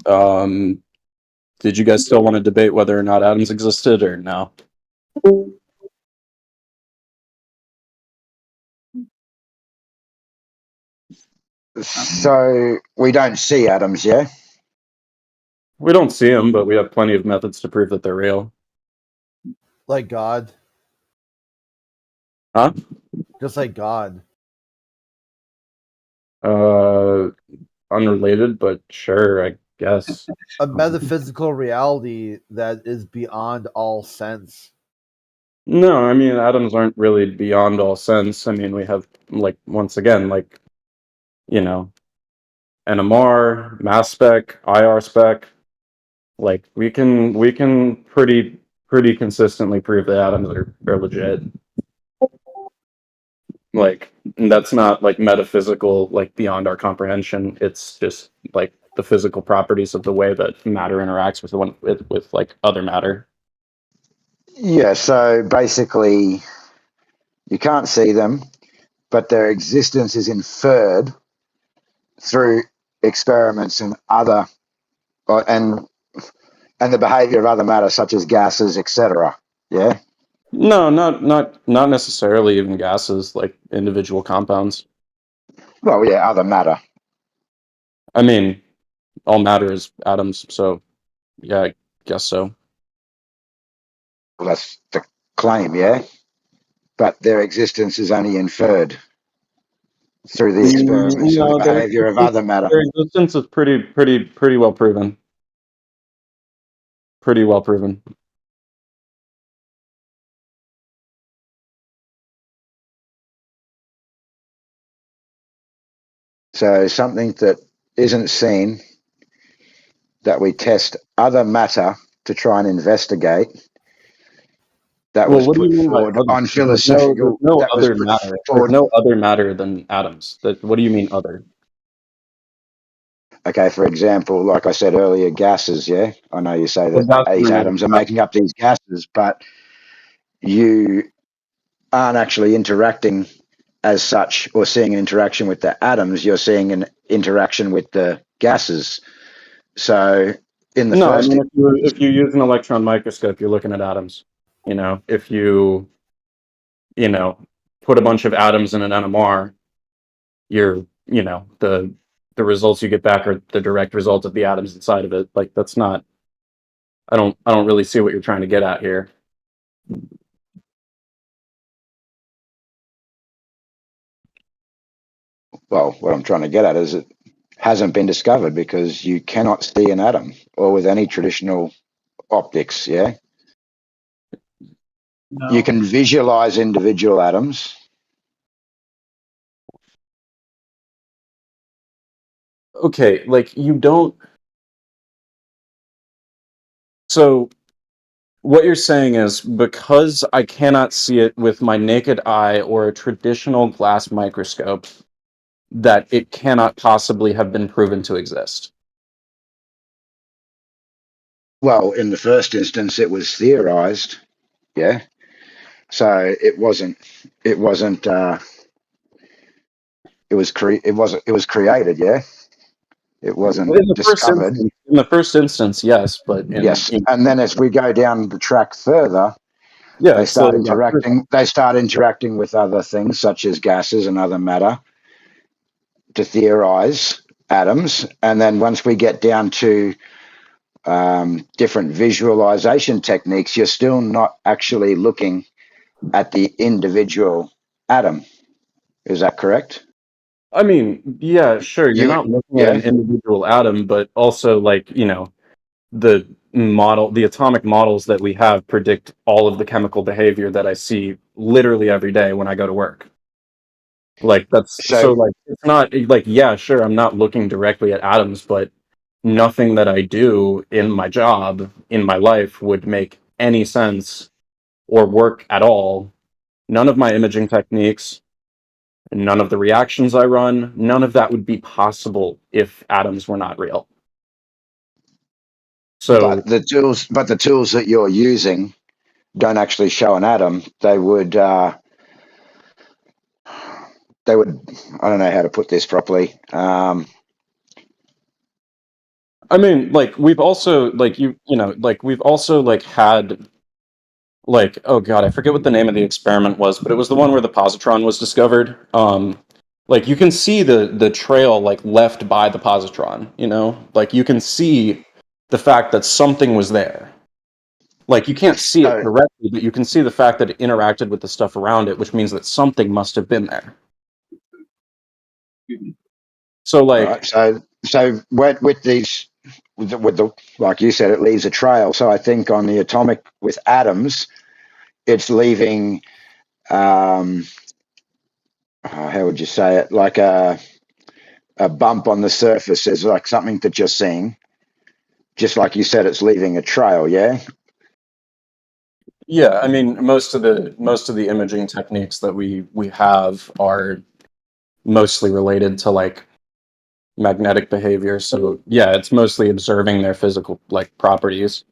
did you guys still want to debate whether or not atoms existed or no? So we don't see atoms, yeah? We don't see them, but we have plenty of methods to prove that they're real. Like God. Huh? Just like God. Unrelated, but sure, I guess. A metaphysical reality that is beyond all sense. No, I mean, atoms aren't really beyond all sense. I mean, we have, like, once again, like, you know, NMR, mass spec, IR spec. Like, we can pretty pretty consistently prove that atoms are legit. Like, and that's not like metaphysical, like beyond our comprehension. It's just like the physical properties of the way that matter interacts with like other matter. Yeah, so basically, you can't see them, but their existence is inferred through experiments and other and the behavior of other matter such as gases, etc. Yeah. No, not necessarily even gases, like individual compounds. Well, yeah, other matter. I mean, all matter is atoms, so yeah, I guess so. Well, that's the claim, yeah. But their existence is only inferred through the experiments and the No, behavior of other matter. their existence is pretty well proven. Pretty well proven. So something that isn't seen, that we test other matter to try and investigate, that Well, was what do you put mean by forward other? on There's philosophical, no that was other put matter. There's forward. no other matter than atoms. What do you mean other? Okay, for example, like I said earlier, gases, yeah? I know you say Well, that gases these are made of atoms are atoms. making up these gases, but you aren't actually interacting as such or seeing an interaction with the atoms, you're seeing an interaction with the gases. So in the No, I first mean if you use an electron microscope, you're looking at atoms. You know, if you know put a bunch of atoms in an NMR, the results you get back are the direct result of the atoms inside of it. Like that's not. I don't really see what you're trying to get at here. well, what I'm trying to get at is it hasn't been discovered because you cannot see an atom or with any traditional optics, yeah? No. You can visualize individual atoms. Okay, like you don't. So what you're saying is because I cannot see it with my naked eye or a traditional glass microscope, that it cannot possibly have been proven to exist. Well, in the first instance, it was theorized, yeah? So it wasn't, it was created, yeah? It wasn't discovered. In the first instance, yes, but Yes. And then as we go down the track further, yeah, they it's start slowly got proven. interacting. They start interacting with other things such as gases and other matter to theorize atoms. And then once we get down to different visualization techniques, you're still not actually looking at the individual atom. Is that correct? I mean, yeah, sure, you're not looking at Yeah. an individual atom, but also like, the atomic models that we have predict all of the chemical behavior that I see literally every day when I go to work. Like that's So, so like it's not like yeah, sure, I'm not looking directly at atoms, but nothing that I do in my job, in my life would make any sense or work at all. None of my imaging techniques, none of the reactions I run, none of that would be possible if atoms were not real. So, but the tools that you're using don't actually show an atom. They would. I don't know how to put this properly. I mean, like we've also like we've also like had like oh god, I forget what the name of the experiment was, but it was the one where the positron was discovered. Like you can see the trail like left by the positron, like you can see the fact that something was there. Like you can't see it So, directly, but you can see the fact that it interacted with the stuff around it, which means that something must have been there. So right. like So with these, with the like you said, it leaves a trail. So I think on the atomic with atoms, it's leaving. How would you say it? Like a bump on the surface is like something that you're seeing. Just like you said, it's leaving a trail. Yeah. Yeah, I mean, most of the imaging techniques that we have are mostly related to like magnetic behavior. So yeah, it's mostly observing their physical like properties.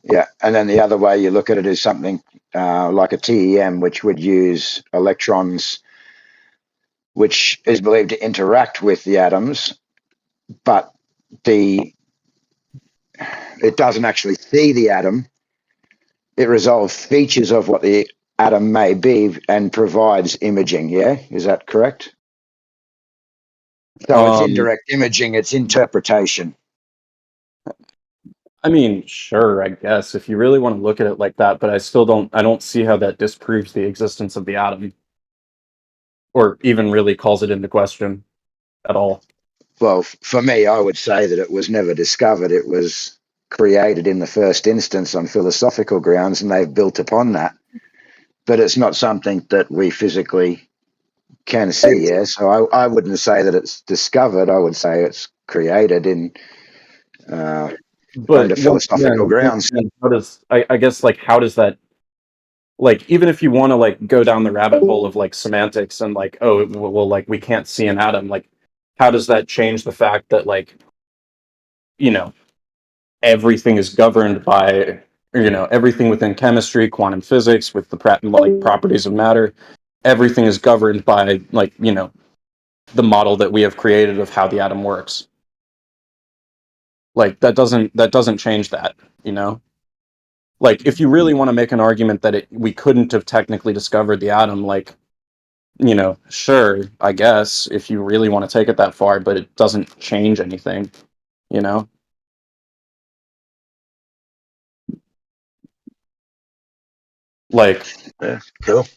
Yeah, and then the other way you look at it is something like a TEM, which would use electrons, which is believed to interact with the atoms, but it doesn't actually see the atom. It resolves features of what the atom may be and provides imaging. Yeah, is that correct? So it's indirect imaging, it's interpretation. I mean, sure, I guess if you really want to look at it like that, but I don't see how that disproves the existence of the atom or even really calls it into question at all. Well, for me, I would say that it was never discovered. It was created in the first instance on philosophical grounds, and they've built upon that. But it's not something that we physically can see. Yeah, so I wouldn't say that it's discovered. I would say it's created in under philosophical grounds. How does I guess like how does that like even if you want to like go down the rabbit hole of like semantics and like oh well like we can't see an atom, like how does that change the fact that like you know everything is governed by everything within chemistry, quantum physics, with the like properties of matter, everything is governed by like the model that we have created of how the atom works. Like that doesn't change that, like if you really want to make an argument that we couldn't have technically discovered the atom, like sure, I guess if you really want to take it that far, but it doesn't change anything, like Yeah, cool.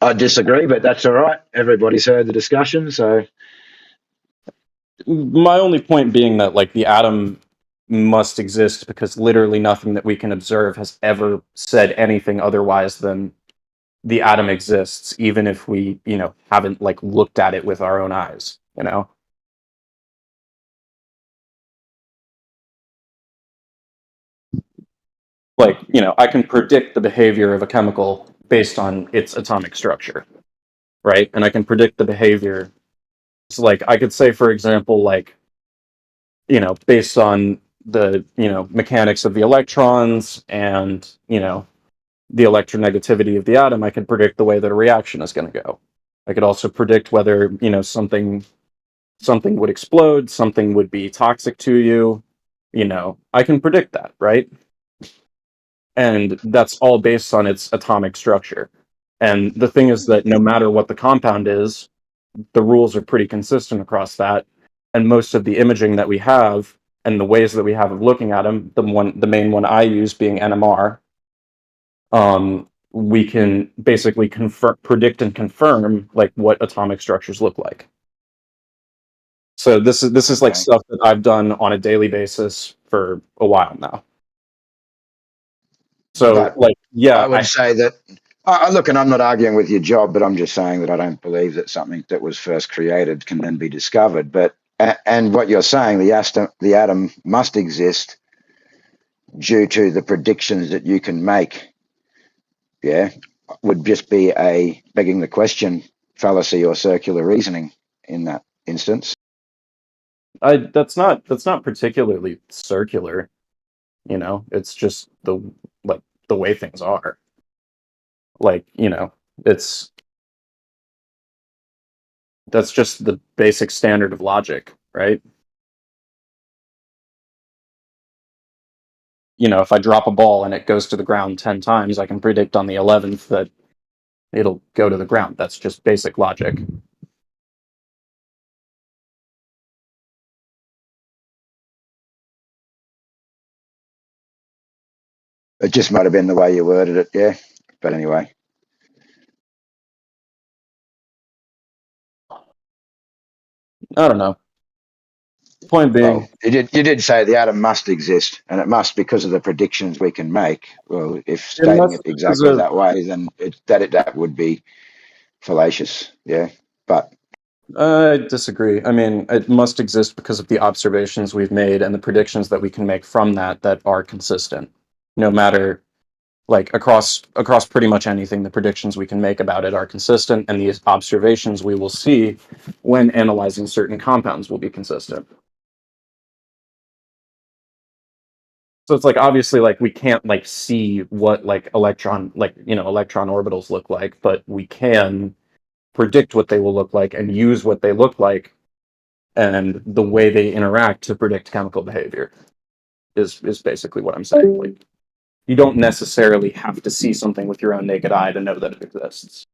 I disagree, but that's all right. Everybody's heard the discussion, so my only point being that like the atom must exist because literally nothing that we can observe has ever said anything otherwise than the atom exists, even if we haven't like looked at it with our own eyes, like I can predict the behavior of a chemical based on its atomic structure, right? And I can predict the behavior. So like I could say, for example, like based on the mechanics of the electrons and the electronegativity of the atom, I could predict the way that a reaction is going to go. I could also predict whether something would explode, something would be toxic to you. I can predict that, right? And that's all based on its atomic structure. And the thing is that no matter what the compound is, the rules are pretty consistent across that. And most of the imaging that we have and the ways that we have of looking at them, the main one I use being NMR, we can basically predict and confirm like what atomic structures look like. So this is like stuff that I've done on a daily basis for a while now. So but like yeah, I would say that look, and I'm not arguing with your job, but I'm just saying that I don't believe that something that was first created can then be discovered. But and what you're saying, the atom must exist due to the predictions that you can make. Yeah, would just be a begging the question fallacy or circular reasoning in that instance. that's not particularly circular. It's just the way things are. Like that's just the basic standard of logic, right? If I drop a ball and it goes to the ground 10 times, I can predict on the 11th that it'll go to the ground. That's just basic logic. It just might have been the way you worded it, yeah. But anyway. I don't know. Point being, well, you did say the atom must exist, and it must because of the predictions we can make. Well, if stating it exactly that way, then that would be fallacious, yeah. But I disagree. I mean, it must exist because of the observations we've made and the predictions that we can make from that are consistent. no matter like across pretty much anything, the predictions we can make about it are consistent, and these observations we will see when analyzing certain compounds will be consistent. So it's like obviously like we can't like see what like electron orbitals look like, but we can predict what they will look like and use what they look like and the way they interact to predict chemical behavior is basically what I'm saying. Like, you don't necessarily have to see something with your own naked eye to know that it exists.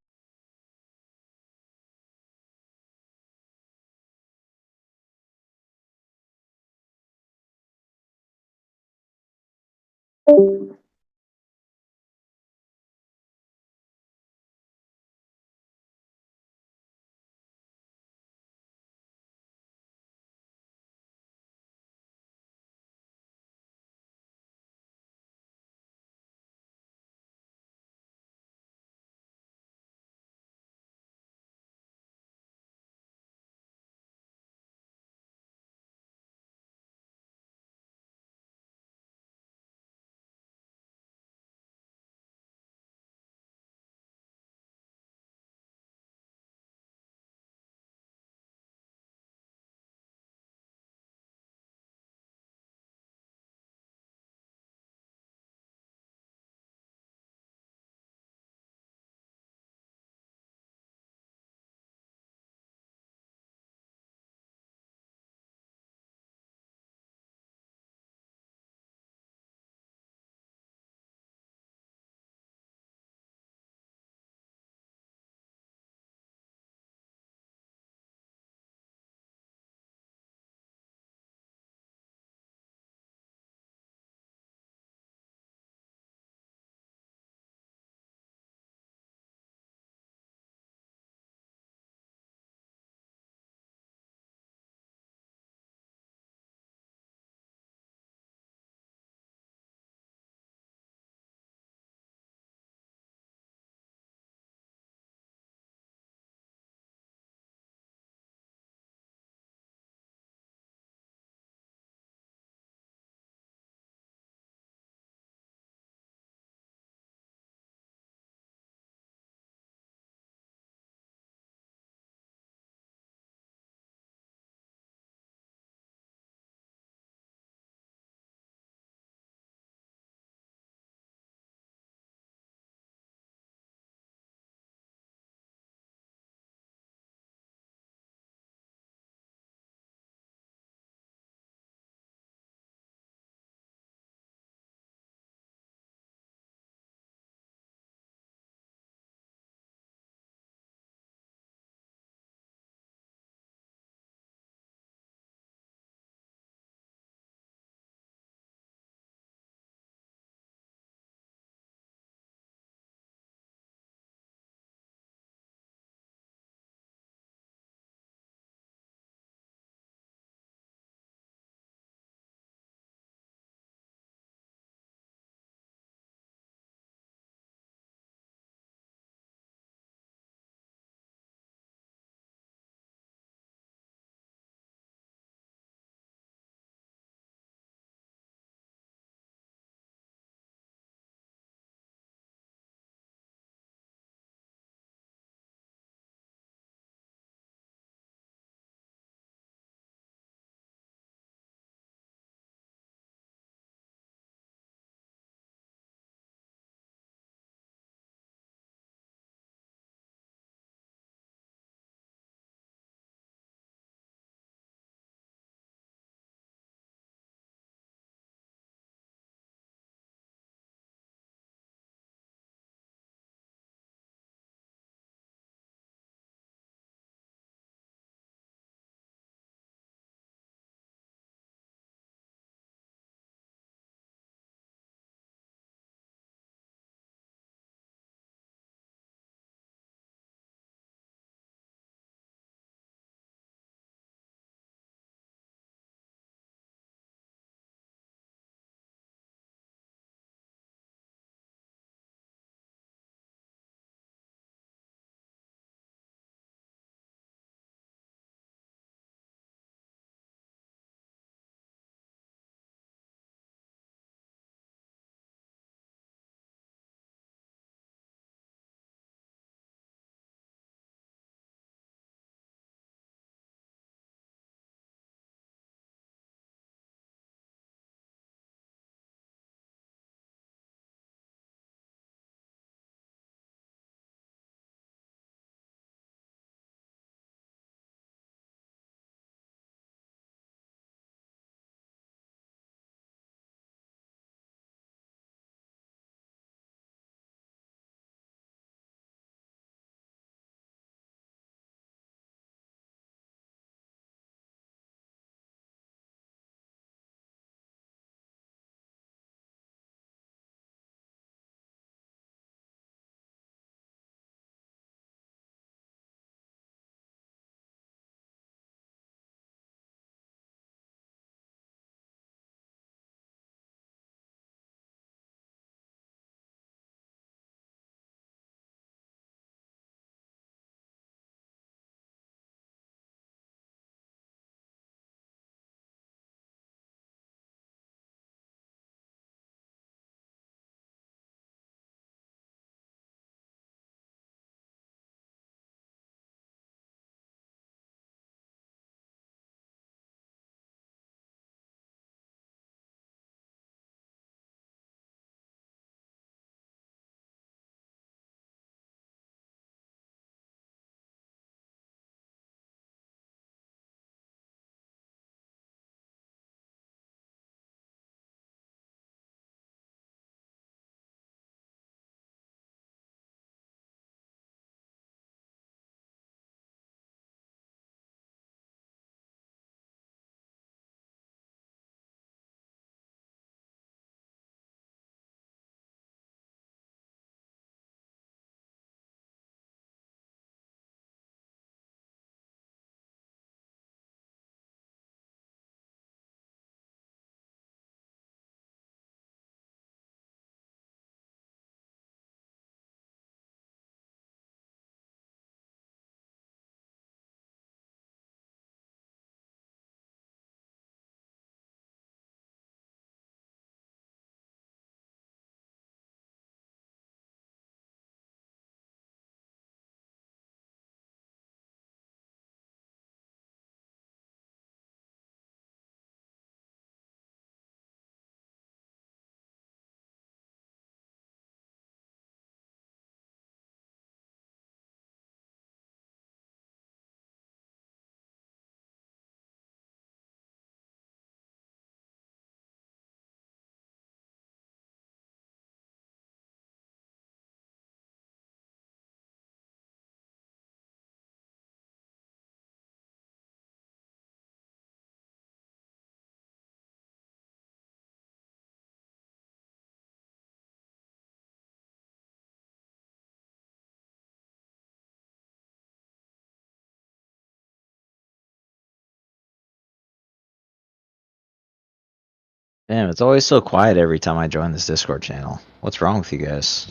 Damn, it's always so quiet every time I join this Discord channel. What's wrong with you guys?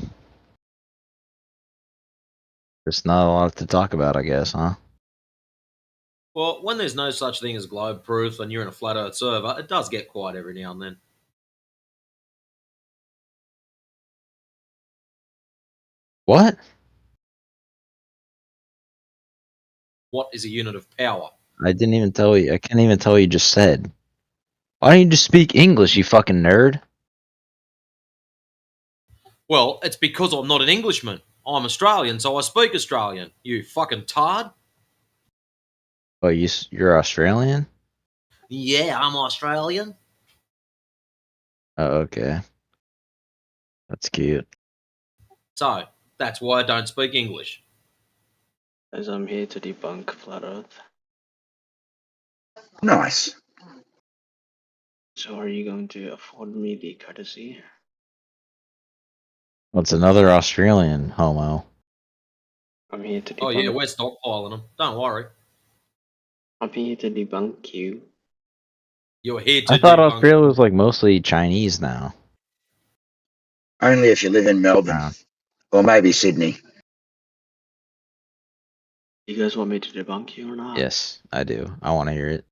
There's not a lot to talk about, I guess, huh? Well, when there's no such thing as globe proof and you're in a flat Earth server, it does get quiet every now and then. What? What is a unit of power? I didn't even tell you. I can't even tell what you just said. Why don't you just speak English, you fucking nerd? Well, it's because I'm not an Englishman. I'm Australian, so I speak Australian. You fucking tard. Oh, you're Australian? Yeah, I'm Australian. Oh, okay. That's cute. So, that's why I don't speak English. As I'm here to debunk Flat Earth. Nice. So are you going to afford me the courtesy? What's another Australian homo? I'm here to debunk. Oh yeah, we're stockpiling them. Don't worry. I'm here to debunk you. You're here to I thought debunk. Australia was like mostly Chinese now. Only if you live in Melbourne. Or maybe Sydney. You guys want me to debunk you or not? Yes, I do. I want to hear it.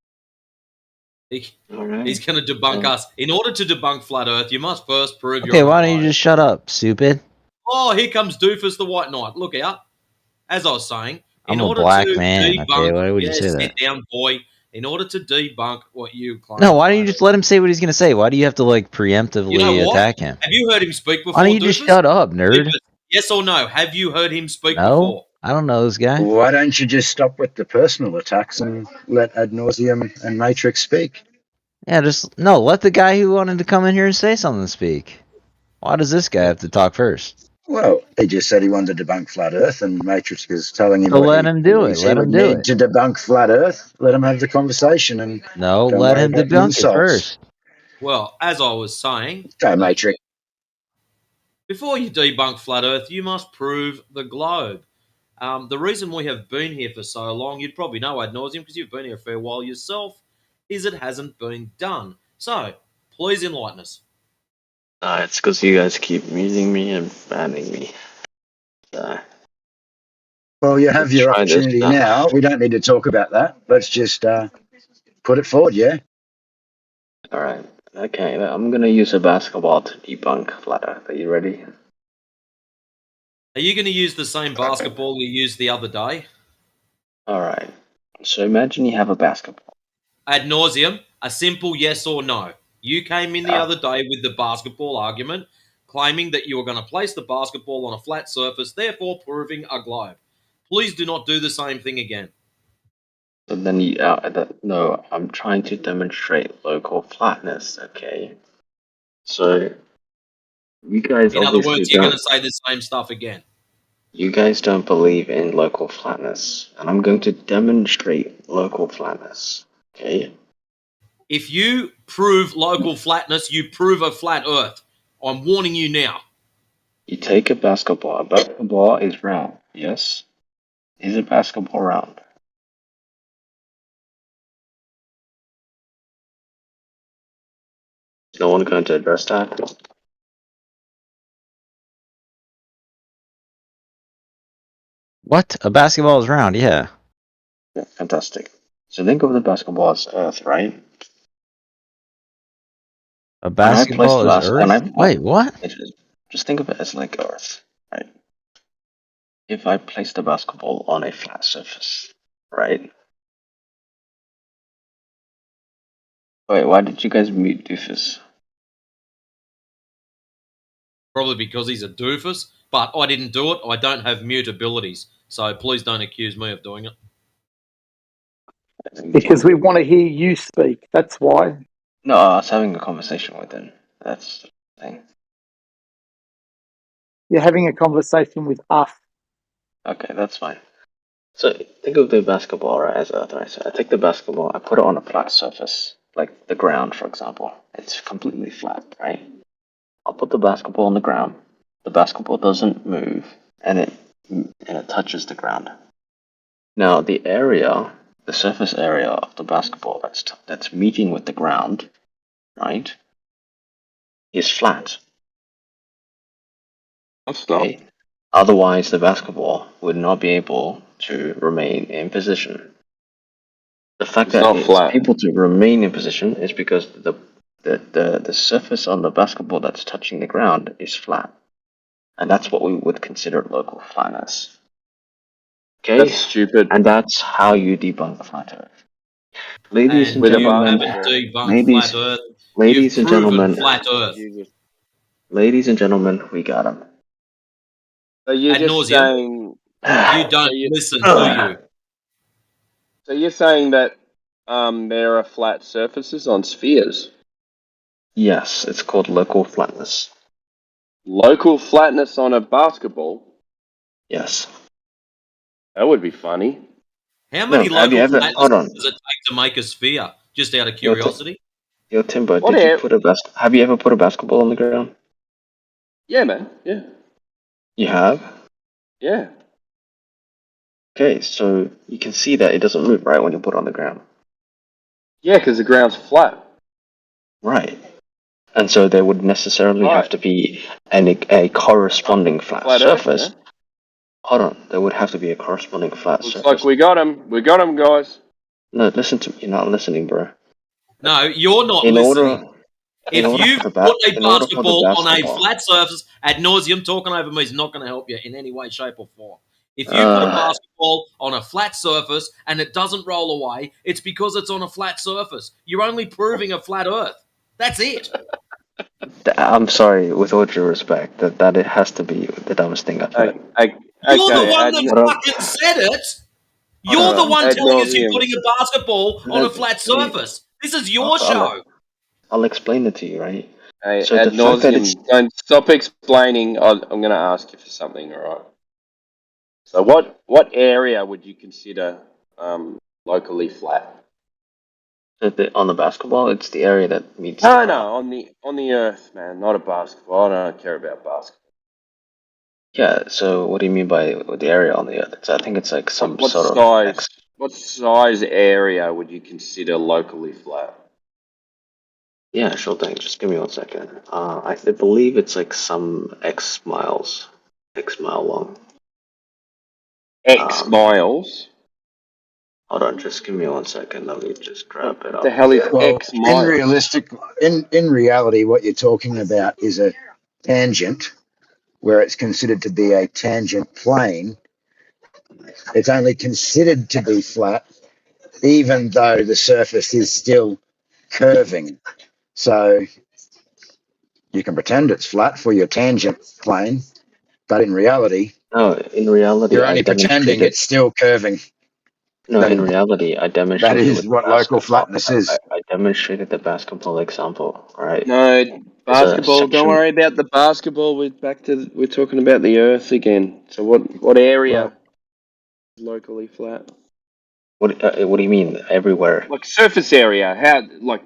He's going to debunk us. In order to debunk Flat Earth, you must first prove Okay, you're why on a don't you globe. just shut up, stupid? Oh, here comes Doofus the White Knight. Look out. As I was saying, in I'm a order black to man, debunk... okay? Why would you say sit that? down, boy. In order to debunk what you claim... No, why don't you just let him say what he's going to say? Why do you have to, like, preemptively You know what? attack him? Have you heard him speak before, Why don't you just Doofus? shut up, nerd? Doofus, yes or no? Have you heard him speak No? before? I don't know this guy. Why don't you just stop with the personal attacks and let Ad Nauseam and Matrix speak? Yeah, no, let the guy who wanted to come in here and say something speak. Why does this guy have to talk first? Well, he just said he wanted to debunk Flat Earth, and Matrix is telling him So what let him do it. he Let him would do need it. to debunk Flat Earth. Let him have the conversation, and No, don't let worry him about the debunk it insults. first. Well, as I was saying... Okay, Matrix. Before you debunk Flat Earth, you must prove the globe. The reason we have been here for so long, you'd probably know ad nauseum because you've been here a fair while yourself, is it hasn't been done. So, please enlighten us. It's because you guys keep muting me and banning me. Well, you have your try this opportunity now. now. We don't need to talk about that. Let's just put it forward, yeah? Alright, okay, I'm gonna use a basketball to debunk Flat Earth. Are you ready? Are you going to use the same basketball you used the other day? Alright, so imagine you have a basketball. Ad nauseum, a simple yes or no. You came in the other day with the basketball argument, claiming that you were going to place the basketball on a flat surface, therefore proving a globe. Please do not do the same thing again. So then no, I'm trying to demonstrate local flatness, okay? So, you guys In other obviously words, you're going don't, to say the same stuff again. you guys don't believe in local flatness, and I'm going to demonstrate local flatness, okay? If you prove local flatness, you prove a flat Earth. I'm warning you now. You take a basketball is round, yes? Is a basketball round? Is no one going to address that? What? A basketball is round, yeah. Yeah, fantastic. So think of the basketball as Earth, right? A basketball is Earth? Wait, what? Just think of it as like Earth, right? If I place the basketball on a flat surface, right? Wait, why did you guys mute Doofus? Probably because he's a doofus, but I didn't do it. I don't have mute abilities, so please don't accuse me of doing it. Because we want to hear you speak. That's why. No, I was having a conversation with him. That's the thing. You're having a conversation with us. Okay, that's fine. So think of the basketball right, as Earth, right? So I take the basketball, I put it on a flat surface, like the ground, for example. It's completely flat, right? I'll put the basketball on the ground. The basketball doesn't move, and it touches the ground. Now the surface area of the basketball that's meeting with the ground, right? is flat. That's not. Okay? Otherwise, the basketball would not be able to remain in position. The fact It's that not it's flat. able to remain in position is because the surface on the basketball that's touching the ground is flat. And that's what we would consider local flatness. Okay? That's stupid. And that's how you debunk flat earth. Ladies and With a You gentlemen, haven't basketball. debunked flat Earth. ladies You've and proven gentlemen, flat Earth ladies and gentlemen, we got him. So you're ad just nauseum. saying. You don't listen, do you? So you're saying that there are flat surfaces on spheres. Yes, it's called local flatness. Local flatness on a basketball. Yes. That would be funny. How many No, have you local ever? flatnesses Hold on. does it take to make a sphere? Just out of Yo, curiosity. Yo, Timbo, What did you air- put have you ever put a basketball on the ground? Yeah, man. Yeah. You have? Yeah. Okay, so you can see that it doesn't move, right, when you put it on the ground. Yeah, because the ground's flat. Right. And so there would necessarily have to be a corresponding flat surface. Earth, Hold on, there would have to be a corresponding flat Looks surface. like we got him. We got him, guys. No, listen to me. You're not listening, bro. No, you're not In order, listening. If order you for the put a in order for the basketball on a basketball, flat surface, ad nauseum, talking over me is not going to help you in any way, shape, or form. If you put a basketball on a flat surface and it doesn't roll away, it's because it's on a flat surface. You're only proving a flat Earth. That's it. I'm sorry, with all due respect, that it has to be the dumbest thing I've heard. You're the one that fucking said it. You're the one ad telling us you're nauseam. putting a basketball on a flat surface. This is your show. I'll explain it to you, right? Hey, So ad the fact that nauseam. Don't stop explaining. I'm going to ask you for something, all right? So what area would you consider locally flat? on the basketball, it's the area that meets. No, on the Earth, man, not a basketball. I don't care about basketball. Yeah. So what do you mean by the area on the Earth? I think it's like some What sort size? of. What size area would you consider locally flat? Yeah, sure thing. Just give me 1 second. I believe it's like some X mile long. X miles. Hold on, just give me 1 second. Let me just grab it up. What the hell is Well, X miles? in reality, what you're talking about is a tangent, where it's considered to be a tangent plane. It's only considered to be flat, even though the surface is still curving. So you can pretend it's flat for your tangent plane, but in reality, you're only pretending it's still curving. No, in reality, I demonstrated is with what the local basketball. flatness is. I demonstrated the basketball example. All right. No, There's a basketball. Don't section. worry about the basketball. We're talking about the Earth again. So what area is locally flat? What do you mean? Everywhere. Like surface area. How like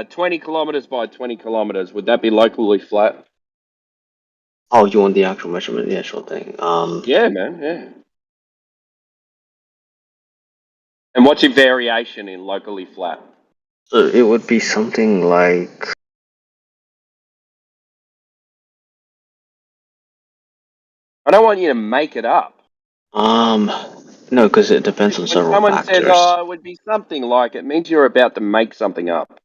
20 kilometers by 20 kilometers. Would that be locally flat? Oh, you want the actual measurement? Yeah, sure thing. Yeah, man. Yeah. And what's your variation in locally flat? So it would be something like. I don't want you to make it up. No, because it depends on When several someone factors. says, "Oh, it would be something like," it means you're about to make something up.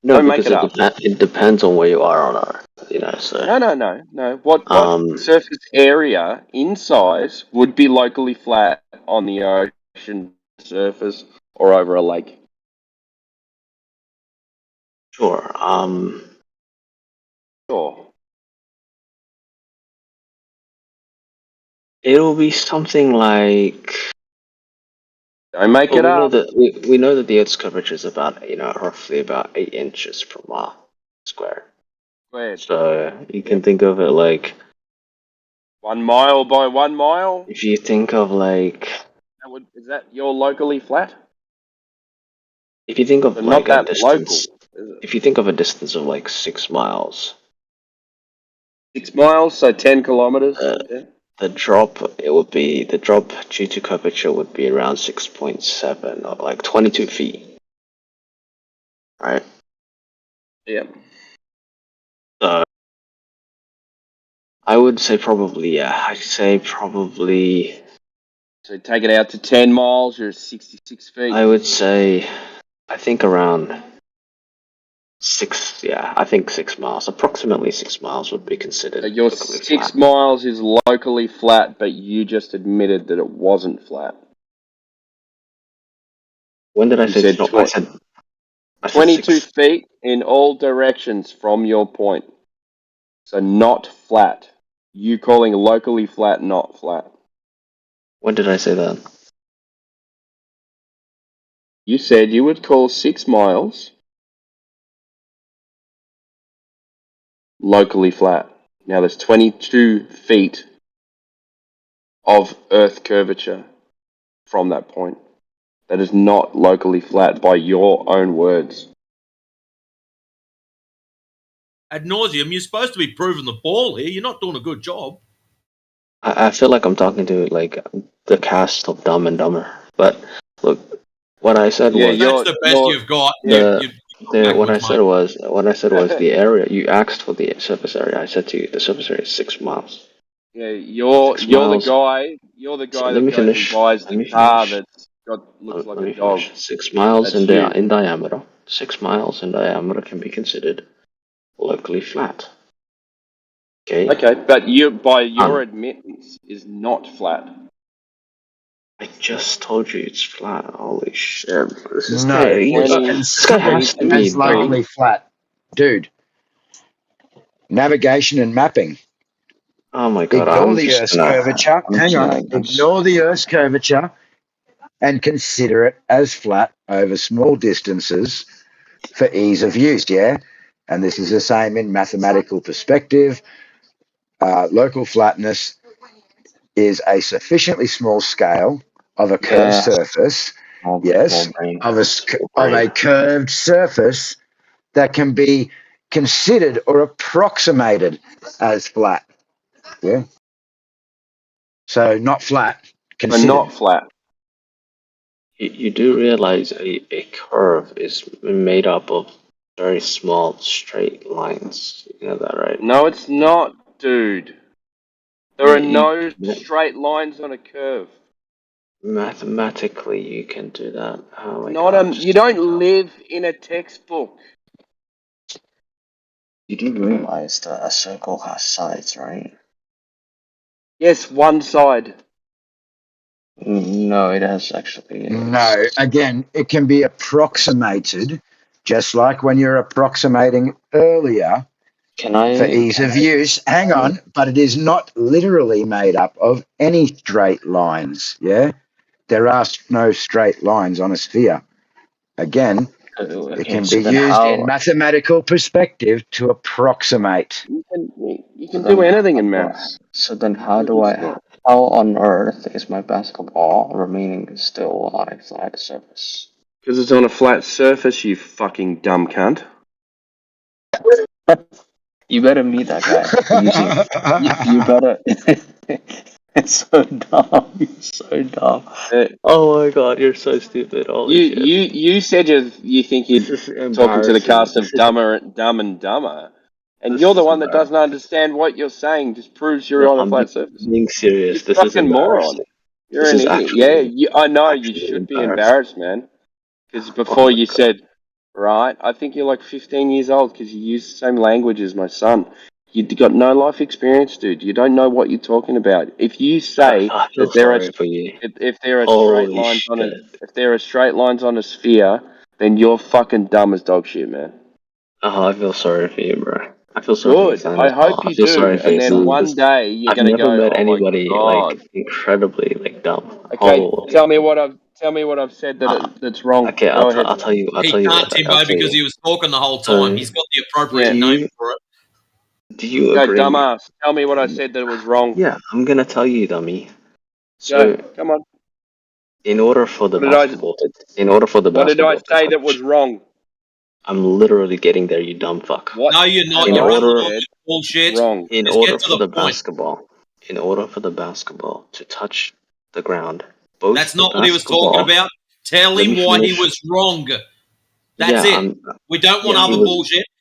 No, Don't make because it up. it depends on where you are on Earth. You know, so. No. What surface area in size would be locally flat on the ocean surface or over a lake? Sure. Sure. It'll be something like. Don't make it up. We know that the Earth's curvature is about roughly about 8 inches per mile square. So you can think of it like 1 mile by 1 mile. if you think of like Is that your locally flat? if you think of But like not a that distance, local. if you think of a distance of like 6 miles. 6 miles, so 10 kilometers. The drop due to curvature would be around 6.7 or like 22 feet. Right? Yeah. I would say probably, yeah. I'd say probably. So take it out to 10 miles, you're 66 feet. I would say, I think around 6. Yeah, I think 6 miles. Approximately 6 miles would be considered. So your locally 6 flat. miles is locally flat, but you just admitted that it wasn't flat. When did I You say said no? I said 22 6. feet in all directions from your point. So not flat. You calling locally flat not flat. When did I say that? You said you would call 6 miles locally flat. Now there's 22 feet of Earth curvature from that point. That is not locally flat by your own words. Ad nauseum, you're supposed to be proving the ball here. You're not doing a good job. I feel like I'm talking to like the cast of Dumb and Dumber. But look, what I said was That's the best you've got. What I said was the area you asked for the surface area. I said to you the surface area is 6 miles. Yeah, you're 6 the miles. guy. You're the guy that goes and buys the car that's looks like a dog. 6 miles That's you. in diameter. 6 miles in diameter can be considered locally flat. Okay. Okay, but you, by your admittance, is not flat. I just told you it's flat. Holy shit! This No, guy it's has to considered be as locally flat, dude. Navigation and mapping. Oh my god! Ignore I'm the just Earth's gonna. curvature. Hang on. Ignore the Earth's curvature and consider it as flat over small distances for ease of use, yeah? And this is the same in mathematical perspective. Local flatness is a sufficiently small scale of a curved surface, yes, of a curved surface that can be considered or approximated as flat, yeah? So not flat, considered. Not flat. You do realize a curve is made up of very small straight lines. You know that, right? No, it's not, dude. There are no straight lines on a curve. Mathematically, you can do that. Oh my god! You don't live in a textbook. You do realize that a circle has sides, right? Yes, one side. No, it has actually. No, again, it can be approximated, just like when you're approximating earlier for ease of use. Hang on, but it is not literally made up of any straight lines, yeah? There are no straight lines on a sphere. Again, it can be used in mathematical perspective to approximate. You can do anything in maths. So then how on earth is my basketball remaining still on a flat surface? Because it's on a flat surface, you fucking dumb cunt. You better meet that guy. You better. It's so dumb. You're so dumb. Oh my god, you're so stupid. Holy shit. You said you think you're talking to the cast of Dumb and Dumber, and you're the one that doesn't understand what you're saying. Just proves you're on a flat surface. Being serious. You're a fucking moron. You're an idiot. I know you should be embarrassed, man. Because before you said, right, I think you're like 15 years old because you use the same language as my son. You've got no life experience, dude. You don't know what you're talking about. If you say that there are if there are straight lines on if there are straight lines on a sphere, then you're fucking dumb as dog shit, man. I feel sorry for you, bro. I feel sorry for you. I hope you do. And then one day you're gonna go, I've never met oh anybody my God. like incredibly like dumb. Okay, tell me what I've said that's wrong. Okay, Go ahead. I'll tell you. He can't, Timbo, because he was talking the whole time. He's got the appropriate name for it. Do you Go, agree? dumbass. Tell me what I said that was wrong. Yeah, I'm gonna tell you, dummy. So, come on. In order for the What basketball did I say that was wrong? I'm literally getting there, you dumb fuck. What? No, you're not. You're on the bullshit. Wrong. In Just order get to for the point. basketball to touch the ground, both That's not what he was talking about. Tell him why he was wrong. That's it. We don't want other bullshit.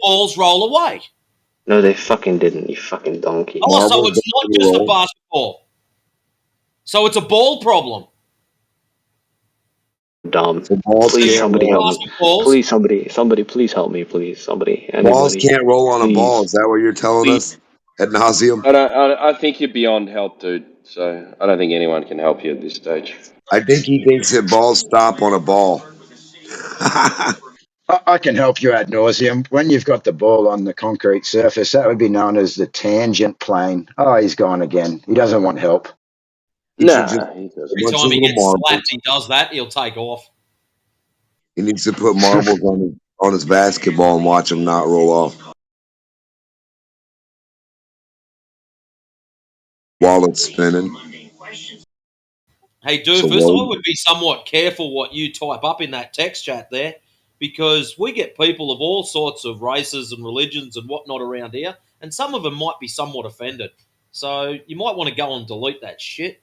balls roll away. No, they fucking didn't. You fucking donkey. Oh, so Marbles it's don't not just a roll. basketball. So it's a ball problem. Dumb. So balls Please, can't somebody help roll. me. Basketballs. Please, somebody, please help me. Please, somebody, Balls anybody, can't roll on a ball. please, Is that what you're telling please. us? Ad nauseum. I think you're beyond help, dude. So I don't think anyone can help you at this stage. I think he thinks that balls stop on a ball. I can help you ad nauseum. When you've got the ball on the concrete surface, that would be known as the tangent plane. Oh, he's gone again. He doesn't want help. He should just Nah, he a Every doesn't. bunch time of he little gets marbles. slapped, he does that. He'll take off. He needs to put marbles on his basketball and watch them not roll off while it's spinning. Hey, So Doofus, I while would be somewhat careful what you type up in that text chat there, because we get people of all sorts of races and religions and whatnot around here, and some of them might be somewhat offended. So you might want to go and delete that shit.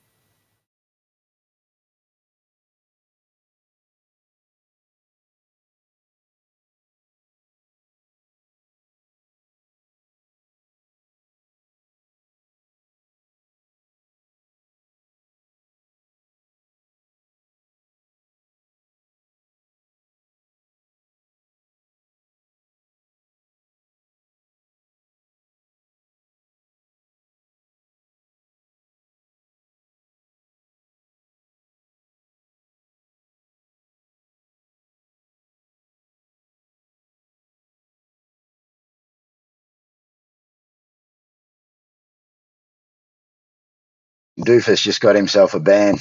Doofus just got himself a ban.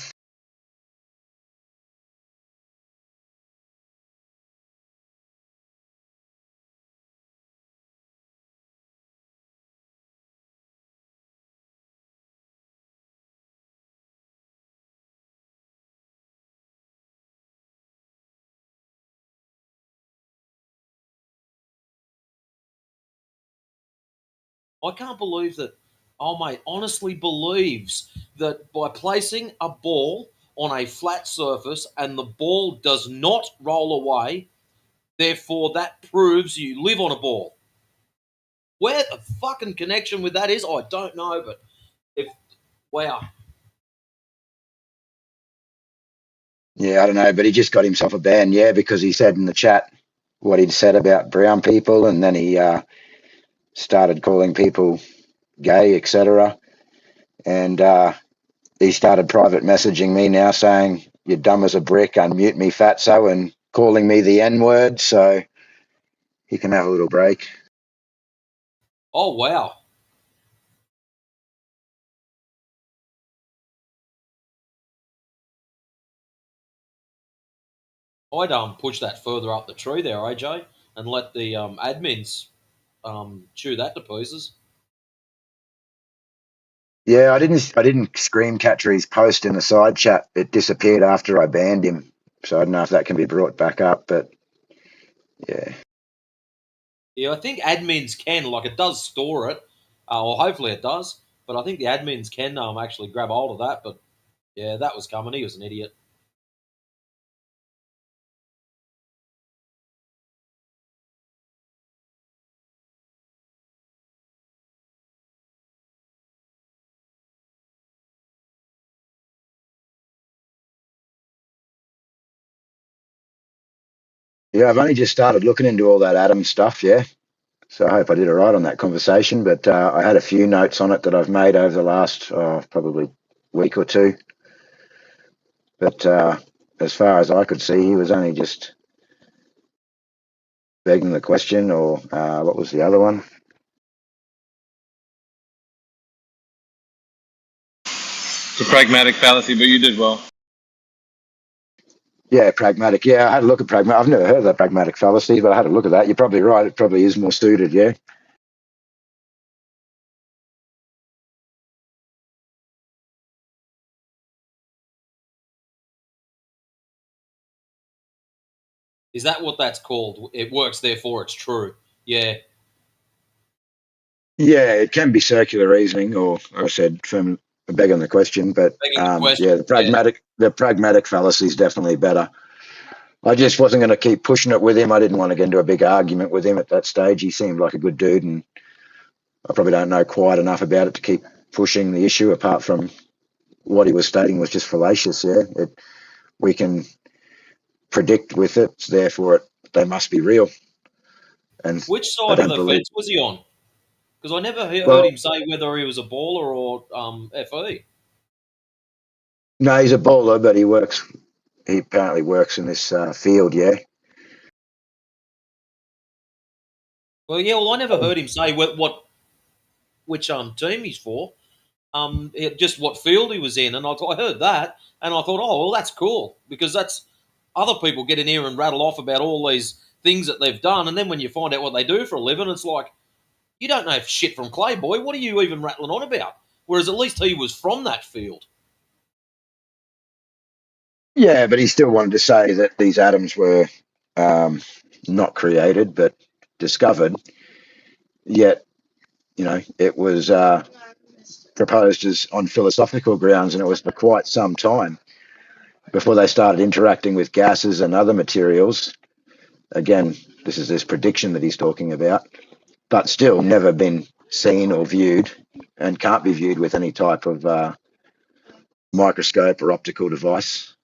I can't believe that. Oh, mate, honestly believes that by placing a ball on a flat surface and the ball does not roll away, therefore that proves you live on a ball. Where the fucking connection with that is, I don't know, but if wow. Yeah, I don't know, but he just got himself a ban, yeah, because he said in the chat what he'd said about brown people, and then he started calling people gay, etc. And he started private messaging me now saying, "You're dumb as a brick, unmute me, fatso," and calling me the N-word, so he can have a little break. Oh wow. I'd push that further up the tree there, AJ, and let the admins chew that to pieces. Yeah, I didn't screen capture his post in the side chat. It disappeared after I banned him, so I don't know if that can be brought back up. But yeah, Yeah, I think admins can, like, it does store it, or hopefully it does. But I think the admins can actually grab hold of that. But yeah, that was coming. He was an idiot. yeah, I've only just started looking into all that Adam stuff. Yeah, so I hope I did all right on that conversation. But I had a few notes on it that I've made over the last probably week or two. But as far as I could see, he was only just begging the question, or what was the other one? It's a pragmatic fallacy, but you did well. Yeah, pragmatic. Yeah, I had a look at pragmatic. I've never heard of that pragmatic fallacy, but I had a look at that. You're probably right. It probably is more suited. Yeah. Is that what that's called? It works, therefore it's true. Yeah. Yeah, it can be circular reasoning, or I said from begging the question. But Begging the question. yeah, Yeah. the pragmatic fallacy is definitely better. I just wasn't going to keep pushing it with him. I didn't want to get into a big argument with him at that stage. He seemed like a good dude, and I probably don't know quite enough about it to keep pushing the issue, apart from what he was stating was just fallacious. Yeah, we can predict with it, therefore they must be real. And Which I side of don't the believe. fence was he on? Because I never heard Well, him say whether he was a baller or FE. no, he's a bowler, but he apparently works in this field. Yeah. Well, yeah. Well, I never heard him say which team he's for. Just what field he was in, and I heard that, and I thought, oh well, that's cool because that's other people get in here and rattle off about all these things that they've done, and then when you find out what they do for a living, it's like you don't know shit from clay, boy. What are you even rattling on about? Whereas at least he was from that field. Yeah, but he still wanted to say that these atoms were not created but discovered. Yet, it was proposed as on philosophical grounds, and it was for quite some time before they started interacting with gases and other materials. Again, this is this prediction that he's talking about, but still never been seen or viewed, and can't be viewed with any type of microscope or optical device.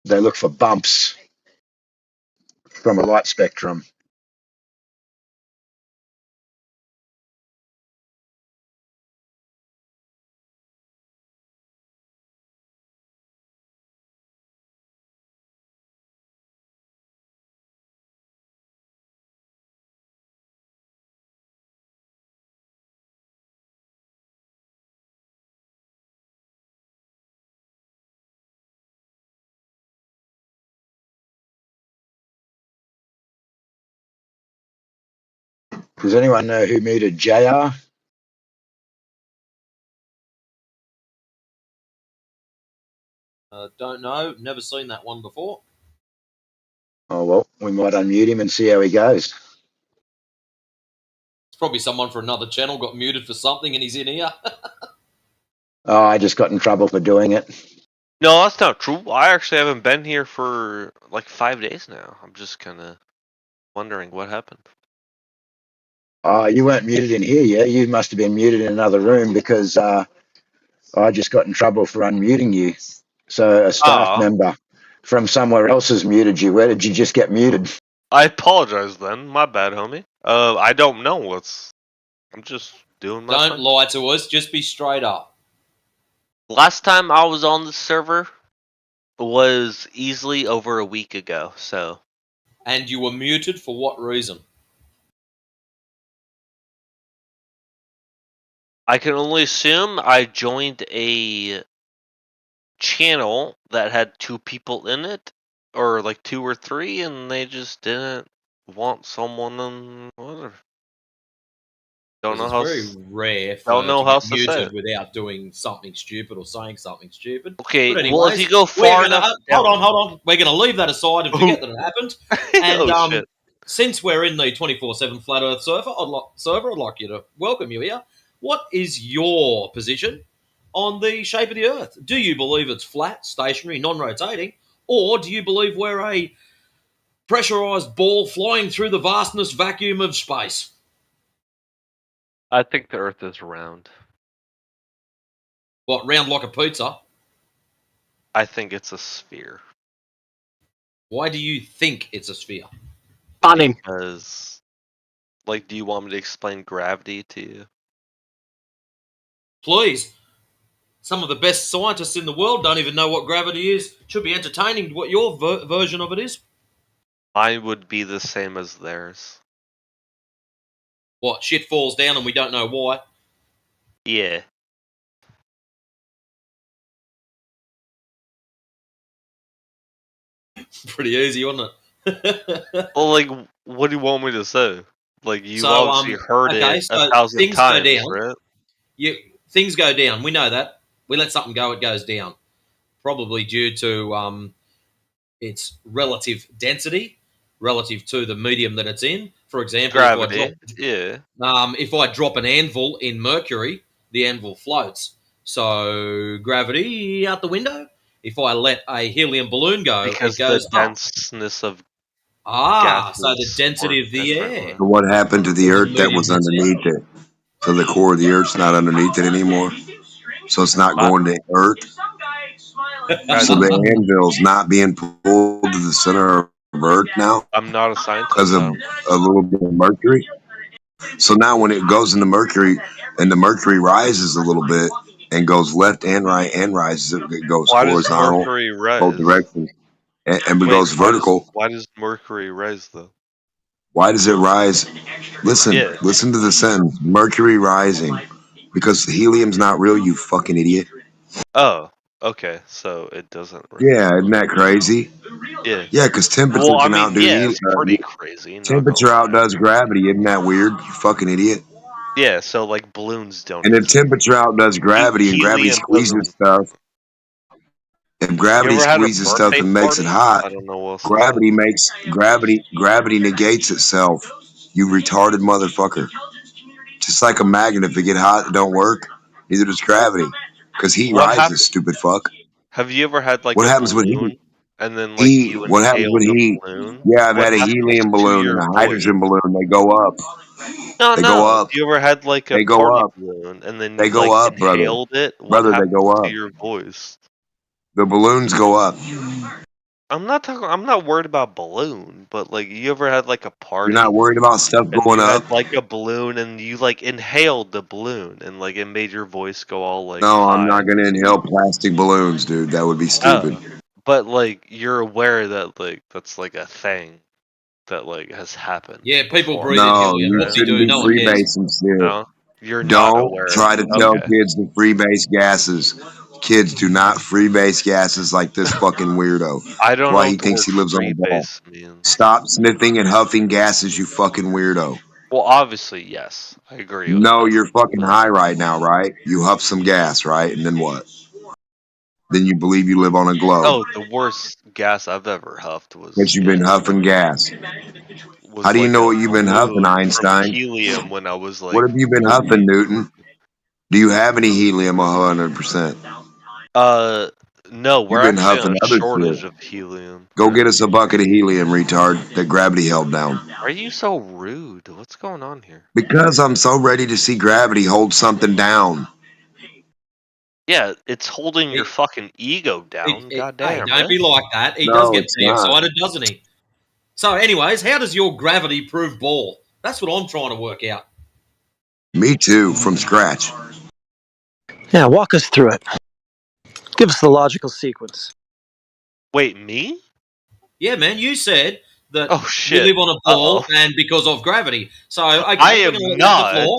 They look for bumps from a light spectrum. Does anyone know who muted JR? Don't know. Never seen that one before. Oh, well, we might unmute him and see how he goes. It's probably someone for another channel got muted for something and he's in here. Oh, I just got in trouble for doing it. No, that's not true. I actually haven't been here for like 5 days now. I'm just kind of wondering what happened. Oh, you weren't muted in here, yeah? You must have been muted in another room because I just got in trouble for unmuting you. So a staff member from somewhere else has muted you. Where did you just get muted? I apologize then. My bad, homie. I don't know what's. I'm just doing my Don't thing. lie to us. Just be straight up. Last time I was on the server was easily over a week ago, so. And you were muted for what reason? I can only assume I joined a channel that had 2 people in it, or like 2 or 3, and they just didn't want someone in whatever. Don't know It's how. very rare Don't know to how get else to say muted it. without doing something stupid or saying something stupid. Okay, But well, if anyways, you go we're far gonna enough hold down. on. We're gonna leave that aside and forget that it happened. And Oh shit! since we're in the 24/7 Flat Earth server, I'd like you to welcome you here. What is your position on the shape of the Earth? Do you believe it's flat, stationary, non-rotating, or do you believe we're a pressurized ball flying through the vastness vacuum of space? I think the Earth is round. What, round like a pizza? I think it's a sphere. Why do you think it's a sphere? Funny. Because, like, do you want me to explain gravity to you? Please. Some of the best scientists in the world don't even know what gravity is. Should be entertaining what your version of it is. Mine would be the same as theirs. What, shit falls down and we don't know why? Yeah. Pretty easy, wasn't it? Well, like, what do you want me to say? Like, you've So, obviously heard okay, it so 1,000 things times, go down. right? Things go down. We know that. We let something go, it goes down. Probably due to its relative density, relative to the medium that it's in. For example, Gravity, yeah. If I drop an anvil in mercury, the anvil floats. So gravity out the window. If I let a helium balloon go, Because it goes the up. denseness of So the gases density work of the air. differently. So what happened to the Or the Earth that medium was density. underneath it? So the core of the Earth's not underneath it anymore. So it's not going to Earth. So the anvil's not being pulled to the center of Earth now I'm not a because scientist. of I don't. a little bit of Mercury. So now when it goes into Mercury and the Mercury rises a little bit and goes left and right and rises, it goes Why does horizontal, Mercury both rise? directions, and it Wait, goes vertical. why does Mercury rise though? Why does it rise? Yeah. Listen to the sentence. Mercury rising. Because helium's not real, you fucking idiot. Oh, okay. So it doesn't rise. Yeah, isn't that crazy? Yeah. Yeah, because temperature Well, I can mean, outdo yeah, it's pretty crazy. Not gonna temperature lie. outdoes gravity. Isn't that weird? You fucking idiot. Yeah. So like balloons don't And if exist. temperature outdoes gravity and gravity Helium squeezes doesn't. stuff, if You gravity ever had a squeezes stuff birthday and makes it party? hot, I don't know what else to say. gravity negates itself. You retarded motherfucker. Just like a magnet, if it get hot, it don't work. Neither does gravity, because heat What happened? rises. Stupid fuck. Have you ever had like What a happens with heat? balloon and then like Heat. you What happens with inhaled the heat? balloon? Yeah, I've What had a happens helium to balloon and your a voice? hydrogen balloon. They go up. No, They go no. up. You ever had like a They go party up. balloon and then They you go like up, brother. inhaled it? What Brother, they happens go to up. your voice? The balloons go up. I'm not worried about balloon, but like you ever had like a You're not party worried about stuff and going you had up? like a balloon and you like inhaled the balloon and like it made your voice go all like No, I'm high. not going to inhale plastic balloons, dude. That would be stupid. Oh. But like you're aware that like that's like a thing that like has happened Yeah, people before. breathe in No, helium. you What they shouldn't do, be no one cares. freebasing shit. No? You're not Don't aware. try to tell Okay. kids to freebase gases. Kids do not freebase gases like this fucking weirdo. I That's don't why know he what the thinks word he lives on a ball. freebase means. Stop sniffing and huffing gases, you fucking weirdo. Well, obviously, yes. I agree with No, that. you're fucking high right now, right? You huff some gas, right? And then what? Then you believe you live on a globe. Oh, the worst gas I've ever huffed But was you've been huffing gas. How do you like know a what you've been huffing, balloon from Einstein? helium when I was What like have you been 30. huffing, Newton? Do you have any helium 100%? No, we're You've been actually on huffing a other shit. shortage of helium Go get us currently. a bucket of helium, retard, that gravity held down. Why are you so rude? What's going on here? Because I'm so ready to see gravity hold something down. Yeah, it's holding your fucking ego down. Hey, Goddamn, don't man. be like that. He does No, get it's pretty not. excited, doesn't he? So, anyways, how does your gravity-proof ball? That's what I'm trying to work out. Me too, from scratch. Yeah, walk us through it. Give us the logical sequence. Wait, me? Yeah, man, you said that Oh we shit. live on a Uh-oh. ball and because of gravity. So, I okay, we're going to am let you hit the not. floor.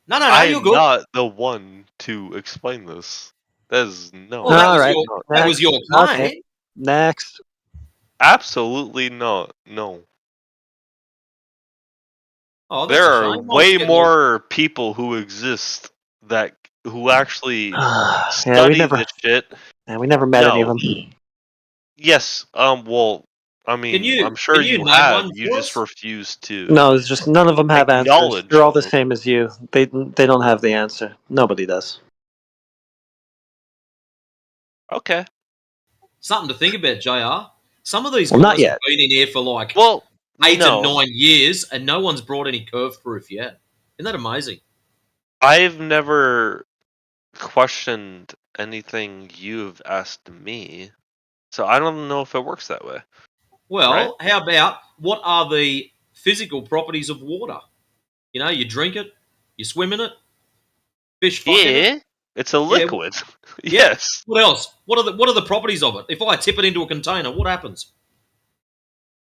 No, I you're am good. not the one to explain this. That is no. Well, All right. that was your Next. claim. Okay. Next. Absolutely not. No. Oh, that's There a are shame. I was way getting all- more people who exist who actually Yeah, study this shit. we never met any of No. them. Yes. Well, I mean, I'm sure can you you name have. one You for just us? refuse to No, it's just none of them have answers. acknowledge They're all the them. same as you. They don't have the answer. Nobody does. Okay. Something to think about, JR. Some of these Well, not guys have yet. been in here for like Well, 8 and no. 9 years, and no one's brought any curve proof yet. Isn't that amazing? I've never questioned anything you've asked me, so I don't know if it works that way. Well, how about what are the physical properties of water? You know, you drink it, you swim in it, fish fuck in it. Yeah, it's a Yeah, liquid. yeah. Yes. What else? What are the properties of it? If I tip it into a container, what happens?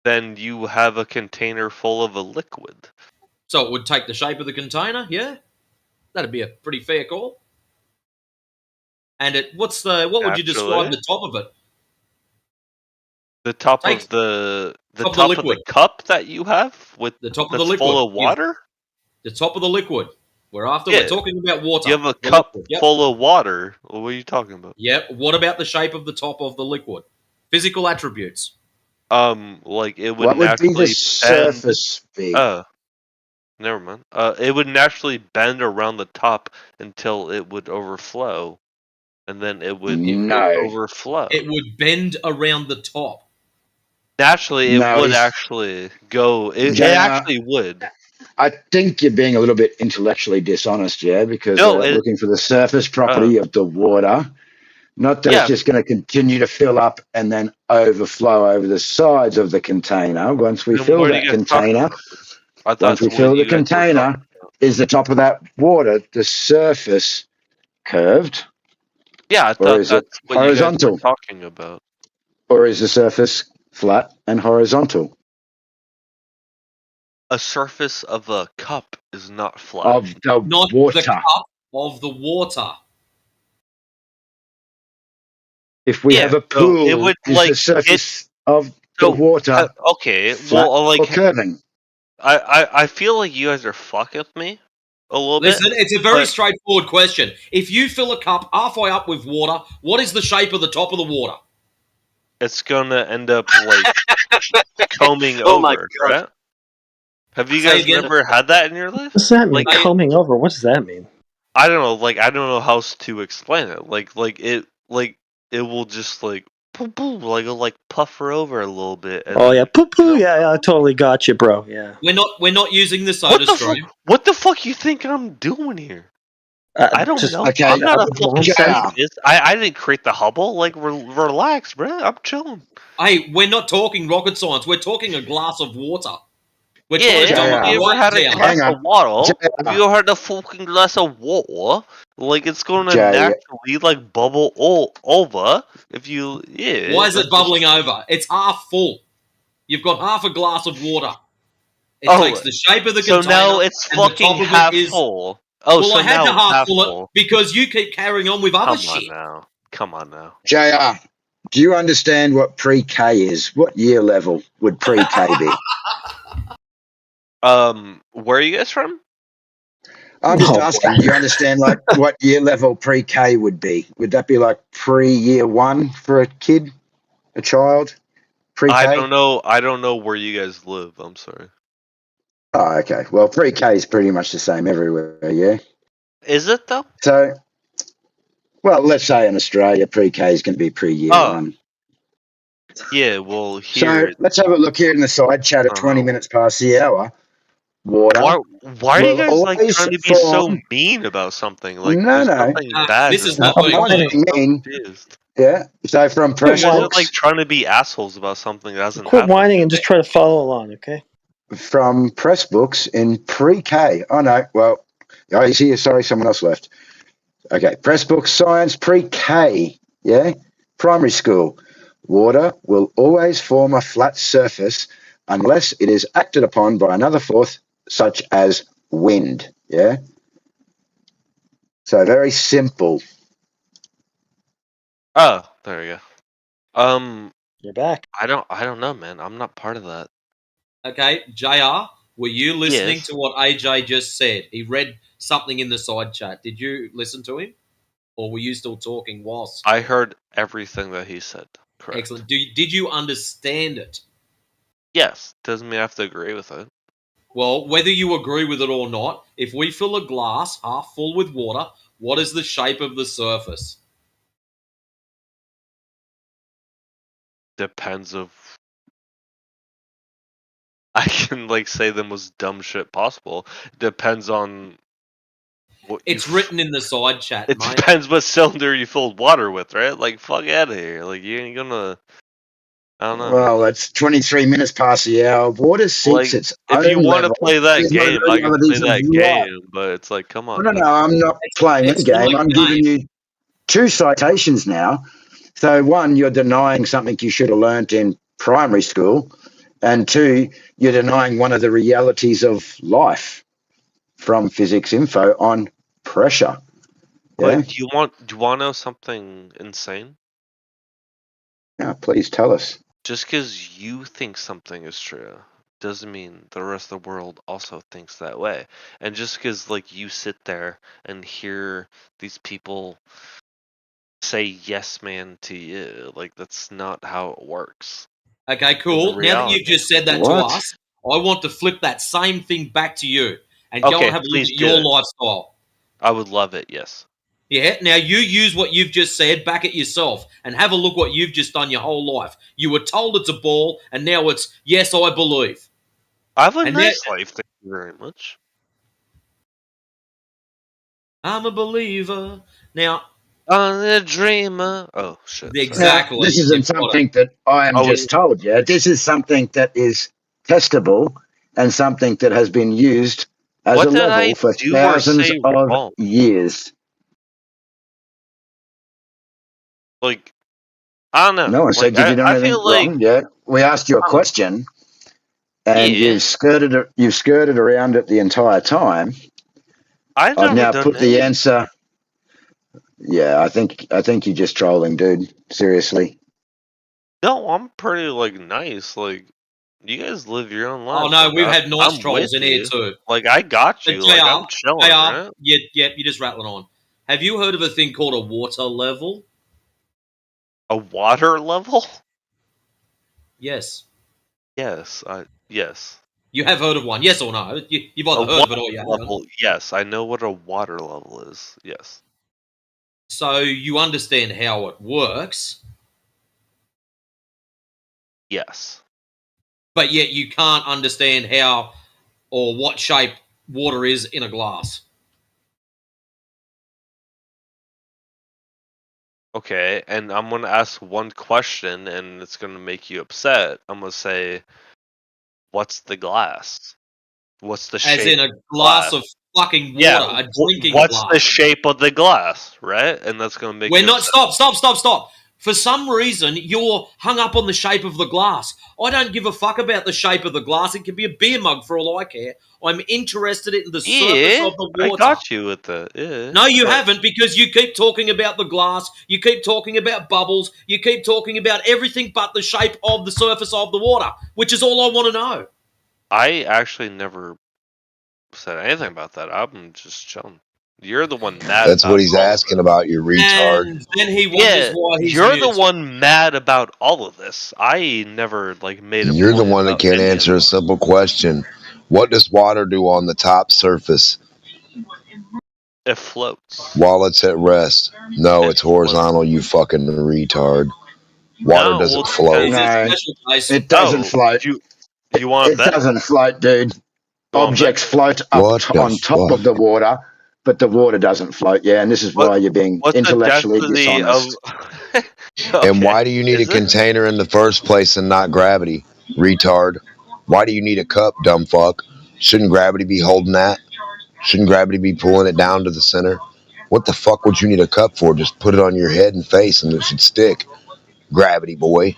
Then you have a container full of a liquid. So it would take the shape of the container. Yeah, that'd be a pretty fair call. And what would you describe Naturally. the top of it? The top Take of the top of top the of the liquid. cup that you have with The top of the that's liquid. full of water? The top of the liquid. We're Yeah. talking about water. You have a The cup liquid. Yep. full of water. What are you talking about? Yep. What about the shape of the top of the liquid? Physical attributes. Like it would What would be the naturally bend. surface big? Never mind. It would naturally bend around the top until it would overflow, and then it would No. overflow. It would bend around the top. Naturally, it No, would he's actually go. It JR. actually would. I think you're being a little bit intellectually dishonest, yeah, because No, they're it. looking for the surface property of the water, not that it's Yeah. just going to continue to fill up and then overflow over the sides of the container. Once we Then fill what are you that guys talking container, about? I thought once we that's what fill the you guys were container, talking about. is the top of that water the surface curved, Yeah, I or thought is it that's what you guys were horizontal, talking about. or is the surface flat and horizontal A surface of a cup is not flat. of the Not water? the cup of the water. If we have a so it pool, would is the like surface of the so water okay. flat Well, or like curving? I feel like you guys are fucking with me a little Listen, bit. it's a very but straightforward question. If you fill a cup halfway up with water, what is the shape of the top of the water? it's gonna end up like combing Oh my over, God. right? Have you Say guys again? never had that in your life? What does that mean? Like Combing over? What does that mean? I don't know. Like I don't know how to explain it. Like it will just like boom, boom, like it'll like puffer over a little bit. And Oh then, yeah, poo poo. Yeah, I totally got you, bro. Yeah. We're not using the What soda the stream. what the fuck you think I'm doing here? I don't Just know. Okay, I'm not a one fucking sentence. scientist. I didn't create the Hubble. Like relax, bro. I'm chilling. Hey, we're not talking rocket science. We're talking a glass of water. We're trying to Yeah, dumb have it you ever right had a down. glass hang on. of water? Have JR, you ever had a fucking glass of water? Like it's gonna J, naturally like bubble all over if you Why is that's it bubbling over? It's half full. You've got half a glass of water. It Oh, takes the shape of the so container, now it's and the fucking top of it half is. full. Oh, Well, so I had now to it's half half full it full. because you keep carrying on with other Come on shit. now. Come on now. JR, do you understand what pre-K is? What year level would pre-K be? Where are you guys from? I'm just Oh asking, boy. do you understand like what year level pre-K would be? Would that be like pre-year one for a kid, a child? I Pre-K? don't know where you guys live. I'm sorry. Oh, okay. Well, pre-K is pretty much the same everywhere, yeah? Is it though? So, well, let's say in Australia, pre-K is going to be pre-year Oh, one. yeah. Well, So here. let's have a look here in the side chat at I don't 20 know. minutes past the hour. Water Why are you will guys like always trying to be so form. mean about something? Like, No, there's no. nothing bad This that's is not I'm what happening. I'm not I'm doing. being so mean. confused. Yeah. So from You guys are Pressbooks, like trying to be assholes about something that hasn't Quit happened. whining and just try to follow along, okay? from Pressbooks in pre-K. Oh no, well, oh, he's here. Sorry, someone else left. Okay, Pressbooks Science pre-K. Yeah, primary school. Water will always form a flat surface unless it is acted upon by another force, such as wind. Yeah. So very simple. Oh, there you go. You're back. I don't know, man. I'm not part of that. Okay, JR, were you listening Yes. to what AJ just said? He read something in the side chat. Did you listen to him? Or were you still talking whilst? I heard everything that he said. Correct. Excellent. Did you understand it? Yes. Doesn't mean I have to agree with it. Well, whether you agree with it or not, if we fill a glass half full with water, what is the shape of the surface? Depends of. I can like say the most dumb shit possible. Depends on what It's written in the side chat, It mate. depends what cylinder you filled water with, right? Like fuck out of here. Like you ain't gonna. I don't know. Well, it's 23 minutes past the hour. Water seeks Like its if you own want to level. play that There's no game, I can play realities of that life. game. But it's like, come No, on, no, man. no. I'm not playing a It's game. not a I'm game. giving you two citations now. So, one, you're denying something you should have learnt in primary school. And two, you're denying one of the realities of life from Physics Info on pressure. Yeah? But do you want to know something insane? Yeah, please tell us. Just because you think something is true doesn't mean the rest of the world also thinks that way. And just because like you sit there and hear these people say yes man to you, like that's not how it works. Okay, cool. Now that you've Reality. just said that to us, I want to flip that same thing back to you and go Okay, and have a look please at do your it. lifestyle. I would love it, yes. Yeah. Now you use what you've just said back at yourself and have a look what you've just done your whole life. You were told it's a ball, and now it's yes, I believe. I have a And nice life. Thank you very much. I'm a believer. Now, I'm a dreamer. Oh shit! Sorry. Exactly. Now, this You've isn't got it. something that I am Oh, just told you. This is something that is testable and something that has been used as what a did I level for do or thousands say of wrong? years. Like, I don't know. No one Like, said you did I anything feel like wrong yet. We asked you a question, and yeah, you've skirted around it the entire time. I've I've never now done put the anything. answer. Yeah, I think you're just trolling, dude. Seriously. No, I'm pretty like nice. Like, you guys live your own Oh lives. no, Like, we've had nice I'm with trolls in here you. too. Like, I got But you. Like, I'm chilling, right? yeah, you're just rattling on. Have you heard of a thing called a water level? A water level? Yes. Yes. Yes. You have heard of one, yes or no? You've A either heard of water it or you haven't. level. Yes, I know what a water level is. Yes. So you understand how it works, Yes. but yet you can't understand how or what shape water is in a glass. Okay, and I'm gonna ask one question, and it's gonna make you upset. I'm gonna say, "What's the glass? What's the As shape in a of the glass glass?" of fucking Yeah, water, a drinking what's the glass. shape of the glass, right? And that's gonna make We're you not. upset. Stop. For some reason, you're hung up on the shape of the glass. I don't give a fuck about the shape of the glass. It could be a beer mug for all I care. I'm interested in the surface Yeah, of the I water. got you with that. Yeah. No, you but haven't, because you keep talking about the glass, you keep talking about bubbles, you keep talking about everything but the shape of the surface of the water, which is all I want to know. I actually never said anything about that. I'm just chilling. You're the one mad That's what about he's all of asking this. about, you retard. And then he wonders Yeah, why he's you're the mute. one mad about all of this. I never like made a You're the point one that about can't any of answer a this. simple question. What does water do on the top surface It floats. while it's at rest? No, It it's floats. horizontal, you fucking retard. Water No, well, doesn't float. Is it No, special case? it doesn't oh, float. you want to It bet? doesn't float, dude. You want to bet? Objects float up What the on top fuck? of the water, but the water doesn't float. Yeah, and this is What why you're being what's the intellectually density of? dishonest. And Okay, why do you need a is it? container in the first place and not gravity? Retard. Why do you need a cup, dumb fuck? Shouldn't gravity be holding that? Shouldn't gravity be pulling it down to the center? What the fuck would you need a cup for? Just put it on your head and face and it should stick. Gravity, boy.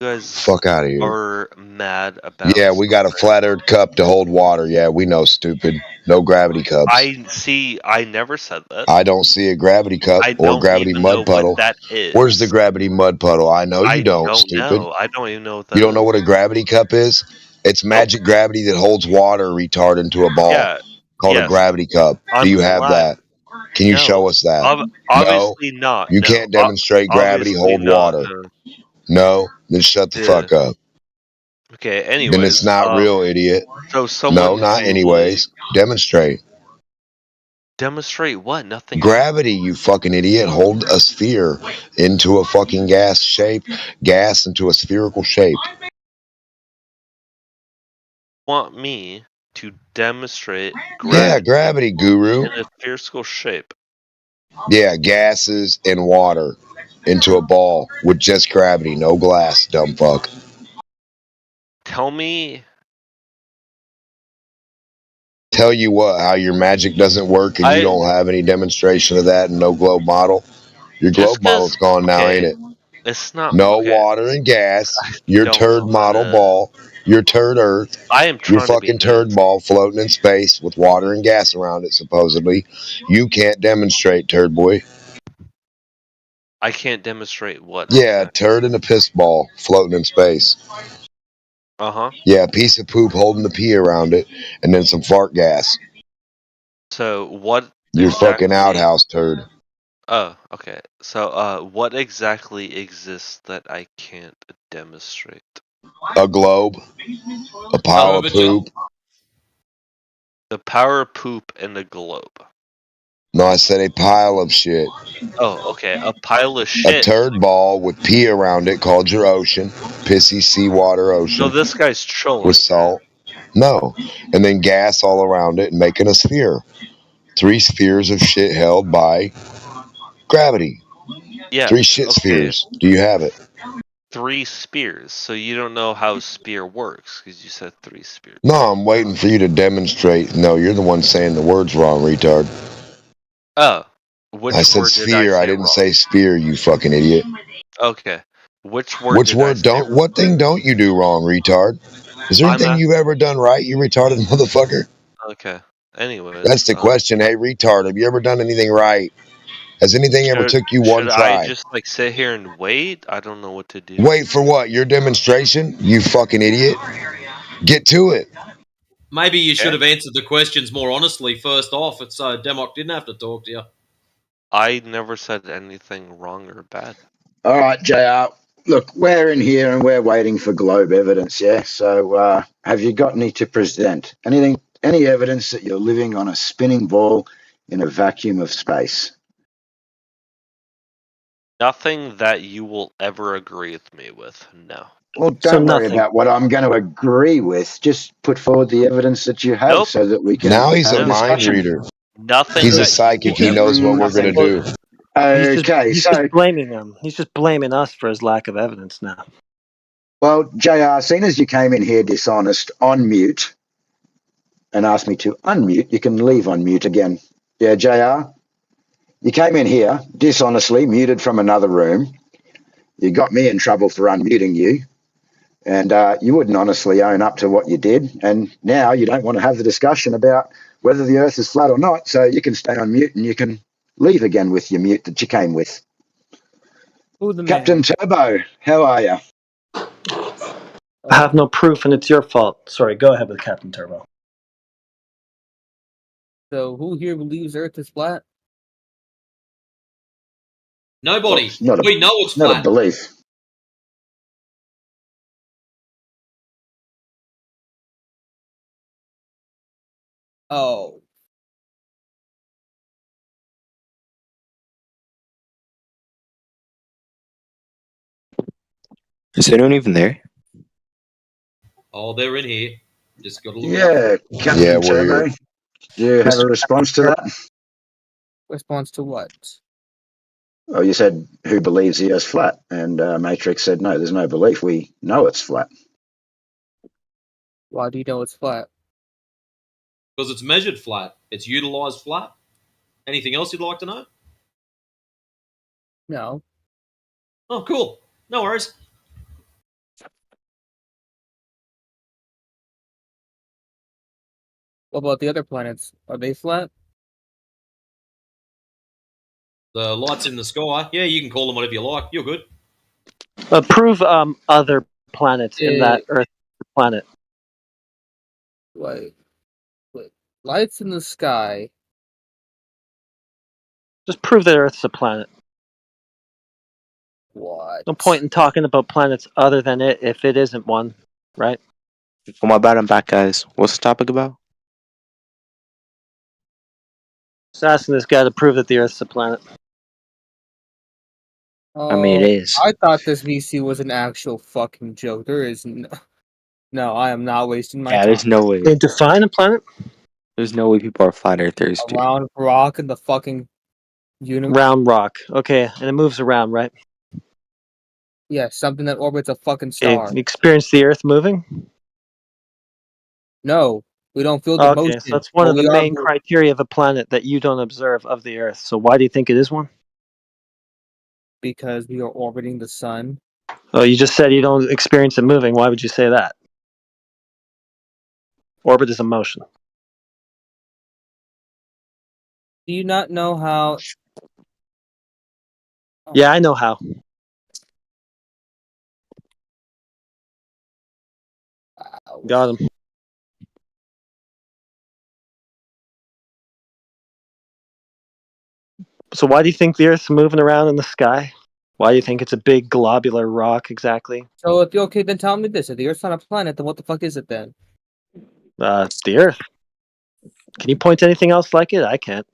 You guys Fuck out of here. are mad about Yeah, we got a something. flat earth cup to hold water. Yeah, we know, stupid. No gravity cups. I see. I never said that. I don't see a gravity cup I or don't gravity even know mud what puddle. that Where's the is. gravity mud puddle? I know you I don't, don't stupid. know. I don't even know what You that don't know is. what a gravity cup is? It's Nope. magic gravity that holds water, retard, into a ball Yeah. called a Yes. gravity cup. Do I'm you have glad. that? Can you No. show us that? No, Obviously not. you No. can't demonstrate gravity Obviously hold not. water. No. No, then shut the Yeah. fuck up. Okay. Then it's Anyways, not real, idiot. so No, someone not who like anyways. Demonstrate. demonstrate what? Nothing. Gravity, you fucking idiot. Hold a sphere into a fucking gas shape, gas into a spherical shape. Want me to demonstrate Yeah, gravity gravity, guru. in a spherical shape? Yeah, gases and water into a ball with just gravity, no glass, dumb fuck. Tell me. Tell you what, how your magic doesn't work and you I don't have any demonstration of that and no globe model. Your just globe because. model's gone now, ain't Okay. it? It's not No okay. water and gas. I Your don't turd know how model to. ball. Your turd earth. I am Your trying to be fucking turd nice. ball floating in space with water and gas around it, supposedly. You can't demonstrate, turd boy. I can't demonstrate what Yeah, a exactly. turd and a piss ball floating in space. Uh huh. Yeah, a piece of poop holding the pee around it, and then some fart gas. So what Your fucking exactly? outhouse turd. Oh, okay. So what exactly exists that I can't demonstrate? A globe. A pile of Curvature. poop. The power of poop and the globe. No, I said a pile of shit. Oh, okay. A pile of A shit. turd ball with pee around it called your ocean. Pissy seawater So ocean. this guy's trolling. With salt. No. And then gas all around it, making a sphere. 3 spheres of shit held by gravity. Yes. 3 shit Okay. spheres. Do you have it? 3 spears. So you don't know how spear works because you said 3 spears. No, I'm waiting for you to demonstrate. No, you're the one saying the words wrong, retard. Oh, which I said word sphere. did I say I didn't wrong? say spear, you fucking idiot. Okay. Which word Which did word I say don't? wrong? What thing don't you do wrong, retard? Is there I'm anything you've ever done right, you retarded motherfucker? Okay. Anyways, That's the question. Hey, retard, have you ever done anything right? Has anything ever took you one should I try? just like sit here and wait? I don't know what to do. Wait for what? Your demonstration? You fucking idiot. Get to it. Maybe you should have answered the questions more honestly first off, so Demok didn't have to talk to you. I never said anything wrong or bad. All right, JR. Look, we're in here and we're waiting for globe evidence, yeah? So have you got any to present? Anything, any evidence that you're living on a spinning ball in a vacuum of space? Nothing that you will ever agree with me with. No. Well, don't worry about what I'm going to agree with. Just put forward the evidence that you have so that we can Now he's have a a mind discussion. reader. Nothing. He's a psychic. He knows what we're going to do. Okay, he's so just blaming him. He's just blaming us for his lack of evidence now. well, JR, seeing as you came in here dishonest on mute and asked me to unmute, you can leave on mute again. Yeah, JR, you came in here dishonestly, muted from another room. You got me in trouble for unmuting you, and you wouldn't honestly own up to what you did. And now you don't want to have the discussion about whether the Earth is flat or not. So you can stay on mute and you can leave again with your mute that you came with. Who the Captain man? Turbo, how are you? I have no proof, and it's your fault. Sorry, go ahead with Captain Turbo. So who here believes Earth is flat? Nobody. Well, We know it's not flat. a belief. Oh. Is anyone even there? Oh, they're in here. Just got to look Yeah, out. Captain Turbo, do you have a response to that? Response to what? Oh, you said who believes the Earth's flat, and Matrix said no. There's no belief. We know it's flat. Why do you know it's flat? Because it's measured flat. It's utilized flat. Anything else you'd like to know? No. Oh, cool. No worries. What about the other planets? Are they flat? The lights in the sky. Yeah, you can call them whatever you like. You're good. Prove other planets in that Earth planet. Wait. Lights in the sky. Just prove that Earth's a planet. What? No point in talking about planets other than it if it isn't one, right? Oh my bad, I'm back, guys. What's the topic about? Just asking this guy to prove that the Earth's a planet. I mean, it is. I thought this VC was an actual fucking joke. There is no, I am not wasting my Yeah, time. there's no way. They define a planet? There's no way people are flat earthers, A dude. round rock in the fucking universe. Round rock. Okay, and it moves around, right? Yeah, something that orbits a fucking Okay, star. you experience the Earth moving? No, we don't feel the Okay, motion. so that's one but of the we are main moving. criteria of a planet that you don't observe of the Earth. So why do you think it is one? Because we are orbiting the sun. Oh, you just said you don't experience it moving. Why would you say that? Orbit is a motion. Do you not know how? Yeah, I know how. Got him. So why do you think the Earth's moving around in the sky? Why do you think it's a big globular rock exactly? So if you're okay, then tell me this: if the Earth's not a planet, then what the fuck is it then? It's the Earth. Can you point to anything else like it? I can't.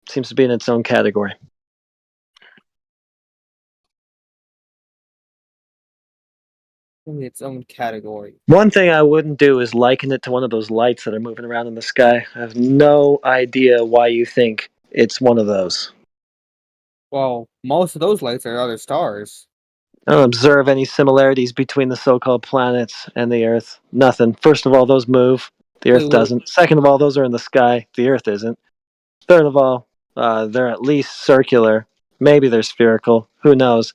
Seems to be in its own category. In its own category. One thing I wouldn't do is liken it to one of those lights that are moving around in the sky. I have no idea why you think it's one of those. Well, most of those lights are other stars. I don't observe any similarities between the so-called planets and the Earth. Nothing. First of all, those move. The Earth Wait. doesn't. Second of all, those are in the sky. The Earth isn't. Third of all, they're at least circular. Maybe they're spherical. Who knows?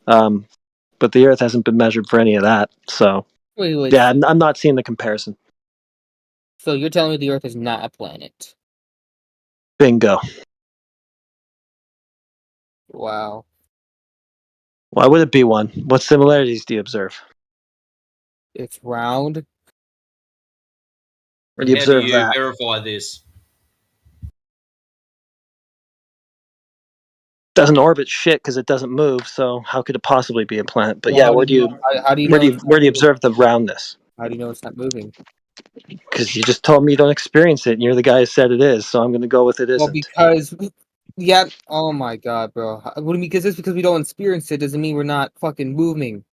But the Earth hasn't been measured for any of that. So, Wait. yeah, I'm not seeing the comparison. So you're telling me the Earth is not a planet? Bingo. Wow. Why would it be one? What similarities do you observe? It's round. Where do you How do observe you that? verify this? Doesn't orbit shit because it doesn't move. So how could it possibly be a planet? But Well, yeah, how where do you how do you where know do you it's not where do you moving? observe the roundness? How do you know it's not moving? Because you just told me you don't experience it, and you're the guy who said it is. So I'm going to go with it Well, isn't. because yeah. Oh my god, bro. What do you mean? Because just because we don't experience it doesn't mean we're not fucking moving.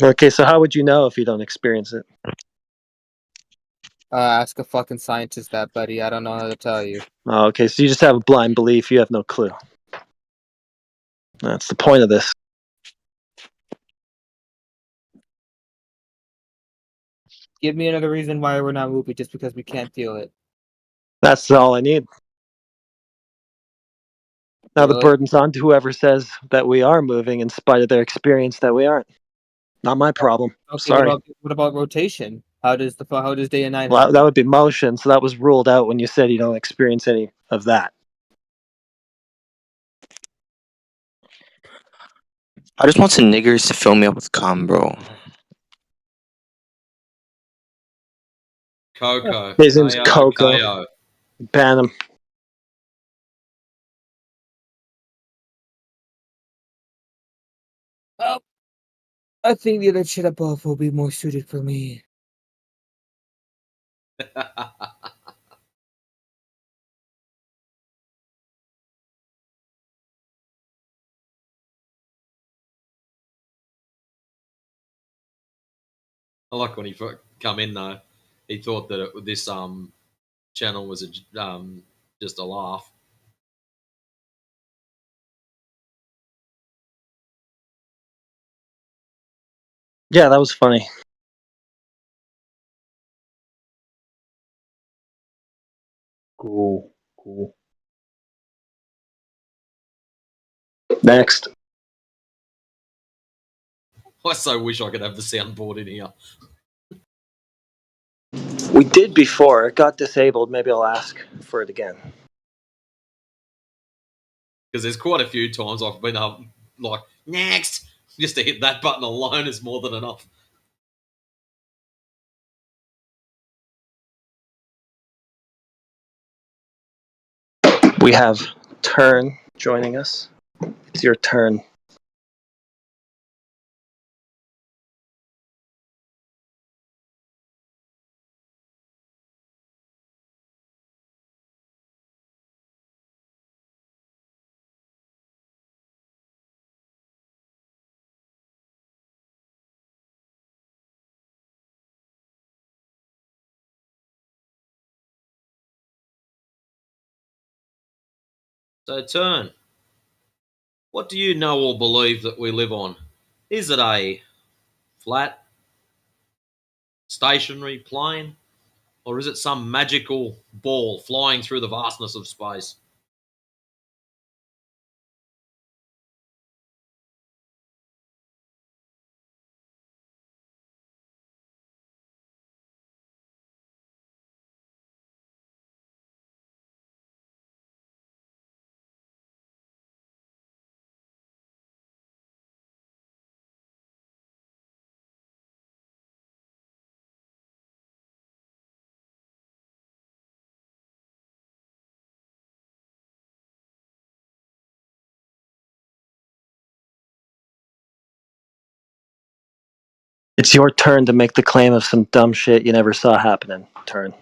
Okay, so how would you know if you don't experience it? Ask a fucking scientist that, buddy. I don't know how to tell you. Oh, okay, so you just have a blind belief. You have no clue. That's the point of this. Give me another reason why we're not moving just because we can't feel it. That's all I need. Now the Really? burden's on to whoever says that we are moving in spite of their experience that we aren't. Not my problem. Okay, Sorry. what about rotation? How does day and night Well, happen? that would be motion, so that was ruled out when you said you don't experience any of that. I just want some niggers to fill me up with cum, bro. Coco. His name's K-O, Coco. K-O. Ban him. Oh, I think the other shit above will be more suited for me. I like when he come in though. He thought that this channel was just a laugh. Yeah, that was funny. Cool. Next. I so wish I could have the soundboard in here. We did before. It got disabled. Maybe I'll ask for it again. Because there's quite a few times I've been up like next, just to hit that button alone is more than enough. We have Turn joining us. It's your turn. So turn. What do you know or believe that we live on? Is it a flat, stationary plane, or is it some magical ball flying through the vastness of space? It's your turn to make the claim of some dumb shit you never saw happening. Turn.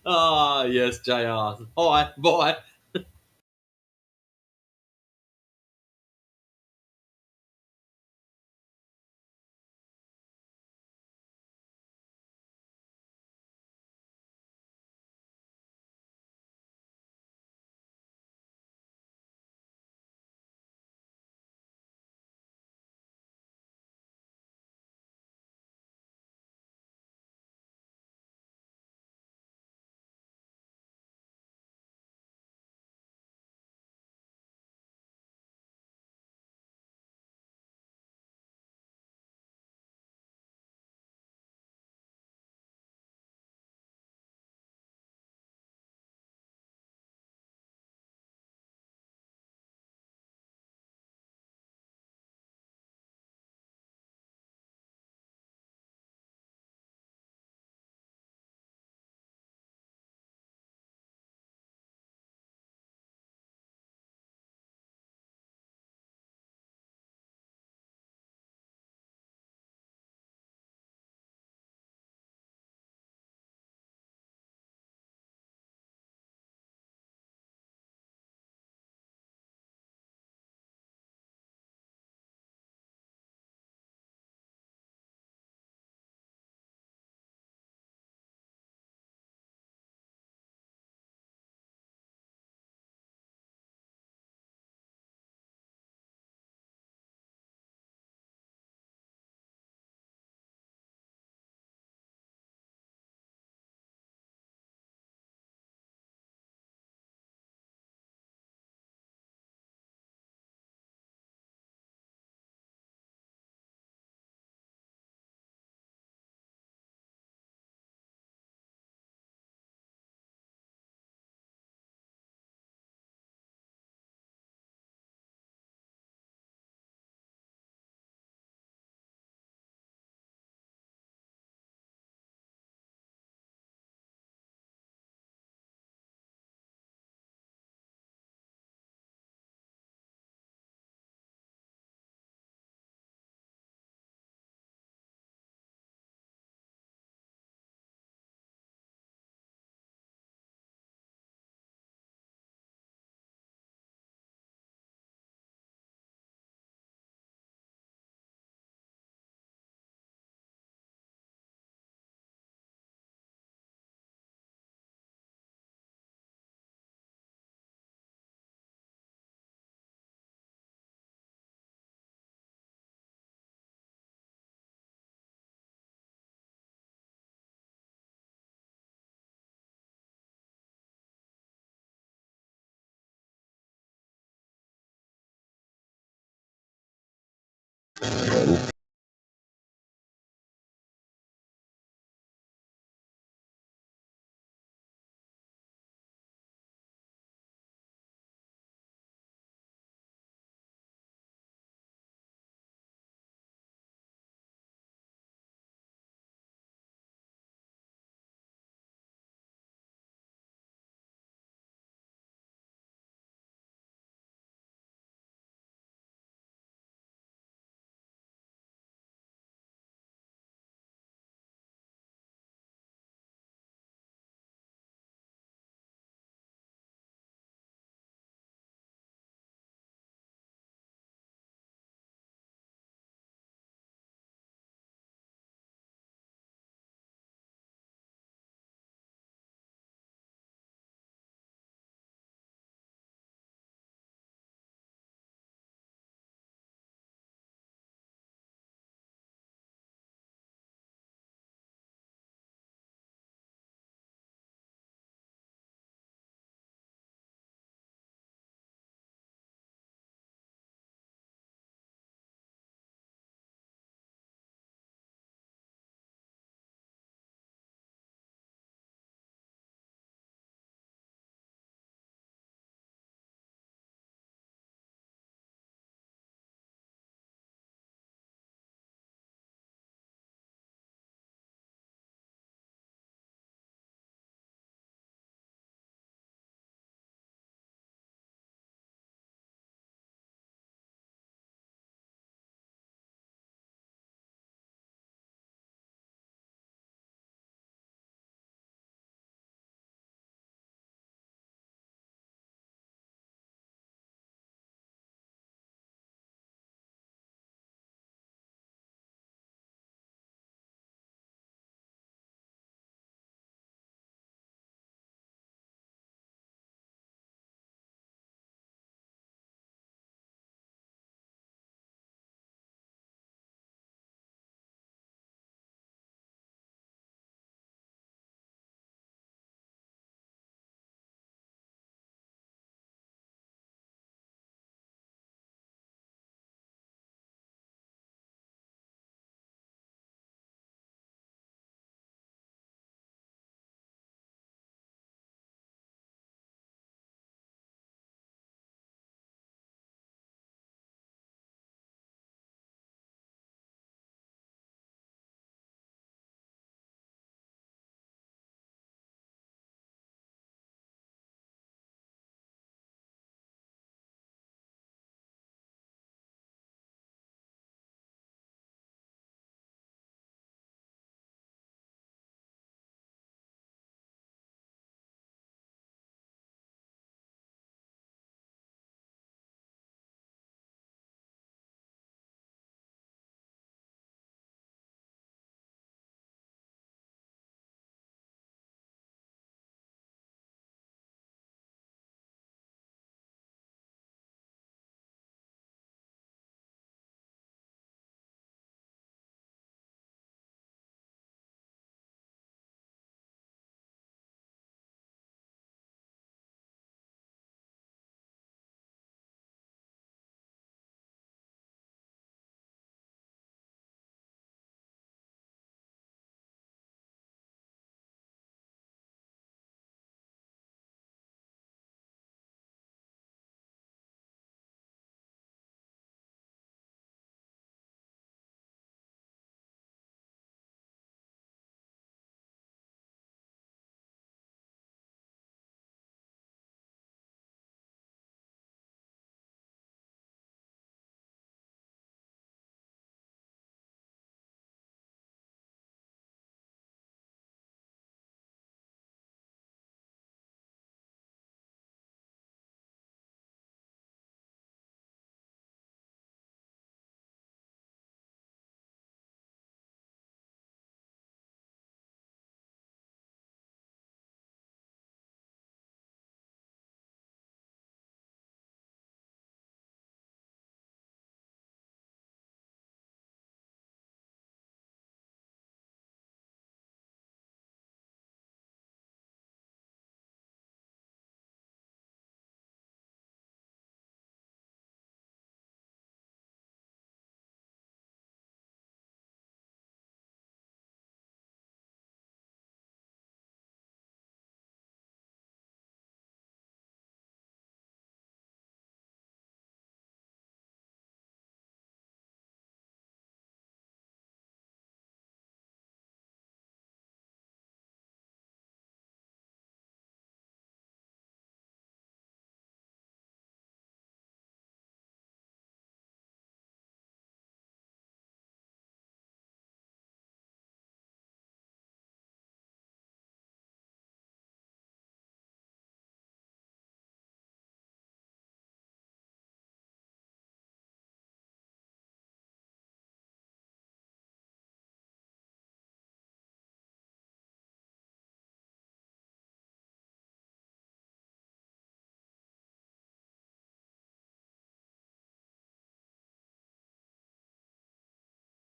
Ah, yes, JR. Bye. Bye.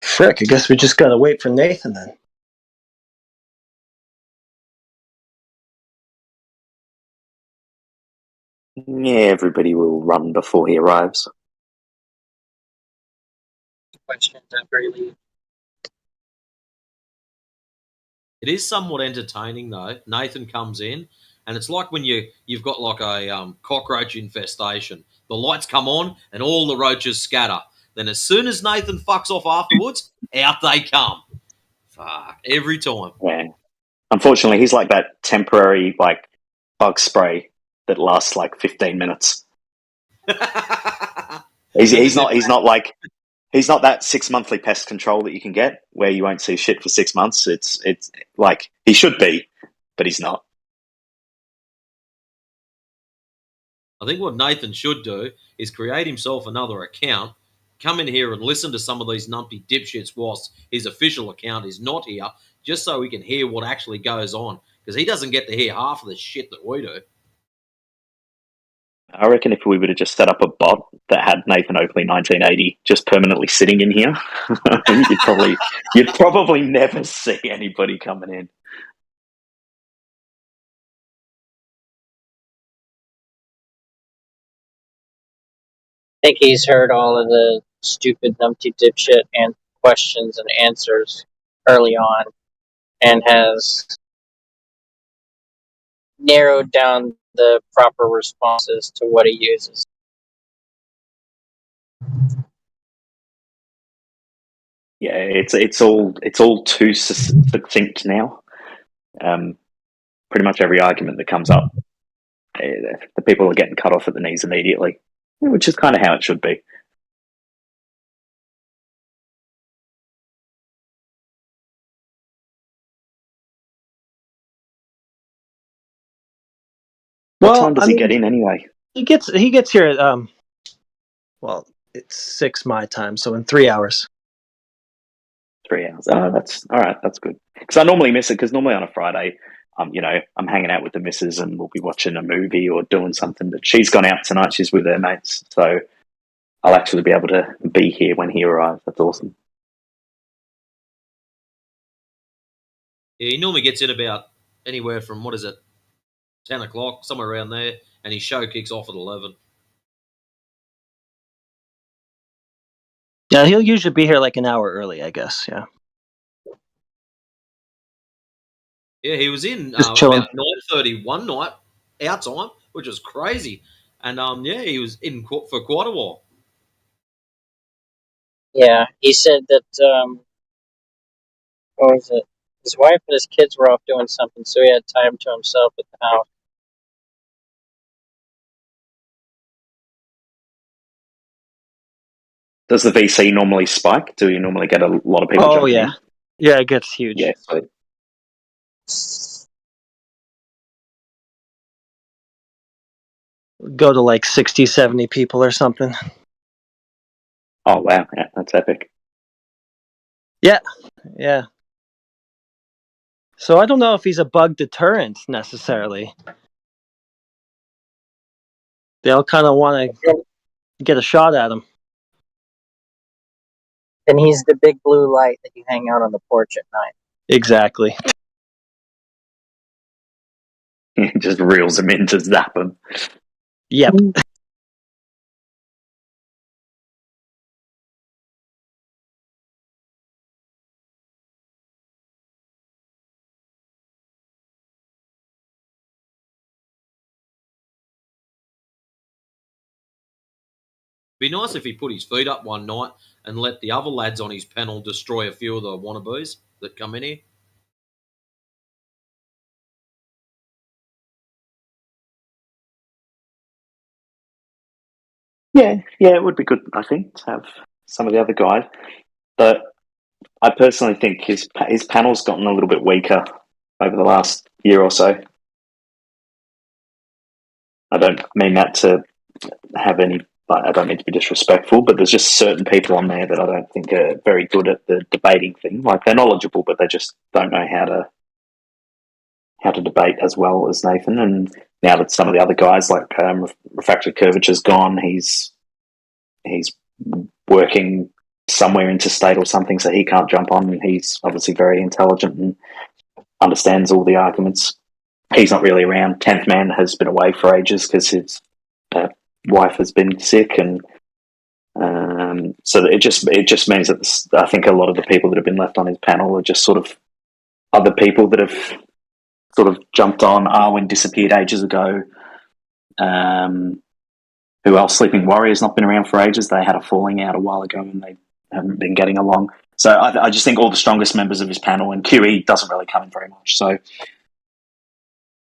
Frick, I guess we just gotta wait for Nathan then. Yeah, everybody will run before he arrives. Questions after he leaves. It is somewhat entertaining though. Nathan comes in, and it's like when you've got like a cockroach infestation. The lights come on, and all the roaches scatter. Then as soon as Nathan fucks off afterwards, out they come. Fuck, every time. Yeah. Unfortunately, he's like that temporary like bug spray that lasts like 15 minutes. He's not that 6 monthly pest control that you can get where you won't see shit for 6 months. It's like he should be, but he's not. I think what Nathan should do is create himself another account, come in here and listen to some of these numpty dipshits whilst his official account is not here, just so we can hear what actually goes on, because he doesn't get to hear half of the shit that we do. I reckon if we were to just set up a bot that had Nathan Oakley 1980 just permanently sitting in here, you'd probably never see anybody coming in. I think he's heard all of the stupid numpty dipshit and questions and answers early on, and has narrowed down the proper responses to what he uses. Yeah, it's all too succinct now. Pretty much every argument that comes up, the people are getting cut off at the knees immediately, which is kind of how it should be. What time does he get in anyway? He gets here at well, it's 6 my time, so in 3 hours. 3 hours. Oh, that's all right. That's good. Because I normally miss it. Because normally on a Friday, I'm hanging out with the missus and we'll be watching a movie or doing something. But she's gone out tonight. She's with her mates, so I'll actually be able to be here when he arrives. That's awesome. Yeah, he normally gets in about anywhere from 10 o'clock, somewhere around there, and his show kicks off at 11. Yeah, he'll usually be here like an hour early, I guess. Yeah. Yeah, he was in Just chilling. about 9:30 one night, our time, which was crazy. And yeah, he was in for quite a while. Yeah, he said that, what was it? His wife and his kids were off doing something, so he had time to himself at the house. Does the VC normally spike? Do you normally get a lot of people jumping in? Yeah, it gets huge. Yeah, sweet. Go to like 60, 70 people or something. Oh, wow. Yeah, that's epic. Yeah. So I don't know if he's a bug deterrent necessarily. They'll kind of want to get a shot at him. And he's the big blue light that you hang out on the porch at night. Exactly. He just reels him in to zap him. Yep. Be nice if he put his feet up one night and let the other lads on his panel destroy a few of the wannabes that come in here. Yeah, it would be good, I think, to have some of the other guys. But I personally think his panel's gotten a little bit weaker over the last year or so. I don't mean that to have any. I don't mean to be disrespectful, but there's just certain people on there that I don't think are very good at the debating thing. Like, they're knowledgeable, but they just don't know how to debate as well as Nathan. And now that some of the other guys, like Refractory Curvature's gone, he's working somewhere interstate or something, so he can't jump on. And he's obviously very intelligent and understands all the arguments. He's not really around. 10th Man has been away for ages because his wife has been sick, and so it just means that I think a lot of the people that have been left on his panel are just sort of other people that have sort of jumped on. Arwen disappeared ages ago. Who else? Sleeping Warrior's not been around for ages. They had a falling out a while ago, and they haven't been getting along. So I just think all the strongest members of his panel, and QE doesn't really come in very much. So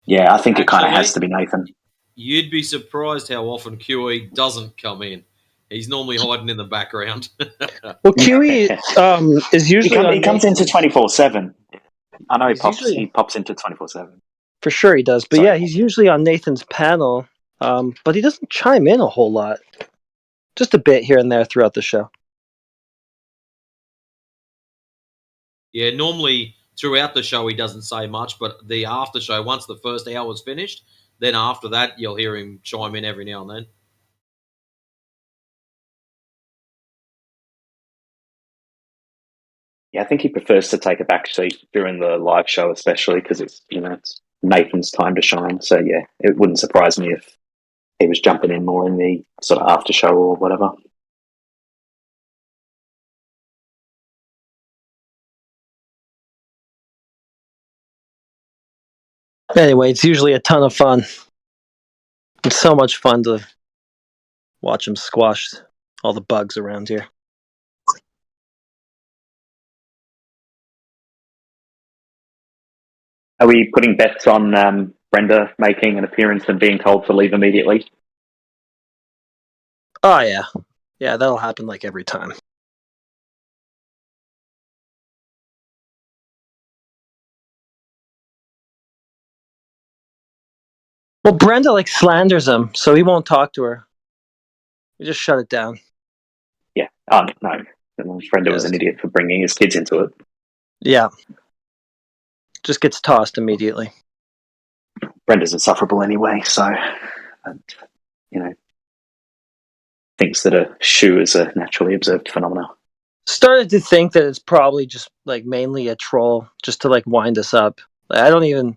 yeah, I think it kind of has to be Nathan. You'd be surprised how often QE doesn't come in. He's normally hiding in the background. Well, QE is usually he comes into 24/7. I know he pops into 24/7. For sure he does, but yeah, he's usually on Nathan's panel, but he doesn't chime in a whole lot. Just a bit here and there throughout the show. Yeah, normally throughout the show he doesn't say much, but the after show, once the first hour's finished, then after that you'll hear him chime in every now and then. Yeah, I think he prefers to take a back seat during the live show, especially because it's Nathan's time to shine. So yeah, it wouldn't surprise me if he was jumping in more in the sort of after show or whatever. Anyway, it's usually a ton of fun. It's so much fun to watch him squash all the bugs around here. Are we putting bets on Brenda making an appearance and being told to leave immediately? Oh yeah. Yeah, that'll happen like every time. Well, Brenda slanders him, so he won't talk to her. We just shut it down. Yeah. Oh no. Brenda was an idiot for bringing his kids into it. Yeah. Just gets tossed immediately. Brenda's insufferable anyway, so thinks that a shoe is a naturally observed phenomenon. Started to think that it's probably just mainly a troll, just to wind us up. I don't even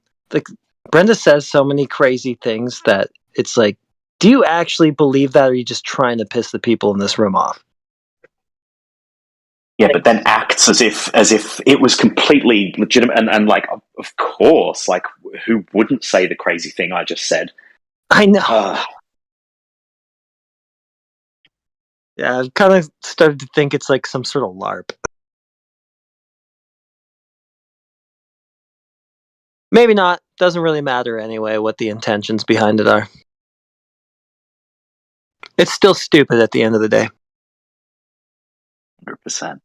Brenda says so many crazy things that it's do you actually believe that, or are you just trying to piss the people in this room off? Yeah, but then acts as if it was completely legitimate and of course, who wouldn't say the crazy thing I just said? I know. Yeah, I've kind of started to think it's some sort of LARP. Maybe not. Doesn't really matter anyway what the intentions behind it are. It's still stupid at the end of the day. 100%.